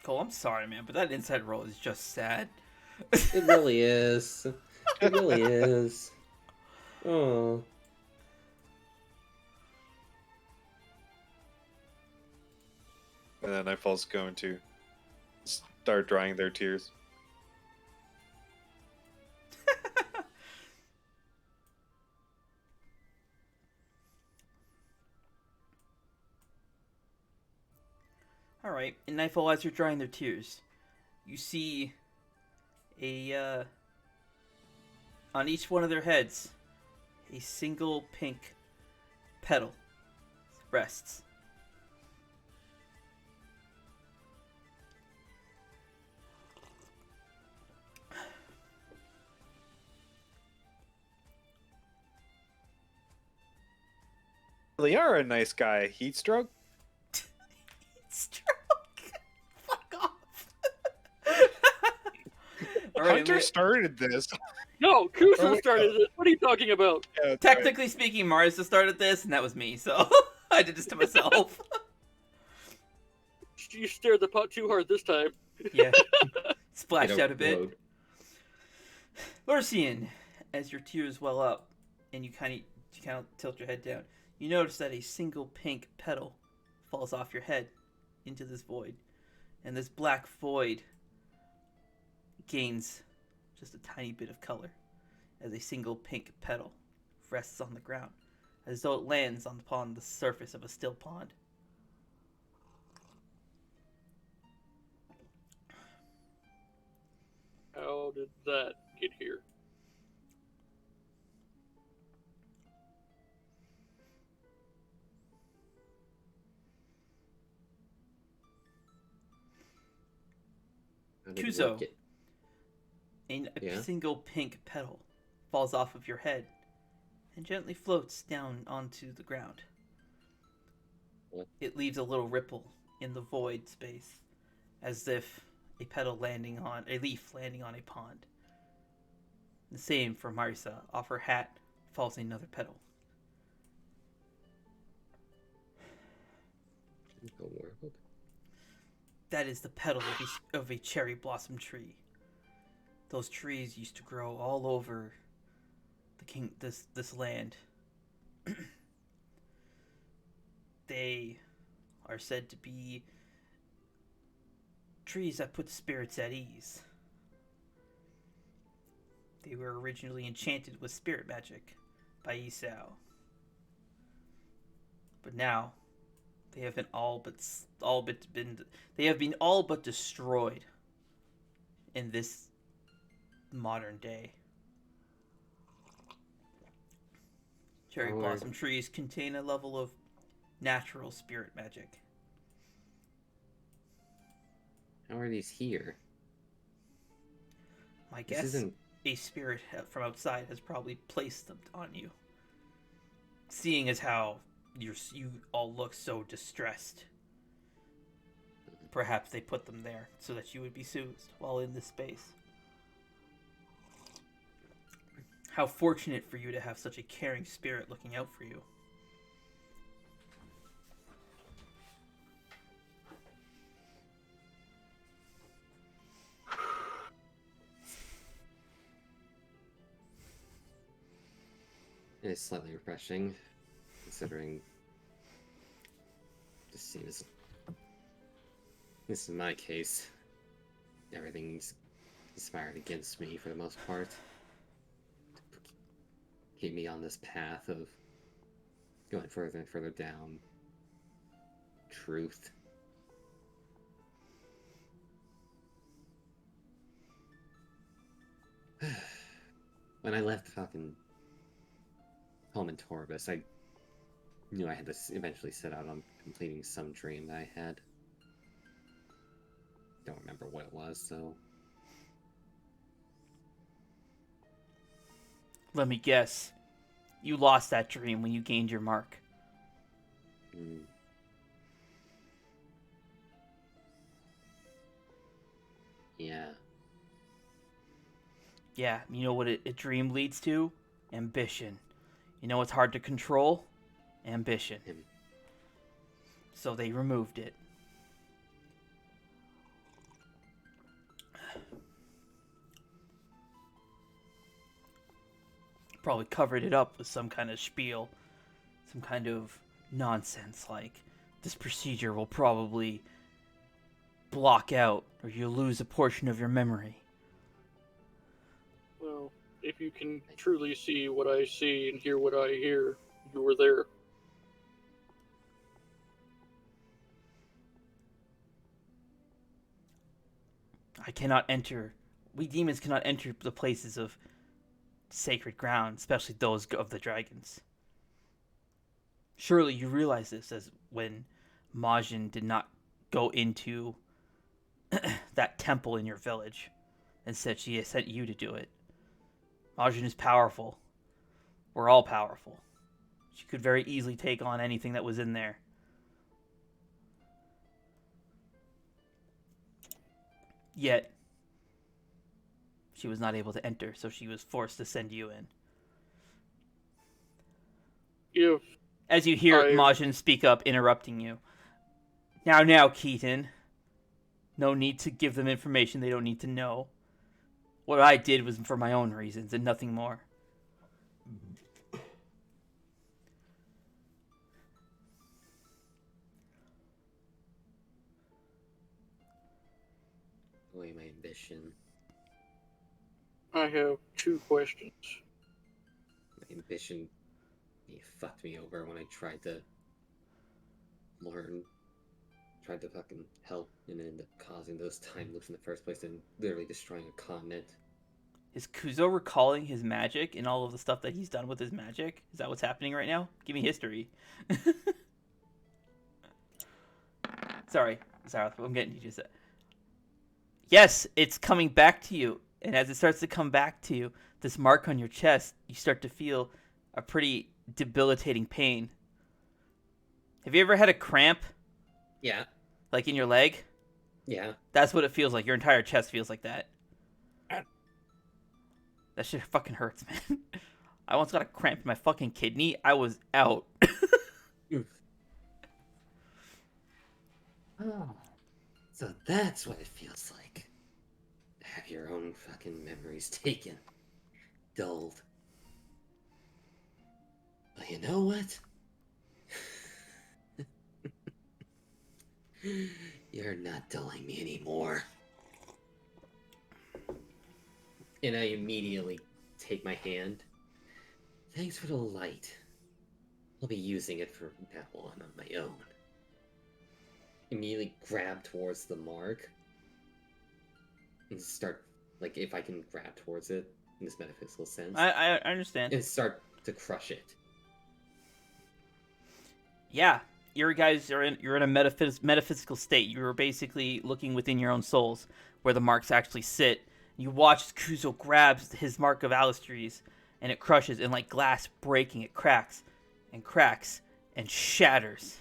Cole, I'm sorry, man, but that inside roll is just sad. It really is. It really is. Oh. And then Nightfall's going to start drying their tears. All right, in Nightfall, as you're drying their tears, you see on each one of their heads, a single pink petal rests. They are a nice guy. Heat stroke? Stroke. Fuck off. All right, Hunter started this. No, Kuso started it. What are you talking about? Yeah, that's right. technically speaking, Marissa started this, and that was me, so I did this to myself. You stirred the pot too hard this time. Yeah, splashed Get out a bit. road. Lorcian, as your tears well up, and you kind of tilt your head down, you notice that a single pink petal falls off your head into this void, and this black void gains just a tiny bit of color as a single pink petal rests on the ground, as though it lands upon the surface of a still pond. How did that get here? How did it Kuzo. work it? A Yeah? single pink petal falls off of your head and gently floats down onto the ground. What? It leaves a little ripple in the void space, as if a leaf landing on a pond. The same for Marisa. Off her hat falls another petal. Don't worry about it. That is the petal of a cherry blossom tree. Those trees used to grow all over this land. They are said to be trees that put spirits at ease. They were originally enchanted with spirit magic by Isao. But now they have been all but destroyed in this modern day. Cherry Alright. blossom trees contain a level of natural spirit magic. How are these here? My This guess, isn't. a spirit from outside has probably placed them on you. Seeing as how you all look so distressed, perhaps they put them there so that you would be soothed while in this space. How fortunate for you to have such a caring spirit looking out for you. It is slightly refreshing, considering this seems. This is my case. Everything's conspired against me for the most part. To keep me on this path of going further and further down truth. when I left fucking home in Torbus, I knew I had to eventually set out on completing some dream that I had. Don't remember what it was, so... Let me guess. You lost that dream when you gained your mark. Yeah. Yeah, you know what a dream leads to? Ambition. You know what's hard to control? Ambition. So they removed it. Probably covered it up with some kind of spiel. Some kind of nonsense like, this procedure will probably block out or you'll lose a portion of your memory. Well, if you can truly see what I see and hear what I hear, you were there. I cannot enter. We demons cannot enter the places of sacred ground, especially those of the dragons. Surely you realize this, as when Majin did not go into that temple in your village. Instead, she has sent you to do it. Majin is powerful. We're all powerful. She could very easily take on anything that was in there. Yet, she was not able to enter, so she was forced to send you in. If As you hear Majin speak up, interrupting you. Now, Keaton. No need to give them information they don't need to know. What I did was for my own reasons and nothing more. Away my ambition. I have 2 questions. My ambition, he fucked me over when I tried to learn, tried to fucking help, and ended up causing those time loops in the first place and literally destroying a continent. Is Kuzo recalling his magic and all of the stuff that he's done with his magic? Is that what's happening right now? Give me history. Sorry, I'm getting you just. Yes, it's coming back to you. And as it starts to come back to you, this mark on your chest, you start to feel a pretty debilitating pain. Have you ever had a cramp? Yeah. Like in your leg? Yeah. That's what it feels like. Your entire chest feels like that. That shit fucking hurts, man. I once got a cramp in my fucking kidney. I was out. Oh. So that's what it feels like. Have your own fucking memories taken. Dulled. But you know what? You're not dulling me anymore. And I immediately take my hand. Thanks for the light. I'll be using it for that one on my own. Immediately grab towards the mark. And start, like, if I can grab towards it in this metaphysical sense. I understand. And start to crush it. Yeah, you're in a metaphysical state. You're basically looking within your own souls, where the marks actually sit. You watch as Kuzo grabs his mark of Alistries, and it crushes, and like glass breaking, it cracks and shatters.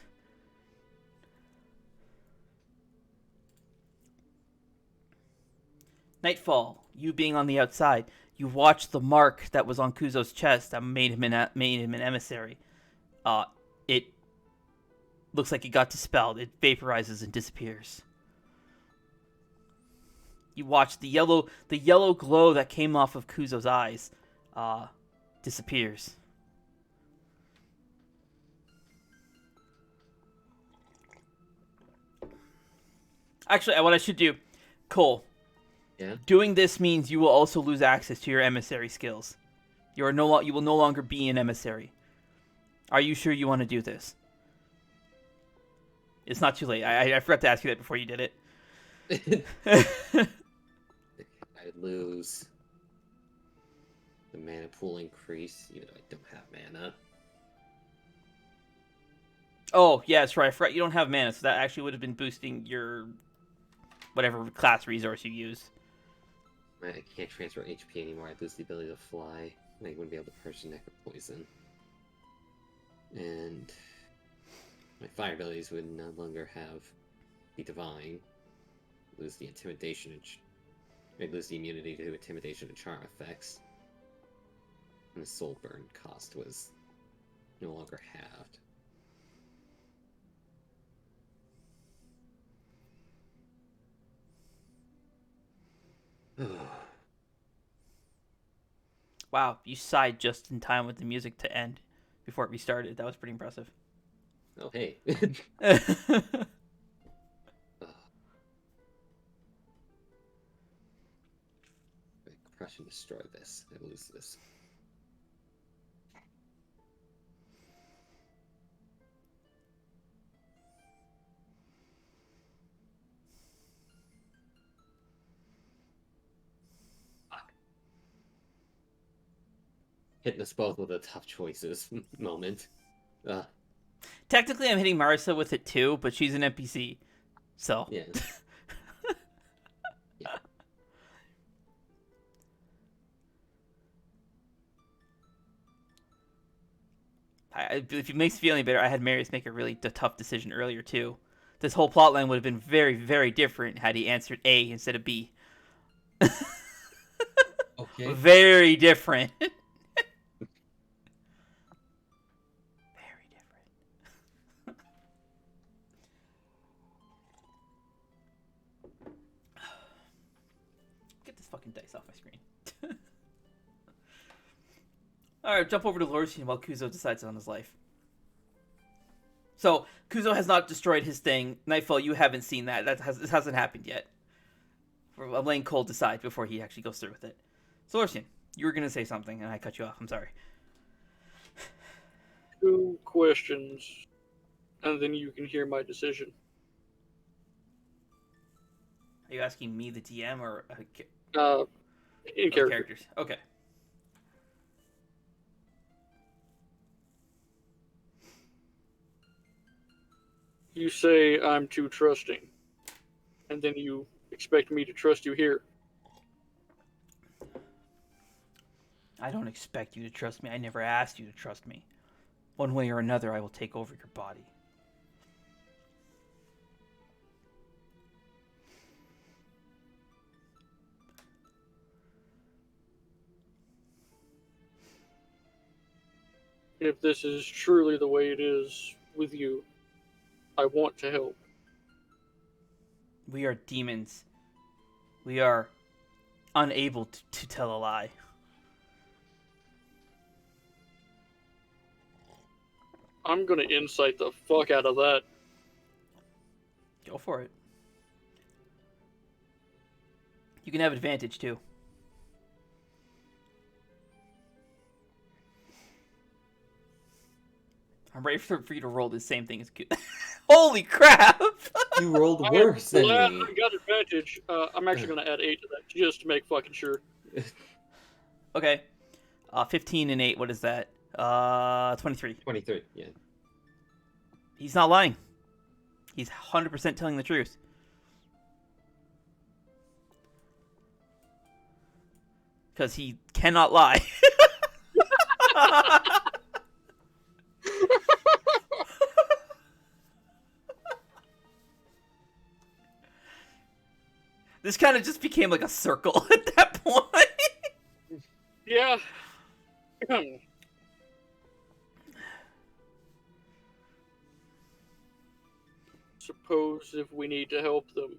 Nightfall, you being on the outside, you watch the mark that was on Kuzo's chest that made him an emissary. It looks like it got dispelled. It vaporizes and disappears. You watch the yellow glow that came off of Kuzo's eyes disappears. Actually, what I should do, Cole. Yeah. Doing this means you will also lose access to your emissary skills. You will no longer be an emissary. Are you sure you want to do this? It's not too late. I forgot to ask you that before you did it. I lose. the mana pool increase, even though I don't have mana. Oh, yeah, that's right. I forgot you don't have mana, so that actually would have been boosting your whatever class resource you use. I can't transfer HP anymore. I lose the ability to fly. I wouldn't be able to Persian Neck or Poison. And my fire abilities would no longer have the Divine. Lose the Intimidation and I lose the immunity to Intimidation and Charm effects. And the Soul Burn cost was no longer halved. Wow, you sighed just in time with the music to end before it restarted. That was pretty impressive. Oh, hey. Crush and destroy this. I lose this. Fuck. Hitting us both with a tough choices moment. Technically, I'm hitting Marissa with it too, but she's an NPC, so. Yeah. If it makes you feel any better, I had Marius make a really tough decision earlier too. This whole plotline would have been very, very different had he answered A instead of B. Okay. Very different. Very different. Get this fucking dice off my screen. Alright, jump over to Lorcian while Kuzo decides on his life. So, Kuzo has not destroyed his thing. Nightfall, you haven't seen that. This hasn't happened yet. I'm letting Cole decide before he actually goes through with it. So, Lorcian, you were going to say something, and I cut you off. I'm sorry. 2 questions, and then you can hear my decision. Are you asking me, the DM, or In character. characters? Okay. You say I'm too trusting, and then you expect me to trust you here. I don't expect you to trust me. I never asked you to trust me. One way or another, I will take over your body. If this is truly the way it is with you, I want to help. We are demons. We are unable to tell a lie. I'm gonna insight the fuck out of that. Go for it. You can have advantage, too. I'm ready for you to roll the same thing as Q. Holy crap! You rolled worse than glad me. I got advantage. I'm actually gonna add 8 to that just to make fucking sure. Okay. 15 and 8, what is that? 23. 23, yeah. He's not lying. He's 100% telling the truth. Because he cannot lie. This kind of just became like a circle at that point. Yeah. Suppose if we need to help them,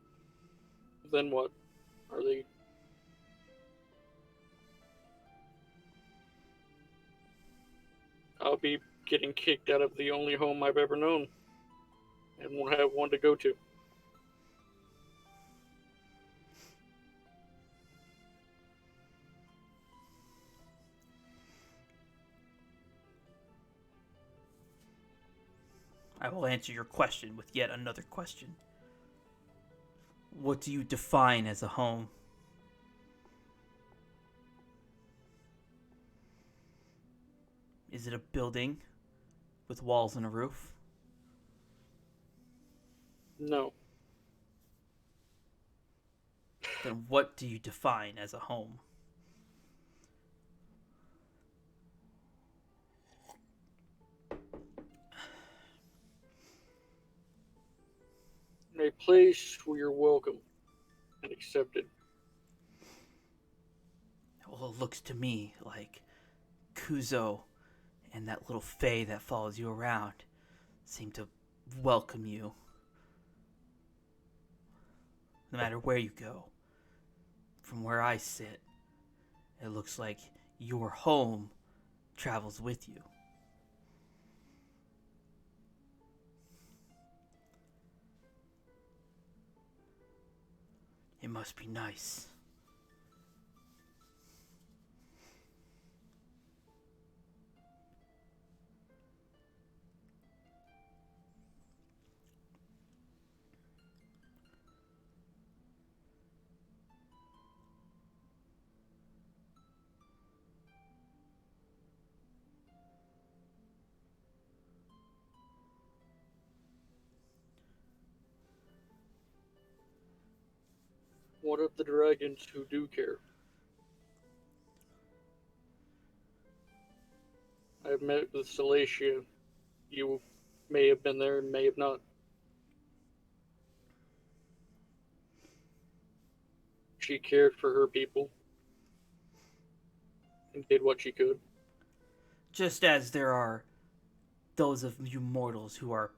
then what? Are they... I'll be getting kicked out of the only home I've ever known, and won't have one to go to. I will answer your question with yet another question. What do you define as a home? Is it a building with walls and a roof? No. Then what do you define as a home? A place where you're welcome and accepted. Well, it looks to me like Kuzo and that little fae that follows you around seem to welcome you. No matter where you go. From where I sit, it looks like your home travels with you. It must be nice. What of the dragons who do care? I've met with Elysia. You may have been there and may have not. She cared for her people and did what she could. Just as there are those of you mortals who are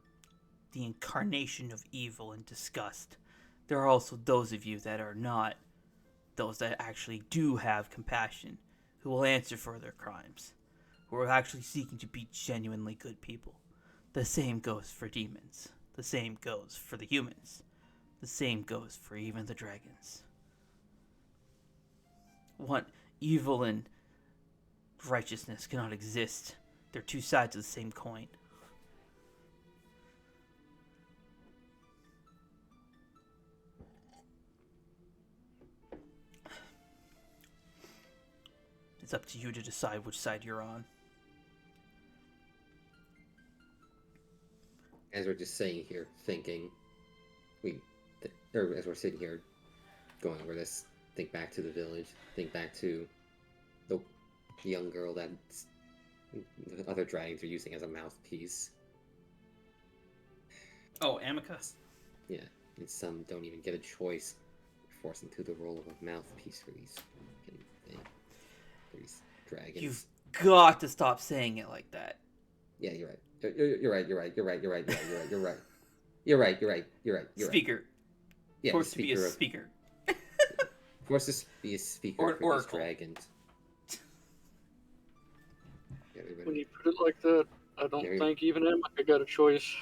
the incarnation of evil and disgust, there are also those of you that are not, those that actually do have compassion, who will answer for their crimes, who are actually seeking to be genuinely good people. The same goes for demons. The same goes for the humans. The same goes for even the dragons. What evil and righteousness cannot exist. They're two sides of the same coin. It's up to you to decide which side you're on. As we're just sitting here thinking, as we're sitting here going over this, think back to the village, think back to the young girl that the other dragons are using as a mouthpiece. Oh, Amica. Yeah, and some don't even get a choice. Force them through the role of a mouthpiece for these dragons. You've got to stop saying it like that. Yeah, you're right. You're right. Speaker. Yeah, Forced to be a speaker. Forced to be a speaker Or for oracle. these dragons. When you put it like that, I don't think even Emma got a choice.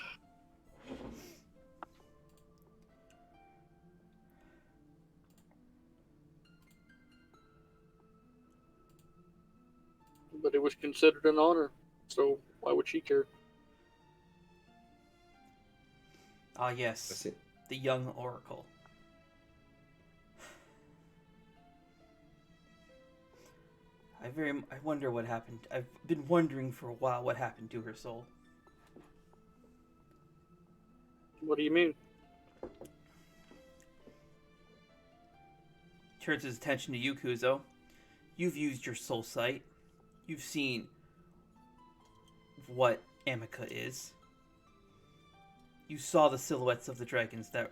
But it was considered an honor, so why would she care? Ah, yes. The young oracle. I wonder what happened. I've been wondering for a while what happened to her soul. What do you mean? Turns his attention to you, Kuzo. You've used your soul sight. You've seen what Amica is. You saw the silhouettes of the dragons that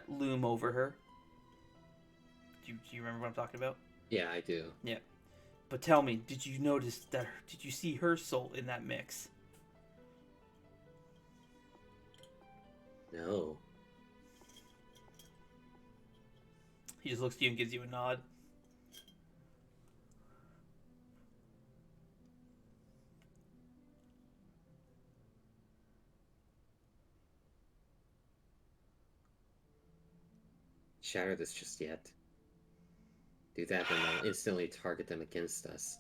loom over her. Do you remember what I'm talking about? Yeah, I do. Yeah. But tell me, did you see her soul in that mix? No. He just looks at you and gives you a nod. Shatter this just yet. Do that, then they'll instantly target them against us.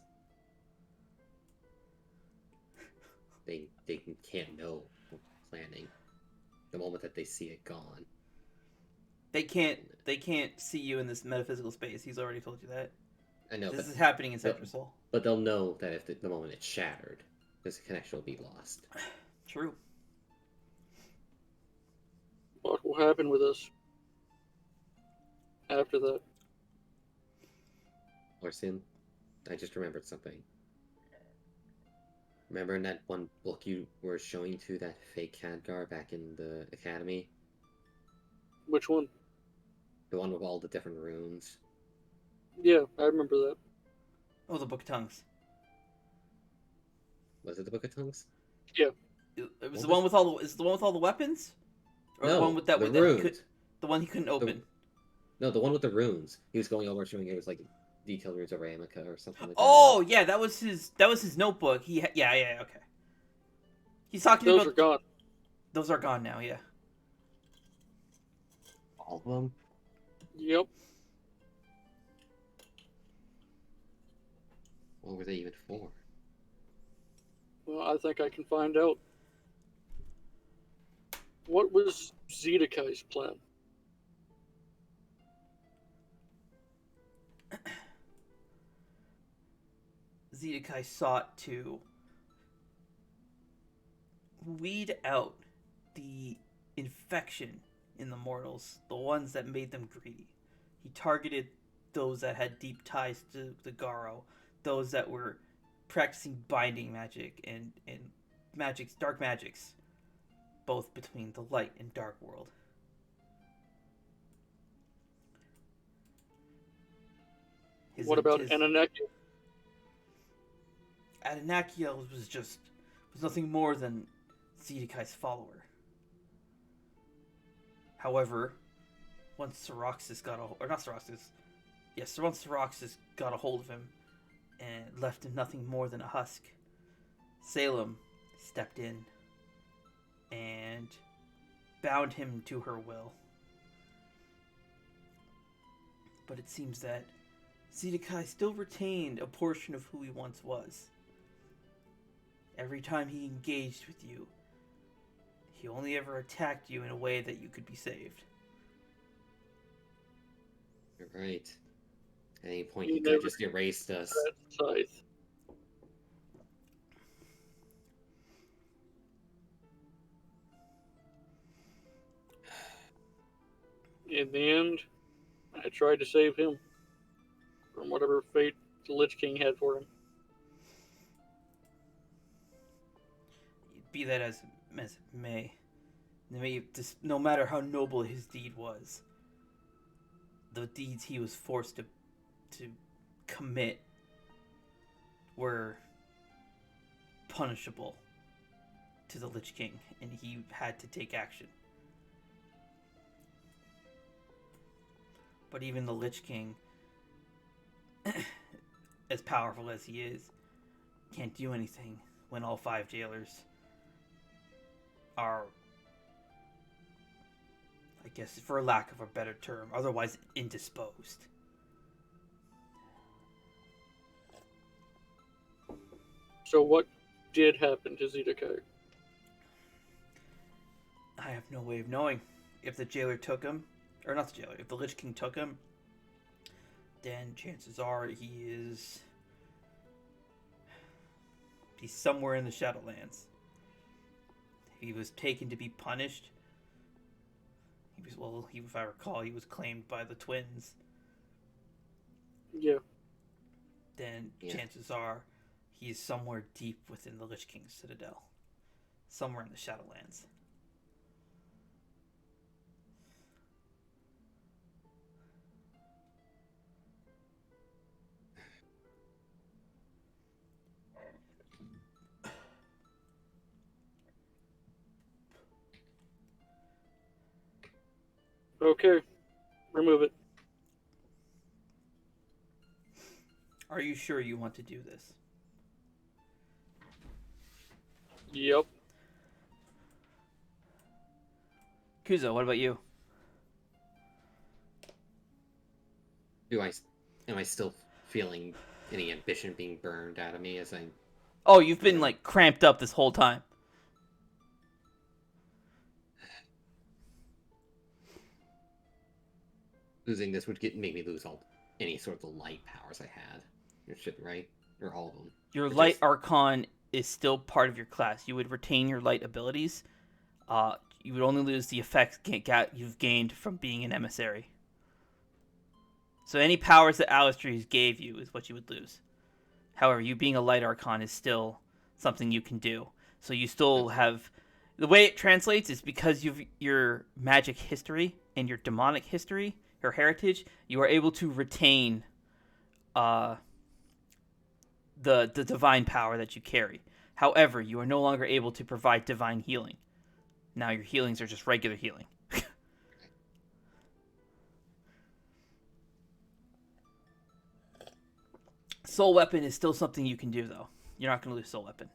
They can't know what we're planning. The moment that they see it gone. They can't see you in this metaphysical space. He's already told you that. I know, This is happening in but, Central Soul. but they'll know that if the moment it's shattered, this connection will be lost. True. What will happen with us after that? Lorcian, I just remembered something. Remember in that one book you were showing to that fake Khadgar back in the academy? Which one? The one with all the different runes? Yeah, I remember that. Oh, the Book of Tongues. Was it the Book of Tongues? Yeah. It was What the one was- with all the. Is it the one with all the weapons? Or the No, one with that the with that he runes. could. The one he couldn't open. No, the one with the runes. He was going over showing it was like detailed runes over Amica or something like Oh yeah, that was his. That was his notebook. Yeah, okay. He's talking Those about. are gone. Those are gone now. Yeah. that. All of them? Yep. What were they even for? Well, I think I can find out. What was Zedekai's plan? Zedekai sought to weed out the infection in the mortals, the ones that made them greedy. He targeted those that had deep ties to the Garo, those that were practicing binding magic and magics, dark magics, both between the light and dark world. What about Ananakia? Adanakiel was nothing more than Zedekai's follower. However, once Syroxis got once Syroxis got a hold of him and left him nothing more than a husk, Salem stepped in and bound him to her will. But it seems that Zedekai still retained a portion of who he once was. Every time he engaged with you, he only ever attacked you in a way that you could be saved. You're right. At any point, You he could never have just erased us. That scythe. In the end, I tried to save him from whatever fate the Lich King had for him. Be that as it may, no matter how noble his deed was, the deeds he was forced to commit were punishable to the Lich King, and he had to take action. But even the Lich King, as powerful as he is, can't do anything when all 5 jailers are, I guess, for lack of a better term, otherwise indisposed. So what did happen to Zedekai? I have no way of knowing. If the jailer took him, or not the jailer, if the Lich King took him, then chances are he's somewhere in the Shadowlands. He was taken to be punished. If I recall, he was claimed by the twins. Yeah. Then chances are he's somewhere deep within the Lich King's citadel. Somewhere in the Shadowlands. Okay. Remove it. Are you sure you want to do this? Yep. Kuzo, what about you? Am I still feeling any ambition being burned out of me as I'm... Oh, you've been, like, cramped up this whole time. Losing this would make me lose all any sort of light powers I had. It should, right? Or all of them. Your Or light just- archon is still part of your class. You would retain your light abilities. You would only lose the effects you've gained from being an emissary. So any powers that Alistries gave you is what you would lose. However, you being a light archon is still something you can do. So you still have... The way it translates is because of your magic history and your demonic history, your heritage, you are able to retain the divine power that you carry. However, you are no longer able to provide divine healing. Now your healings are just regular healing. Soul Weapon is still something you can do, though. You're not going to lose Soul Weapon.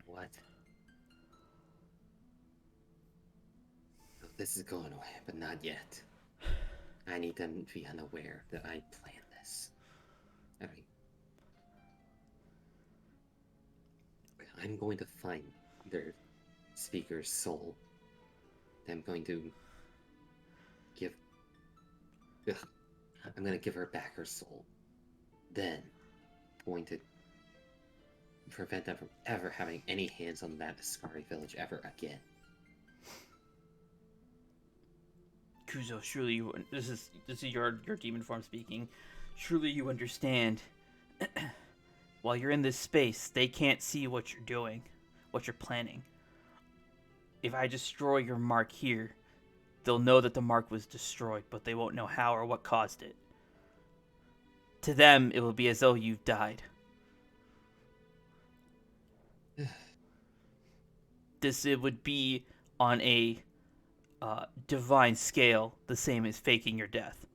What? This is going away, but not yet. I need them to be unaware that I planned this. I mean, I'm going to find their speaker's soul. I'm going to give... Ugh, I'm going to give her back her soul. Then, I'm going to prevent them from ever having any hands on that Ascari village ever again. Kuzo, surely you... This is your demon form speaking. Surely you understand. While you're in this space, they can't see what you're doing, what you're planning. If I destroy your mark here, they'll know that the mark was destroyed, but they won't know how or what caused it. To them, it will be as though you've died. It would be on a divine scale, the same as faking your death.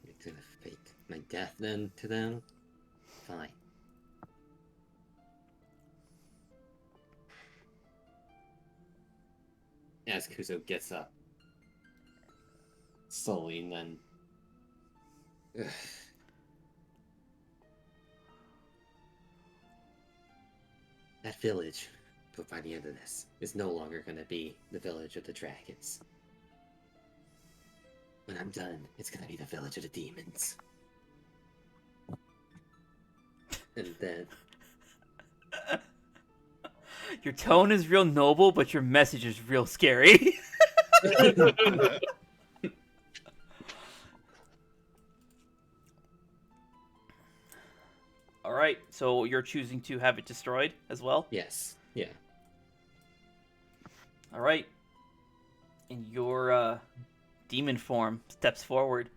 You're gonna fake my death then to them? Fine. As Kuzo gets up slowly and then... Ugh. That village, but by the end of this, is no longer going to be the village of the dragons. When I'm done, it's going to be the village of the demons. And then... Your tone is real noble, but your message is real scary. Alright, so you're choosing to have it destroyed as well? Yes, yeah. Alright. And your demon form steps forward,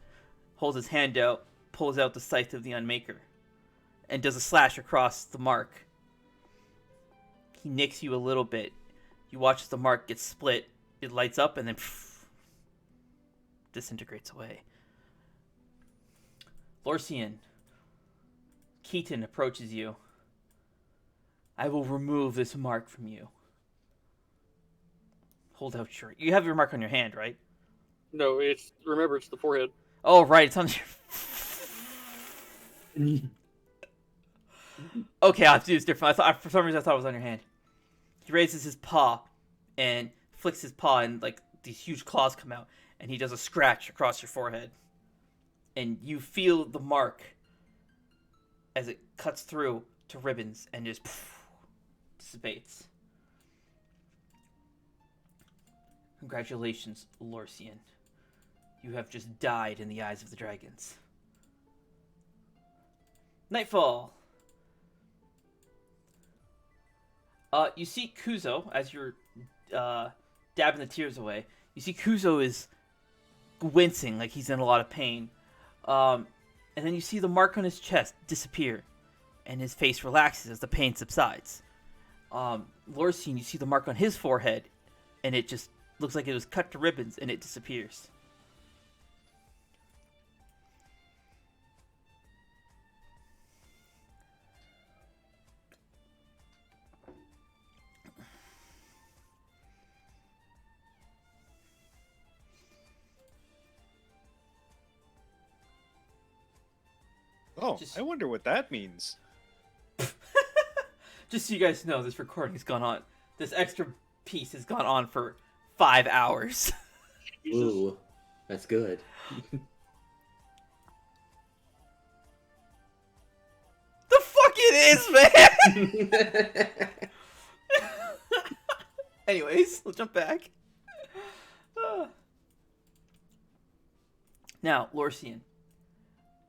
holds his hand out, pulls out the scythe of the Unmaker, and does a slash across the mark. He nicks you a little bit. You watch as the mark gets split. It lights up and then disintegrates away. Lorcian, Keaton approaches you. I will remove this mark from you. Hold out your... You have your mark on your hand, right? No, remember, it's the forehead. Oh, right, it's on your... Okay, I'll have to do this different. For some reason, I thought it was on your hand. He raises his paw and flicks his paw, and like these huge claws come out, and he does a scratch across your forehead. And you feel the mark as it cuts through to ribbons and just dissipates. Congratulations, Lorcian. You have just died in the eyes of the dragons. Nightfall. You see Kuzo, as you're dabbing the tears away, you see Kuzo is wincing like he's in a lot of pain. And then you see the mark on his chest disappear, and his face relaxes as the pain subsides. Lorcian, you see the mark on his forehead, and it just looks like it was cut to ribbons, and it disappears. Oh, I wonder what that means. Just so you guys know, this recording has gone on. This extra piece has gone on for 5 hours. Jesus. Ooh, that's good. The fuck it is, man! Anyways, we'll jump back. Now, Lorcian,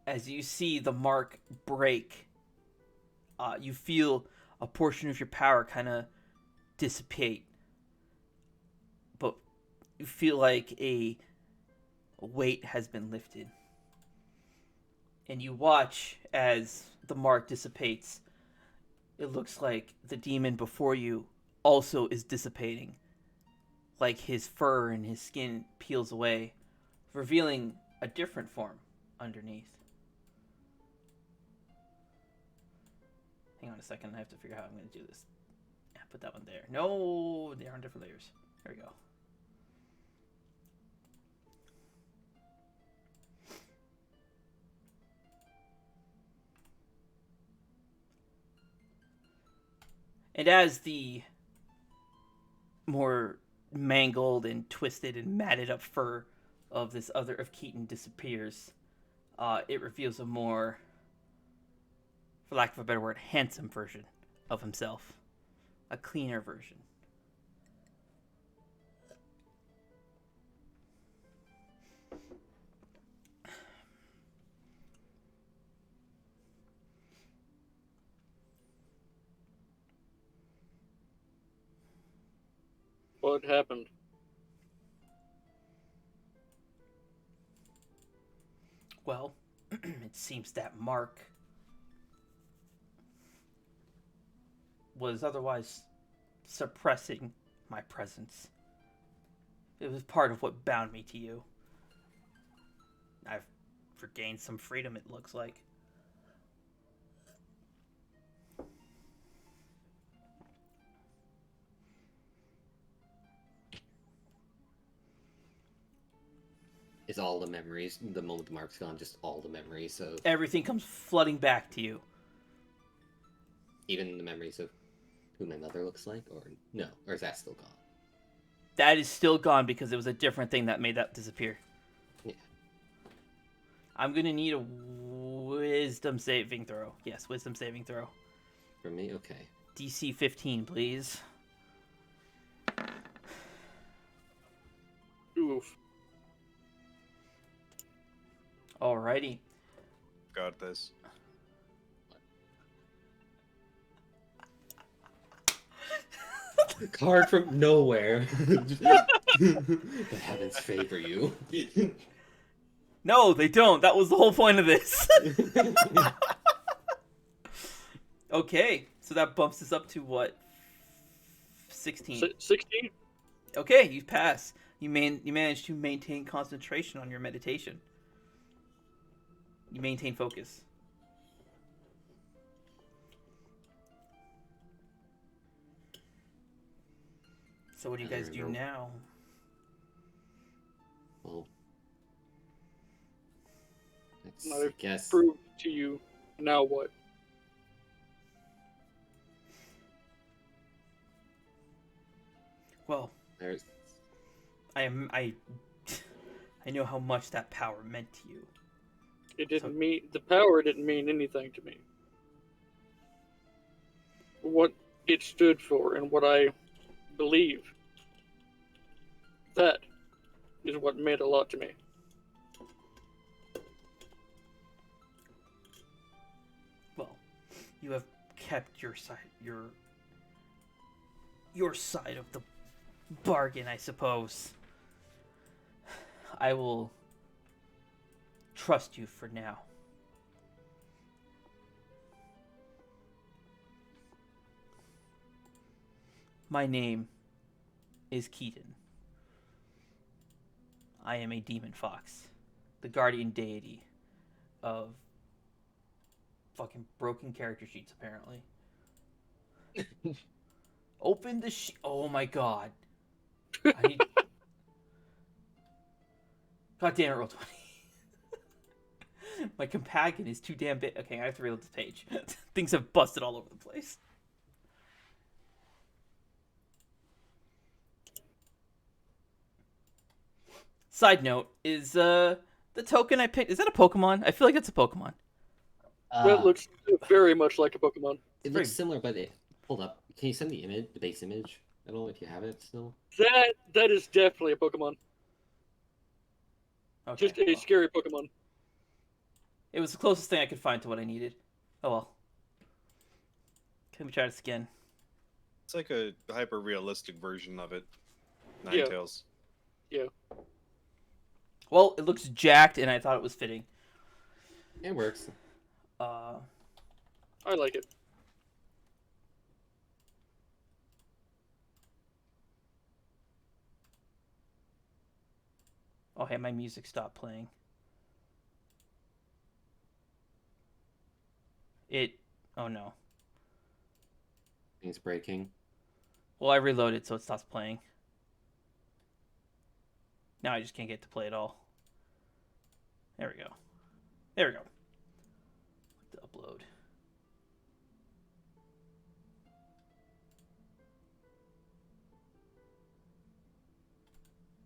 as you see the mark break, you feel a portion of your power kind of dissipate. But you feel like a weight has been lifted. And you watch as the mark dissipates. It looks like the demon before you also is dissipating. Like his fur and his skin peels away, revealing a different form underneath. Hang on a second, I have to figure out how I'm going to do this. Yeah, put that one there. No, they are on different layers. There we go. And as the more mangled and twisted and matted up fur of this other of Keaton disappears, it reveals a more, for lack of a better word, handsome version of himself. A cleaner version. What happened? Well, it seems that Mark was otherwise suppressing my presence. It was part of what bound me to you. I've regained some freedom, it looks like. Is all the memories, the moment the mark's gone, just all the memories of... Everything comes flooding back to you. Even the memories of who my mother looks like? Or no? Or is that still gone? That is still gone because it was a different thing that made that disappear. Yeah. I'm going to need a wisdom saving throw. Yes, wisdom saving throw. For me? Okay. DC 15, please. Oof. Alrighty. Got this. A card from nowhere. The heavens favor you. No, they don't. That was the whole point of this. Okay, so that bumps us up to what? 16. 16? Okay, you pass. You manage to maintain concentration on your meditation. You maintain focus. So what do you guys do now? Well, let's I guess. prove to you. Now what? Well, There's... I know how much that power meant to you. It didn't mean the power didn't mean anything to me. What it stood for and what I believe. That is what meant a lot to me. Well, you have kept your side, your side of the bargain, I suppose. I will trust you for now. My name is Keaton. I am a demon fox, the guardian deity of fucking broken character sheets, apparently. Open the sheet. Oh my god. I need... God damn it, roll 20. My companion is too damn big. Okay, I have to reload this page. Things have busted all over the place. Side note is the token I picked. Is that a Pokemon? I feel like it's a Pokemon. That looks very much like a Pokemon. It looks similar, but hold up. Can you send the image, the base image, at all if you have it still? That is definitely a Pokemon. Okay, Just a scary Pokemon. It was the closest thing I could find to what I needed. Oh well. Can we try this again? It's like a hyper realistic version of it. Yeah. Ninetales. Yeah. Well, it looks jacked, and I thought it was fitting. It works. I like it. Oh, hey, my music stopped playing. Oh no. It's breaking. Well, I reloaded, so it stops playing. Now I just can't get to play at all. There we go. There we go. To upload.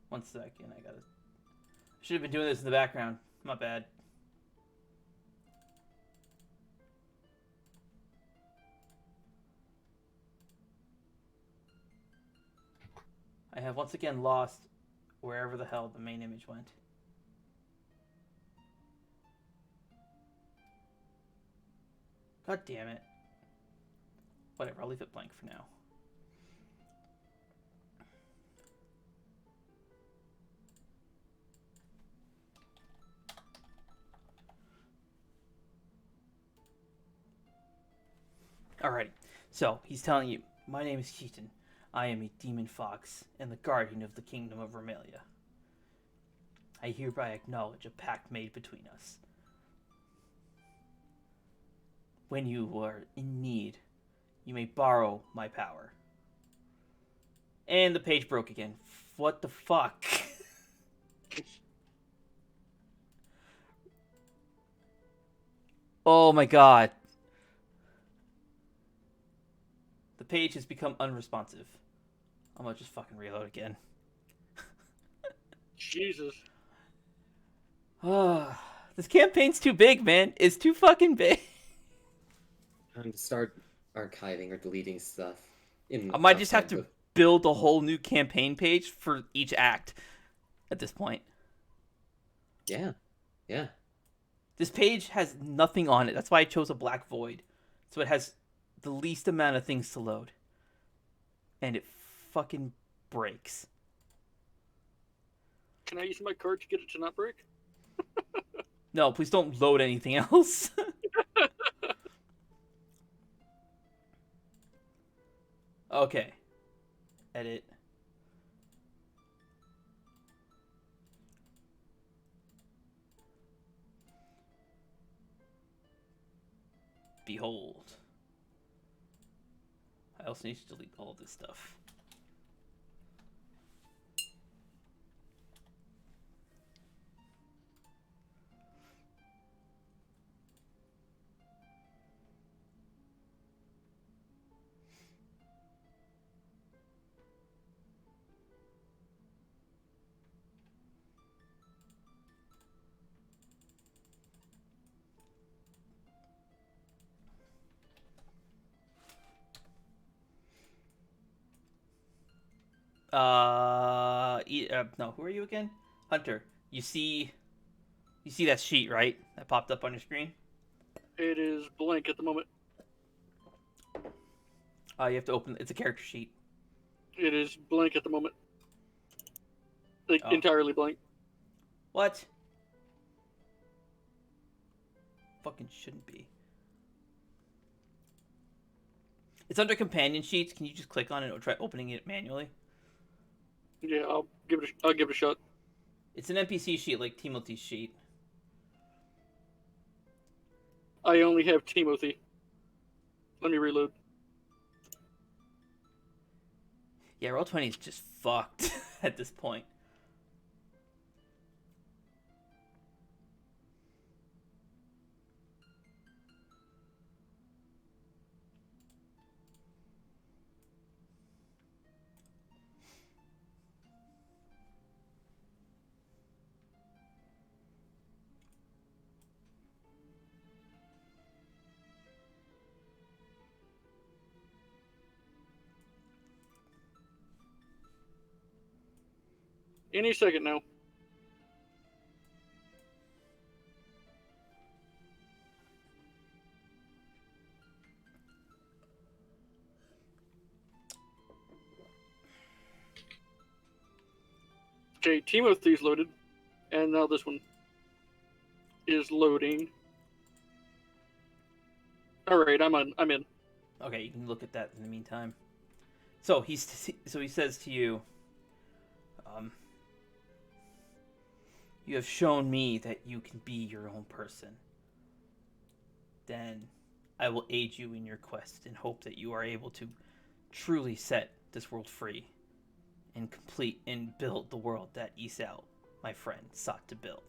One second, I gotta. Should have been doing this in the background. My bad. I have once again lost wherever the hell the main image went. God damn it. Whatever, I'll leave it blank for now. Alrighty, so he's telling you, my name is Keaton. I am a demon fox and the guardian of the kingdom of Remilia. I hereby acknowledge a pact made between us. When you are in need, you may borrow my power. And the page broke again. What the fuck? Oh my god. The page has become unresponsive. I'm gonna just fucking reload again. Jesus. This campaign's too big, man. It's too fucking big. Time to start archiving or deleting stuff. I might just have outside to build a whole new campaign page for each act at this point. Yeah. Yeah. This page has nothing on it. That's why I chose a black void. So it has the least amount of things to load. And it fucking breaks. Can I use my card to get it to not break? No, please don't load anything else. Okay. Edit. Behold. I also need to delete all of this stuff. No, who are you again? Hunter. You see that sheet, right? That popped up on your screen? It is blank at the moment. You have to open, it's a character sheet. It is blank at the moment. Like, Oh. entirely blank. What? Fucking shouldn't be. It's under companion sheets. Can you just click on it or try opening it manually? Yeah, I'll give it a shot. It's an NPC sheet like Timothy's sheet. I only have Timothy. Let me reload. Yeah, Roll20 is just fucked at this point. Any second now. Okay, Team of Thieves loaded, and now this one is loading. All right, I'm in. Okay, you can look at that in the meantime. So he says to you, you have shown me that you can be your own person. Then I will aid you in your quest and hope that you are able to truly set this world free and complete and build the world that Esau, my friend, sought to build.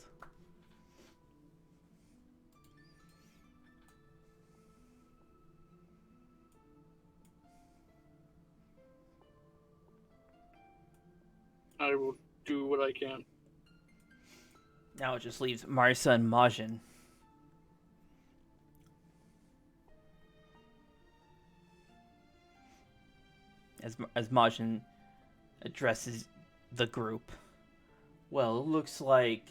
I will do what I can. Now it just leaves Marisa and Majin. As Majin addresses the group. Well, it looks like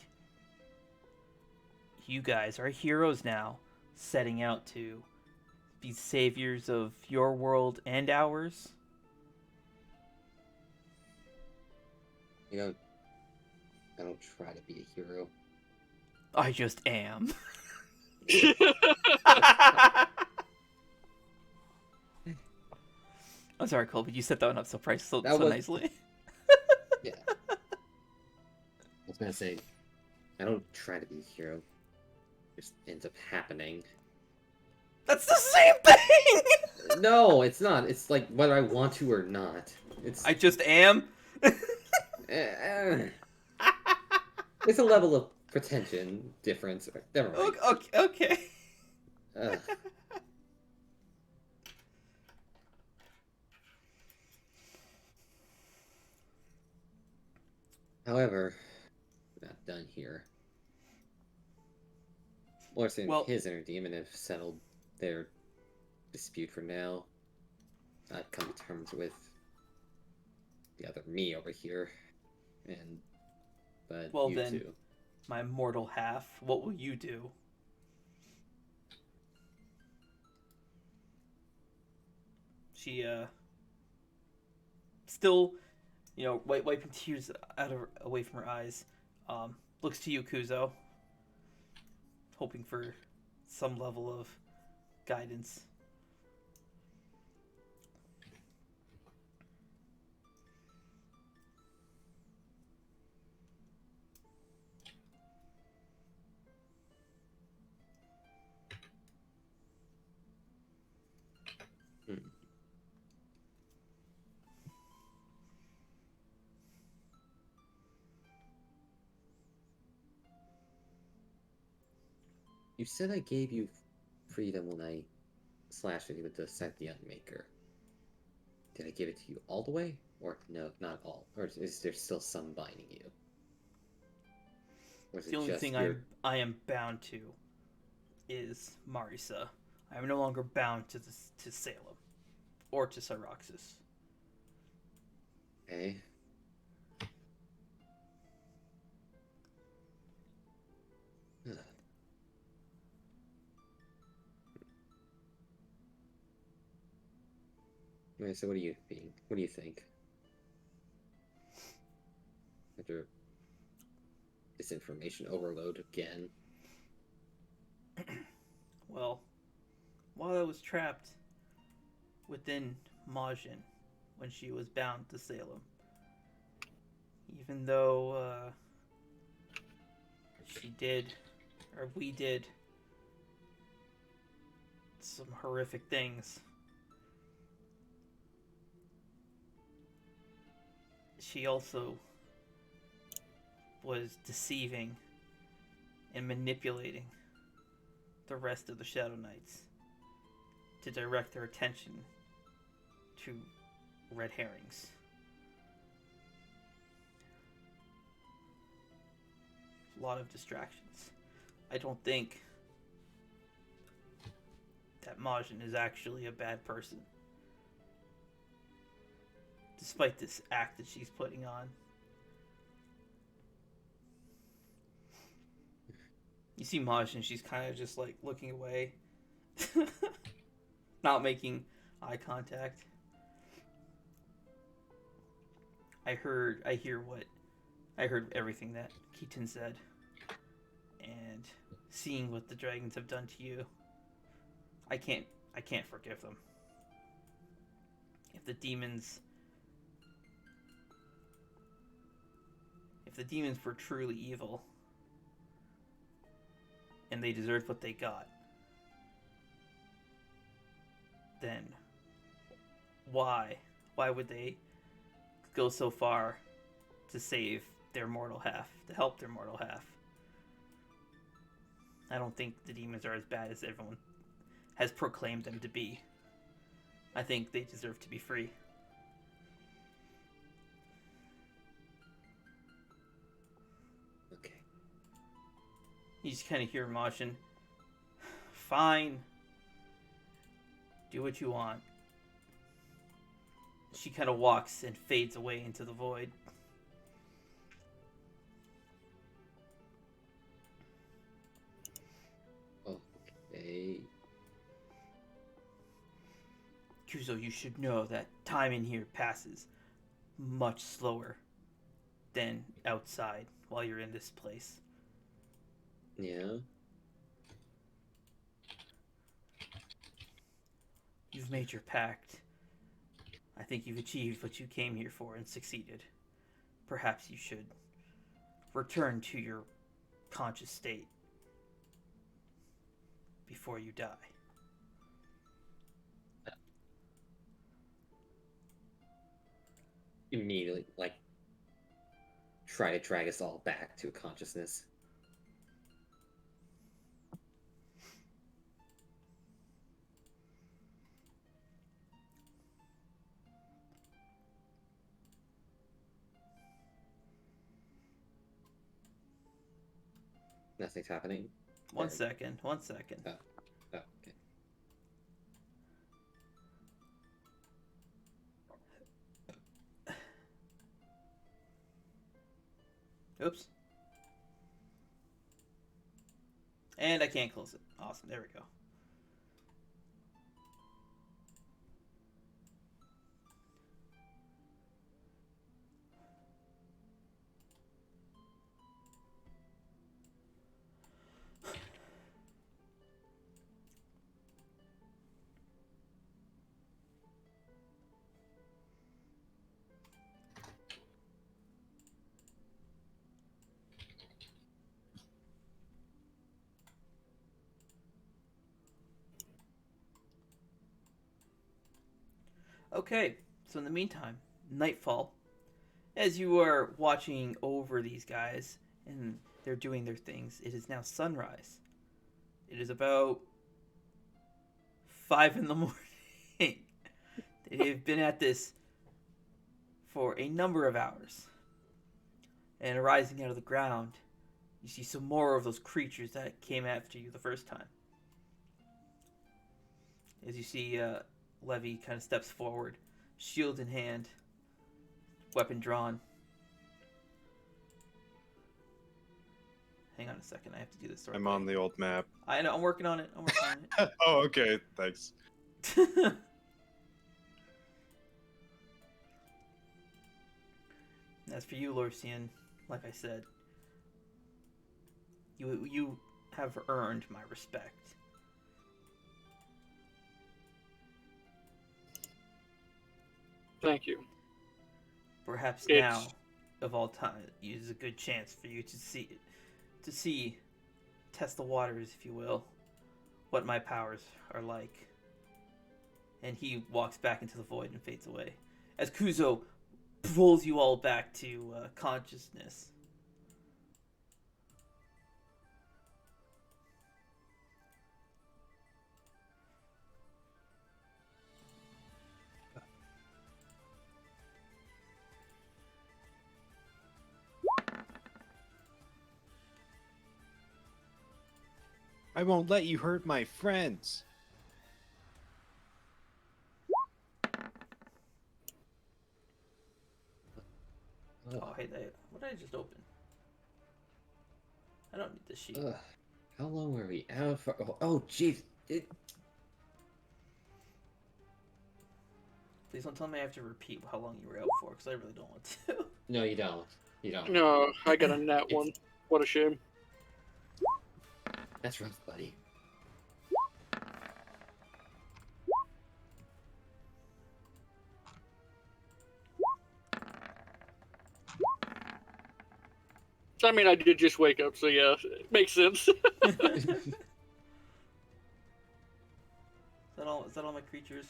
you guys are heroes now, setting out to be saviors of your world and ours. You know, I don't try to be a hero. I just am. I'm sorry, Colby. You set that one up so nicely. Yeah. I was gonna say, I don't try to be a hero. It just ends up happening. That's the same thing! No, it's not. It's like whether I want to or not. It's I just am? it's a level of pretension difference. Never mind. Okay. Ugh. However, we're not done here. Lorcian and his inner demon have settled their dispute for now. I've come to terms with the other me over here, but well, you then, two. My mortal half, what will you do? She still, wiping tears away from her eyes, looks to you, Kuzo, hoping for some level of guidance. You said I gave you freedom when I slashed you with the Sentient Maker. Did I give it to you all the way? Or no, not all? Or is there still some binding you? Or is The it only just thing I am bound to is Marisa. I am no longer bound to Salem or to Syroxis. Okay. Okay, so what do you think? After this information overload again. Well, while I was trapped within Majin when she was bound to Salem, even though we did some horrific things, she also was deceiving and manipulating the rest of the Shadow Knights to direct their attention to red herrings. A lot of distractions. I don't think that Majin is actually a bad person, despite this act that she's putting on. You see Maj, and she's kind of just like looking away, not making eye contact. I heard everything that Keaton said, and seeing what the dragons have done to you, I can't forgive them. If the demons were truly evil, and they deserved what they got, then why would they go so far to save their mortal half, to help their mortal half? I don't think the demons are as bad as everyone has proclaimed them to be. I think they deserve to be free. Okay. You just kind of hear Moshin. Fine. Do what you want. She kind of walks and fades away into the void. Okay. Kuzo, you should know that time in here passes much slower than outside while you're in this place. Yeah. You've made your pact. I think you've achieved what you came here for and succeeded. Perhaps you should return to your conscious state before you die. Immediately, like, try to drag us all back to consciousness. Nothing's happening. One second. Oh, okay. Oops. And I can't close it. Awesome. There we go. Okay, so in the meantime, nightfall. As you are watching over these guys and they're doing their things, it is now sunrise. It is about 5 in the morning. They've been at this for a number of hours. And rising out of the ground, you see some more of those creatures that came after you the first time. As you see, Levy kind of steps forward, shield in hand, weapon drawn. Hang on a second, I have to do this. I'm on the old map. I know, I'm working on it. Oh, okay, thanks. As for you, Lorcian, like I said, you have earned my respect. Thank you. Perhaps now, of all time, is a good chance for you to see, test the waters, if you will, what my powers are like. And he walks back into the void and fades away. As Kuzo pulls you all back to consciousness. I won't let you hurt my friends. Oh, hey, what did I just open? I don't need this sheet. Ugh. How long were we out for? Oh, jeez. Please don't tell me I have to repeat how long you were out for, because I really don't want to. No, you don't. You don't. No, I got a nat one. What a shame. That's rough, buddy. I mean, I did just wake up, so yeah, it makes sense. Is that all my creatures?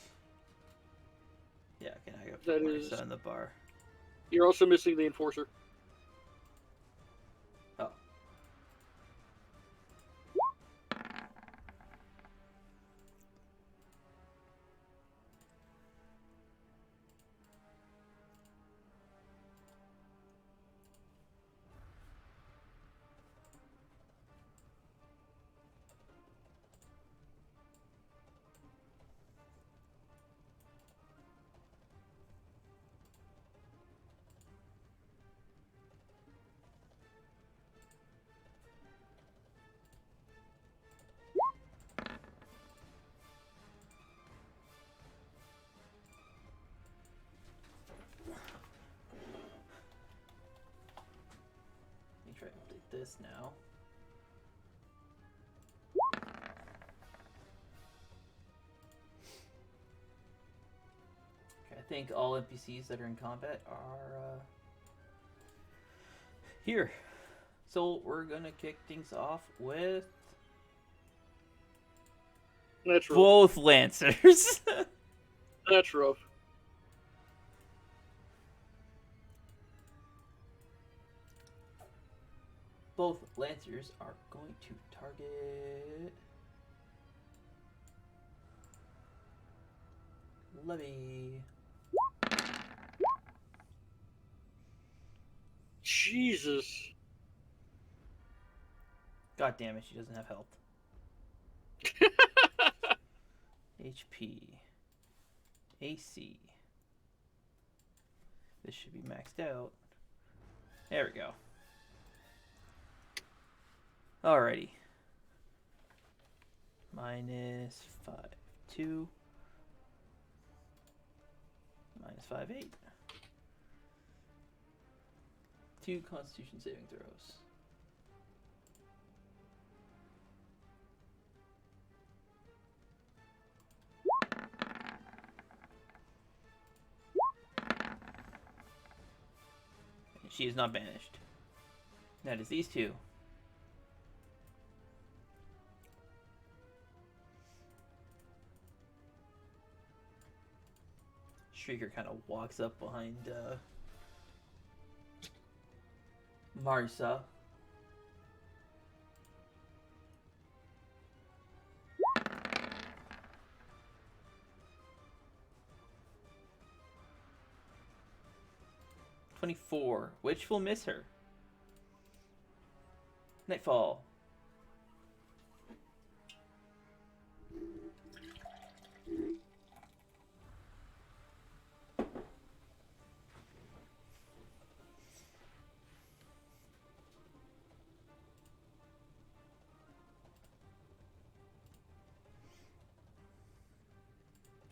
Yeah, okay, I got That Marisa is- in the bar. You're also missing the enforcer. Oh. Let me try to update this now. Okay, I think all NPCs that are in combat are here. So we're gonna kick things off with That's rough. both Lancers. That's rough. Both Lancers are going to target Levy. Jesus. God damn it, she doesn't have health. HP. AC. This should be maxed out. There we go. Alrighty. Minus 5, 2. Minus 5, 8. 2 Constitution saving throws. And she is not banished. That is these two. Shrieker kind of walks up behind Marisa. "24, which will miss her. Nightfall.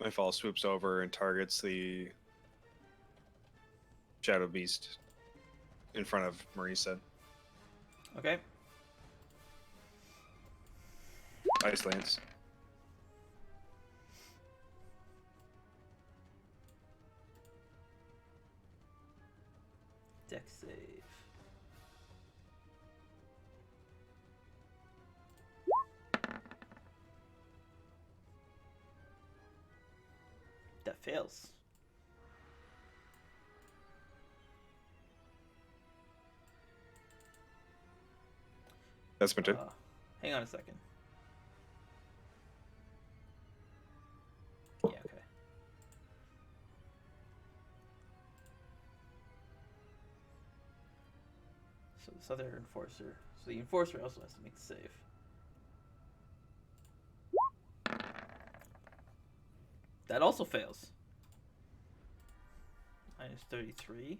Nightfall swoops over and targets the Shadow Beast in front of Marisa. Okay. Ice Lance. Dex save. That fails. That's my turn. Hang on a second. Yeah, okay. So this other enforcer. So the enforcer also has to make the save. That also fails. Minus 33. And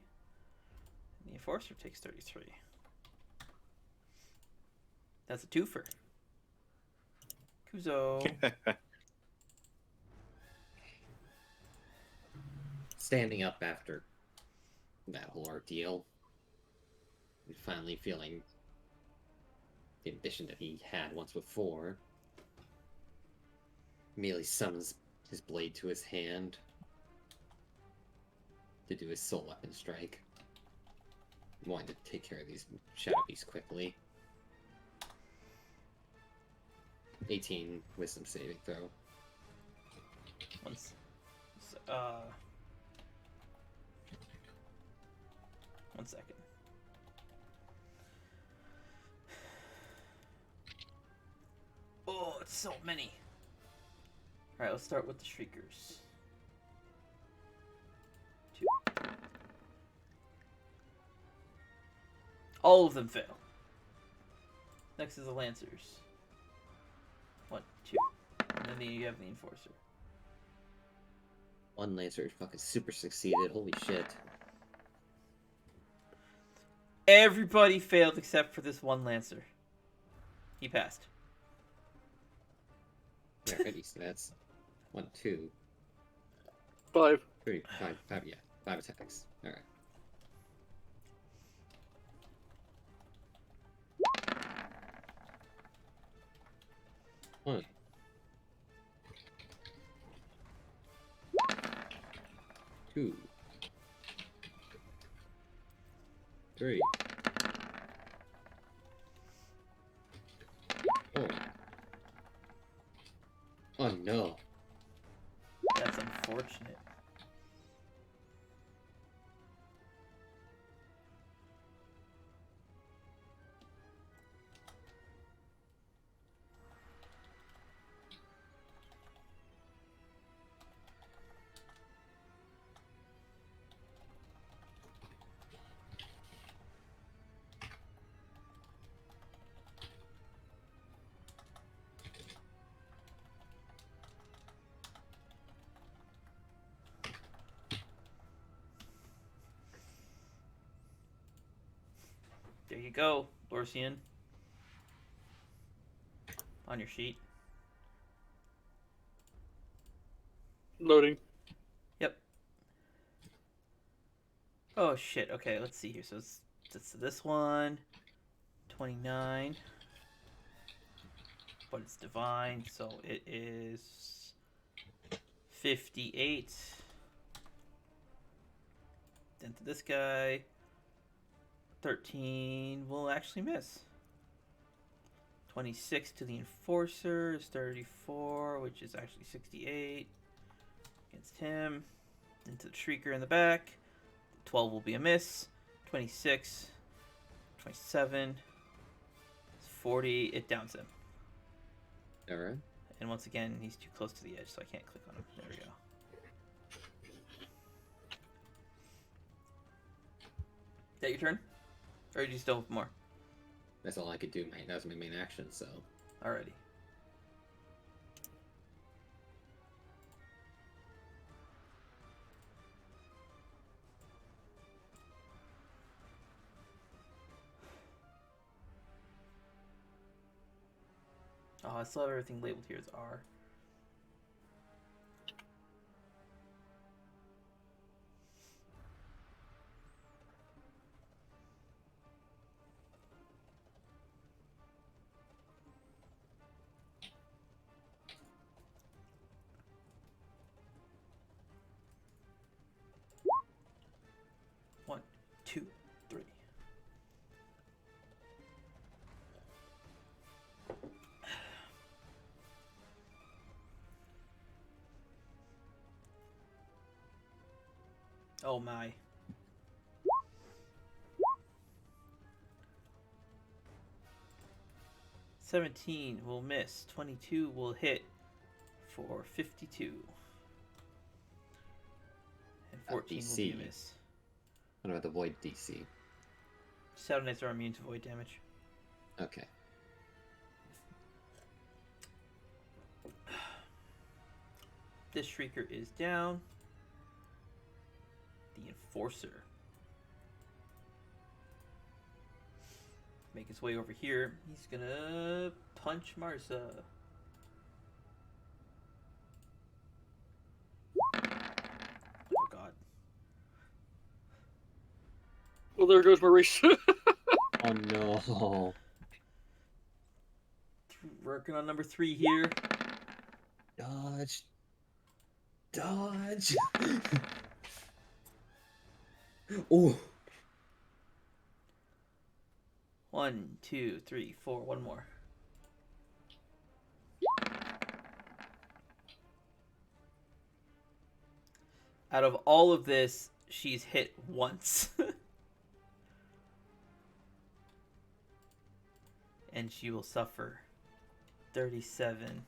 the enforcer takes 33. That's a twofer. Kuzo. Standing up after that whole ordeal, and finally feeling the ambition that he had once before, immediately summons his blade to his hand to do his soul weapon strike. Wanting to take care of these shadow beasts quickly. 18 wisdom saving throw. One second. Oh, it's so many. Alright, let's start with the Shriekers. 2. All of them fail. Next is the Lancers. 1, 2. And then you have the Enforcer. One Lancer fucking super succeeded. Holy shit. Everybody failed except for this one Lancer. He passed. Alrighty, so that's 1, 2, 5. 3, 5, yeah. 5 attacks. Alright. One. 2. 3. 4. Oh no. That's unfortunate. There you go, Lorcian. On your sheet. Loading. Yep. Oh shit. Okay, let's see here. So it's this one. 29. But it's divine, so it is 58. Then to this guy. 13 will actually miss. 26 to the Enforcer is 34, which is actually 68 against him. Into the Shrieker in the back. 12 will be a miss. 26, 27, 40. It downs him. Alright. And once again, he's too close to the edge, so I can't click on him. There we go. Is that your turn? Or do you still have more? That's all I could do, mate. That was my main action, so. Alrighty. Oh, I still have everything labeled here as R. One, two, three. Oh my. $17 will miss. 22 will hit for 52. And 14 will be a DC. miss. What about the Void DC? Shadow Knights are immune to void damage. Okay. This Shrieker is down. The Enforcer. Make his way over here. He's gonna punch Marza. Well, there goes Marisa. Oh no. Working on number 3 here. Dodge. Dodge. Oh. 1, 2, 3, 4. One more. Out of all of this, she's hit once. And she will suffer 37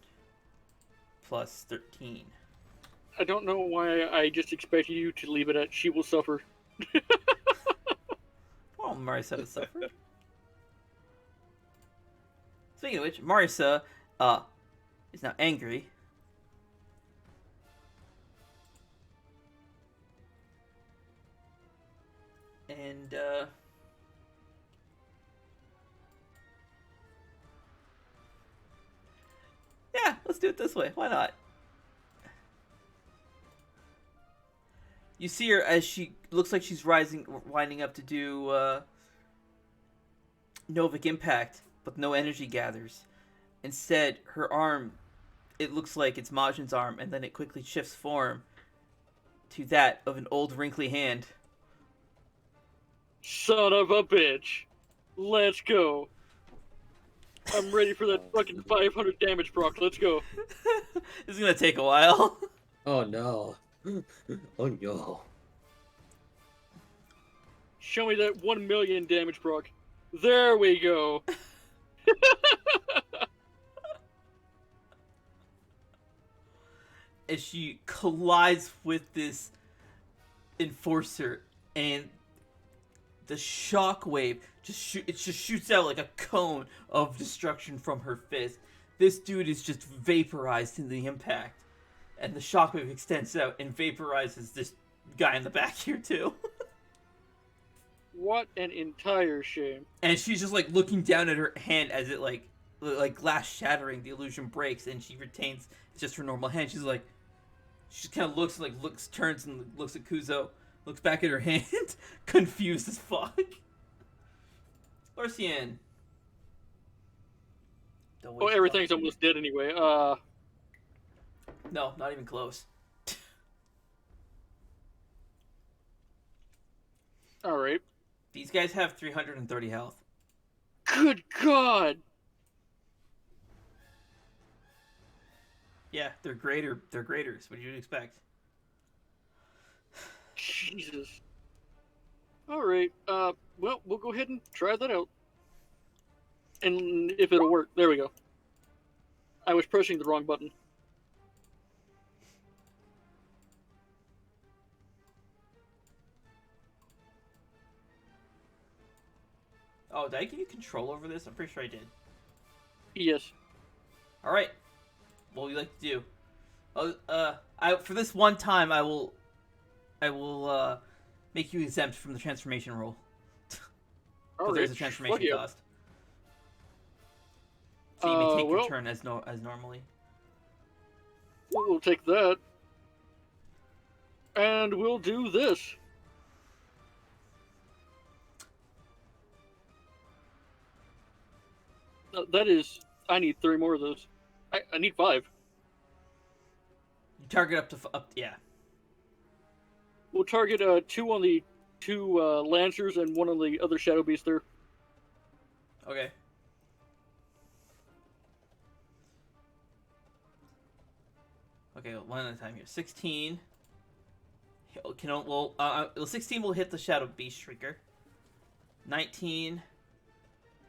plus 13. I don't know why I just expected you to leave it at she will suffer. Oh, Marisa has suffered. Speaking of which, Marisa is now angry. And yeah, let's do it this way. Why not? You see her as she looks like she's winding up to do Novic Impact, but no energy gathers. Instead, her arm, it looks like it's Majin's arm, and then it quickly shifts form to that of an old wrinkly hand. Son of a bitch. Let's go. I'm ready for that fucking 500 damage proc. Let's go. This is gonna take a while. Oh no. Oh no. Show me that 1 million damage proc. There we go. As she collides with this enforcer, and the shockwave just shoots out like a cone of destruction from her fist. This dude is just vaporized in the impact, and the shockwave extends out and vaporizes this guy in the back here too. What an entire shame. And she's just like looking down at her hand as it like glass shattering, the illusion breaks, and she retains just her normal hand. She's like, she just kind of looks, turns and looks at Kuzo, looks back at her hand, confused as fuck. Lorcian. Oh, everything's almost dead anyway. No, not even close. Alright. These guys have 330 health. Good God! Yeah, they're greater. They're graders. What do you expect? Jesus. Alright, well, we'll go ahead and try that out. And if it'll work. There we go. I was pressing the wrong button. Oh, did I give you control over this? I'm pretty sure I did. Yes. Alright. What would you like to do? For this one time, I will make you exempt from the transformation rule. But there's a transformation cost. So you may take your turn as normally. We'll take that. And we'll do this. That is... I need 3 more of those. I need 5. You target up, yeah. We'll target 2 on the 2 Lancers and 1 on the other Shadow Beast there. Okay. Okay, one at a time here. 16. 16 will hit the Shadow Beast Shrieker. 19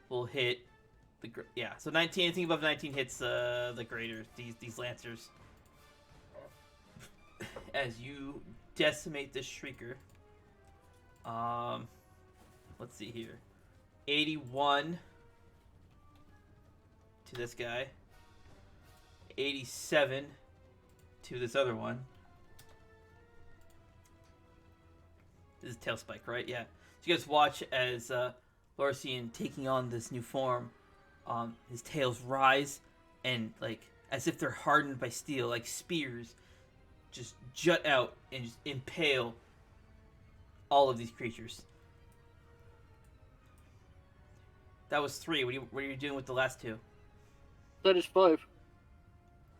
will hit the so 19. Anything above 19 hits the Graders. These Lancers. As you decimate this Shrieker. Let's see here. 81 to this guy. 87 to this other one. This is Tailspike, right? Yeah. So you guys watch as Lorcian taking on this new form. His tails rise and, like, as if they're hardened by steel, like spears, just jut out and just impale all of these creatures. That was 3. What are you doing with the last 2? That is 5.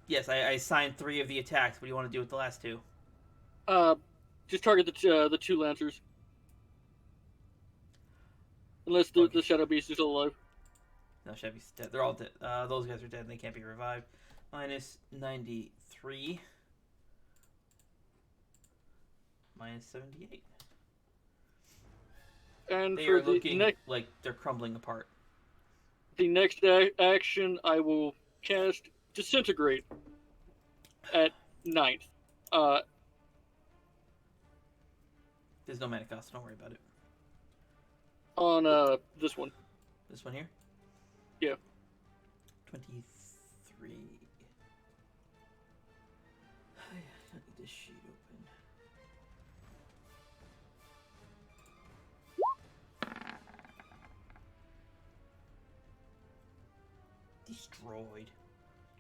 Yes, I assigned 3 of the attacks. What do you want to do with the last 2? Just target the 2 lancers. Unless the, Okay. the Shadow Beast is still alive. No, Chevy's dead. They're all dead. Those guys are dead and they can't be revived. Minus 93. Minus 78. And They for are the looking next like they're crumbling apart. action, I will cast Disintegrate at 9th. There's no mana cost. Don't worry about it. On this one. This one here? Yeah. 23. I need this sheet open. Destroyed.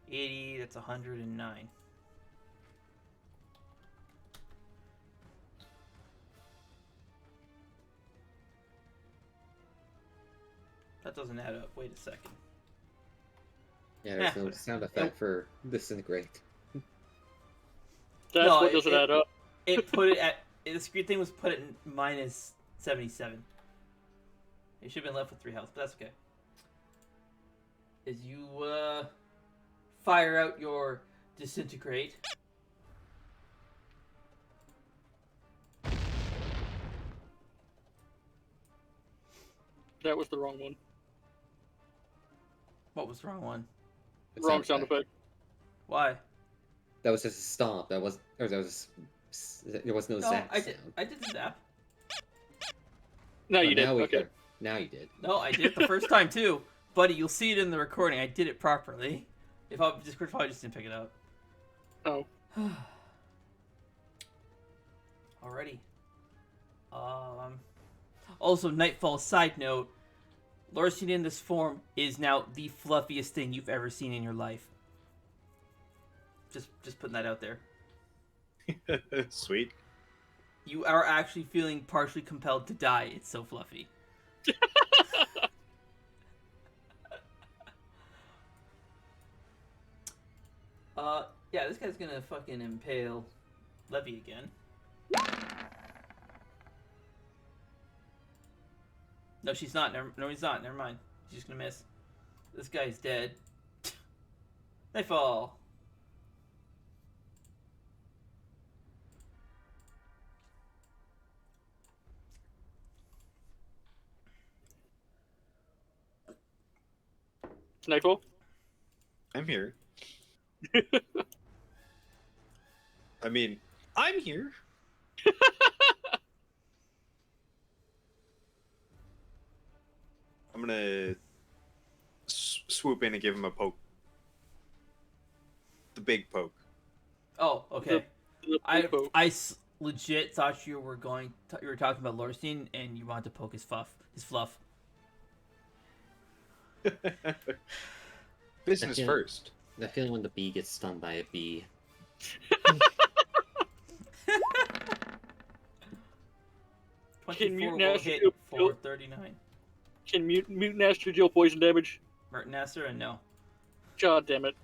80, that's 109. That doesn't add up. Wait a second. Yeah, there's no sound effect for disintegrate. That's No, what doesn't add up. It put it at... The screen thing was put at minus 77. You should have been left with 3 health, but that's okay. As you fire out your disintegrate. That was the wrong one. What was the wrong one? The Wrong sound effect. Why? That was just a stomp. There was no zap I sound. did the zap. No, you But did. now we Okay. heard- Now you did. No, I did it the first time too. Buddy, you'll see it in the recording. I did it properly. If I Discord probably just didn't pick it up. Oh. Alrighty. Also, Nightfall side note, Lorcian in this form is now the fluffiest thing you've ever seen in your life. Just putting that out there. Sweet. You are actually feeling partially compelled to die. It's so fluffy. Yeah, this guy's gonna fucking impale Levy again. No, she's not. No, he's not. Never mind. She's just gonna miss. This guy's dead. Nightfall. Nightfall? I'm here. I mean, I'm here. I'm gonna swoop in and give him a poke. The big poke. Oh, okay. The I poke. legit thought you were you were talking about Lorcian and you wanted to poke his fluff. Business Yeah. first. That feeling when the bee gets stung by a bee. Can 24 Mutant will Astro hit deal- for 39. Can Mutant Astro deal poison damage? Merton Nasser and no. God damn it.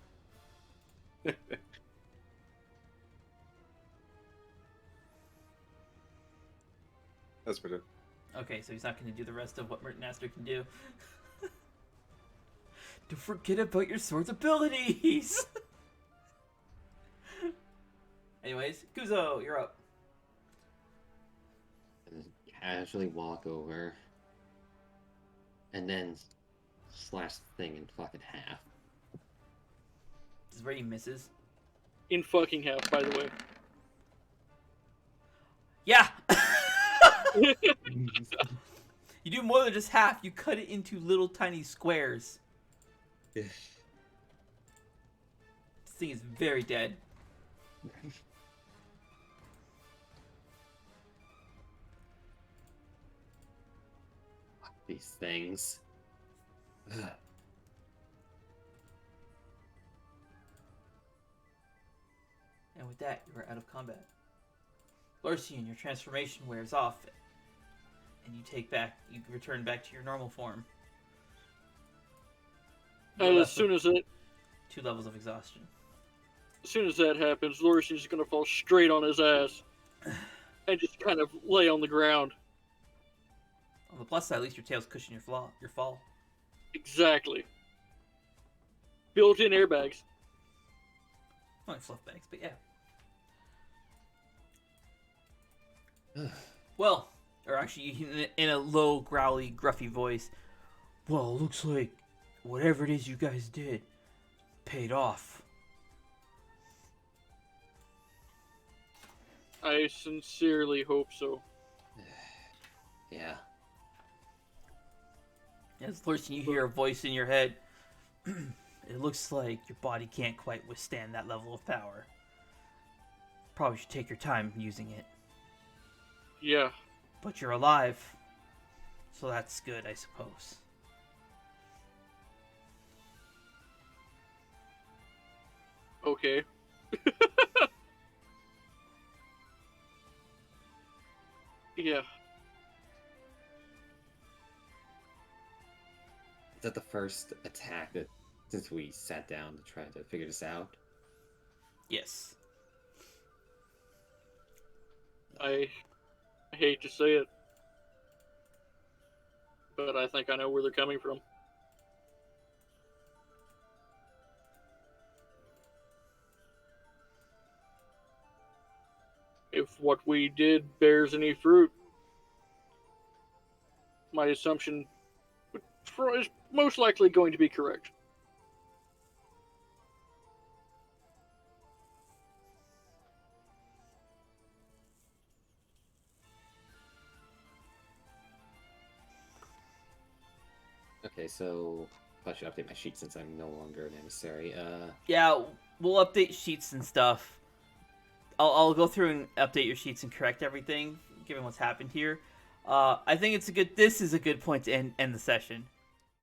That's what it. Okay, so he's not going to do the rest of what Merton Nasser can do. Don't forget about your sword's abilities! Anyways, Kuzo, you're up. And casually walk over. And then slash the thing in fucking half. This is where he misses. In fucking half, by the way. Yeah! You do more than just half. You cut it into little tiny squares. This thing is very dead. These things. And with that, you are out of combat. Lorcian, your transformation wears off, and you return back to your normal form. You're And left with 2 levels of exhaustion. as soon as that happens, Lorcian's gonna fall straight on his ass and just kind of lay on the ground. On the plus side, at least your tails cushion your fall. Exactly. Built-in airbags. Not like fluff bags, but yeah. Well, or actually, in a low, growly, gruffy voice. Well, looks like whatever it is you guys did paid off. I sincerely hope so. Yeah. As Lorcian, you hear a voice in your head. It looks like your body can't quite withstand that level of power. Probably should take your time using it. Yeah. But you're alive, so that's good, I suppose. Okay. Yeah. Is that the first attack that since we sat down to try to figure this out? Yes. I hate to say it, but I think I know where they're coming from. If what we did bears any fruit, my assumption is most likely going to be correct. Okay, so I should update my sheet since I'm no longer an emissary. Yeah, we'll update sheets and stuff. I'll go through and update your sheets and correct everything, given what's happened here. I think this is a good point to end the session.